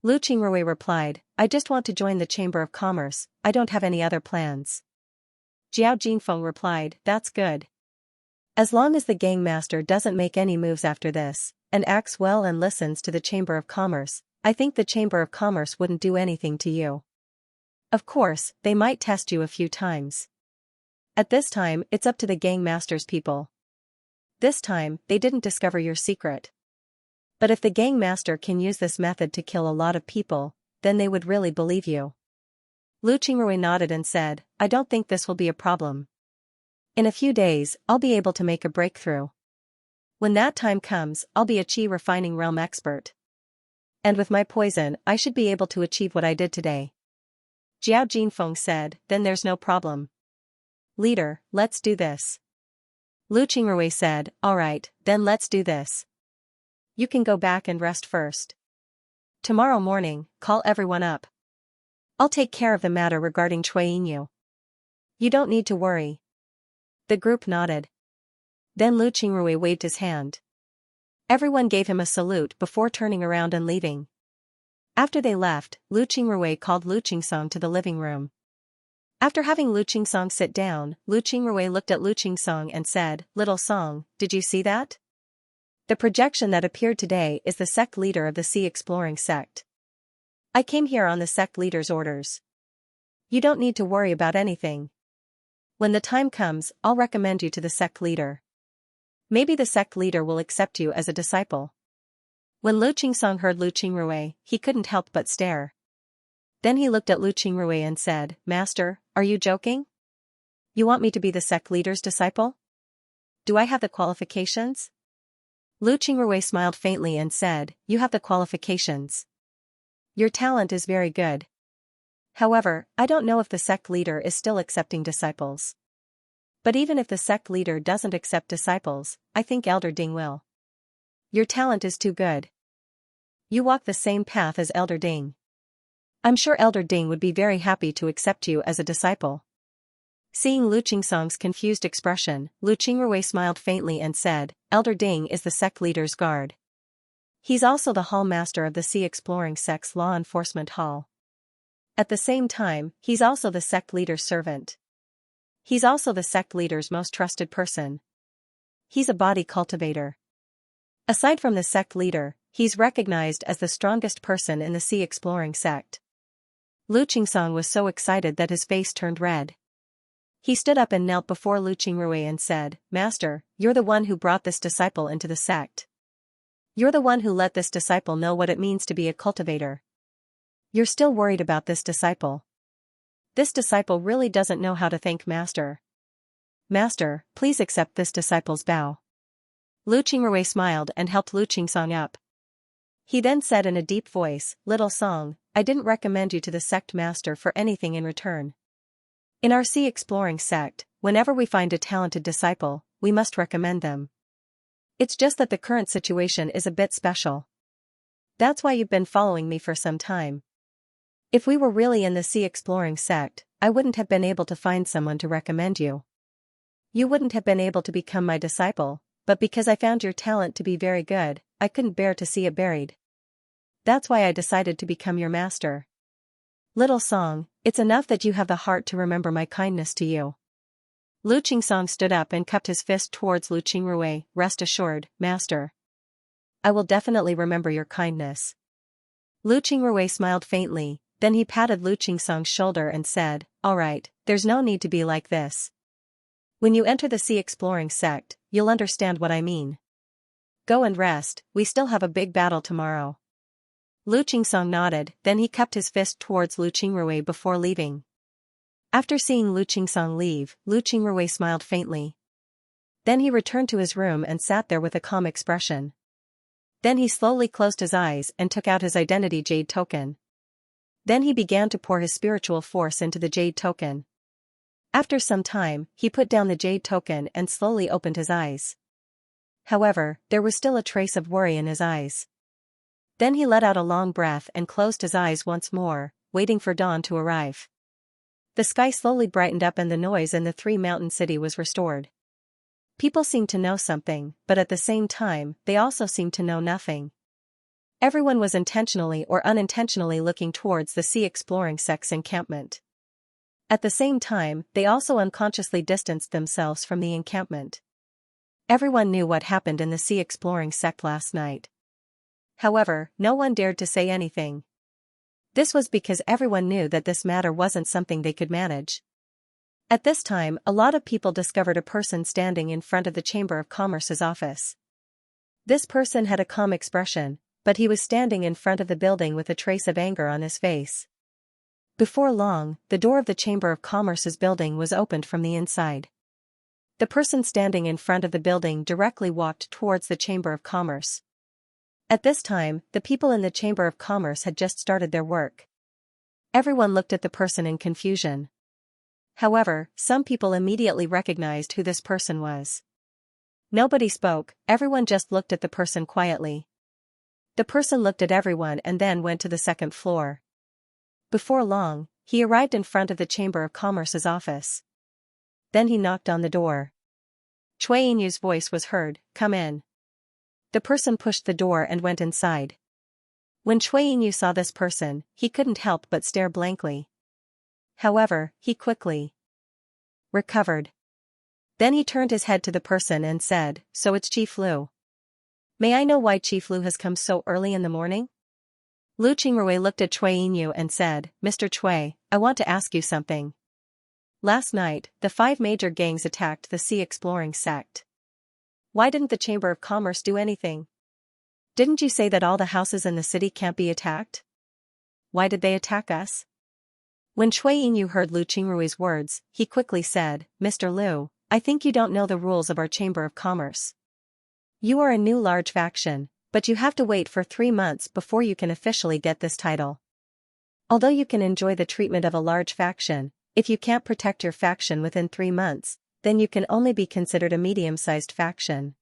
Lu Qingrui replied, "I just want to join the Chamber of Commerce, I don't have any other plans." Jiao Jinfeng replied, "That's good. As long as the gang master doesn't make any moves after this, and acts well and listens to the Chamber of Commerce, I think the Chamber of Commerce wouldn't do anything to you. Of course, they might test you a few times. At this time, it's up to the gang master's people. This time, they didn't discover your secret. But if the gang master can use this method to kill a lot of people, then they would really believe you." Lu Qingrui nodded and said, "I don't think this will be a problem. In a few days, I'll be able to make a breakthrough. When that time comes, I'll be a qi refining realm expert. And with my poison I should be able to achieve what I did today. Jiao Jinfeng said, then there's no problem. Leader, let's do this. Lu Qingrui said, alright, then let's do this. You can go back and rest first. Tomorrow morning, call everyone up. I'll take care of the matter regarding Cui Yinyu. You don't need to worry. The group nodded. Then Lu Qingrui waved his hand. Everyone gave him a salute before turning around and leaving. After they left, Lu Qingrui called Lu Qingsong to the living room. After having Lu Qingsong sit down, Lu Qingrui looked at Lu Qingsong and said, Little Song, did you see that? The projection that appeared today is the sect leader of the Sea Exploring sect. I came here on the sect leader's orders. You don't need to worry about anything. When the time comes, I'll recommend you to the sect leader. Maybe the sect leader will accept you as a disciple. When Lu Qingsong heard Lu Qingrui, he couldn't help but stare. Then he looked at Lu Qingrui and said, Master, are you joking? You want me to be the sect leader's disciple? Do I have the qualifications? Lu Qingrui smiled faintly and said, You have the qualifications. Your talent is very good. However, I don't know if the sect leader is still accepting disciples. But even if the sect leader doesn't accept disciples, I think Elder Ding will. Your talent is too good. You walk the same path as Elder Ding. I'm sure Elder Ding would be very happy to accept you as a disciple. Seeing Lu Qingsong's confused expression, Lu Qingrui smiled faintly and said, Elder Ding is the sect leader's guard. He's also the hall master of the Sea Exploring sect's law enforcement hall. At the same time, he's also the sect leader's servant. He's also the sect leader's most trusted person. He's a body cultivator. Aside from the sect leader, he's recognized as the strongest person in the Sea Exploring sect. Lu Qingsong was so excited that his face turned red. He stood up and knelt before Lu Qingrui and said, Master, you're the one who brought this disciple into the sect. You're the one who let this disciple know what it means to be a cultivator. You're still worried about this disciple. This disciple really doesn't know how to thank Master. Master, please accept this disciple's bow. Lu Qingrui smiled and helped Lu Qingsong up. He then said in a deep voice, Little Song, I didn't recommend you to the sect master for anything in return. In our Sea Exploring sect, whenever we find a talented disciple, we must recommend them. It's just that the current situation is a bit special. That's why you've been following me for some time. If we were really in the Sea Exploring sect, I wouldn't have been able to find someone to recommend you. You wouldn't have been able to become my disciple, but because I found your talent to be very good, I couldn't bear to see it buried. That's why I decided to become your master. Little Song, it's enough that you have the heart to remember my kindness to you. Lu Qingsong stood up and cupped his fist towards Lu Qingrui, rest assured, Master. I will definitely remember your kindness. Lu Qingrui smiled faintly, then he patted Lu Qingsong's shoulder and said, Alright, there's no need to be like this. When you enter the Sea Exploring sect, you'll understand what I mean. Go and rest, we still have a big battle tomorrow. Lu Qingsong nodded, then he cupped his fist towards Lu Qingrui before leaving. After seeing Lu Qingsong leave, Lu Qingrui smiled faintly. Then he returned to his room and sat there with a calm expression. Then he slowly closed his eyes and took out his identity jade token. Then he began to pour his spiritual force into the jade token. After some time, he put down the jade token and slowly opened his eyes. However, there was still a trace of worry in his eyes. Then he let out a long breath and closed his eyes once more, waiting for dawn to arrive. The sky slowly brightened up and the noise in the three-mountain city was restored. People seemed to know something, but at the same time, they also seemed to know nothing. Everyone was intentionally or unintentionally looking towards the Sea Exploring sect's encampment. At the same time, they also unconsciously distanced themselves from the encampment. Everyone knew what happened in the Sea Exploring sect last night. However, no one dared to say anything. This was because everyone knew that this matter wasn't something they could manage. At this time, a lot of people discovered a person standing in front of the Chamber of Commerce's office. This person had a calm expression, but he was standing in front of the building with a trace of anger on his face. Before long, the door of the Chamber of Commerce's building was opened from the inside. The person standing in front of the building directly walked towards the Chamber of Commerce. At this time, the people in the Chamber of Commerce had just started their work. Everyone looked at the person in confusion. However, some people immediately recognized who this person was. Nobody spoke, everyone just looked at the person quietly. The person looked at everyone and then went to the second floor. Before long, he arrived in front of the Chamber of Commerce's office. Then he knocked on the door. Cui Yinyu's voice was heard, "Come in." The person pushed the door and went inside. When Cui Yinyu saw this person, he couldn't help but stare blankly. However, he quickly recovered. Then he turned his head to the person and said, "So it's Chief Lu. May I know why Chief Lu has come so early in the morning?" Lu Qingrui looked at Cui Yinyu and said, "Mr. Cui, I want to ask you something. Last night, the 5 major gangs attacked the sea exploring sect. Why didn't the Chamber of Commerce do anything? Didn't you say that all the houses in the city can't be attacked? Why did they attack us?" When Cui Yinyu heard Lu Qingrui's words, he quickly said, "Mr. Lu, I think you don't know the rules of our Chamber of Commerce. You are a new large faction, but you have to wait for 3 months before you can officially get this title. Although you can enjoy the treatment of a large faction, if you can't protect your faction within 3 months, then you can only be considered a medium-sized faction.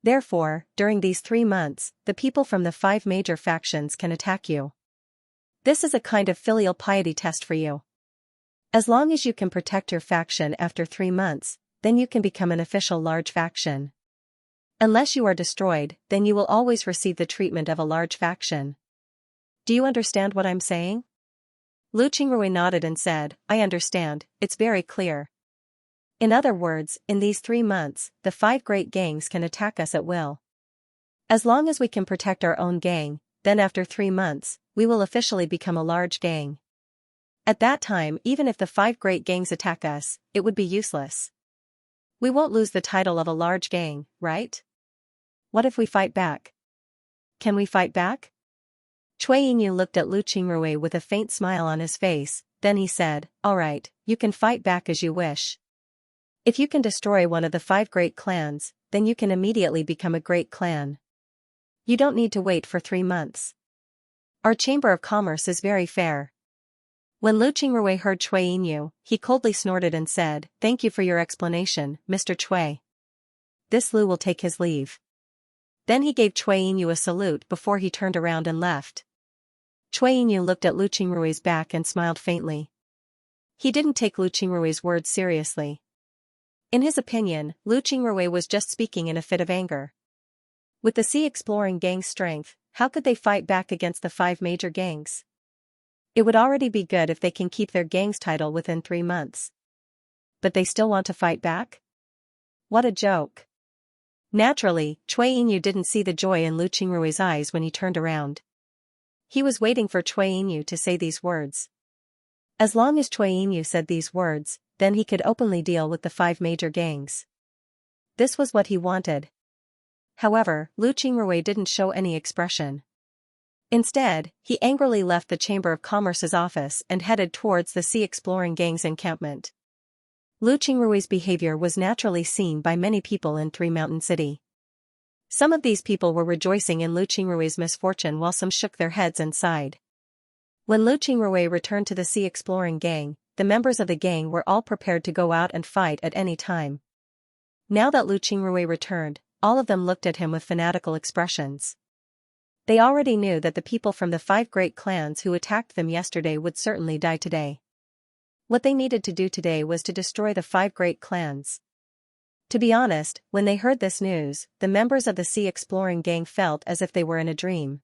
Therefore, during these 3 months, the people from the 5 major factions can attack you. This is a kind of filial piety test for you. As long as you can protect your faction after 3 months, then you can become an official large faction. Unless you are destroyed, then you will always receive the treatment of a large faction. Do you understand what I'm saying?" Lu Qingrui nodded and said, "I understand, it's very clear. In other words, in these 3 months, the 5 great gangs can attack us at will. As long as we can protect our own gang, then after 3 months, we will officially become a large gang. At that time, even if the 5 great gangs attack us, it would be useless. We won't lose the title of a large gang, right? What if we fight back? Can we fight back?" Cui Yinyu looked at Lu Qingrui with a faint smile on his face, then he said, "All right, you can fight back as you wish. If you can destroy one of the 5 great clans, then you can immediately become a great clan. You don't need to wait for 3 months. Our Chamber of Commerce is very fair." When Lu Qingrui heard Cui Yinyu, he coldly snorted and said, "Thank you for your explanation, Mr. Cui. This Lu will take his leave." Then he gave Cui Yinyu a salute before he turned around and left. Cui Yinyu looked at Lu Qingrui's back and smiled faintly. He didn't take Lu Qingrui's words seriously. In his opinion, Lu Qingrui was just speaking in a fit of anger. With the sea exploring gang's strength, how could they fight back against the 5 major gangs? It would already be good if they can keep their gang's title within 3 months. But they still want to fight back? What a joke. Naturally, Cui Yinyu didn't see the joy in Lu Qingrui's eyes when he turned around. He was waiting for Cui Yinyu to say these words. As long as Cui Yinyu said these words, then he could openly deal with the 5 major gangs. This was what he wanted. However, Lu Qingrui didn't show any expression. Instead, he angrily left the Chamber of Commerce's office and headed towards the sea exploring gang's encampment. Lu Qingrui's behavior was naturally seen by many people in Three Mountain City. Some of these people were rejoicing in Lu Qingrui's misfortune while some shook their heads and sighed. When Lu Qingrui returned to the sea exploring gang, the members of the gang were all prepared to go out and fight at any time. Now that Lu Qingrui returned, all of them looked at him with fanatical expressions. They already knew that the people from the 5 great clans who attacked them yesterday would certainly die today. What they needed to do today was to destroy the 5 great clans. To be honest, when they heard this news, the members of the sea exploring gang felt as if they were in a dream.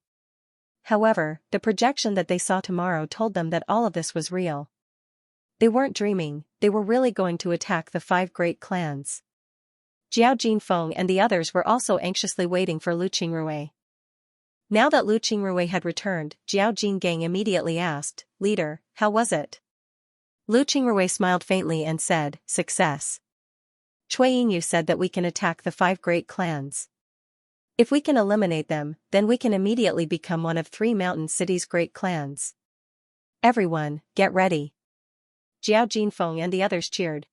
However, the projection that they saw tomorrow told them that all of this was real. They weren't dreaming, they were really going to attack the 5 great clans. Jiao Jinfeng and the others were also anxiously waiting for Lu Qingrui. Now that Lu Qingrui had returned, Jiao Jingang immediately asked, "Leader, how was it?" Lu Qingrui smiled faintly and said, "Success. Cui Yinyu said that we can attack the 5 great clans. If we can eliminate them, then we can immediately become one of Three Mountain City's great clans. Everyone, get ready." Jiao Jinfeng and the others cheered.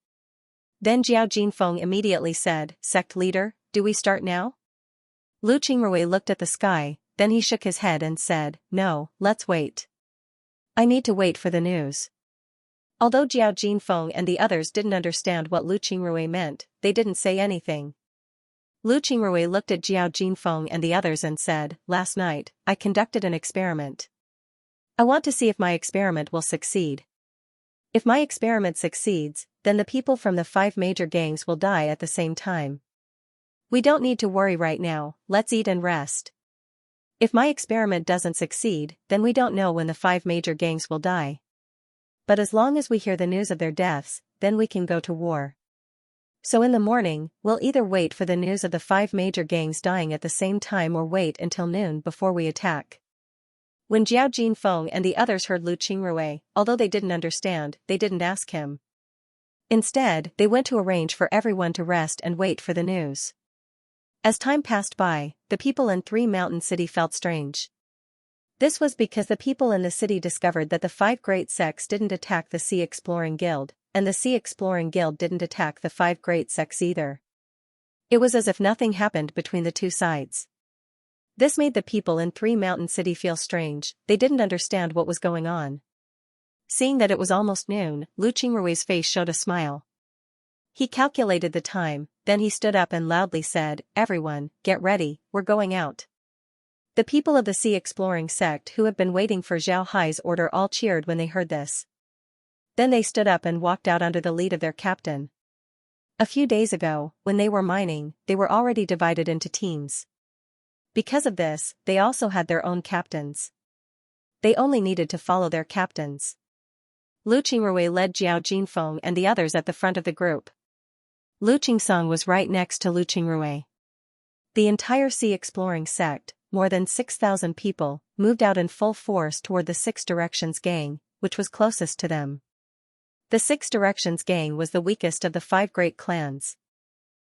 Then Jiao Jinfeng immediately said, "Sect leader, do we start now?" Lu Qingrui looked at the sky, then he shook his head and said, "No, let's wait. I need to wait for the news." Although Jiao Jinfeng and the others didn't understand what Lu Qingrui meant, they didn't say anything. Lu Qingrui looked at Jiao Jinfeng and the others and said, "Last night, I conducted an experiment. I want to see if my experiment will succeed. If my experiment succeeds, then the people from the 5 major gangs will die at the same time. We don't need to worry right now, let's eat and rest. If my experiment doesn't succeed, then we don't know when the 5 major gangs will die. But as long as we hear the news of their deaths, then we can go to war. So in the morning, we'll either wait for the news of the 5 major gangs dying at the same time or wait until noon before we attack." When Jiao Jinfeng and the others heard Lu Qingrui, although they didn't understand, they didn't ask him. Instead, they went to arrange for everyone to rest and wait for the news. As time passed by, the people in Three Mountain City felt strange. This was because the people in the city discovered that the 5 great sects didn't attack the Sea Exploring Guild, and the Sea Exploring Guild didn't attack the 5 great sects either. It was as if nothing happened between the two sides. This made the people in Three Mountain City feel strange, they didn't understand what was going on. Seeing that it was almost noon, Lu Qingrui's face showed a smile. He calculated the time, then he stood up and loudly said, "Everyone, get ready, we're going out." The people of the Sea Exploring sect who had been waiting for Zhao Hai's order all cheered when they heard this. Then they stood up and walked out under the lead of their captain. A few days ago, when they were mining, they were already divided into teams. Because of this, they also had their own captains. They only needed to follow their captains. Lu Qingrui led Jiao Jinfeng and the others at the front of the group. Lu Qingsong was right next to Lu Qingrui. The entire Sea Exploring sect, more than 6,000 people, moved out in full force toward the 6 Directions gang, which was closest to them. The 6 Directions gang was the weakest of the 5 great clans.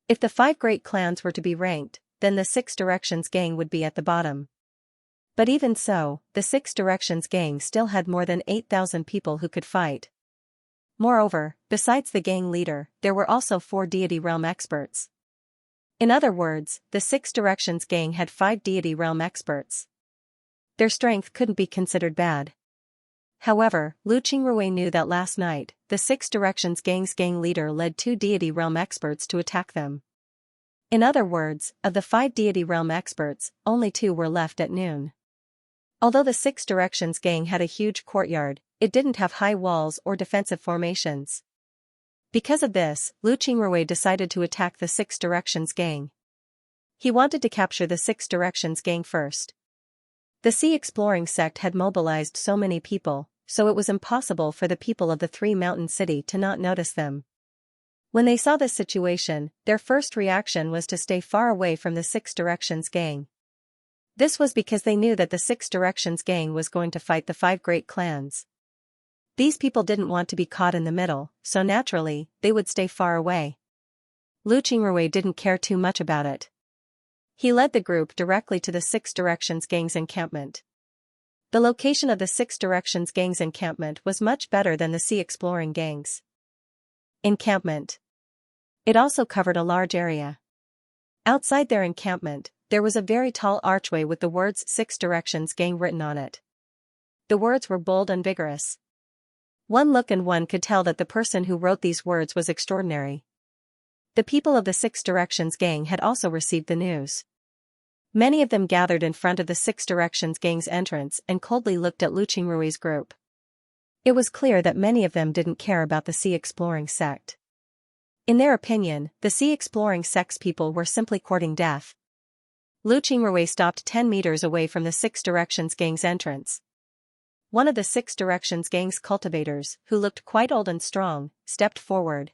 If the 5 great clans were to be ranked, then the 6 Directions gang would be at the bottom. But even so, the 6 Directions gang still had more than 8,000 people who could fight. Moreover, besides the gang leader, there were also 4 deity realm experts. In other words, the 6 Directions gang had 5 deity realm experts. Their strength couldn't be considered bad. However, Lu Qingrui knew that last night, the 6 Directions gang's gang leader led 2 deity realm experts to attack them. In other words, of the 5 deity realm experts, only 2 were left at noon. Although the 6 Directions gang had a huge courtyard, it didn't have high walls or defensive formations. Because of this, Lu Qingrui decided to attack the 6 Directions gang. He wanted to capture the 6 Directions gang first. The Sea Exploring sect had mobilized so many people, so it was impossible for the people of the Three Mountain City to not notice them. When they saw this situation, their first reaction was to stay far away from the 6 Directions gang. This was because they knew that the 6 Directions gang was going to fight the 5 great clans. These people didn't want to be caught in the middle, so naturally, they would stay far away. Lu Qingrui didn't care too much about it. He led the group directly to the 6 Directions gang's encampment. The location of the 6 Directions gang's encampment was much better than the Sea Exploring gang's encampment. It also covered a large area. Outside their encampment, there was a very tall archway with the words 6 Directions gang written on it. The words were bold and vigorous. One look and one could tell that the person who wrote these words was extraordinary. The people of the 6 Directions gang had also received the news. Many of them gathered in front of the 6 Directions gang's entrance and coldly looked at Lu Qingrui's group. It was clear that many of them didn't care about the Sea Exploring sect. In their opinion, the Sea Exploring sect's people were simply courting death. Lu Qingrui stopped 10 meters away from the 6 Directions gang's entrance. One of the 6 Directions gang's cultivators, who looked quite old and strong, stepped forward.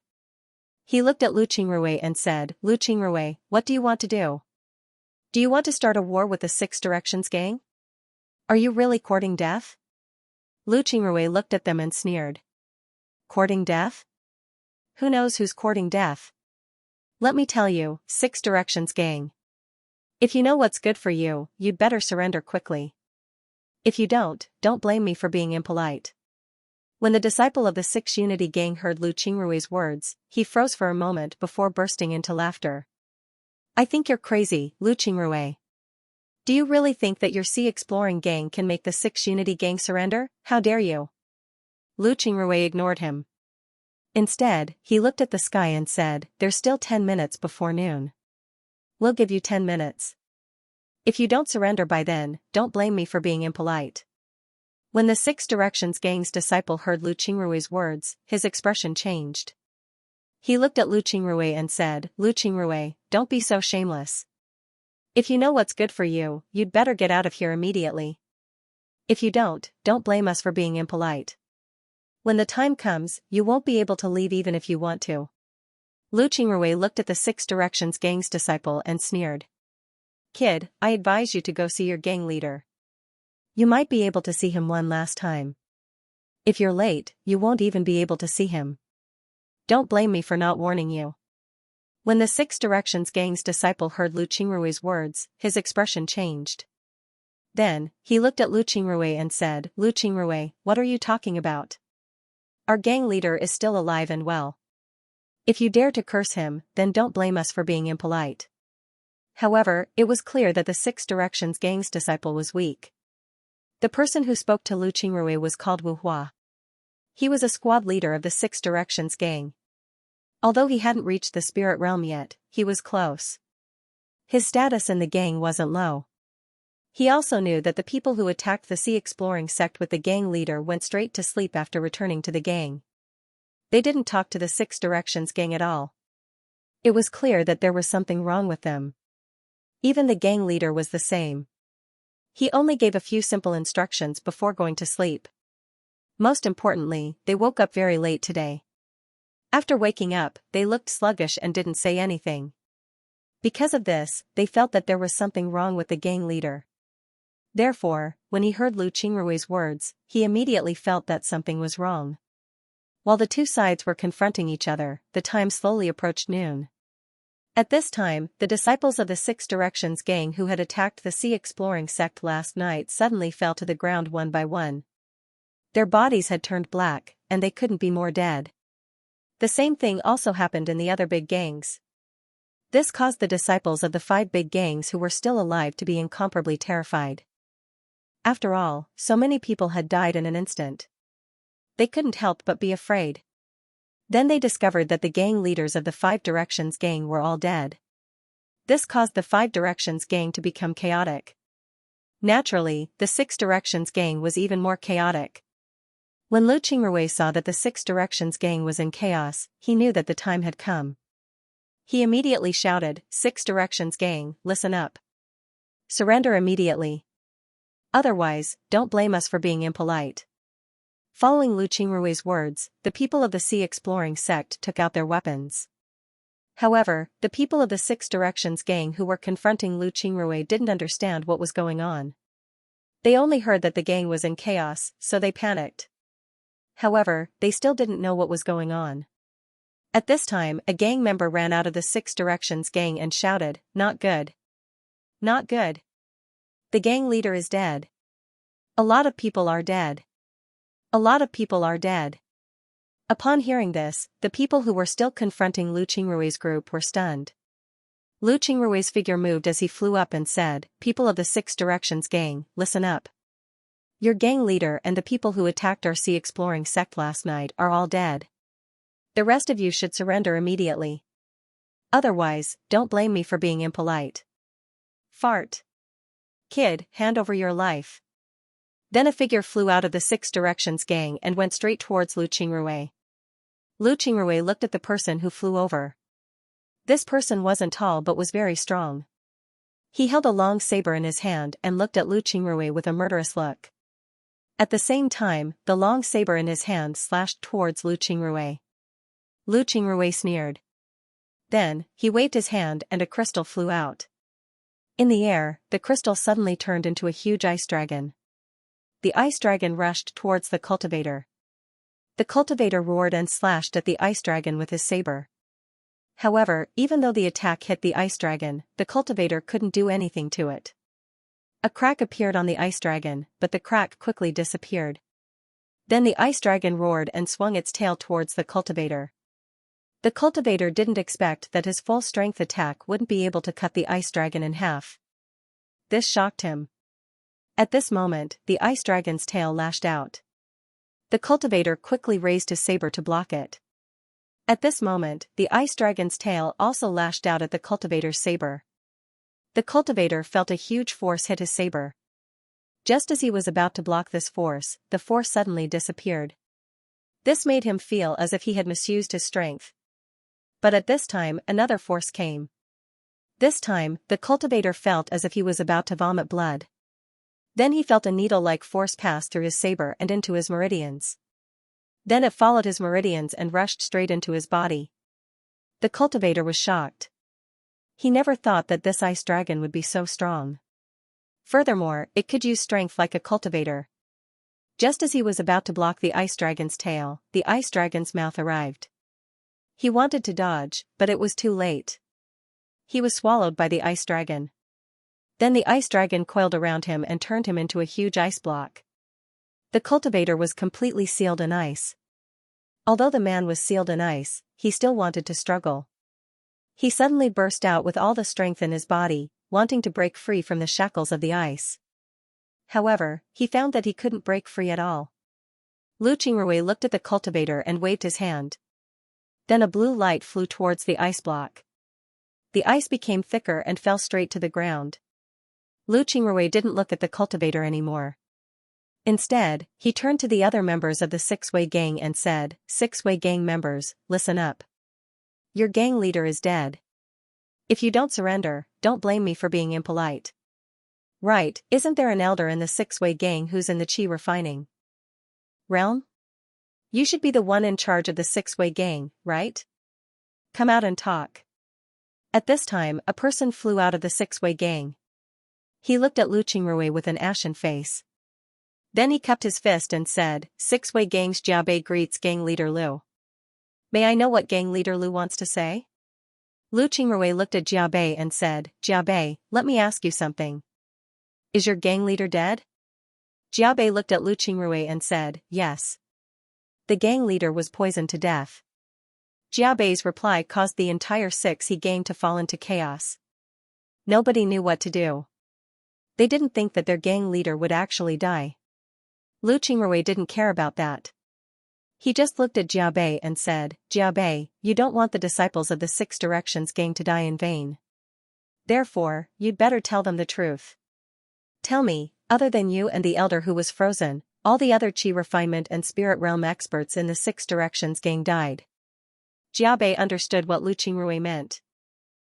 He looked at Lu Qingrui and said, "Lu Qingrui, what do you want to do? Do you want to start a war with the 6 Directions gang? Are you really courting death?" Lu Qingrui looked at them and sneered. Courting death? Who knows who's courting death? Let me tell you, 6 Directions gang. If you know what's good for you, you'd better surrender quickly. If you don't blame me for being impolite. When the disciple of the 6 Unity gang heard Lu Qingrui's words, he froze for a moment before bursting into laughter. "I think you're crazy, Lu Qingrui. Do you really think that your sea exploring gang can make the 6 Unity gang surrender? How dare you? Lu Qingrui ignored him. Instead, he looked at the sky and said, "There's still 10 minutes before noon. We'll give you 10 minutes. If you don't surrender by then, don't blame me for being impolite." When the Six Directions gang's disciple heard Lu Qingrui's words, his expression changed. He looked at Lu Qingrui and said, "Lu Qingrui, don't be so shameless. If you know what's good for you, you'd better get out of here immediately. If you don't blame us for being impolite. When the time comes, you won't be able to leave even if you want to." Lu Qingrui looked at the Six Directions gang's disciple and sneered. "Kid, I advise you to go see your gang leader. You might be able to see him one last time. If you're late, you won't even be able to see him. Don't blame me for not warning you." When the Six Directions gang's disciple heard Lu Qingrui's words, his expression changed. Then, he looked at Lu Qingrui and said, "Lu Qingrui, what are you talking about? Our gang leader is still alive and well. If you dare to curse him, then don't blame us for being impolite." However, it was clear that the Six Directions gang's disciple was weak. The person who spoke to Lu Qingrui was called Wu Hua. He was a squad leader of the Six Directions gang. Although he hadn't reached the spirit realm yet, he was close. His status in the gang wasn't low. He also knew that the people who attacked the sea exploring sect with the gang leader went straight to sleep after returning to the gang. They didn't talk to the Six Directions gang at all. It was clear that there was something wrong with them. Even the gang leader was the same. He only gave a few simple instructions before going to sleep. Most importantly, they woke up very late today. After waking up, they looked sluggish and didn't say anything. Because of this, they felt that there was something wrong with the gang leader. Therefore, when he heard Lu Qingrui's words, he immediately felt that something was wrong. While the two sides were confronting each other, the time slowly approached noon. At this time, the disciples of the Six Directions gang who had attacked the sea exploring sect last night suddenly fell to the ground one by one. Their bodies had turned black, and they couldn't be more dead. The same thing also happened in the other big gangs. This caused the disciples of the 5 big gangs who were still alive to be incomparably terrified. After all, so many people had died in an instant. They couldn't help but be afraid. Then they discovered that the gang leaders of the 5 Directions gang were all dead. This caused the 5 Directions gang to become chaotic. Naturally, the 6 Directions gang was even more chaotic. When Lu Qingrui saw that the 6 Directions gang was in chaos, he knew that the time had come. He immediately shouted, "Six Directions gang, listen up. Surrender immediately. Otherwise, don't blame us for being impolite." Following Lu Qingrui's words, the people of the sea exploring sect took out their weapons. However, the people of the Six Directions gang who were confronting Lu Qingrui didn't understand what was going on. They only heard that the gang was in chaos, so they panicked. However, they still didn't know what was going on. At this time, a gang member ran out of the Six Directions gang and shouted, "Not good. Not good. The gang leader is dead. A lot of people are dead. A lot of people are dead." Upon hearing this, the people who were still confronting Lu Qingrui's group were stunned. Lu Qingrui's figure moved as he flew up and said, "People of the Six Directions gang, listen up. Your gang leader and the people who attacked our sea exploring sect last night are all dead. The rest of you should surrender immediately. Otherwise, don't blame me for being impolite. Fart. Kid, hand over your life." Then a figure flew out of the Six Directions gang and went straight towards Lu Qingrui. Lu Qingrui looked at the person who flew over. This person wasn't tall but was very strong. He held a long saber in his hand and looked at Lu Qingrui with a murderous look. At the same time, the long saber in his hand slashed towards Lu Qingrui. Lu Qingrui sneered. Then, he waved his hand and a crystal flew out. In the air, the crystal suddenly turned into a huge ice dragon. The ice dragon rushed towards the cultivator. The cultivator roared and slashed at the ice dragon with his saber. However, even though the attack hit the ice dragon, the cultivator couldn't do anything to it. A crack appeared on the ice dragon, but the crack quickly disappeared. Then the ice dragon roared and swung its tail towards the cultivator. The cultivator didn't expect that his full-strength attack wouldn't be able to cut the ice dragon in half. This shocked him. At this moment, the ice dragon's tail lashed out. The cultivator quickly raised his saber to block it. At this moment, the ice dragon's tail also lashed out at the cultivator's saber. The cultivator felt a huge force hit his saber. Just as he was about to block this force, the force suddenly disappeared. This made him feel as if he had misused his strength. But at this time, another force came. This time, the cultivator felt as if he was about to vomit blood. Then he felt a needle-like force pass through his saber and into his meridians. Then it followed his meridians and rushed straight into his body. The cultivator was shocked. He never thought that this ice dragon would be so strong. Furthermore, it could use strength like a cultivator. Just as he was about to block the ice dragon's tail, the ice dragon's mouth arrived. He wanted to dodge, but it was too late. He was swallowed by the ice dragon. Then the ice dragon coiled around him and turned him into a huge ice block. The cultivator was completely sealed in ice. Although the man was sealed in ice, he still wanted to struggle. He suddenly burst out with all the strength in his body, wanting to break free from the shackles of the ice. However, he found that he couldn't break free at all. Lu Qingrui looked at the cultivator and waved his hand. Then a blue light flew towards the ice block. The ice became thicker and fell straight to the ground. Lu Qingrui didn't look at the cultivator anymore. Instead, he turned to the other members of the Six-Way gang and said, "Six-Way gang members, listen up. Your gang leader is dead. If you don't surrender, don't blame me for being impolite. Right, isn't there an elder in the Six-Way gang who's in the Qi refining realm? You should be the one in charge of the Six-Way gang, right? Come out and talk." At this time, a person flew out of the Six-Way gang. He looked at Lu Qingrui with an ashen face. Then he cupped his fist and said, "Six-Way gang's Jiabei greets gang leader Lu. May I know what gang leader Lu wants to say?" Lu Qingrui looked at Jiabei and said, "Jiabei, let me ask you something. Is your gang leader dead?" Jiabei looked at Lu Qingrui and said, "Yes. The gang leader was poisoned to death." Jiabei's reply caused the entire Six-He gang to fall into chaos. Nobody knew what to do. They didn't think that their gang leader would actually die. Lu Qingrui didn't care about that. He just looked at Jiabei and said, "Jiabei, you don't want the disciples of the Six Directions gang to die in vain. Therefore, you'd better tell them the truth. Tell me, other than you and the elder who was frozen, all the other Qi refinement and spirit realm experts in the Six Directions gang died." Jiabei understood what Lu Qingrui meant.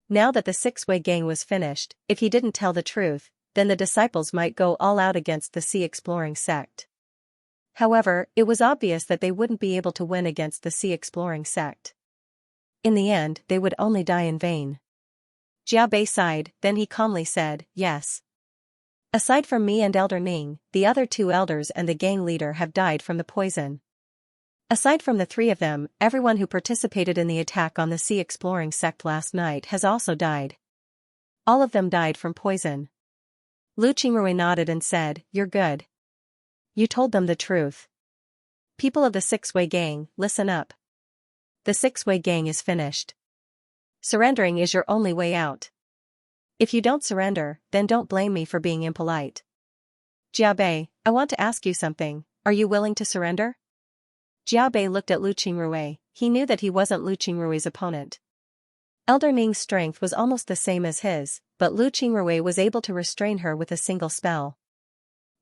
Now that the Six-Way gang was finished, if he didn't tell the truth, then the disciples might go all out against the Sea Exploring sect. However, it was obvious that they wouldn't be able to win against the Sea Exploring sect. In the end, they would only die in vain. Jiabei sighed, then he calmly said, "Yes. Aside from me and Elder Ning, the other two elders and the gang leader have died from the poison. Aside from the three of them, everyone who participated in the attack on the Sea Exploring sect last night has also died. All of them died from poison." Lu Qingrui nodded and said, "You're good. You told them the truth. People of the Six-Way gang, listen up. The Six-Way gang is finished. Surrendering is your only way out. If you don't surrender, then don't blame me for being impolite. Jiabei, I want to ask you something, are you willing to surrender?" Jiabei looked at Lu Qingrui. He knew that he wasn't Lu Qingrui's opponent. Elder Ning's strength was almost the same as his, but Lu Qingrui was able to restrain her with a single spell.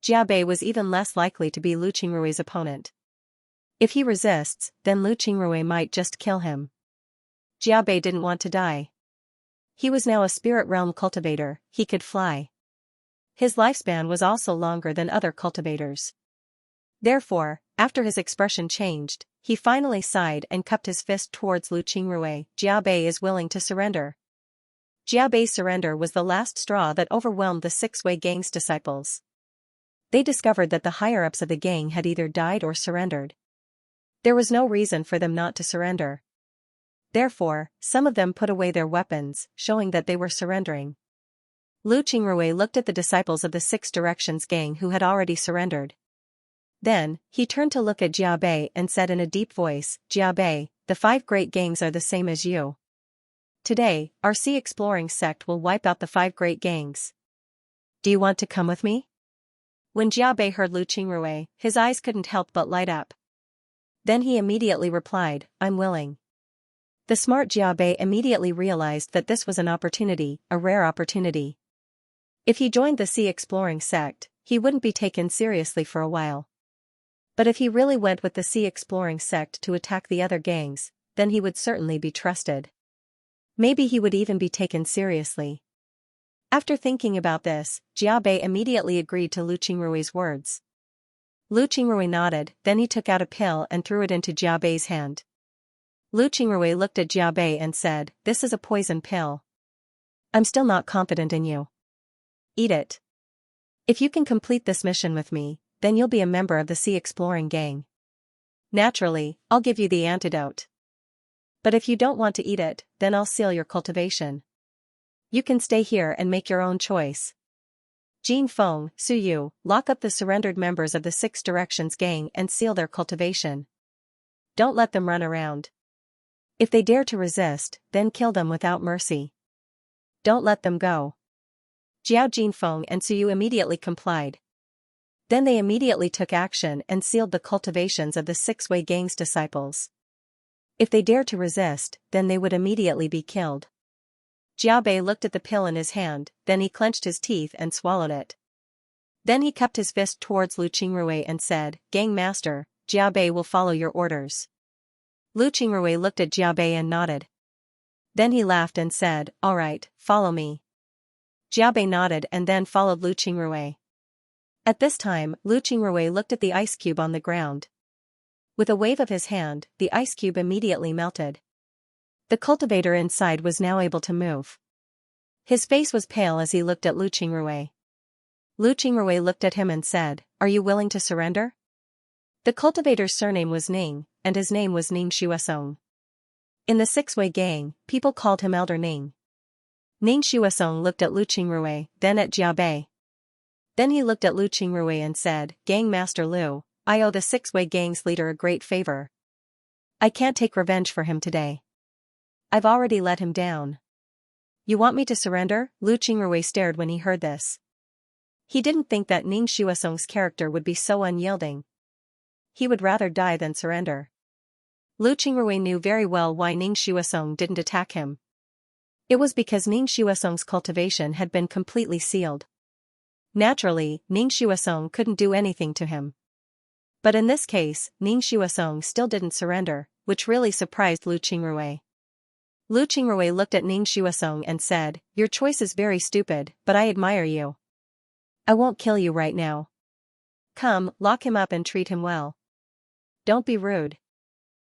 Jiabei was even less likely to be Lu Qingrui's opponent. If he resists, then Lu Qingrui might just kill him. Jiabei didn't want to die. He was now a spirit realm cultivator, he could fly. His lifespan was also longer than other cultivators. Therefore, after his expression changed, he finally sighed and cupped his fist towards Lu Qingrui. Jiabei is willing to surrender. Jiabei's surrender was the last straw that overwhelmed the Six-Way gang's disciples. They discovered that the higher-ups of the gang had either died or surrendered. There was no reason for them not to surrender. Therefore, some of them put away their weapons, showing that they were surrendering. Lu Qingrui looked at the disciples of the Six Directions gang who had already surrendered. Then, he turned to look at Jiabei and said in a deep voice, "Jiabei, the five great gangs are the same as you. Today, our Sea Exploring sect will wipe out the five great gangs. Do you want to come with me? When Jiabei heard Lu Qingrui, his eyes couldn't help but light up. Then he immediately replied, I'm willing. The smart Jiabei immediately realized that this was an opportunity, a rare opportunity. If he joined the sea exploring sect, he wouldn't be taken seriously for a while. But if he really went with the sea exploring sect to attack the other gangs, then he would certainly be trusted. Maybe he would even be taken seriously. After thinking about this, Jiabei immediately agreed to Lu Qingrui's words. Lu Qingrui nodded, then he took out a pill and threw it into Jiabei's hand. Lu Qingrui looked at Jiabei and said, this is a poison pill. I'm still not confident in you. Eat it. If you can complete this mission with me, then you'll be a member of the sea exploring gang. Naturally, I'll give you the antidote. But if you don't want to eat it, then I'll seal your cultivation. You can stay here and make your own choice. Jin Feng, Su Yu, lock up the surrendered members of the Six Directions gang and seal their cultivation. Don't let them run around. If they dare to resist, then kill them without mercy. Don't let them go. Jiao Jinfeng and Su Yu immediately complied. Then they immediately took action and sealed the cultivations of the Six-Way Gang's disciples. If they dared to resist, then they would immediately be killed. Jiabei looked at the pill in his hand, then he clenched his teeth and swallowed it. Then he cupped his fist towards Lu Qingrui and said, Gang Master, Jiabei will follow your orders. Lu Qingrui looked at Jiabei and nodded. Then he laughed and said, all right, follow me. Jiabei nodded and then followed Lu Qingrui. At this time, Lu Qingrui looked at the ice cube on the ground. With a wave of his hand, the ice cube immediately melted. The cultivator inside was now able to move. His face was pale as he looked at Lu Qingrui. Lu Qingrui looked at him and said, are you willing to surrender? The cultivator's surname was Ning, and his name was Ning Xuesong. In the Six-Way Gang, people called him Elder Ning. Ning Xuesong looked at Lu Qingrui, then at Jiabei. Then he looked at Lu Qingrui and said, Gang Master Lu, I owe the Six-Way Gang's leader a great favor. I can't take revenge for him today. I've already let him down. You want me to surrender? Lu Qingrui stared when he heard this. He didn't think that Ning Xuesong's character would be so unyielding. He would rather die than surrender. Lu Qingrui knew very well why Ning Xuesong didn't attack him. It was because Ning Xuesong's cultivation had been completely sealed. Naturally, Ning Xuesong couldn't do anything to him. But in this case, Ning Xuesong still didn't surrender, which really surprised Lu Qingrui. Lu Qingrui looked at Ning Xuesong and said, your choice is very stupid, but I admire you. I won't kill you right now. Come, lock him up and treat him well. Don't be rude.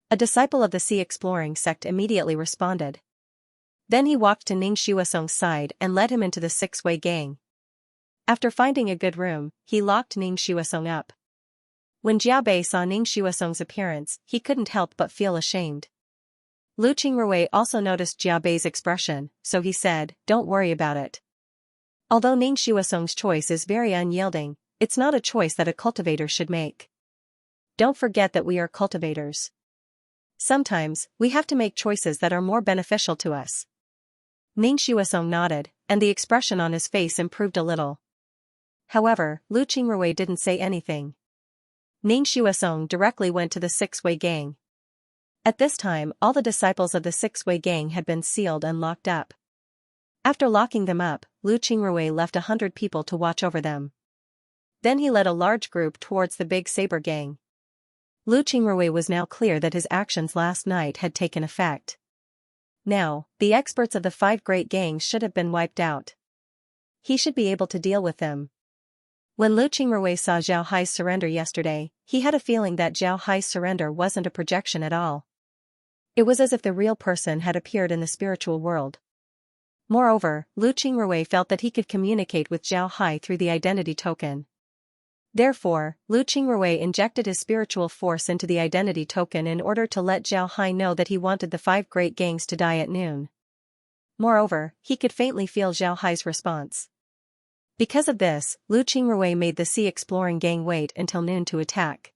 A disciple of the Sea Exploring sect immediately responded. Then he walked to Ning Xuesong's side and led him into the Six-Way Gang. After finding a good room, he locked Ning Xuesong up. When Jiabei saw Ning Xuesong's appearance, he couldn't help but feel ashamed. Lu Qingrui also noticed Jiabei's expression, so he said, don't worry about it. Although Ning Xuesong's choice is very unyielding, it's not a choice that a cultivator should make. Don't forget that we are cultivators. Sometimes, we have to make choices that are more beneficial to us. Ning Xuesong nodded, and the expression on his face improved a little. However, Lu Qingrui didn't say anything. Ning Xuesong directly went to the Six-Way Gang. At this time, all the disciples of the Six-Way Gang had been sealed and locked up. After locking them up, Lu Qingrui left 100 people to watch over them. Then he led a large group towards the Big Saber Gang. Lu Qingrui was now clear that his actions last night had taken effect. Now, the experts of the 5 great gangs should have been wiped out. He should be able to deal with them. When Lu Qingrui saw Zhao Hai's surrender yesterday, he had a feeling that Zhao Hai's surrender wasn't a projection at all. It was as if the real person had appeared in the spiritual world. Moreover, Lu Qingrui felt that he could communicate with Zhao Hai through the identity token. Therefore, Lu Qingrui injected his spiritual force into the identity token in order to let Zhao Hai know that he wanted the 5 great gangs to die at noon. Moreover, he could faintly feel Zhao Hai's response. Because of this, Lu Qingrui made the Sea Exploring Gang wait until noon to attack.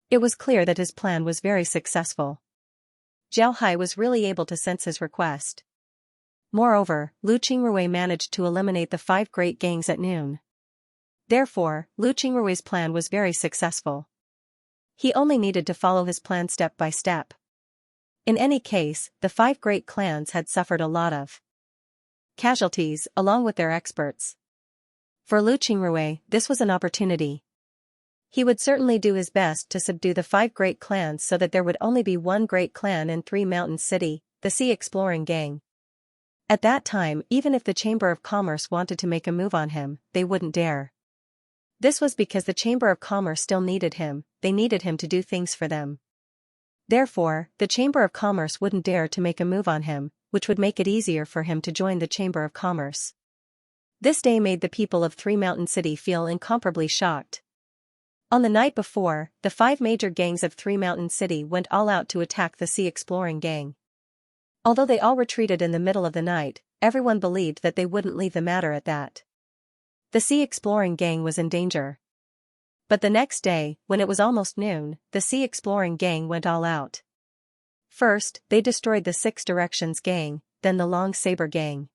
It was clear that his plan was very successful. Zhao Hai was really able to sense his request. Moreover, Lu Qingrui managed to eliminate the 5 great gangs at noon. Therefore, Lu Qingrui's plan was very successful. He only needed to follow his plan step by step. In any case, the 5 great clans had suffered a lot of casualties along with their experts. For Lu Qingruo, this was an opportunity. He would certainly do his best to subdue the 5 great clans so that there would only be one great clan in Three Mountains City, the Sea Exploring Gang. At that time, even if the Chamber of Commerce wanted to make a move on him, they wouldn't dare. This was because the Chamber of Commerce still needed him, they needed him to do things for them. Therefore, the Chamber of Commerce wouldn't dare to make a move on him, which would make it easier for him to join the Chamber of Commerce. This day made the people of Three Mountain City feel incomparably shocked. On the night before, the 5 major gangs of Three Mountain City went all out to attack the Sea Exploring Gang. Although they all retreated in the middle of the night, everyone believed that they wouldn't leave the matter at that. The Sea Exploring Gang was in danger. But the next day, when it was almost noon, the Sea Exploring Gang went all out. First, they destroyed the 6 Directions Gang, then the Long Saber Gang.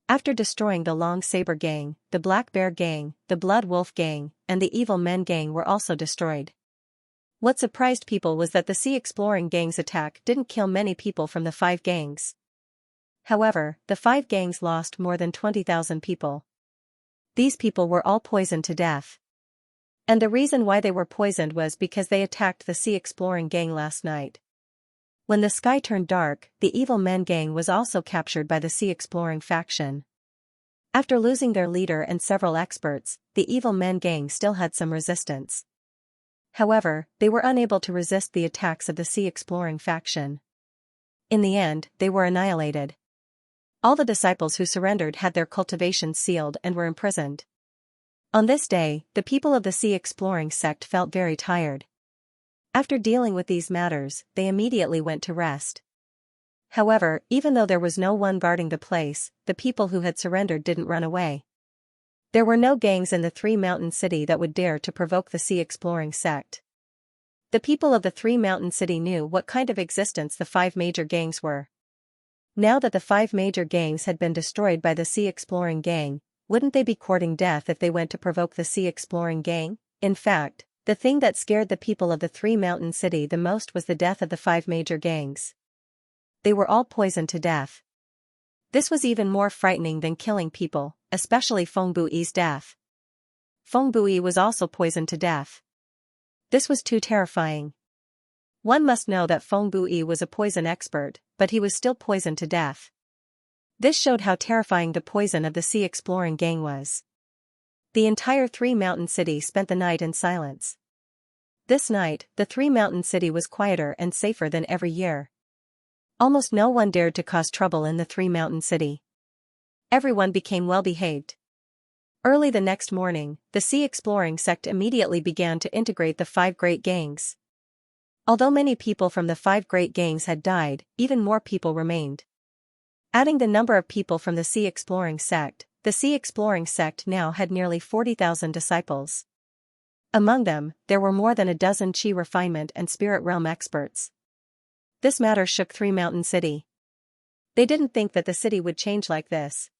After destroying the Long Saber Gang, the Black Bear Gang, the Blood Wolf Gang, and the Evil Men Gang were also destroyed. What surprised people was that the Sea Exploring Gang's attack didn't kill many people from the 5 gangs. However, the 5 gangs lost more than 20,000 people. These people were all poisoned to death. And the reason why they were poisoned was because they attacked the Sea Exploring Gang last night. When the sky turned dark, the Evil Men Gang was also captured by the Sea Exploring faction. After losing their leader and several experts, the Evil Men Gang still had some resistance. However, they were unable to resist the attacks of the Sea Exploring faction. In the end, they were annihilated. All the disciples who surrendered had their cultivations sealed and were imprisoned. On this day, the people of the Sea Exploring sect felt very tired. After dealing with these matters, they immediately went to rest. However, even though there was no one guarding the place, the people who had surrendered didn't run away. There were no gangs in the Three Mountain City that would dare to provoke the Sea Exploring sect. The people of the Three Mountain City knew what kind of existence the 5 major gangs were. Now that the 5 major gangs had been destroyed by the Sea Exploring Gang, wouldn't they be courting death if they went to provoke the Sea Exploring Gang? In fact, the thing that scared the people of the Three Mountain City the most was the death of the 5 major gangs. They were all poisoned to death. This was even more frightening than killing people, especially Feng Bui's death. Feng Bui was also poisoned to death. This was too terrifying. One must know that Feng Bui was a poison expert, but he was still poisoned to death. This showed how terrifying the poison of the Sea Exploring Gang was. The entire Three Mountain City spent the night in silence. This night, the Three Mountain City was quieter and safer than every year. Almost no one dared to cause trouble in the Three Mountain City. Everyone became well-behaved. Early the next morning, the Sea Exploring sect immediately began to integrate the 5 great gangs. Although many people from the 5 great gangs had died, even more people remained. Adding the number of people from the Sea Exploring sect, the Sea Exploring sect now had nearly 40,000 disciples. Among them, there were more than a dozen Qi refinement and spirit realm experts. This matter shook Three Mountain City. They didn't think that the city would change like this.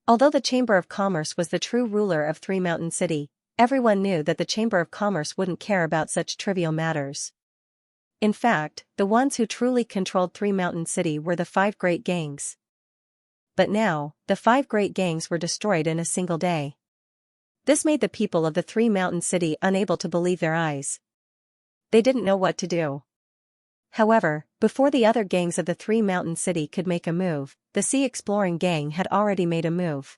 Although the Chamber of Commerce was the true ruler of Three Mountain City, everyone knew that the Chamber of Commerce wouldn't care about such trivial matters. In fact, the ones who truly controlled Three Mountain City were the 5 great gangs. But now, the 5 great gangs were destroyed in a single day. This made the people of the Three Mountain City unable to believe their eyes. They didn't know what to do. However, before the other gangs of the Three Mountain City could make a move, the Sea Exploring Gang had already made a move.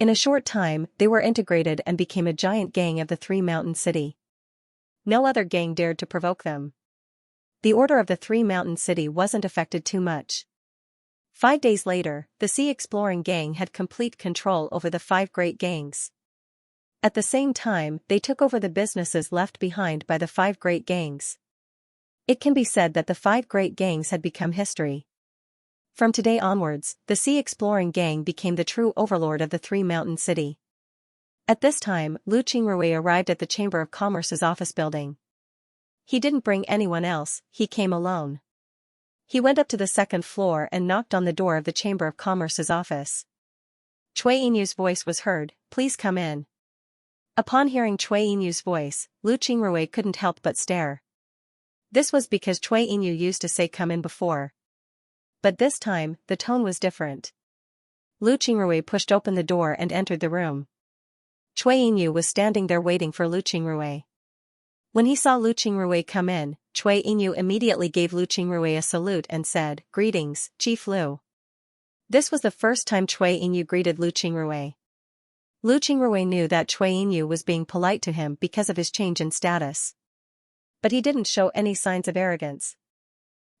In a short time, they were integrated and became a giant gang of the Three Mountain City. No other gang dared to provoke them. The order of the Three Mountain City wasn't affected too much. 5 days later, the Sea Exploring Gang had complete control over the 5 great gangs. At the same time, they took over the businesses left behind by the 5 great gangs. It can be said that the 5 great gangs had become history. From today onwards, the Sea Exploring Gang became the true overlord of the Three Mountain City. At this time, Lu Qingruo arrived at the Chamber of Commerce's office building. He didn't bring anyone else, he came alone. He went up to the second floor and knocked on the door of the Chamber of Commerce's office. Cui Yinyu's voice was heard, "Please come in." Upon hearing Cui Yinyu's voice, Lu Qingrui couldn't help but stare. This was because Cui Yinyu used to say "come in" before. But this time, the tone was different. Lu Qingrui pushed open the door and entered the room. Cui Yinyu was standing there waiting for Lu Qingrui. When he saw Lu Qingrui come in, Cui Yinyu immediately gave Lu Qingrui a salute and said, "Greetings, Chief Lu." This was the first time Cui Yinyu greeted Lu Qingrui. Lu Qingrui knew that Cui Yinyu was being polite to him because of his change in status. But he didn't show any signs of arrogance.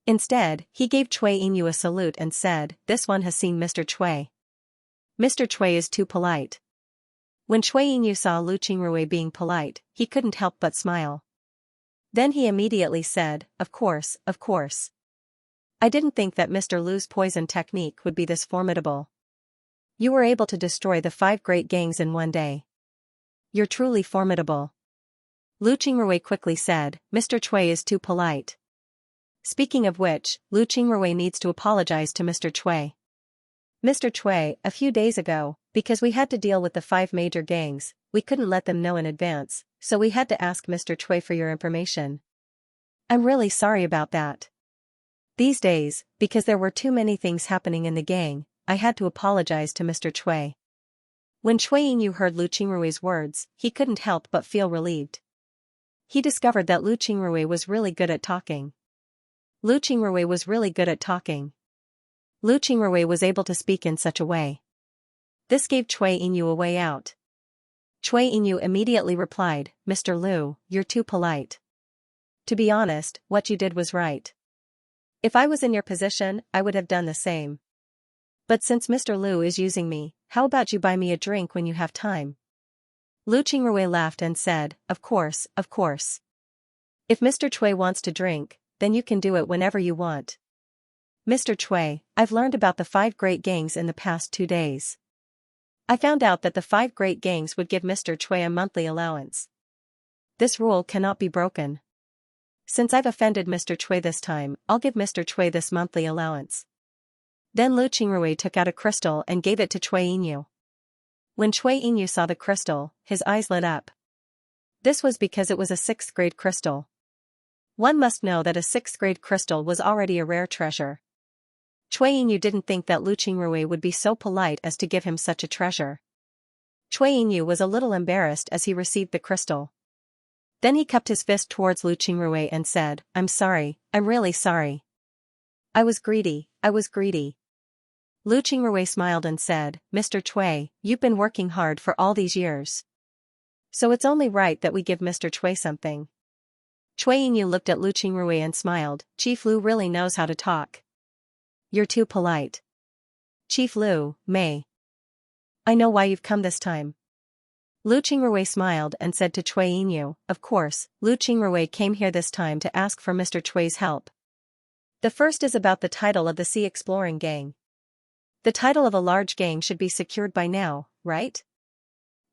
Instead, he gave Cui Yinyu a salute and said, "This one has seen Mr. Cui. Mr. Cui is too polite." When Cui Yinyu saw Lu Qingrui being polite, he couldn't help but smile. Then he immediately said, "Of course, of course. I didn't think that Mr. Lu's poison technique would be this formidable. You were able to destroy the 5 great gangs in one day. You're truly formidable." Lu Qingrui quickly said, "Mr. Cui is too polite. Speaking of which, Lu Qingrui needs to apologize to Mr. Cui. Mr. Cui, a few days ago, because we had to deal with the 5 major gangs, we couldn't let them know in advance, so we had to ask Mr. Cui for your information. I'm really sorry about that. These days, because there were too many things happening in the gang, I had to apologize to Mr. Cui." When Cui Yinyu heard Lu Qingrui's words, he couldn't help but feel relieved. He discovered that Lu Qingrui was really good at talking. Lu Qingrui was really good at talking. Lu Qingrui was able to speak in such a way. This gave Cui Yinyu a way out. Cui Yinyu immediately replied, "Mr. Lu, you're too polite. To be honest, what you did was right. If I was in your position, I would have done the same. But since Mr. Lu is using me, how about you buy me a drink when you have time?" Lu Qingrui laughed and said, "Of course, of course. If Mr. Cui wants to drink, then you can do it whenever you want. Mr. Cui, I've learned about the 5 great gangs in the past 2 days. I found out that the 5 great gangs would give Mr. Cui a monthly allowance. This rule cannot be broken. Since I've offended Mr. Cui this time, I'll give Mr. Cui this monthly allowance." Then Lu Qingrui took out a crystal and gave it to Cui Yinyu. When Cui Yinyu saw the crystal, his eyes lit up. This was because it was a 6th grade crystal. One must know that a 6th grade crystal was already a rare treasure. Cui Yinyu didn't think that Lu Qingrui would be so polite as to give him such a treasure. Cui Yinyu was a little embarrassed as he received the crystal. Then he cupped his fist towards Lu Qingrui and said, "I'm sorry, I'm really sorry. I was greedy, I was greedy." Lu Qingrui smiled and said, "Mr. Cui, you've been working hard for all these years. So it's only right that we give Mr. Cui something." Cui Yinyu looked at Lu Qingrui and smiled, "Chief Lu really knows how to talk. You're too polite. Chief Lu, may I know why you've come this time?" Lu Qingrui smiled and said to Cui Yinyu, "Of course, Lu Qingrui came here this time to ask for Mr. Cui's help. The first is about the title of the Sea Exploring Gang. The title of a large gang should be secured by now, right?"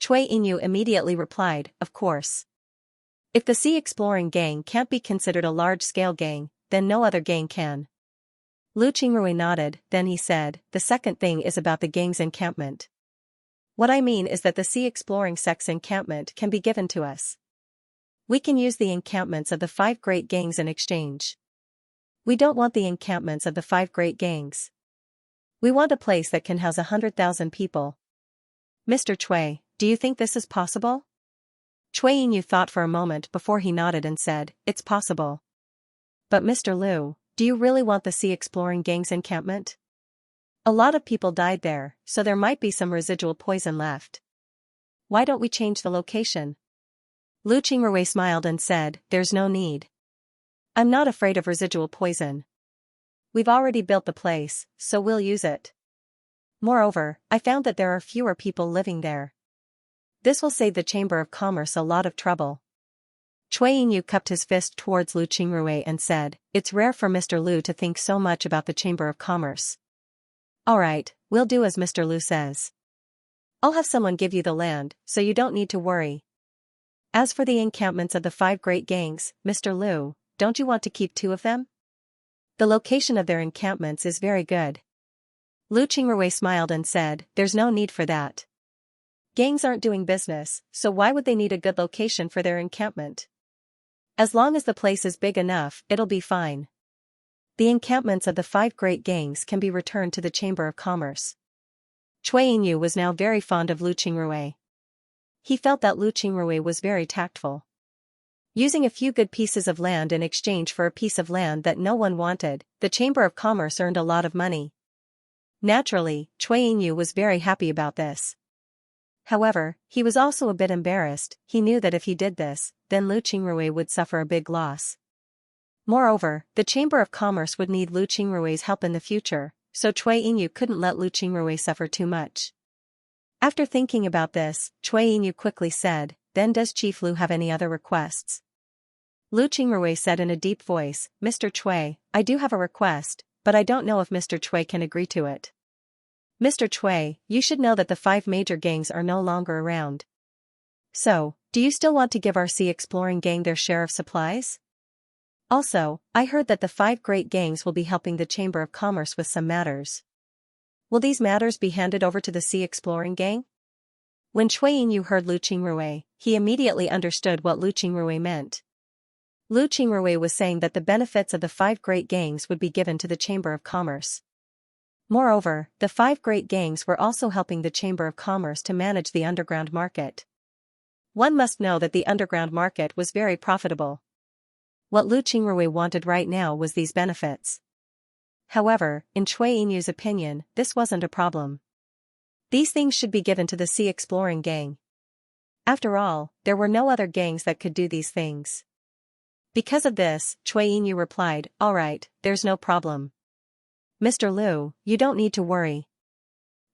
Cui Yinyu immediately replied, "Of course. If the Sea Exploring Gang can't be considered a large-scale gang, then no other gang can." Lu Qingrui nodded, then he said, "The second thing is about the gang's encampment. What I mean is that the Sea Exploring Sect's encampment can be given to us. We can use the encampments of the 5 great gangs in exchange. We don't want the encampments of the 5 great gangs. We want a place that can house 100,000 people. Mr. Cui, do you think this is possible?" Cui Yinyu thought for a moment before he nodded and said, "It's possible. But Mr. Lu, do you really want the Sea Exploring Gang's encampment? A lot of people died there, so there might be some residual poison left. Why don't we change the location?" Lu Qingrui smiled and said, "There's no need. I'm not afraid of residual poison. We've already built the place, so we'll use it. Moreover, I found that there are fewer people living there. This will save the Chamber of Commerce a lot of trouble." Cui Yinyu cupped his fist towards Lu Qingrui and said, "It's rare for Mr. Lu to think so much about the Chamber of Commerce. Alright, we'll do as Mr. Lu says. I'll have someone give you the land, so you don't need to worry. As for the encampments of the 5 great gangs, Mr. Lu, don't you want to keep 2 of them?" The location of their encampments is very good. Lu Qingrui smiled and said, there's no need for that. Gangs aren't doing business, so why would they need a good location for their encampment? As long as the place is big enough, it'll be fine. The encampments of the 5 great gangs can be returned to the Chamber of Commerce. Cui Yinyu was now very fond of Lu Qingrui. He felt that Lu Qingrui was very tactful. Using a few good pieces of land in exchange for a piece of land that no one wanted, the Chamber of Commerce earned a lot of money. Naturally, Cui Yinyu was very happy about this. However, he was also a bit embarrassed. He knew that if he did this, then Lu Qingrui would suffer a big loss. Moreover, the Chamber of Commerce would need Lu Qingrui's help in the future, so Cui Yinyu couldn't let Lu Qingrui suffer too much. After thinking about this, Cui Yinyu quickly said, then does Chief Lu have any other requests? Lu Qingrui said in a deep voice, Mr. Cui, I do have a request, but I don't know if Mr. Cui can agree to it. Mr. Cui, you should know that the 5 major gangs are no longer around. So, do you still want to give our sea exploring gang their share of supplies? Also, I heard that the 5 great gangs will be helping the Chamber of Commerce with some matters. Will these matters be handed over to the sea exploring gang? When Cui Yinyu heard Lu Qingrui, he immediately understood what Lu Qingrui meant. Lu Qingrui was saying that the benefits of the 5 great gangs would be given to the Chamber of Commerce. Moreover, the 5 great gangs were also helping the Chamber of Commerce to manage the underground market. One must know that the underground market was very profitable. What Lu Qingrui wanted right now was these benefits. However, in Cui Yinyu's opinion, this wasn't a problem. These things should be given to the sea exploring gang. After all, there were no other gangs that could do these things. Because of this, Cui Yinyu replied, alright, there's no problem. Mr. Lu, you don't need to worry.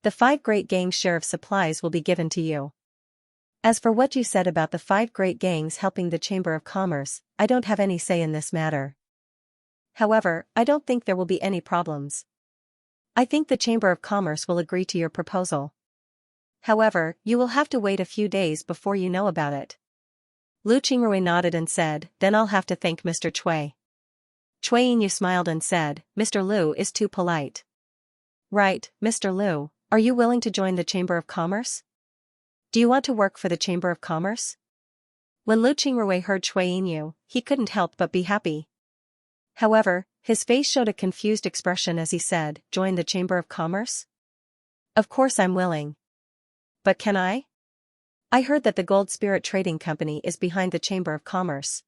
The 5 great gangs' share of supplies will be given to you. As for what you said about the 5 great gangs helping the Chamber of Commerce, I don't have any say in this matter. However, I don't think there will be any problems. I think the Chamber of Commerce will agree to your proposal. However, you will have to wait a few days before you know about it. Lu Qingrui nodded and said, then I'll have to thank Mr. Cui. Cui Yinyu smiled and said, Mr. Lu is too polite. Right, Mr. Lu, are you willing to join the Chamber of Commerce? Do you want to work for the Chamber of Commerce? When Lu Qingrui heard Cui Yinyu, he couldn't help but be happy. However, his face showed a confused expression as he said, join the Chamber of Commerce? Of course I'm willing. But can I? I heard that the Gold Spirit Trading Company is behind the Chamber of Commerce.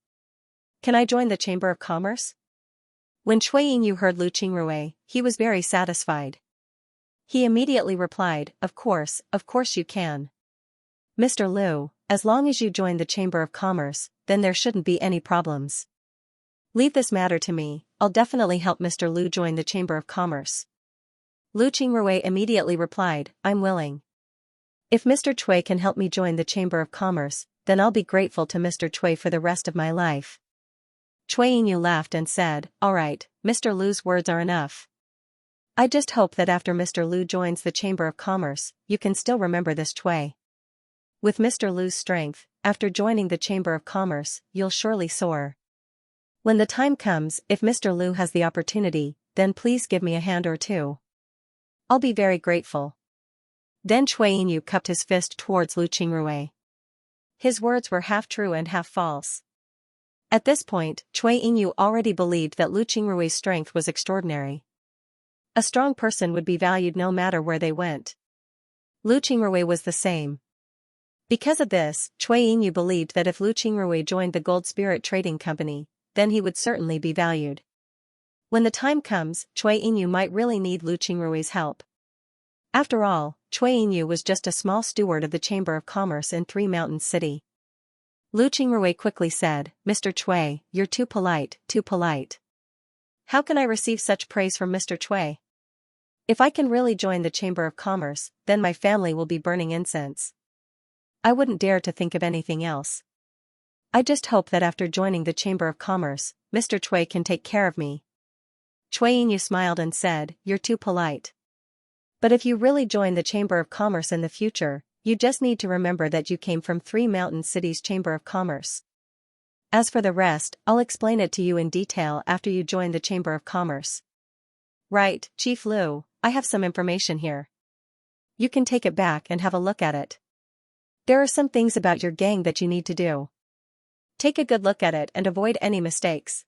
Can I join the Chamber of Commerce? When Cui Yinyu heard Lu Qingrui, he was very satisfied. He immediately replied, of course you can. Mr. Lu, as long as you join the Chamber of Commerce, then there shouldn't be any problems. Leave this matter to me, I'll definitely help Mr. Lu join the Chamber of Commerce. Lu Qingrui immediately replied, I'm willing. If Mr. Cui can help me join the Chamber of Commerce, then I'll be grateful to Mr. Cui for the rest of my life. Cui Yinyu laughed and said, alright, Mr. Lu's words are enough. I just hope that after Mr. Lu joins the Chamber of Commerce, you can still remember this Cui. With Mr. Lu's strength, after joining the Chamber of Commerce, you'll surely soar. When the time comes, if Mr. Lu has the opportunity, then please give me a hand or two. I'll be very grateful. Then Cui Yinyu cupped his fist towards Lu Qingrui. His words were half true and half false. At this point, Cui Yinyu already believed that Lu Qingrui's strength was extraordinary. A strong person would be valued no matter where they went. Lu Qingrui was the same. Because of this, Cui Yinyu believed that if Lu Qingrui joined the Gold Spirit Trading Company, then he would certainly be valued. When the time comes, Cui Yinyu might really need Lu Qingrui's help. After all, Cui Yinyu was just a small steward of the Chamber of Commerce in Three Mountains City. Lu Qingrui quickly said, Mr. Cui, you're too polite, too polite. How can I receive such praise from Mr. Cui? If I can really join the Chamber of Commerce, then my family will be burning incense. I wouldn't dare to think of anything else. I just hope that after joining the Chamber of Commerce, Mr. Cui can take care of me. Cui Yinyu smiled and said, you're too polite. But if you really join the Chamber of Commerce in the future, you just need to remember that you came from Three Mountain City's Chamber of Commerce. As for the rest, I'll explain it to you in detail after you join the Chamber of Commerce. Right, Chief Lu, I have some information here. You can take it back and have a look at it. There are some things about your gang that you need to do. Take a good look at it and avoid any mistakes.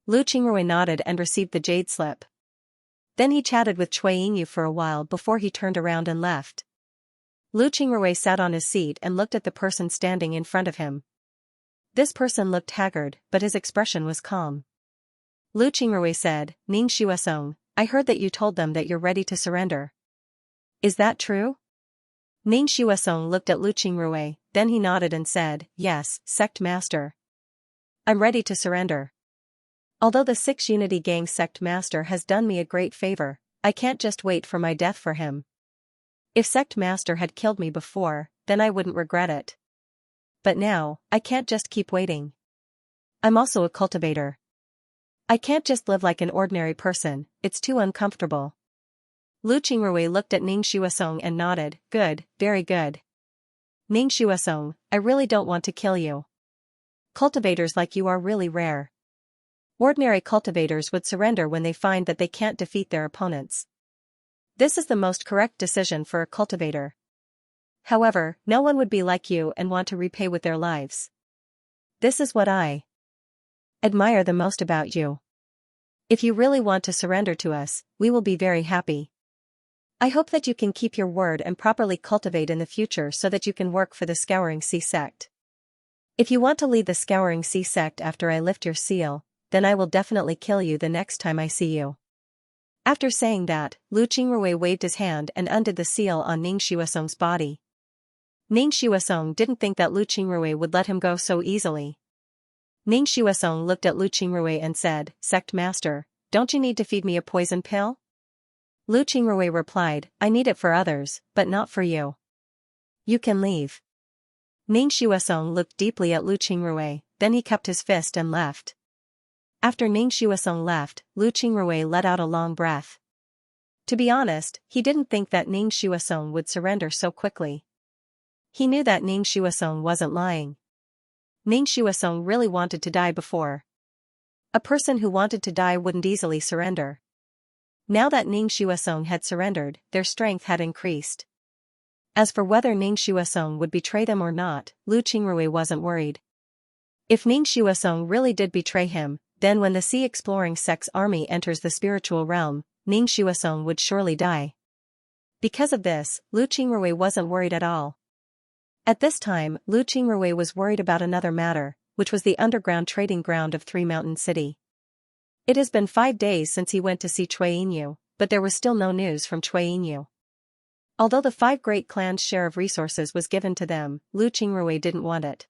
Lu Qingrui nodded and received the jade slip. Then he chatted with Cui Yingyu for a while before he turned around and left. Lu Qingrui sat on his seat and looked at the person standing in front of him. This person looked haggard, but his expression was calm. Lu Qingrui said, Ning Xuesong, I heard that you told them that you're ready to surrender. Is that true? Ning Xuesong looked at Lu Qingrui, then he nodded and said, Yes, Sect Master. I'm ready to surrender. Although the 6 Unity Gang Sect Master has done me a great favor, I can't just wait for my death for him. If Sect Master had killed me before, then I wouldn't regret it. But now, I can't just keep waiting. I'm also a cultivator. I can't just live like an ordinary person, it's too uncomfortable. Lu Qingrui looked at Ning Xuesong and nodded, Good, very good. Ning Xuesong, I really don't want to kill you. Cultivators like you are really rare. Ordinary cultivators would surrender when they find that they can't defeat their opponents. This is the most correct decision for a cultivator. However, no one would be like you and want to repay with their lives. This is what I admire the most about you. If you really want to surrender to us, we will be very happy. I hope that you can keep your word and properly cultivate in the future so that you can work for the Scouring Sea Sect. If you want to lead the Scouring Sea Sect after I lift your seal, then I will definitely kill you the next time I see you. After saying that, Lu Qingrui waved his hand and undid the seal on Ning Xuesong's body. Ning Xuesong didn't think that Lu Qingrui would let him go so easily. Ning Xuesong looked at Lu Qingrui and said, Sect Master, don't you need to feed me a poison pill? Lu Qingrui replied, I need it for others, but not for you. You can leave. Ning Xuesong looked deeply at Lu Qingrui, then he cupped his fist and left. After Ning Xuesong left, Lu Qingrui let out a long breath. To be honest, he didn't think that Ning Xuesong would surrender so quickly. He knew that Ning Xuesong wasn't lying. Ning Xuesong really wanted to die before. A person who wanted to die wouldn't easily surrender. Now that Ning Xuesong had surrendered, their strength had increased. As for whether Ning Xuesong would betray them or not, Lu Qingrui wasn't worried. If Ning Xuesong really did betray him, then when the Sea Exploring Sect's army enters the spiritual realm, Ning Xuesong would surely die. Because of this, Lu Qingrui wasn't worried at all. At this time, Lu Qingrui was worried about another matter, which was the underground trading ground of Three Mountain City. It has been 5 days since he went to see Cui Yingyu, but there was still no news from Cui Yingyu. Although the 5 great clans' share of resources was given to them, Lu Qingrui didn't want it.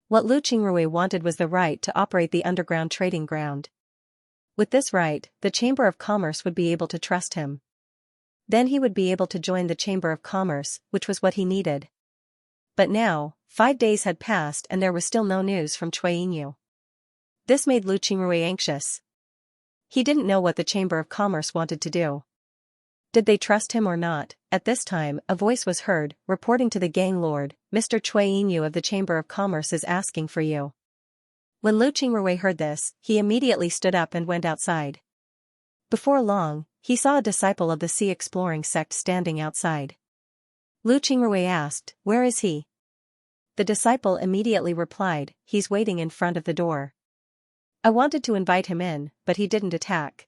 What Lu Qingrui wanted was the right to operate the underground trading ground. With this right, the Chamber of Commerce would be able to trust him. Then he would be able to join the Chamber of Commerce, which was what he needed. But now, 5 days had passed and there was still no news from Cui Yingyu. This made Lu Qingrui anxious. He didn't know what the Chamber of Commerce wanted to do. Did they trust him or not? At this time, a voice was heard, reporting to the gang lord, Mr. Cui Yingyu of the Chamber of Commerce is asking for you. When Lu Qingrui heard this, he immediately stood up and went outside. Before long, he saw a disciple of the Sea Exploring Sect standing outside. Lu Qingrui asked, Where is he? The disciple immediately replied, He's waiting in front of the door. I wanted to invite him in, but he didn't attack.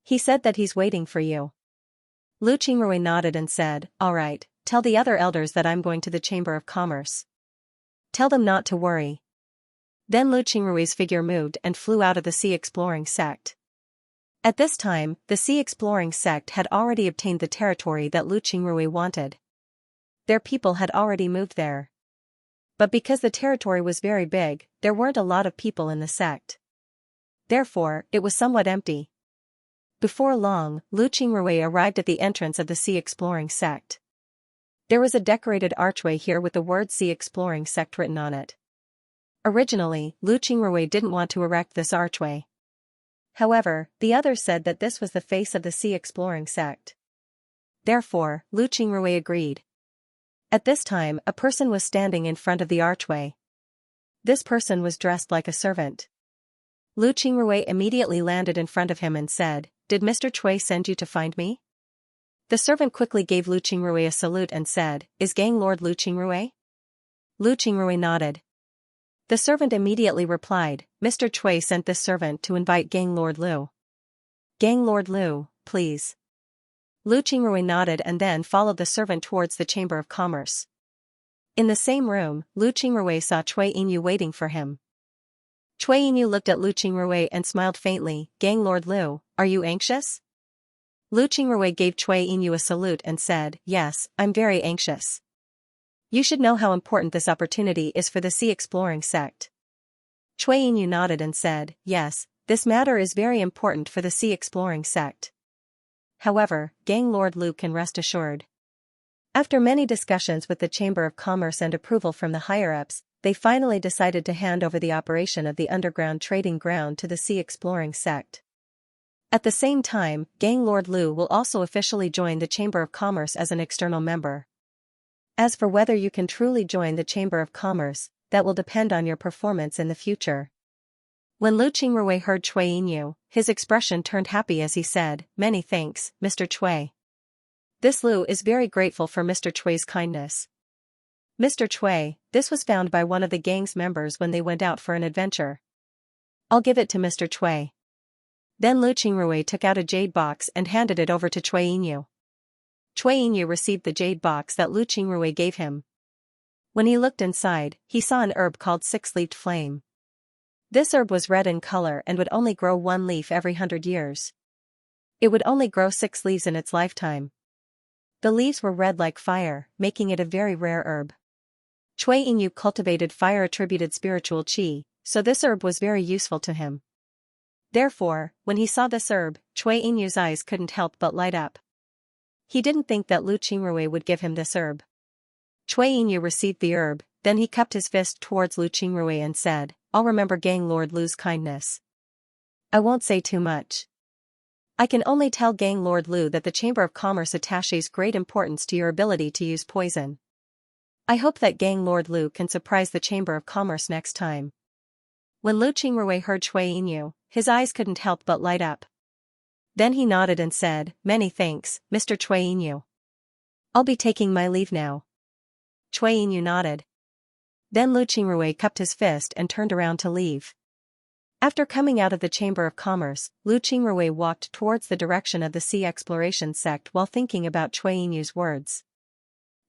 He said that he's waiting for you. Lu Qingrui nodded and said, All right, tell the other elders that I'm going to the Chamber of Commerce. Tell them not to worry. Then Lu Qingrui's figure moved and flew out of the Sea Exploring Sect. At this time, the Sea Exploring Sect had already obtained the territory that Lu Qingrui wanted. Their people had already moved there. But because the territory was very big, there weren't a lot of people in the sect. Therefore, it was somewhat empty. Before long, Lu Qingrui arrived at the entrance of the Sea Exploring Sect. There was a decorated archway here with the word Sea Exploring Sect written on it. Originally, Lu Qingrui didn't want to erect this archway. However, the others said that this was the face of the Sea Exploring Sect. Therefore, Lu Qingrui agreed. At this time, a person was standing in front of the archway. This person was dressed like a servant. Lu Qingrui immediately landed in front of him and said, "Did Mr. Cui send you to find me?" The servant quickly gave Lu Qingrui a salute and said, "Is Gang Lord Lu Qingrui?" Lu Qingrui nodded. The servant immediately replied, "Mr. Cui sent this servant to invite Gang Lord Lu." "Gang Lord Lu, please." Lu Qingrui nodded and then followed the servant towards the Chamber of Commerce. In the same room, Lu Qingrui saw Cui Yinyu waiting for him. Cui Yinyu looked at Lu Qingrui and smiled faintly. "Gang Lord Lu, are you anxious?" Lu Qingrui gave Cui Yinyu a salute and said, "Yes, I'm very anxious. You should know how important this opportunity is for the Sea Exploring sect." Cui Yinyu nodded and said, "Yes, this matter is very important for the Sea Exploring sect. However, Gang Lord Lu can rest assured." After many discussions with the Chamber of Commerce and approval from the higher-ups, they finally decided to hand over the operation of the underground trading ground to the Sea Exploring sect. At the same time, Gang Lord Lu will also officially join the Chamber of Commerce as an external member. As for whether you can truly join the Chamber of Commerce, that will depend on your performance in the future. When Lu Qingrui heard Cui Yinyu, his expression turned happy as he said, "Many thanks, Mr. Cui. This Lu is very grateful for Mr. Cui's kindness. Mr. Cui, this was found by one of the gang's members when they went out for an adventure. I'll give it to Mr. Cui." Then Lu Qingrui took out a jade box and handed it over to Cui Yinyu. Cui Yinyu received the jade box that Lu Qingrui gave him. When he looked inside, he saw an herb called Six-Leafed Flame. This herb was red in color and would only grow one leaf every 100 years. It would only grow 6 leaves in its lifetime. The leaves were red like fire, making it a very rare herb. Cui Yinyu cultivated fire-attributed spiritual qi, so this herb was very useful to him. Therefore, when he saw this herb, Cui Yinyu's eyes couldn't help but light up. He didn't think that Lu Qingrui would give him this herb. Cui Yinyu received the herb, then he cupped his fist towards Lu Qingrui and said, "I'll remember Gang Lord Lu's kindness. I won't say too much. I can only tell Gang Lord Lu that the Chamber of Commerce attaches great importance to your ability to use poison. I hope that Gang Lord Lu can surprise the Chamber of Commerce next time." When Lu Qingrui heard Cui Yinyu, his eyes couldn't help but light up. Then he nodded and said, "Many thanks, Mr. Cui Yinyu. I'll be taking my leave now." Cui Yinyu nodded. Then Lu Qingrui cupped his fist and turned around to leave. After coming out of the Chamber of Commerce, Lu Qingrui walked towards the direction of the Sea Exploration sect while thinking about Cui Yinyu's words.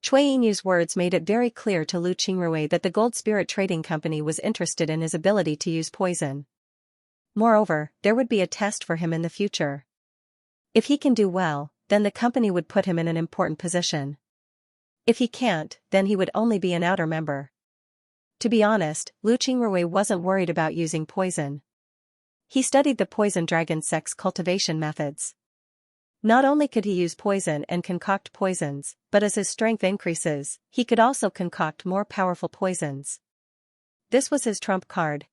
Cui Yinyu's words made it very clear to Lu Qingrui that the Gold Spirit Trading Company was interested in his ability to use poison. Moreover, there would be a test for him in the future. If he can do well, then the company would put him in an important position. If he can't, then he would only be an outer member. To be honest, Lu Qingrui wasn't worried about using poison. He studied the poison dragon sect's cultivation methods. Not only could he use poison and concoct poisons, but as his strength increases, he could also concoct more powerful poisons. This was his trump card.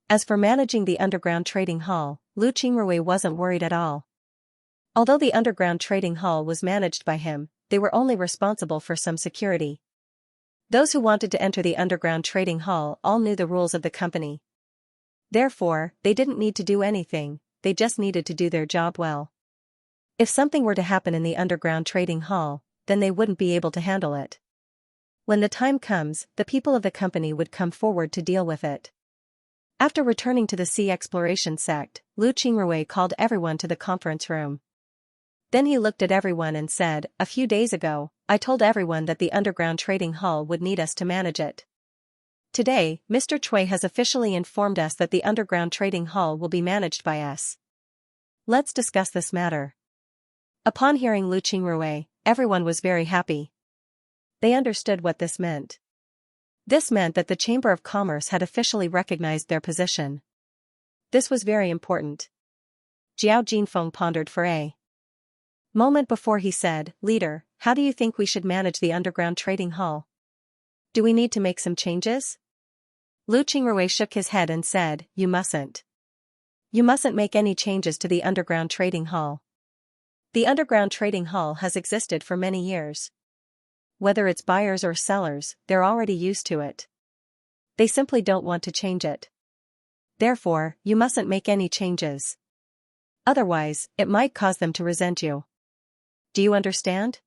As for managing the underground trading hall, Lu Qingrui wasn't worried at all. Although the underground trading hall was managed by him, they were only responsible for some security. Those who wanted to enter the underground trading hall all knew the rules of the company. Therefore, they didn't need to do anything, they just needed to do their job well. If something were to happen in the underground trading hall, then they wouldn't be able to handle it. When the time comes, the people of the company would come forward to deal with it. After returning to the Sea Exploration sect, Lu Qingrui called everyone to the conference room. Then he looked at everyone and said, "A few days ago, I told everyone that the underground trading hall would need us to manage it. Today, Mr. Cui has officially informed us that the underground trading hall will be managed by us. Let's discuss this matter." Upon hearing Lu Qingrui, everyone was very happy. They understood what this meant. This meant that the Chamber of Commerce had officially recognized their position. This was very important. Jiao Jinfeng pondered for a moment before he said, "Leader, how do you think we should manage the underground trading hall? Do we need to make some changes?" Lu Qingrui shook his head and said, "You mustn't. You mustn't make any changes to the underground trading hall. The underground trading hall has existed for many years. Whether it's buyers or sellers, they're already used to it. They simply don't want to change it. Therefore, you mustn't make any changes. Otherwise, it might cause them to resent you. Do you understand?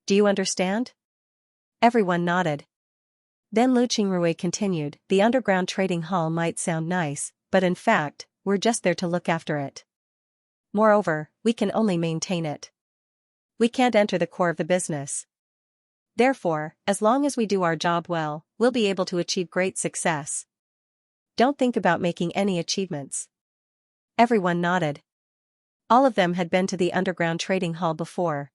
Do you understand? Everyone nodded. Then Lu Qingrui continued, the underground trading hall might sound nice, but in fact, we're just there to look after it. Moreover, we can only maintain it. We can't enter the core of the business. Therefore, as long as we do our job well, we'll be able to achieve great success. Don't think about making any achievements. Everyone nodded. All of them had been to the underground trading hall before.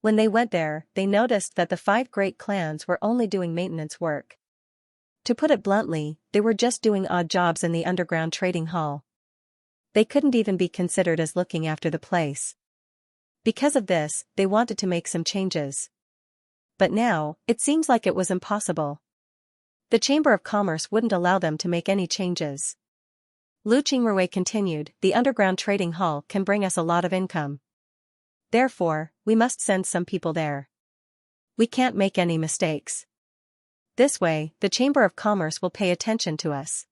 When they went there, they noticed that the 5 great clans were only doing maintenance work. To put it bluntly, they were just doing odd jobs in the underground trading hall. They couldn't even be considered as looking after the place. Because of this, they wanted to make some changes. But now, it seems like it was impossible. The Chamber of Commerce wouldn't allow them to make any changes. Lu Qingrui continued, the underground trading hall can bring us a lot of income. Therefore, we must send some people there. We can't make any mistakes. This way, the Chamber of Commerce will pay attention to us.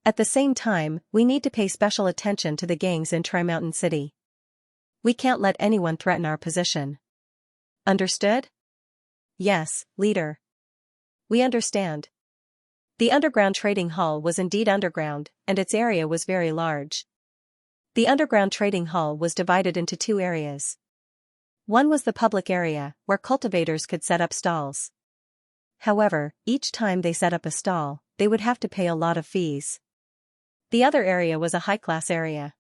At the same time, we need to pay special attention to the gangs in Tri-Mountain City. We can't let anyone threaten our position. Understood? Yes, leader. We understand. The underground trading hall was indeed underground, and its area was very large. The underground trading hall was divided into 2 areas. One was the public area, where cultivators could set up stalls. However, each time they set up a stall, they would have to pay a lot of fees. The other area was a high-class area.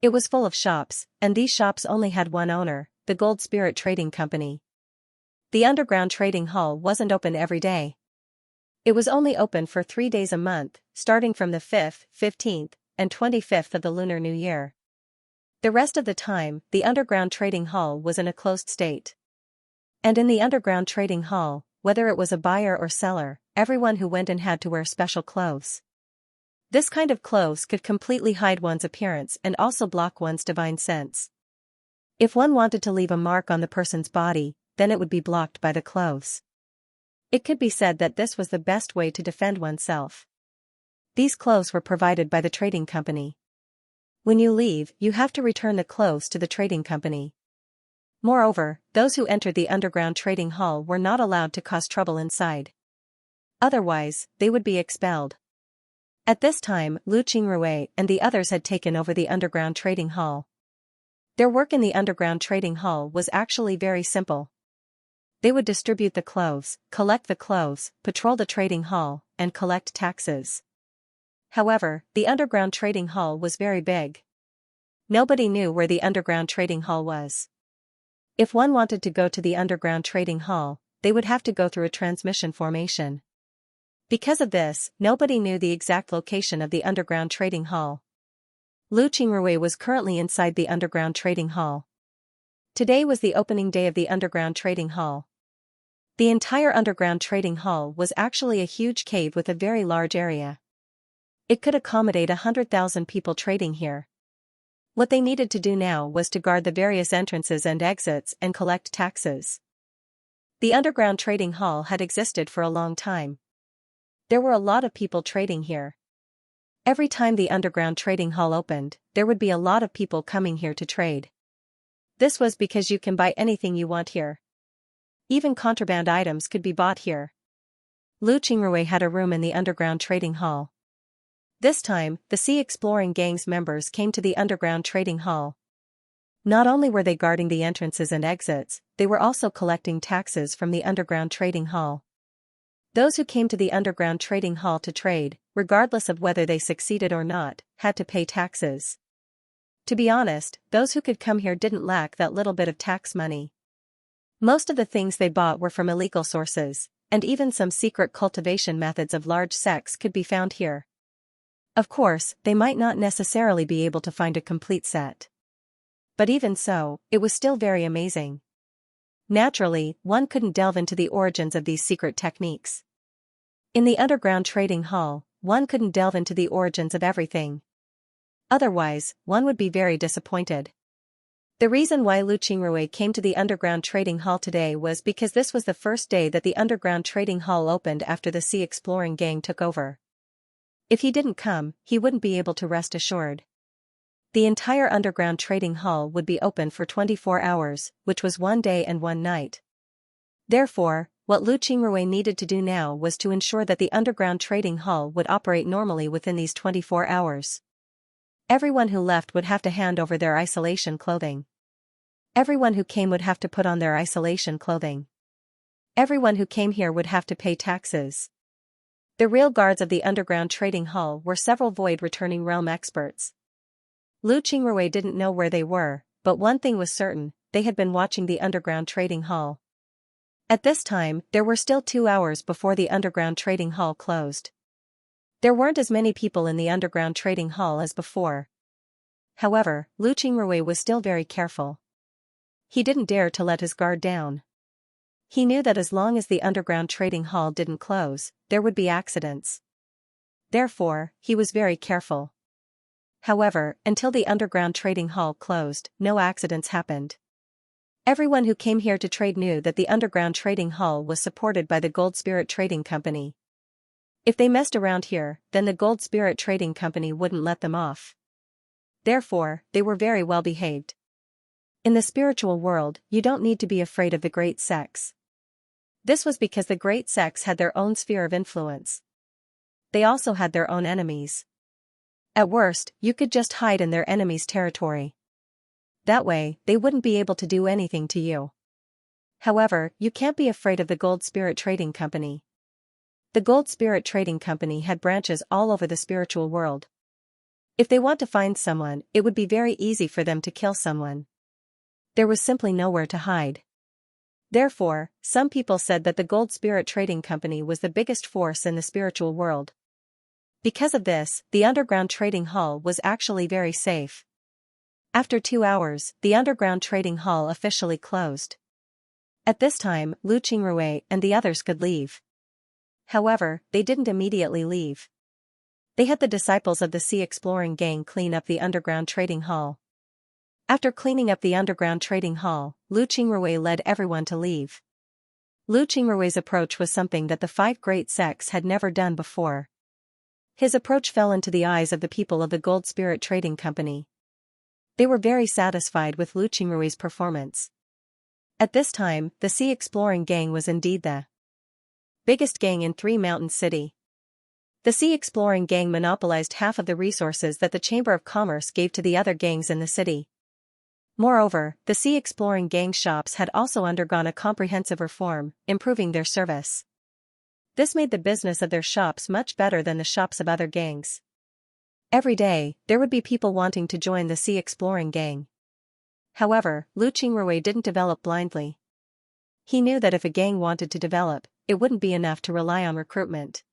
It was full of shops, and these shops only had one owner, the Gold Spirit Trading Company. The underground trading hall wasn't open every day. It was only open for 3 days a month, starting from the 5th, 15th, and 25th of the Lunar New Year. The rest of the time, the underground trading hall was in a closed state. And in the underground trading hall, whether it was a buyer or seller, everyone who went in had to wear special clothes. This kind of clothes could completely hide one's appearance and also block one's divine sense. If one wanted to leave a mark on the person's body, then it would be blocked by the clothes. It could be said that this was the best way to defend oneself. These clothes were provided by the trading company. When you leave, you have to return the clothes to the trading company. Moreover, those who entered the underground trading hall were not allowed to cause trouble inside. Otherwise, they would be expelled. At this time, Lu Qingrui and the others had taken over the underground trading hall. Their work in the underground trading hall was actually very simple. They would distribute the clothes, collect the clothes, patrol the trading hall, and collect taxes. However, the underground trading hall was very big. Nobody knew where the underground trading hall was. If one wanted to go to the underground trading hall, they would have to go through a transmission formation. Because of this, nobody knew the exact location of the underground trading hall. Lu Qingrui was currently inside the underground trading hall. Today was the opening day of the underground trading hall. The entire underground trading hall was actually a huge cave with a very large area. It could accommodate 100,000 people trading here. What they needed to do now was to guard the various entrances and exits and collect taxes. The underground trading hall had existed for a long time. There were a lot of people trading here. Every time the underground trading hall opened, there would be a lot of people coming here to trade. This was because you can buy anything you want here. Even contraband items could be bought here. Lu Qingrui had a room in the underground trading hall. This time, the Sea Exploring Gang's members came to the underground trading hall. Not only were they guarding the entrances and exits, they were also collecting taxes from the underground trading hall. Those who came to the underground trading hall to trade, regardless of whether they succeeded or not, had to pay taxes. To be honest, those who could come here didn't lack that little bit of tax money. Most of the things they bought were from illegal sources, and even some secret cultivation methods of large sects could be found here. Of course, they might not necessarily be able to find a complete set. But even so, it was still very amazing. Naturally, one couldn't delve into the origins of these secret techniques. In the underground trading hall, one couldn't delve into the origins of everything. Otherwise, one would be very disappointed. The reason why Lu Qingrui came to the underground trading hall today was because this was the first day that the underground trading hall opened after the Sea Exploring gang took over. If he didn't come, he wouldn't be able to rest assured. The entire underground trading hall would be open for 24 hours, which was 1 day and 1 night. Therefore, what Lu Qingrui needed to do now was to ensure that the underground trading hall would operate normally within these 24 hours. Everyone who left would have to hand over their isolation clothing. Everyone who came would have to put on their isolation clothing. Everyone who came here would have to pay taxes. The real guards of the underground trading hall were several void returning realm experts. Lu Qingrui didn't know where they were, but one thing was certain, they had been watching the underground trading hall. At this time, there were still 2 hours before the underground trading hall closed. There weren't as many people in the underground trading hall as before. However, Lu Qingrui was still very careful. He didn't dare to let his guard down. He knew that as long as the underground trading hall didn't close, there would be accidents. Therefore, he was very careful. However, until the underground trading hall closed, no accidents happened. Everyone who came here to trade knew that the underground trading hall was supported by the Gold Spirit Trading Company. If they messed around here, then the Gold Spirit Trading Company wouldn't let them off. Therefore, they were very well behaved. In the spiritual world, you don't need to be afraid of the great sects. This was because the great sects had their own sphere of influence. They also had their own enemies. At worst, you could just hide in their enemies' territory. That way, they wouldn't be able to do anything to you. However, you can't be afraid of the Gold Spirit Trading Company. The Gold Spirit Trading Company had branches all over the spiritual world. If they want to find someone, it would be very easy for them to kill someone. There was simply nowhere to hide. Therefore, some people said that the Gold Spirit Trading Company was the biggest force in the spiritual world. Because of this, the underground trading hall was actually very safe. After 2 hours, the underground trading hall officially closed. At this time, Lu Qingrui and the others could leave. However, they didn't immediately leave. They had the disciples of the Sea Exploring gang clean up the underground trading hall. After cleaning up the underground trading hall, Lu Qingrui led everyone to leave. Lu Qingrui's approach was something that the 5 great sects had never done before. His approach fell into the eyes of the people of the Gold Spirit Trading Company. They were very satisfied with Lu Qingrui's performance. At this time, the Sea Exploring gang was indeed the biggest gang in 3 Mountain City. The Sea Exploring gang monopolized half of the resources that the Chamber of Commerce gave to the other gangs in the city. Moreover, the Sea Exploring gang shops had also undergone a comprehensive reform, improving their service. This made the business of their shops much better than the shops of other gangs. Every day, there would be people wanting to join the Sea Exploring gang. However, Lu Qingrui didn't develop blindly. He knew that if a gang wanted to develop, it wouldn't be enough to rely on recruitment.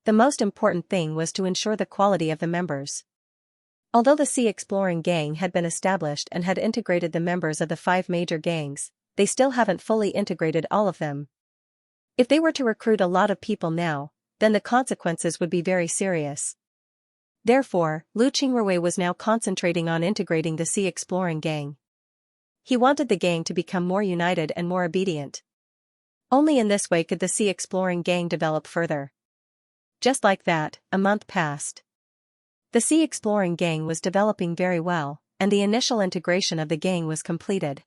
The most important thing was to ensure the quality of the members. Although the Sea Exploring gang had been established and had integrated the members of the 5 major gangs, they still haven't fully integrated all of them. If they were to recruit a lot of people now, then the consequences would be very serious. Therefore, Lu Qingrui was now concentrating on integrating the Sea Exploring gang. He wanted the gang to become more united and more obedient. Only in this way could the Sea Exploring gang develop further. Just like that, a month passed. The Sea Exploring gang was developing very well, and the initial integration of the gang was completed.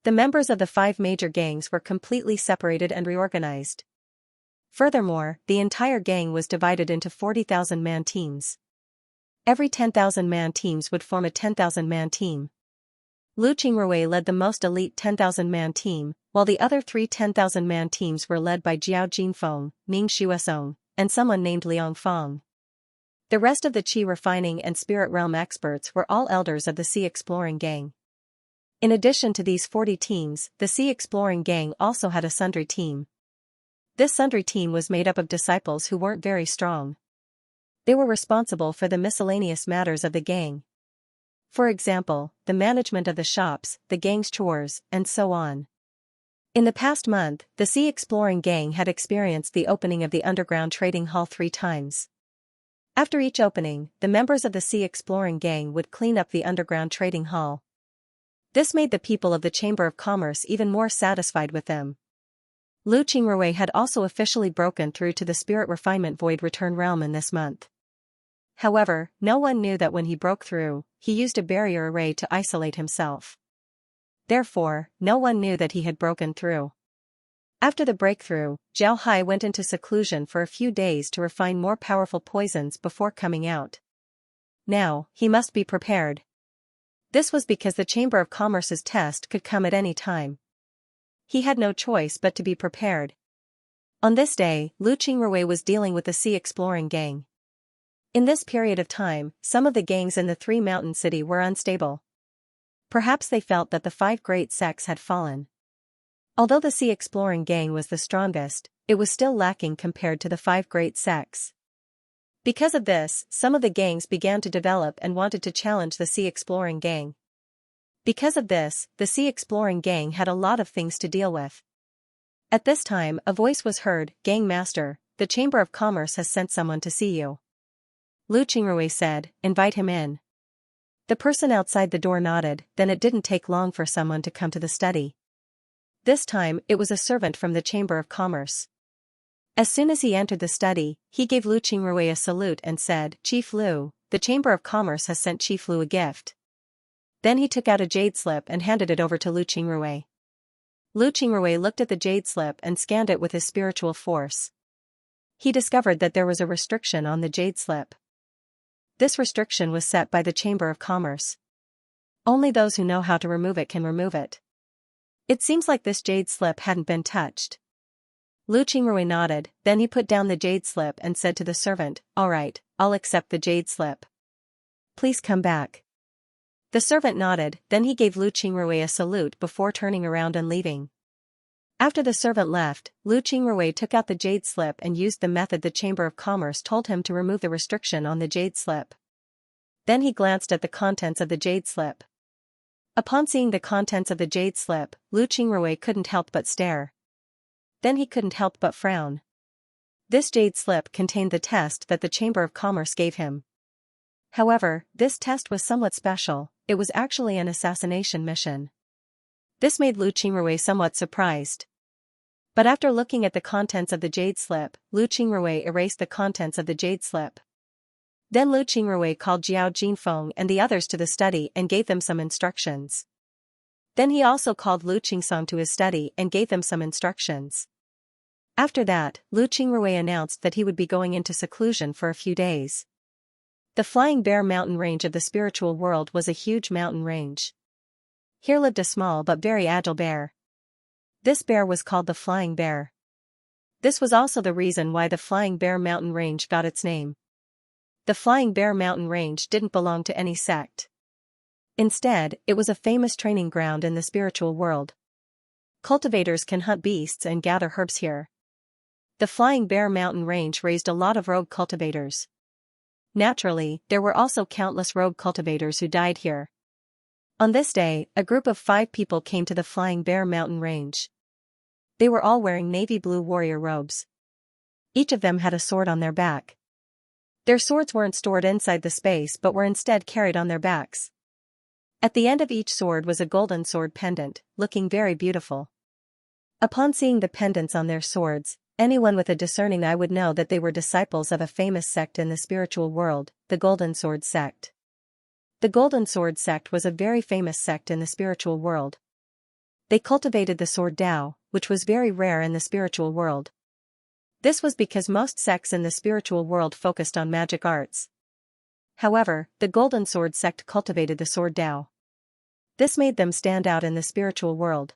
The members of the 5 major gangs were completely separated and reorganized. Furthermore, the entire gang was divided into 40,000-man teams. Every 10,000-man teams would form a 10,000-man team. Lu Qingrui led the most elite 10,000-man team, while the other 3 10,000-man teams were led by Jiao Jinfeng, Ming Shuasong, and someone named Liang Feng. The rest of the Qi refining and spirit realm experts were all elders of the Sea Exploring gang. In addition to these 40 teams, the Sea Exploring gang also had a sundry team. This sundry team was made up of disciples who weren't very strong. They were responsible for the miscellaneous matters of the gang. For example, the management of the shops, the gang's chores, and so on. In the past month, the Sea Exploring gang had experienced the opening of the underground trading hall 3 times. After each opening, the members of the Sea Exploring gang would clean up the underground trading hall. This made the people of the Chamber of Commerce even more satisfied with them. Lu Qingrui had also officially broken through to the Spirit Refinement Void Return Realm in this month. However, no one knew that when he broke through, he used a barrier array to isolate himself. Therefore, no one knew that he had broken through. After the breakthrough, Zhao Hai went into seclusion for a few days to refine more powerful poisons before coming out. Now, he must be prepared. This was because the Chamber of Commerce's test could come at any time. He had no choice but to be prepared. On this day, Lu Qingrui was dealing with the Sea Exploring Gang. In this period of time, some of the gangs in the Three Mountain City were unstable. Perhaps they felt that the 5 great sects had fallen. Although the Sea Exploring Gang was the strongest, it was still lacking compared to the 5 great sects. Because of this, some of the gangs began to develop and wanted to challenge the Sea Exploring Gang. Because of this, the Sea Exploring Gang had a lot of things to deal with. At this time, a voice was heard, "Gang Master, the Chamber of Commerce has sent someone to see you." Lu Qingrui said, "Invite him in." The person outside the door nodded, then it didn't take long for someone to come to the study. This time, it was a servant from the Chamber of Commerce. As soon as he entered the study, he gave Lu Qingrui a salute and said, "Chief Lu, the Chamber of Commerce has sent Chief Lu a gift." Then he took out a jade slip and handed it over to Lu Qingrui. Lu Qingrui looked at the jade slip and scanned it with his spiritual force. He discovered that there was a restriction on the jade slip. This restriction was set by the Chamber of Commerce. Only those who know how to remove it can remove it. It seems like this jade slip hadn't been touched. Lu Qingrui nodded, then he put down the jade slip and said to the servant, "All right, I'll accept the jade slip. Please come back." The servant nodded, then he gave Lu Qingrui a salute before turning around and leaving. After the servant left, Lu Qingrui took out the jade slip and used the method the Chamber of Commerce told him to remove the restriction on the jade slip. Then he glanced at the contents of the jade slip. Upon seeing the contents of the jade slip, Lu Qingrui couldn't help but stare. Then he couldn't help but frown. This jade slip contained the test that the Chamber of Commerce gave him. However, this test was somewhat special, it was actually an assassination mission. This made Lu Qingrui somewhat surprised. But after looking at the contents of the jade slip, Lu Qingrui erased the contents of the jade slip. Then Lu Qingrui called Jiao Jinfeng and the others to the study and gave them some instructions. Then he also called Lu Qingsong to his study and gave them some instructions. After that, Lu Qingrui announced that he would be going into seclusion for a few days. The Flying Bear mountain range of the spiritual world was a huge mountain range. Here lived a small but very agile bear. This bear was called the Flying Bear. This was also the reason why the Flying Bear mountain range got its name. The Flying Bear mountain range didn't belong to any sect. Instead, it was a famous training ground in the spiritual world. Cultivators can hunt beasts and gather herbs here. The Flying Bear mountain range raised a lot of rogue cultivators. Naturally, there were also countless rogue cultivators who died here. On this day, a group of 5 people came to the Flying Bear mountain range. They were all wearing navy blue warrior robes. Each of them had a sword on their back. Their swords weren't stored inside the space but were instead carried on their backs. At the end of each sword was a golden sword pendant, looking very beautiful. Upon seeing the pendants on their swords, anyone with a discerning eye would know that they were disciples of a famous sect in the spiritual world, the Golden Sword sect. The Golden Sword sect was a very famous sect in the spiritual world. They cultivated the sword Tao, which was very rare in the spiritual world. This was because most sects in the spiritual world focused on magic arts. However, the Golden Sword sect cultivated the sword Tao. This made them stand out in the spiritual world.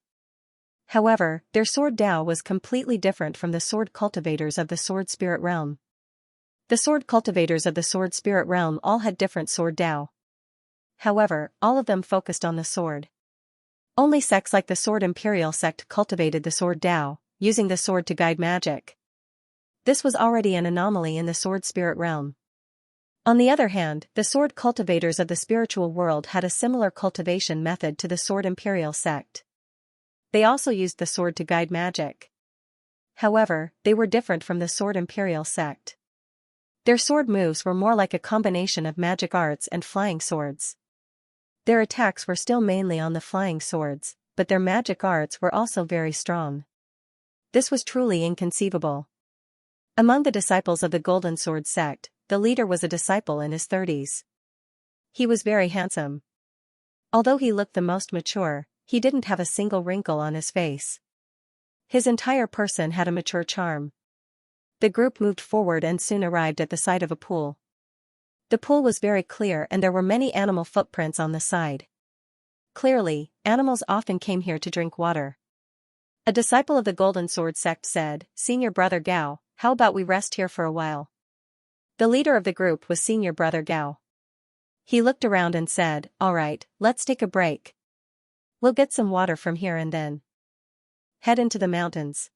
However, their sword Tao was completely different from the sword cultivators of the sword spirit realm. The sword cultivators of the sword spirit realm all had different sword Tao. However, all of them focused on the sword. Only sects like the Sword Imperial sect cultivated the sword Tao, using the sword to guide magic. This was already an anomaly in the sword spirit realm. On the other hand, the sword cultivators of the spiritual world had a similar cultivation method to the Sword Imperial sect. They also used the sword to guide magic. However, they were different from the Sword Imperial sect. Their sword moves were more like a combination of magic arts and flying swords. Their attacks were still mainly on the flying swords, but their magic arts were also very strong. This was truly inconceivable. Among the disciples of the Golden Sword sect, the leader was a disciple in his 30s. He was very handsome. Although he looked the most mature, he didn't have a single wrinkle on his face. His entire person had a mature charm. The group moved forward and soon arrived at the side of a pool. The pool was very clear and there were many animal footprints on the side. Clearly, animals often came here to drink water. A disciple of the Golden Sword sect said, "Senior Brother Gao, how about we rest here for a while?" The leader of the group was Senior Brother Gao. He looked around and said, "All right, let's take a break. We'll get some water from here and then head into the mountains."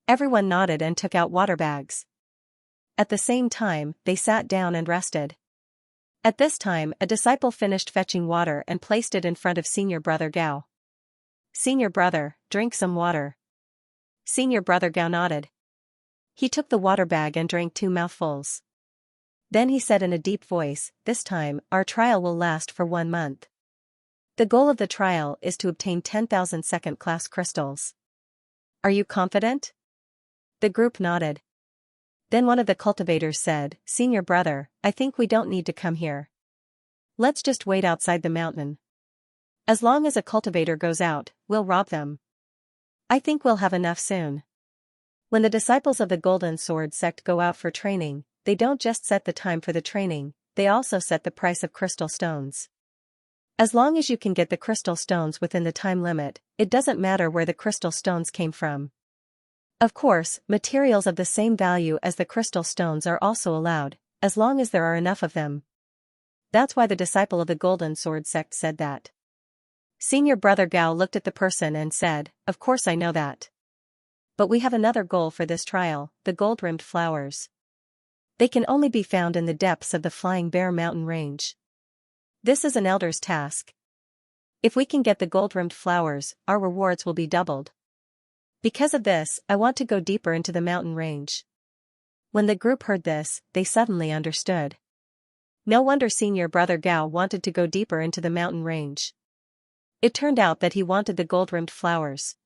Everyone nodded and took out water bags. At the same time, they sat down and rested. At this time, a disciple finished fetching water and placed it in front of Senior Brother Gao. "Senior Brother, drink some water." Senior Brother Gao nodded. He took the water bag and drank 2 mouthfuls. Then he said in a deep voice, "This time, our trial will last for 1 month. The goal of the trial is to obtain 10,000 second-class crystals. Are you confident?" The group nodded. Then one of the cultivators said, "Senior Brother, I think we don't need to come here. Let's just wait outside the mountain. As long as a cultivator goes out, we'll rob them. I think we'll have enough soon." When the disciples of the Golden Sword sect go out for training, they don't just set the time for the training, they also set the price of crystal stones. As long as you can get the crystal stones within the time limit, it doesn't matter where the crystal stones came from. Of course, materials of the same value as the crystal stones are also allowed, as long as there are enough of them. That's why the disciple of the Golden Sword sect said that. Senior Brother Gao looked at the person and said, "Of course I know that. But we have another goal for this trial, the gold-rimmed flowers. They can only be found in the depths of the Flying Bear mountain range. This is an elder's task. If we can get the gold-rimmed flowers, our rewards will be doubled. Because of this, I want to go deeper into the mountain range." When the group heard this, they suddenly understood. No wonder Senior Brother Gao wanted to go deeper into the mountain range. It turned out that he wanted the gold-rimmed flowers.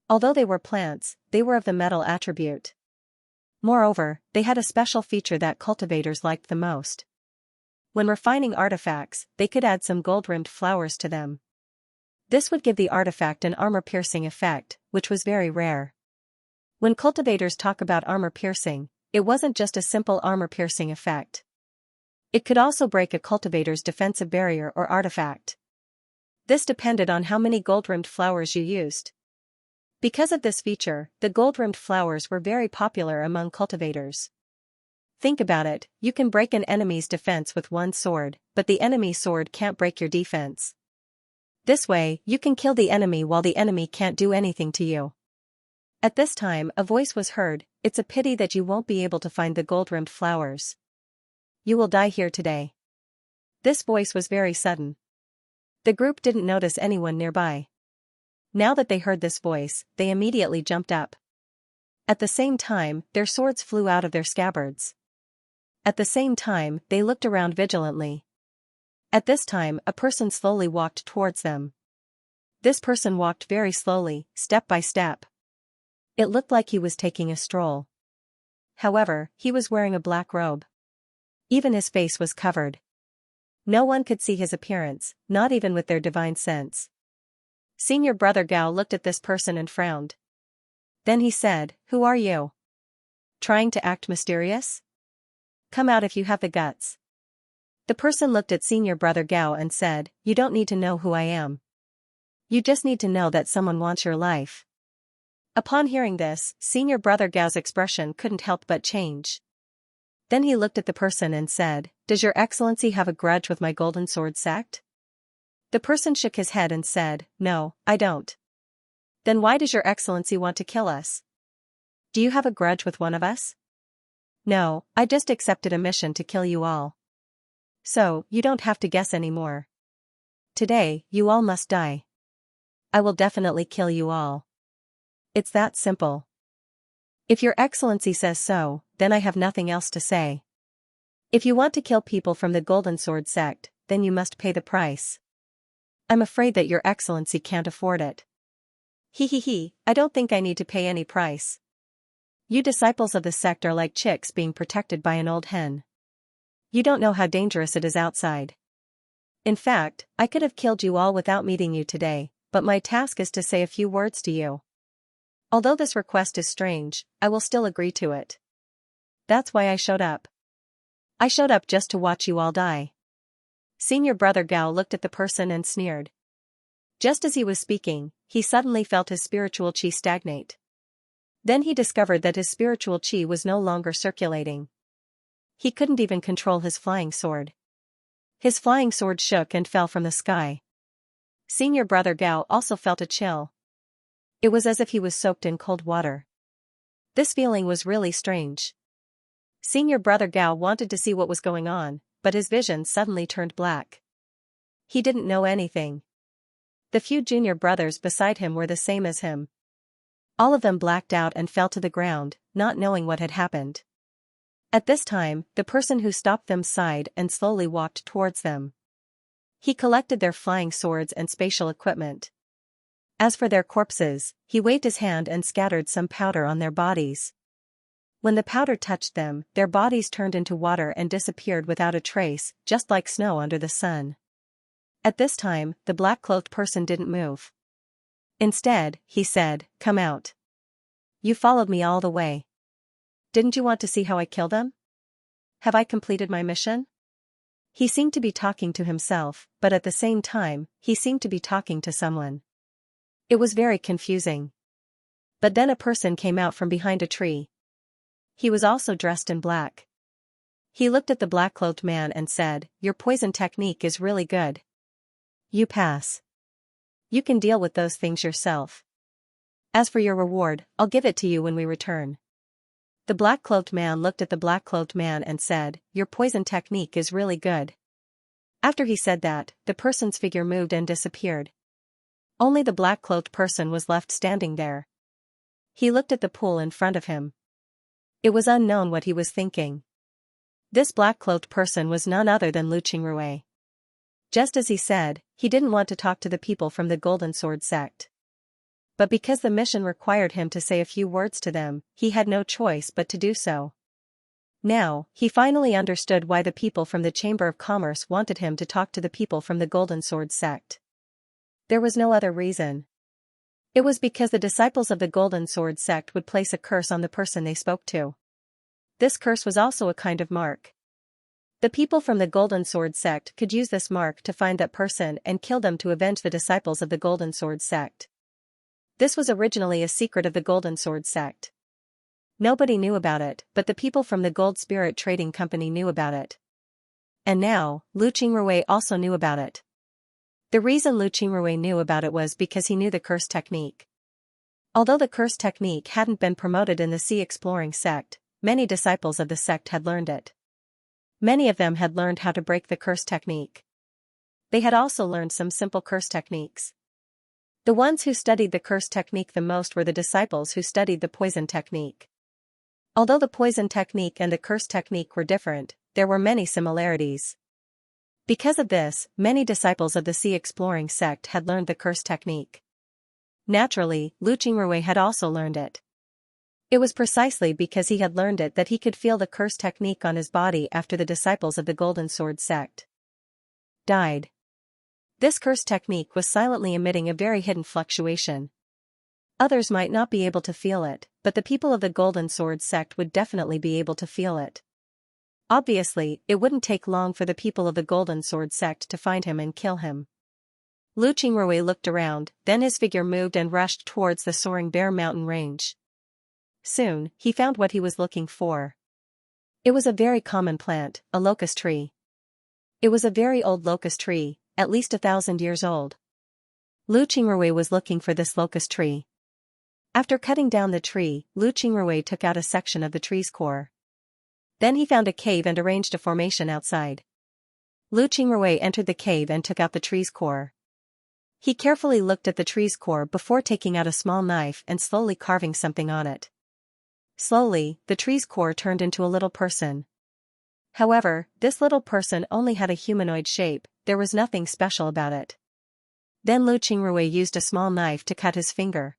Although they were plants, they were of the metal attribute. Moreover, they had a special feature that cultivators liked the most. When refining artifacts, they could add some gold-rimmed flowers to them. This would give the artifact an armor-piercing effect, which was very rare. When cultivators talk about armor-piercing, it wasn't just a simple armor-piercing effect. It could also break a cultivator's defensive barrier or artifact. This depended on how many gold-rimmed flowers you used. Because of this feature, the gold-rimmed flowers were very popular among cultivators. Think about it, you can break an enemy's defense with one sword, but the enemy sword can't break your defense. This way, you can kill the enemy while the enemy can't do anything to you. At this time, a voice was heard, "It's a pity that you won't be able to find the gold-rimmed flowers. You will die here today." This voice was very sudden. The group didn't notice anyone nearby. Now that they heard this voice, they immediately jumped up. At the same time, their swords flew out of their scabbards. At the same time, they looked around vigilantly. At this time, a person slowly walked towards them. This person walked very slowly, step by step. It looked like he was taking a stroll. However, he was wearing a black robe. Even his face was covered. No one could see his appearance, not even with their divine sense. Senior Brother Gao looked at this person and frowned. Then he said, "Who are you? Trying to act mysterious? Come out if you have the guts." The person looked at Senior Brother Gao and said, "You don't need to know who I am. You just need to know that someone wants your life." Upon hearing this, Senior Brother Gao's expression couldn't help but change. Then he looked at the person and said, "Does your excellency have a grudge with my Golden Sword sect?" The person shook his head and said, "No, I don't." "Then why does your excellency want to kill us? Do you have a grudge with one of us?" "No, I just accepted a mission to kill you all. So, you don't have to guess anymore. Today, you all must die. I will definitely kill you all. It's that simple. If your excellency says so, then I have nothing else to say. If you want to kill people from the Golden Sword sect, then you must pay the price." I'm afraid that your excellency can't afford it. He, I don't think I need to pay any price. You disciples of the sect are like chicks being protected by an old hen. You don't know how dangerous it is outside. In fact, I could have killed you all without meeting you today, but my task is to say a few words to you. Although this request is strange, I will still agree to it. That's why I showed up. I showed up just to watch you all die. Senior Brother Gao looked at the person and sneered. Just as he was speaking, he suddenly felt his spiritual qi stagnate. Then he discovered that his spiritual qi was no longer circulating. He couldn't even control his flying sword. His flying sword shook and fell from the sky. Senior Brother Gao also felt a chill. It was as if he was soaked in cold water. This feeling was really strange. Senior Brother Gao wanted to see what was going on, but his vision suddenly turned black. He didn't know anything. The few junior brothers beside him were the same as him. All of them blacked out and fell to the ground, not knowing what had happened. At this time, the person who stopped them sighed and slowly walked towards them. He collected their flying swords and spatial equipment. As for their corpses, he waved his hand and scattered some powder on their bodies. When the powder touched them, their bodies turned into water and disappeared without a trace, just like snow under the sun. At this time, the black-clothed person didn't move. Instead, he said, "Come out. You followed me all the way. Didn't you want to see how I kill them? Have I completed my mission?" He seemed to be talking to himself, but at the same time, he seemed to be talking to someone. It was very confusing. But then a person came out from behind a tree. He was also dressed in black. He looked at the black-clothed man and said, "Your poison technique is really good. You pass. You can deal with those things yourself. As for your reward, I'll give it to you when we return." The black-clothed man looked at the black-clothed man and said, "Your poison technique is really good." After he said that, the person's figure moved and disappeared. Only the black-clothed person was left standing there. He looked at the pool in front of him. It was unknown what he was thinking. This black-clothed person was none other than Lu Qingrui. Just as he said, he didn't want to talk to the people from the Golden Sword sect. But because the mission required him to say a few words to them, he had no choice but to do so. Now, he finally understood why the people from the Chamber of Commerce wanted him to talk to the people from the Golden Sword sect. There was no other reason. It was because the disciples of the Golden Sword sect would place a curse on the person they spoke to. This curse was also a kind of mark. The people from the Golden Sword sect could use this mark to find that person and kill them to avenge the disciples of the Golden Sword sect. This was originally a secret of the Golden Sword sect. Nobody knew about it, but the people from the Gold Spirit Trading Company knew about it. And now, Lu Qingrui also knew about it. The reason Lu Qingrui knew about it was because he knew the curse technique. Although the curse technique hadn't been promoted in the Sea Exploring sect, many disciples of the sect had learned it. Many of them had learned how to break the curse technique. They had also learned some simple curse techniques. The ones who studied the curse technique the most were the disciples who studied the poison technique. Although the poison technique and the curse technique were different, there were many similarities. Because of this, many disciples of the Sea Exploring sect had learned the curse technique. Naturally, Lu Qingrui had also learned it. It was precisely because he had learned it that he could feel the curse technique on his body after the disciples of the Golden Sword sect died. This curse technique was silently emitting a very hidden fluctuation. Others might not be able to feel it, but the people of the Golden Sword sect would definitely be able to feel it. Obviously, it wouldn't take long for the people of the Golden Sword sect to find him and kill him. Lu Qingrui looked around, then his figure moved and rushed towards the soaring Bear Mountain range. Soon, he found what he was looking for. It was a very common plant, a locust tree. It was a very old locust tree, at least 1,000 years old. Lu Qingrui was looking for this locust tree. After cutting down the tree, Lu Qingrui took out a section of the tree's core. Then he found a cave and arranged a formation outside. Lu Qingrui entered the cave and took out the tree's core. He carefully looked at the tree's core before taking out a small knife and slowly carving something on it. Slowly, the tree's core turned into a little person. However, this little person only had a humanoid shape, there was nothing special about it. Then Lu Qingrui used a small knife to cut his finger.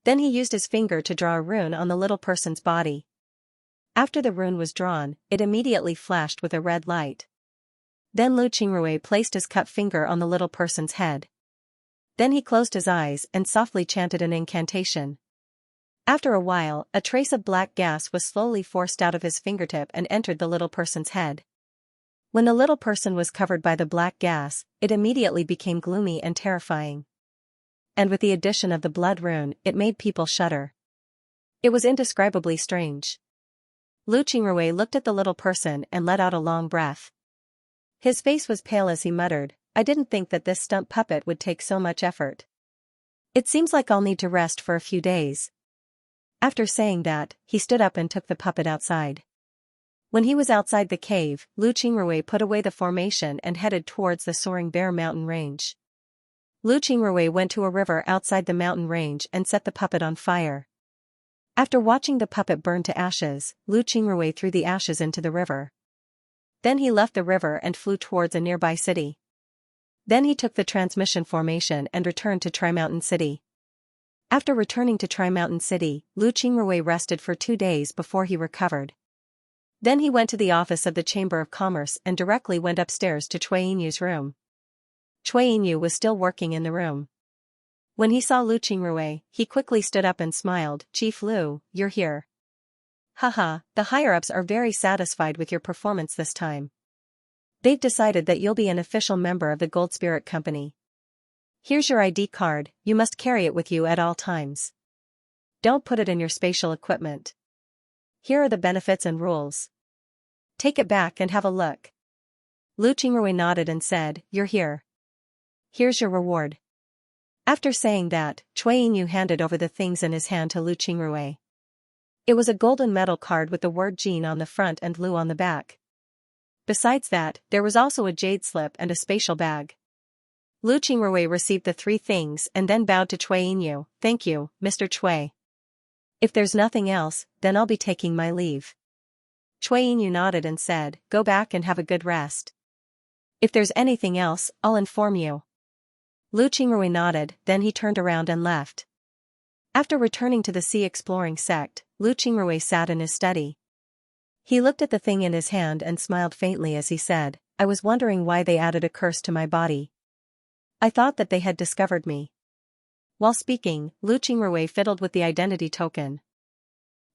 Then he used his finger to draw a rune on the little person's body. After the rune was drawn, it immediately flashed with a red light. Then Lu Qingrui placed his cut finger on the little person's head. Then he closed his eyes and softly chanted an incantation. After a while, a trace of black gas was slowly forced out of his fingertip and entered the little person's head. When the little person was covered by the black gas, it immediately became gloomy and terrifying. And with the addition of the blood rune, it made people shudder. It was indescribably strange. Lu Qingrui looked at the little person and let out a long breath. His face was pale as he muttered, "I didn't think that this stump puppet would take so much effort. It seems like I'll need to rest for a few days." After saying that, he stood up and took the puppet outside. When he was outside the cave, Lu Qingrui put away the formation and headed towards the soaring Bear Mountain range. Lu Qingrui went to a river outside the mountain range and set the puppet on fire. After watching the puppet burn to ashes, Lu Qingrui threw the ashes into the river. Then he left the river and flew towards a nearby city. Then he took the transmission formation and returned to Tri-Mountain City. After returning to Tri-Mountain City, Lu Qingrui rested for 2 days before he recovered. Then he went to the office of the Chamber of Commerce and directly went upstairs to Cui Yinyu's room. Cui Yinyu was still working in the room. When he saw Lu Qingrui, he quickly stood up and smiled. "Chief Lu, you're here. Haha, the higher-ups are very satisfied with your performance this time. They've decided that you'll be an official member of the Gold Spirit Company. Here's your ID card, you must carry it with you at all times. Don't put it in your spatial equipment. Here are the benefits and rules. Take it back and have a look." Lu Qingrui nodded and said, "You're here. Here's your reward." After saying that, Cui Yinyu handed over the things in his hand to Lu Qingrui. It was a golden metal card with the word Jin on the front and Lu on the back. Besides that, there was also a jade slip and a spatial bag. Lu Qingrui received the 3 things and then bowed to Cui Yinyu. "Thank you, Mr. Cui. If there's nothing else, then I'll be taking my leave." Cui Yinyu nodded and said, "Go back and have a good rest. If there's anything else, I'll inform you." Lu Qingrui nodded, then he turned around and left. After returning to the Sea Exploring Sect, Lu Qingrui sat in his study. He looked at the thing in his hand and smiled faintly as he said, "I was wondering why they added a curse to my body. I thought that they had discovered me." While speaking, Lu Qingrui fiddled with the identity token.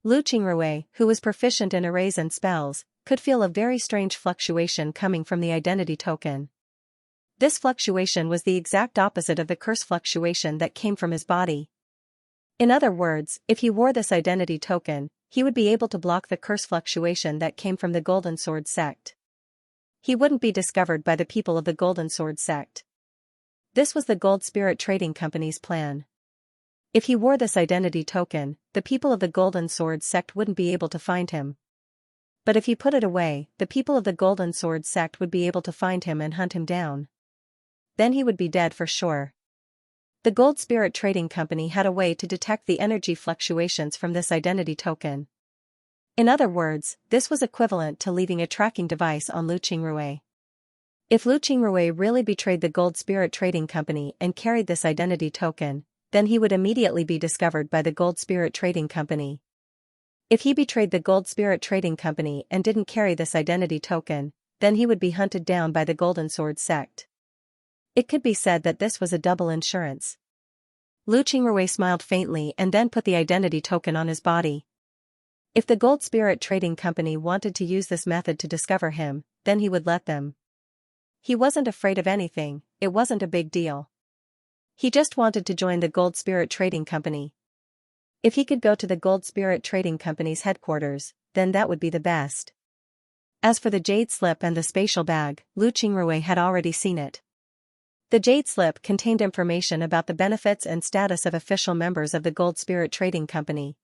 Lu Qingrui, who was proficient in arrays and spells, could feel a very strange fluctuation coming from the identity token. This fluctuation was the exact opposite of the curse fluctuation that came from his body. In other words, if he wore this identity token, he would be able to block the curse fluctuation that came from the Golden Sword sect. He wouldn't be discovered by the people of the Golden Sword sect. This was the Gold Spirit Trading Company's plan. If he wore this identity token, the people of the Golden Sword sect wouldn't be able to find him. But if he put it away, the people of the Golden Sword sect would be able to find him and hunt him down. Then he would be dead for sure. The Gold Spirit Trading Company had a way to detect the energy fluctuations from this identity token. In other words, this was equivalent to leaving a tracking device on Lu Qingrui. If Lu Qingrui really betrayed the Gold Spirit Trading Company and carried this identity token, then he would immediately be discovered by the Gold Spirit Trading Company. If he betrayed the Gold Spirit Trading Company and didn't carry this identity token, then he would be hunted down by the Golden Sword sect. It could be said that this was a double insurance. Lu Qingrui smiled faintly and then put the identity token on his body. If the Gold Spirit Trading Company wanted to use this method to discover him, then he would let them. He wasn't afraid of anything, it wasn't a big deal. He just wanted to join the Gold Spirit Trading Company. If he could go to the Gold Spirit Trading Company's headquarters, then that would be the best. As for the jade slip and the spatial bag, Lu Qingrui had already seen it. The jade slip contained information about the benefits and status of official members of the Gold Spirit Trading Company.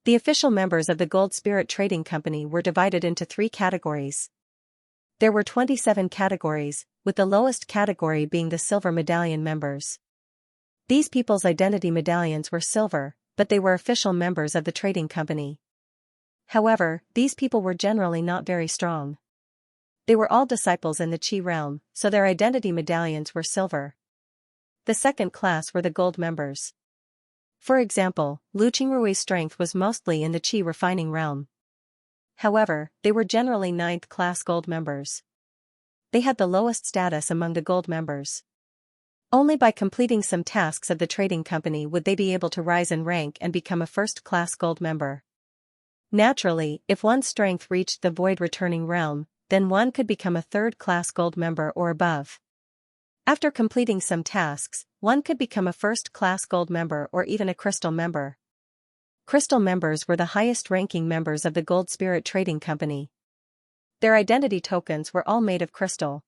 The official members of the Gold Spirit Trading Company were divided into 3 categories. There were 27 categories, with the lowest category being the silver medallion members. These people's identity medallions were silver, but they were official members of the trading company. However, these people were generally not very strong. They were all disciples in the Qi realm, so their identity medallions were silver. The second class were the gold members. For example, Lu Qingrui's strength was mostly in the qi refining realm. However, they were generally ninth-class gold members. They had the lowest status among the gold members. Only by completing some tasks of the trading company would they be able to rise in rank and become a first-class gold member. Naturally, if one's strength reached the void returning realm, then one could become a third-class gold member or above. After completing some tasks, one could become a first-class gold member or even a crystal member. Crystal members were the highest-ranking members of the Gold Spirit Trading Company. Their identity tokens were all made of crystal.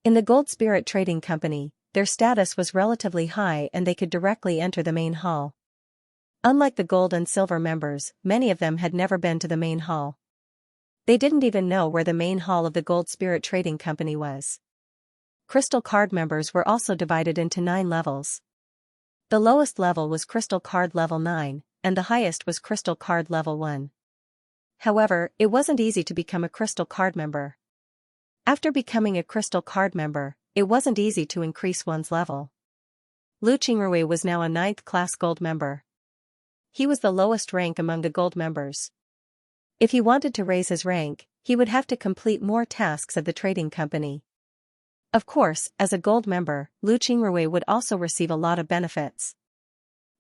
In the Gold Spirit Trading Company, their status was relatively high and they could directly enter the main hall. Unlike the gold and silver members, many of them had never been to the main hall. They didn't even know where the main hall of the Gold Spirit Trading Company was. Crystal card members were also divided into 9 levels. The lowest level was Crystal Card Level 9, and the highest was Crystal Card Level 1. However, it wasn't easy to become a Crystal Card member. After becoming a Crystal Card member, it wasn't easy to increase one's level. Lu Qingrui was now a 9th-class gold member. He was the lowest rank among the gold members. If he wanted to raise his rank, he would have to complete more tasks of the trading company. Of course, as a gold member, Lu Qingrui would also receive a lot of benefits.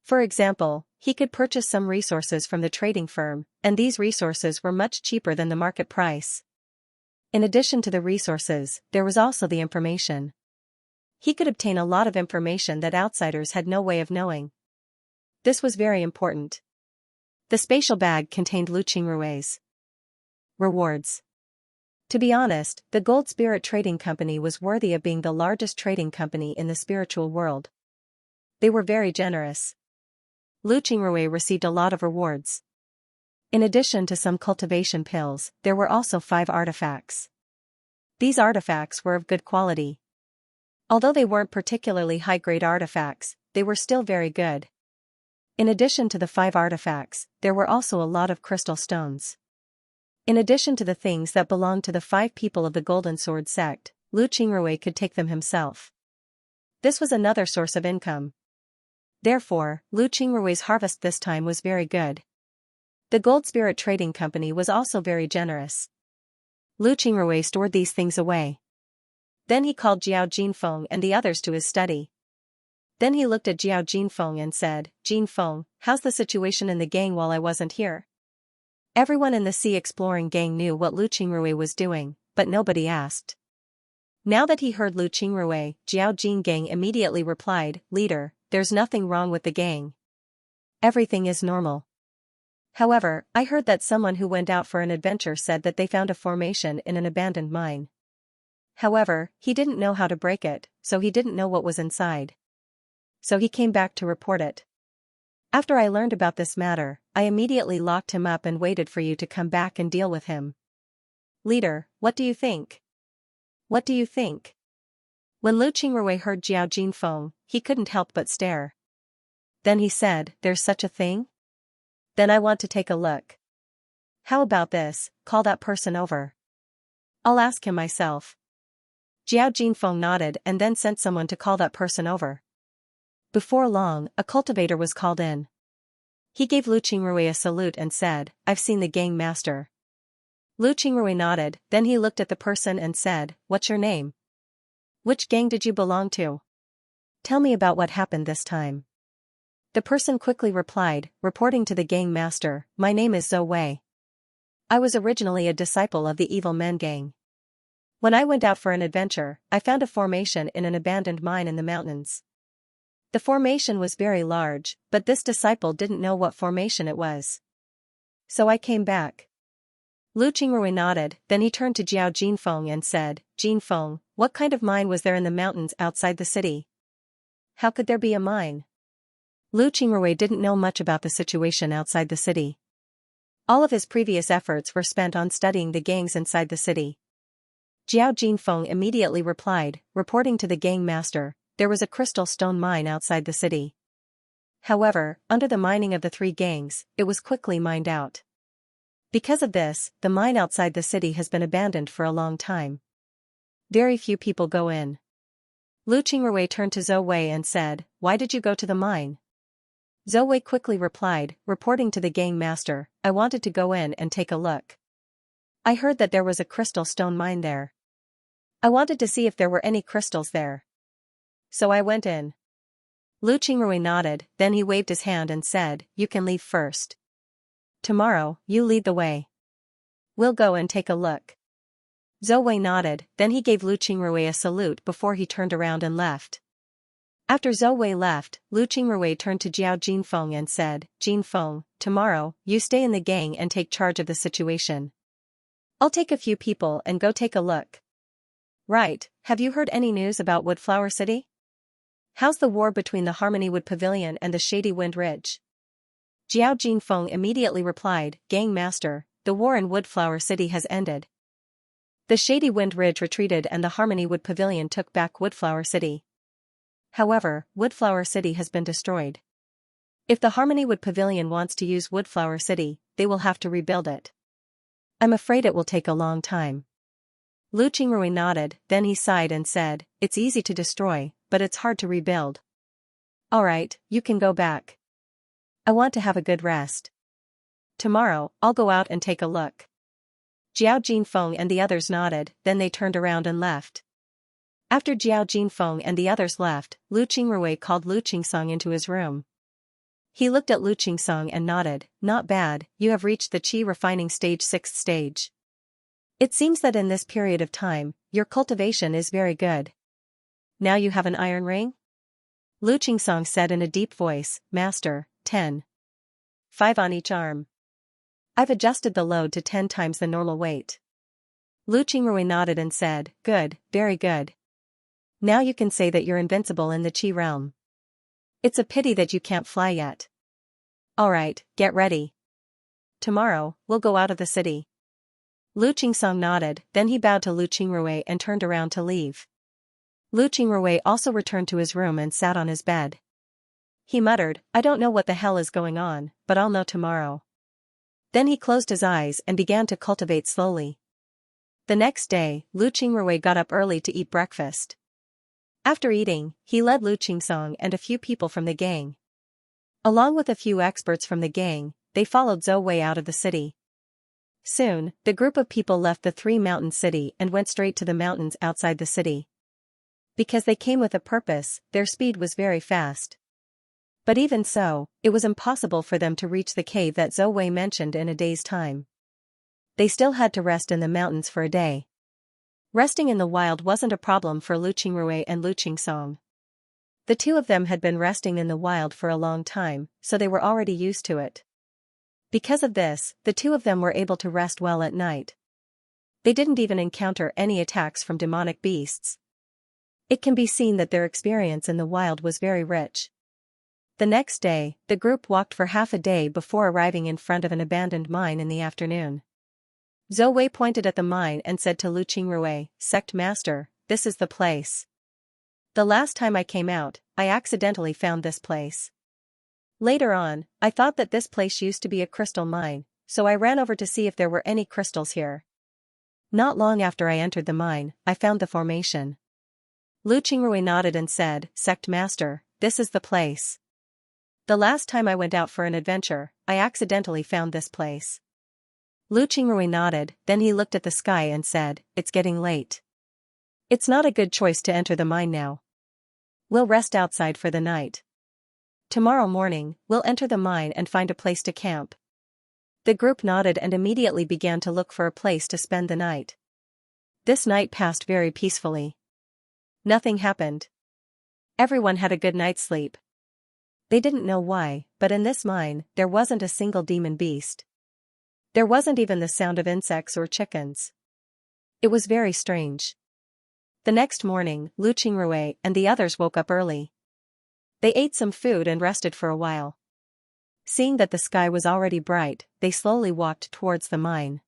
For example, he could purchase some resources from the trading firm, and these resources were much cheaper than the market price. In addition to the resources, there was also the information. He could obtain a lot of information that outsiders had no way of knowing. This was very important. The spatial bag contained Lu Qingrui's rewards. To be honest, the Gold Spirit Trading Company was worthy of being the largest trading company in the spiritual world. They were very generous. Lu Qingrui received a lot of rewards. In addition to some cultivation pills, there were also 5 artifacts. These artifacts were of good quality. Although they weren't particularly high-grade artifacts, they were still very good. In addition to the 5 artifacts, there were also a lot of crystal stones. In addition to the things that belonged to the 5 people of the Golden Sword sect, Lu Qingrui could take them himself. This was another source of income. Therefore, Lu Qingrui's harvest this time was very good. The Gold Spirit Trading Company was also very generous. Lu Qingrui stored these things away. Then he called Jiao Jinfeng and the others to his study. Then he looked at Jiao Jinfeng and said, "Jinfeng, how's the situation in the gang while I wasn't here?" Everyone in the Sea Exploring gang knew what Lu Qingrui was doing, but nobody asked. Now that he heard Lu Qingrui, Jiao Jin gang immediately replied, "Leader, there's nothing wrong with the gang. Everything is normal. However, I heard that someone who went out for an adventure said that they found a formation in an abandoned mine. However, he didn't know how to break it, so he didn't know what was inside. So he came back to report it. After I learned about this matter, I immediately locked him up and waited for you to come back and deal with him. Leader, what do you think? What do you think?" When Lu Qingrui heard Jiao Jinfeng, he couldn't help but stare. Then he said, "There's such a thing? Then I want to take a look. How about this, call that person over. I'll ask him myself." Jiao Jinfeng nodded and then sent someone to call that person over. Before long, a cultivator was called in. He gave Lu Qingrui a salute and said, "I've seen the gang master." Lu Qingrui nodded, then he looked at the person and said, "What's your name? Which gang did you belong to? Tell me about what happened this time." The person quickly replied, reporting to the gang master, "My name is Zhou Wei. I was originally a disciple of the Evil Men gang. When I went out for an adventure, I found a formation in an abandoned mine in the mountains. The formation was very large, but this disciple didn't know what formation it was. So I came back." Lu Qingrui nodded, then he turned to Jiao Jinfeng and said, "Jinfeng, what kind of mine was there in the mountains outside the city? How could there be a mine?" Lu Qingrui didn't know much about the situation outside the city. All of his previous efforts were spent on studying the gangs inside the city. Jiao Jinfeng immediately replied, reporting to the gang master, "There was a crystal stone mine outside the city. However, under the mining of the 3 gangs, it was quickly mined out. Because of this, the mine outside the city has been abandoned for a long time. Very few people go in." Lu Qingrui turned to Zhou Wei and said, "Why did you go to the mine?" Zhou Wei quickly replied, reporting to the gang master, "I wanted to go in and take a look. I heard that there was a crystal stone mine there. I wanted to see if there were any crystals there. So I went in." Lu Qingrui nodded, then he waved his hand and said, "You can leave first. Tomorrow, you lead the way. We'll go and take a look." Zhou Wei nodded, then he gave Lu Qingrui a salute before he turned around and left. After Zhou Wei left, Lu Qingrui turned to Jiao Jinfeng and said, "Jinfeng, tomorrow, you stay in the gang and take charge of the situation. I'll take a few people and go take a look." "Right, have you heard any news about Woodflower City? How's the war between the Harmonywood Pavilion and the Shady Wind Ridge?" Jiao Jinfeng immediately replied, "Gang master, the war in Woodflower City has ended. The Shady Wind Ridge retreated and the Harmonywood Pavilion took back Woodflower City. However, Woodflower City has been destroyed. If the Harmonywood Pavilion wants to use Woodflower City, they will have to rebuild it. I'm afraid it will take a long time." Lu Qingrui nodded, then he sighed and said, "It's easy to destroy, but it's hard to rebuild. Alright, you can go back. I want to have a good rest. Tomorrow, I'll go out and take a look." Jiao Jinfeng and the others nodded, then they turned around and left. After Jiao Jinfeng and the others left, Lu Qingrui called Lu Qingsong into his room. He looked at Lu Qingsong and nodded, "Not bad, you have reached the qi refining stage 6th stage. It seems that in this period of time, your cultivation is very good. Now you have an iron ring?" Lu Qingsong said in a deep voice, "Master, 10. 5 on each arm. I've adjusted the load to 10 times the normal weight." Lu Qingrui nodded and said, "Good, very good. Now you can say that you're invincible in the qi realm. It's a pity that you can't fly yet. Alright, get ready. Tomorrow, we'll go out of the city." Lu Qingsong nodded, then he bowed to Lu Qingrui and turned around to leave. Lu Qingrui also returned to his room and sat on his bed. He muttered, "I don't know what the hell is going on, but I'll know tomorrow." Then he closed his eyes and began to cultivate slowly. The next day, Lu Qingrui got up early to eat breakfast. After eating, he led Lu Qingsong and a few people from the gang. Along with a few experts from the gang, they followed Zhou Wei out of the city. Soon, the group of people left the three-mountain city and went straight to the mountains outside the city. Because they came with a purpose, their speed was very fast. But even so, it was impossible for them to reach the cave that Zhou Wei mentioned in a day's time. They still had to rest in the mountains for a day. Resting in the wild wasn't a problem for Lu Qingrui and Lu Qingsong. The two of them had been resting in the wild for a long time, so they were already used to it. Because of this, the two of them were able to rest well at night. They didn't even encounter any attacks from demonic beasts. It can be seen that their experience in the wild was very rich. The next day, the group walked for half a day before arriving in front of an abandoned mine in the afternoon. Zhou Wei pointed at the mine and said to Lu Qingrui, "Sect Master, this is the place. The last time I came out, I accidentally found this place. Later on, I thought that this place used to be a crystal mine, so I ran over to see if there were any crystals here. Not long after I entered the mine, I found the formation." Lu Qingrui nodded and said, "Sect Master, this is the place. The last time I went out for an adventure, I accidentally found this place." Lu Qingrui nodded, then he looked at the sky and said, "It's getting late. It's not a good choice to enter the mine now. We'll rest outside for the night. Tomorrow morning, we'll enter the mine and find a place to camp." The group nodded and immediately began to look for a place to spend the night. This night passed very peacefully. Nothing happened. Everyone had a good night's sleep. They didn't know why, but in this mine, there wasn't a single demon beast. There wasn't even the sound of insects or chickens. It was very strange. The next morning, Lu Qingrui and the others woke up early. They ate some food and rested for a while. Seeing that the sky was already bright, they slowly walked towards the mine.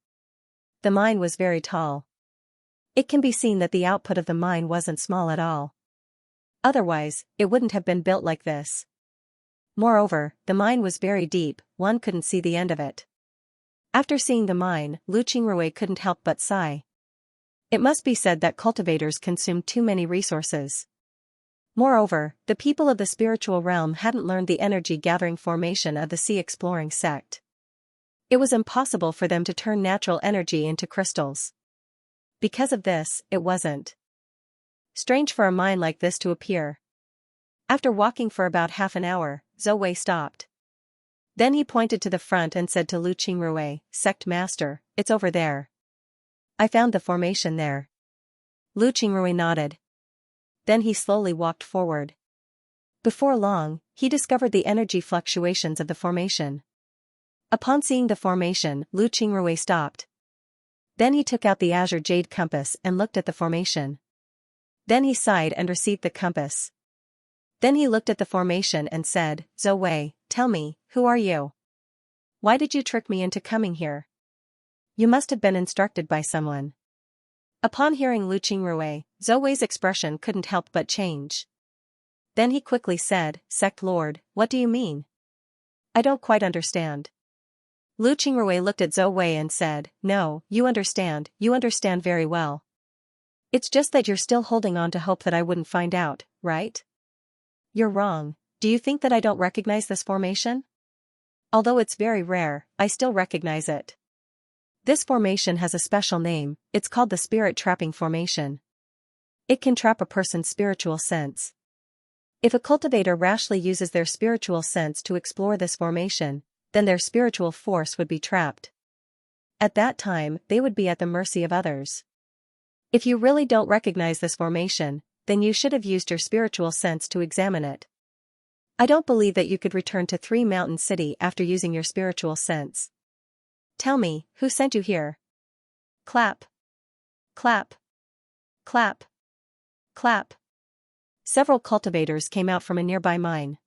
The mine was very tall. It can be seen that the output of the mine wasn't small at all. Otherwise, it wouldn't have been built like this. Moreover, the mine was very deep, one couldn't see the end of it. After seeing the mine, Lu Qingrui couldn't help but sigh. It must be said that cultivators consume too many resources. Moreover, the people of the spiritual realm hadn't learned the energy-gathering formation of the sea-exploring sect. It was impossible for them to turn natural energy into crystals. Because of this, it wasn't strange for a mind like this to appear. After walking for about half an hour, Zhou Wei stopped. Then he pointed to the front and said to Lu Qingrui, "Sect Master, it's over there. I found the formation there." Lu Qingrui nodded. Then he slowly walked forward. Before long, he discovered the energy fluctuations of the formation. Upon seeing the formation, Lu Qingrui stopped. Then he took out the azure jade compass and looked at the formation. Then he sighed and received the compass. Then he looked at the formation and said, "Zhou Wei, tell me, who are you? Why did you trick me into coming here? You must have been instructed by someone." Upon hearing Lu Qingrui, Zhou Wei's expression couldn't help but change. Then he quickly said, "Sect Lord, what do you mean? I don't quite understand." Lu Qingrui looked at Zhou Wei and said, "No, you understand very well. It's just that you're still holding on to hope that I wouldn't find out, right? You're wrong. Do you think that I don't recognize this formation? Although it's very rare, I still recognize it. This formation has a special name, it's called the spirit trapping formation. It can trap a person's spiritual sense. If a cultivator rashly uses their spiritual sense to explore this formation, then their spiritual force would be trapped. At that time, they would be at the mercy of others. If you really don't recognize this formation, then you should have used your spiritual sense to examine it. I don't believe that you could return to Three Mountain City after using your spiritual sense. Tell me, who sent you here?" Clap. Clap. Clap. Clap. Several cultivators came out from a nearby mine.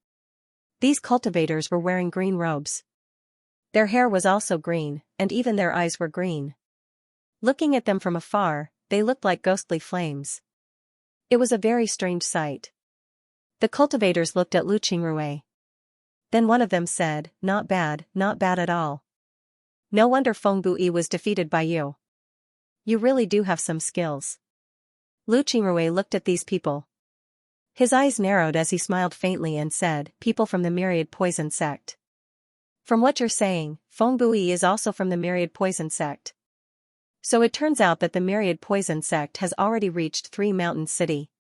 These cultivators were wearing green robes. Their hair was also green, and even their eyes were green. Looking at them from afar, they looked like ghostly flames. It was a very strange sight. The cultivators looked at Lu Qingrui. Then one of them said, not bad at all. No wonder Feng Bui was defeated by you. You really do have some skills." Lu Qingrui looked at these people. His eyes narrowed as he smiled faintly and said, "People from the Myriad Poison Sect. From what you're saying, Feng Bui is also from the Myriad Poison Sect. So it turns out that the Myriad Poison Sect has already reached Three Mountain City.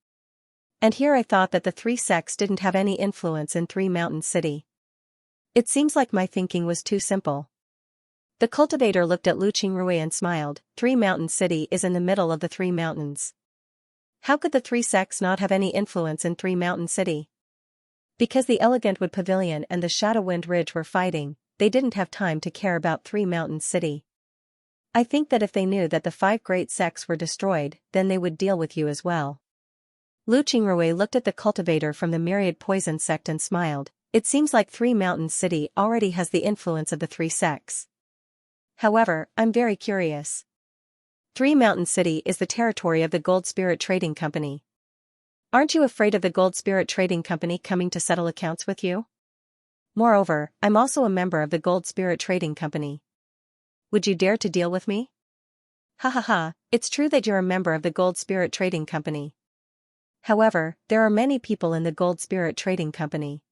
And here I thought that the three sects didn't have any influence in Three Mountain City. It seems like my thinking was too simple." The cultivator looked at Lu Qingrui and smiled. Three Mountain City is in the middle of the three mountains. How could the three sects not have any influence in Three Mountain City? Because the Elegant Wood Pavilion and the Shadowwind Ridge were fighting, they didn't have time to care about Three Mountain City. I think that if they knew that the five great sects were destroyed, then they would deal with you as well. Lu Qingrui looked at the cultivator from the Myriad Poison Sect and smiled. It seems like Three Mountain City already has the influence of the three sects. However, I'm very curious. Three Mountain City is the territory of the Gold Spirit Trading Company. Aren't you afraid of the Gold Spirit Trading Company coming to settle accounts with you? Moreover, I'm also a member of the Gold Spirit Trading Company. Would you dare to deal with me? Ha ha ha, it's true that you're a member of the Gold Spirit Trading Company. However, there are many people in the Gold Spirit Trading Company.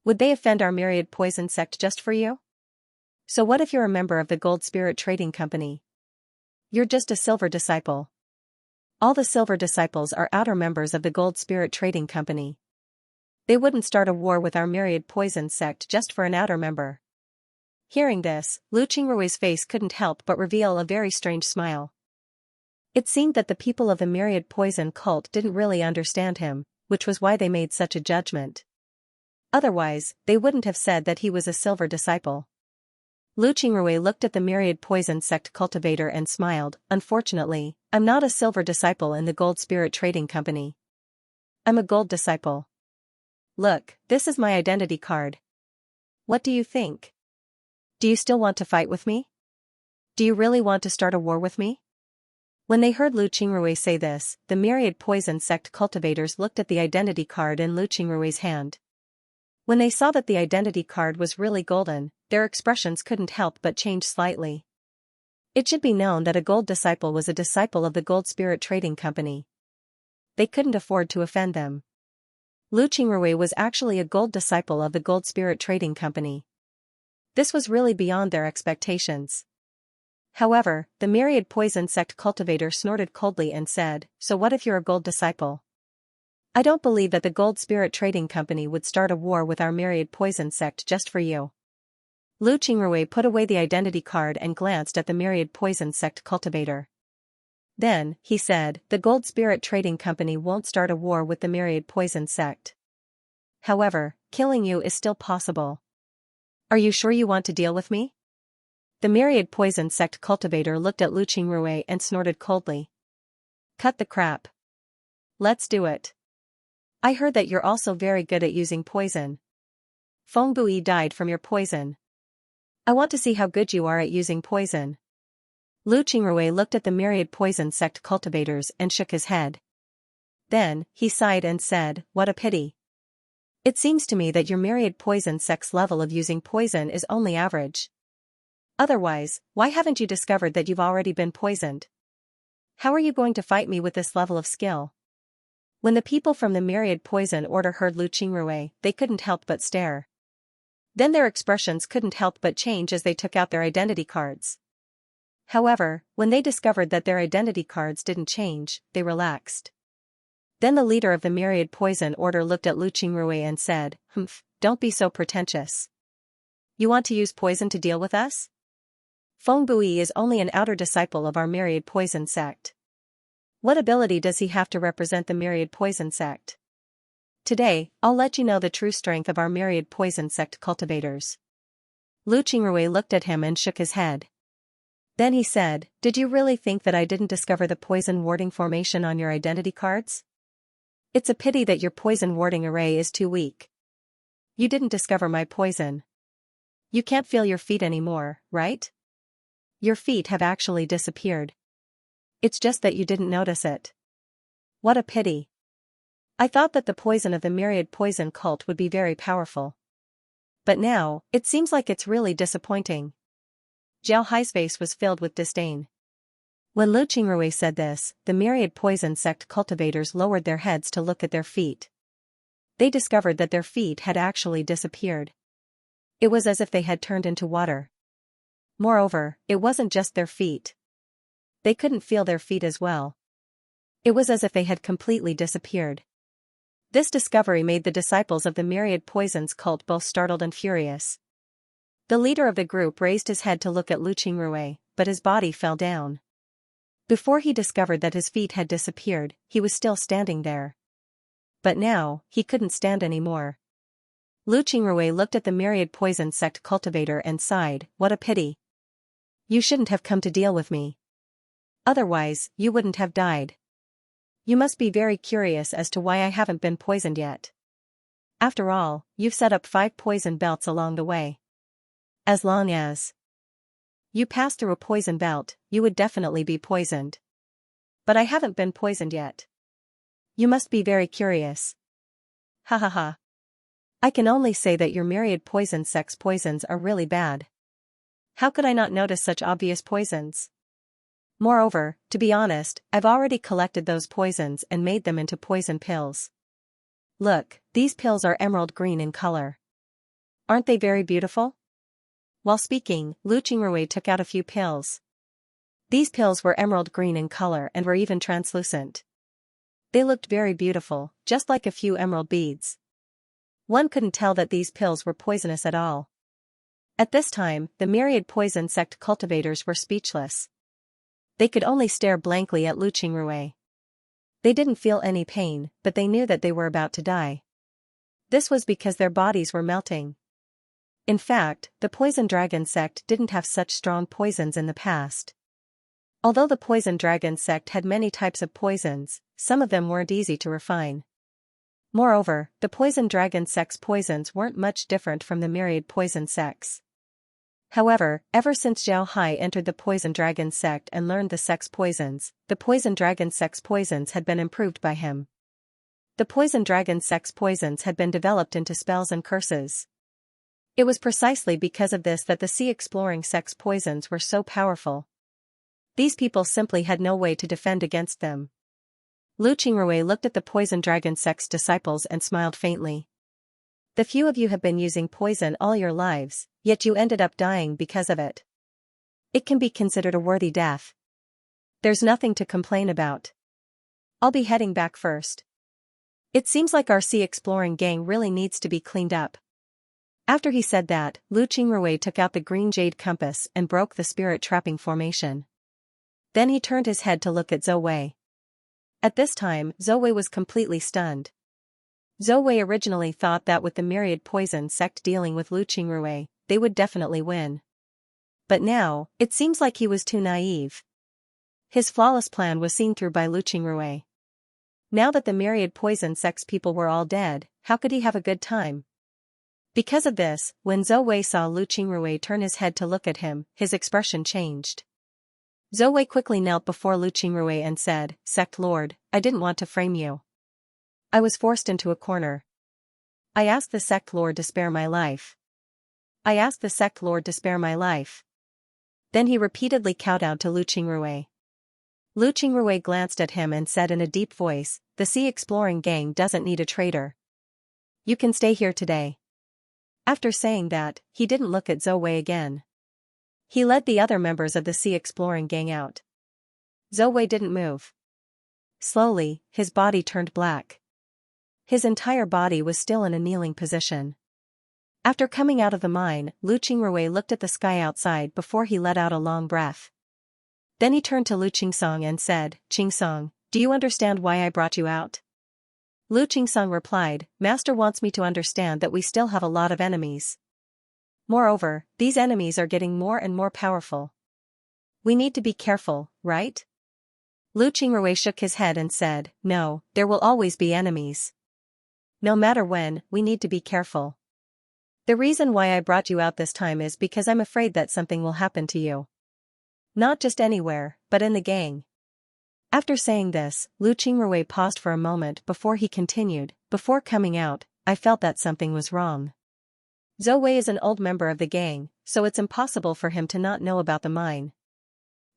Would they offend our Myriad Poison Sect just for you? So what if you're a member of the Gold Spirit Trading Company? You're just a silver disciple. All the silver disciples are outer members of the Gold Spirit Trading Company. They wouldn't start a war with our Myriad Poison Sect just for an outer member. Hearing this, Lu Qingrui's face couldn't help but reveal a very strange smile. It seemed that the people of the Myriad Poison cult didn't really understand him, which was why they made such a judgment. Otherwise, they wouldn't have said that he was a silver disciple. Lu Qingrui looked at the Myriad Poison Sect cultivator and smiled. Unfortunately, I'm not a silver disciple in the Gold Spirit Trading Company. I'm a gold disciple. Look, this is my identity card. What do you think? Do you still want to fight with me? Do you really want to start a war with me? When they heard Lu Qingrui say this, the Myriad Poison Sect cultivators looked at the identity card in Lu Qingrui's hand. When they saw that the identity card was really golden, their expressions couldn't help but change slightly. It should be known that a gold disciple was a disciple of the Gold Spirit Trading Company. They couldn't afford to offend them. Lu Qingrui was actually a gold disciple of the Gold Spirit Trading Company. This was really beyond their expectations. However, the myriad poison sect cultivator snorted coldly and said, "So what if you're a gold disciple? I don't believe that the Gold Spirit Trading Company would start a war with our myriad poison sect just for you." Lu Qingrui put away the identity card and glanced at the myriad poison sect cultivator. Then, he said, "The Gold Spirit Trading Company won't start a war with the myriad poison sect. However, killing you is still possible. Are you sure you want to deal with me?" The myriad poison sect cultivator looked at Lu Qingrui and snorted coldly. "Cut the crap. Let's do it. I heard that you're also very good at using poison. Feng Bui died from your poison. I want to see how good you are at using poison." Lu Qingrui looked at the myriad poison sect cultivators and shook his head. Then, he sighed and said, "What a pity. It seems to me that your myriad poison sect's level of using poison is only average. Otherwise, why haven't you discovered that you've already been poisoned? How are you going to fight me with this level of skill?" When the people from the myriad poison order heard Lu Qingrui, they couldn't help but stare. Then their expressions couldn't help but change as they took out their identity cards. However, when they discovered that their identity cards didn't change, they relaxed. Then the leader of the myriad poison order looked at Lu Qingrui and said, "Humph, don't be so pretentious. You want to use poison to deal with us? Feng Bui is only an outer disciple of our myriad poison sect. What ability does he have to represent the myriad poison sect? Today, I'll let you know the true strength of our myriad poison sect cultivators." Lu Qingrui looked at him and shook his head. Then he said, "Did you really think that I didn't discover the poison warding formation on your identity cards? It's a pity that your poison warding array is too weak. You didn't discover my poison. You can't feel your feet anymore, right? Your feet have actually disappeared. It's just that you didn't notice it. What a pity. I thought that the poison of the myriad poison cult would be very powerful. But now, it seems like it's really disappointing." Zhao Hai's face was filled with disdain. When Lu Qingrui said this, the myriad poison sect cultivators lowered their heads to look at their feet. They discovered that their feet had actually disappeared. It was as if they had turned into water. Moreover, it wasn't just their feet. They couldn't feel their feet as well. It was as if they had completely disappeared. This discovery made the disciples of the myriad poisons cult both startled and furious. The leader of the group raised his head to look at Lu Qingrui, but his body fell down. Before he discovered that his feet had disappeared, he was still standing there. But now, he couldn't stand anymore. Lu Qingrui looked at the myriad poison sect cultivator and sighed, "What a pity. You shouldn't have come to deal with me. Otherwise, you wouldn't have died. You must be very curious as to why I haven't been poisoned yet. After all, you've set up 5 poison belts along the way. As long as you pass through a poison belt, you would definitely be poisoned. But I haven't been poisoned yet. You must be very curious. Ha ha ha. I can only say that your myriad poison sect's poisons are really bad. How could I not notice such obvious poisons? Moreover, to be honest, I've already collected those poisons and made them into poison pills. Look, these pills are emerald green in color. Aren't they very beautiful?" While speaking, Lu Qingrui took out a few pills. These pills were emerald green in color and were even translucent. They looked very beautiful, just like a few emerald beads. One couldn't tell that these pills were poisonous at all. At this time, the myriad poison sect cultivators were speechless. They could only stare blankly at Lu Qingrui. They didn't feel any pain, but they knew that they were about to die. This was because their bodies were melting. In fact, the Poison Dragon sect didn't have such strong poisons in the past. Although the Poison Dragon sect had many types of poisons, some of them weren't easy to refine. Moreover, the Poison Dragon sect's poisons weren't much different from the myriad poison sects. However, ever since Zhao Hai entered the Poison Dragon sect and learned the sect's poisons, the Poison Dragon sect's poisons had been improved by him. The Poison Dragon sect's poisons had been developed into spells and curses. It was precisely because of this that the Sea Exploring sect's poisons were so powerful. These people simply had no way to defend against them. Lu Qingrui looked at the poison dragon sect's disciples and smiled faintly. The few of you have been using poison all your lives, yet you ended up dying because of it. It can be considered a worthy death. There's nothing to complain about. I'll be heading back first. It seems like our sea exploring gang really needs to be cleaned up. After he said that, Lu Qingrui took out the green jade compass and broke the spirit trapping formation. Then he turned his head to look at Zhou Wei. At this time, Zhou Wei was completely stunned. Zhou Wei originally thought that with the myriad poison sect dealing with Lu Qingrui, they would definitely win. But now, it seems like he was too naive. His flawless plan was seen through by Lu Qingrui. Now that the myriad poison sect's people were all dead, how could he have a good time? Because of this, when Zhou Wei saw Lu Qingrui turn his head to look at him, his expression changed. Zhou Wei quickly knelt before Lu Qingrui and said, "Sect Lord, I didn't want to frame you. I was forced into a corner. I asked the Sect Lord to spare my life. I asked the Sect Lord to spare my life." Then he repeatedly kowtowed to Lu Qingrui. Lu Qingrui glanced at him and said in a deep voice, "The sea exploring gang doesn't need a traitor. You can stay here today." After saying that, he didn't look at Zhou Wei again. He led the other members of the sea exploring gang out. Zhou Wei didn't move. Slowly, his body turned black. His entire body was still in a kneeling position. After coming out of the mine, Lu Qingrui looked at the sky outside before he let out a long breath. Then he turned to Lu Qingsong and said, "Qingsong, do you understand why I brought you out?" Lu Qingsong replied, "Master wants me to understand that we still have a lot of enemies. Moreover, these enemies are getting more and more powerful. We need to be careful, right?" Lu Qingrui shook his head and said, "No, there will always be enemies. No matter when, we need to be careful. The reason why I brought you out this time is because I'm afraid that something will happen to you. Not just anywhere, but in the gang." After saying this, Lu Qingrui paused for a moment before he continued, "Before coming out, I felt that something was wrong. Zhou Wei is an old member of the gang, so it's impossible for him to not know about the mine.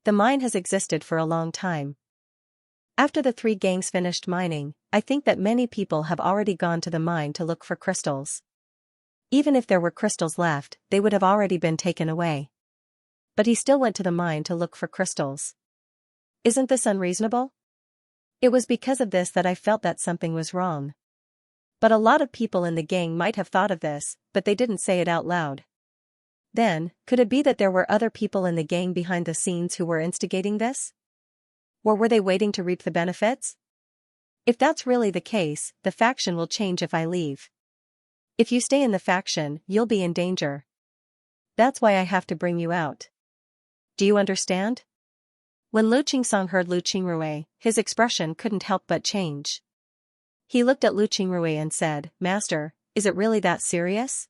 The mine has existed for a long time. After the three gangs finished mining, I think that many people have already gone to the mine to look for crystals. Even if there were crystals left, they would have already been taken away. But he still went to the mine to look for crystals. Isn't this unreasonable? It was because of this that I felt that something was wrong. But a lot of people in the gang might have thought of this, but they didn't say it out loud. Then, could it be that there were other people in the gang behind the scenes who were instigating this? Or were they waiting to reap the benefits? If that's really the case, the faction will change if I leave. If you stay in the faction, you'll be in danger. That's why I have to bring you out. Do you understand?" When Lu Qingsong heard Lu Qingrui, his expression couldn't help but change. He looked at Lu Qingrui and said, "Master, is it really that serious?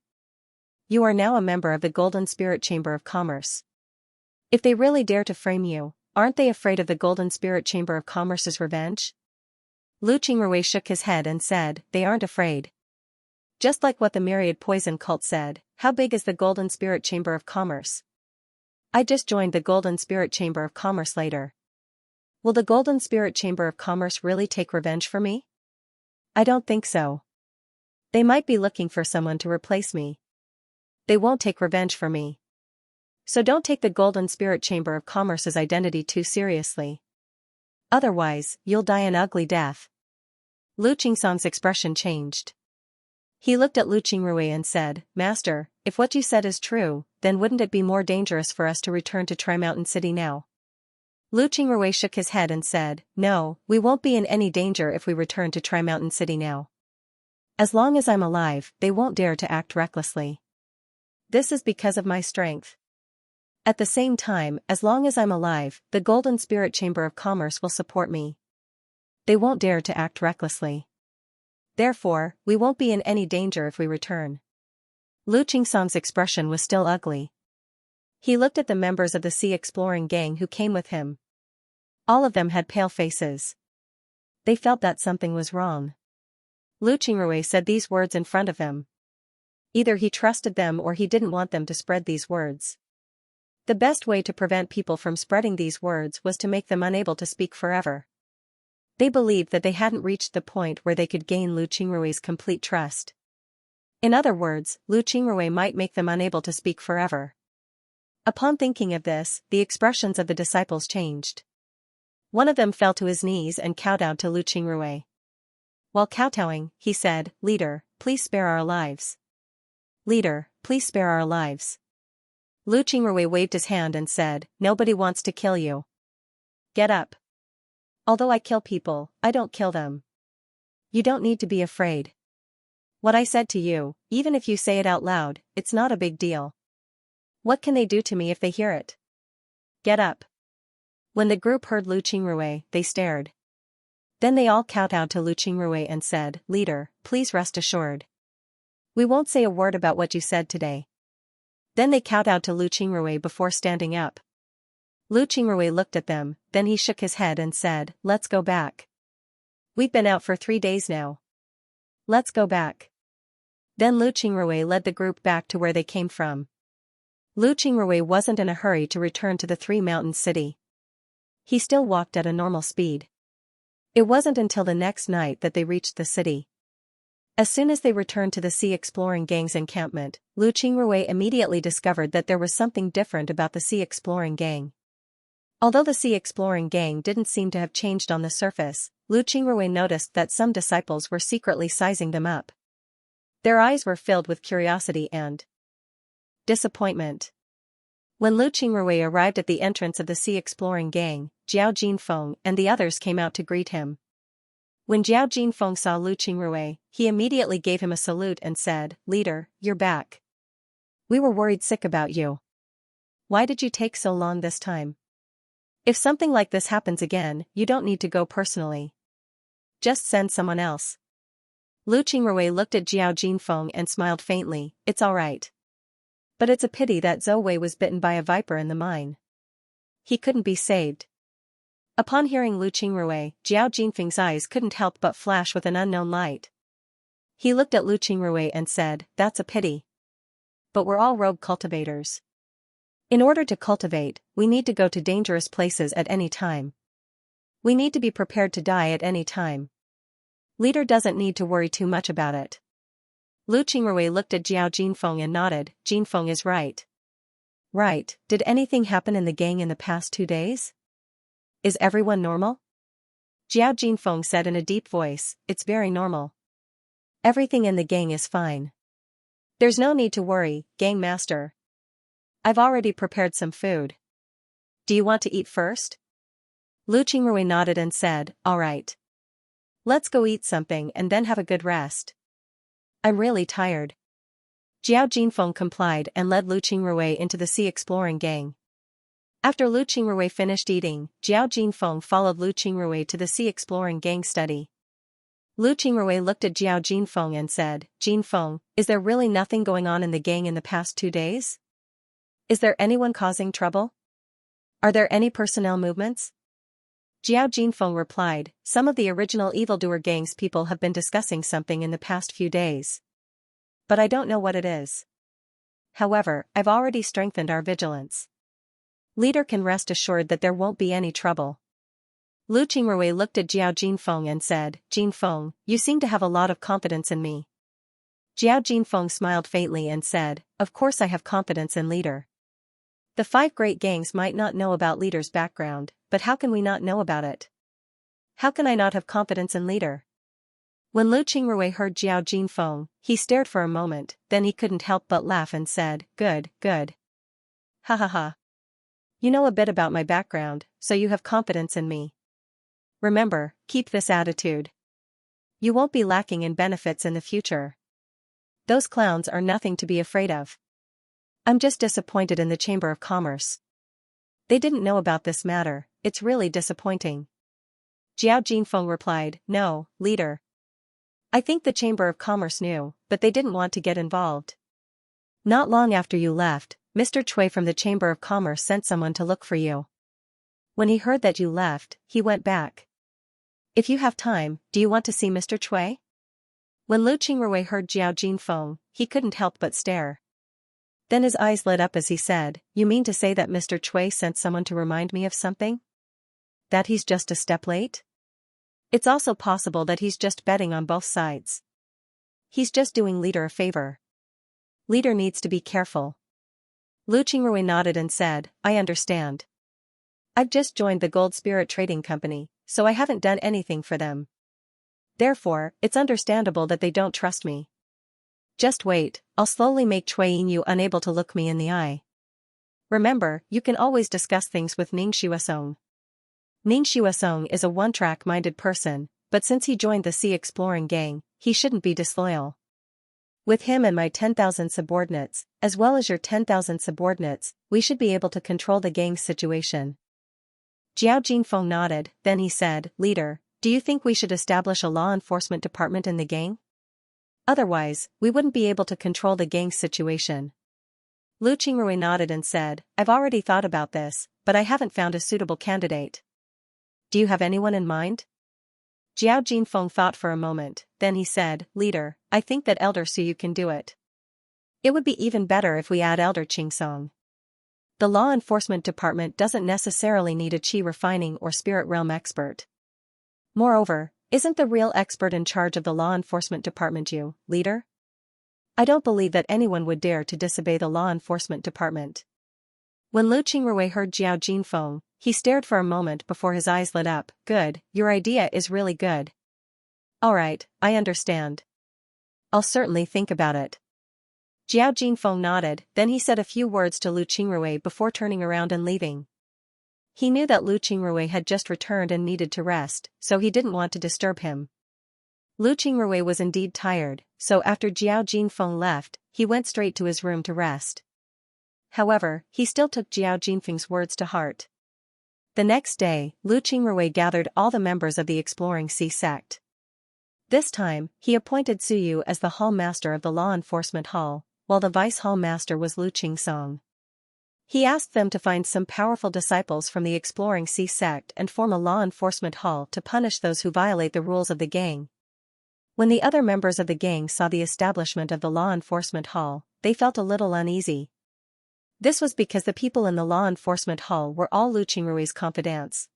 You are now a member of the Golden Spirit Chamber of Commerce. If they really dare to frame you, aren't they afraid of the Golden Spirit Chamber of Commerce's revenge?" Lu Qingrui shook his head and said, "They aren't afraid. Just like what the myriad poison cult said, how big is the Golden Spirit Chamber of Commerce? I just joined the Golden Spirit Chamber of Commerce later. Will the Golden Spirit Chamber of Commerce really take revenge for me? I don't think so. They might be looking for someone to replace me. They won't take revenge for me. So don't take the Golden Spirit Chamber of Commerce's identity too seriously. Otherwise, you'll die an ugly death." Lu Qingsong's expression changed. He looked at Lu Qingrui and said, "Master, if what you said is true, then wouldn't it be more dangerous for us to return to Tri Mountain City now?" Lu Qingrui shook his head and said, "No, we won't be in any danger if we return to Tri Mountain City now. As long as I'm alive, they won't dare to act recklessly. This is because of my strength. At the same time, as long as I'm alive, the Golden Spirit Chamber of Commerce will support me. They won't dare to act recklessly. Therefore, we won't be in any danger if we return." Lu Qingsong's expression was still ugly. He looked at the members of the sea exploring gang who came with him. All of them had pale faces. They felt that something was wrong. Lu Qingrui said these words in front of him. Either he trusted them or he didn't want them to spread these words. The best way to prevent people from spreading these words was to make them unable to speak forever. They believed that they hadn't reached the point where they could gain Lu Qingrui's complete trust. In other words, Lu Qingrui might make them unable to speak forever. Upon thinking of this, the expressions of the disciples changed. One of them fell to his knees and kowtowed to Lu Qingrui. While kowtowing, he said, "Leader, please spare our lives. Leader, please spare our lives." Lu Qingrui waved his hand and said, "Nobody wants to kill you. Get up. Although I kill people, I don't kill them. You don't need to be afraid. What I said to you, even if you say it out loud, it's not a big deal. What can they do to me if they hear it? Get up." When the group heard Lu Qingrui, they stared. Then they all kowtowed to Lu Qingrui and said, "Leader, please rest assured. We won't say a word about what you said today." Then they kowtowed to Lu Qingrui before standing up. Lu Qingrui looked at them, then he shook his head and said, "Let's go back. We've been out for 3 days now. Let's go back." Then Lu Qingrui led the group back to where they came from. Lu Qingrui wasn't in a hurry to return to the Three Mountains city. He still walked at a normal speed. It wasn't until the next night that they reached the city. As soon as they returned to the Sea Exploring Gang's encampment, Lu Qingrui immediately discovered that there was something different about the Sea Exploring Gang. Although the Sea Exploring Gang didn't seem to have changed on the surface, Lu Qingrui noticed that some disciples were secretly sizing them up. Their eyes were filled with curiosity and disappointment. When Lu Qingrui arrived at the entrance of the Sea Exploring Gang, Zhao Jinfeng and the others came out to greet him. When Zhao Jinfeng saw Lu Qingrui, he immediately gave him a salute and said, "Leader, you're back. We were worried sick about you. Why did you take so long this time? If something like this happens again, you don't need to go personally. Just send someone else." Lu Qingrui looked at Zhao Jinfeng and smiled faintly, "It's all right. But it's a pity that Zhou Wei was bitten by a viper in the mine. He couldn't be saved." Upon hearing Lu Qingrui, Zhao Jinfeng's eyes couldn't help but flash with an unknown light. He looked at Lu Qingrui and said, "That's a pity. But we're all rogue cultivators. In order to cultivate, we need to go to dangerous places at any time. We need to be prepared to die at any time. Leader doesn't need to worry too much about it." Lu Qingrui looked at Zhao Jinfeng and nodded, "Jinfeng is right." "Right, did anything happen in the gang in the past 2 days? Is everyone normal?" Zhao Jinfeng said in a deep voice, "It's very normal. Everything in the gang is fine. There's no need to worry, gang master. I've already prepared some food. Do you want to eat first?" Lu Qingrui nodded and said, "All right. Let's go eat something and then have a good rest. I'm really tired." Zhao Jinfeng complied and led Lu Qingrui into the Sea Exploring Gang. After Lu Qingrui finished eating, Zhao Jinfeng followed Lu Qingrui to the Sea Exploring Gang study. Lu Qingrui looked at Zhao Jinfeng and said, "Jinfeng, is there really nothing going on in the gang in the past 2 days? Is there anyone causing trouble? Are there any personnel movements?" Zhao Jinfeng replied, "Some of the original evildoer gang's people have been discussing something in the past few days. But I don't know what it is. However, I've already strengthened our vigilance. Leader can rest assured that there won't be any trouble." Lu Qingrui looked at Zhao Jinfeng and said, "Jinfeng, you seem to have a lot of confidence in me." Zhao Jinfeng smiled faintly and said, "Of course I have confidence in Leader. The 5 great gangs might not know about Leader's background, but how can we not know about it? How can I not have confidence in Leader?" When Lu Qingrui heard Zhao Jinfeng, he stared for a moment, then he couldn't help but laugh and said, "Good, good. Ha ha ha. You know a bit about my background, so you have confidence in me. Remember, keep this attitude. You won't be lacking in benefits in the future. Those clowns are nothing to be afraid of. I'm just disappointed in the Chamber of Commerce. They didn't know about this matter, it's really disappointing." Zhao Jinfeng replied, "No, Leader. I think the Chamber of Commerce knew, but they didn't want to get involved. Not long after you left, Mr. Cui from the Chamber of Commerce sent someone to look for you. When he heard that you left, he went back. If you have time, do you want to see Mr. Cui?" When Lu Qingrui heard Zhao Jinfeng, he couldn't help but stare. Then his eyes lit up as he said, "You mean to say that Mr. Cui sent someone to remind me of something? That he's just a step late?" It's also possible that he's just betting on both sides. He's just doing Leader a favor. Leader needs to be careful. Lu Qingrui nodded and said, I understand. I've just joined the Gold Spirit Trading Company, so I haven't done anything for them. Therefore, it's understandable that they don't trust me. Just wait, I'll slowly make Cui Yinyu unable to look me in the eye. Remember, you can always discuss things with Ning Xuesong. Ning Xuesong is a one-track-minded person, but since he joined the Sea Exploring Gang, he shouldn't be disloyal. With him and my 10,000 subordinates, as well as your 10,000 subordinates, we should be able to control the gang's situation. Jiao Jinfeng nodded, then he said, Leader, do you think we should establish a law enforcement department in the gang? Otherwise, we wouldn't be able to control the gang's situation. Lu Qingrui nodded and said, I've already thought about this, but I haven't found a suitable candidate. Do you have anyone in mind? Jiao Jinfeng thought for a moment, then he said, Leader, I think that Elder Suyu can do it. It would be even better if we add Elder Qingsong. The law enforcement department doesn't necessarily need a qi refining or spirit realm expert. Moreover, isn't the real expert in charge of the law enforcement department you, Leader? I don't believe that anyone would dare to disobey the law enforcement department. When Lu Qingrui heard Jiao Jinfeng, he stared for a moment before his eyes lit up. Good, your idea is really good. Alright, I understand. I'll certainly think about it. Jiao Jinfeng nodded, then he said a few words to Lu Qingrui before turning around and leaving. He knew that Lu Qingrui had just returned and needed to rest, so he didn't want to disturb him. Lu Qingrui was indeed tired, so after Jiao Jinfeng left, he went straight to his room to rest. However, he still took Jiao Jinfeng's words to heart. The next day, Lu Qingrui gathered all the members of the Exploring Sea sect. This time, he appointed Suyu as the hall master of the law enforcement hall, while the vice hall master was Lu Qingsong. He asked them to find some powerful disciples from the Exploring Sea sect and form a law enforcement hall to punish those who violate the rules of the gang. When the other members of the gang saw the establishment of the law enforcement hall, they felt a little uneasy. This was because the people in the law enforcement hall were all Lu Qingrui's confidants.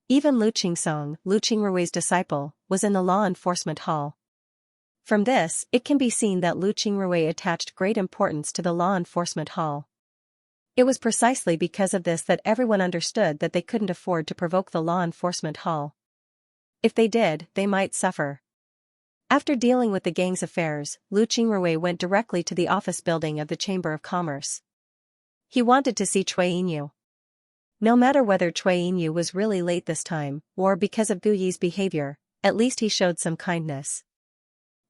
Even Lu Qingsong, Lu Qingrui's disciple, was in the law enforcement hall. From this, it can be seen that Lu Qingrui attached great importance to the law enforcement hall. It was precisely because of this that everyone understood that they couldn't afford to provoke the law enforcement hall. If they did, they might suffer. After dealing with the gang's affairs, Lu Qingrui went directly to the office building of the Chamber of Commerce. He wanted to see Cui Yinyu. No matter whether Cui Yinyu was really late this time, or because of Gu Yi's behavior, at least he showed some kindness.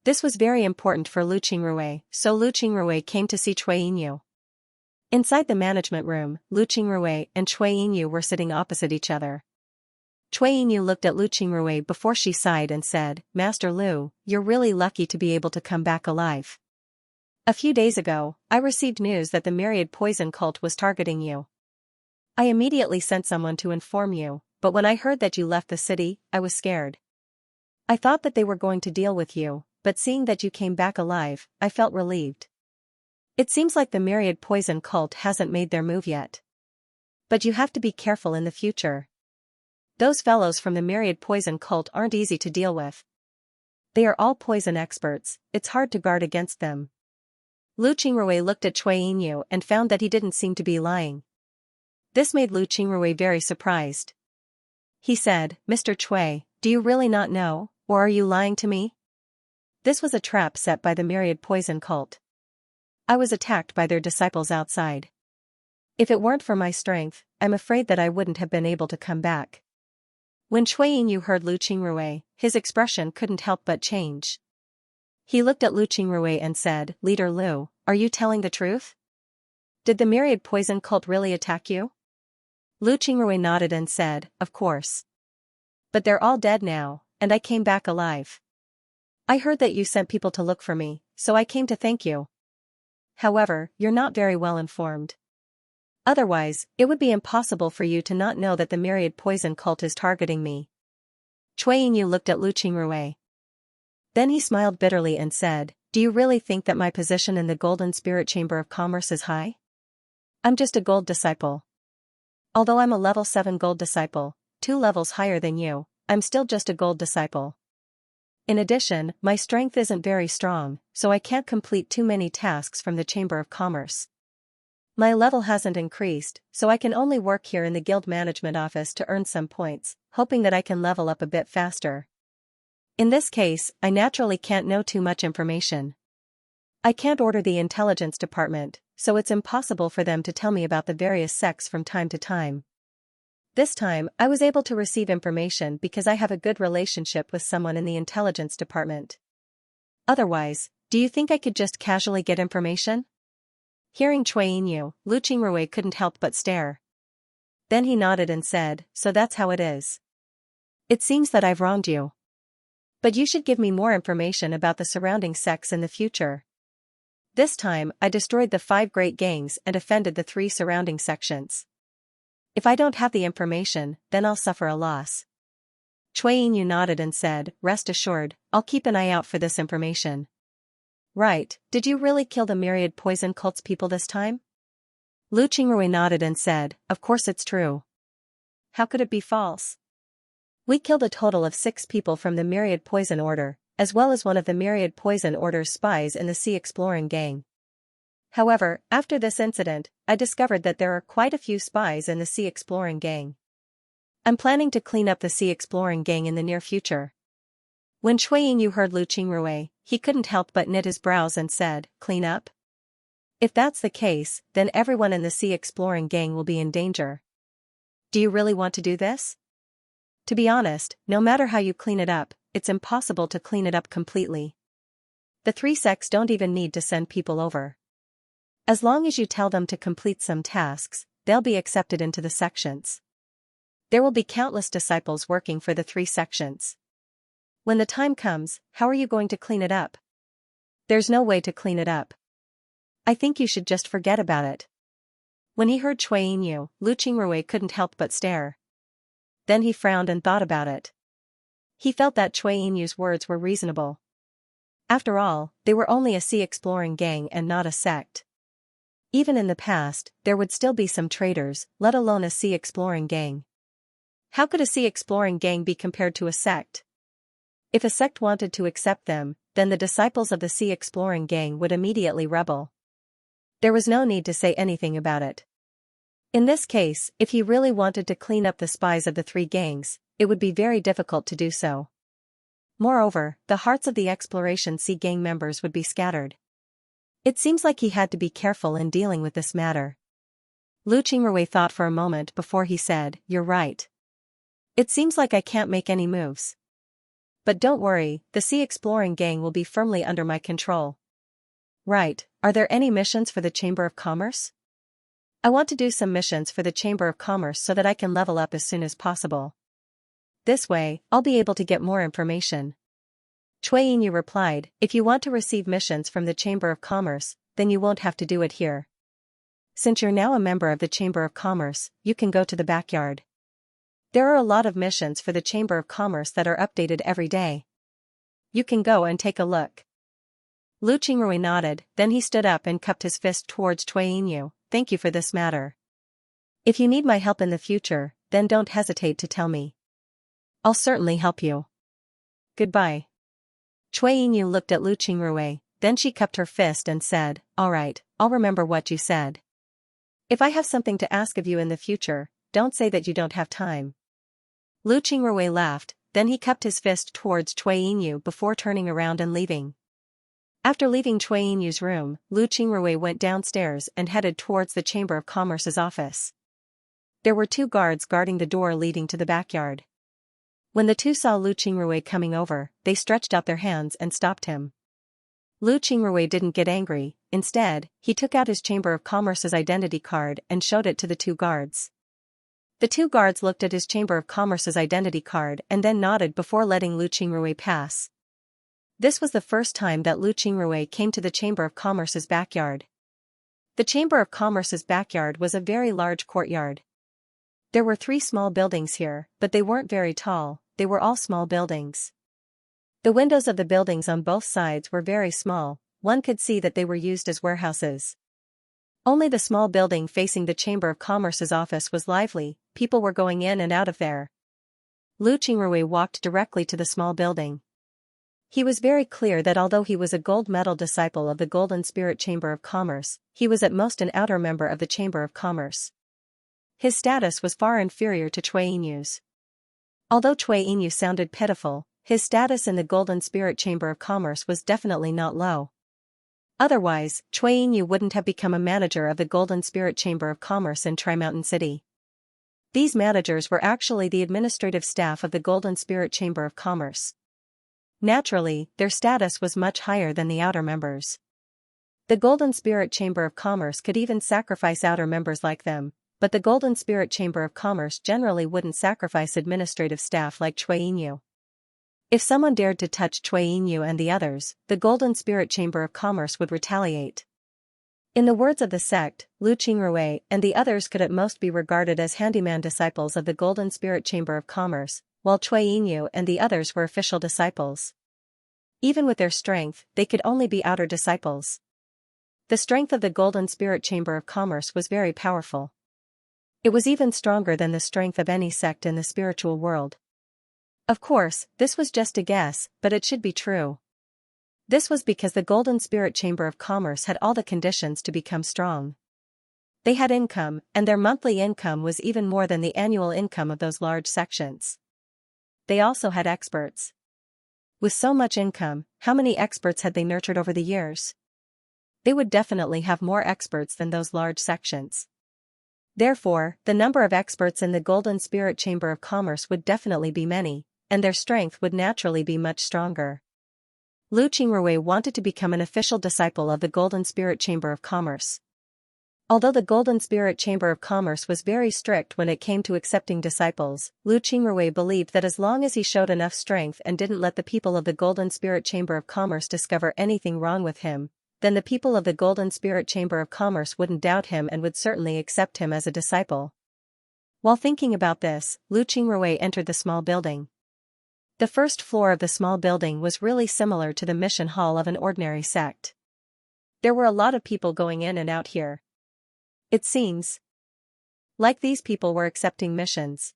This was very important for Lu Qingrui, so Lu Qingrui came to see Cui Yinyu. Inside the management room, Lu Qingrui and Cui Yinyu were sitting opposite each other. Cui Yinyu looked at Lu Qingrui before she sighed and said, Master Lu, you're really lucky to be able to come back alive. A few days ago, I received news that the Myriad Poison cult was targeting you. I immediately sent someone to inform you, but when I heard that you left the city, I was scared. I thought that they were going to deal with you, but seeing that you came back alive, I felt relieved. It seems like the Myriad Poison cult hasn't made their move yet. But you have to be careful in the future. Those fellows from the Myriad Poison cult aren't easy to deal with. They are all poison experts, it's hard to guard against them. Lu Qingrui looked at Cui Yinyu and found that he didn't seem to be lying. This made Lu Qingrui very surprised. He said, Mr. Cui, do you really not know, or are you lying to me? This was a trap set by the Myriad Poison cult. I was attacked by their disciples outside. If it weren't for my strength, I'm afraid that I wouldn't have been able to come back. When Cui Yinyu heard Lu Qingrui, his expression couldn't help but change. He looked at Lu Qingrui and said, Leader Lu, are you telling the truth? Did the Myriad Poison cult really attack you? Lu Qingrui nodded and said, Of course. But they're all dead now, and I came back alive. I heard that you sent people to look for me, so I came to thank you. However, you're not very well informed. Otherwise, it would be impossible for you to not know that the Myriad Poison cult is targeting me. Cui Yinyu looked at Lu Qingrui. Then he smiled bitterly and said, Do you really think that my position in the Golden Spirit Chamber of Commerce is high? I'm just a gold disciple. Although I'm a level 7 gold disciple, 2 levels higher than you, I'm still just a gold disciple. In addition, my strength isn't very strong, so I can't complete too many tasks from the Chamber of Commerce. My level hasn't increased, so I can only work here in the guild management office to earn some points, hoping that I can level up a bit faster. In this case, I naturally can't know too much information. I can't order the intelligence department, so it's impossible for them to tell me about the various sects from time to time. This time, I was able to receive information because I have a good relationship with someone in the intelligence department. Otherwise, do you think I could just casually get information? Hearing Cui Yinyu, Lu Qingrui couldn't help but stare. Then he nodded and said, "So that's how it is. It seems that I've wronged you. But you should give me more information about the surrounding sects in the future." This time, I destroyed the 5 great gangs and offended the 3 surrounding sections. If I don't have the information, then I'll suffer a loss. Cui Yinyu nodded and said, "Rest assured, I'll keep an eye out for this information." "Right, did you really kill the myriad poison cult's people this time?" Lu Qingrui nodded and said, "Of course it's true. How could it be false? We killed a total of 6 people from the myriad poison order, as well as one of the myriad poison order's spies in the sea exploring gang. However, after this incident, I discovered that there are quite a few spies in the sea exploring gang. I'm planning to clean up the sea exploring gang in the near future." When Cui Yinyu heard Lu Qingrui, he couldn't help but knit his brows and said, "Clean up? If that's the case, then everyone in the sea exploring gang will be in danger. Do you really want to do this? To be honest, no matter how you clean it up, it's impossible to clean it up completely. The 3 sects don't even need to send people over. As long as you tell them to complete some tasks, they'll be accepted into the sections. There will be countless disciples working for the 3 sections. When the time comes, how are you going to clean it up? There's no way to clean it up. I think you should just forget about it." When he heard Cui Yinyu, Lu Qingrui couldn't help but stare. Then he frowned and thought about it. He felt that Cui Yinyu's words were reasonable. After all, they were only a sea exploring gang and not a sect. Even in the past, there would still be some traitors, let alone a sea exploring gang. How could a sea exploring gang be compared to a sect? If a sect wanted to accept them, then the disciples of the sea exploring gang would immediately rebel. There was no need to say anything about it. In this case, if he really wanted to clean up the spies of the 3 gangs, it would be very difficult to do so. Moreover, the hearts of the Exploration Sea gang members would be scattered. It seems like he had to be careful in dealing with this matter. Lu Qingrui thought for a moment before he said, "You're right. It seems like I can't make any moves. But don't worry, the sea exploring gang will be firmly under my control." "Right, are there any missions for the Chamber of Commerce?" "I want to do some missions for the Chamber of Commerce so that I can level up as soon as possible. This way, I'll be able to get more information." Cui Yinyu replied, "If you want to receive missions from the Chamber of Commerce, then you won't have to do it here. Since you're now a member of the Chamber of Commerce, you can go to the backyard. There are a lot of missions for the Chamber of Commerce that are updated every day. You can go and take a look." Lu Qingrui nodded, then he stood up and cupped his fist towards Cui Yinyu. "Thank you for this matter. If you need my help in the future, then don't hesitate to tell me. I'll certainly help you. Goodbye." Cui Yinyu looked at Lu Qingrui, then she cupped her fist and said, "All right, I'll remember what you said. If I have something to ask of you in the future, don't say that you don't have time." Lu Qingrui laughed, then he cupped his fist towards Cui Yinyu before turning around and leaving. After leaving Cui Yinyu's room, Lu Qingrui went downstairs and headed towards the Chamber of Commerce's office. There were 2 guards guarding the door leading to the backyard. When the 2 saw Lu Qingrui coming over, they stretched out their hands and stopped him. Lu Qingrui didn't get angry, instead, he took out his Chamber of Commerce's identity card and showed it to the 2 guards. The 2 guards looked at his Chamber of Commerce's identity card and then nodded before letting Lu Qingrui pass. This was the first time that Lu Qingrui came to the Chamber of Commerce's backyard. The Chamber of Commerce's backyard was a very large courtyard. There were 3 small buildings here, but they weren't very tall, they were all small buildings. The windows of the buildings on both sides were very small, one could see that they were used as warehouses. Only the small building facing the Chamber of Commerce's office was lively, people were going in and out of there. Lu Qingrui walked directly to the small building. He was very clear that although he was a gold medal disciple of the Golden Spirit Chamber of Commerce, he was at most an outer member of the Chamber of Commerce. His status was far inferior to Cui Yinyu's. Although Cui Yinyu sounded pitiful, his status in the Golden Spirit Chamber of Commerce was definitely not low. Otherwise, Cui Yinyu wouldn't have become a manager of the Golden Spirit Chamber of Commerce in Tri-Mountain City. These managers were actually the administrative staff of the Golden Spirit Chamber of Commerce. Naturally, their status was much higher than the outer members. The Golden Spirit Chamber of Commerce could even sacrifice outer members like them, but the Golden Spirit Chamber of Commerce generally wouldn't sacrifice administrative staff like Cui Yinyu. If someone dared to touch Cui Yinyu and the others, the Golden Spirit Chamber of Commerce would retaliate. In the words of the sect, Lu Qingrui and the others could at most be regarded as handyman disciples of the Golden Spirit Chamber of Commerce, while Cui Yinyu and the others were official disciples. Even with their strength, they could only be outer disciples. The strength of the Golden Spirit Chamber of Commerce was very powerful. It was even stronger than the strength of any sect in the spiritual world. Of course, this was just a guess, but it should be true. This was because the Golden Spirit Chamber of Commerce had all the conditions to become strong. They had income, and their monthly income was even more than the annual income of those large sections. They also had experts. With so much income, how many experts had they nurtured over the years? They would definitely have more experts than those large sections. Therefore, the number of experts in the Golden Spirit Chamber of Commerce would definitely be many, and their strength would naturally be much stronger. Lu Qingrui wanted to become an official disciple of the Golden Spirit Chamber of Commerce. Although the Golden Spirit Chamber of Commerce was very strict when it came to accepting disciples, Lu Qingrui believed that as long as he showed enough strength and didn't let the people of the Golden Spirit Chamber of Commerce discover anything wrong with him, then the people of the Golden Spirit Chamber of Commerce wouldn't doubt him and would certainly accept him as a disciple. While thinking about this, Lu Qingrui entered the small building. The first floor of the small building was really similar to the mission hall of an ordinary sect. There were a lot of people going in and out here. It seems like these people were accepting missions.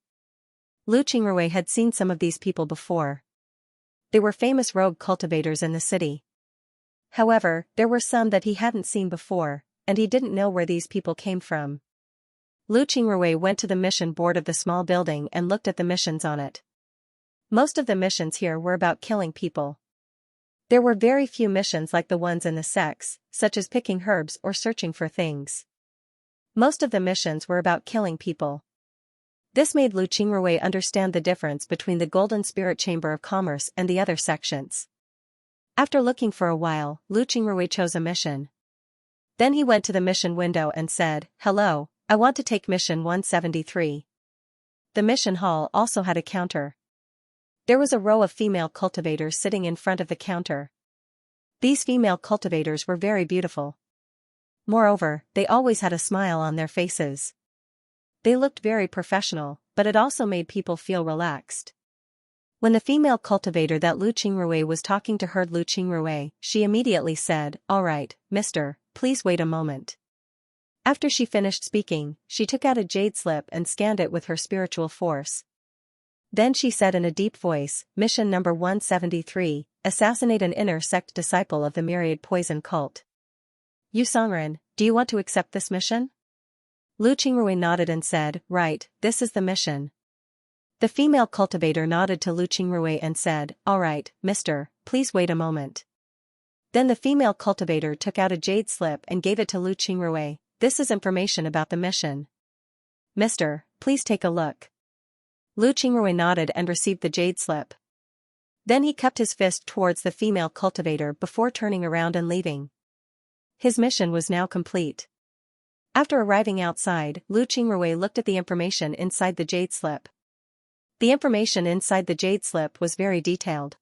Lu Qingrui had seen some of these people before. They were famous rogue cultivators in the city. However, there were some that he hadn't seen before, and he didn't know where these people came from. Lu Qingrui went to the mission board of the small building and looked at the missions on it. Most of the missions here were about killing people. There were very few missions like the ones in the sects, such as picking herbs or searching for things. Most of the missions were about killing people. This made Lu Qingrui understand the difference between the Golden Spirit Chamber of Commerce and the other sections. After looking for a while, Lu Qingrui chose a mission. Then he went to the mission window and said, "Hello, I want to take mission 173. The mission hall also had a counter. There was a row of female cultivators sitting in front of the counter. These female cultivators were very beautiful. Moreover, they always had a smile on their faces. They looked very professional, but it also made people feel relaxed. When the female cultivator that Lu Qingrui was talking to heard Lu Qingrui, she immediately said, "All right, mister, please wait a moment." After she finished speaking, she took out a jade slip and scanned it with her spiritual force. Then she said in a deep voice, "Mission number 173, assassinate an inner sect disciple of the myriad poison cult. Yu Songren, do you want to accept this mission?" Lu Qingrui nodded and said, "Right, this is the mission." The female cultivator nodded to Lu Qingrui and said, "All right, mister, please wait a moment." Then the female cultivator took out a jade slip and gave it to Lu Qingrui. "This is information about the mission. Mister, please take a look." Lu Qingrui nodded and received the jade slip. Then he cupped his fist towards the female cultivator before turning around and leaving. His mission was now complete. After arriving outside, Lu Qingrui looked at the information inside the jade slip. The information inside the jade slip was very detailed.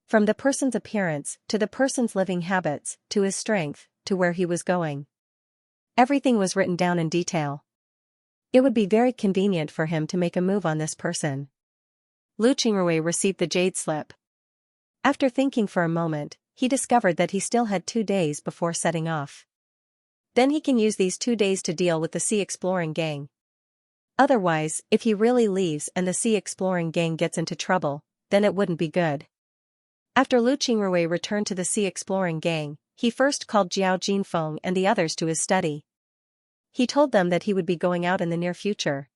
From the person's appearance, to the person's living habits, to his strength, to where he was going. Everything was written down in detail. It would be very convenient for him to make a move on this person. Lu Qingrui received the jade slip. After thinking for a moment, he discovered that he still had 2 days before setting off. Then he can use these 2 days to deal with the sea exploring gang. Otherwise, if he really leaves and the sea exploring gang gets into trouble, then it wouldn't be good. After Lu Qingrui returned to the sea exploring gang, he first called Jiao Jinfeng and the others to his study. He told them that he would be going out in the near future.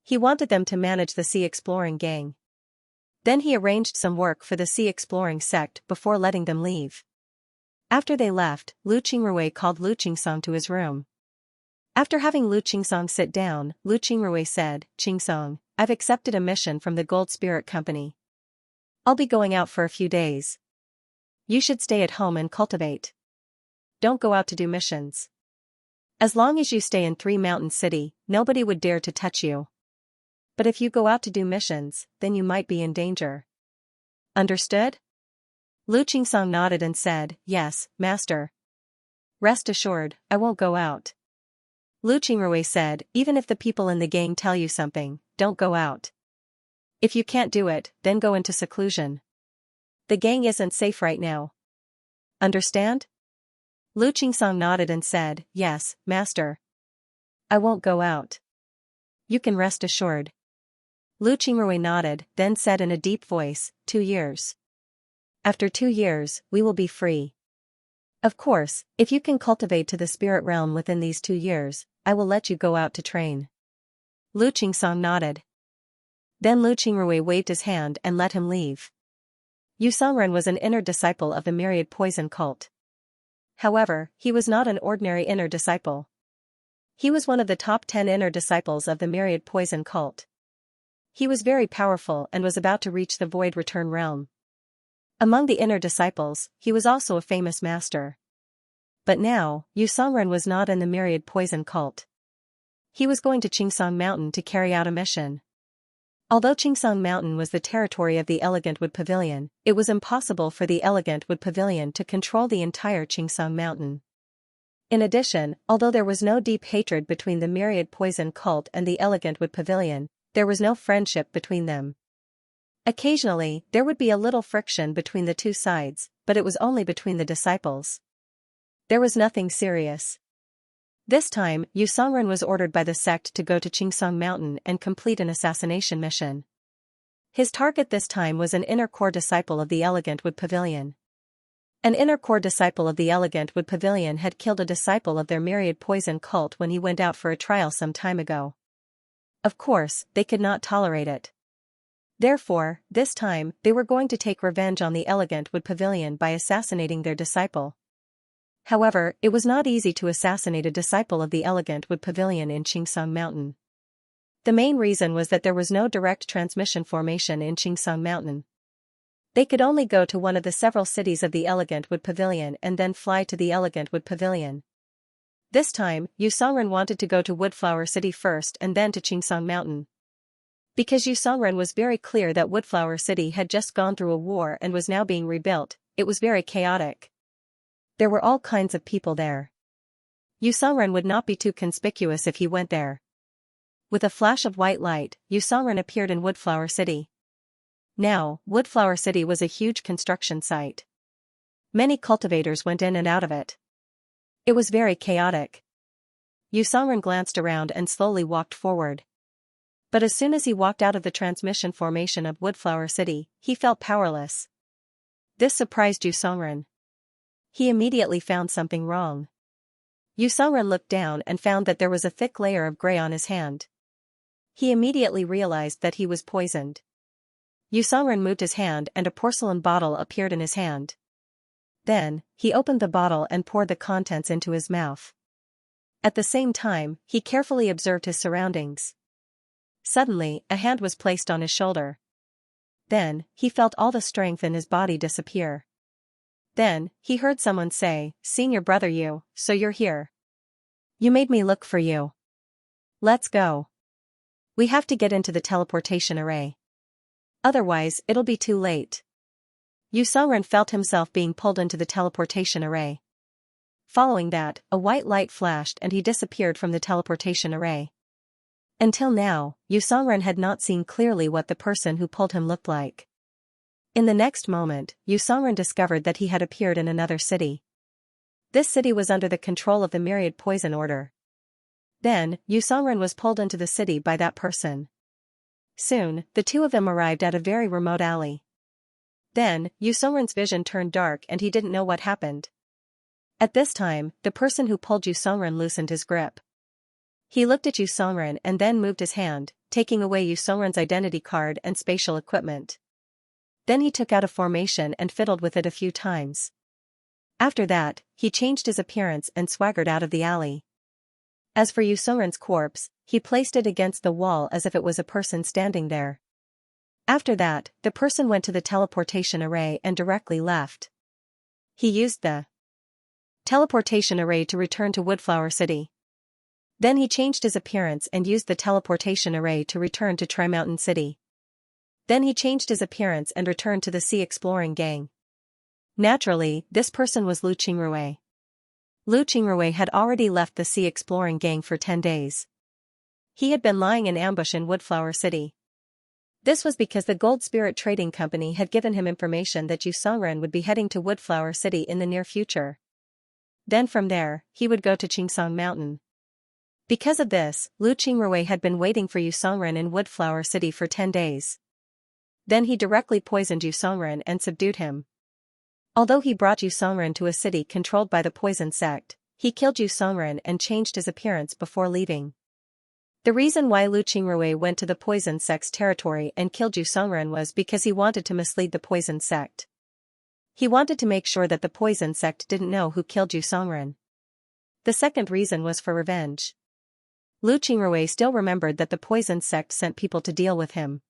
He wanted them to manage the sea exploring gang. Then he arranged some work for the sea exploring sect before letting them leave. After they left, Lu Qingrui called Lu Qingsong to his room. After having Lu Qingsong sit down, Lu Qingrui said, "Qingsong, I've accepted a mission from the Gold Spirit Company. I'll be going out for a few days. You should stay at home and cultivate. Don't go out to do missions. As long as you stay in Three Mountain City, nobody would dare to touch you. But if you go out to do missions, then you might be in danger. Understood?" Lu Qingsong nodded and said, "Yes, master. Rest assured, I won't go out." Lu Qingrui said, "Even if the people in the gang tell you something, don't go out. If you can't do it, then go into seclusion. The gang isn't safe right now. Understand?" Lu Qingsong nodded and said, "Yes, master. I won't go out. You can rest assured." Lu Qingrui nodded, then said in a deep voice, 2 years. After 2 years, we will be free. Of course, if you can cultivate to the spirit realm within these 2 years, I will let you go out to train." Lu Qingsong nodded. Then Lu Qingrui waved his hand and let him leave. Yu Songren was an inner disciple of the Myriad Poison cult. However, he was not an ordinary inner disciple. He was one of the top 10 inner disciples of the Myriad Poison cult. He was very powerful and was about to reach the Void Return realm. Among the inner disciples, he was also a famous master. But now, Yu Songren was not in the Myriad Poison cult. He was going to Qingsong Mountain to carry out a mission. Although Qingsong Mountain was the territory of the Elegant Wood Pavilion, it was impossible for the Elegant Wood Pavilion to control the entire Qingsong Mountain. In addition, although there was no deep hatred between the Myriad Poison cult and the Elegant Wood Pavilion, there was no friendship between them. Occasionally, there would be a little friction between the two sides, but it was only between the disciples. There was nothing serious. This time, Yu Songren was ordered by the sect to go to Qingsong Mountain and complete an assassination mission. His target this time was an inner core disciple of the Elegant Wood Pavilion. An inner core disciple of the Elegant Wood Pavilion had killed a disciple of their Myriad Poison cult when he went out for a trial some time ago. Of course, they could not tolerate it. Therefore, this time, they were going to take revenge on the Elegant Wood Pavilion by assassinating their disciple. However, it was not easy to assassinate a disciple of the Elegant Wood Pavilion in Qingsong Mountain. The main reason was that there was no direct transmission formation in Qingsong Mountain. They could only go to one of the several cities of the Elegant Wood Pavilion and then fly to the Elegant Wood Pavilion. This time, Yu Songren wanted to go to Woodflower City first and then to Qingsong Mountain. Because Yu Songren was very clear that Woodflower City had just gone through a war and was now being rebuilt, it was very chaotic. There were all kinds of people there. Yu Songren would not be too conspicuous if he went there. With a flash of white light, Yu Songren appeared in Woodflower City. Now, Woodflower City was a huge construction site. Many cultivators went in and out of it. It was very chaotic. Yu Songren glanced around and slowly walked forward. But as soon as he walked out of the transmission formation of Woodflower City, he felt powerless. This surprised Yu Songren. He immediately found something wrong. Yu Songren looked down and found that there was a thick layer of gray on his hand. He immediately realized that he was poisoned. Yu Songren moved his hand and a porcelain bottle appeared in his hand. Then, he opened the bottle and poured the contents into his mouth. At the same time, he carefully observed his surroundings. Suddenly, a hand was placed on his shoulder. Then, he felt all the strength in his body disappear. Then, he heard someone say, "Senior brother Yu, so you're here. You made me look for you. Let's go. We have to get into the teleportation array. Otherwise, it'll be too late." Yu Songren felt himself being pulled into the teleportation array. Following that, a white light flashed and he disappeared from the teleportation array. Until now, Yu Songren had not seen clearly what the person who pulled him looked like. In the next moment, Yu Songren discovered that he had appeared in another city. This city was under the control of the Myriad Poison Order. Then, Yu Songren was pulled into the city by that person. Soon, the two of them arrived at a very remote alley. Then, Yu Songren's vision turned dark and he didn't know what happened. At this time, the person who pulled Yu Songren loosened his grip. He looked at Yu Songren and then moved his hand, taking away Yu Songren's identity card and spatial equipment. Then he took out a formation and fiddled with it a few times. After that, he changed his appearance and swaggered out of the alley. As for Yu Songren's corpse, he placed it against the wall as if it was a person standing there. After that, the person went to the teleportation array and directly left. He used the teleportation array to return to Woodflower City. Then he changed his appearance and used the teleportation array to return to Tri-Mountain City. Then he changed his appearance and returned to the Sea Exploring Gang. Naturally, this person was Lu Qingrui. Lu Qingrui had already left the Sea Exploring Gang for 10 days. He had been lying in ambush in Woodflower City. This was because the Gold Spirit Trading Company had given him information that Yu Songren would be heading to Woodflower City in the near future. Then from there, he would go to Qingsong Mountain. Because of this, Lu Qingrui had been waiting for Yu Songren in Woodflower City for 10 days. Then he directly poisoned Yu Songren and subdued him. Although he brought Yu Songren to a city controlled by the poison sect, he killed Yu Songren and changed his appearance before leaving. The reason why Lu Qingrui went to the poison sect's territory and killed Yu Songren was because he wanted to mislead the poison sect. He wanted to make sure that the poison sect didn't know who killed Yu Songren. The second reason was for revenge. Lu Qingrui still remembered that the poison sect sent people to deal with him.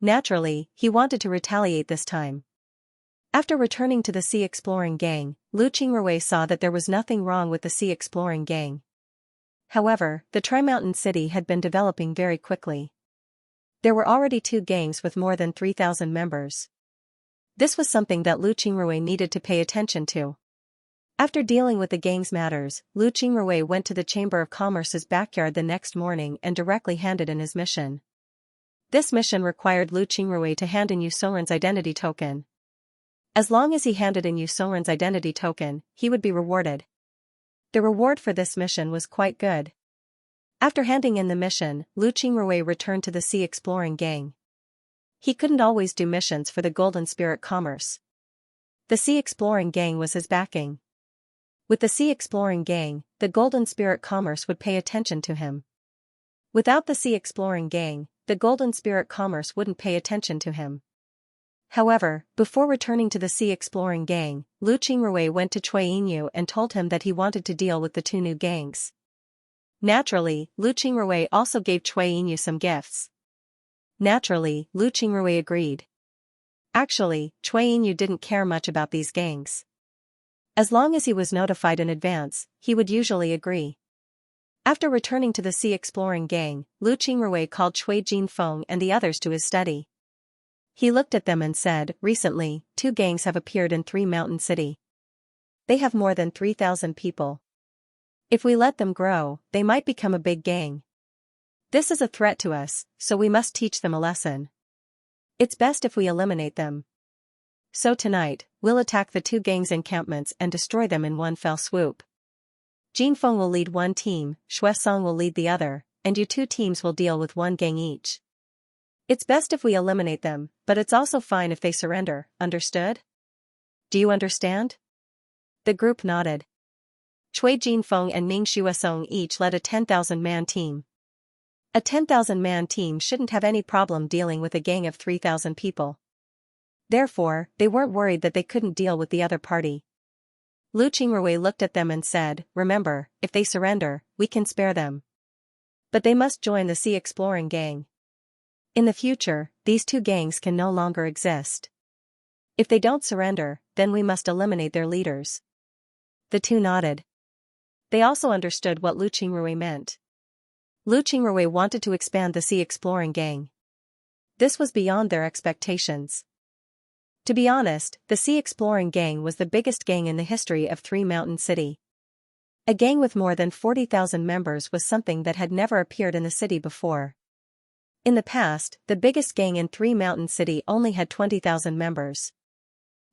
Naturally, he wanted to retaliate this time. After returning to the Sea Exploring Gang, Lu Qingrui saw that there was nothing wrong with the Sea Exploring Gang. However, the Tri-Mountain City had been developing very quickly. There were already 2 gangs with more than 3,000 members. This was something that Lu Qingrui needed to pay attention to. After dealing with the gang's matters, Lu Qingrui went to the Chamber of Commerce's backyard the next morning and directly handed in his mission. This mission required Lu Qingrui to hand in Yu Songren's identity token. As long as he handed in Yu Songren's identity token, he would be rewarded. The reward for this mission was quite good. After handing in the mission, Lu Qingrui returned to the Sea Exploring Gang. He couldn't always do missions for the Golden Spirit Commerce. The Sea Exploring Gang was his backing. With the Sea Exploring Gang, the Golden Spirit Commerce would pay attention to him. Without the Sea Exploring Gang, the Golden Spirit Commerce wouldn't pay attention to him. However, before returning to the Sea Exploring Gang, Lu Qingrui went to Cui Yinyu and told him that he wanted to deal with the 2 new gangs. Naturally, Lu Qingrui also gave Cui Yinyu some gifts. Naturally, Lu Qingrui agreed. Actually, Cui Yinyu didn't care much about these gangs. As long as he was notified in advance, he would usually agree. After returning to the Sea Exploring Gang, Lu Qingrui called Cui Jinfeng and the others to his study. He looked at them and said, "Recently, 2 gangs have appeared in Tri-Mountain City. They have more than 3,000 people. If we let them grow, they might become a big gang. This is a threat to us, so we must teach them a lesson. It's best if we eliminate them. So tonight, we'll attack the 2 gangs' encampments and destroy them in one fell swoop. Jinfeng will lead one team, Xuesong will lead the other, and you 2 teams will deal with 1 gang each. It's best if we eliminate them, but it's also fine if they surrender, understood? Do you understand?" The group nodded. Cui Jinfeng and Ming Xuesong each led a 10,000-man team. A 10,000-man team shouldn't have any problem dealing with a gang of 3,000 people. Therefore, they weren't worried that they couldn't deal with the other party. Lu Qingrui looked at them and said, "Remember, if they surrender, we can spare them. But they must join the Sea Exploring Gang. In the future, these 2 gangs can no longer exist. If they don't surrender, then we must eliminate their leaders." The 2 nodded. They also understood what Lu Qingrui meant. Lu Qingrui wanted to expand the Sea Exploring Gang. This was beyond their expectations. To be honest, the Sea Exploring Gang was the biggest gang in the history of Tri-Mountain City. A gang with more than 40,000 members was something that had never appeared in the city before. In the past, the biggest gang in Tri-Mountain City only had 20,000 members.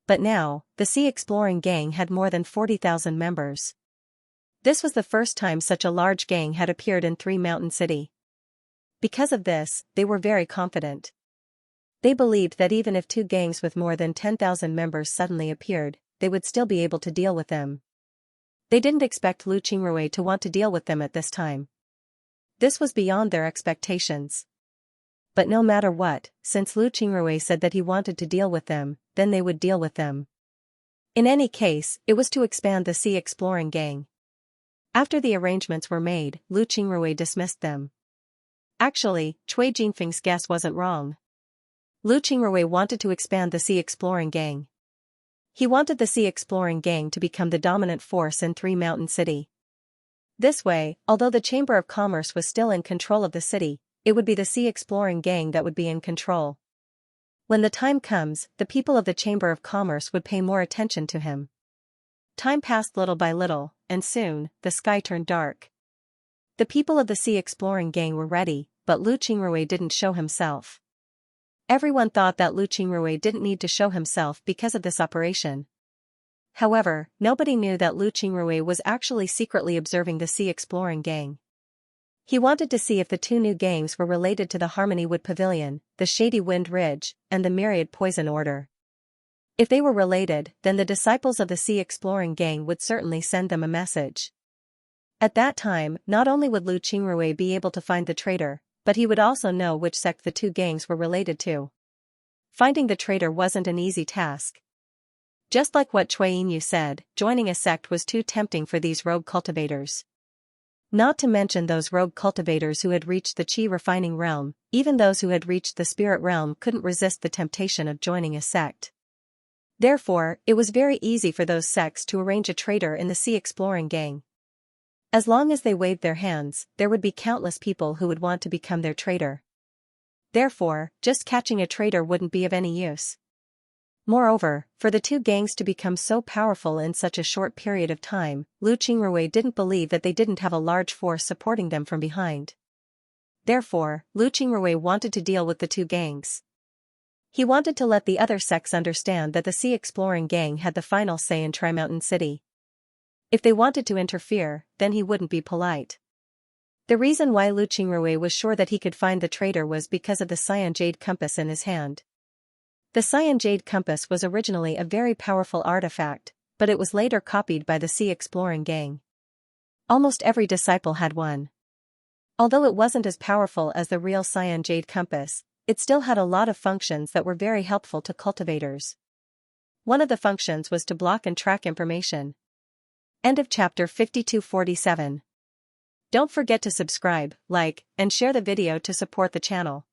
But now, the Sea Exploring Gang had more than 40,000 members. This was the first time such a large gang had appeared in Three Mountain City. Because of this, they were very confident. They believed that even if two gangs with more than 10,000 members suddenly appeared, they would still be able to deal with them. They didn't expect Lu Qingrui to want to deal with them at this time. This was beyond their expectations. But no matter what, since Lu Qingrui said that he wanted to deal with them, then they would deal with them. In any case, it was to expand the sea exploring gang. After the arrangements were made, Lu Qingrui dismissed them. Actually, Cui Jinfeng's guess wasn't wrong. Lu Qingrui wanted to expand the sea exploring gang. He wanted the sea exploring gang to become the dominant force in Three Mountain City. This way, although the Chamber of Commerce was still in control of the city, it would be the sea exploring gang that would be in control. When the time comes, the people of the Chamber of Commerce would pay more attention to him. Time passed little by little, and soon, the sky turned dark. The people of the sea exploring gang were ready, but Lu Qingrui didn't show himself. Everyone thought that Lu Qingrui didn't need to show himself because of this operation. However, nobody knew that Lu Qingrui was actually secretly observing the sea exploring gang. He wanted to see if the two new gangs were related to the Harmony Wood Pavilion, the Shady Wind Ridge, and the Myriad Poison Order. If they were related, then the disciples of the sea exploring gang would certainly send them a message. At that time, not only would Lu Qingrui be able to find the traitor, but he would also know which sect the two gangs were related to. Finding the traitor wasn't an easy task. Just like what Cui Yinyu said, joining a sect was too tempting for these rogue cultivators. Not to mention those rogue cultivators who had reached the Qi refining realm, even those who had reached the spirit realm couldn't resist the temptation of joining a sect. Therefore, it was very easy for those sects to arrange a traitor in the sea exploring gang. As long as they waved their hands, there would be countless people who would want to become their traitor. Therefore, just catching a traitor wouldn't be of any use. Moreover, for the two gangs to become so powerful in such a short period of time, Lu Qingrui didn't believe that they didn't have a large force supporting them from behind. Therefore, Lu Qingrui wanted to deal with the two gangs. He wanted to let the other sects understand that the sea exploring gang had the final say in Tri-Mountain City. If they wanted to interfere, then he wouldn't be polite. The reason why Lu Qingrui was sure that he could find the traitor was because of the cyan jade compass in his hand. The cyan jade compass was originally a very powerful artifact, but it was later copied by the sea exploring gang. Almost every disciple had one. Although it wasn't as powerful as the real cyan jade compass, it still had a lot of functions that were very helpful to cultivators. One of the functions was to block and track information. End of chapter 5247. Don't forget to subscribe, like, and share the video to support the channel.